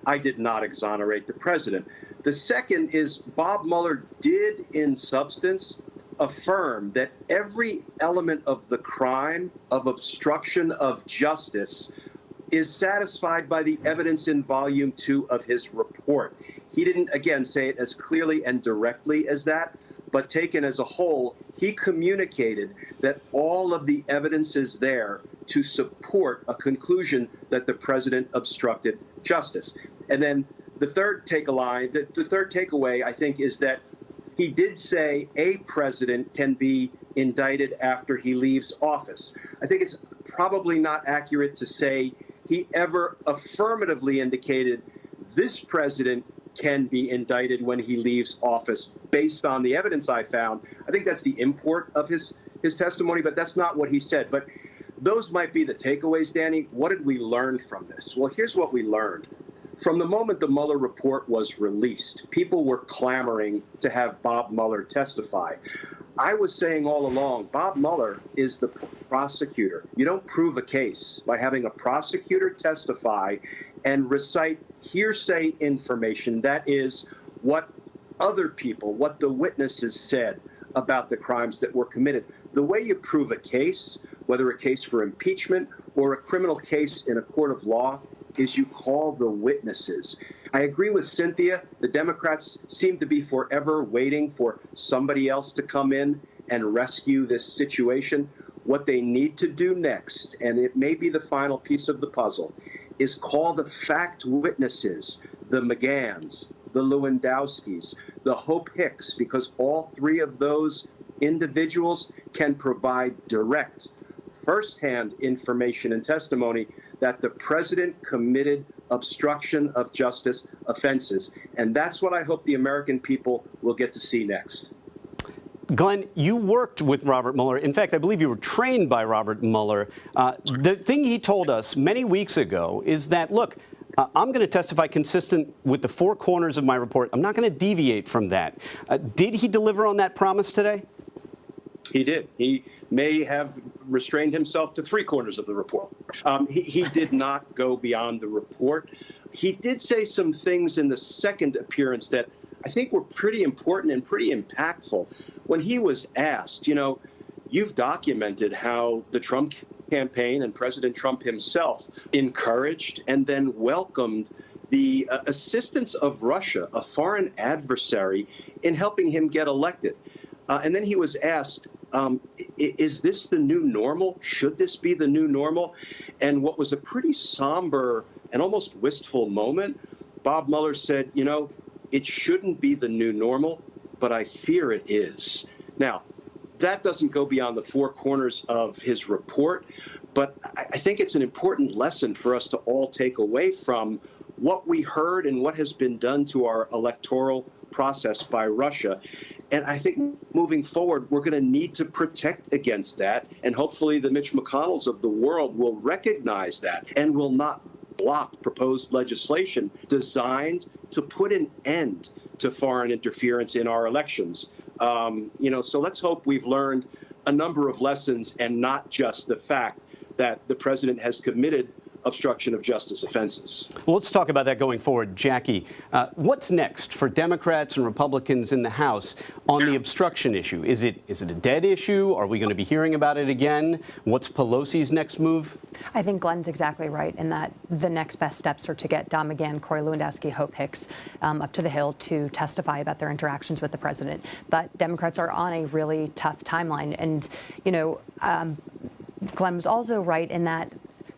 I did not exonerate the president. The second is Bob Mueller did, in substance, affirm that every element of the crime of obstruction of justice is satisfied by the evidence in Volume 2 of his report. He didn't, again, say it as clearly and directly as that, but taken as a whole, he communicated that all of the evidence is there to support a conclusion that the president obstructed justice. And then the third takeaway, I think, is that he did say a president can be indicted after he leaves office. I think it's probably not accurate to say he ever affirmatively indicated this president can be indicted when he leaves office based on the evidence I found. I think that's the import of his testimony, but that's not what he said. But those might be the takeaways, Danny. What did we learn from this? Well, here's what we learned. From the moment the Mueller report was released, people were clamoring to have Bob Mueller testify. I was saying all along, Bob Mueller is the prosecutor. You don't prove a case by having a prosecutor testify and recite hearsay information. That is what other people, what the witnesses said about the crimes that were committed. The way you prove a case, whether a case for impeachment or a criminal case in a court of law, is you call the witnesses. I agree with Cynthia. The Democrats seem to be forever waiting for somebody else to come in and rescue this situation. What they need to do next, and it may be the final piece of the puzzle, is call the fact witnesses, the McGahns, the Lewandowskis, the Hope Hicks, because all three of those individuals can provide direct, firsthand information and testimony that the president committed obstruction of justice offenses. And that's what I hope the American people will get to see next. Glenn, you worked with Robert Mueller. In fact, I believe you were trained by Robert Mueller. The thing he told us many weeks ago is that, look, I'm going to testify consistent with the four corners of my report. I'm not going to deviate from that. Did he deliver on that promise today? He did. He may have restrained himself to three corners of the report. He did not go beyond the report. He did say some things in the second appearance that I think were pretty important and pretty impactful. When he was asked, you know, you've documented how the Trump campaign and President Trump himself encouraged and then welcomed the assistance of Russia, a foreign adversary, in helping him get elected. And then he was asked, is this the new normal? Should this be the new normal? And what was a pretty somber and almost wistful moment, Bob Mueller said, you know, it shouldn't be the new normal, but I fear it is. Now, that doesn't go beyond the four corners of his report, but I think it's an important lesson for us to all take away from what we heard and what has been done to our electoral process by Russia. And I think moving forward, we're going to need to protect against that. And hopefully the Mitch McConnells of the world will recognize that and will not block proposed legislation designed to put an end to foreign interference in our elections. So let's hope we've learned a number of lessons and not just the fact that the president has committed obstruction of justice offenses. Well, let's talk about that going forward. Jackie, what's next for Democrats and Republicans in the House on the obstruction issue? Is it a dead issue? Are we going to be hearing about it again? What's Pelosi's next move? I think Glenn's exactly right in that the next best steps are to get Don McGahn, Corey Lewandowski, Hope Hicks up to the Hill to testify about their interactions with the president. But Democrats are on a really tough timeline. And, Glenn was also right in that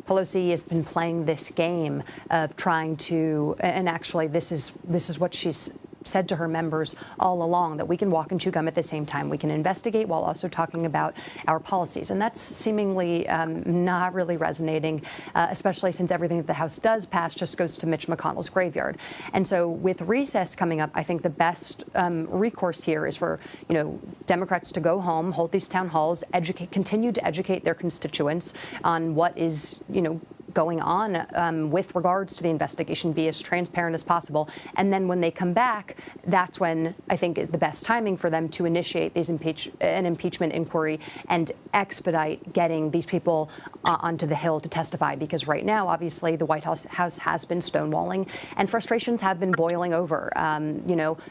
Pelosi has been playing this game of trying to, and actually this is what she's said to her members all along, that we can walk and chew gum at the same time. We can investigate while also talking about our policies. And that's seemingly not really resonating, especially since everything that the House does pass just goes to Mitch McConnell's graveyard. And so with recess coming up, I think the best recourse here is for, Democrats to go home, hold these town halls, continue to educate their constituents on what is, going on with regards to the investigation, be as transparent as possible. And then when they come back, that's when I think the best timing for them to initiate these an impeachment inquiry and expedite getting these people onto the Hill to testify. Because right now, obviously, the White House has been stonewalling and frustrations have been boiling over.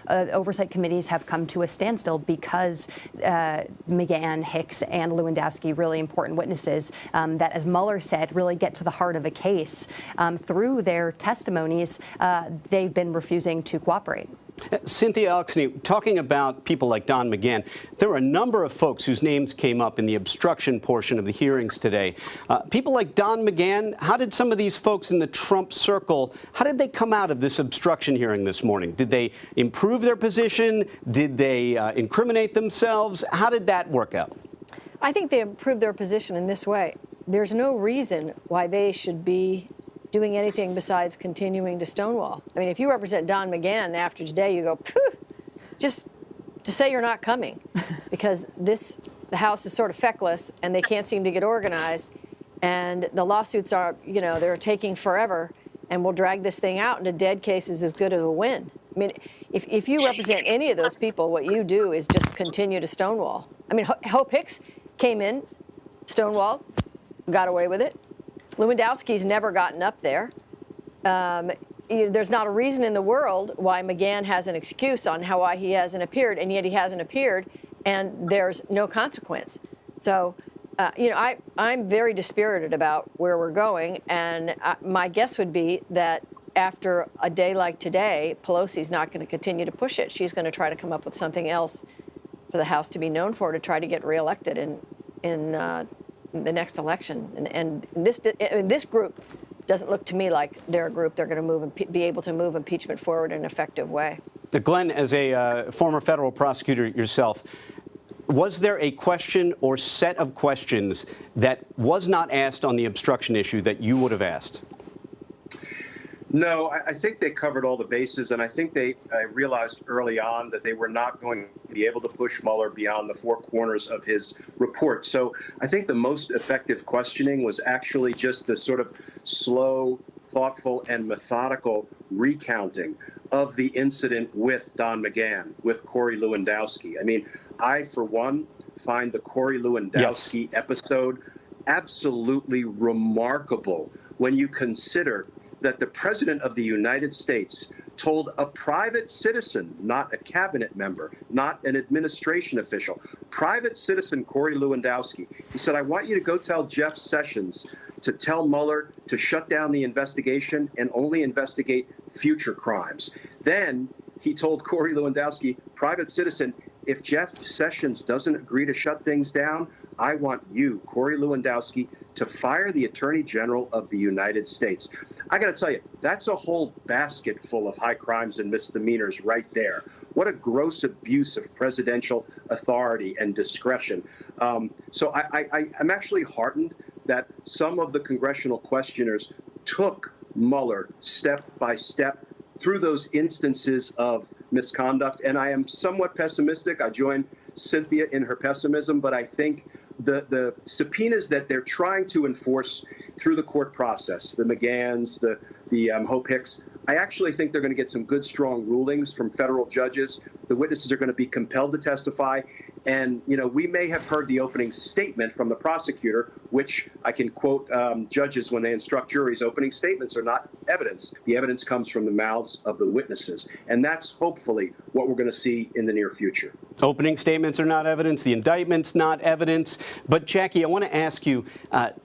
Oversight committees have come to a standstill because McGahn, Hicks, and Lewandowski, really important witnesses that, as Mueller said, really get to the heart of a case. Through their testimonies, they've been refusing to cooperate. Cynthia Alexany, talking about people like Don McGahn, there were a number of folks whose names came up in the obstruction portion of the hearings today. People like Don McGahn, how did some of these folks in the Trump circle, how did they come out of this obstruction hearing this morning? Did they improve their position? Did they incriminate themselves? How did that work out? I think they improved their position in this way. There's no reason why they should be doing anything besides continuing to stonewall. I mean, if you represent Don McGahn after today, you go, just say you're not coming, because the House is sort of feckless and they can't seem to get organized, and the lawsuits are, they're taking forever, and we'll drag this thing out into dead cases as good as a win. I mean, if you represent any of those people, what you do is just continue to stonewall. I mean, Hope Hicks came in, stonewalled, got away with it. Lewandowski's never gotten up there. There's not a reason in the world why McGahn has an excuse on why he hasn't appeared, and yet he hasn't appeared, and there's no consequence. So, I'm very dispirited about where we're going, and my guess would be that after a day like today, Pelosi's not going to continue to push it. She's going to try to come up with something else for the House to be known for to try to get reelected in the next election. And this group doesn't look to me like they're a group they're going to be able to move impeachment forward in an effective way. Glenn, as a former federal prosecutor yourself, was there a question or set of questions that was not asked on the obstruction issue that you would have asked? No, I think they covered all the bases, and I think they realized early on that they were not going to be able to push Mueller beyond the four corners of his report. So I think the most effective questioning was actually just the sort of slow, thoughtful, and methodical recounting of the incident with Don McGahn, with Corey Lewandowski. I mean, I, for one, find the Corey Lewandowski episode absolutely remarkable when you consider that the President of the United States told a private citizen, not a cabinet member, not an administration official, private citizen Corey Lewandowski, he said, I want you to go tell Jeff Sessions to tell Mueller to shut down the investigation and only investigate future crimes. Then he told Corey Lewandowski, private citizen, if Jeff Sessions doesn't agree to shut things down, I want you, Corey Lewandowski, to fire the Attorney General of the United States. I got to tell you, that's a whole basket full of high crimes and misdemeanors right there. What a gross abuse of presidential authority and discretion. So I'm actually heartened that some of the congressional questioners took Mueller step by step through those instances of misconduct. And I am somewhat pessimistic. I join Cynthia in her pessimism, but I think the subpoenas that they're trying to enforce through the court process, the McGahns, the Hope Hicks, I actually think they're going to get some good, strong rulings from federal judges. The witnesses are going to be compelled to testify. And, you know, we may have heard the opening statement from the prosecutor, which I can quote judges when they instruct juries, opening statements are not evidence. The evidence comes from the mouths of the witnesses. And that's hopefully what we're going to see in the near future. Opening statements are not evidence. The indictment's not evidence. But, Jackie, I want to ask you,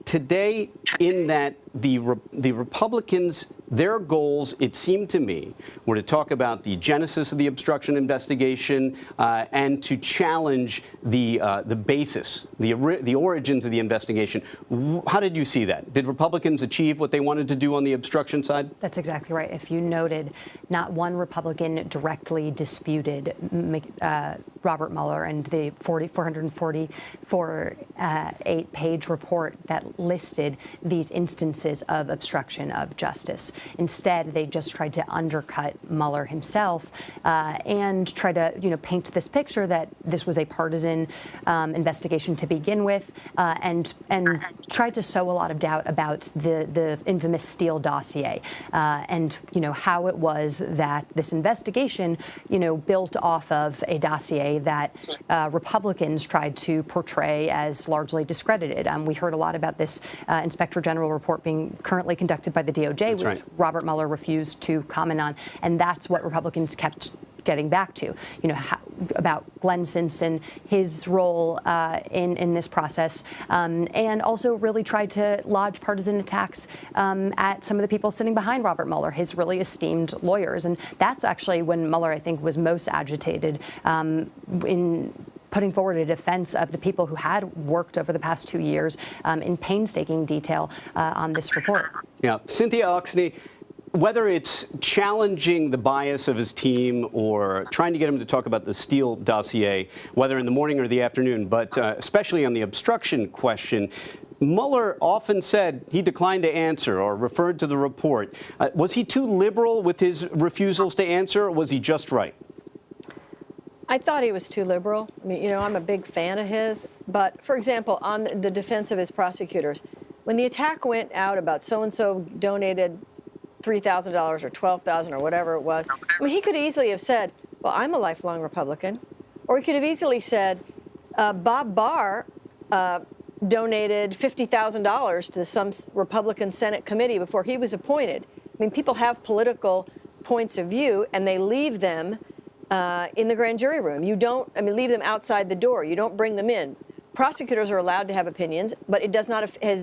today, in that the Republicans, their goals, it seemed to me, were to talk about the genesis of the obstruction investigation and to challenge the basis, the origins of the investigation. How did you see that? Did Republicans achieve what they wanted to do on the obstruction side? That's exactly right. If you noted, not one Republican directly disputed Robert Mueller and the 444-8-page report that listed these instances of obstruction of justice. Instead, they just tried to undercut Mueller himself and try to, paint this picture that this was a partisan investigation to begin with, and tried to sow a lot of doubt about the infamous Steele dossier and how it was that this investigation built off of a dossier that Republicans tried to portray as largely discredited. We heard a lot about this Inspector General report being currently conducted by the DOJ, which right. Robert Mueller refused to comment on, and that's what Republicans kept getting back to, about Glenn Simpson, his role in this process, and also really tried to lodge partisan attacks at some of the people sitting behind Robert Mueller, his really esteemed lawyers. And that's actually when Mueller, I think, was most agitated in putting forward a defense of the people who had worked over the past 2 years in painstaking detail on this report. Yeah, Cynthia Oxney, whether it's challenging the bias of his team or trying to get him to talk about the Steele dossier, whether in the morning or the afternoon, but especially on the obstruction question, Mueller often said he declined to answer or referred to the report. Was he too liberal with his refusals to answer, or was he just right? I thought he was too liberal. I mean, I'm a big fan of his. But, for example, on the defense of his prosecutors, when the attack went out about so-and-so donated $3,000 or $12,000 or whatever it was, I mean, he could easily have said, well, I'm a lifelong Republican. Or he could have easily said, Bob Barr donated $50,000 to some Republican Senate committee before he was appointed. I mean, people have political points of view, and they leave them in the grand jury room. You don't, leave them outside the door. You don't bring them in. Prosecutors are allowed to have opinions, but it has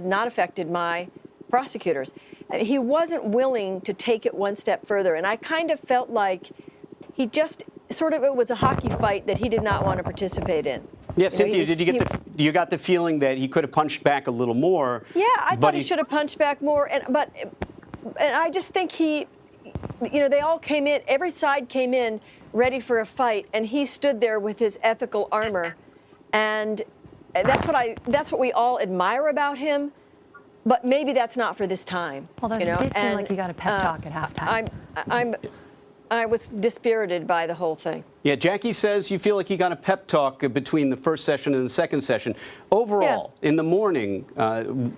not affected my prosecutors. He wasn't willing to take it one step further, and I kind of felt like he just it was a hockey fight that he did not want to participate in. Yeah, Cynthia, you got the feeling that he could have punched back a little more? Yeah, I thought he should have punched back more, and I just think they all came in, every side came in ready for a fight, and he stood there with his ethical armor, and that's what we all admire about him. But maybe that's not for this time. Although it did seem like he got a pep talk at halftime. I was dispirited by the whole thing. Yeah, Jackie says you feel like he got a pep talk between the first session and the second session. Overall, in the morning,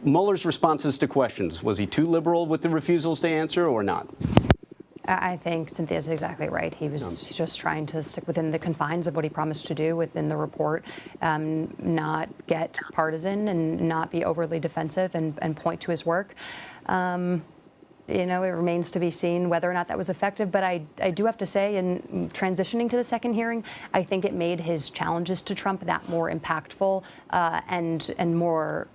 Mueller's responses to questions, was he too liberal with the refusals to answer or not? I think Cynthia's exactly right. He was just trying to stick within the confines of what he promised to do within the report, not get partisan and not be overly defensive and point to his work. It remains to be seen whether or not that was effective. But I do have to say, in transitioning to the second hearing, I think it made his challenges to Trump that more impactful and more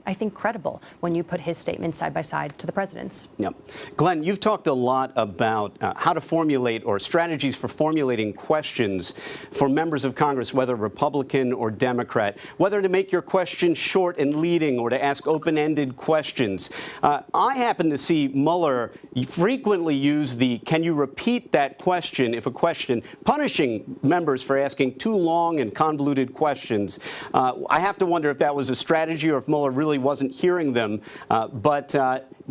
I think, credible when you put his statements side by side to the president's. Yep. Glenn, you've talked a lot about how to formulate or strategies for formulating questions for members of Congress, whether Republican or Democrat, whether to make your question short and leading or to ask open-ended questions. I happen to see Mueller frequently use the "can you repeat that question" if a question, punishing members for asking too long and convoluted questions. I have to wonder if that was a strategy or if Mueller really wasn't hearing them. But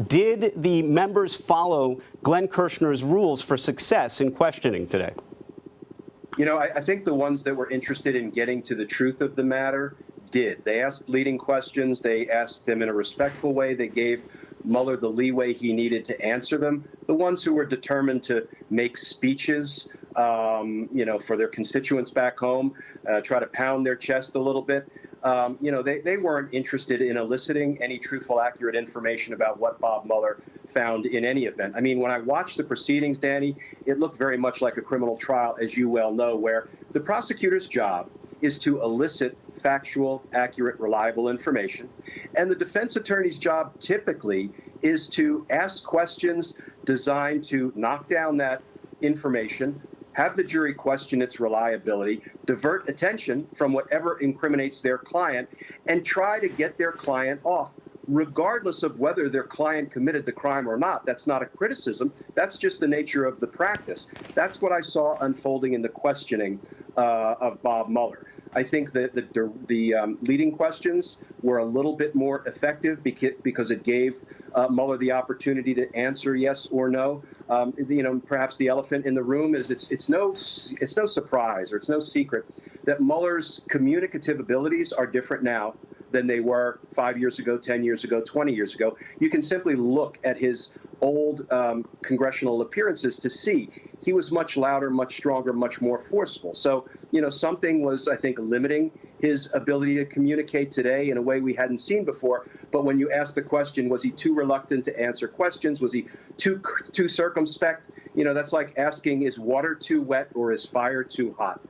did the members follow Glenn Kirshner's rules for success in questioning today? I think the ones that were interested in getting to the truth of the matter did. They asked leading questions. They asked them in a respectful way. They gave Mueller the leeway he needed to answer them. The ones who were determined to make speeches, for their constituents back home, try to pound their chest a little bit. They weren't interested in eliciting any truthful, accurate information about what Bob Mueller found in any event. I mean, when I watched the proceedings, Danny, it looked very much like a criminal trial, as you well know, where the prosecutor's job is to elicit factual, accurate, reliable information. And the defense attorney's job typically is to ask questions designed to knock down that information, have the jury question its reliability, divert attention from whatever incriminates their client, and try to get their client off, regardless of whether their client committed the crime or not. That's not a criticism. That's just the nature of the practice. That's what I saw unfolding in the questioning of Bob Mueller. I think that the leading questions were a little bit more effective because it gave Mueller the opportunity to answer yes or no. Perhaps the elephant in the room is it's no surprise, or it's no secret that Mueller's communicative abilities are different now than they were 5 years ago, 10 years ago, 20 years ago. You can simply look at his old congressional appearances to see he was much louder, much stronger, much more forceful. So, something was, I think, limiting his ability to communicate today in a way we hadn't seen before. But when you ask the question, was he too reluctant to answer questions? Was he too circumspect? That's like asking, is water too wet or is fire too hot?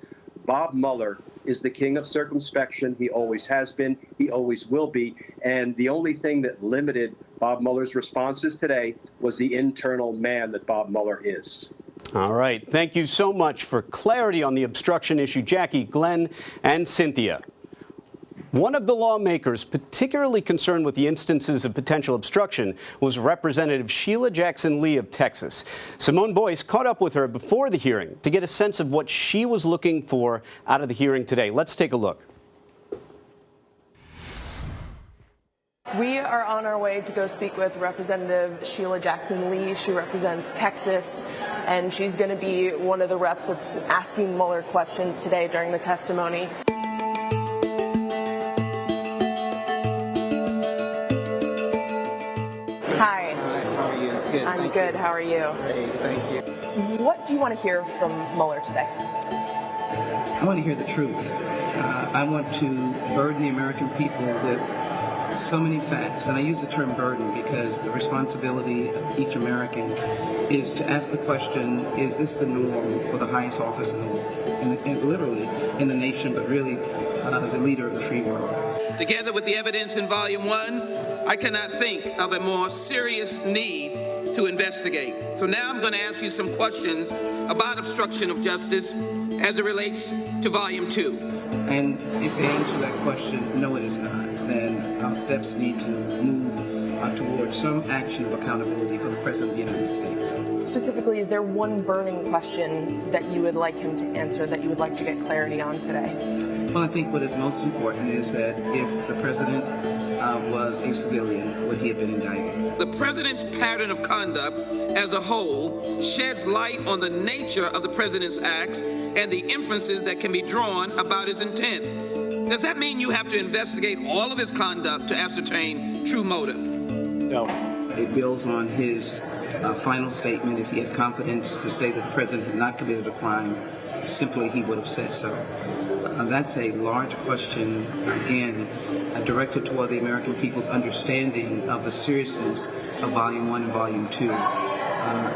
Bob Mueller is the king of circumspection. He always has been. He always will be. And the only thing that limited Bob Mueller's responses today was the internal man that Bob Mueller is. All right. Thank you so much for clarity on the obstruction issue, Jackie, Glenn, and Cynthia. One of the lawmakers particularly concerned with the instances of potential obstruction was Representative Sheila Jackson Lee of Texas. Simone Boyce caught up with her before the hearing to get a sense of what she was looking for out of the hearing today. Let's take a look. We are on our way to go speak with Representative Sheila Jackson Lee. She represents Texas, and she's going to be one of the reps that's asking Mueller questions today during the testimony. Hi. How are you? Good. I'm good. How are you? Great. Thank you. What do you want to hear from Mueller today? I want to hear the truth. I want to burden the American people with so many facts, and I use the term burden because the responsibility of each American is to ask the question, is this the norm for the highest office literally in the nation, but really the leader of the free world? Together with the evidence in Volume 1, I cannot think of a more serious need to investigate. So now I'm going to ask you some questions about obstruction of justice as it relates to Volume 2. And if they answer that question, no, it is not, then our steps need to move towards some action of accountability for the President of the United States. Specifically, is there one burning question that you would like him to answer, that you would like to get clarity on today? Well, I think what is most important is that if the President was a civilian, would he have been indicted? The President's pattern of conduct as a whole sheds light on the nature of the President's acts and the inferences that can be drawn about his intent. Does that mean you have to investigate all of his conduct to ascertain true motive? No. It builds on his final statement. If he had confidence to say that the President had not committed a crime, simply he would have said so. That's a large question, again, directed toward the American people's understanding of the seriousness of Volume 1 and Volume 2.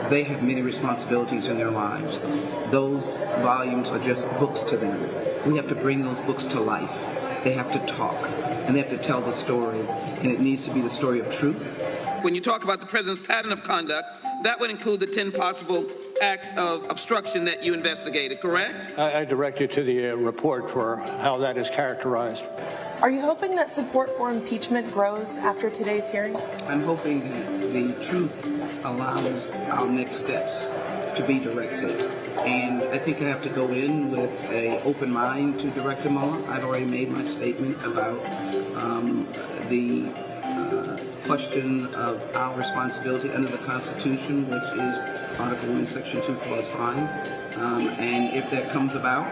They have many responsibilities in their lives. Those volumes are just books to them. We have to bring those books to life. They have to talk, and they have to tell the story, and it needs to be the story of truth. When you talk about the President's pattern of conduct, that would include the 10 possible acts of obstruction that you investigated, correct? I direct you to the report for how that is characterized. Are you hoping that support for impeachment grows after today's hearing? I'm hoping that the truth allows our next steps to be directed. And I think I have to go in with an open mind to Director Mueller. I've already made my statement about the question of our responsibility under the Constitution, which is Article 1, Section 2, Clause 5. And if that comes about,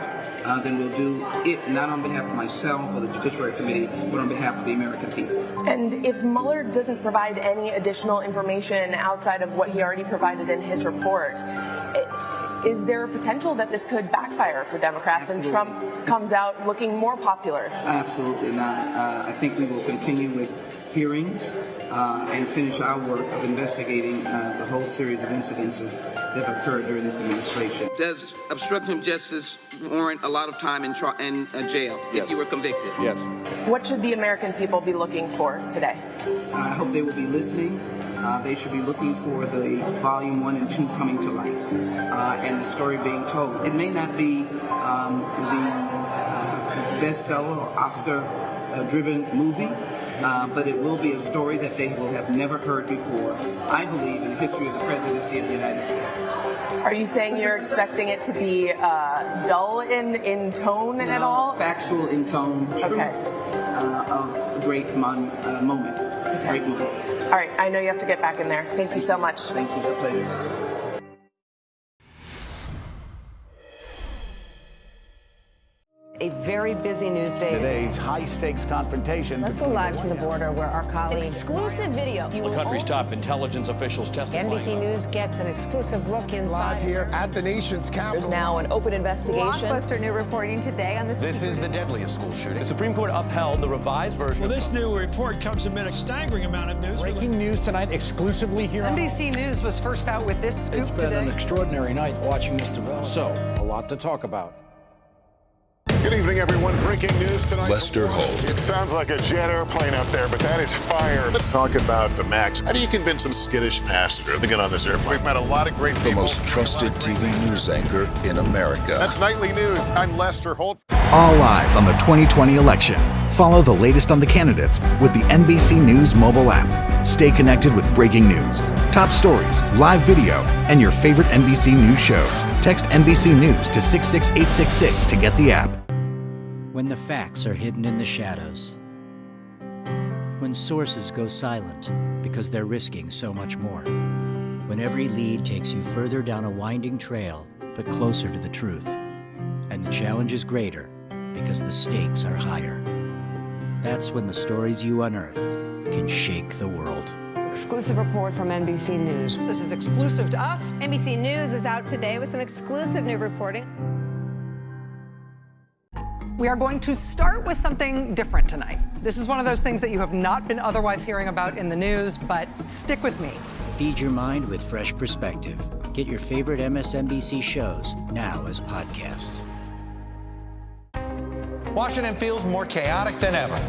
then we'll do it not on behalf of myself or the Judiciary Committee, but on behalf of the American people. And if Mueller doesn't provide any additional information outside of what he already provided in his report, is there a potential that this could backfire for Democrats and Trump comes out looking more popular? Absolutely not. I think we will continue with hearings and finish our work of investigating the whole series of incidences that have occurred during this administration. Does obstruction of justice warrant a lot of time in jail if you were convicted? Yes. What should the American people be looking for today? I hope they will be listening. They should be looking for the volume 1 and 2 coming to life and the story being told. It may not be the bestseller or Oscar-driven movie, but it will be a story that they will have never heard before, I believe, in the history of the presidency of the United States. Are you saying you're expecting it to be dull in tone at all? Factual in tone, truth of a great moment. Great moment. All right, I know you have to get back in there. Thank you so much. Thank you. It's a pleasure. A very busy news day. Today's high-stakes confrontation. Let's go live to the border where our colleague... Exclusive video. The country's top intelligence officials testifying. NBC News gets an exclusive look inside. Live here at the nation's capital. There's now an open investigation. Blockbuster new reporting today on this. This is the deadliest school shooting. The Supreme Court upheld the revised version. Well, this new report comes amid a staggering amount of news. Breaking news tonight exclusively here. NBC News was first out with this scoop today. It's been an extraordinary night watching this develop. So, a lot to talk about. Good evening, everyone. Breaking news tonight. Lester Holt. It sounds like a jet airplane up there, but that is fire. Let's talk about the MAX. How do you convince some skittish passenger to get on this airplane? We've met a lot of great people. The most trusted TV news anchor in America. That's Nightly News. I'm Lester Holt. All eyes on the 2020 election. Follow the latest on the candidates with the NBC News mobile app. Stay connected with breaking news, top stories, live video, and your favorite NBC News shows. Text NBC News to 66866 to get the app. When the facts are hidden in the shadows. When sources go silent because they're risking so much more. When every lead takes you further down a winding trail, but closer to the truth. And the challenge is greater because the stakes are higher. That's when the stories you unearth can shake the world. Exclusive report from NBC News. This is exclusive to us. NBC News is out today with some exclusive new reporting. We are going to start with something different tonight. This is one of those things that you have not been otherwise hearing about in the news, but stick with me. Feed your mind with fresh perspective. Get your favorite MSNBC shows now as podcasts. Washington feels more chaotic than ever.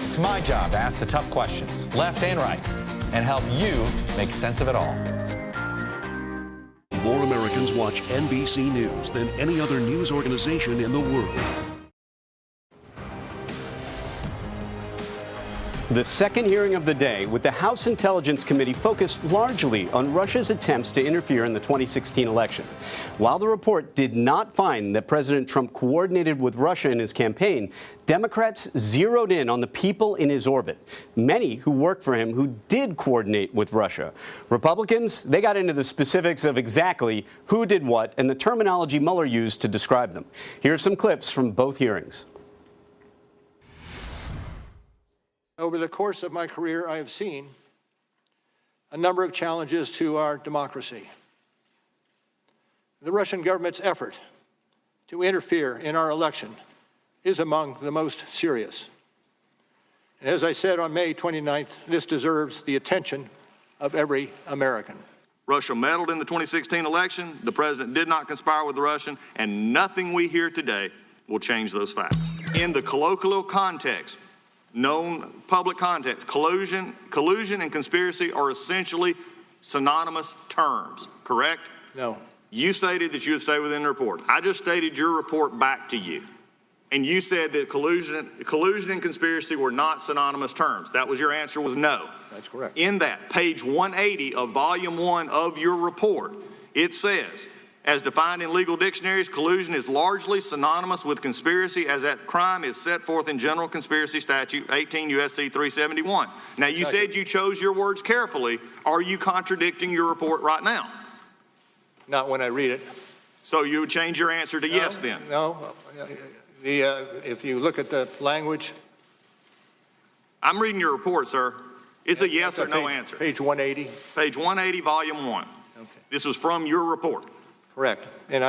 It's my job to ask the tough questions, left and right, and help you make sense of it all. More Americans watch NBC News than any other news organization in the world. The second hearing of the day with the House Intelligence Committee focused largely on Russia's attempts to interfere in the 2016 election. While the report did not find that President Trump coordinated with Russia in his campaign, Democrats zeroed in on the people in his orbit, many who worked for him who did coordinate with Russia. Republicans, they got into the specifics of exactly who did what and the terminology Mueller used to describe them. Here are some clips from both hearings. Over the course of my career, I have seen a number of challenges to our democracy. The Russian government's effort to interfere in our election is among the most serious. And as I said on May 29th, this deserves the attention of every American. Russia meddled in the 2016 election. The president did not conspire with the Russian, and nothing we hear today will change those facts. In the colloquial context, known public context, collusion and conspiracy are essentially synonymous terms, correct? No. You stated that you would stay within the report. I just stated your report back to you. And you said that collusion and conspiracy were not synonymous terms. That was your answer, was no. That's correct. In that, page 180 of volume 1 of your report, it says, as defined in legal dictionaries, collusion is largely synonymous with conspiracy as that crime is set forth in General Conspiracy Statute 18 U.S.C. 371. Now, you said you chose your words carefully. Are you contradicting your report right now? Not when I read it. So you would change your answer to yes then? No. If you look at the language. I'm reading your report, sir. It's a yes or no answer. Page 180. Page 180, volume 1. Okay. This was from your report. Correct. And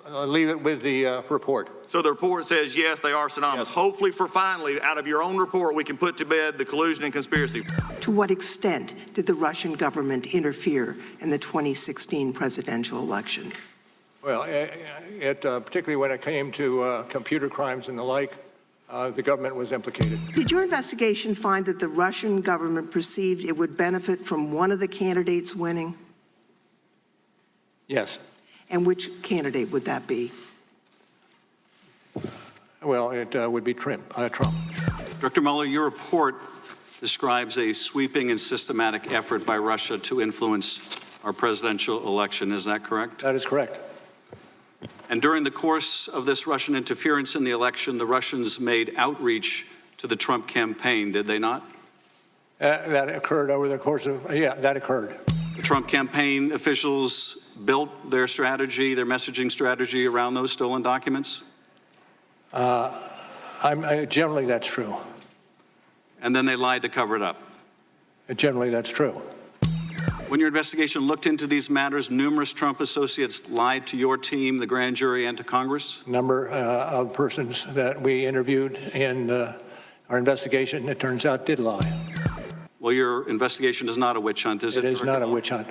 I'll leave it with the report. So the report says, yes, they are synonymous. Yes. Hopefully, for finally, out of your own report, we can put to bed the collusion and conspiracy. To what extent did the Russian government interfere in the 2016 presidential election? Well, particularly when it came to computer crimes and the like, the government was implicated. Did your investigation find that the Russian government perceived it would benefit from one of the candidates winning? Yes. And which candidate would that be? Well, it would be Trump. Dr. Mueller, your report describes a sweeping and systematic effort by Russia to influence our presidential election. Is that correct? That is correct. And during the course of this Russian interference in the election, the Russians made outreach to the Trump campaign, did they not? That occurred over the course of, that occurred. The Trump campaign officials built their strategy, their messaging strategy around those stolen documents? Generally, that's true. And then they lied to cover it up? Generally, that's true. When your investigation looked into these matters, numerous Trump associates lied to your team, the grand jury, and to Congress? A number of persons that we interviewed in our investigation, it turns out, did lie. Well, your investigation is not a witch hunt, is it? It is not a witch hunt.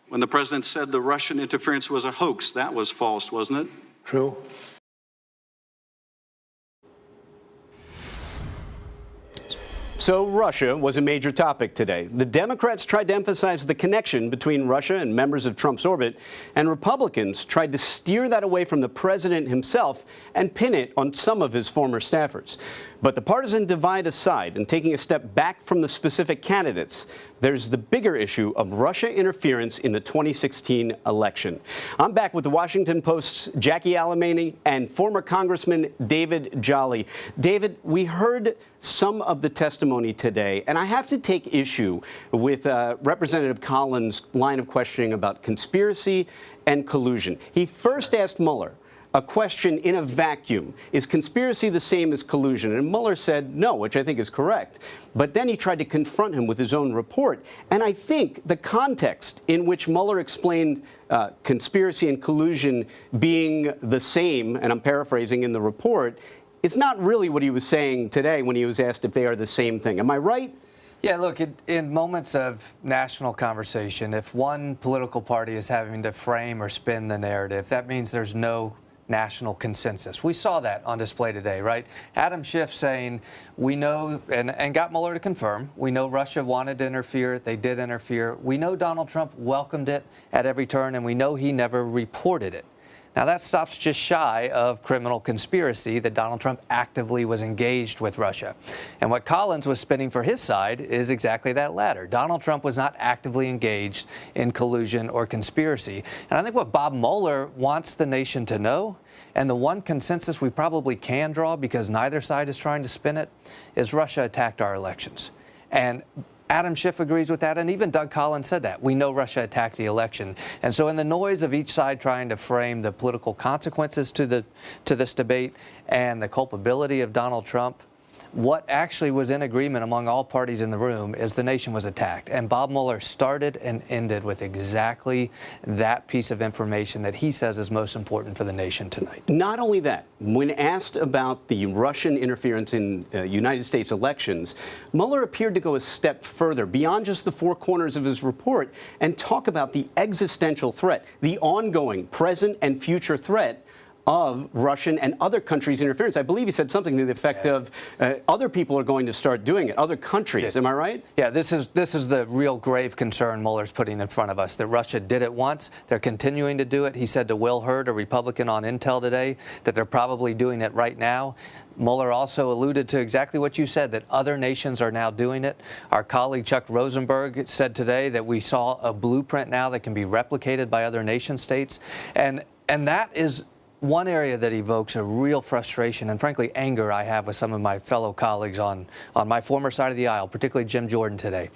When the president said the Russian interference was a hoax, that was false, wasn't it? True. So Russia was a major topic today. The Democrats tried to emphasize the connection between Russia and members of Trump's orbit, and Republicans tried to steer that away from the president himself and pin it on some of his former staffers. But the partisan divide aside, and taking a step back from the specific candidates, there's the bigger issue of Russia interference in the 2016 election. I'm back with the Washington Post's Jackie Alemany and former Congressman David Jolly. David, we heard some of the testimony today, and I have to take issue with Representative Collins' line of questioning about conspiracy and collusion. He first asked Mueller a question in a vacuum. Is conspiracy the same as collusion? And Mueller said no, which I think is correct. But then he tried to confront him with his own report. And I think the context in which Mueller explained conspiracy and collusion being the same, and I'm paraphrasing in the report, is not really what he was saying today when he was asked if they are the same thing. Am I right? Yeah, look, in moments of national conversation, if one political party is having to frame or spin the narrative, that means there's no national consensus. We saw that on display today, right? Adam Schiff saying, we know, and got Mueller to confirm, we know Russia wanted to interfere, they did interfere. We know Donald Trump welcomed it at every turn, and we know he never reported it. Now, that stops just shy of criminal conspiracy that Donald Trump actively was engaged with Russia. And what Collins was spinning for his side is exactly that latter. Donald Trump was not actively engaged in collusion or conspiracy. And I think what Bob Mueller wants the nation to know, and the one consensus we probably can draw because neither side is trying to spin it, is Russia attacked our elections. And Adam Schiff agrees with that, and even Doug Collins said that. We know Russia attacked the election. And so in the noise of each side trying to frame the political consequences to this debate and the culpability of Donald Trump, what actually was in agreement among all parties in the room is the nation was attacked. And Bob Mueller started and ended with exactly that piece of information that he says is most important for the nation tonight. Not only that, when asked about the Russian interference in United States elections, Mueller appeared to go a step further beyond just the four corners of his report and talk about the existential threat, the ongoing present and future threat of Russian and other countries' interference. I believe he said something to the effect of other people are going to start doing it, other countries. Am I right? Yeah, this is the real grave concern Mueller's putting in front of us, that Russia did it once. They're continuing to do it. He said to Will Hurd, a Republican on Intel today, that they're probably doing it right now. Mueller also alluded to exactly what you said, that other nations are now doing it. Our colleague Chuck Rosenberg said today that we saw a blueprint now that can be replicated by other nation states. And that is one area that evokes a real frustration and, frankly, anger I have with some of my fellow colleagues on my former side of the aisle, particularly Jim Jordan today.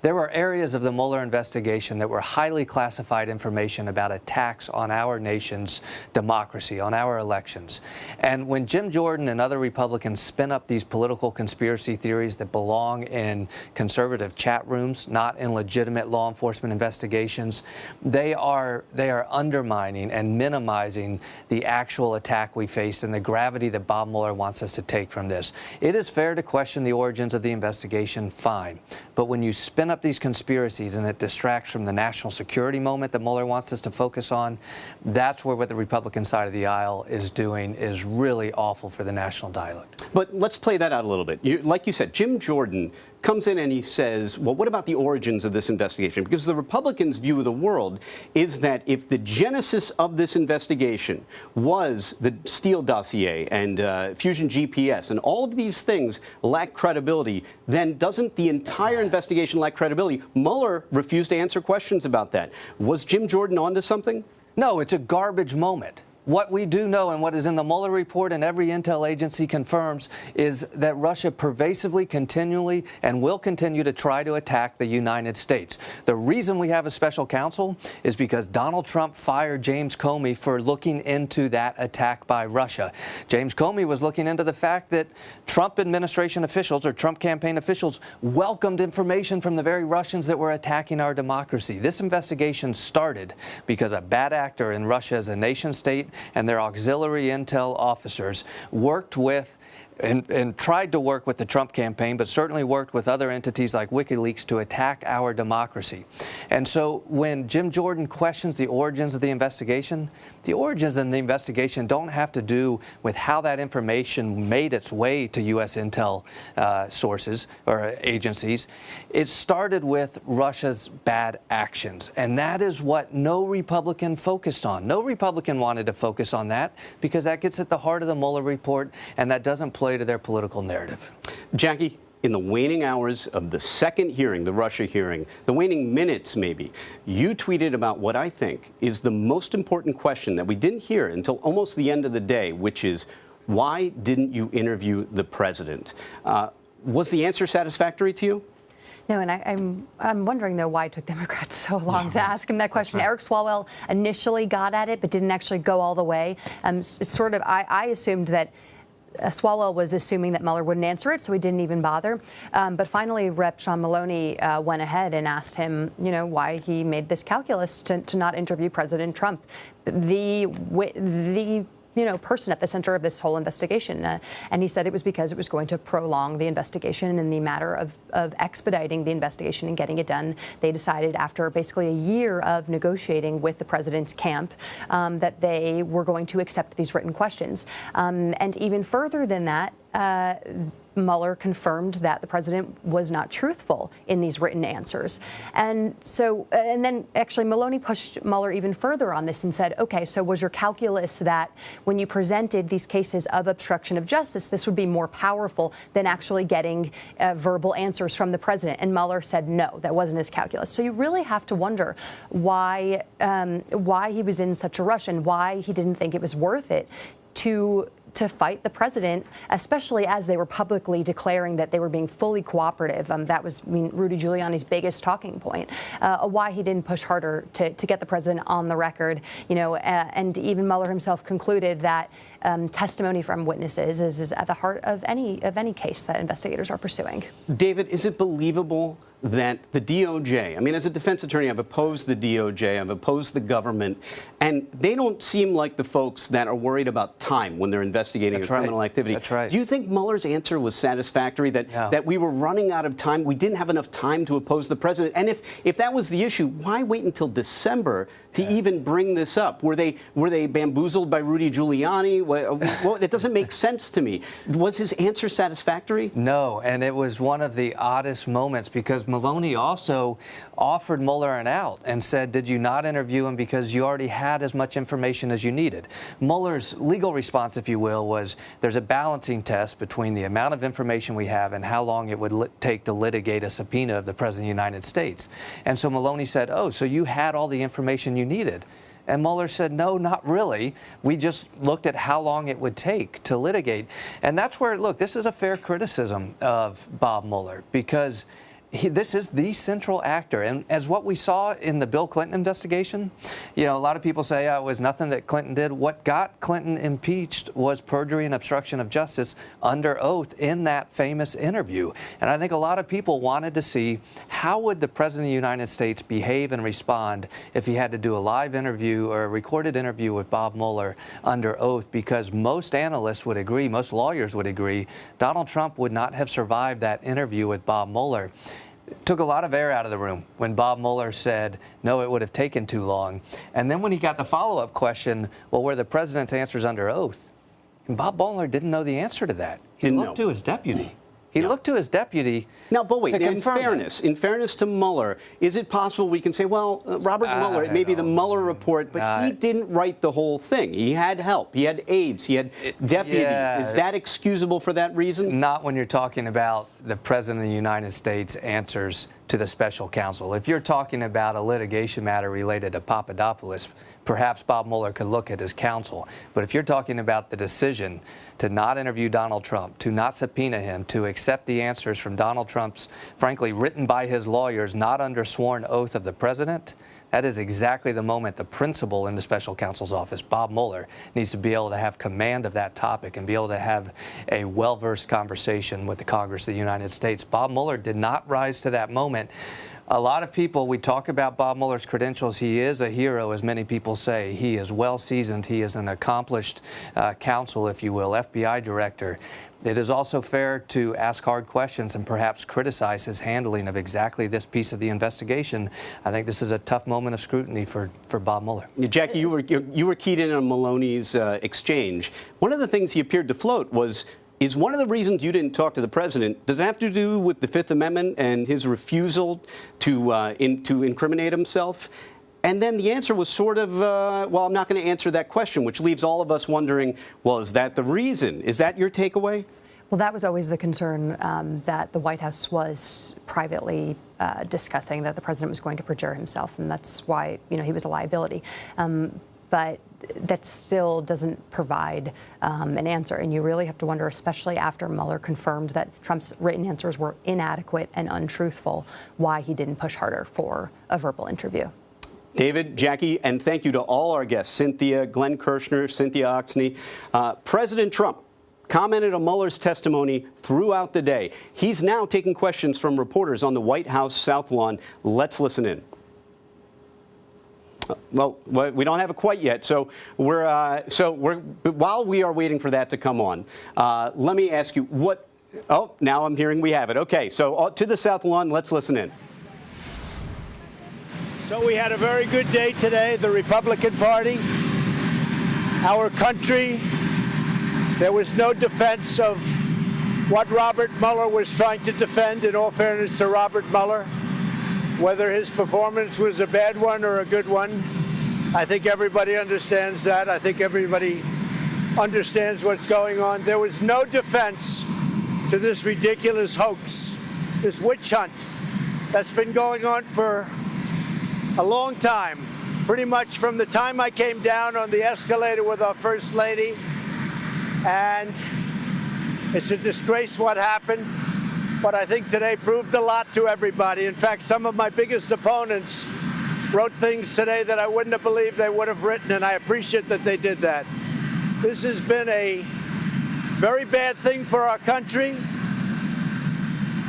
There were areas of the Mueller investigation that were highly classified information about attacks on our nation's democracy, on our elections. And when Jim Jordan and other Republicans spin up these political conspiracy theories that belong in conservative chat rooms, not in legitimate law enforcement investigations, they are undermining and minimizing the actual attack we faced and the gravity that Bob Mueller wants us to take from this. It is fair to question the origins of the investigation, fine. But when you spin up these conspiracies and it distracts from the national security moment that Mueller wants us to focus on, that's where what the Republican side of the aisle is doing is really awful for the national dialogue. But let's play that out a little bit. Like you said, Jim Jordan comes in and he says, well, what about the origins of this investigation? Because the Republicans' view of the world is that if the genesis of this investigation was the Steele dossier and Fusion GPS and all of these things lack credibility, then doesn't the entire investigation lack credibility? Mueller refused to answer questions about that. Was Jim Jordan onto something? No, it's a garbage moment. What we do know and what is in the Mueller report and every intel agency confirms is that Russia pervasively, continually, and will continue to try to attack the United States. The reason we have a special counsel is because Donald Trump fired James Comey for looking into that attack by Russia. James Comey was looking into the fact that Trump administration officials or Trump campaign officials welcomed information from the very Russians that were attacking our democracy. This investigation started because a bad actor in Russia as a nation state and their auxiliary intel officers worked with and tried to work with the Trump campaign, but certainly worked with other entities like WikiLeaks to attack our democracy. And so when Jim Jordan questions the origins of the investigation, the origins of the investigation don't have to do with how that information made its way to U.S. intel sources or agencies. It started with Russia's bad actions, and that is what no Republican focused on. No Republican wanted to focus on that because that gets at the heart of the Mueller report, and that doesn't play to their political narrative. Jackie, in the waning hours of the second hearing, the Russia hearing, the waning minutes maybe, you tweeted about what I think is the most important question that we didn't hear until almost the end of the day, which is, why didn't you interview the president? Was the answer satisfactory to you? No, and I'm wondering, though, why it took Democrats so long to ask him that question. Eric Swalwell initially got at it, but didn't actually go all the way. I assumed that Swalwell was assuming that Mueller wouldn't answer it, so he didn't even bother. But finally, Rep. Sean Maloney went ahead and asked him, why he made this calculus to not interview President Trump, the person at the center of this whole investigation. And he said it was because it was going to prolong the investigation. In the matter of expediting the investigation and getting it done, they decided after basically a year of negotiating with the president's camp that they were going to accept these written questions. And even further than that, Mueller confirmed that the president was not truthful in these written answers. And then actually Maloney pushed Mueller even further on this and said, okay, so was your calculus that when you presented these cases of obstruction of justice, this would be more powerful than actually getting verbal answers from the president? And Mueller said, no, that wasn't his calculus. So you really have to wonder why he was in such a rush and why he didn't think it was worth it to fight the president, especially as they were publicly declaring that they were being fully cooperative. That was, Rudy Giuliani's biggest talking point. Why he didn't push harder to get the president on the record, and even Mueller himself concluded that testimony from witnesses is at the heart of any case that investigators are pursuing. David, is it believable that the DOJ, as a defense attorney, I've opposed the DOJ, I've opposed the government, and they don't seem like the folks that are worried about time when they're investigating criminal activity. That's right. Do you think Mueller's answer was satisfactory, that we were running out of time, we didn't have enough time to oppose the president? And if that was the issue, why wait until December to even bring this up? Were they bamboozled by Rudy Giuliani? Well, it doesn't make sense to me. Was his answer satisfactory? No, and it was one of the oddest moments because Maloney also offered Mueller an out and said, did you not interview him because you already had as much information as you needed? Mueller's legal response, if you will, was there's a balancing test between the amount of information we have and how long it would take to litigate a subpoena of the President of the United States. And so Maloney said, oh, so you had all the information you needed. And Mueller said, no, not really. We just looked at how long it would take to litigate. And that's where, look, this is a fair criticism of Bob Mueller, because this is the central actor. And as what we saw in the Bill Clinton investigation, you know, a lot of people say it was nothing that Clinton did. What got Clinton impeached was perjury and obstruction of justice under oath in that famous interview. And I think a lot of people wanted to see how would the President of the United States behave and respond if he had to do a live interview or a recorded interview with Bob Mueller under oath, because most analysts would agree, most lawyers would agree, Donald Trump would not have survived that interview with Bob Mueller. Took a lot of air out of the room when Bob Mueller said, no, it would have taken too long. And then when he got the follow-up question, well, were the president's answers under oath? And Bob Mueller didn't know the answer to that. He looked to his deputy. He looked to his deputy. Now, but wait, to in fairness to Mueller, is it possible we can say, well, Robert Mueller, it may be the Mueller report, but he didn't write the whole thing. He had help. He had aides. He had deputies. Yeah. Is that excusable for that reason? Not when you're talking about the President of the United States answers to the special counsel. If you're talking about a litigation matter related to Papadopoulos, perhaps Bob Mueller could look at his counsel. But if you're talking about the decision to not interview Donald Trump, to not subpoena him, to accept the answers from Donald Trump's, frankly, written by his lawyers, not under sworn oath of the president, that is exactly the moment the principal in the special counsel's office, Bob Mueller, needs to be able to have command of that topic and be able to have a well-versed conversation with the Congress of the United States. Bob Mueller did not rise to that moment. A lot of people, we talk about Bob Mueller's credentials. He is a hero, as many people say. He is well seasoned. He is an accomplished counsel, if you will, FBI director. It is also fair to ask hard questions and perhaps criticize his handling of exactly this piece of the investigation. I think this is a tough moment of scrutiny for Bob Mueller. Jackie, you were keyed in on Maloney's exchange. One of the things he appeared to float was, is one of the reasons you didn't talk to the president, does it have to do with the Fifth Amendment and his refusal to incriminate himself? And then the answer was sort of, well, I'm not going to answer that question, which leaves all of us wondering, well, is that the reason? Is that your takeaway? Well, that was always the concern that the White House was privately discussing, that the president was going to perjure himself, and that's why, you know, he was a liability. But that still doesn't provide an answer. And you really have to wonder, especially after Mueller confirmed that Trump's written answers were inadequate and untruthful, why he didn't push harder for a verbal interview. David, Jackie, and thank you to all our guests, Cynthia, Glenn Kirshner, Cynthia Oxney. President Trump commented on Mueller's testimony throughout the day. He's now taking questions from reporters on the White House South Lawn. Let's listen in. Well, we don't have it quite yet, so while we are waiting for that to come on, let me ask you what. Oh, now I'm hearing we have it. Okay, so to the South Lawn, let's listen in. So we had a very good day today. The Republican Party, our country. There was no defense of what Robert Mueller was trying to defend. In all fairness to Robert Mueller. Whether his performance was a bad one or a good one, I think everybody understands that. I think everybody understands what's going on. There was no defense to this ridiculous hoax, this witch hunt that's been going on for a long time, pretty much from the time I came down on the escalator with our First Lady. And it's a disgrace what happened. But I think today proved a lot to everybody. In fact, some of my biggest opponents wrote things today that I wouldn't have believed they would have written, and I appreciate that they did that. This has been a very bad thing for our country.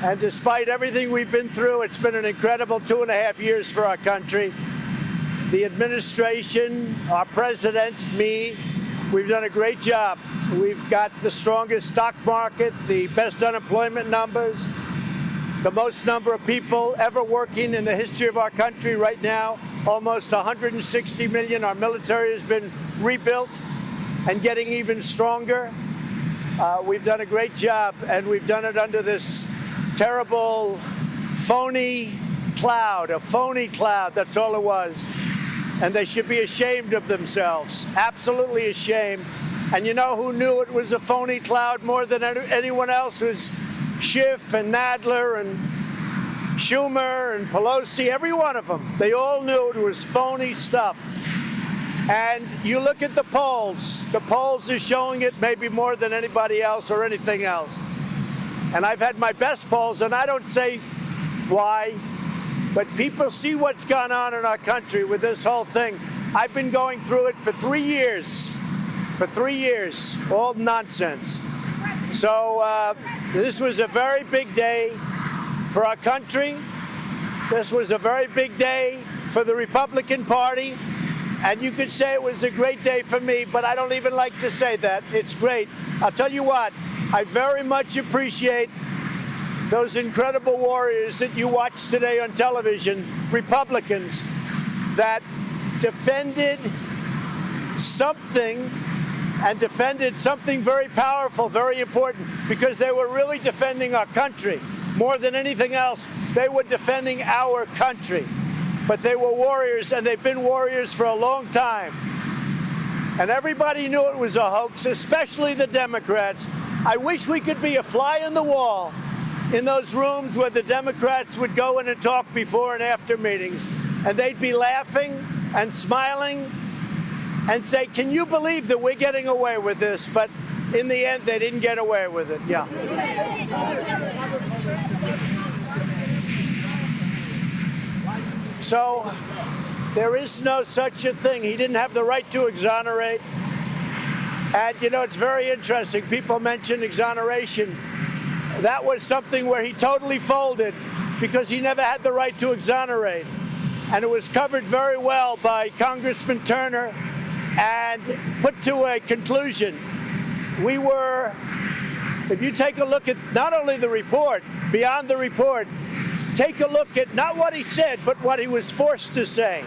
And despite everything we've been through, it's been an incredible 2.5 years for our country. The administration, our president, me, we've done a great job. We've got the strongest stock market, the best unemployment numbers, the most number of people ever working in the history of our country right now, almost 160 million. Our military has been rebuilt and getting even stronger. We've done a great job, and we've done it under this terrible, phony cloud, a phony cloud, that's all it was. And they should be ashamed of themselves, absolutely ashamed. And you know who knew it was a phony cloud more than anyone else? It was Schiff and Nadler and Schumer and Pelosi, every one of them. They all knew it was phony stuff. And you look at the polls are showing it maybe more than anybody else or anything else. And I've had my best polls, and I don't say why, but people see what's gone on in our country with this whole thing. I've been going through it for 3 years. For 3 years, all nonsense. So this was a very big day for our country. This was a very big day for the Republican Party. And you could say it was a great day for me, but I don't even like to say that. It's great. I'll tell you what, I very much appreciate those incredible warriors that you watched today on television, Republicans, that defended something and defended something very powerful, very important, because they were really defending our country. More than anything else, they were defending our country. But they were warriors, and they've been warriors for a long time. And everybody knew it was a hoax, especially the Democrats. I wish we could be a fly in the wall in those rooms where the Democrats would go in and talk before and after meetings, and they'd be laughing and smiling and say, can you believe that we're getting away with this? But in the end, they didn't get away with it. Yeah. So there is no such a thing. He didn't have the right to exonerate. And, you know, it's very interesting. People mention exoneration. That was something where he totally folded because he never had the right to exonerate. And it was covered very well by Congressman Turner and put to a conclusion. We were, if you take a look at not only the report, beyond the report, take a look at not what he said, but what he was forced to say.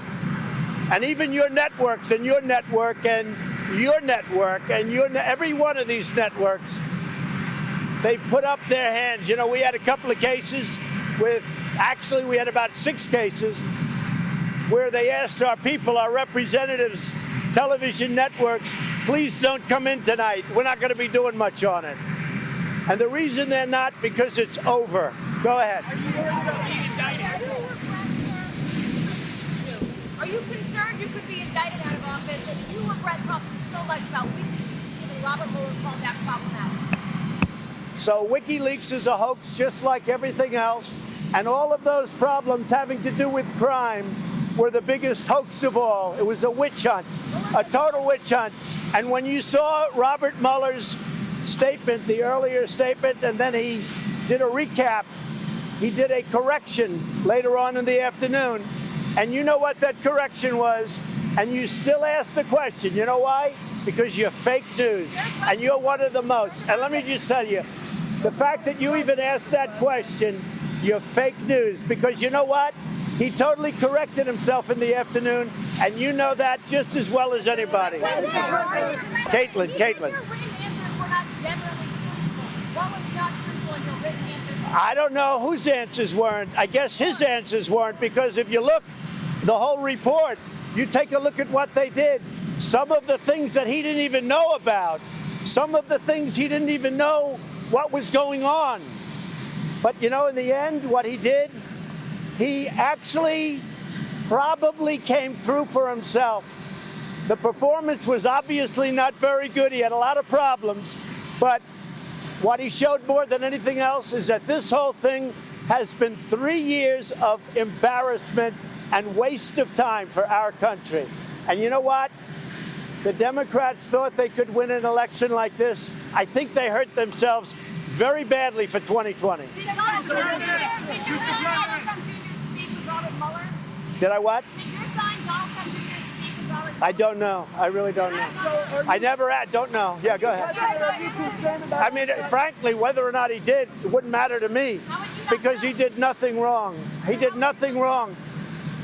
And even your networks and your network and your network and every one of these networks, they put up their hands. You know, we had a couple of cases actually we had about 6 cases where they asked our people, our representatives, television networks, please don't come in tonight. We're not going to be doing much on it. And the reason they're not, because it's over. Go ahead. Are you concerned you could be indicted out of office if you regret talking so much about WikiLeaks, given Robert Mueller called that problematic? So WikiLeaks is a hoax just like everything else. And all of those problems having to do with crime were the biggest hoax of all. It was a witch hunt, a total witch hunt. And when you saw Robert Mueller's statement, the earlier statement, and then he did a recap, he did a correction later on in the afternoon. And you know what that correction was? And you still ask the question. You know why? Because you're fake news. And you're one of the most. And let me just tell you, the fact that you even asked that question, you're fake news. Because you know what? He totally corrected himself in the afternoon, and you know that just as well as anybody. Caitlin. I don't know whose answers weren't. I guess his answers weren't, because if you look, the whole report, you take a look at what they did. Some of the things that he didn't even know about, some of the things he didn't even know what was going on. But you know, in the end, what he did, he actually probably came through for himself. The performance was obviously not very good. He had a lot of problems. But what he showed more than anything else is that this whole thing has been 3 years of embarrassment and waste of time for our country. And you know what? The Democrats thought they could win an election like this. I think they hurt themselves very badly for 2020. Did I what? I don't know. I really don't know. I never don't know. Yeah, go ahead. I mean, frankly, whether or not he did, it wouldn't matter to me, because he did nothing wrong. He did nothing wrong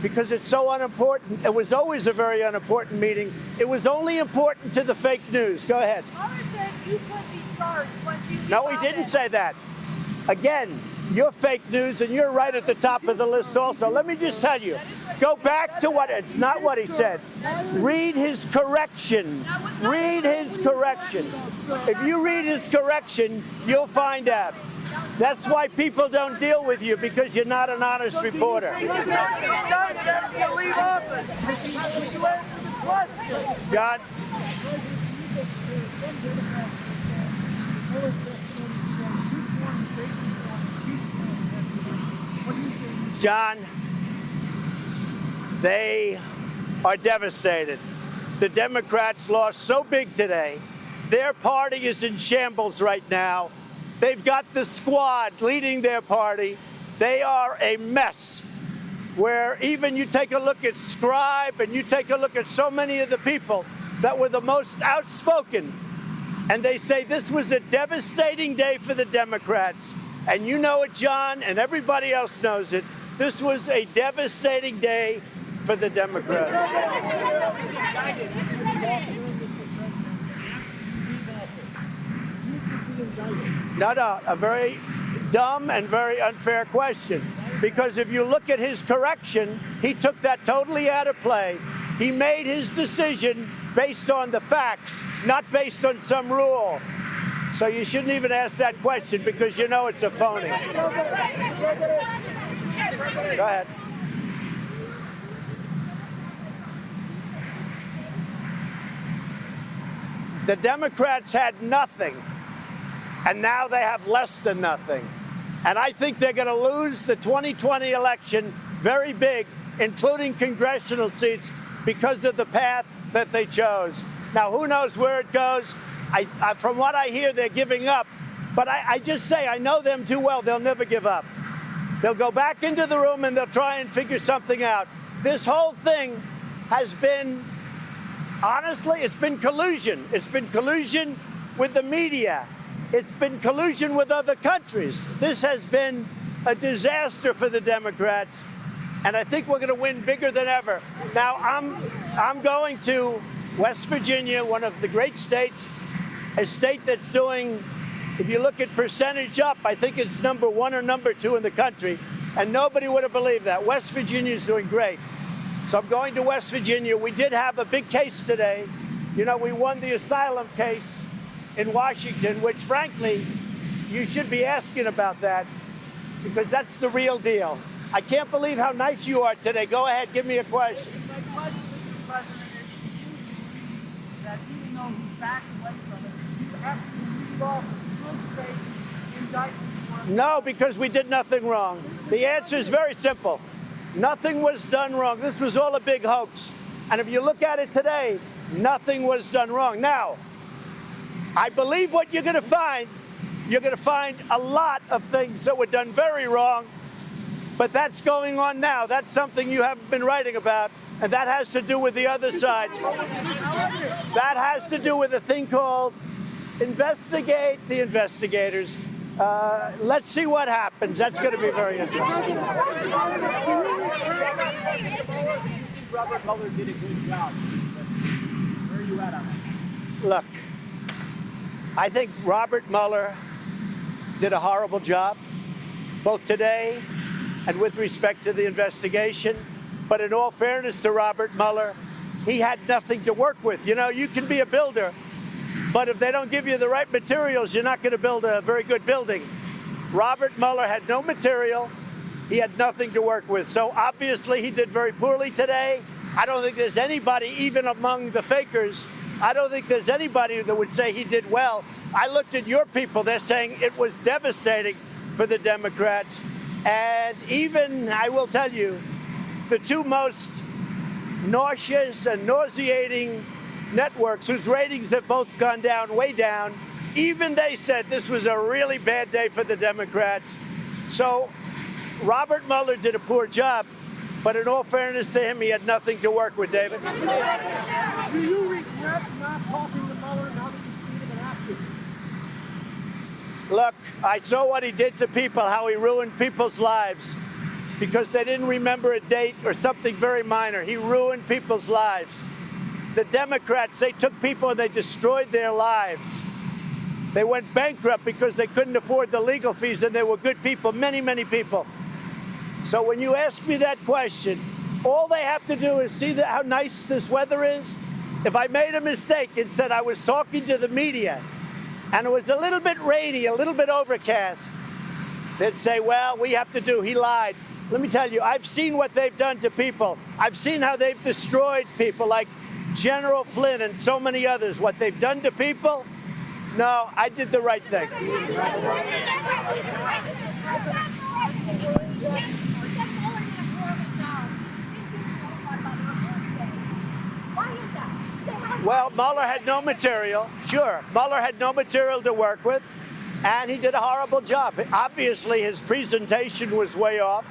because it's so unimportant. It was always a very unimportant meeting. It was only important to the fake news. Go ahead. No, he didn't say that. Again, you're fake news, and you're right at the top of the list also. Let me just tell you, go back to it's not what he said. Read his correction. Read his correction. If you read his correction, you'll find out. That's why people don't deal with you, because you're not an honest reporter. John. John, they are devastated. The Democrats lost so big today. Their party is in shambles right now. They've got the squad leading their party. They are a mess. Where even you take a look at Scribe and you take a look at so many of the people that were the most outspoken, and they say this was a devastating day for the Democrats. And you know it, John, and everybody else knows it. This was a devastating day for the Democrats. No, a very dumb and very unfair question. Because if you look at his correction, he took that totally out of play. He made his decision based on the facts, not based on some rule. So you shouldn't even ask that question because you know it's a phony. Go ahead. The Democrats had nothing, and now they have less than nothing. And I think they're going to lose the 2020 election very big, including congressional seats, because of the path that they chose. Now, who knows where it goes? From what I hear, they're giving up. But I just say, I know them too well. They'll never give up. They'll go back into the room and they'll try and figure something out. This whole thing has been, honestly, it's been collusion. It's been collusion with the media. It's been collusion with other countries. This has been a disaster for the Democrats, and I think we're going to win bigger than ever. Now, I'm going to West Virginia, one of the great states, a state that's doing, if you look at percentage up, I think it's number 1 or number 2 in the country, and nobody would have believed that. West Virginia is doing great. So I'm going to West Virginia. We did have a big case today. You know, we won the asylum case in Washington, which, frankly, you should be asking about that because that's the real deal. I can't believe how nice you are today. Go ahead, give me a question. My question, Mr. President, is that even though he's back away from it, you have to leave off good faith indictments. No, because we did nothing wrong. The answer is very simple. Nothing was done wrong. This was all a big hoax. And if you look at it today, nothing was done wrong. Now, I believe what you're going to find. You're going to find a lot of things that were done very wrong, but that's going on now. That's something you haven't been writing about, and that has to do with the other side. That has to do with a thing called investigate the investigators. Let's see what happens. That's going to be very interesting. Robert Mueller did a good job. Where are you at on that? Look, I think Robert Mueller did a horrible job, both today and with respect to the investigation. But in all fairness to Robert Mueller, he had nothing to work with. You know, you can be a builder, but if they don't give you the right materials, you're not going to build a very good building. Robert Mueller had no material. He had nothing to work with. So obviously he did very poorly today. I don't think there's anybody, even among the fakers, I don't think there's anybody that would say he did well. I looked at your people. They're saying it was devastating for the Democrats. And even, I will tell you, the two most nauseous and nauseating networks whose ratings have both gone down, way down, even they said this was a really bad day for the Democrats. So Robert Mueller did a poor job, but in all fairness to him, he had nothing to work with, David. Do you regret not talking to Mueller now that you've seen him and asked him? Look, I saw what he did to people, how he ruined people's lives because they didn't remember a date or something very minor. He ruined people's lives. The Democrats, they took people and they destroyed their lives. They went bankrupt because they couldn't afford the legal fees, and they were good people, many, many people. So when you ask me that question, all they have to do is see how nice this weather is. If I made a mistake and said I was talking to the media and it was a little bit rainy, a little bit overcast, they'd say, well, we have to do, he lied. Let me tell you, I've seen what they've done to people. I've seen how they've destroyed people like General Flynn and so many others, what they've done to people, no, I did the right thing. Well, Mueller had no material. Sure, Mueller had no material to work with, and he did a horrible job. Obviously, his presentation was way off,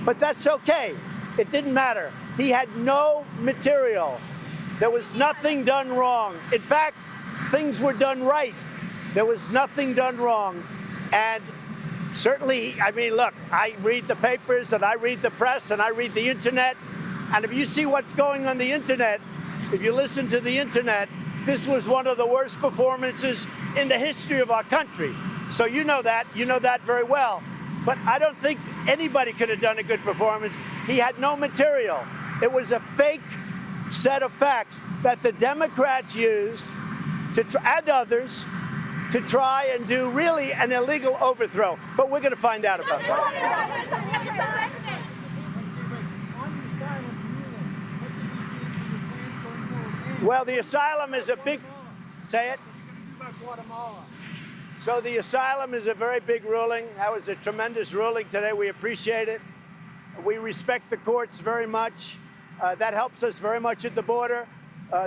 but that's okay. It didn't matter. He had no material. There was nothing done wrong. In fact, things were done right. There was nothing done wrong. And certainly, I mean, look, I read the papers and I read the press and I read the internet. And if you see what's going on the internet, if you listen to the internet, this was one of the worst performances in the history of our country. So you know that very well. But I don't think anybody could have done a good performance. He had no material. It was a fake set of facts that the Democrats used and others to try and do really an illegal overthrow. But we're going to find out about that. Well, the asylum is a big, say it? So the asylum is a very big ruling. That was a tremendous ruling today. We appreciate it. We respect the courts very much. That helps us very much at the border.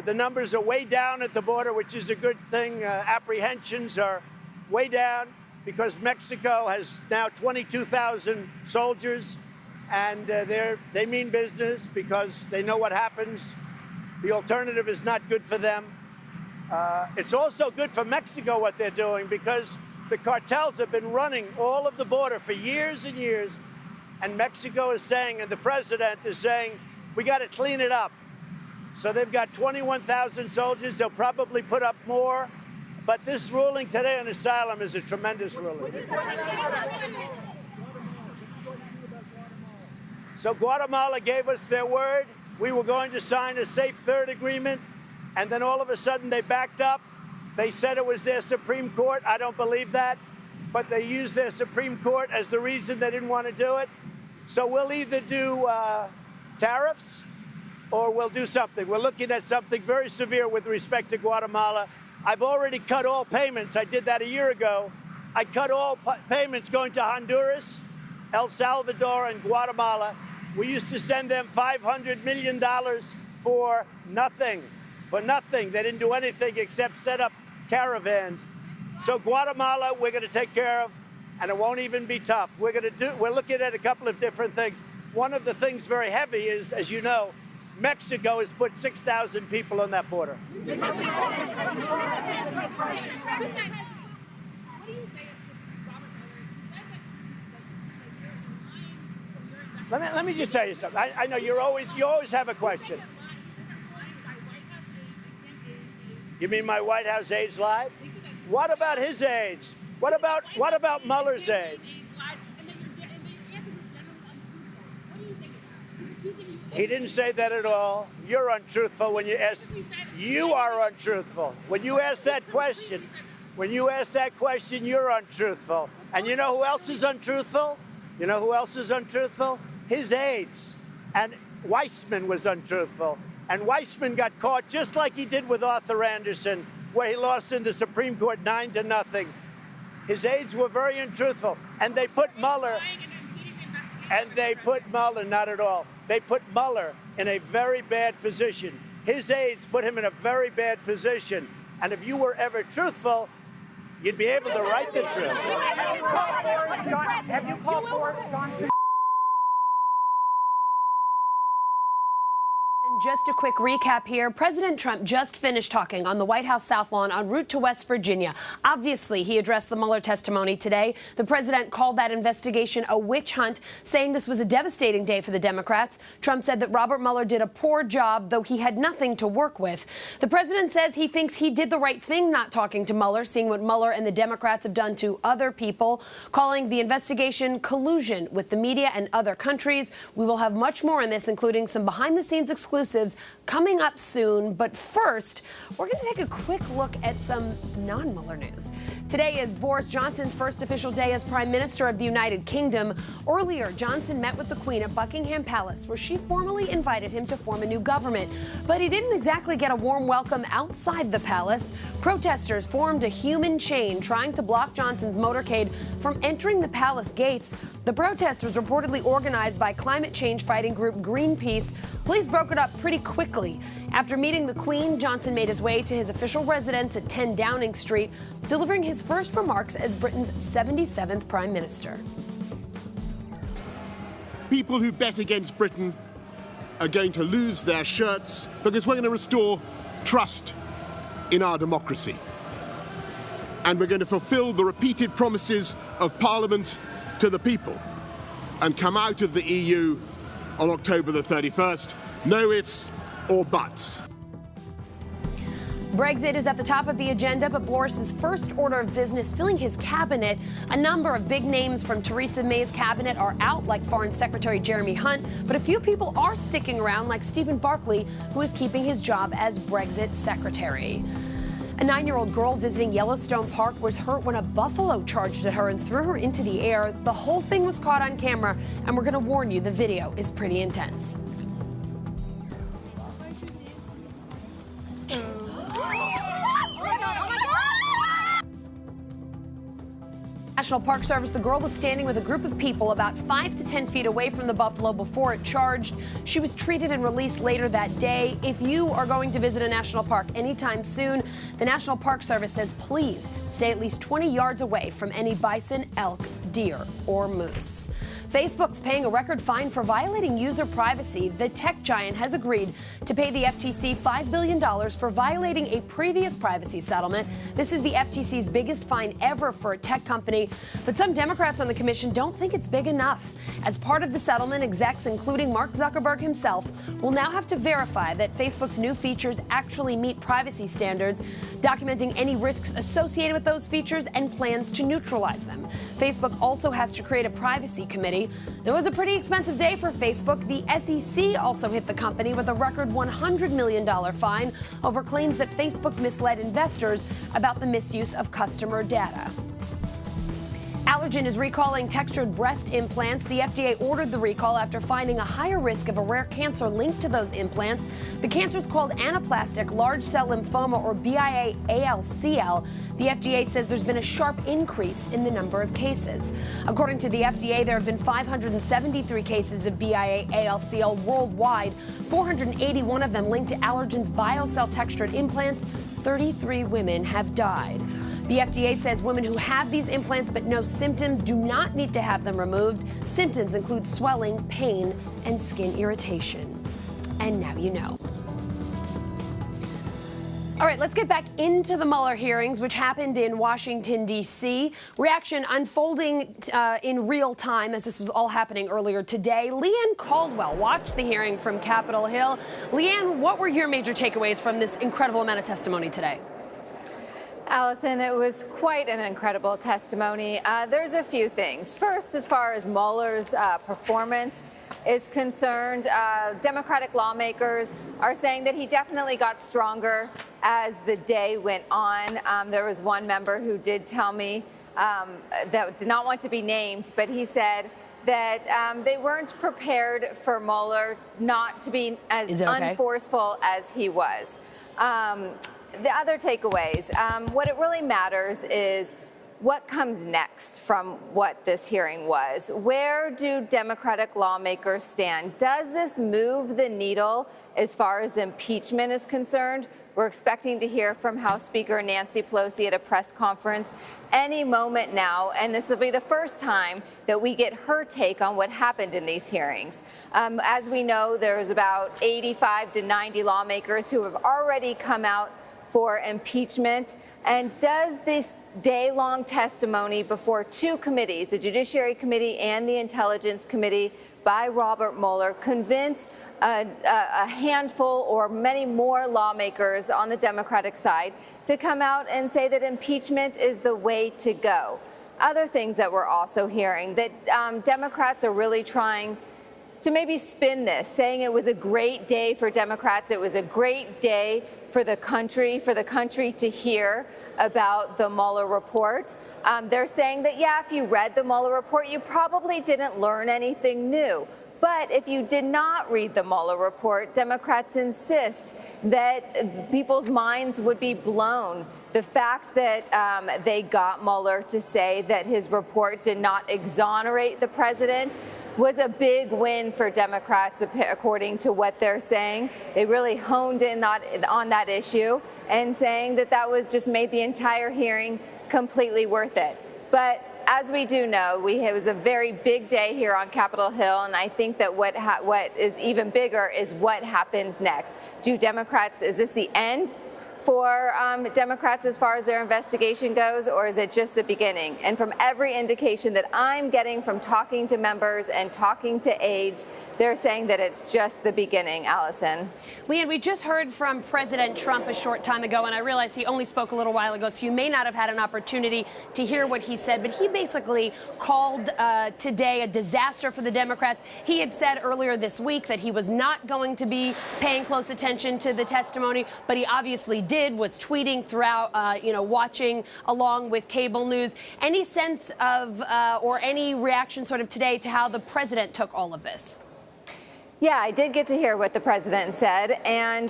The numbers are way down at the border, which is a good thing. Apprehensions are way down because Mexico has now 22,000 soldiers, and they mean business because they know what happens. The alternative is not good for them. It's also good for Mexico what they're doing because the cartels have been running all of the border for years and years, and Mexico is saying, and the president is saying, we got to clean it up. So they've got 21,000 soldiers. They'll probably put up more. But this ruling today on asylum is a tremendous ruling. So Guatemala gave us their word. We were going to sign a safe third agreement, and then all of a sudden they backed up. They said it was their Supreme Court. I don't believe that, but they used their Supreme Court as the reason they didn't want to do it. So we'll either do tariffs or we'll do something. We're looking at something very severe with respect to Guatemala. I've already cut all payments. I did that a year ago. I cut all payments going to Honduras, El Salvador, and Guatemala. We used to send them $500 million for nothing. For nothing. They didn't do anything except set up caravans. So Guatemala, we're going to take care of, and it won't even be tough. We're looking at a couple of different things. One of the things very heavy is, as you know, Mexico has put 6,000 people on that border. Let me just tell you something. I know you always have a question. You mean my White House aides lied? What about his aides? What about Mueller's aides? He didn't say that at all. You're untruthful when you ask. You are untruthful. When you ask that question, you're untruthful. And you know who else is untruthful? You know who else is untruthful? His aides. And Weissman was untruthful. And Weissman got caught just like he did with Arthur Anderson, where he lost in the Supreme Court 9-0. His aides were very untruthful. And they put Mueller, not at all. They put Mueller in a very bad position. His aides put him in a very bad position. And if you were ever truthful, you'd be able to write the truth. Have you called Boris Johnson? Just a quick recap here. President Trump just finished talking on the White House South Lawn en route to West Virginia. Obviously, he addressed the Mueller testimony today. The president called that investigation a witch hunt, saying this was a devastating day for the Democrats. Trump said that Robert Mueller did a poor job, though he had nothing to work with. The president says he thinks he did the right thing not talking to Mueller, seeing what Mueller and the Democrats have done to other people, calling the investigation collusion with the media and other countries. We will have much more on this, including some behind-the-scenes exclusives coming up soon. But first, we're going to take a quick look at some non-Mueller news. Today is Boris Johnson's first official day as Prime Minister of the United Kingdom. Earlier, Johnson met with the Queen at Buckingham Palace, where she formally invited him to form a new government. But he didn't exactly get a warm welcome outside the palace. Protesters formed a human chain trying to block Johnson's motorcade from entering the palace gates. The protest was reportedly organized by climate change fighting group Greenpeace. Police broke it up pretty quickly. After meeting the Queen, Johnson made his way to his official residence at 10 Downing Street, delivering his first remarks as Britain's 77th Prime Minister. People who bet against Britain are going to lose their shirts because we're going to restore trust in our democracy. And we're going to fulfill the repeated promises of Parliament to the people and come out of the EU on October the 31st. No ifs or buts. Brexit is at the top of the agenda, but Boris's first order of business filling his cabinet. A number of big names from Theresa May's cabinet are out, like Foreign Secretary Jeremy Hunt, but a few people are sticking around, like Stephen Barclay, who is keeping his job as Brexit Secretary. A 9-year-old girl visiting Yellowstone Park was hurt when a buffalo charged at her and threw her into the air. The whole thing was caught on camera, and we're going to warn you, the video is pretty intense. National Park Service, the girl was standing with a group of people about 5 to 10 feet away from the buffalo before it charged. She was treated and released later that day. If you are going to visit a national park anytime soon, the National Park Service says please stay at least 20 yards away from any bison, elk, deer, or moose. Facebook's paying a record fine for violating user privacy. The tech giant has agreed to pay the FTC $5 billion for violating a previous privacy settlement. This is the FTC's biggest fine ever for a tech company. But some Democrats on the commission don't think it's big enough. As part of the settlement, execs, including Mark Zuckerberg himself, will now have to verify that Facebook's new features actually meet privacy standards, documenting any risks associated with those features and plans to neutralize them. Facebook also has to create a privacy committee. It was a pretty expensive day for Facebook. The SEC also hit the company with a record $100 million fine over claims that Facebook misled investors about the misuse of customer data. Allergan is recalling textured breast implants. The FDA ordered the recall after finding a higher risk of a rare cancer linked to those implants. The cancer is called anaplastic large cell lymphoma, or BIA-ALCL. The FDA says there's been a sharp increase in the number of cases. According to the FDA, there have been 573 cases of BIA-ALCL worldwide, 481 of them linked to Allergan's BioCell textured implants. 33 women have died. The FDA says women who have these implants but no symptoms do not need to have them removed. Symptoms include swelling, pain, and skin irritation. And now you know. All right, let's get back into the Mueller hearings, which happened in Washington, D.C. Reaction unfolding in real time as this was all happening earlier today. Leanne Caldwell watched the hearing from Capitol Hill. Leanne, what were your major takeaways from this incredible amount of testimony today? Allison, it was quite an incredible testimony. There's a few things. First, as far as Mueller's performance is concerned, Democratic lawmakers are saying that he definitely got stronger as the day went on. There was one member who did tell me that did not want to be named, but he said that they weren't prepared for Mueller not to be as unforceful as he was. The other takeaways, what it really matters is what comes next from what this hearing was. Where do Democratic lawmakers stand? Does this move the needle as far as impeachment is concerned? We're expecting to hear from House Speaker Nancy Pelosi at a press conference any moment now, and this will be the first time that we get her take on what happened in these hearings. As we know, there's about 85 to 90 lawmakers who have already come out for impeachment. And does this day-long testimony before two committees, the Judiciary Committee and the Intelligence Committee, by Robert Mueller convince a handful or many more lawmakers on the Democratic side to come out and say that impeachment is the way to go? Other things that we're also hearing, that Democrats are really trying to maybe spin this, saying it was a great day for Democrats. It was a great day for the country to hear about the Mueller report. They're saying that, yeah, if you read the Mueller report, you probably didn't learn anything new. But if you did not read the Mueller report, Democrats insist that people's minds would be blown. The fact that they got Mueller to say that his report did not exonerate the president was a big win for Democrats, according to what they're saying. They really honed in on that issue and saying that that was just made the entire hearing completely worth it. But as we do know, it was a very big day here on Capitol Hill, and I think that what is even bigger is what happens next. Is this the end for Democrats as far as their investigation goes, or is it just the beginning? And from every indication that I'm getting from talking to members and talking to aides, they're saying that it's just the beginning, Allison. Leanne, we just heard from President Trump a short time ago, and I realize he only spoke a little while ago, so you may not have had an opportunity to hear what he said, but he basically called today a disaster for the Democrats. He had said earlier this week that he was not going to be paying close attention to the testimony, but he obviously was tweeting throughout, watching along with cable news. Any sense of or any reaction sort of today to how the president took all of this? Yeah, I did get to hear what the president said, and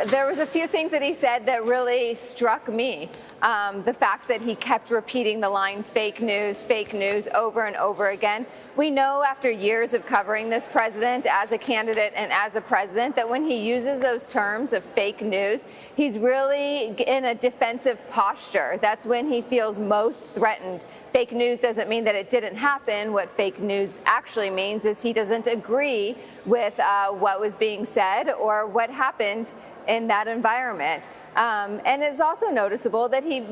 there was a few things that he said that really struck me. The fact that he kept repeating the line fake news over and over again. We know after years of covering this president as a candidate and as a president that when he uses those terms of fake news, he's really in a defensive posture. That's when he feels most threatened. Fake news doesn't mean that it didn't happen. What fake news actually means is he doesn't agree with what was being said or what happened in that environment. And it's also noticeable that he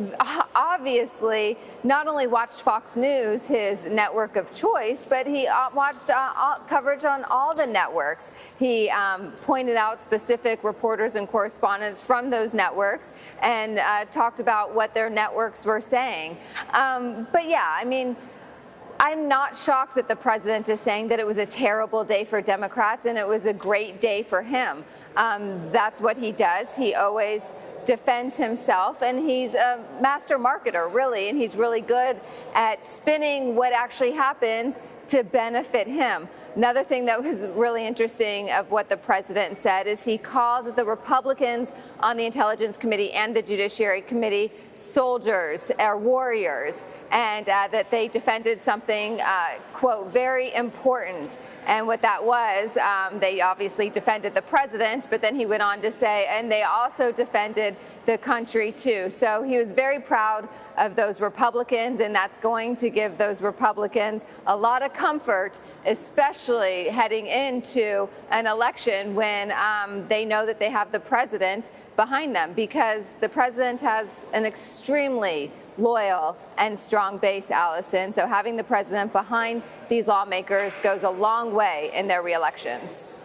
obviously not only watched Fox News, his network of choice, but he watched coverage on all the networks. He pointed out specific reporters and correspondents from those networks and talked about what their networks were saying. But yeah, I mean, I'm not shocked that the president is saying that it was a terrible day for Democrats and it was a great day for him. That's what he does. He always defends himself, and he's a master marketer, really, and he's really good at spinning what actually happens to benefit him. Another thing that was really interesting of what the president said is he called the Republicans on the Intelligence Committee and the Judiciary Committee soldiers or warriors, and that they defended something, quote, very important. And what that was, they obviously defended the president, but then he went on to say, and they also defended the country too. So he was very proud of those Republicans, and that's going to give those Republicans a lot of comfort, especially heading into an election when they know that they have the president behind them, because the president has an extremely loyal and strong base, Allison. So having the president behind these lawmakers goes a long way in their reelections.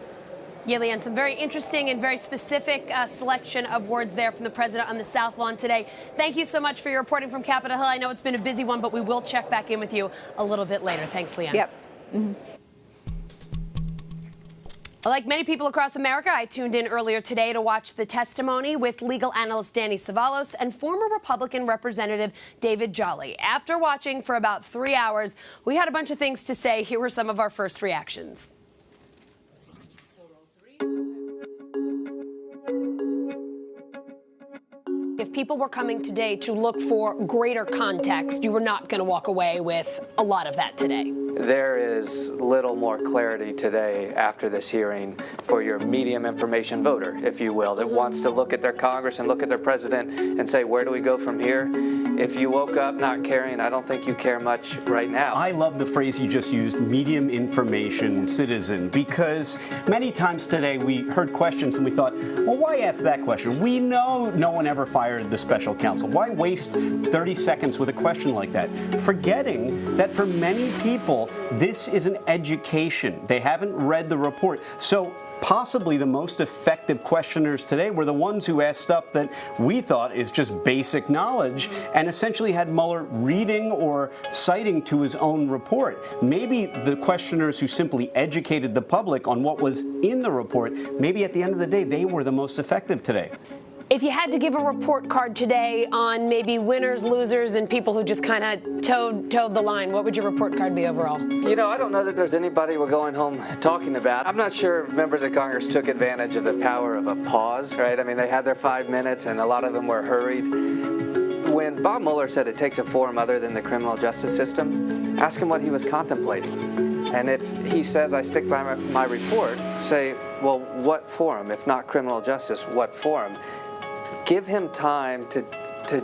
Yeah, Leanne, some very interesting and very specific selection of words there from the president on the South Lawn today. Thank you so much for your reporting from Capitol Hill. I know it's been a busy one, but we will check back in with you a little bit later. Thanks, Leanne. Yep. Mm-hmm. Like many people across America, I tuned in earlier today to watch the testimony with legal analyst Danny Cevallos and former Republican Representative David Jolly. After watching for about 3 hours, we had a bunch of things to say. Here were some of our first reactions. If people were coming today to look for greater context, you were not going to walk away with a lot of that today. There is little more clarity today after this hearing for your medium information voter, if you will, that wants to look at their Congress and look at their president and say, where do we go from here? If you woke up not caring, I don't think you care much right now. I love the phrase you just used, medium information citizen, because many times today we heard questions and we thought, well, why ask that question? We know no one ever fired the special counsel. Why waste 30 seconds with a question like that? Forgetting that for many people, This is an education. They haven't read the report. So possibly the most effective questioners today were the ones who asked stuff that we thought is just basic knowledge and essentially had Mueller reading or citing to his own report. Maybe the questioners who simply educated the public on what was in the report, maybe at the end of the day, they were the most effective today. If you had to give a report card today on maybe winners, losers, and people who just kind of towed the line, what would your report card be overall? You know, I don't know that there's anybody we're going home talking about. I'm not sure members of Congress took advantage of the power of a pause, right? I mean, they had their 5 minutes, and a lot of them were hurried. When Bob Mueller said it takes a forum other than the criminal justice system, ask him what he was contemplating. And if he says, I stick by my report, say, well, what forum? If not criminal justice, what forum? Give him time to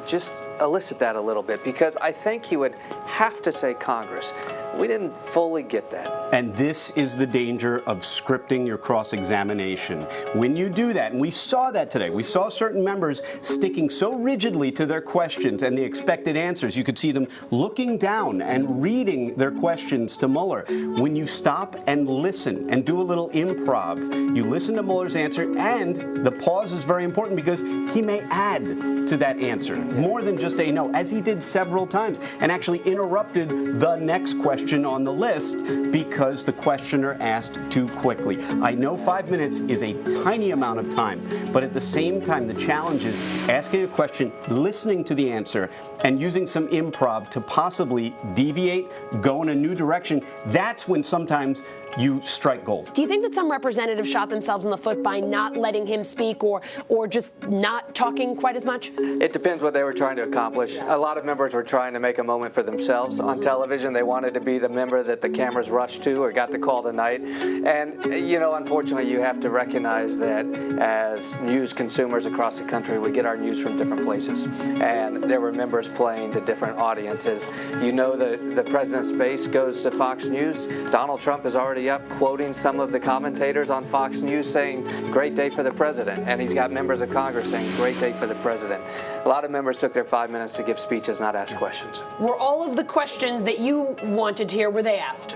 just elicit that a little bit, because I think he would have to say Congress. We didn't fully get that. And this is the danger of scripting your cross-examination. When you do that, and we saw that today, we saw certain members sticking so rigidly to their questions and the expected answers. You could see them looking down and reading their questions to Mueller. When you stop and listen and do a little improv, you listen to Mueller's answer, and the pause is very important because he may add to that answer more than just a no, as he did several times, and actually interrupted the next question on the list because the questioner asked too quickly. I know 5 minutes is a tiny amount of time, but at the same time, the challenge is asking a question, listening to the answer, and using some improv to possibly deviate, go in a new direction. That's when sometimes you strike gold. Do you think that some representatives shot themselves in the foot by not letting him speak or just not talking quite as much? It depends what they were trying to accomplish. A lot of members were trying to make a moment for themselves on television. They wanted to be the member that the cameras rushed to or got the call tonight. And, you know, unfortunately, you have to recognize that as news consumers across the country, we get our news from different places. And there were members playing to different audiences. You know, the president's base goes to Fox News. Donald Trump is already up quoting some of the commentators on Fox News saying, great day for the president. And he's got members of Congress saying, great day for the president. A lot of members took their 5 minutes to give speeches, not ask questions. Were all of the questions that you wanted to hear, were they asked?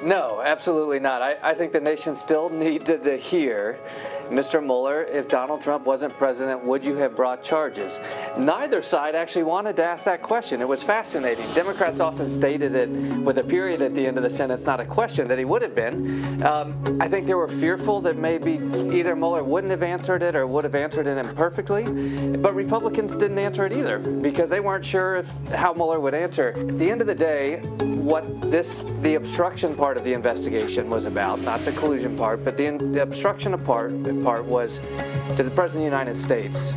No, absolutely not. I think the nation still needed to hear, Mr. Mueller, if Donald Trump wasn't president, would you have brought charges? Neither side actually wanted to ask that question. It was fascinating. Democrats often stated it with a period at the end of the sentence, not a question, that he would have been. I think they were fearful that maybe either Mueller wouldn't have answered it or would have answered it imperfectly. But Republicans didn't answer it either because they weren't sure how Mueller would answer. At the end of the day, what the obstruction part of the investigation was about, not the collusion part, but the obstruction part was, did the President of the United States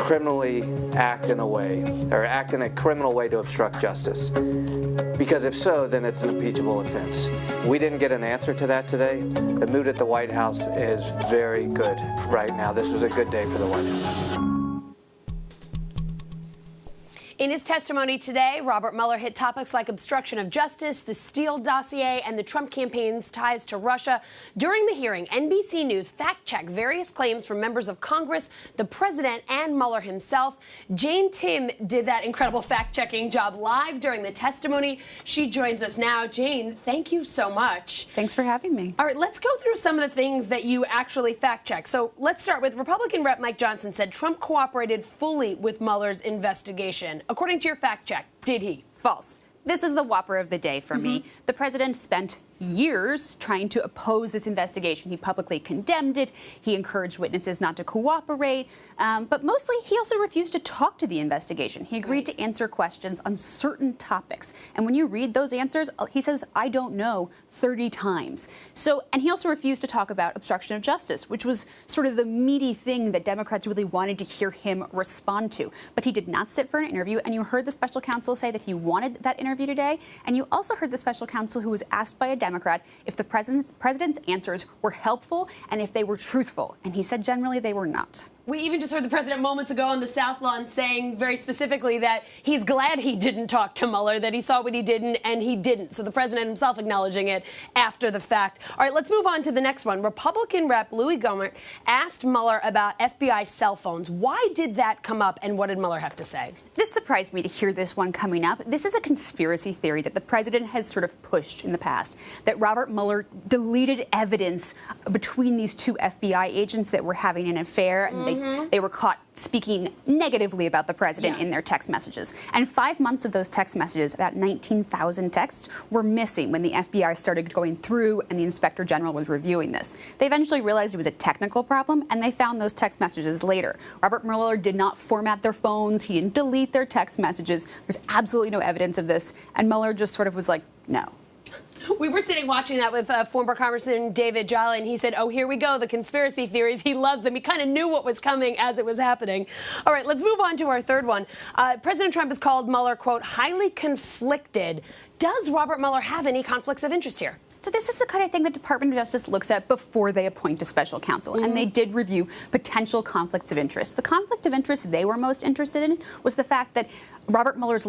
criminally act in a way, or act in a criminal way to obstruct justice? Because if so, then it's an impeachable offense. We didn't get an answer to that today. The mood at the White House is very good right now. This was a good day for the White House. In his testimony today, Robert Mueller hit topics like obstruction of justice, the Steele dossier, and the Trump campaign's ties to Russia. During the hearing, NBC News fact-checked various claims from members of Congress, the president, and Mueller himself. Jane Tim did that incredible fact-checking job live during the testimony. She joins us now. Jane, thank you so much. Thanks for having me. All right, let's go through some of the things that you actually fact-checked. So let's start with Republican Rep. Mike Johnson said Trump cooperated fully with Mueller's investigation. According to your fact check, did he? False. This is the whopper of the day for me. The president spent years trying to oppose this investigation. He publicly condemned it. He encouraged witnesses not to cooperate. But mostly, he also refused to talk to the investigation. He agreed to answer questions on certain topics. And when you read those answers, he says, I don't know, 30 times. And he also refused to talk about obstruction of justice, which was sort of the meaty thing that Democrats really wanted to hear him respond to. But he did not sit for an interview. And you heard the special counsel say that he wanted that interview today. And you also heard the special counsel who was asked by a Democrat if the president's answers were helpful and if they were truthful. And he said generally they were not. We even just heard the president moments ago on the South Lawn saying very specifically that he's glad he didn't talk to Mueller, that he saw what he didn't and he didn't. So the president himself acknowledging it after the fact. All right, let's move on to the next one. Republican Rep Louis Gohmert asked Mueller about FBI cell phones. Why did that come up and what did Mueller have to say? This surprised me to hear this one coming up. This is a conspiracy theory that the president has sort of pushed in the past, that Robert Mueller deleted evidence between these two FBI agents that were having an affair, and they were caught speaking negatively about the president in their text messages. And 5 months of those text messages, about 19,000 texts, were missing when the FBI started going through and the Inspector General was reviewing this. They eventually realized it was a technical problem, and they found those text messages later. Robert Mueller did not format their phones. He didn't delete their text messages. There's absolutely no evidence of this. And Mueller just sort of was like, no. We were sitting watching that with former Congressman David Jolly, and he said, oh, here we go, the conspiracy theories. He loves them. He kind of knew what was coming as it was happening. All right, let's move on to our third one. President Trump has called Mueller, quote, highly conflicted. Does Robert Mueller have any conflicts of interest here? So this is the kind of thing the Department of Justice looks at before they appoint a special counsel, and they did review potential conflicts of interest. The conflict of interest they were most interested in was the fact that Robert Mueller's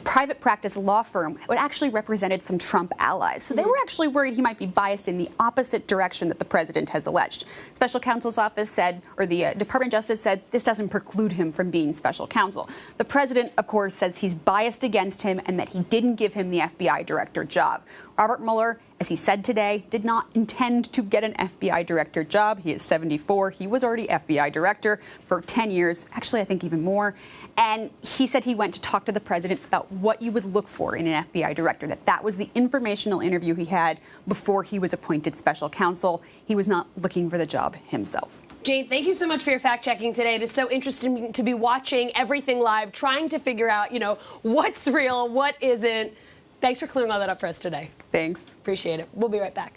private practice law firm would actually represented some Trump allies. So they were actually worried he might be biased in the opposite direction that the president has alleged. Special counsel's office said, or the Department of Justice said, this doesn't preclude him from being special counsel. The president, of course, says he's biased against him and that he didn't give him the FBI director job. Robert Mueller, as he said today, did not intend to get an FBI director job. He is 74. He was already FBI director for 10 years, actually, I think even more. And he said he went to talk to the president about what you would look for in an FBI director, that was the informational interview he had before he was appointed special counsel. He was not looking for the job himself. Jane, thank you so much for your fact-checking today. It is so interesting to be watching everything live, trying to figure out, what's real, what isn't. Thanks for clearing all that up for us today. Thanks. Appreciate it. We'll be right back.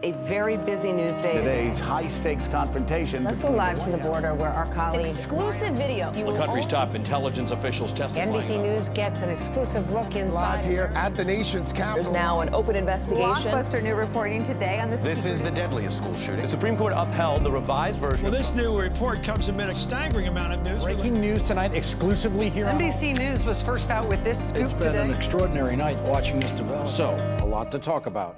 A very busy news day. Today's high-stakes confrontation. Let's go live to the border where our colleague... Exclusive video. The country's top intelligence officials testifying. NBC News gets an exclusive look inside. Live here at the nation's capital. There's now an open investigation. Blockbuster new reporting today on this. This is the deadliest school shooting. The Supreme Court upheld the revised version. Well, this new report comes amid a staggering amount of news. Breaking news tonight exclusively here on NBC News was first out with this scoop today. It's been an extraordinary night watching this develop. So, a lot to talk about.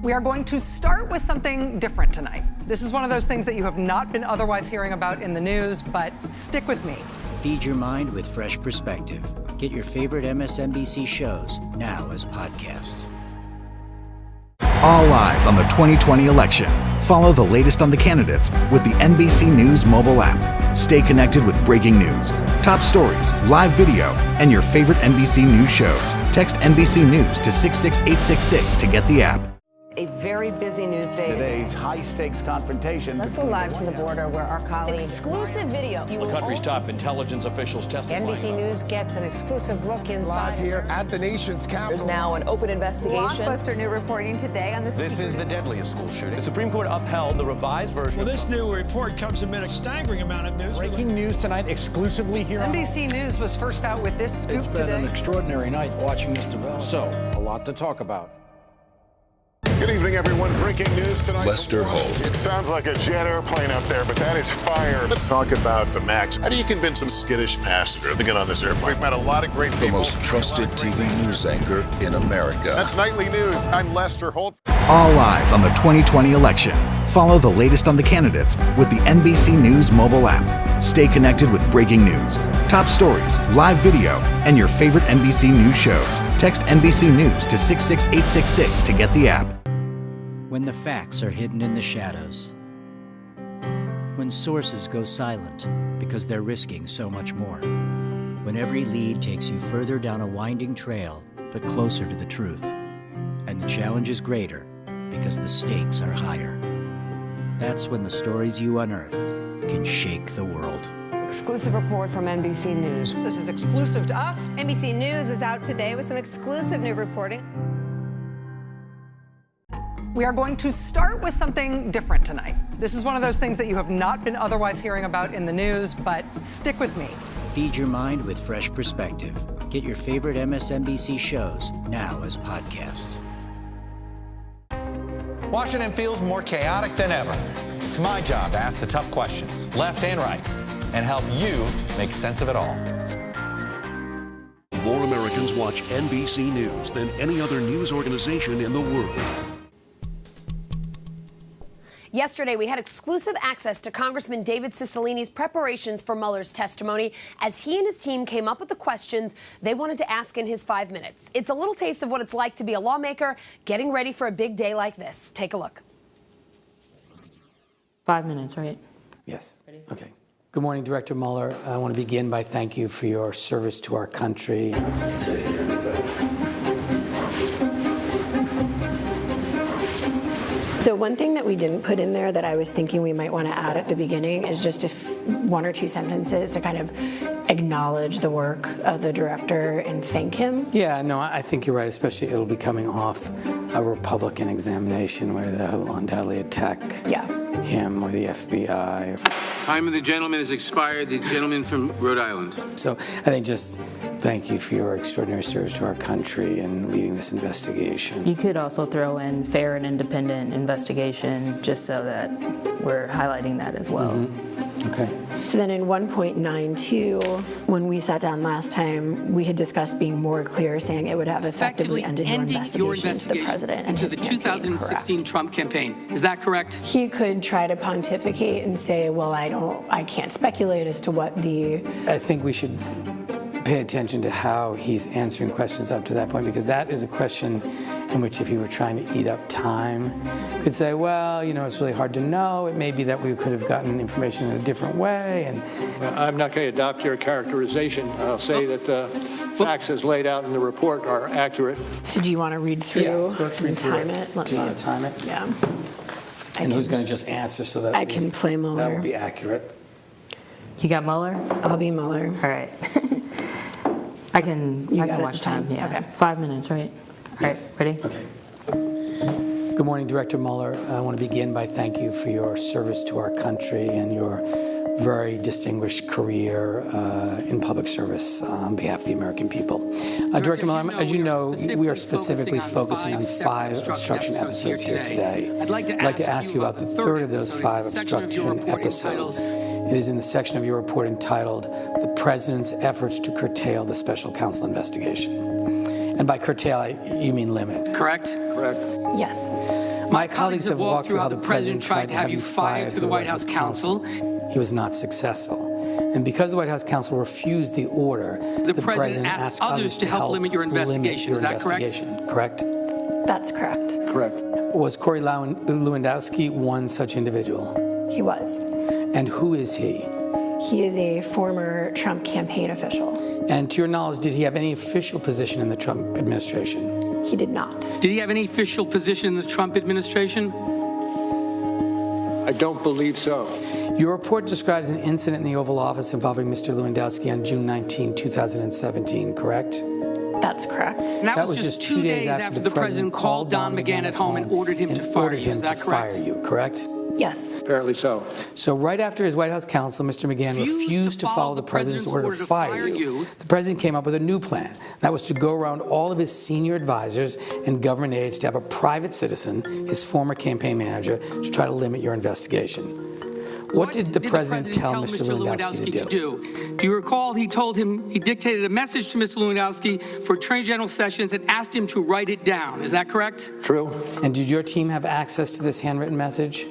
We are going to start with something different tonight. This is one of those things that you have not been otherwise hearing about in the news, but stick with me. Feed your mind with fresh perspective. Get your favorite MSNBC shows now as podcasts. All eyes on the 2020 election. Follow the latest on the candidates with the NBC News mobile app. Stay connected with breaking news, top stories, live video, and your favorite NBC News shows. Text NBC News to 66866 to get the app. A very busy news day. Today's high-stakes confrontation. Let's go live to the border where our colleague... Exclusive video. The country's top intelligence officials testifying. NBC News gets an exclusive look inside. Live here at the nation's capital. There's now an open investigation. Blockbuster new reporting today on this. This is the deadliest school shooting. The Supreme Court upheld the revised version. Well, this new report comes amid a staggering amount of news. Breaking news tonight exclusively here on NBC News was first out with this scoop today. It's been an extraordinary night watching this develop. So, a lot to talk about. Good evening, everyone. Breaking news tonight. Lester Holt. It sounds like a jet airplane up there, but that is fire. Let's talk about the MAX. How do you convince a skittish passenger to get on this airplane? We've met a lot of great people. The most trusted TV news anchor in America. That's Nightly News. I'm Lester Holt. All eyes on the 2020 election. Follow the latest on the candidates with the NBC News mobile app. Stay connected with breaking news, top stories, live video, and your favorite NBC News shows. Text NBC News to 66866 to get the app. When the facts are hidden in the shadows. When sources go silent because they're risking so much more. When every lead takes you further down a winding trail, but closer to the truth. And the challenge is greater because the stakes are higher. That's when the stories you unearth can shake the world. Exclusive report from NBC News. This is exclusive to us. NBC News is out today with some exclusive new reporting. We are going to start with something different tonight. This is one of those things that you have not been otherwise hearing about in the news, but stick with me. Feed your mind with fresh perspective. Get your favorite MSNBC shows now as podcasts. Washington feels more chaotic than ever. It's my job to ask the tough questions, left and right, and help you make sense of it all. More Americans watch NBC News than any other news organization in the world. Yesterday, we had exclusive access to Congressman David Cicilline's preparations for Mueller's testimony as he and his team came up with the questions they wanted to ask in his 5 minutes. It's a little taste of what it's like to be a lawmaker getting ready for a big day like this. Take a look. 5 minutes, right? Yes. Okay. Good morning, Director Mueller. I want to begin by thank you for your service to our country. So one thing that we didn't put in there that I was thinking we might want to add at the beginning is just one or two sentences to kind of acknowledge the work of the director and thank him. Yeah, no, I think you're right, especially it'll be coming off a Republican examination where they'll undoubtedly attack him or the FBI. Time of the gentleman has expired. The gentleman from Rhode Island. So I think just thank you for your extraordinary service to our country and leading this investigation. You could also throw in fair and independent investigation just so that we're highlighting that as well. Okay. So then in 1.92, when we sat down last time, we had discussed being more clear, saying it would have effectively ended your investigation into the president and into the 2016 Trump campaign. Is that correct? He could try to pontificate and say, well, I can't speculate as to what the... I think we should pay attention to how he's answering questions up to that point, because that is a question in which if he were trying to eat up time, could say, well, you know, it's really hard to know. It may be that we could have gotten information in a different way. And I'm not going to adopt your characterization. I'll say that the facts as laid out in the report are accurate. So do you want to read through so let's read and through time it? it? Do you want to time it? Yeah. And who's going to just answer so that I can play Mueller. That will be accurate. You got Mueller? I'll be Mueller. All right. I can watch time. Yeah. Okay. 5 minutes, right? Yes. All right, ready? Okay. Good morning, Director Mueller. I want to begin by thank you for your service to our country and your very distinguished career in public service on behalf of the American people. Director Mueller, as you know, we are specifically focusing on 5 obstruction episodes here today. I'd like to ask you about the third of those 5 obstruction episodes. It is in the section of your report entitled "The President's Efforts to Curtail the Special Counsel Investigation." And by curtail, you mean limit. Correct? Correct. Yes. My colleagues have walked through how the President tried to have you fired through the White House counsel. He was not successful. And because the White House counsel refused the order, the President asked others to help limit your investigation. Is that correct? Correct? That's correct. Correct. Was Corey Lewandowski one such individual? He was. And who is he? He is a former Trump campaign official. And to your knowledge, did he have any official position in the Trump administration? He did not. Did he have any official position in the Trump administration? I don't believe so. Your report describes an incident in the Oval Office involving Mr. Lewandowski on June 19, 2017, correct? That's correct. And that was just 2 days after the President called Don McGahn at home and ordered him to fire you. Is that correct? Fire you, correct? Yes. Apparently so. So right after his White House counsel, Mr. McGahn refused to follow the President's order to fire you. The President came up with a new plan. That was to go around all of his senior advisors and government aides to have a private citizen, his former campaign manager, to try to limit your investigation. What did the President tell Mr. Lewandowski to do? Do you recall he dictated a message to Mr. Lewandowski for Attorney General Sessions and asked him to write it down. Is that correct? True. And did your team have access to this handwritten message?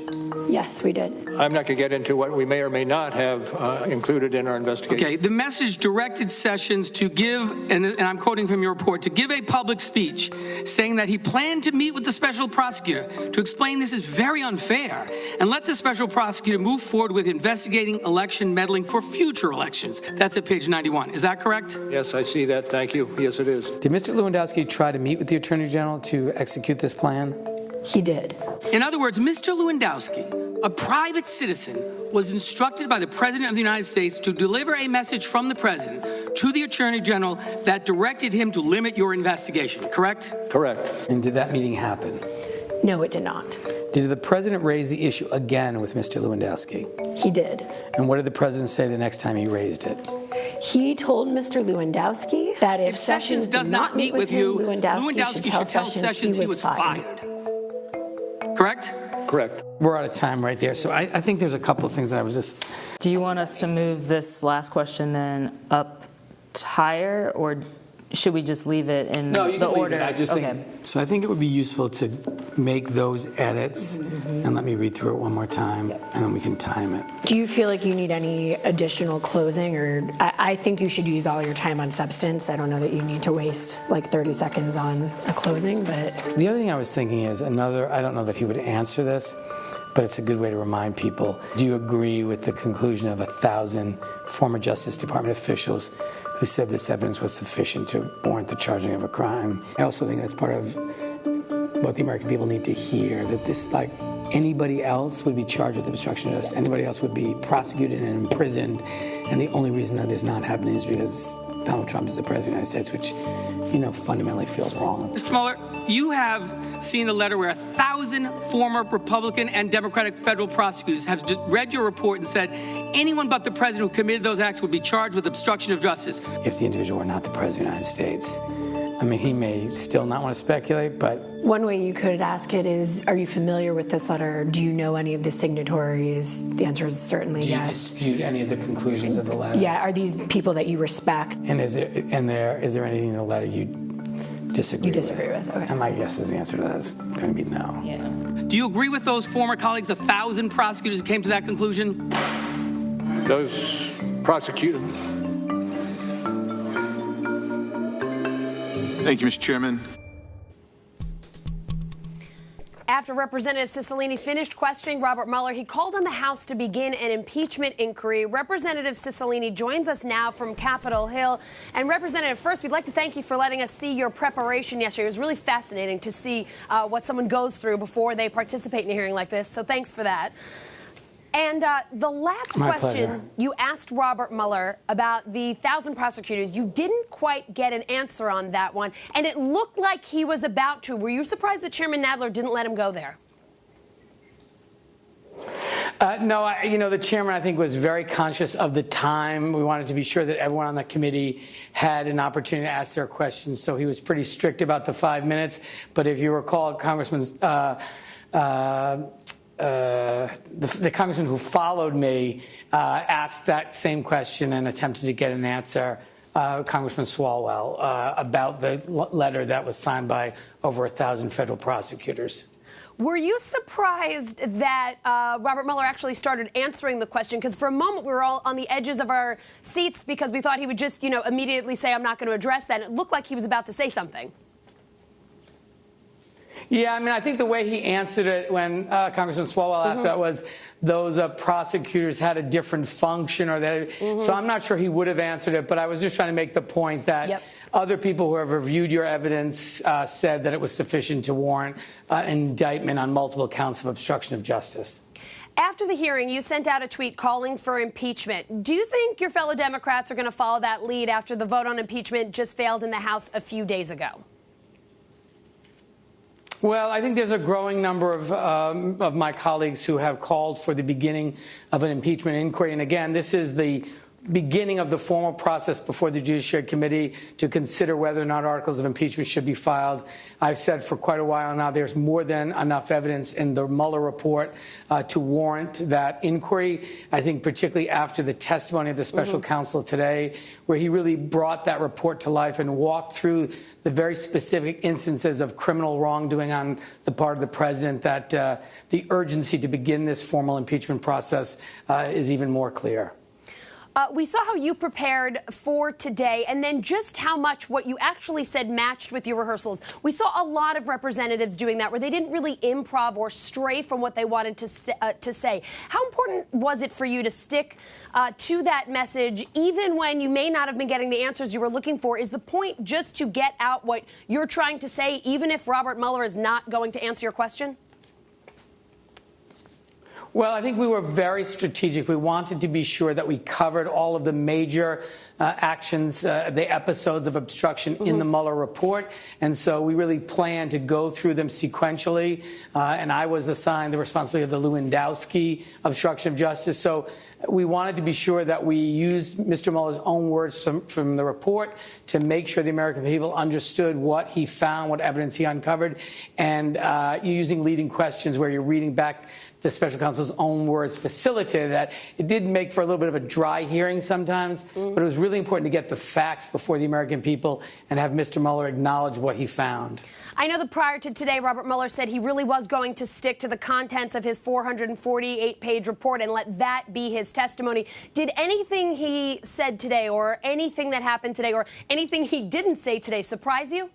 Yes, we did. I'm not going to get into what we may or may not have included in our investigation. Okay, the message directed Sessions to give, and I'm quoting from your report, to give a public speech saying that he planned to meet with the special prosecutor to explain this is very unfair and let the special prosecutor move forward with investigating election meddling for future elections. That's at page 91. Is that correct? Yes, I see that. Thank you. Yes, it is. Did Mr. Lewandowski try to meet with the Attorney General to execute this plan? He did. In other words, Mr. Lewandowski, a private citizen, was instructed by the President of the United States to deliver a message from the President to the Attorney General that directed him to limit your investigation, correct? Correct. And did that meeting happen? No, it did not. Did the President raise the issue again with Mr. Lewandowski? He did. And what did the President say the next time he raised it? He told Mr. Lewandowski that if Sessions does did not meet with him, you, Lewandowski should tell Sessions he was fired. correct? Correct. We're out of time right there. So I think there's a couple of things that I was just... Do you want us to move this last question then up higher, or should we just leave it in No, you the can order? leave it. I just think, so I think it would be useful to make those edits, and let me read through it one more time, and then we can time it. Do you feel like you need any additional closing, or I think you should use all your time on substance. I don't know that you need to waste like 30 seconds on a closing, but... The other thing I was thinking is I don't know that he would answer this, but it's a good way to remind people. Do you agree with the conclusion of 1,000 former Justice Department officials who said this evidence was sufficient to warrant the charging of a crime? I also think that's part of what the American people need to hear, that this, like anybody else, would be charged with obstruction of justice. Anybody else would be prosecuted and imprisoned, and the only reason that is not happening is because Donald Trump is the President of the United States, which, fundamentally feels wrong. Mr. Mueller, you have seen the letter where 1,000 former Republican and Democratic federal prosecutors have read your report and said anyone but the president who committed those acts would be charged with obstruction of justice. If the individual were not the President of the United States, he may still not want to speculate, but... One way you could ask it is, are you familiar with this letter? Do you know any of the signatories? The answer is certainly yes. Do you dispute any of the conclusions of the letter? Yeah, are these people that you respect? And is there anything in the letter you disagree with? Okay. And my guess is the answer to that is going to be no. Yeah. Do you agree with those former colleagues, 1,000 prosecutors who came to that conclusion? Those prosecutors. Thank you, Mr. Chairman. After Representative Cicilline finished questioning Robert Mueller, he called on the House to begin an impeachment inquiry. Representative Cicilline joins us now from Capitol Hill. And Representative, first, we'd like to thank you for letting us see your preparation yesterday. It was really fascinating to see what someone goes through before they participate in a hearing like this. So thanks for that. And the last question, you asked Robert Mueller about the 1,000 prosecutors. You didn't quite get an answer on that one, and it looked like he was about to. Were you surprised that Chairman Nadler didn't let him go there? No, the chairman, I think, was very conscious of the time. We wanted to be sure that everyone on the committee had an opportunity to ask their questions, so he was pretty strict about the 5 minutes. But if you recall, Congressman... the congressman who followed me asked that same question and attempted to get an answer, Congressman Swalwell, about the letter that was signed by over 1,000 federal prosecutors. Were you surprised that Robert Mueller actually started answering the question? Because for a moment we were all on the edges of our seats because we thought he would just, immediately say, I'm not going to address that. And it looked like he was about to say something. Yeah, I think the way he answered it when Congressman Swalwell asked that was those prosecutors had a different function, or that. So I'm not sure he would have answered it, but I was just trying to make the point that other people who have reviewed your evidence said that it was sufficient to warrant an indictment on multiple counts of obstruction of justice. After the hearing, you sent out a tweet calling for impeachment. Do you think your fellow Democrats are going to follow that lead after the vote on impeachment just failed in the House a few days ago? Well, I think there's a growing number of my colleagues who have called for the beginning of an impeachment inquiry. And again, this is the beginning of the formal process before the Judiciary Committee to consider whether or not articles of impeachment should be filed. I've said for quite a while now there's more than enough evidence in the Mueller report to warrant that inquiry. I think particularly after the testimony of the special counsel today, where he really brought that report to life and walked through the very specific instances of criminal wrongdoing on the part of the president, that the urgency to begin this formal impeachment process is even more clear. We saw how you prepared for today, and then just how much what you actually said matched with your rehearsals. We saw a lot of representatives doing that, where they didn't really improv or stray from what they wanted to say. How important was it for you to stick to that message, even when you may not have been getting the answers you were looking for? Is the point just to get out what you're trying to say, even if Robert Mueller is not going to answer your question? Well, I think we were very strategic. We wanted to be sure that we covered all of the major actions, the episodes of obstruction in the Mueller report. And so we really planned to go through them sequentially. And I was assigned the responsibility of the Lewandowski obstruction of justice. So we wanted to be sure that we used Mr. Mueller's own words from the report to make sure the American people understood what he found, what evidence he uncovered, and using leading questions where you're reading back the special counsel's own words facilitated that. It did make for a little bit of a dry hearing sometimes, but it was really important to get the facts before the American people and have Mr. Mueller acknowledge what he found. I know that prior to today, Robert Mueller said he really was going to stick to the contents of his 448-page report and let that be his testimony. Did anything he said today or anything that happened today or anything he didn't say today surprise you?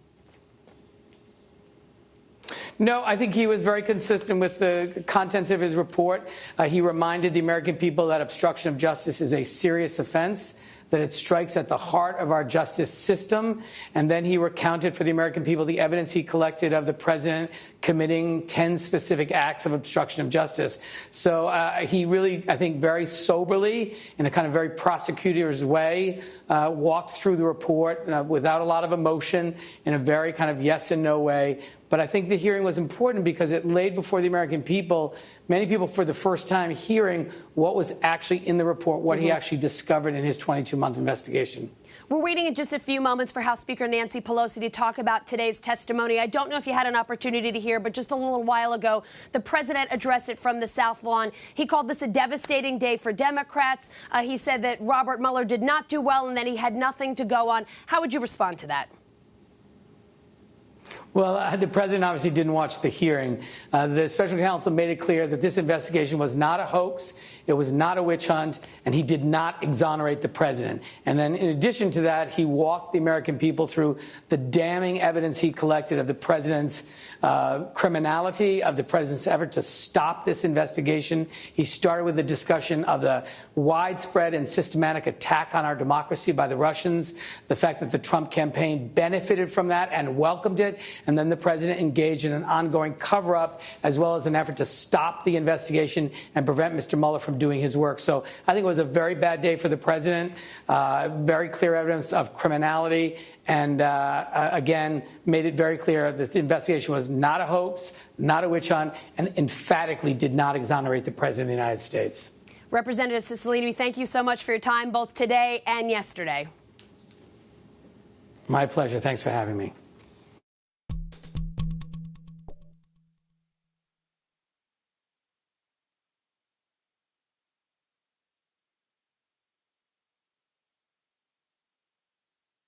No, I think he was very consistent with the contents of his report. He reminded the American people that obstruction of justice is a serious offense, that it strikes at the heart of our justice system. And then he recounted for the American people the evidence he collected of the president committing 10 specific acts of obstruction of justice. So he really, I think, very soberly, in a kind of very prosecutor's way, walked through the report without a lot of emotion, in a very kind of yes and no way. But I think the hearing was important because it laid before the American people, many people for the first time, hearing what was actually in the report, what he actually discovered in his 22-month investigation. We're waiting in just a few moments for House Speaker Nancy Pelosi to talk about today's testimony. I don't know if you had an opportunity to hear, but just a little while ago, the president addressed it from the South Lawn. He called this a devastating day for Democrats. He said that Robert Mueller did not do well and that he had nothing to go on. How would you respond to that? Well, the president obviously didn't watch the hearing. The special counsel made it clear that this investigation was not a hoax, it was not a witch hunt, and he did not exonerate the president. And then in addition to that, he walked the American people through the damning evidence he collected of the president's criminality, of the president's effort to stop this investigation. He started with a discussion of the widespread and systematic attack on our democracy by the Russians, the fact that the Trump campaign benefited from that and welcomed it, and then the president engaged in an ongoing cover-up as well as an effort to stop the investigation and prevent Mr. Mueller from doing his work. So I think it was a very bad day for the president, very clear evidence of criminality, and again, made it very clear that the investigation was not a hoax, not a witch hunt, and emphatically did not exonerate the president of the United States. Representative Cicilline, thank you so much for your time both today and yesterday. My pleasure. Thanks for having me.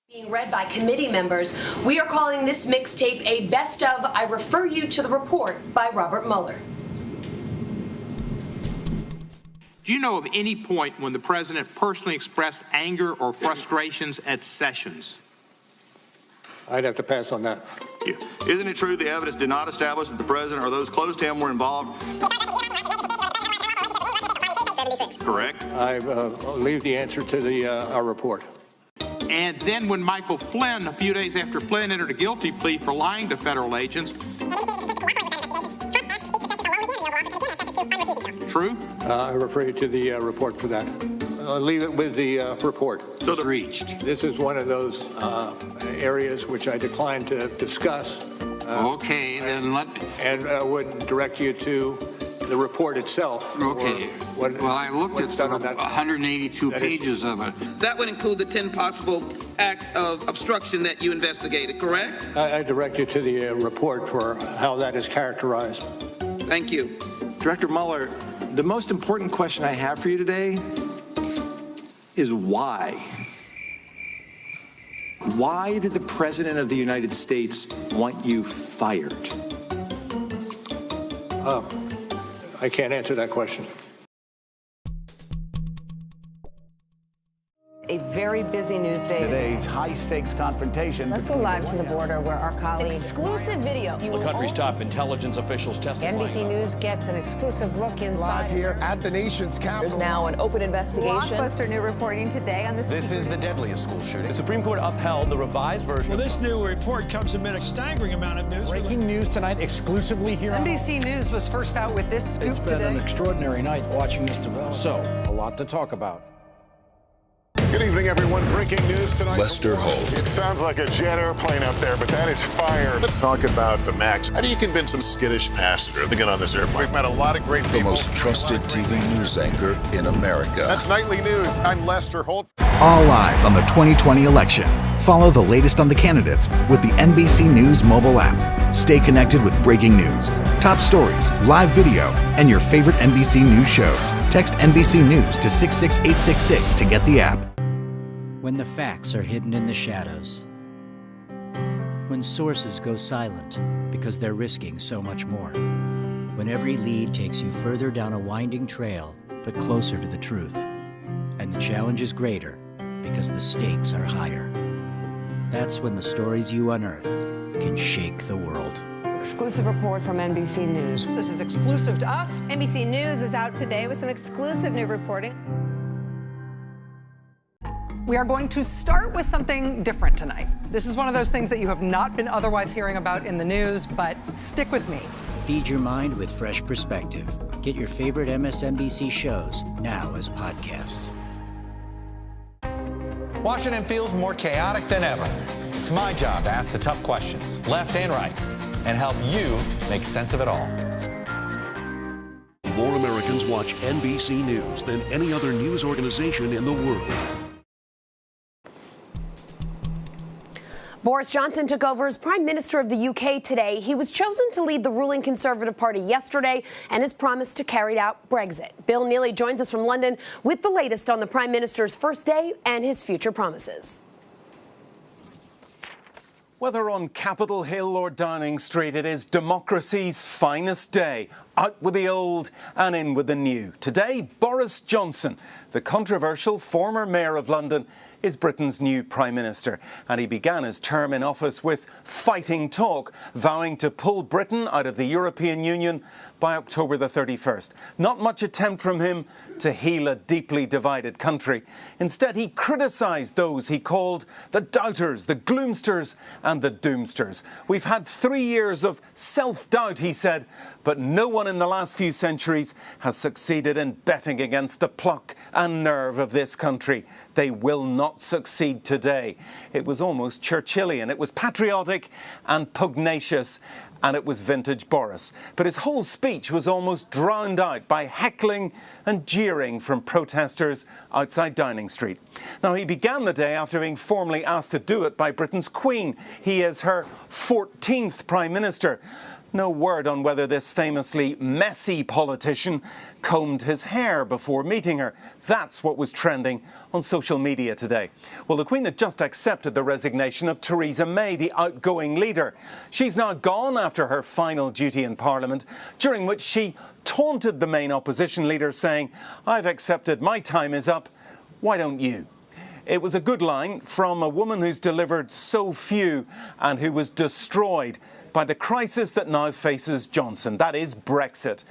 Being read by committee members, we are calling this mixtape a best of I Refer You to the Report by Robert Mueller. Do you know of any point when the president personally expressed anger or frustrations at Sessions? I'd have to pass on that. Yeah. Isn't it true the evidence did not establish that the president or those close to him were involved? Correct. I leave the answer to the our report. And then when Michael Flynn, a few days after Flynn entered a guilty plea for lying to federal agents. True? I refer you to the report for that. I'll leave it with the report. So it's reached. This is one of those areas which I decline to discuss. Okay, then let me. And would direct you to the report itself. Okay. Well, I looked at the 182 pages of it. That would include the 10 possible acts of obstruction that you investigated, correct? I direct you to the report for how that is characterized. Thank you. Director Mueller, the most important question I have for you today is why? Why did the President of the United States want you fired? I can't answer that question. A very busy news day. Today's high-stakes confrontation. Let's go live to the border where our colleague... Exclusive video. The country's top intelligence officials testifying. NBC News gets an exclusive look inside. Live here at the nation's capital. There's now an open investigation. Blockbuster new reporting today on the... This is the deadliest school shooting. The Supreme Court upheld the revised version. Well, this new report comes amid a staggering amount of news. Breaking news tonight exclusively here on NBC News was first out with this scoop today. It's been an extraordinary night watching this develop. So, a lot to talk about. Good evening, everyone. Breaking news tonight. Lester Holt. It sounds like a jet airplane up there, but that is fire. Let's talk about the MAX. How do you convince a skittish passenger to get on this airplane? We've met a lot of great people. The most trusted TV news anchor in America. That's Nightly News. I'm Lester Holt. All eyes on the 2020 election. Follow the latest on the candidates with the NBC News mobile app. Stay connected with breaking news, top stories, live video, and your favorite NBC News shows. Text NBC News to 66866 to get the app. When the facts are hidden in the shadows. When sources go silent because they're risking so much more. When every lead takes you further down a winding trail, but closer to the truth. And the challenge is greater because the stakes are higher. That's when the stories you unearth can shake the world. Exclusive report from NBC News. This is exclusive to us. NBC News is out today with some exclusive new reporting. We are going to start with something different tonight. This is one of those things that you have not been otherwise hearing about in the news, but stick with me. Feed your mind with fresh perspective. Get your favorite MSNBC shows now as podcasts. Washington feels more chaotic than ever. It's my job to ask the tough questions, left and right, and help you make sense of it all. More Americans watch NBC News than any other news organization in the world. Boris Johnson took over as Prime Minister of the UK today. He was chosen to lead the ruling Conservative Party yesterday and has promised to carry out Brexit. Bill Neely joins us from London with the latest on the Prime Minister's first day and his future promises. Whether on Capitol Hill or Downing Street, it is democracy's finest day. Out with the old and in with the new. Today, Boris Johnson, the controversial former Mayor of London, is Britain's new Prime Minister, and he began his term in office with fighting talk, vowing to pull Britain out of the European Union by October the 31st. Not much attempt from him to heal a deeply divided country. Instead, he criticised those he called the doubters, the gloomsters and the doomsters. We've had 3 years of self-doubt, he said, but no one in the last few centuries has succeeded in betting against the pluck and nerve of this country. They will not succeed today. It was almost Churchillian. It was patriotic and pugnacious, and it was vintage Boris. But his whole speech was almost drowned out by heckling and jeering from protesters outside Downing Street. Now, he began the day after being formally asked to do it by Britain's Queen. He is her 14th Prime Minister. No word on whether this famously messy politician combed his hair before meeting her. That's what was trending on social media today. Well, the Queen had just accepted the resignation of Theresa May, the outgoing leader. She's now gone after her final duty in Parliament, during which she taunted the main opposition leader, saying, "I've accepted, my time is up, why don't you?" It was a good line from a woman who's delivered so few and who was destroyed by the crisis that now faces Johnson, that is Brexit.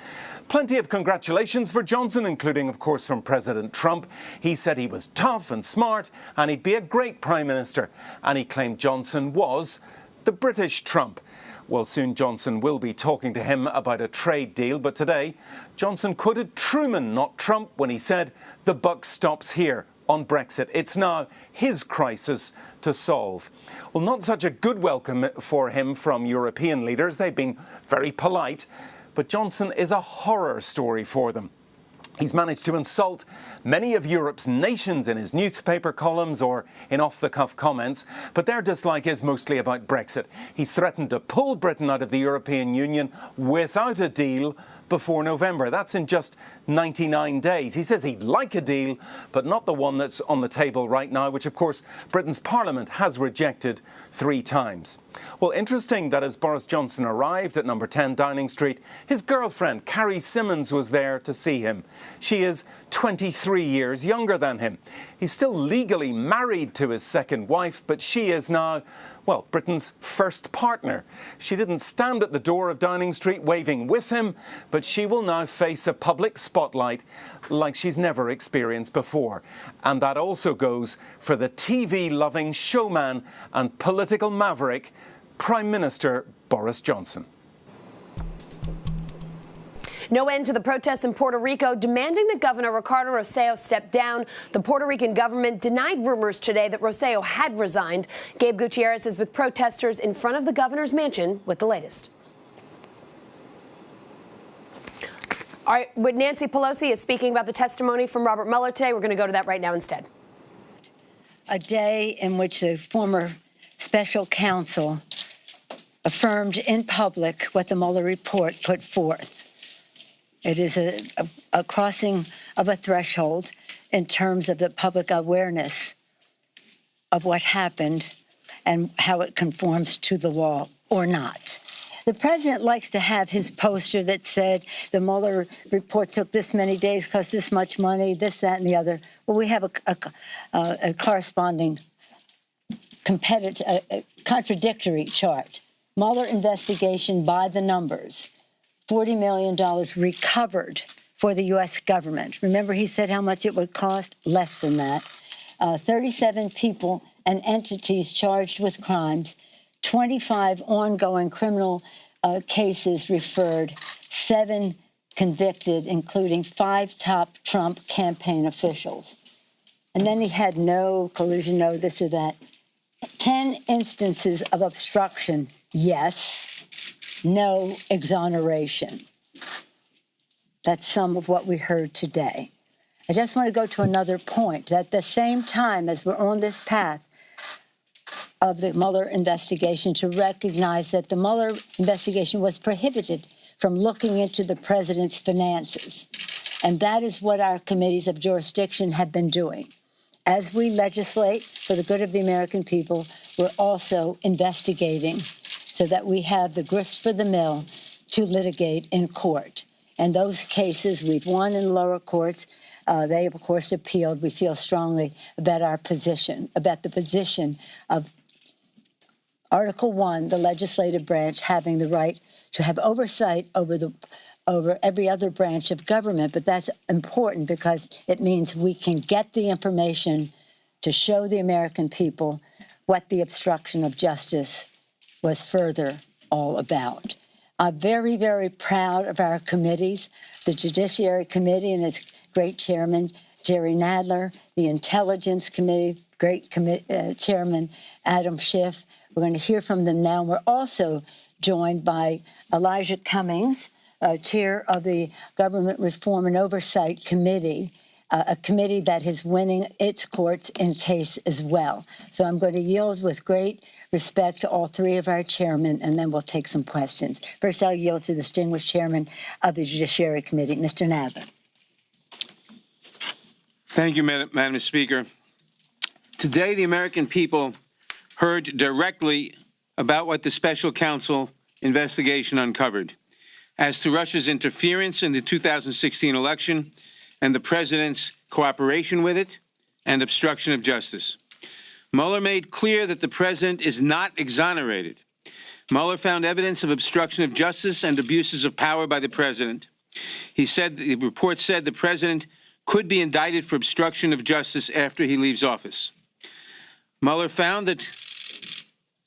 Plenty of congratulations for Johnson, including, of course, from President Trump. He said he was tough and smart and he'd be a great Prime Minister. And he claimed Johnson was the British Trump. Well, soon Johnson will be talking to him about a trade deal. But today, Johnson quoted Truman, not Trump, when he said, "The buck stops here on Brexit. It's now his crisis to solve." Well, not such a good welcome for him from European leaders. They've been very polite, but Johnson is a horror story for them. He's managed to insult many of Europe's nations in his newspaper columns or in off-the-cuff comments, but their dislike is mostly about Brexit. He's threatened to pull Britain out of the European Union without a deal before November. That's in just 99 days. He says he'd like a deal, but not the one that's on the table right now, which, of course, Britain's Parliament has rejected 3 times. Well, interesting that as Boris Johnson arrived at number 10 Downing Street, his girlfriend, Carrie Symonds, was there to see him. She is 23 years younger than him. He's still legally married to his second wife, but she is now, well, Britain's first partner. She didn't stand at the door of Downing Street waving with him, but she will now face a public spotlight like she's never experienced before. And that also goes for the TV-loving showman and political maverick, Prime Minister Boris Johnson. No end to the protests in Puerto Rico demanding that Governor Ricardo Rosselló step down. The Puerto Rican government denied rumors today that Rosselló had resigned. Gabe Gutierrez is with protesters in front of the governor's mansion with the latest. All right, what Nancy Pelosi is speaking about the testimony from Robert Mueller today. We're going to go to that right now instead. A day in which the former special counsel affirmed in public what the Mueller report put forth. It is a crossing of a threshold in terms of the public awareness of what happened and how it conforms to the law or not. The president likes to have his poster that said the Mueller report took this many days, cost this much money, this, that, and the other. Well, we have a corresponding contradictory chart. Mueller investigation by the numbers. $40 million recovered for the U.S. government. Remember, he said how much it would cost? Less than that. 37 people and entities charged with crimes, 25 ongoing criminal cases referred, 7 convicted, including 5 top Trump campaign officials. And then he had no collusion, no this or that. 10 instances of obstruction, yes. No exoneration. That's some of what we heard today. I just want to go to another point. That at the same time as we're on this path of the Mueller investigation, to recognize that the Mueller investigation was prohibited from looking into the president's finances. And that is what our committees of jurisdiction have been doing. As we legislate for the good of the American people, we're also investigating so that we have the grist for the mill to litigate in court. And those cases we've won in lower courts. They, of course, appealed. We feel strongly about our position, about the position of Article 1, the legislative branch having the right to have oversight over every other branch of government. But that's important because it means we can get the information to show the American people what the obstruction of justice was further all about. I'm very, very proud of our committees, the Judiciary Committee and its great chairman, Jerry Nadler, the Intelligence Committee, great chairman, Adam Schiff. We're going to hear from them now. We're also joined by Elijah Cummings, chair of the Government Reform and Oversight Committee, a committee that is winning its courts in case as well. So I'm going to yield with great respect to all 3 of our chairmen, and then we'll take some questions. First, I'll yield to the distinguished chairman of the Judiciary Committee, Mr. Nadler. Thank you, Madam Speaker. Today, the American people heard directly about what the special counsel investigation uncovered as to Russia's interference in the 2016 election and the president's cooperation with it and obstruction of justice. Mueller made clear that the president is not exonerated. Mueller found evidence of obstruction of justice and abuses of power by the president. He said, the report said the president could be indicted for obstruction of justice after he leaves office. Mueller found that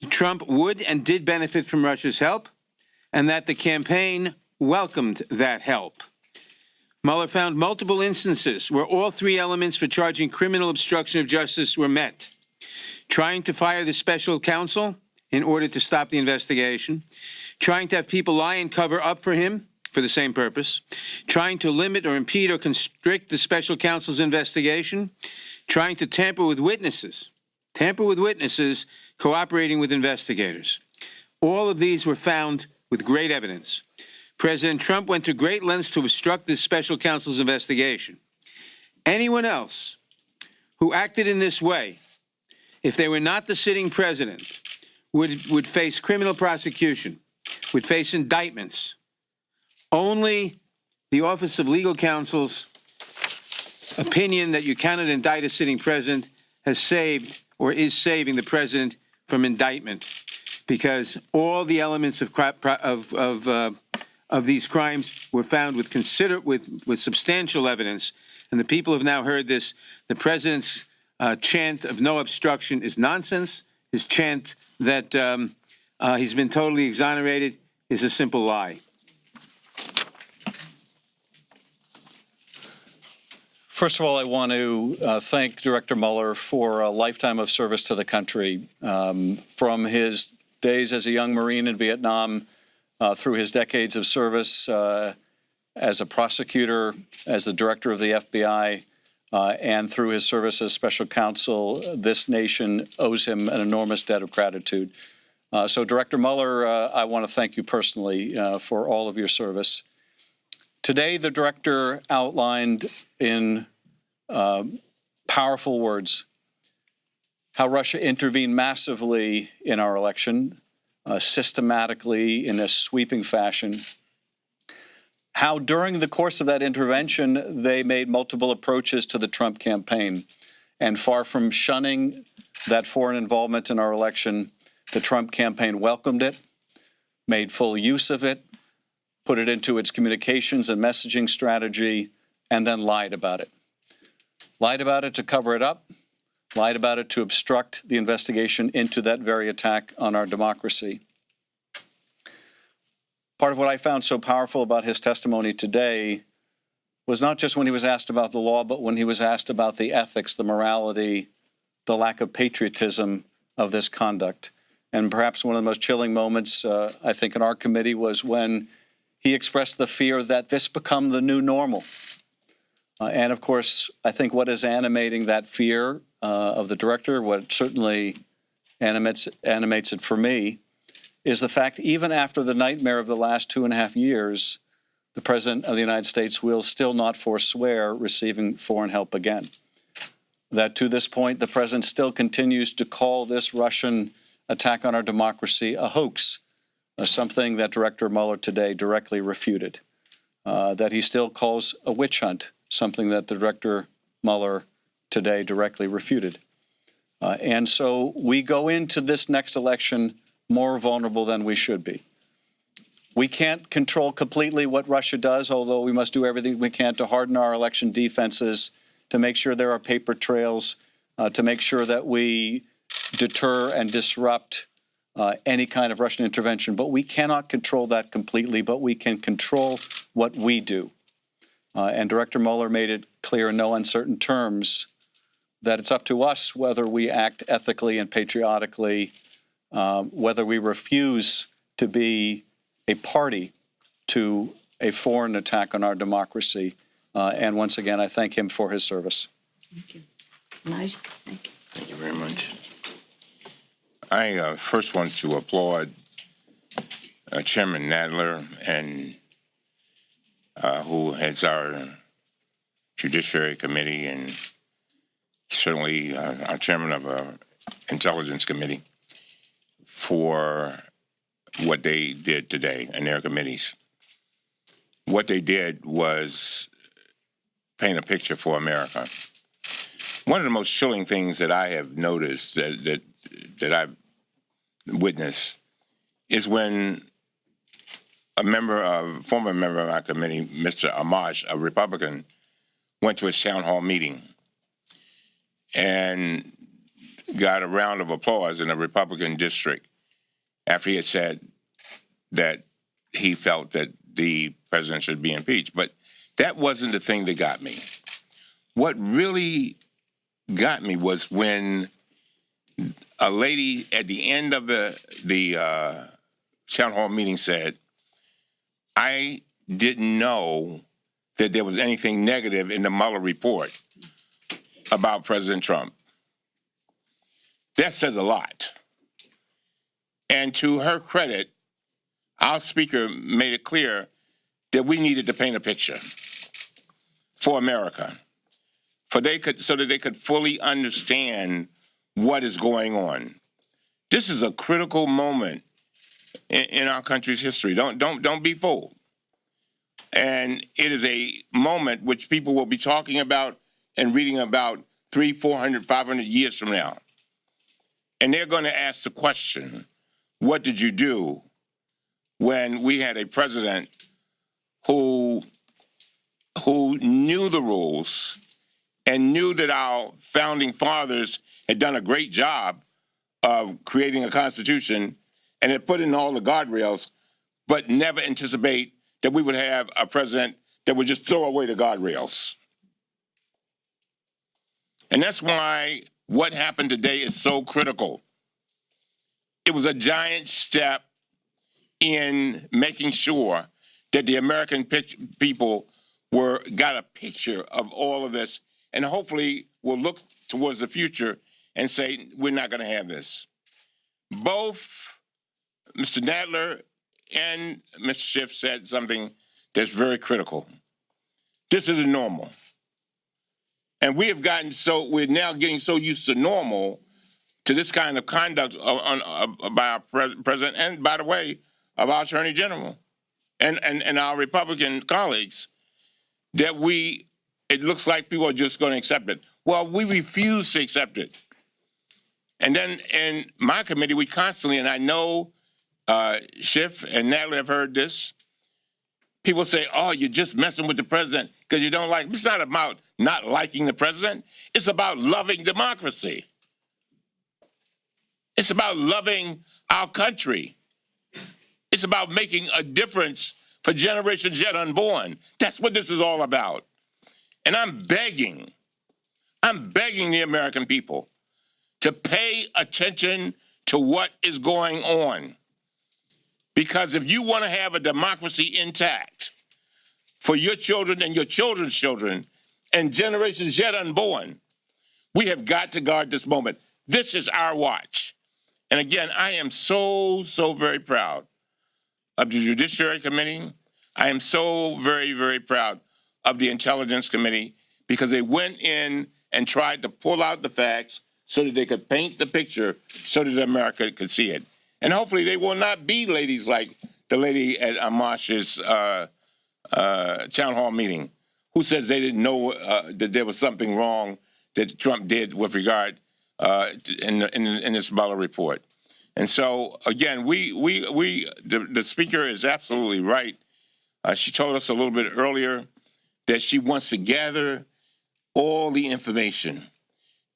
Trump would and did benefit from Russia's help and that the campaign welcomed that help. Mueller found multiple instances where all 3 elements for charging criminal obstruction of justice were met. Trying to fire the special counsel in order to stop the investigation, trying to have people lie and cover up for him for the same purpose, trying to limit or impede or constrict the special counsel's investigation, trying to tamper with witnesses, cooperating with investigators. All of these were found with great evidence. President Trump went to great lengths to obstruct this special counsel's investigation. Anyone else who acted in this way, if they were not the sitting president, would face criminal prosecution, would face indictments. Only the Office of Legal Counsel's opinion that you cannot indict a sitting president has saved or is saving the president from indictment, because all the elements of these crimes were found with substantial evidence. And the people have now heard this. The president's chant of no obstruction is nonsense. His chant that he's been totally exonerated is a simple lie. First of all, I want to thank Director Mueller for a lifetime of service to the country, from his days as a young Marine in Vietnam through his decades of service as a prosecutor, as the director of the FBI, and through his service as special counsel. This nation owes him an enormous debt of gratitude. So, Director Mueller, I want to thank you personally for all of your service. Today, the director outlined in powerful words how Russia intervened massively in our election, systematically in a sweeping fashion, how during the course of that intervention, they made multiple approaches to the Trump campaign. And far from shunning that foreign involvement in our election, the Trump campaign welcomed it, made full use of it, put it into its communications and messaging strategy, and then lied about it. Lied about it to cover it up, lied about it to obstruct the investigation into that very attack on our democracy. Part of what I found so powerful about his testimony today was not just when he was asked about the law, but when he was asked about the ethics, the morality, the lack of patriotism of this conduct. And perhaps one of the most chilling moments, I think, in our committee was when he expressed the fear that this become the new normal. And of course, I think what is animating that fear of the director, what certainly animates it for me, is the fact even after the nightmare of the last 2.5 years, the President of the United States will still not forswear receiving foreign help again. That to this point, the President still continues to call this Russian attack on our democracy a hoax, something that Director Mueller today directly refuted. That he still calls a witch hunt, something that the Director Mueller today directly refuted. And so we go into this next election more vulnerable than we should be. We can't control completely what Russia does, although we must do everything we can to harden our election defenses, to make sure there are paper trails, to make sure that we deter and disrupt any kind of Russian intervention. But we cannot control that completely, but we can control what we do. And Director Mueller made it clear in no uncertain terms that it's up to us whether we act ethically and patriotically, whether we refuse to be a party to a foreign attack on our democracy. And once again, I thank him for his service. Thank you. Elijah, thank you. Thank you very much. I first want to applaud Chairman Nadler, and who heads our Judiciary Committee, and certainly our Chairman of our Intelligence Committee, for what they did today in their committees. What they did was paint a picture for America. One of the most chilling things that I have noticed, that I've witnessed, is when former member of our committee, Mr. Amash, a Republican, went to a town hall meeting and got a round of applause in a Republican district after he had said that he felt that the president should be impeached. But that wasn't the thing that got me. What really got me was when a lady at the end of the town hall meeting said, "I didn't know that there was anything negative in the Mueller report about President Trump." That says a lot. And to her credit, our speaker made it clear that we needed to paint a picture for America, so that they could fully understand what is going on. This is a critical moment in our country's history. Don't be fooled. And it is a moment which people will be talking about and reading about 300, 400, 500 years from now. And they're going to ask the question, what did you do when we had a president who knew the rules and knew that our founding fathers had done a great job of creating a constitution and had put in all the guardrails, but never anticipate that we would have a president that would just throw away the guardrails. And that's why what happened today is so critical. It was a giant step in making sure that the American people got a picture of all of this, and hopefully will look towards the future and say, we're not going to have this. Both Mr. Nadler and Mr. Schiff said something that's very critical. This isn't normal. And we're now getting so used to normal, to this kind of conduct by our president, and by the way, of our attorney general and our Republican colleagues, that it looks like people are just going to accept it. Well, we refuse to accept it. And then in my committee, we constantly, and I know Schiff and Nadler have heard this, people say, oh, you're just messing with the president because you don't like him. It's not about not liking the president. It's about loving democracy. It's about loving our country. It's about making a difference for generations yet unborn. That's what this is all about. And I'm begging the American people to pay attention to what is going on. Because if you want to have a democracy intact for your children and your children's children and generations yet unborn, we have got to guard this moment. This is our watch. And again, I am so very proud of the Judiciary Committee. I am so very, very proud of the Intelligence Committee, because they went in and tried to pull out the facts so that they could paint the picture so that America could see it. And hopefully they will not be ladies like the lady at Amash's town hall meeting, who says they didn't know that there was something wrong that Trump did with regard in this Mueller report. And so, again, the speaker is absolutely right. She told us a little bit earlier that she wants to gather all the information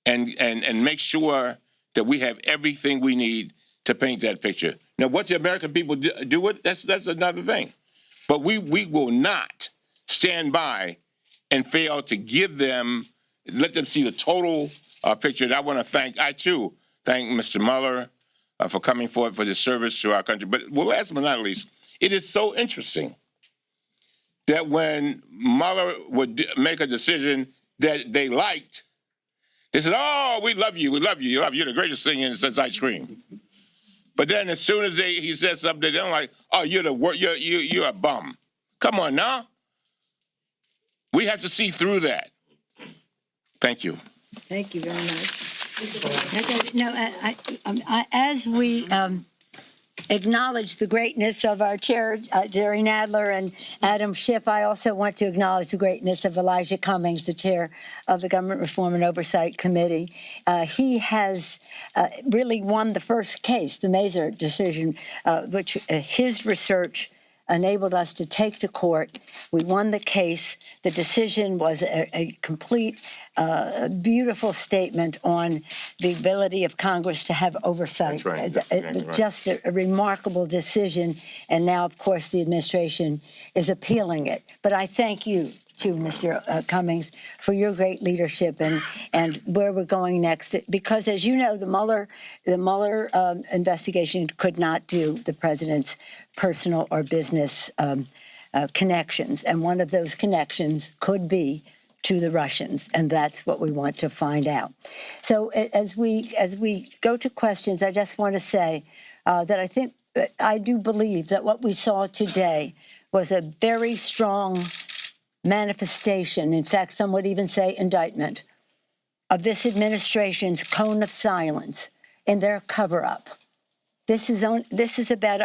and make sure that we have everything we need to paint that picture. Now, what the American people do with that's another thing. But we will not stand by and fail to let them see the total picture. And I want to I too thank Mr. Mueller for coming forward for this service to our country. But last but not least, it is so interesting that when Mueller would make a decision that they liked, they said, oh, we love you, you're the greatest thing since ice cream. But then as soon as he says something they don't like, oh, you're a bum. Come on now. We have to see through that. Thank you. Thank you very much. As we acknowledge the greatness of our chair, Jerry Nadler and Adam Schiff, I also want to acknowledge the greatness of Elijah Cummings, the chair of the Government Reform and Oversight Committee. He has really won the first case, the Mazur decision, which his research enabled us to take to court. We won the case. The decision was a complete, beautiful statement on the ability of Congress to have oversight. That's right. Just a remarkable decision. And now, of course, the administration is appealing it. But I thank you, too, Mr. Cummings, for your great leadership and where we're going next. Because, as you know, the Mueller investigation could not do the president's personal or business connections. And one of those connections could be to the Russians, and that's what we want to find out. So as we go to questions, I just want to say that I do believe that what we saw today was a very strong manifestation, in fact, some would even say indictment, of this administration's cone of silence in their cover-up. This is about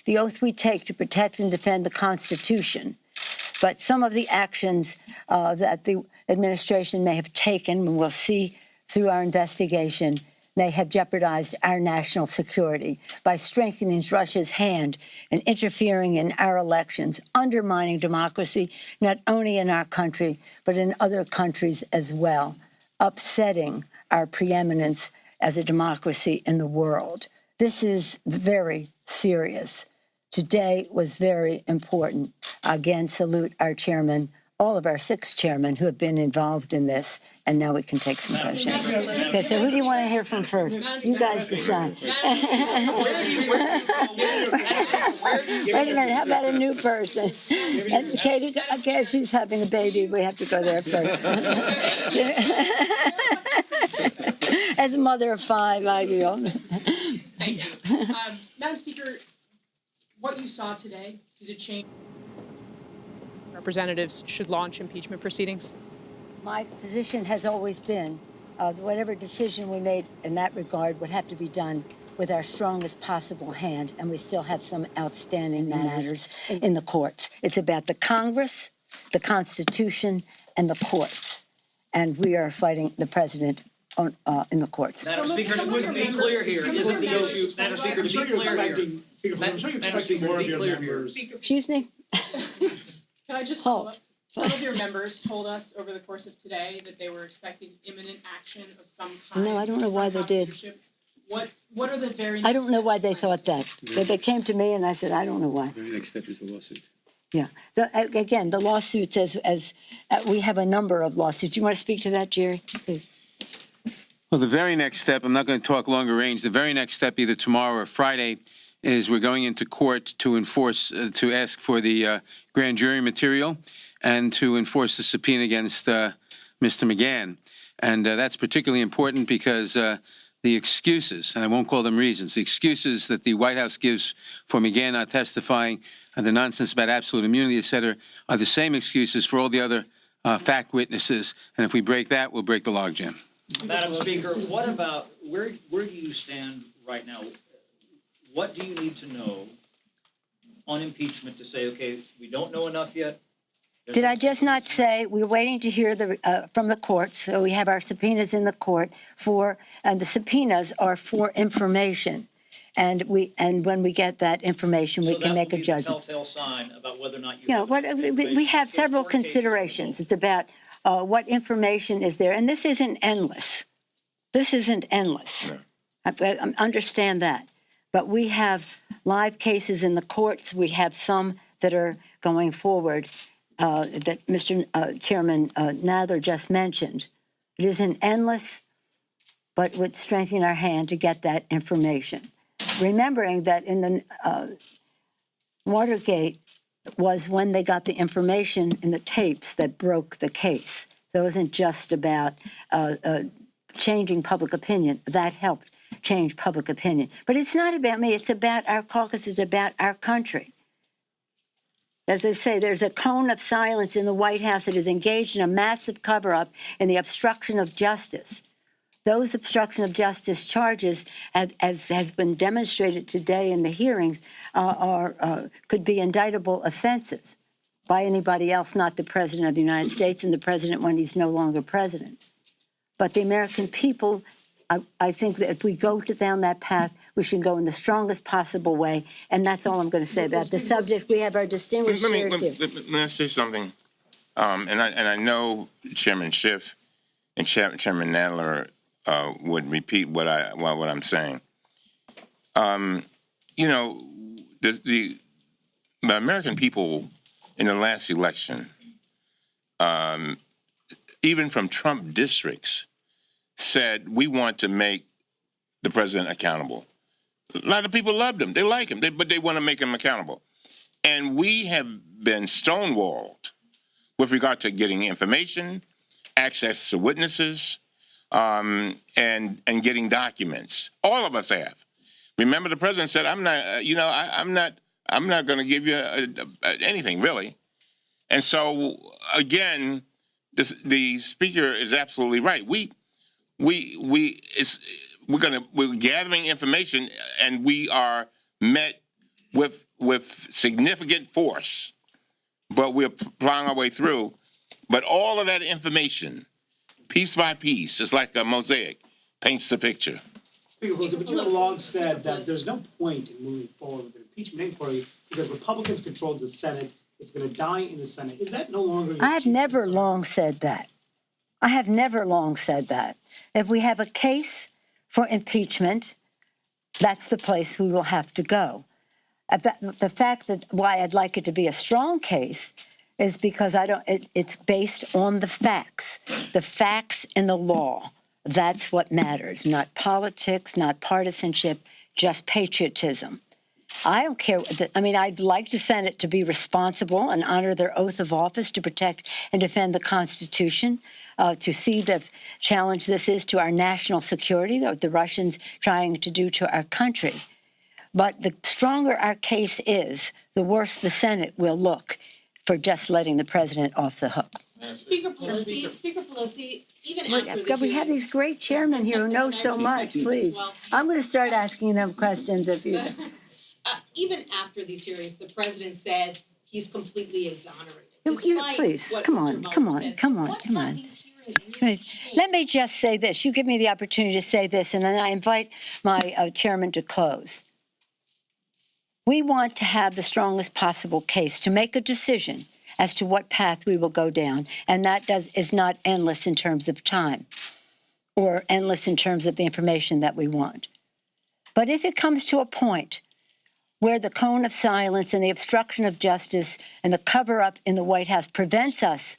the oath we take to protect and defend the Constitution. But some of the actions that the administration may have taken, and we'll see through our investigation, may have jeopardized our national security by strengthening Russia's hand and interfering in our elections, undermining democracy, not only in our country, but in other countries as well, upsetting our preeminence as a democracy in the world. This is very serious. Today was very important. Again, salute our chairman, all of our 6 chairmen who have been involved in this, and now we can take some questions. Okay, so who do you want to hear from first? You guys decide. Wait a minute, how about a new person? And Katie, okay, she's having a baby. We have to go there first. As a mother of 5, I feel. Thank you. Madam Speaker, what you saw today, did it change? Representatives should launch impeachment proceedings? My position has always been whatever decision we made in that regard would have to be done with our strongest possible hand, and we still have some outstanding matters in the courts. It's about the Congress, the Constitution, and the courts, and we are fighting the president in the courts. Madam Speaker, to be clear here, isn't the issue, Madam Speaker, to be clear here. I'm sure you're expecting more of your members. Excuse me? Can I just follow up? Some of your members told us over the course of today that they were expecting imminent action of some kind. No, I don't know why they did. What are the very I don't know why they thought that. They came to me and I said, I don't know why. The very next step is the lawsuit. Yeah. Again, the lawsuits, as we have a number of lawsuits. Do you want to speak to that, Jerry? Please. Well, the very next step, I'm not going to talk longer range, the very next step, either tomorrow or Friday, is we're going into court to enforce, to ask for the grand jury material and to enforce the subpoena against Mr. McGahn. And that's particularly important because the excuses, and I won't call them reasons, the excuses that the White House gives for McGahn not testifying and the nonsense about absolute immunity, et cetera, are the same excuses for all the other fact witnesses. And if we break that, we'll break the logjam. Madam Speaker, what about, where do you stand right now? What do you need to know on impeachment to say, okay, we don't know enough yet? Did I just not say we're waiting to hear from the courts? So we have our subpoenas in the court and the subpoenas are for information. And when we get that information, we can make a judgment. So that will be the telltale sign about whether or not you... Yeah, we have several considerations. It's about what information is there. And this isn't endless. This isn't endless. I understand that. But we have live cases in the courts. We have some that are going forward that Mr. Chairman Nadler just mentioned. It isn't endless, but would strengthen our hand to get that information. Remembering that in the Watergate was when they got the information in the tapes that broke the case. So it wasn't just about changing public opinion. That helped change public opinion. But it's not about me. It's about our caucus. It's about our country. As I say, there's a cone of silence in the White House that is engaged in a massive cover-up in the obstruction of justice. Those obstruction of justice charges, as has been demonstrated today in the hearings, could be indictable offenses by anybody else, not the President of the United States and the President when he's no longer President. But the American people, I think that if we go down that path, we should go in the strongest possible way. And that's all I'm going to say about the subject. We have our distinguished chairs here. Let me say something. And I know Chairman Schiff and Chairman Nadler would repeat what I'm saying. You know, the American people in the last election, even from Trump districts, said we want to make the president accountable. A lot of people loved him. They like him, but they want to make him accountable. And we have been stonewalled with regard to getting information, access to witnesses, and getting documents. All of us have. Remember, the president said, "I'm not, I'm not I'm not going to give you anything, really. And so, again, the speaker is absolutely right. We're gathering information, and we are met with significant force, but we're plowing our way through. But all of that information, piece by piece, is like a mosaic, paints the picture. Speaker Pelosi, but you have long said that there's no point in moving forward with an impeachment inquiry because Republicans control the Senate. It's going to die in the Senate. Is that no longer your I have never long said that. I have never long said that. If we have a case for impeachment, that's the place we will have to go. The fact that why I'd like it to be a strong case is because it's based on the facts and the law. That's what matters, not politics, not partisanship, just patriotism. I don't care. I mean, I'd like the Senate to be responsible and honor their oath of office to protect and defend the Constitution, to see the challenge this is to our national security, what the Russians trying to do to our country. But the stronger our case is, the worse the Senate will look for just letting the president off the hook. Speaker Pelosi, even after we have these great chairmen here who know so much. Please, I'm going to start asking them questions if you. Even after these hearings, the president said he's completely exonerated. Please, come on. Let me just say this. You give me the opportunity to say this, and then I invite my chairman to close. We want to have the strongest possible case to make a decision as to what path we will go down, and that is not endless in terms of time or endless in terms of the information that we want. But if it comes to a point where the cone of silence and the obstruction of justice and the cover-up in the White House prevents us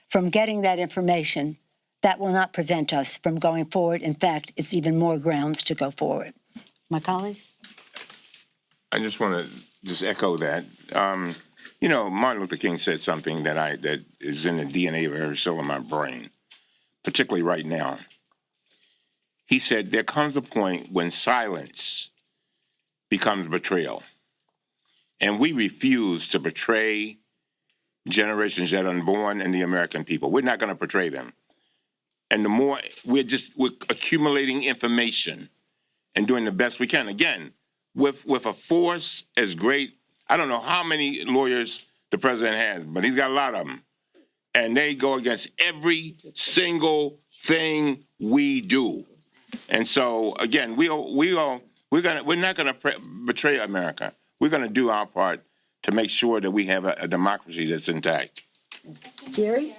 from getting that information, that will not prevent us from going forward. In fact, it's even more grounds to go forward. My colleagues? I just want to echo that. You know, Martin Luther King said something that is in the DNA of every cell in my brain, particularly right now. He said, there comes a point when silence becomes betrayal. And we refuse to betray generations yet unborn and the American people. We're not going to betray them. And the more we're accumulating information and doing the best we can. Again, with a force as great, I don't know how many lawyers the president has, but he's got a lot of them. And they go against every single thing we do. And so, again, we're not going to betray America. We're going to do our part to make sure that we have a democracy that's intact. Jerry?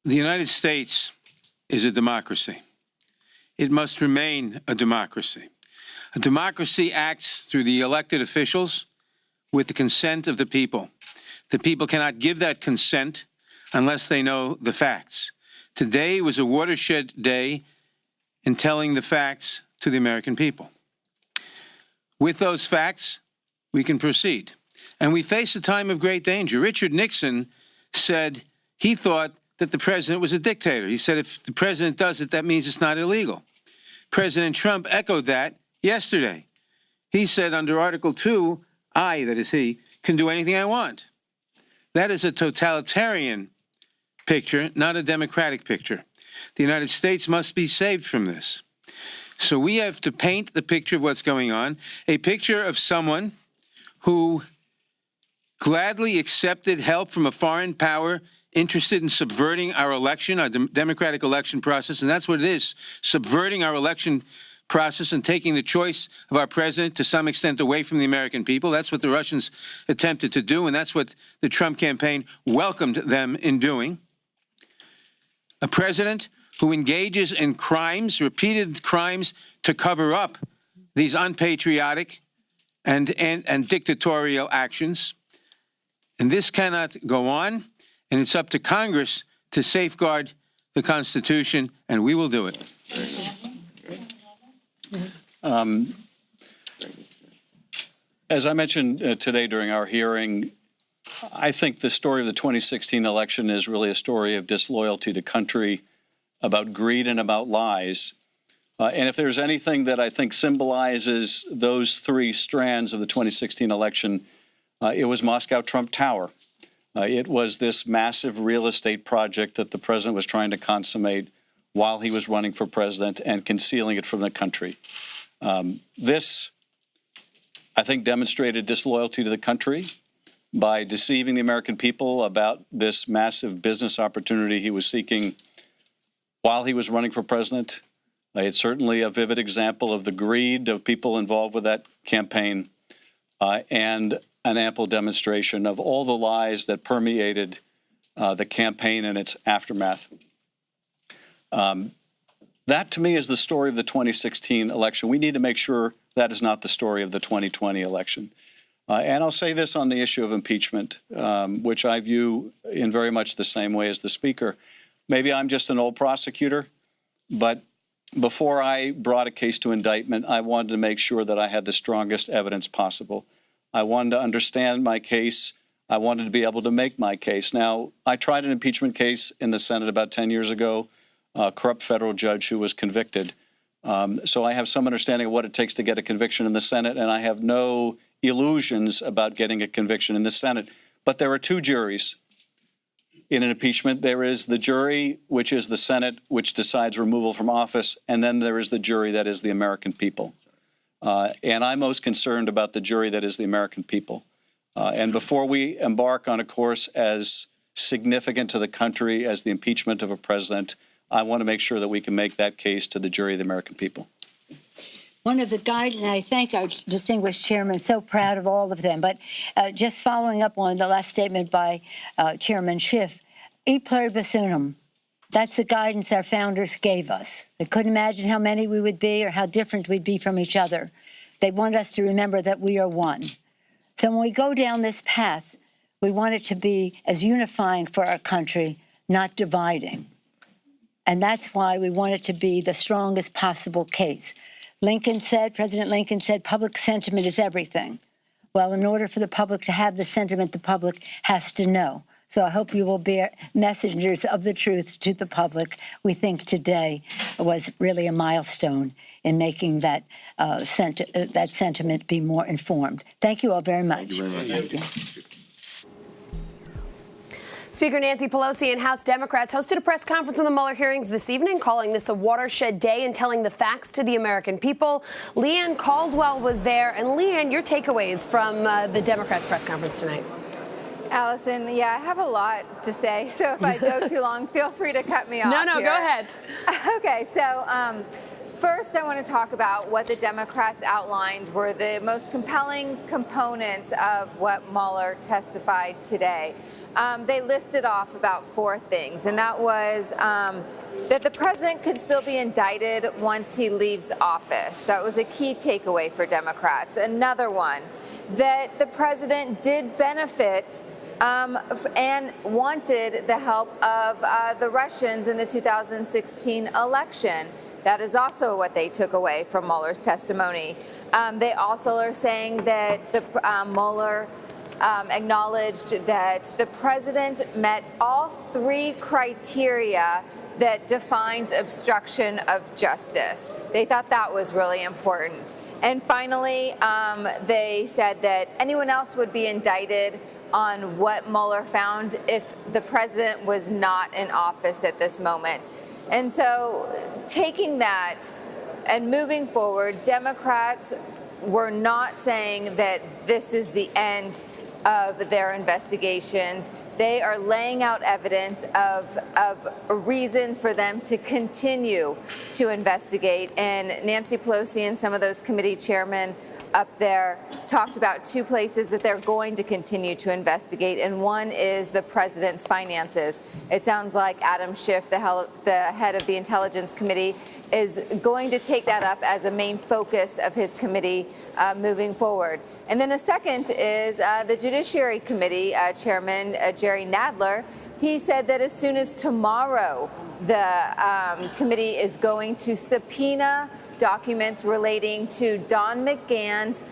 The United States is a democracy. It must remain a democracy. A democracy acts through the elected officials with the consent of the people. The people cannot give that consent unless they know the facts. Today was a watershed day in telling the facts to the American people. With those facts, we can proceed. And we face a time of great danger. Richard Nixon said he thought that the president was a dictator. He said if the president does it, that means it's not illegal. President Trump echoed that yesterday. He said under Article 2, I, that is he, can do anything I want. That is a totalitarian picture, not a democratic picture. The United States must be saved from this. So we have to paint the picture of what's going on, a picture of someone who gladly accepted help from a foreign power interested in subverting our election, our democratic election process, and that's what it is, subverting our election process and taking the choice of our president to some extent away from the American people. That's what the Russians attempted to do, and that's what the Trump campaign welcomed them in doing. A president who engages in crimes, repeated crimes, to cover up these unpatriotic and dictatorial actions. And this cannot go on, and it's up to Congress to safeguard the Constitution, and we will do it. As I mentioned today during our hearing, I think the story of the 2016 election is really a story of disloyalty to country, about greed and about lies. And if there's anything that I think symbolizes those three strands of the 2016 election, it was Moscow Trump Tower. It was this massive real estate project that the president was trying to consummate while he was running for president and concealing it from the country. This, I think, demonstrated disloyalty to the country by deceiving the American people about this massive business opportunity he was seeking while he was running for president. It's certainly a vivid example of the greed of people involved with that campaign and an ample demonstration of all the lies that permeated the campaign and its aftermath. That, to me, is the story of the 2016 election. We need to make sure that is not the story of the 2020 election. And I'll say this on the issue of impeachment, which I view in very much the same way as the Speaker. Maybe I'm just an old prosecutor, but before I brought a case to indictment, I wanted to make sure that I had the strongest evidence possible. I wanted to understand my case. I wanted to be able to make my case. Now, I tried an impeachment case in the Senate about 10 years ago, a corrupt federal judge who was convicted. So I have some understanding of what it takes to get a conviction in the Senate, and I have no illusions about getting a conviction in the Senate. But there are two juries in an impeachment. There is the jury, which is the Senate, which decides removal from office, and then there is the jury that is the American people. And I'm most concerned about the jury that is the American people. And before we embark on a course as significant to the country as the impeachment of a president, I want to make sure that we can make that case to the jury of the American people. One of the guidance, I thank our distinguished chairman, so proud of all of them. But just following up on the last statement by Chairman Schiff, e pluribus unum, that's the guidance our founders gave us. They couldn't imagine how many we would be or how different we'd be from each other. They want us to remember that we are one. So when we go down this path, we want it to be as unifying for our country, not dividing. And that's why we want it to be the strongest possible case. President Lincoln said, public sentiment is everything. Well, in order for the public to have the sentiment, the public has to know. So I hope you will be messengers of the truth to the public. We think today was really a milestone in making that sentiment be more informed. Thank you all very much. Thank you. Speaker Nancy Pelosi and House Democrats hosted a press conference on the Mueller hearings this evening, calling this a watershed day and telling the facts to the American people. Leanne Caldwell was there. And Leanne, your takeaways from the Democrats' press conference tonight. Allison, yeah, I have a lot to say, so if I go too long, feel free to cut me off. No, go ahead. Okay, so first I want to talk about what the Democrats outlined were the most compelling components of what Mueller testified today. They listed off about 4 things, and that was that the president could still be indicted once he leaves office. That was a key takeaway for Democrats. Another one, that the president did benefit and wanted the help of the Russians in the 2016 election. That is also what they took away from Mueller's testimony. They also are saying that Mueller acknowledged that the president met all 3 criteria that defines obstruction of justice. They thought that was really important. And finally, they said that anyone else would be indicted on what Mueller found if the president was not in office at this moment. And so taking that and moving forward, Democrats were not saying that this is the end of their investigations. They are laying out evidence of a reason for them to continue to investigate. And Nancy Pelosi and some of those committee chairmen up there talked about 2 places that they're going to continue to investigate, and one is the president's finances. It sounds like Adam Schiff, the head of the Intelligence Committee, is going to take that up as a main focus of his committee moving forward. And then a second is the Judiciary Committee Chairman Jerry Nadler. He said that as soon as tomorrow, the committee is going to subpoena documents relating to Don McGahn's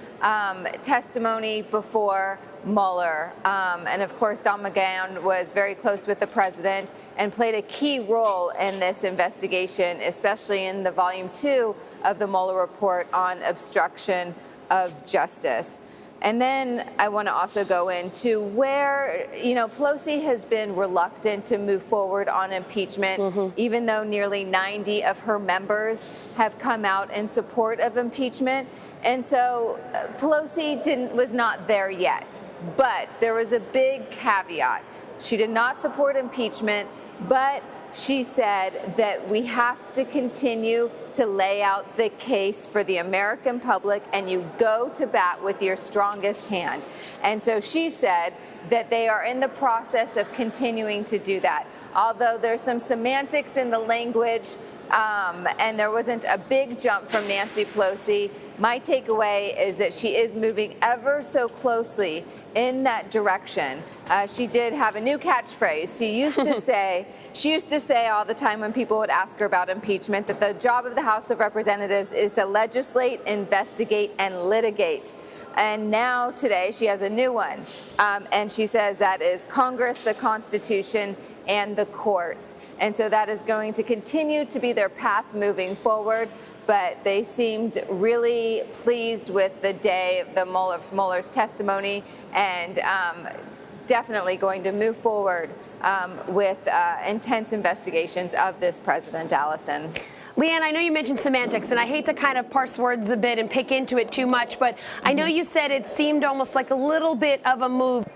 testimony before Mueller. And of course, Don McGahn was very close with the president and played a key role in this investigation, especially in the volume 2 of the Mueller report on obstruction of justice. And then I want to also go into where, Pelosi has been reluctant to move forward on impeachment, even though nearly 90 of her members have come out in support of impeachment. And so Pelosi was not there yet. But there was a big caveat. She did not support impeachment, but she said that we have to continue to lay out the case for the American public, and you go to bat with your strongest hand. And so she said that they are in the process of continuing to do that. Although there's some semantics in the language, and there wasn't a big jump from Nancy Pelosi, my takeaway is that she is moving ever so closely in that direction. She did have a new catchphrase. She used to say all the time when people would ask her about impeachment that the job of the House of Representatives is to legislate, investigate, and litigate. And now today she has a new one. And she says that is Congress, the Constitution, and the courts. And so that is going to continue to be their path moving forward. But they seemed really pleased with the day of the Mueller's testimony, and definitely going to move forward with intense investigations of this president, Allison. Leanne, I know you mentioned semantics, and I hate to kind of parse words a bit and pick into it too much, but I know you said it seemed almost like a little bit of a move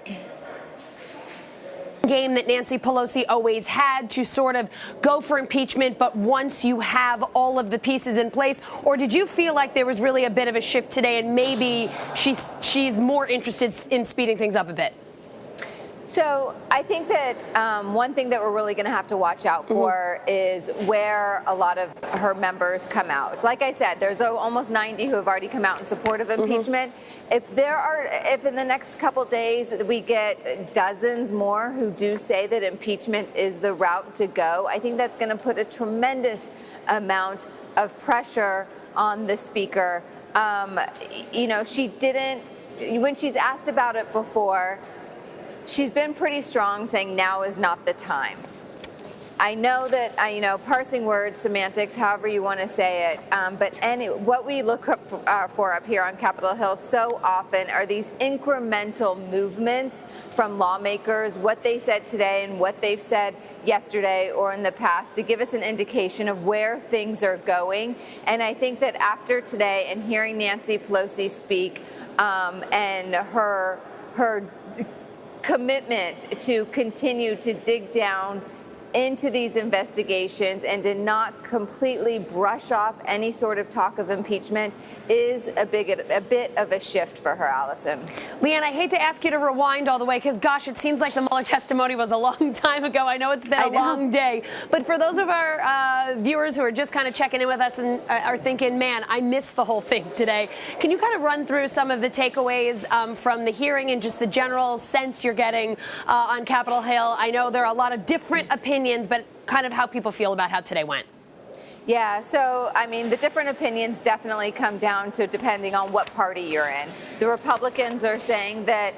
game that Nancy Pelosi always had to sort of go for impeachment, but once you have all of the pieces in place? Or did you feel like there was really a bit of a shift today and maybe she's more interested in speeding things up a bit? So I think that one thing that we're really going to have to watch out for is where a lot of her members come out. Like I said, there's almost 90 who have already come out in support of impeachment. If in the next couple days we get dozens more who do say that impeachment is the route to go, I think that's going to put a tremendous amount of pressure on the speaker. She didn't, when she's asked about it before, she's been pretty strong, saying now is not the time. I know that, parsing words, semantics, however you want to say it, but what we look up for up here on Capitol Hill so often are these incremental movements from lawmakers, what they said today and what they've said yesterday or in the past, to give us an indication of where things are going. And I think that after today and hearing Nancy Pelosi speak and her commitment to continue to dig down into these investigations and to not completely brush off any sort of talk of impeachment is a bit of a shift for her, Allison. Leanne, I hate to ask you to rewind all the way because, gosh, it seems like the Mueller testimony was a long time ago. I know it's been a long day. But for those of our viewers who are just kind of checking in with us and are thinking, man, I missed the whole thing today, can you kind of run through some of the takeaways from the hearing and just the general sense you're getting on Capitol Hill? I know there are a lot of different opinions, but kind of how people feel about how today went. Yeah, so, the different opinions definitely come down to depending on what party you're in. The Republicans are saying that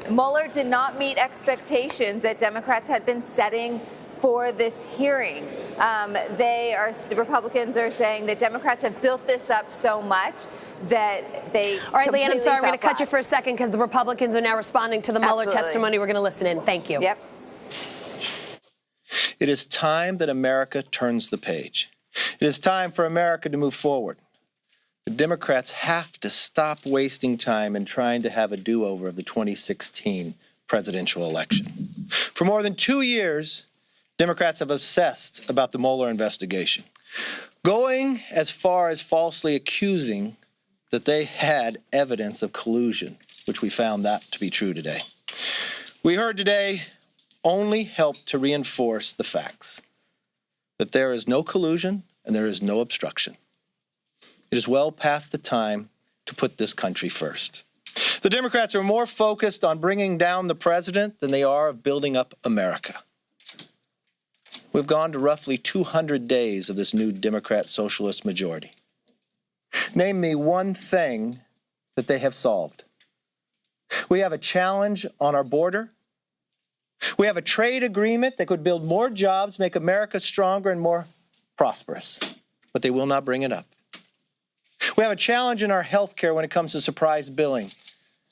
Mueller did not meet expectations that Democrats had been setting for this hearing. The Republicans are saying that Democrats have built this up so much that they All right, Leanne, I'm sorry, I'm going to cut flat. you for a second because the Republicans are now responding to the Mueller testimony. We're going to listen in. Thank you. Yep. It is time that America turns the page. It is time for America to move forward. The Democrats have to stop wasting time in trying to have a do-over of the 2016 presidential election. For more than 2 years, Democrats have obsessed about the Mueller investigation, going as far as falsely accusing that they had evidence of collusion, which we found that to be true today. We heard today only help to reinforce the facts that there is no collusion and there is no obstruction. It is well past the time to put this country first. The Democrats are more focused on bringing down the president than they are of building up America. We've gone to roughly 200 days of this new Democrat socialist majority. Name me one thing that they have solved. We have a challenge on our border. We have a trade agreement that could build more jobs, make America stronger and more prosperous, but they will not bring it up. We have a challenge in our health care when it comes to surprise billing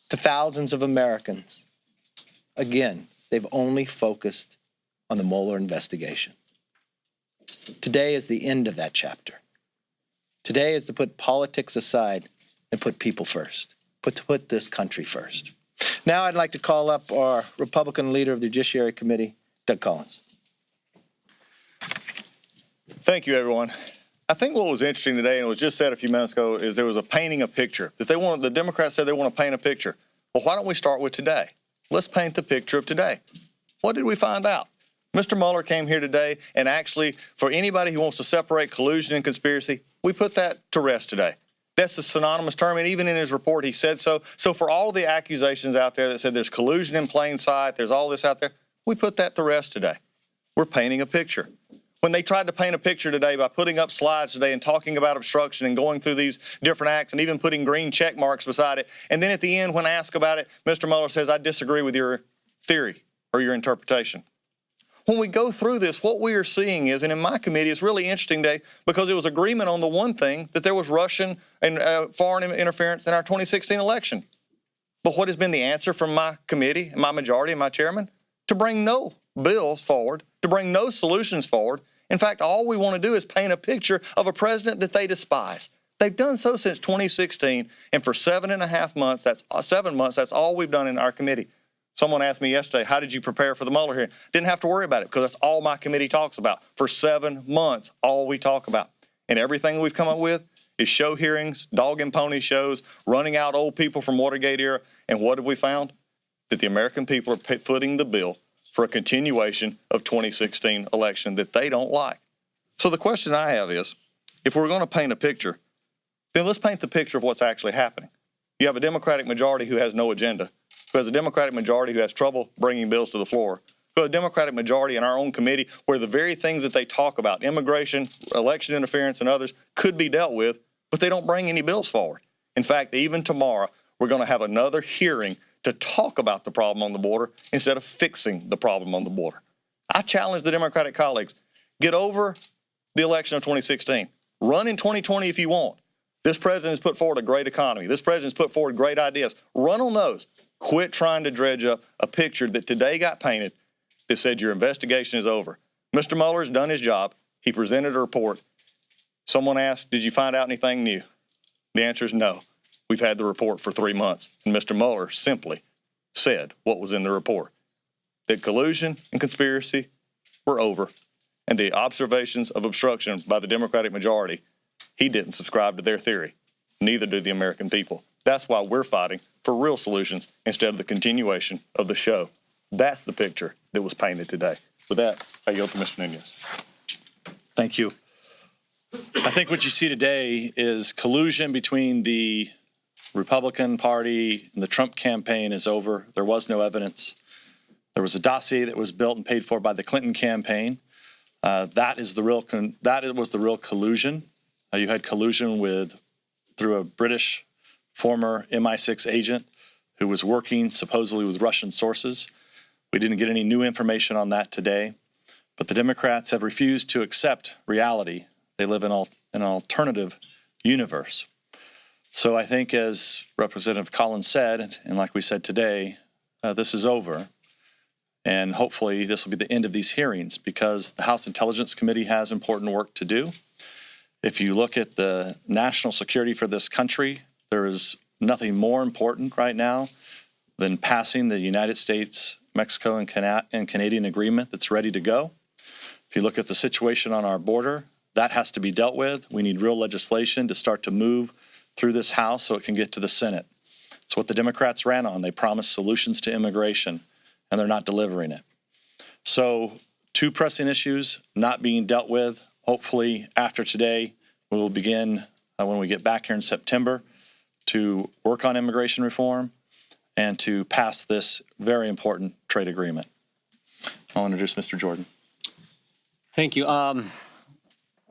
to thousands of Americans. Again, they've only focused on the Mueller investigation. Today is the end of that chapter. Today is to put politics aside and put people first, put this country first. Now I'd like to call up our Republican leader of the Judiciary Committee, Doug Collins. Thank you, everyone. I think what was interesting today, and it was just said a few minutes ago, is there was a painting a picture. That the Democrats said they want to paint a picture. Well, why don't we start with today? Let's paint the picture of today. What did we find out? Mr. Mueller came here today, and actually, for anybody who wants to separate collusion and conspiracy, we put that to rest today. That's a synonymous term, and even in his report, he said so. So for all the accusations out there that said there's collusion in plain sight, there's all this out there, we put that to rest today. We're painting a picture. When they tried to paint a picture today by putting up slides today and talking about obstruction and going through these different acts and even putting green check marks beside it, and then at the end, when asked about it, Mr. Mueller says, I disagree with your theory or your interpretation. When we go through this, what we are seeing is, and in my committee, it's really interesting today because it was agreement on the one thing that there was Russian and foreign interference in our 2016 election. But what has been the answer from my committee, my majority, and my chairman? To bring no bills forward, to bring no solutions forward. In fact, all we want to do is paint a picture of a president that they despise. They've done so since 2016, and for 7.5 months, that's 7 months, that's all we've done in our committee. Someone asked me yesterday, how did you prepare for the Mueller hearing? Didn't have to worry about it because that's all my committee talks about. For 7 months, all we talk about. And everything we've come up with is show hearings, dog and pony shows, running out old people from Watergate era. And what have we found? That the American people are footing the bill for a continuation of 2016 election that they don't like. So the question I have is, if we're going to paint a picture, then let's paint the picture of what's actually happening. You have a Democratic majority who has no agenda, who has a Democratic majority who has trouble bringing bills to the floor, who has a Democratic majority in our own committee where the very things that they talk about, immigration, election interference, and others, could be dealt with, but they don't bring any bills forward. In fact, even tomorrow, we're going to have another hearing to talk about the problem on the border instead of fixing the problem on the border. I challenge the Democratic colleagues, get over the election of 2016. Run in 2020 if you want. This president has put forward a great economy. This president has put forward great ideas. Run on those. Quit trying to dredge up a picture that today got painted that said your investigation is over. Mr. Mueller has done his job. He presented a report. Someone asked, did you find out anything new? The answer is no. We've had the report for 3 months, and Mr. Mueller simply said what was in the report, that collusion and conspiracy were over, and the observations of obstruction by the Democratic majority, he didn't subscribe to their theory. Neither do the American people. That's why we're fighting for real solutions instead of the continuation of the show. That's the picture that was painted today. With that, I yield to Mr. Nunez. Thank you. I think what you see today is collusion between the Republican Party and the Trump campaign is over. There was no evidence. There was a dossier that was built and paid for by the Clinton campaign. That was the real collusion. You had collusion through a British former MI6 agent who was working supposedly with Russian sources. We didn't get any new information on that today, but the Democrats have refused to accept reality. They live in an alternative universe. So I think, as Representative Collins said, and like we said today, this is over. And hopefully this will be the end of these hearings because the House Intelligence Committee has important work to do. If you look at the national security for this country, there is nothing more important right now than passing the United States, Mexico, and Canadian agreement that's ready to go. If you look at the situation on our border, that has to be dealt with. We need real legislation to start to move through this House so it can get to the Senate. It's what the Democrats ran on. They promised solutions to immigration, and they're not delivering it. So 2 pressing issues not being dealt with. Hopefully after today, we will begin, when we get back here in September, to work on immigration reform and to pass this very important trade agreement. I'll introduce Mr. Jordan. Thank you.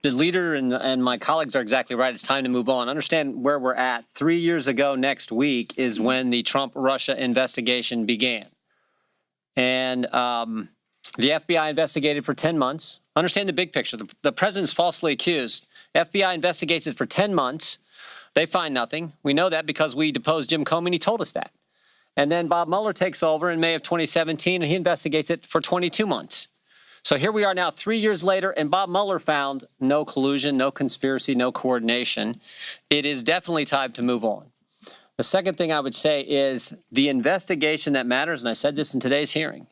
the leader and my colleagues are exactly right. It's time to move on. Understand where we're at. 3 years ago next week is when the Trump-Russia investigation began. And the FBI investigated for 10 months. Understand the big picture. The president's falsely accused. FBI investigates it for 10 months. They find nothing. We know that because we deposed Jim Comey and he told us that. And then Bob Mueller takes over in May of 2017 and he investigates it for 22 months. So here we are now 3 years later, and Bob Mueller found no collusion, no conspiracy, no coordination. It is definitely time to move on. The second thing I would say is the investigation that matters, and I said this in today's hearing,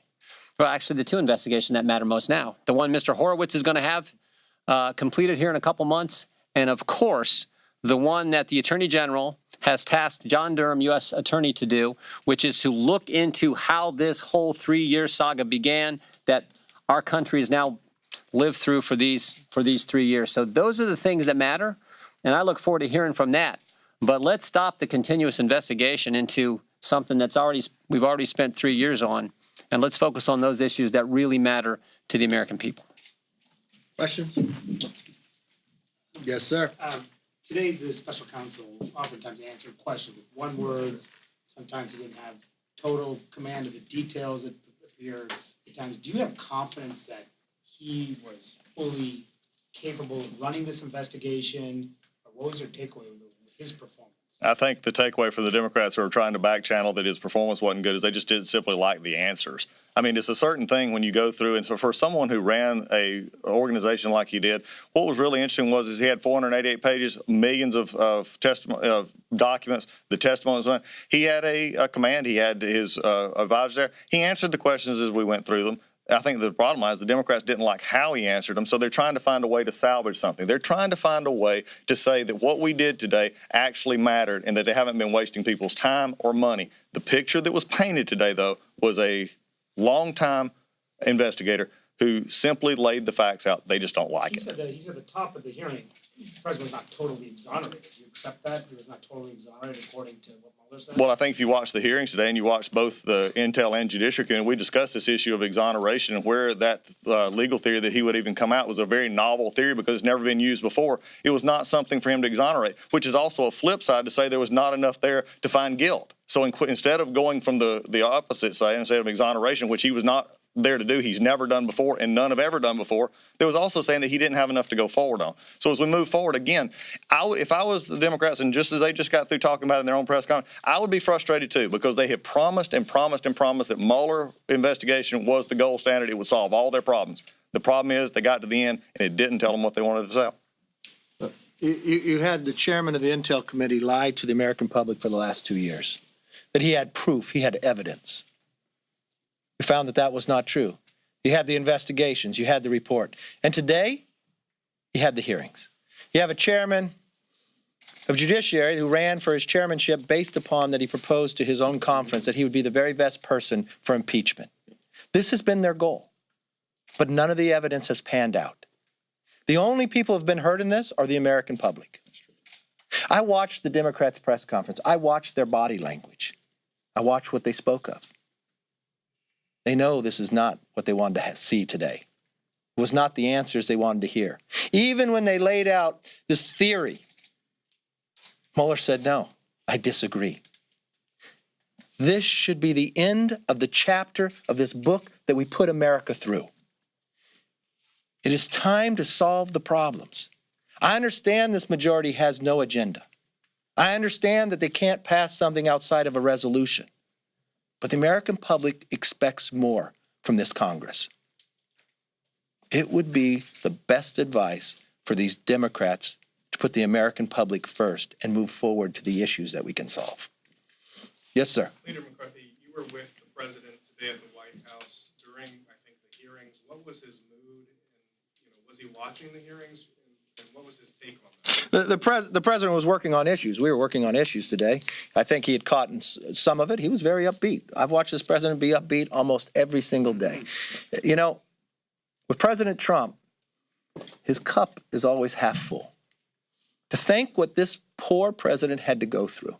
well, actually the two investigations that matter most now. The one Mr. Horowitz is going to have completed here in a couple months, and of course, the one that the Attorney General has tasked John Durham, U.S. Attorney, to do, which is to look into how this whole 3-year saga began that our country has now lived through for these 3 years. So those are the things that matter, and I look forward to hearing from that. But let's stop the continuous investigation into something that's we've already spent 3 years on, and let's focus on those issues that really matter to the American people. Questions? Yes, sir. Today, the special counsel oftentimes answered questions with one word. Sometimes he didn't have total command of the details that appear at times. Do you have confidence that he was fully capable of running this investigation? Or what was your takeaway with his performance? I think the takeaway for the Democrats who are trying to back channel that his performance wasn't good is they just didn't simply like the answers. I mean, it's a certain thing when you go through, and so for someone who ran a organization like he did, what was really interesting was he had 488 pages, millions of documents, the testimonies. He had a command. He had his advisors there. He answered the questions as we went through them. I think the bottom line is the Democrats didn't like how he answered them, so they're trying to find a way to salvage something. They're trying to find a way to say that what we did today actually mattered and that they haven't been wasting people's time or money. The picture that was painted today, though, was a longtime investigator who simply laid the facts out. They just don't like it. He said that he's at the top of the hearing. The president was not totally exonerated. Do you accept that? He was not totally exonerated according to what Mueller said? Well, I think if you watch the hearings today and you watch both the Intel and Judiciary Committee, we discussed this issue of exoneration and where that legal theory that he would even come out was a very novel theory because it's never been used before. It was not something for him to exonerate, which is also a flip side to say there was not enough there to find guilt. So instead of going from the opposite side, instead of exoneration, which he was not there to do, he's never done before and none have ever done before, there was also saying that he didn't have enough to go forward on. So as we move forward again, if I was the Democrats and just as they just got through talking about it in their own press conference, I would be frustrated too because they had promised and promised and promised that Mueller investigation was the gold standard. It would solve all their problems. The problem is they got to the end and it didn't tell them what they wanted to say. You had the chairman of the Intel Committee lie to the American public for the last 2 years, that he had proof, he had evidence. We found that that was not true. You had the investigations, you had the report. And today, you had the hearings. You have a chairman of Judiciary who ran for his chairmanship based upon that he proposed to his own conference that he would be the very best person for impeachment. This has been their goal, but none of the evidence has panned out. The only people who have been hurt in this are the American public. I watched the Democrats' press conference. I watched their body language. I watched what they spoke of. They know this is not what they wanted to see today. It was not the answers they wanted to hear. Even when they laid out this theory, Mueller said, no, I disagree. This should be the end of the chapter of this book that we put America through. It is time to solve the problems. I understand this majority has no agenda. I understand that they can't pass something outside of a resolution. But the American public expects more from this Congress. It would be the best advice for these Democrats to put the American public first and move forward to the issues that we can solve. Yes, sir. Leader McCarthy, you were with the president today at the White House during, I think, the hearings. What was his mood? And, was he watching the hearings? And what was his take on that? The president was working on issues. We were working on issues today. I think he had caught some of it. He was very upbeat. I've watched this president be upbeat almost every single day. You know, with President Trump, his cup is always half full. To think what this poor president had to go through.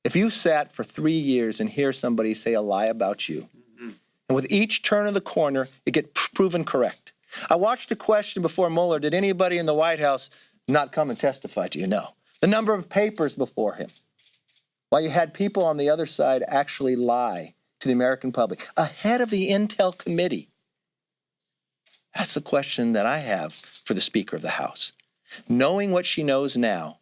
If you sat for 3 years and hear somebody say a lie about you, and with each turn of the corner, it gets proven correct. I watched a question before Mueller. Did anybody in the White House not come and testify to you? No. The number of papers before him. While you had people on the other side actually lie to the American public ahead of the Intel Committee. That's the question that I have for the Speaker of the House. Knowing what she knows now,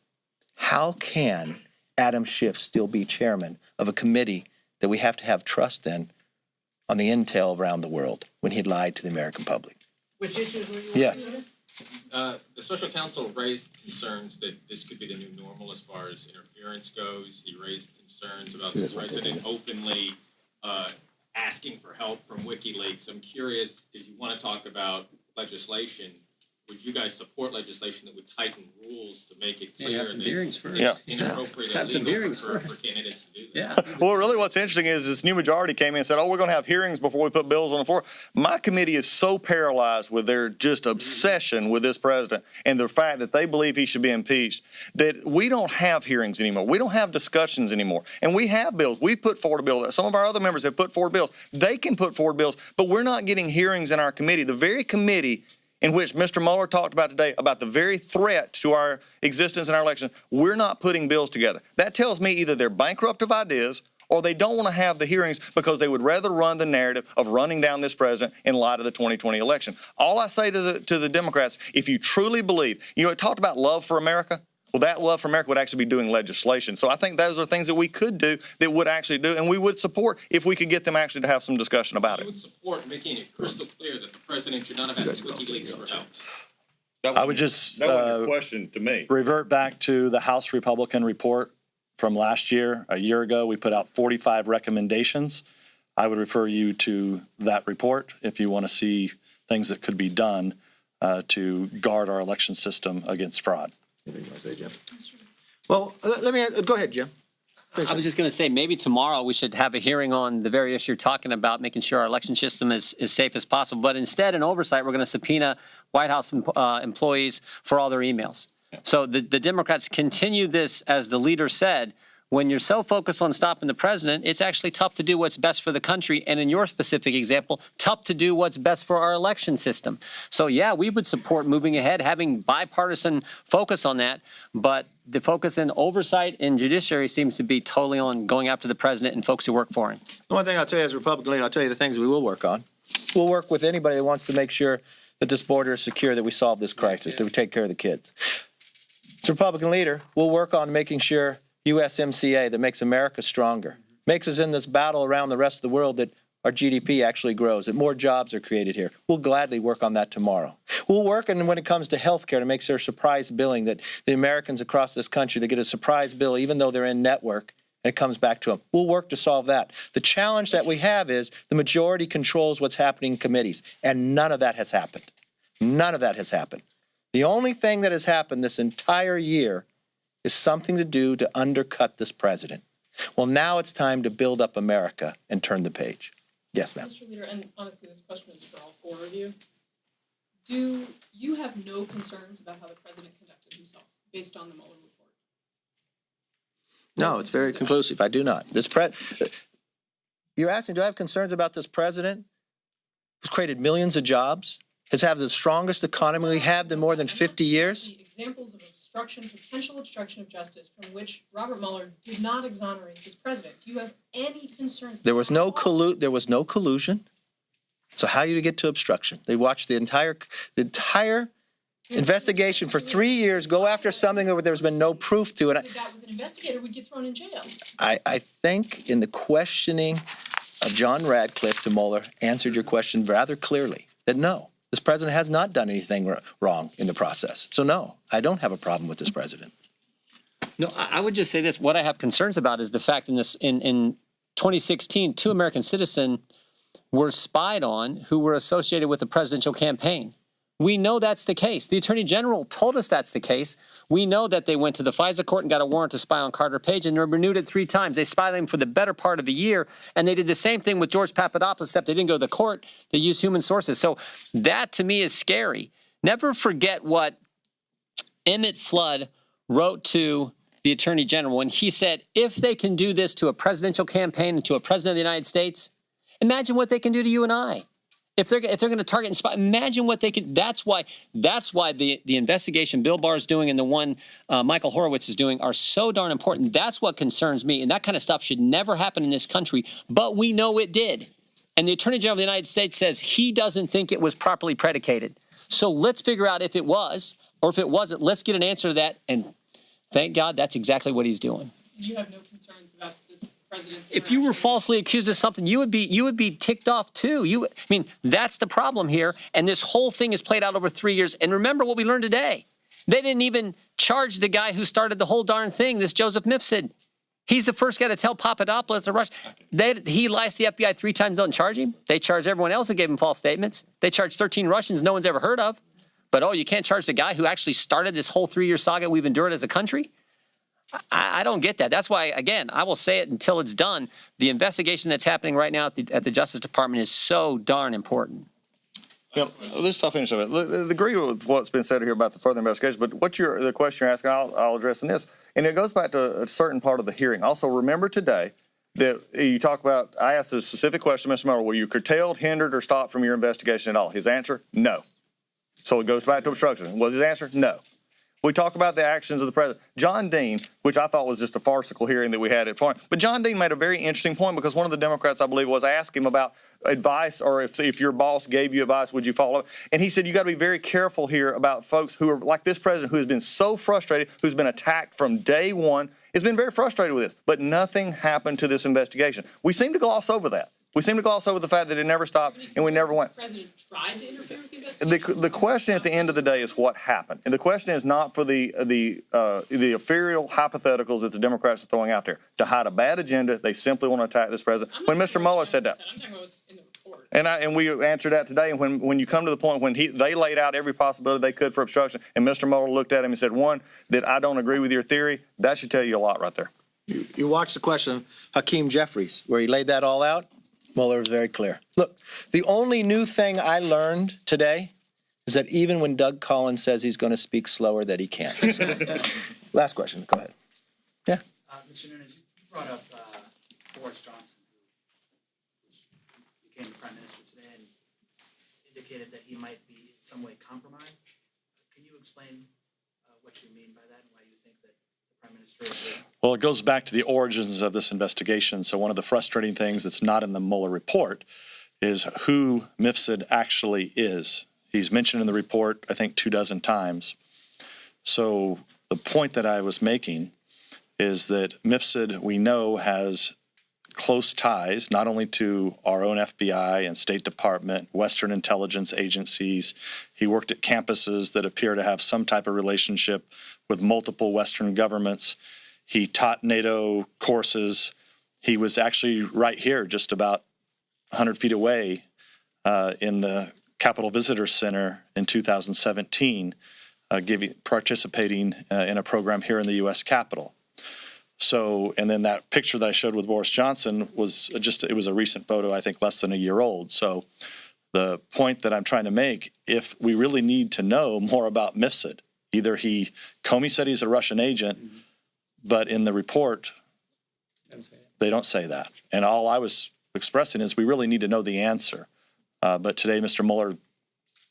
how can Adam Schiff still be chairman of a committee that we have to have trust in on the intel around the world when he lied to the American public? Which issues were you Yes. working The special counsel raised concerns that this could be the new normal as far as interference goes. He raised concerns about the president openly asking for help from WikiLeaks. I'm curious, if you want to talk about legislation, would you guys support legislation that would tighten rules to make it clear have some that hearings first. it's inappropriate Have some and illegal hearings for first. candidates to do that? Well, really what's interesting is this new majority came in and said, oh, we're going to have hearings before we put bills on the floor. My committee is so paralyzed with their just obsession with this president and the fact that they believe he should be impeached that we don't have hearings anymore. We don't have discussions anymore. And we have bills. We've put forward a bill. Some of our other members have put forward bills. They can put forward bills, but we're not getting hearings in our committee. The very committee in which Mr. Mueller talked about today, about the very threat to our existence and our election, we're not putting bills together. That tells me either they're bankrupt of ideas or they don't want to have the hearings because they would rather run the narrative of running down this president in light of the 2020 election. All I say to the Democrats, if you truly believe, it talked about love for America. Well, that love for America would actually be doing legislation. So I think those are things that we could do that would actually do, and we would support if we could get them actually to have some discussion about You it. would support making it crystal clear that the president should not have asked WikiLeaks for help. I would just that wasn't your question to me. revert back to the House Republican report from last year. A year ago, we put out 45 recommendations. I would refer you to that report if you want to see things that could be done to guard our election system against fraud. Anything you want to say, Jim? Well, let me go ahead, Jim. I was just going to say, maybe tomorrow we should have a hearing on the very issue you're talking about, making sure our election system is safe as possible. But instead, in oversight, we're going to subpoena White House employees for all their emails. So the Democrats continue this, as the leader said. When you're so focused on stopping the president, it's actually tough to do what's best for the country. And in your specific example, tough to do what's best for our election system. So, yeah, we would support moving ahead, having bipartisan focus on that. But the focus in oversight and judiciary seems to be totally on going after the president and folks who work for him. One thing I'll tell you as a Republican leader, I'll tell you the things we will work on. We'll work with anybody that wants to make sure that this border is secure, that we solve this crisis, that we take care of the kids. As a Republican leader, we'll work on making sure USMCA that makes America stronger, makes us in this battle around the rest of the world that our GDP actually grows, that more jobs are created here. We'll gladly work on that tomorrow. We'll work on when it comes to health care to make sure surprise billing, that the Americans across this country, they get a surprise bill even though they're in network and it comes back to them. We'll work to solve that. The challenge that we have is the majority controls what's happening in committees, and none of that has happened. None of that has happened. The only thing that has happened this entire year is something to do to undercut this president. Well, now it's time to build up America and turn the page. Yes, ma'am. Mr. Leader, and honestly, this question is for all four of you. Do you have no concerns about how the president conducted himself based on the Mueller report? No, it's very conclusive. I do not. You're asking, do I have concerns about this president who's created millions of jobs, has had the strongest economy we have in more than 50 years? The examples of obstruction, potential obstruction of justice from which Robert Mueller did not exonerate this president. Do you have any concerns? There was no collusion. So how do you get to obstruction? They watched the entire investigation for 3 years go after something that there's been no proof to. And Did that with an investigator, we'd get thrown in jail. I think in the questioning of John Radcliffe to Mueller answered your question rather clearly, that no, this president has not done anything wrong in the process. So no, I don't have a problem with this president. No, I would just say this. What I have concerns about is the fact in 2016, 2 American citizens were spied on who were associated with the presidential campaign. We know that's the case. The Attorney General told us that's the case. We know that they went to the FISA court and got a warrant to spy on Carter Page, and they renewed it 3 times. They spied on him for the better part of a year, and they did the same thing with George Papadopoulos, except they didn't go to the court. They used human sources. So that, to me, is scary. Never forget what Emmett Flood wrote to the Attorney General when he said, if they can do this to a presidential campaign and to a president of the United States, imagine what they can do to you and I. If they're going to target and spy, imagine what they could. That's why the investigation Bill Barr is doing and the one Michael Horowitz is doing are so darn important. That's what concerns me. And that kind of stuff should never happen in this country. But we know it did. And the Attorney General of the United States says he doesn't think it was properly predicated. So let's figure out if it was or if it wasn't. Let's get an answer to that. And thank God that's exactly what he's doing. You have no concerns about this president's If you were falsely accused of something, you would be ticked off too. I mean, that's the problem here. And this whole thing is played out over 3 years. And remember what we learned today. They didn't even charge the guy who started the whole darn thing, this Joseph Mifsud. He's the first guy to tell Papadopoulos to rush. He lies to the FBI 3 times, don't charge him. They charge everyone else who gave him false statements. They charge 13 Russians no one's ever heard of. But, oh, you can't charge the guy who actually started this whole 3-year saga we've endured as a country? I don't get that. That's why, again, I will say it until it's done. The investigation that's happening right now at the Justice Department is so darn important. Let's finish up. I agree with what's been said here about the further investigation, but the question you're asking, I'll address in this. And it goes back to a certain part of the hearing. Also, remember today that you talk about, I asked a specific question, Mr. Miller, were you curtailed, hindered, or stopped from your investigation at all? His answer, no. So it goes back to obstruction. Was his answer? No. We talk about the actions of the president. John Dean, which I thought was just a farcical hearing that we had at point, but John Dean made a very interesting point because one of the Democrats, I believe, was asking him about advice or if your boss gave you advice, would you follow it? And he said, you got to be very careful here about folks who are like this president who has been so frustrated, who's been attacked from day one, has been very frustrated with this, but nothing happened to this investigation. We seem to gloss over that. We seem to gloss over the fact that it never stopped and we never went. The president tried to interfere with the investigation? The question at the end of the day is what happened. And the question is not for the ethereal hypotheticals that the Democrats are throwing out there. To hide a bad agenda, they simply want to attack this president. When Mr. Mueller said that. I'm talking about what's in the report. And we answered that today. And when you come to the point when they laid out every possibility they could for obstruction, and Mr. Mueller looked at him and said, one, that I don't agree with your theory, that should tell you a lot right there. You watched the question of Hakeem Jeffries, where he laid that all out. Mueller was very clear. Look, the only new thing I learned today is that even when Doug Collins says he's going to speak slower, that he can't. So, last question. Go ahead. Yeah. Mr. Nunes, you brought up Boris Johnson, who became the prime minister today and indicated that he might be in some way compromised. Can you explain what you mean by that and why you think that the prime minister is Well, it goes back to the origins of this investigation. So one of the frustrating things that's not in the Mueller report is who Mifsud actually is. He's mentioned in the report, I think, 24 times. So the point that I was making is that Mifsud, we know, has close ties not only to our own FBI and State Department, Western intelligence agencies. He worked at campuses that appear to have some type of relationship with multiple Western governments. He taught NATO courses. He was actually right here, just about 100 feet away in the Capitol Visitor Center in 2017, participating in a program here in the U.S. Capitol. So, and then that picture that I showed with Boris Johnson was it was a recent photo, I think less than a year old. So the point that I'm trying to make, if we really need to know more about Mifsud, either Comey said he's a Russian agent, but in the report, they don't say that. And all I was expressing is we really need to know the answer. But today, Mr. Mueller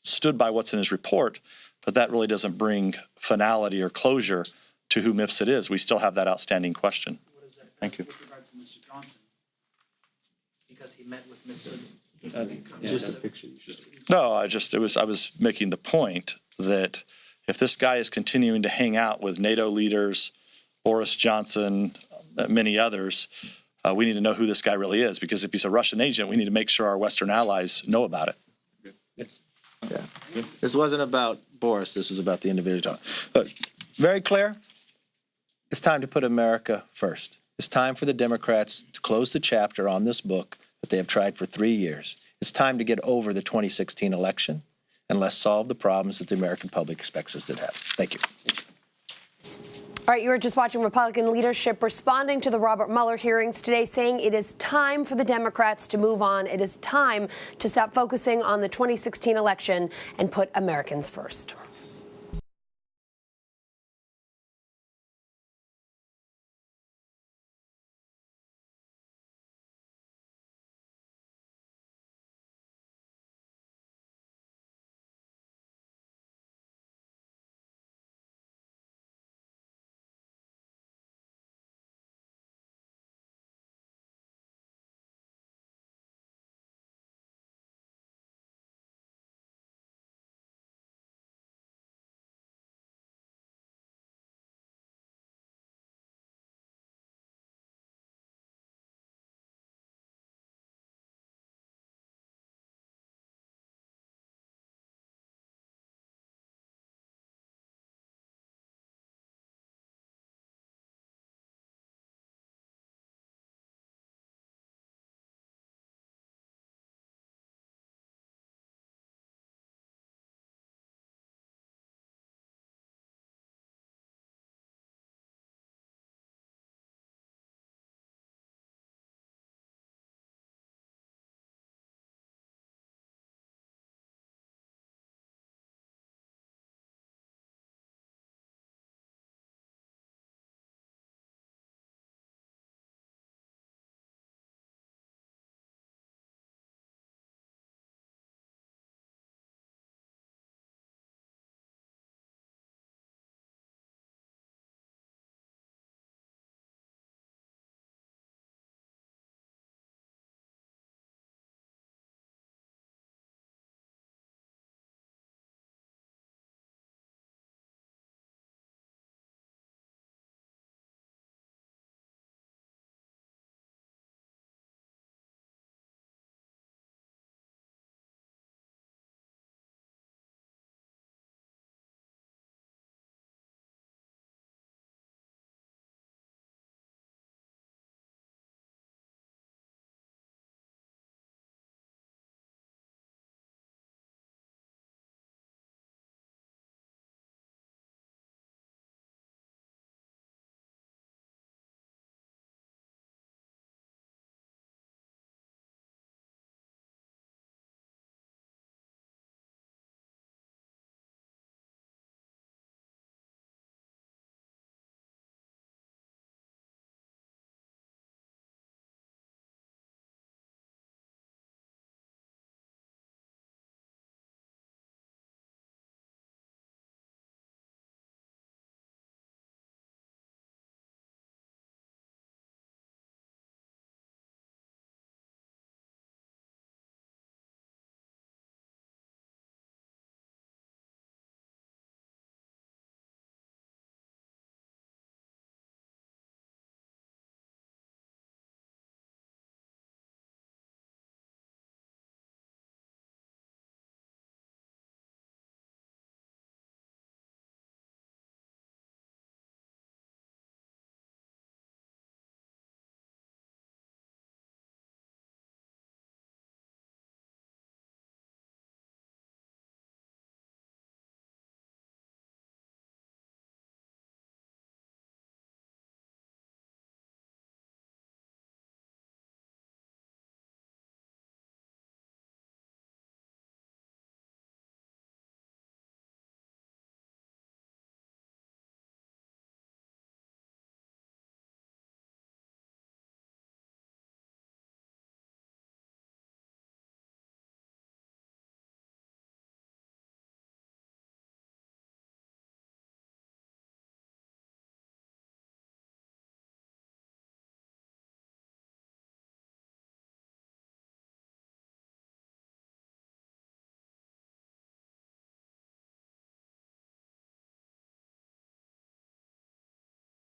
stood by what's in his report, but that really doesn't bring finality or closure to who Mifsud is. We still have that outstanding question. Thank you. with regard to Mr. Johnson? Because he met with Mifsud. Just a picture. No, I was making the point that if this guy is continuing to hang out with NATO leaders, Boris Johnson, many others, we need to know who this guy really is, because if he's a Russian agent, we need to make sure our Western allies know about it. Yes. Yeah. This wasn't about Boris. This was about the individual. Look, very clear. It's time to put America first. It's time for the Democrats to close the chapter on this book that they have tried for 3 years. It's time to get over the 2016 election and let's solve the problems that the American public expects us to have. Thank you. All right, you were just watching Republican leadership responding to the Robert Mueller hearings today, saying it is time for the Democrats to move on. It is time to stop focusing on the 2016 election and put Americans first.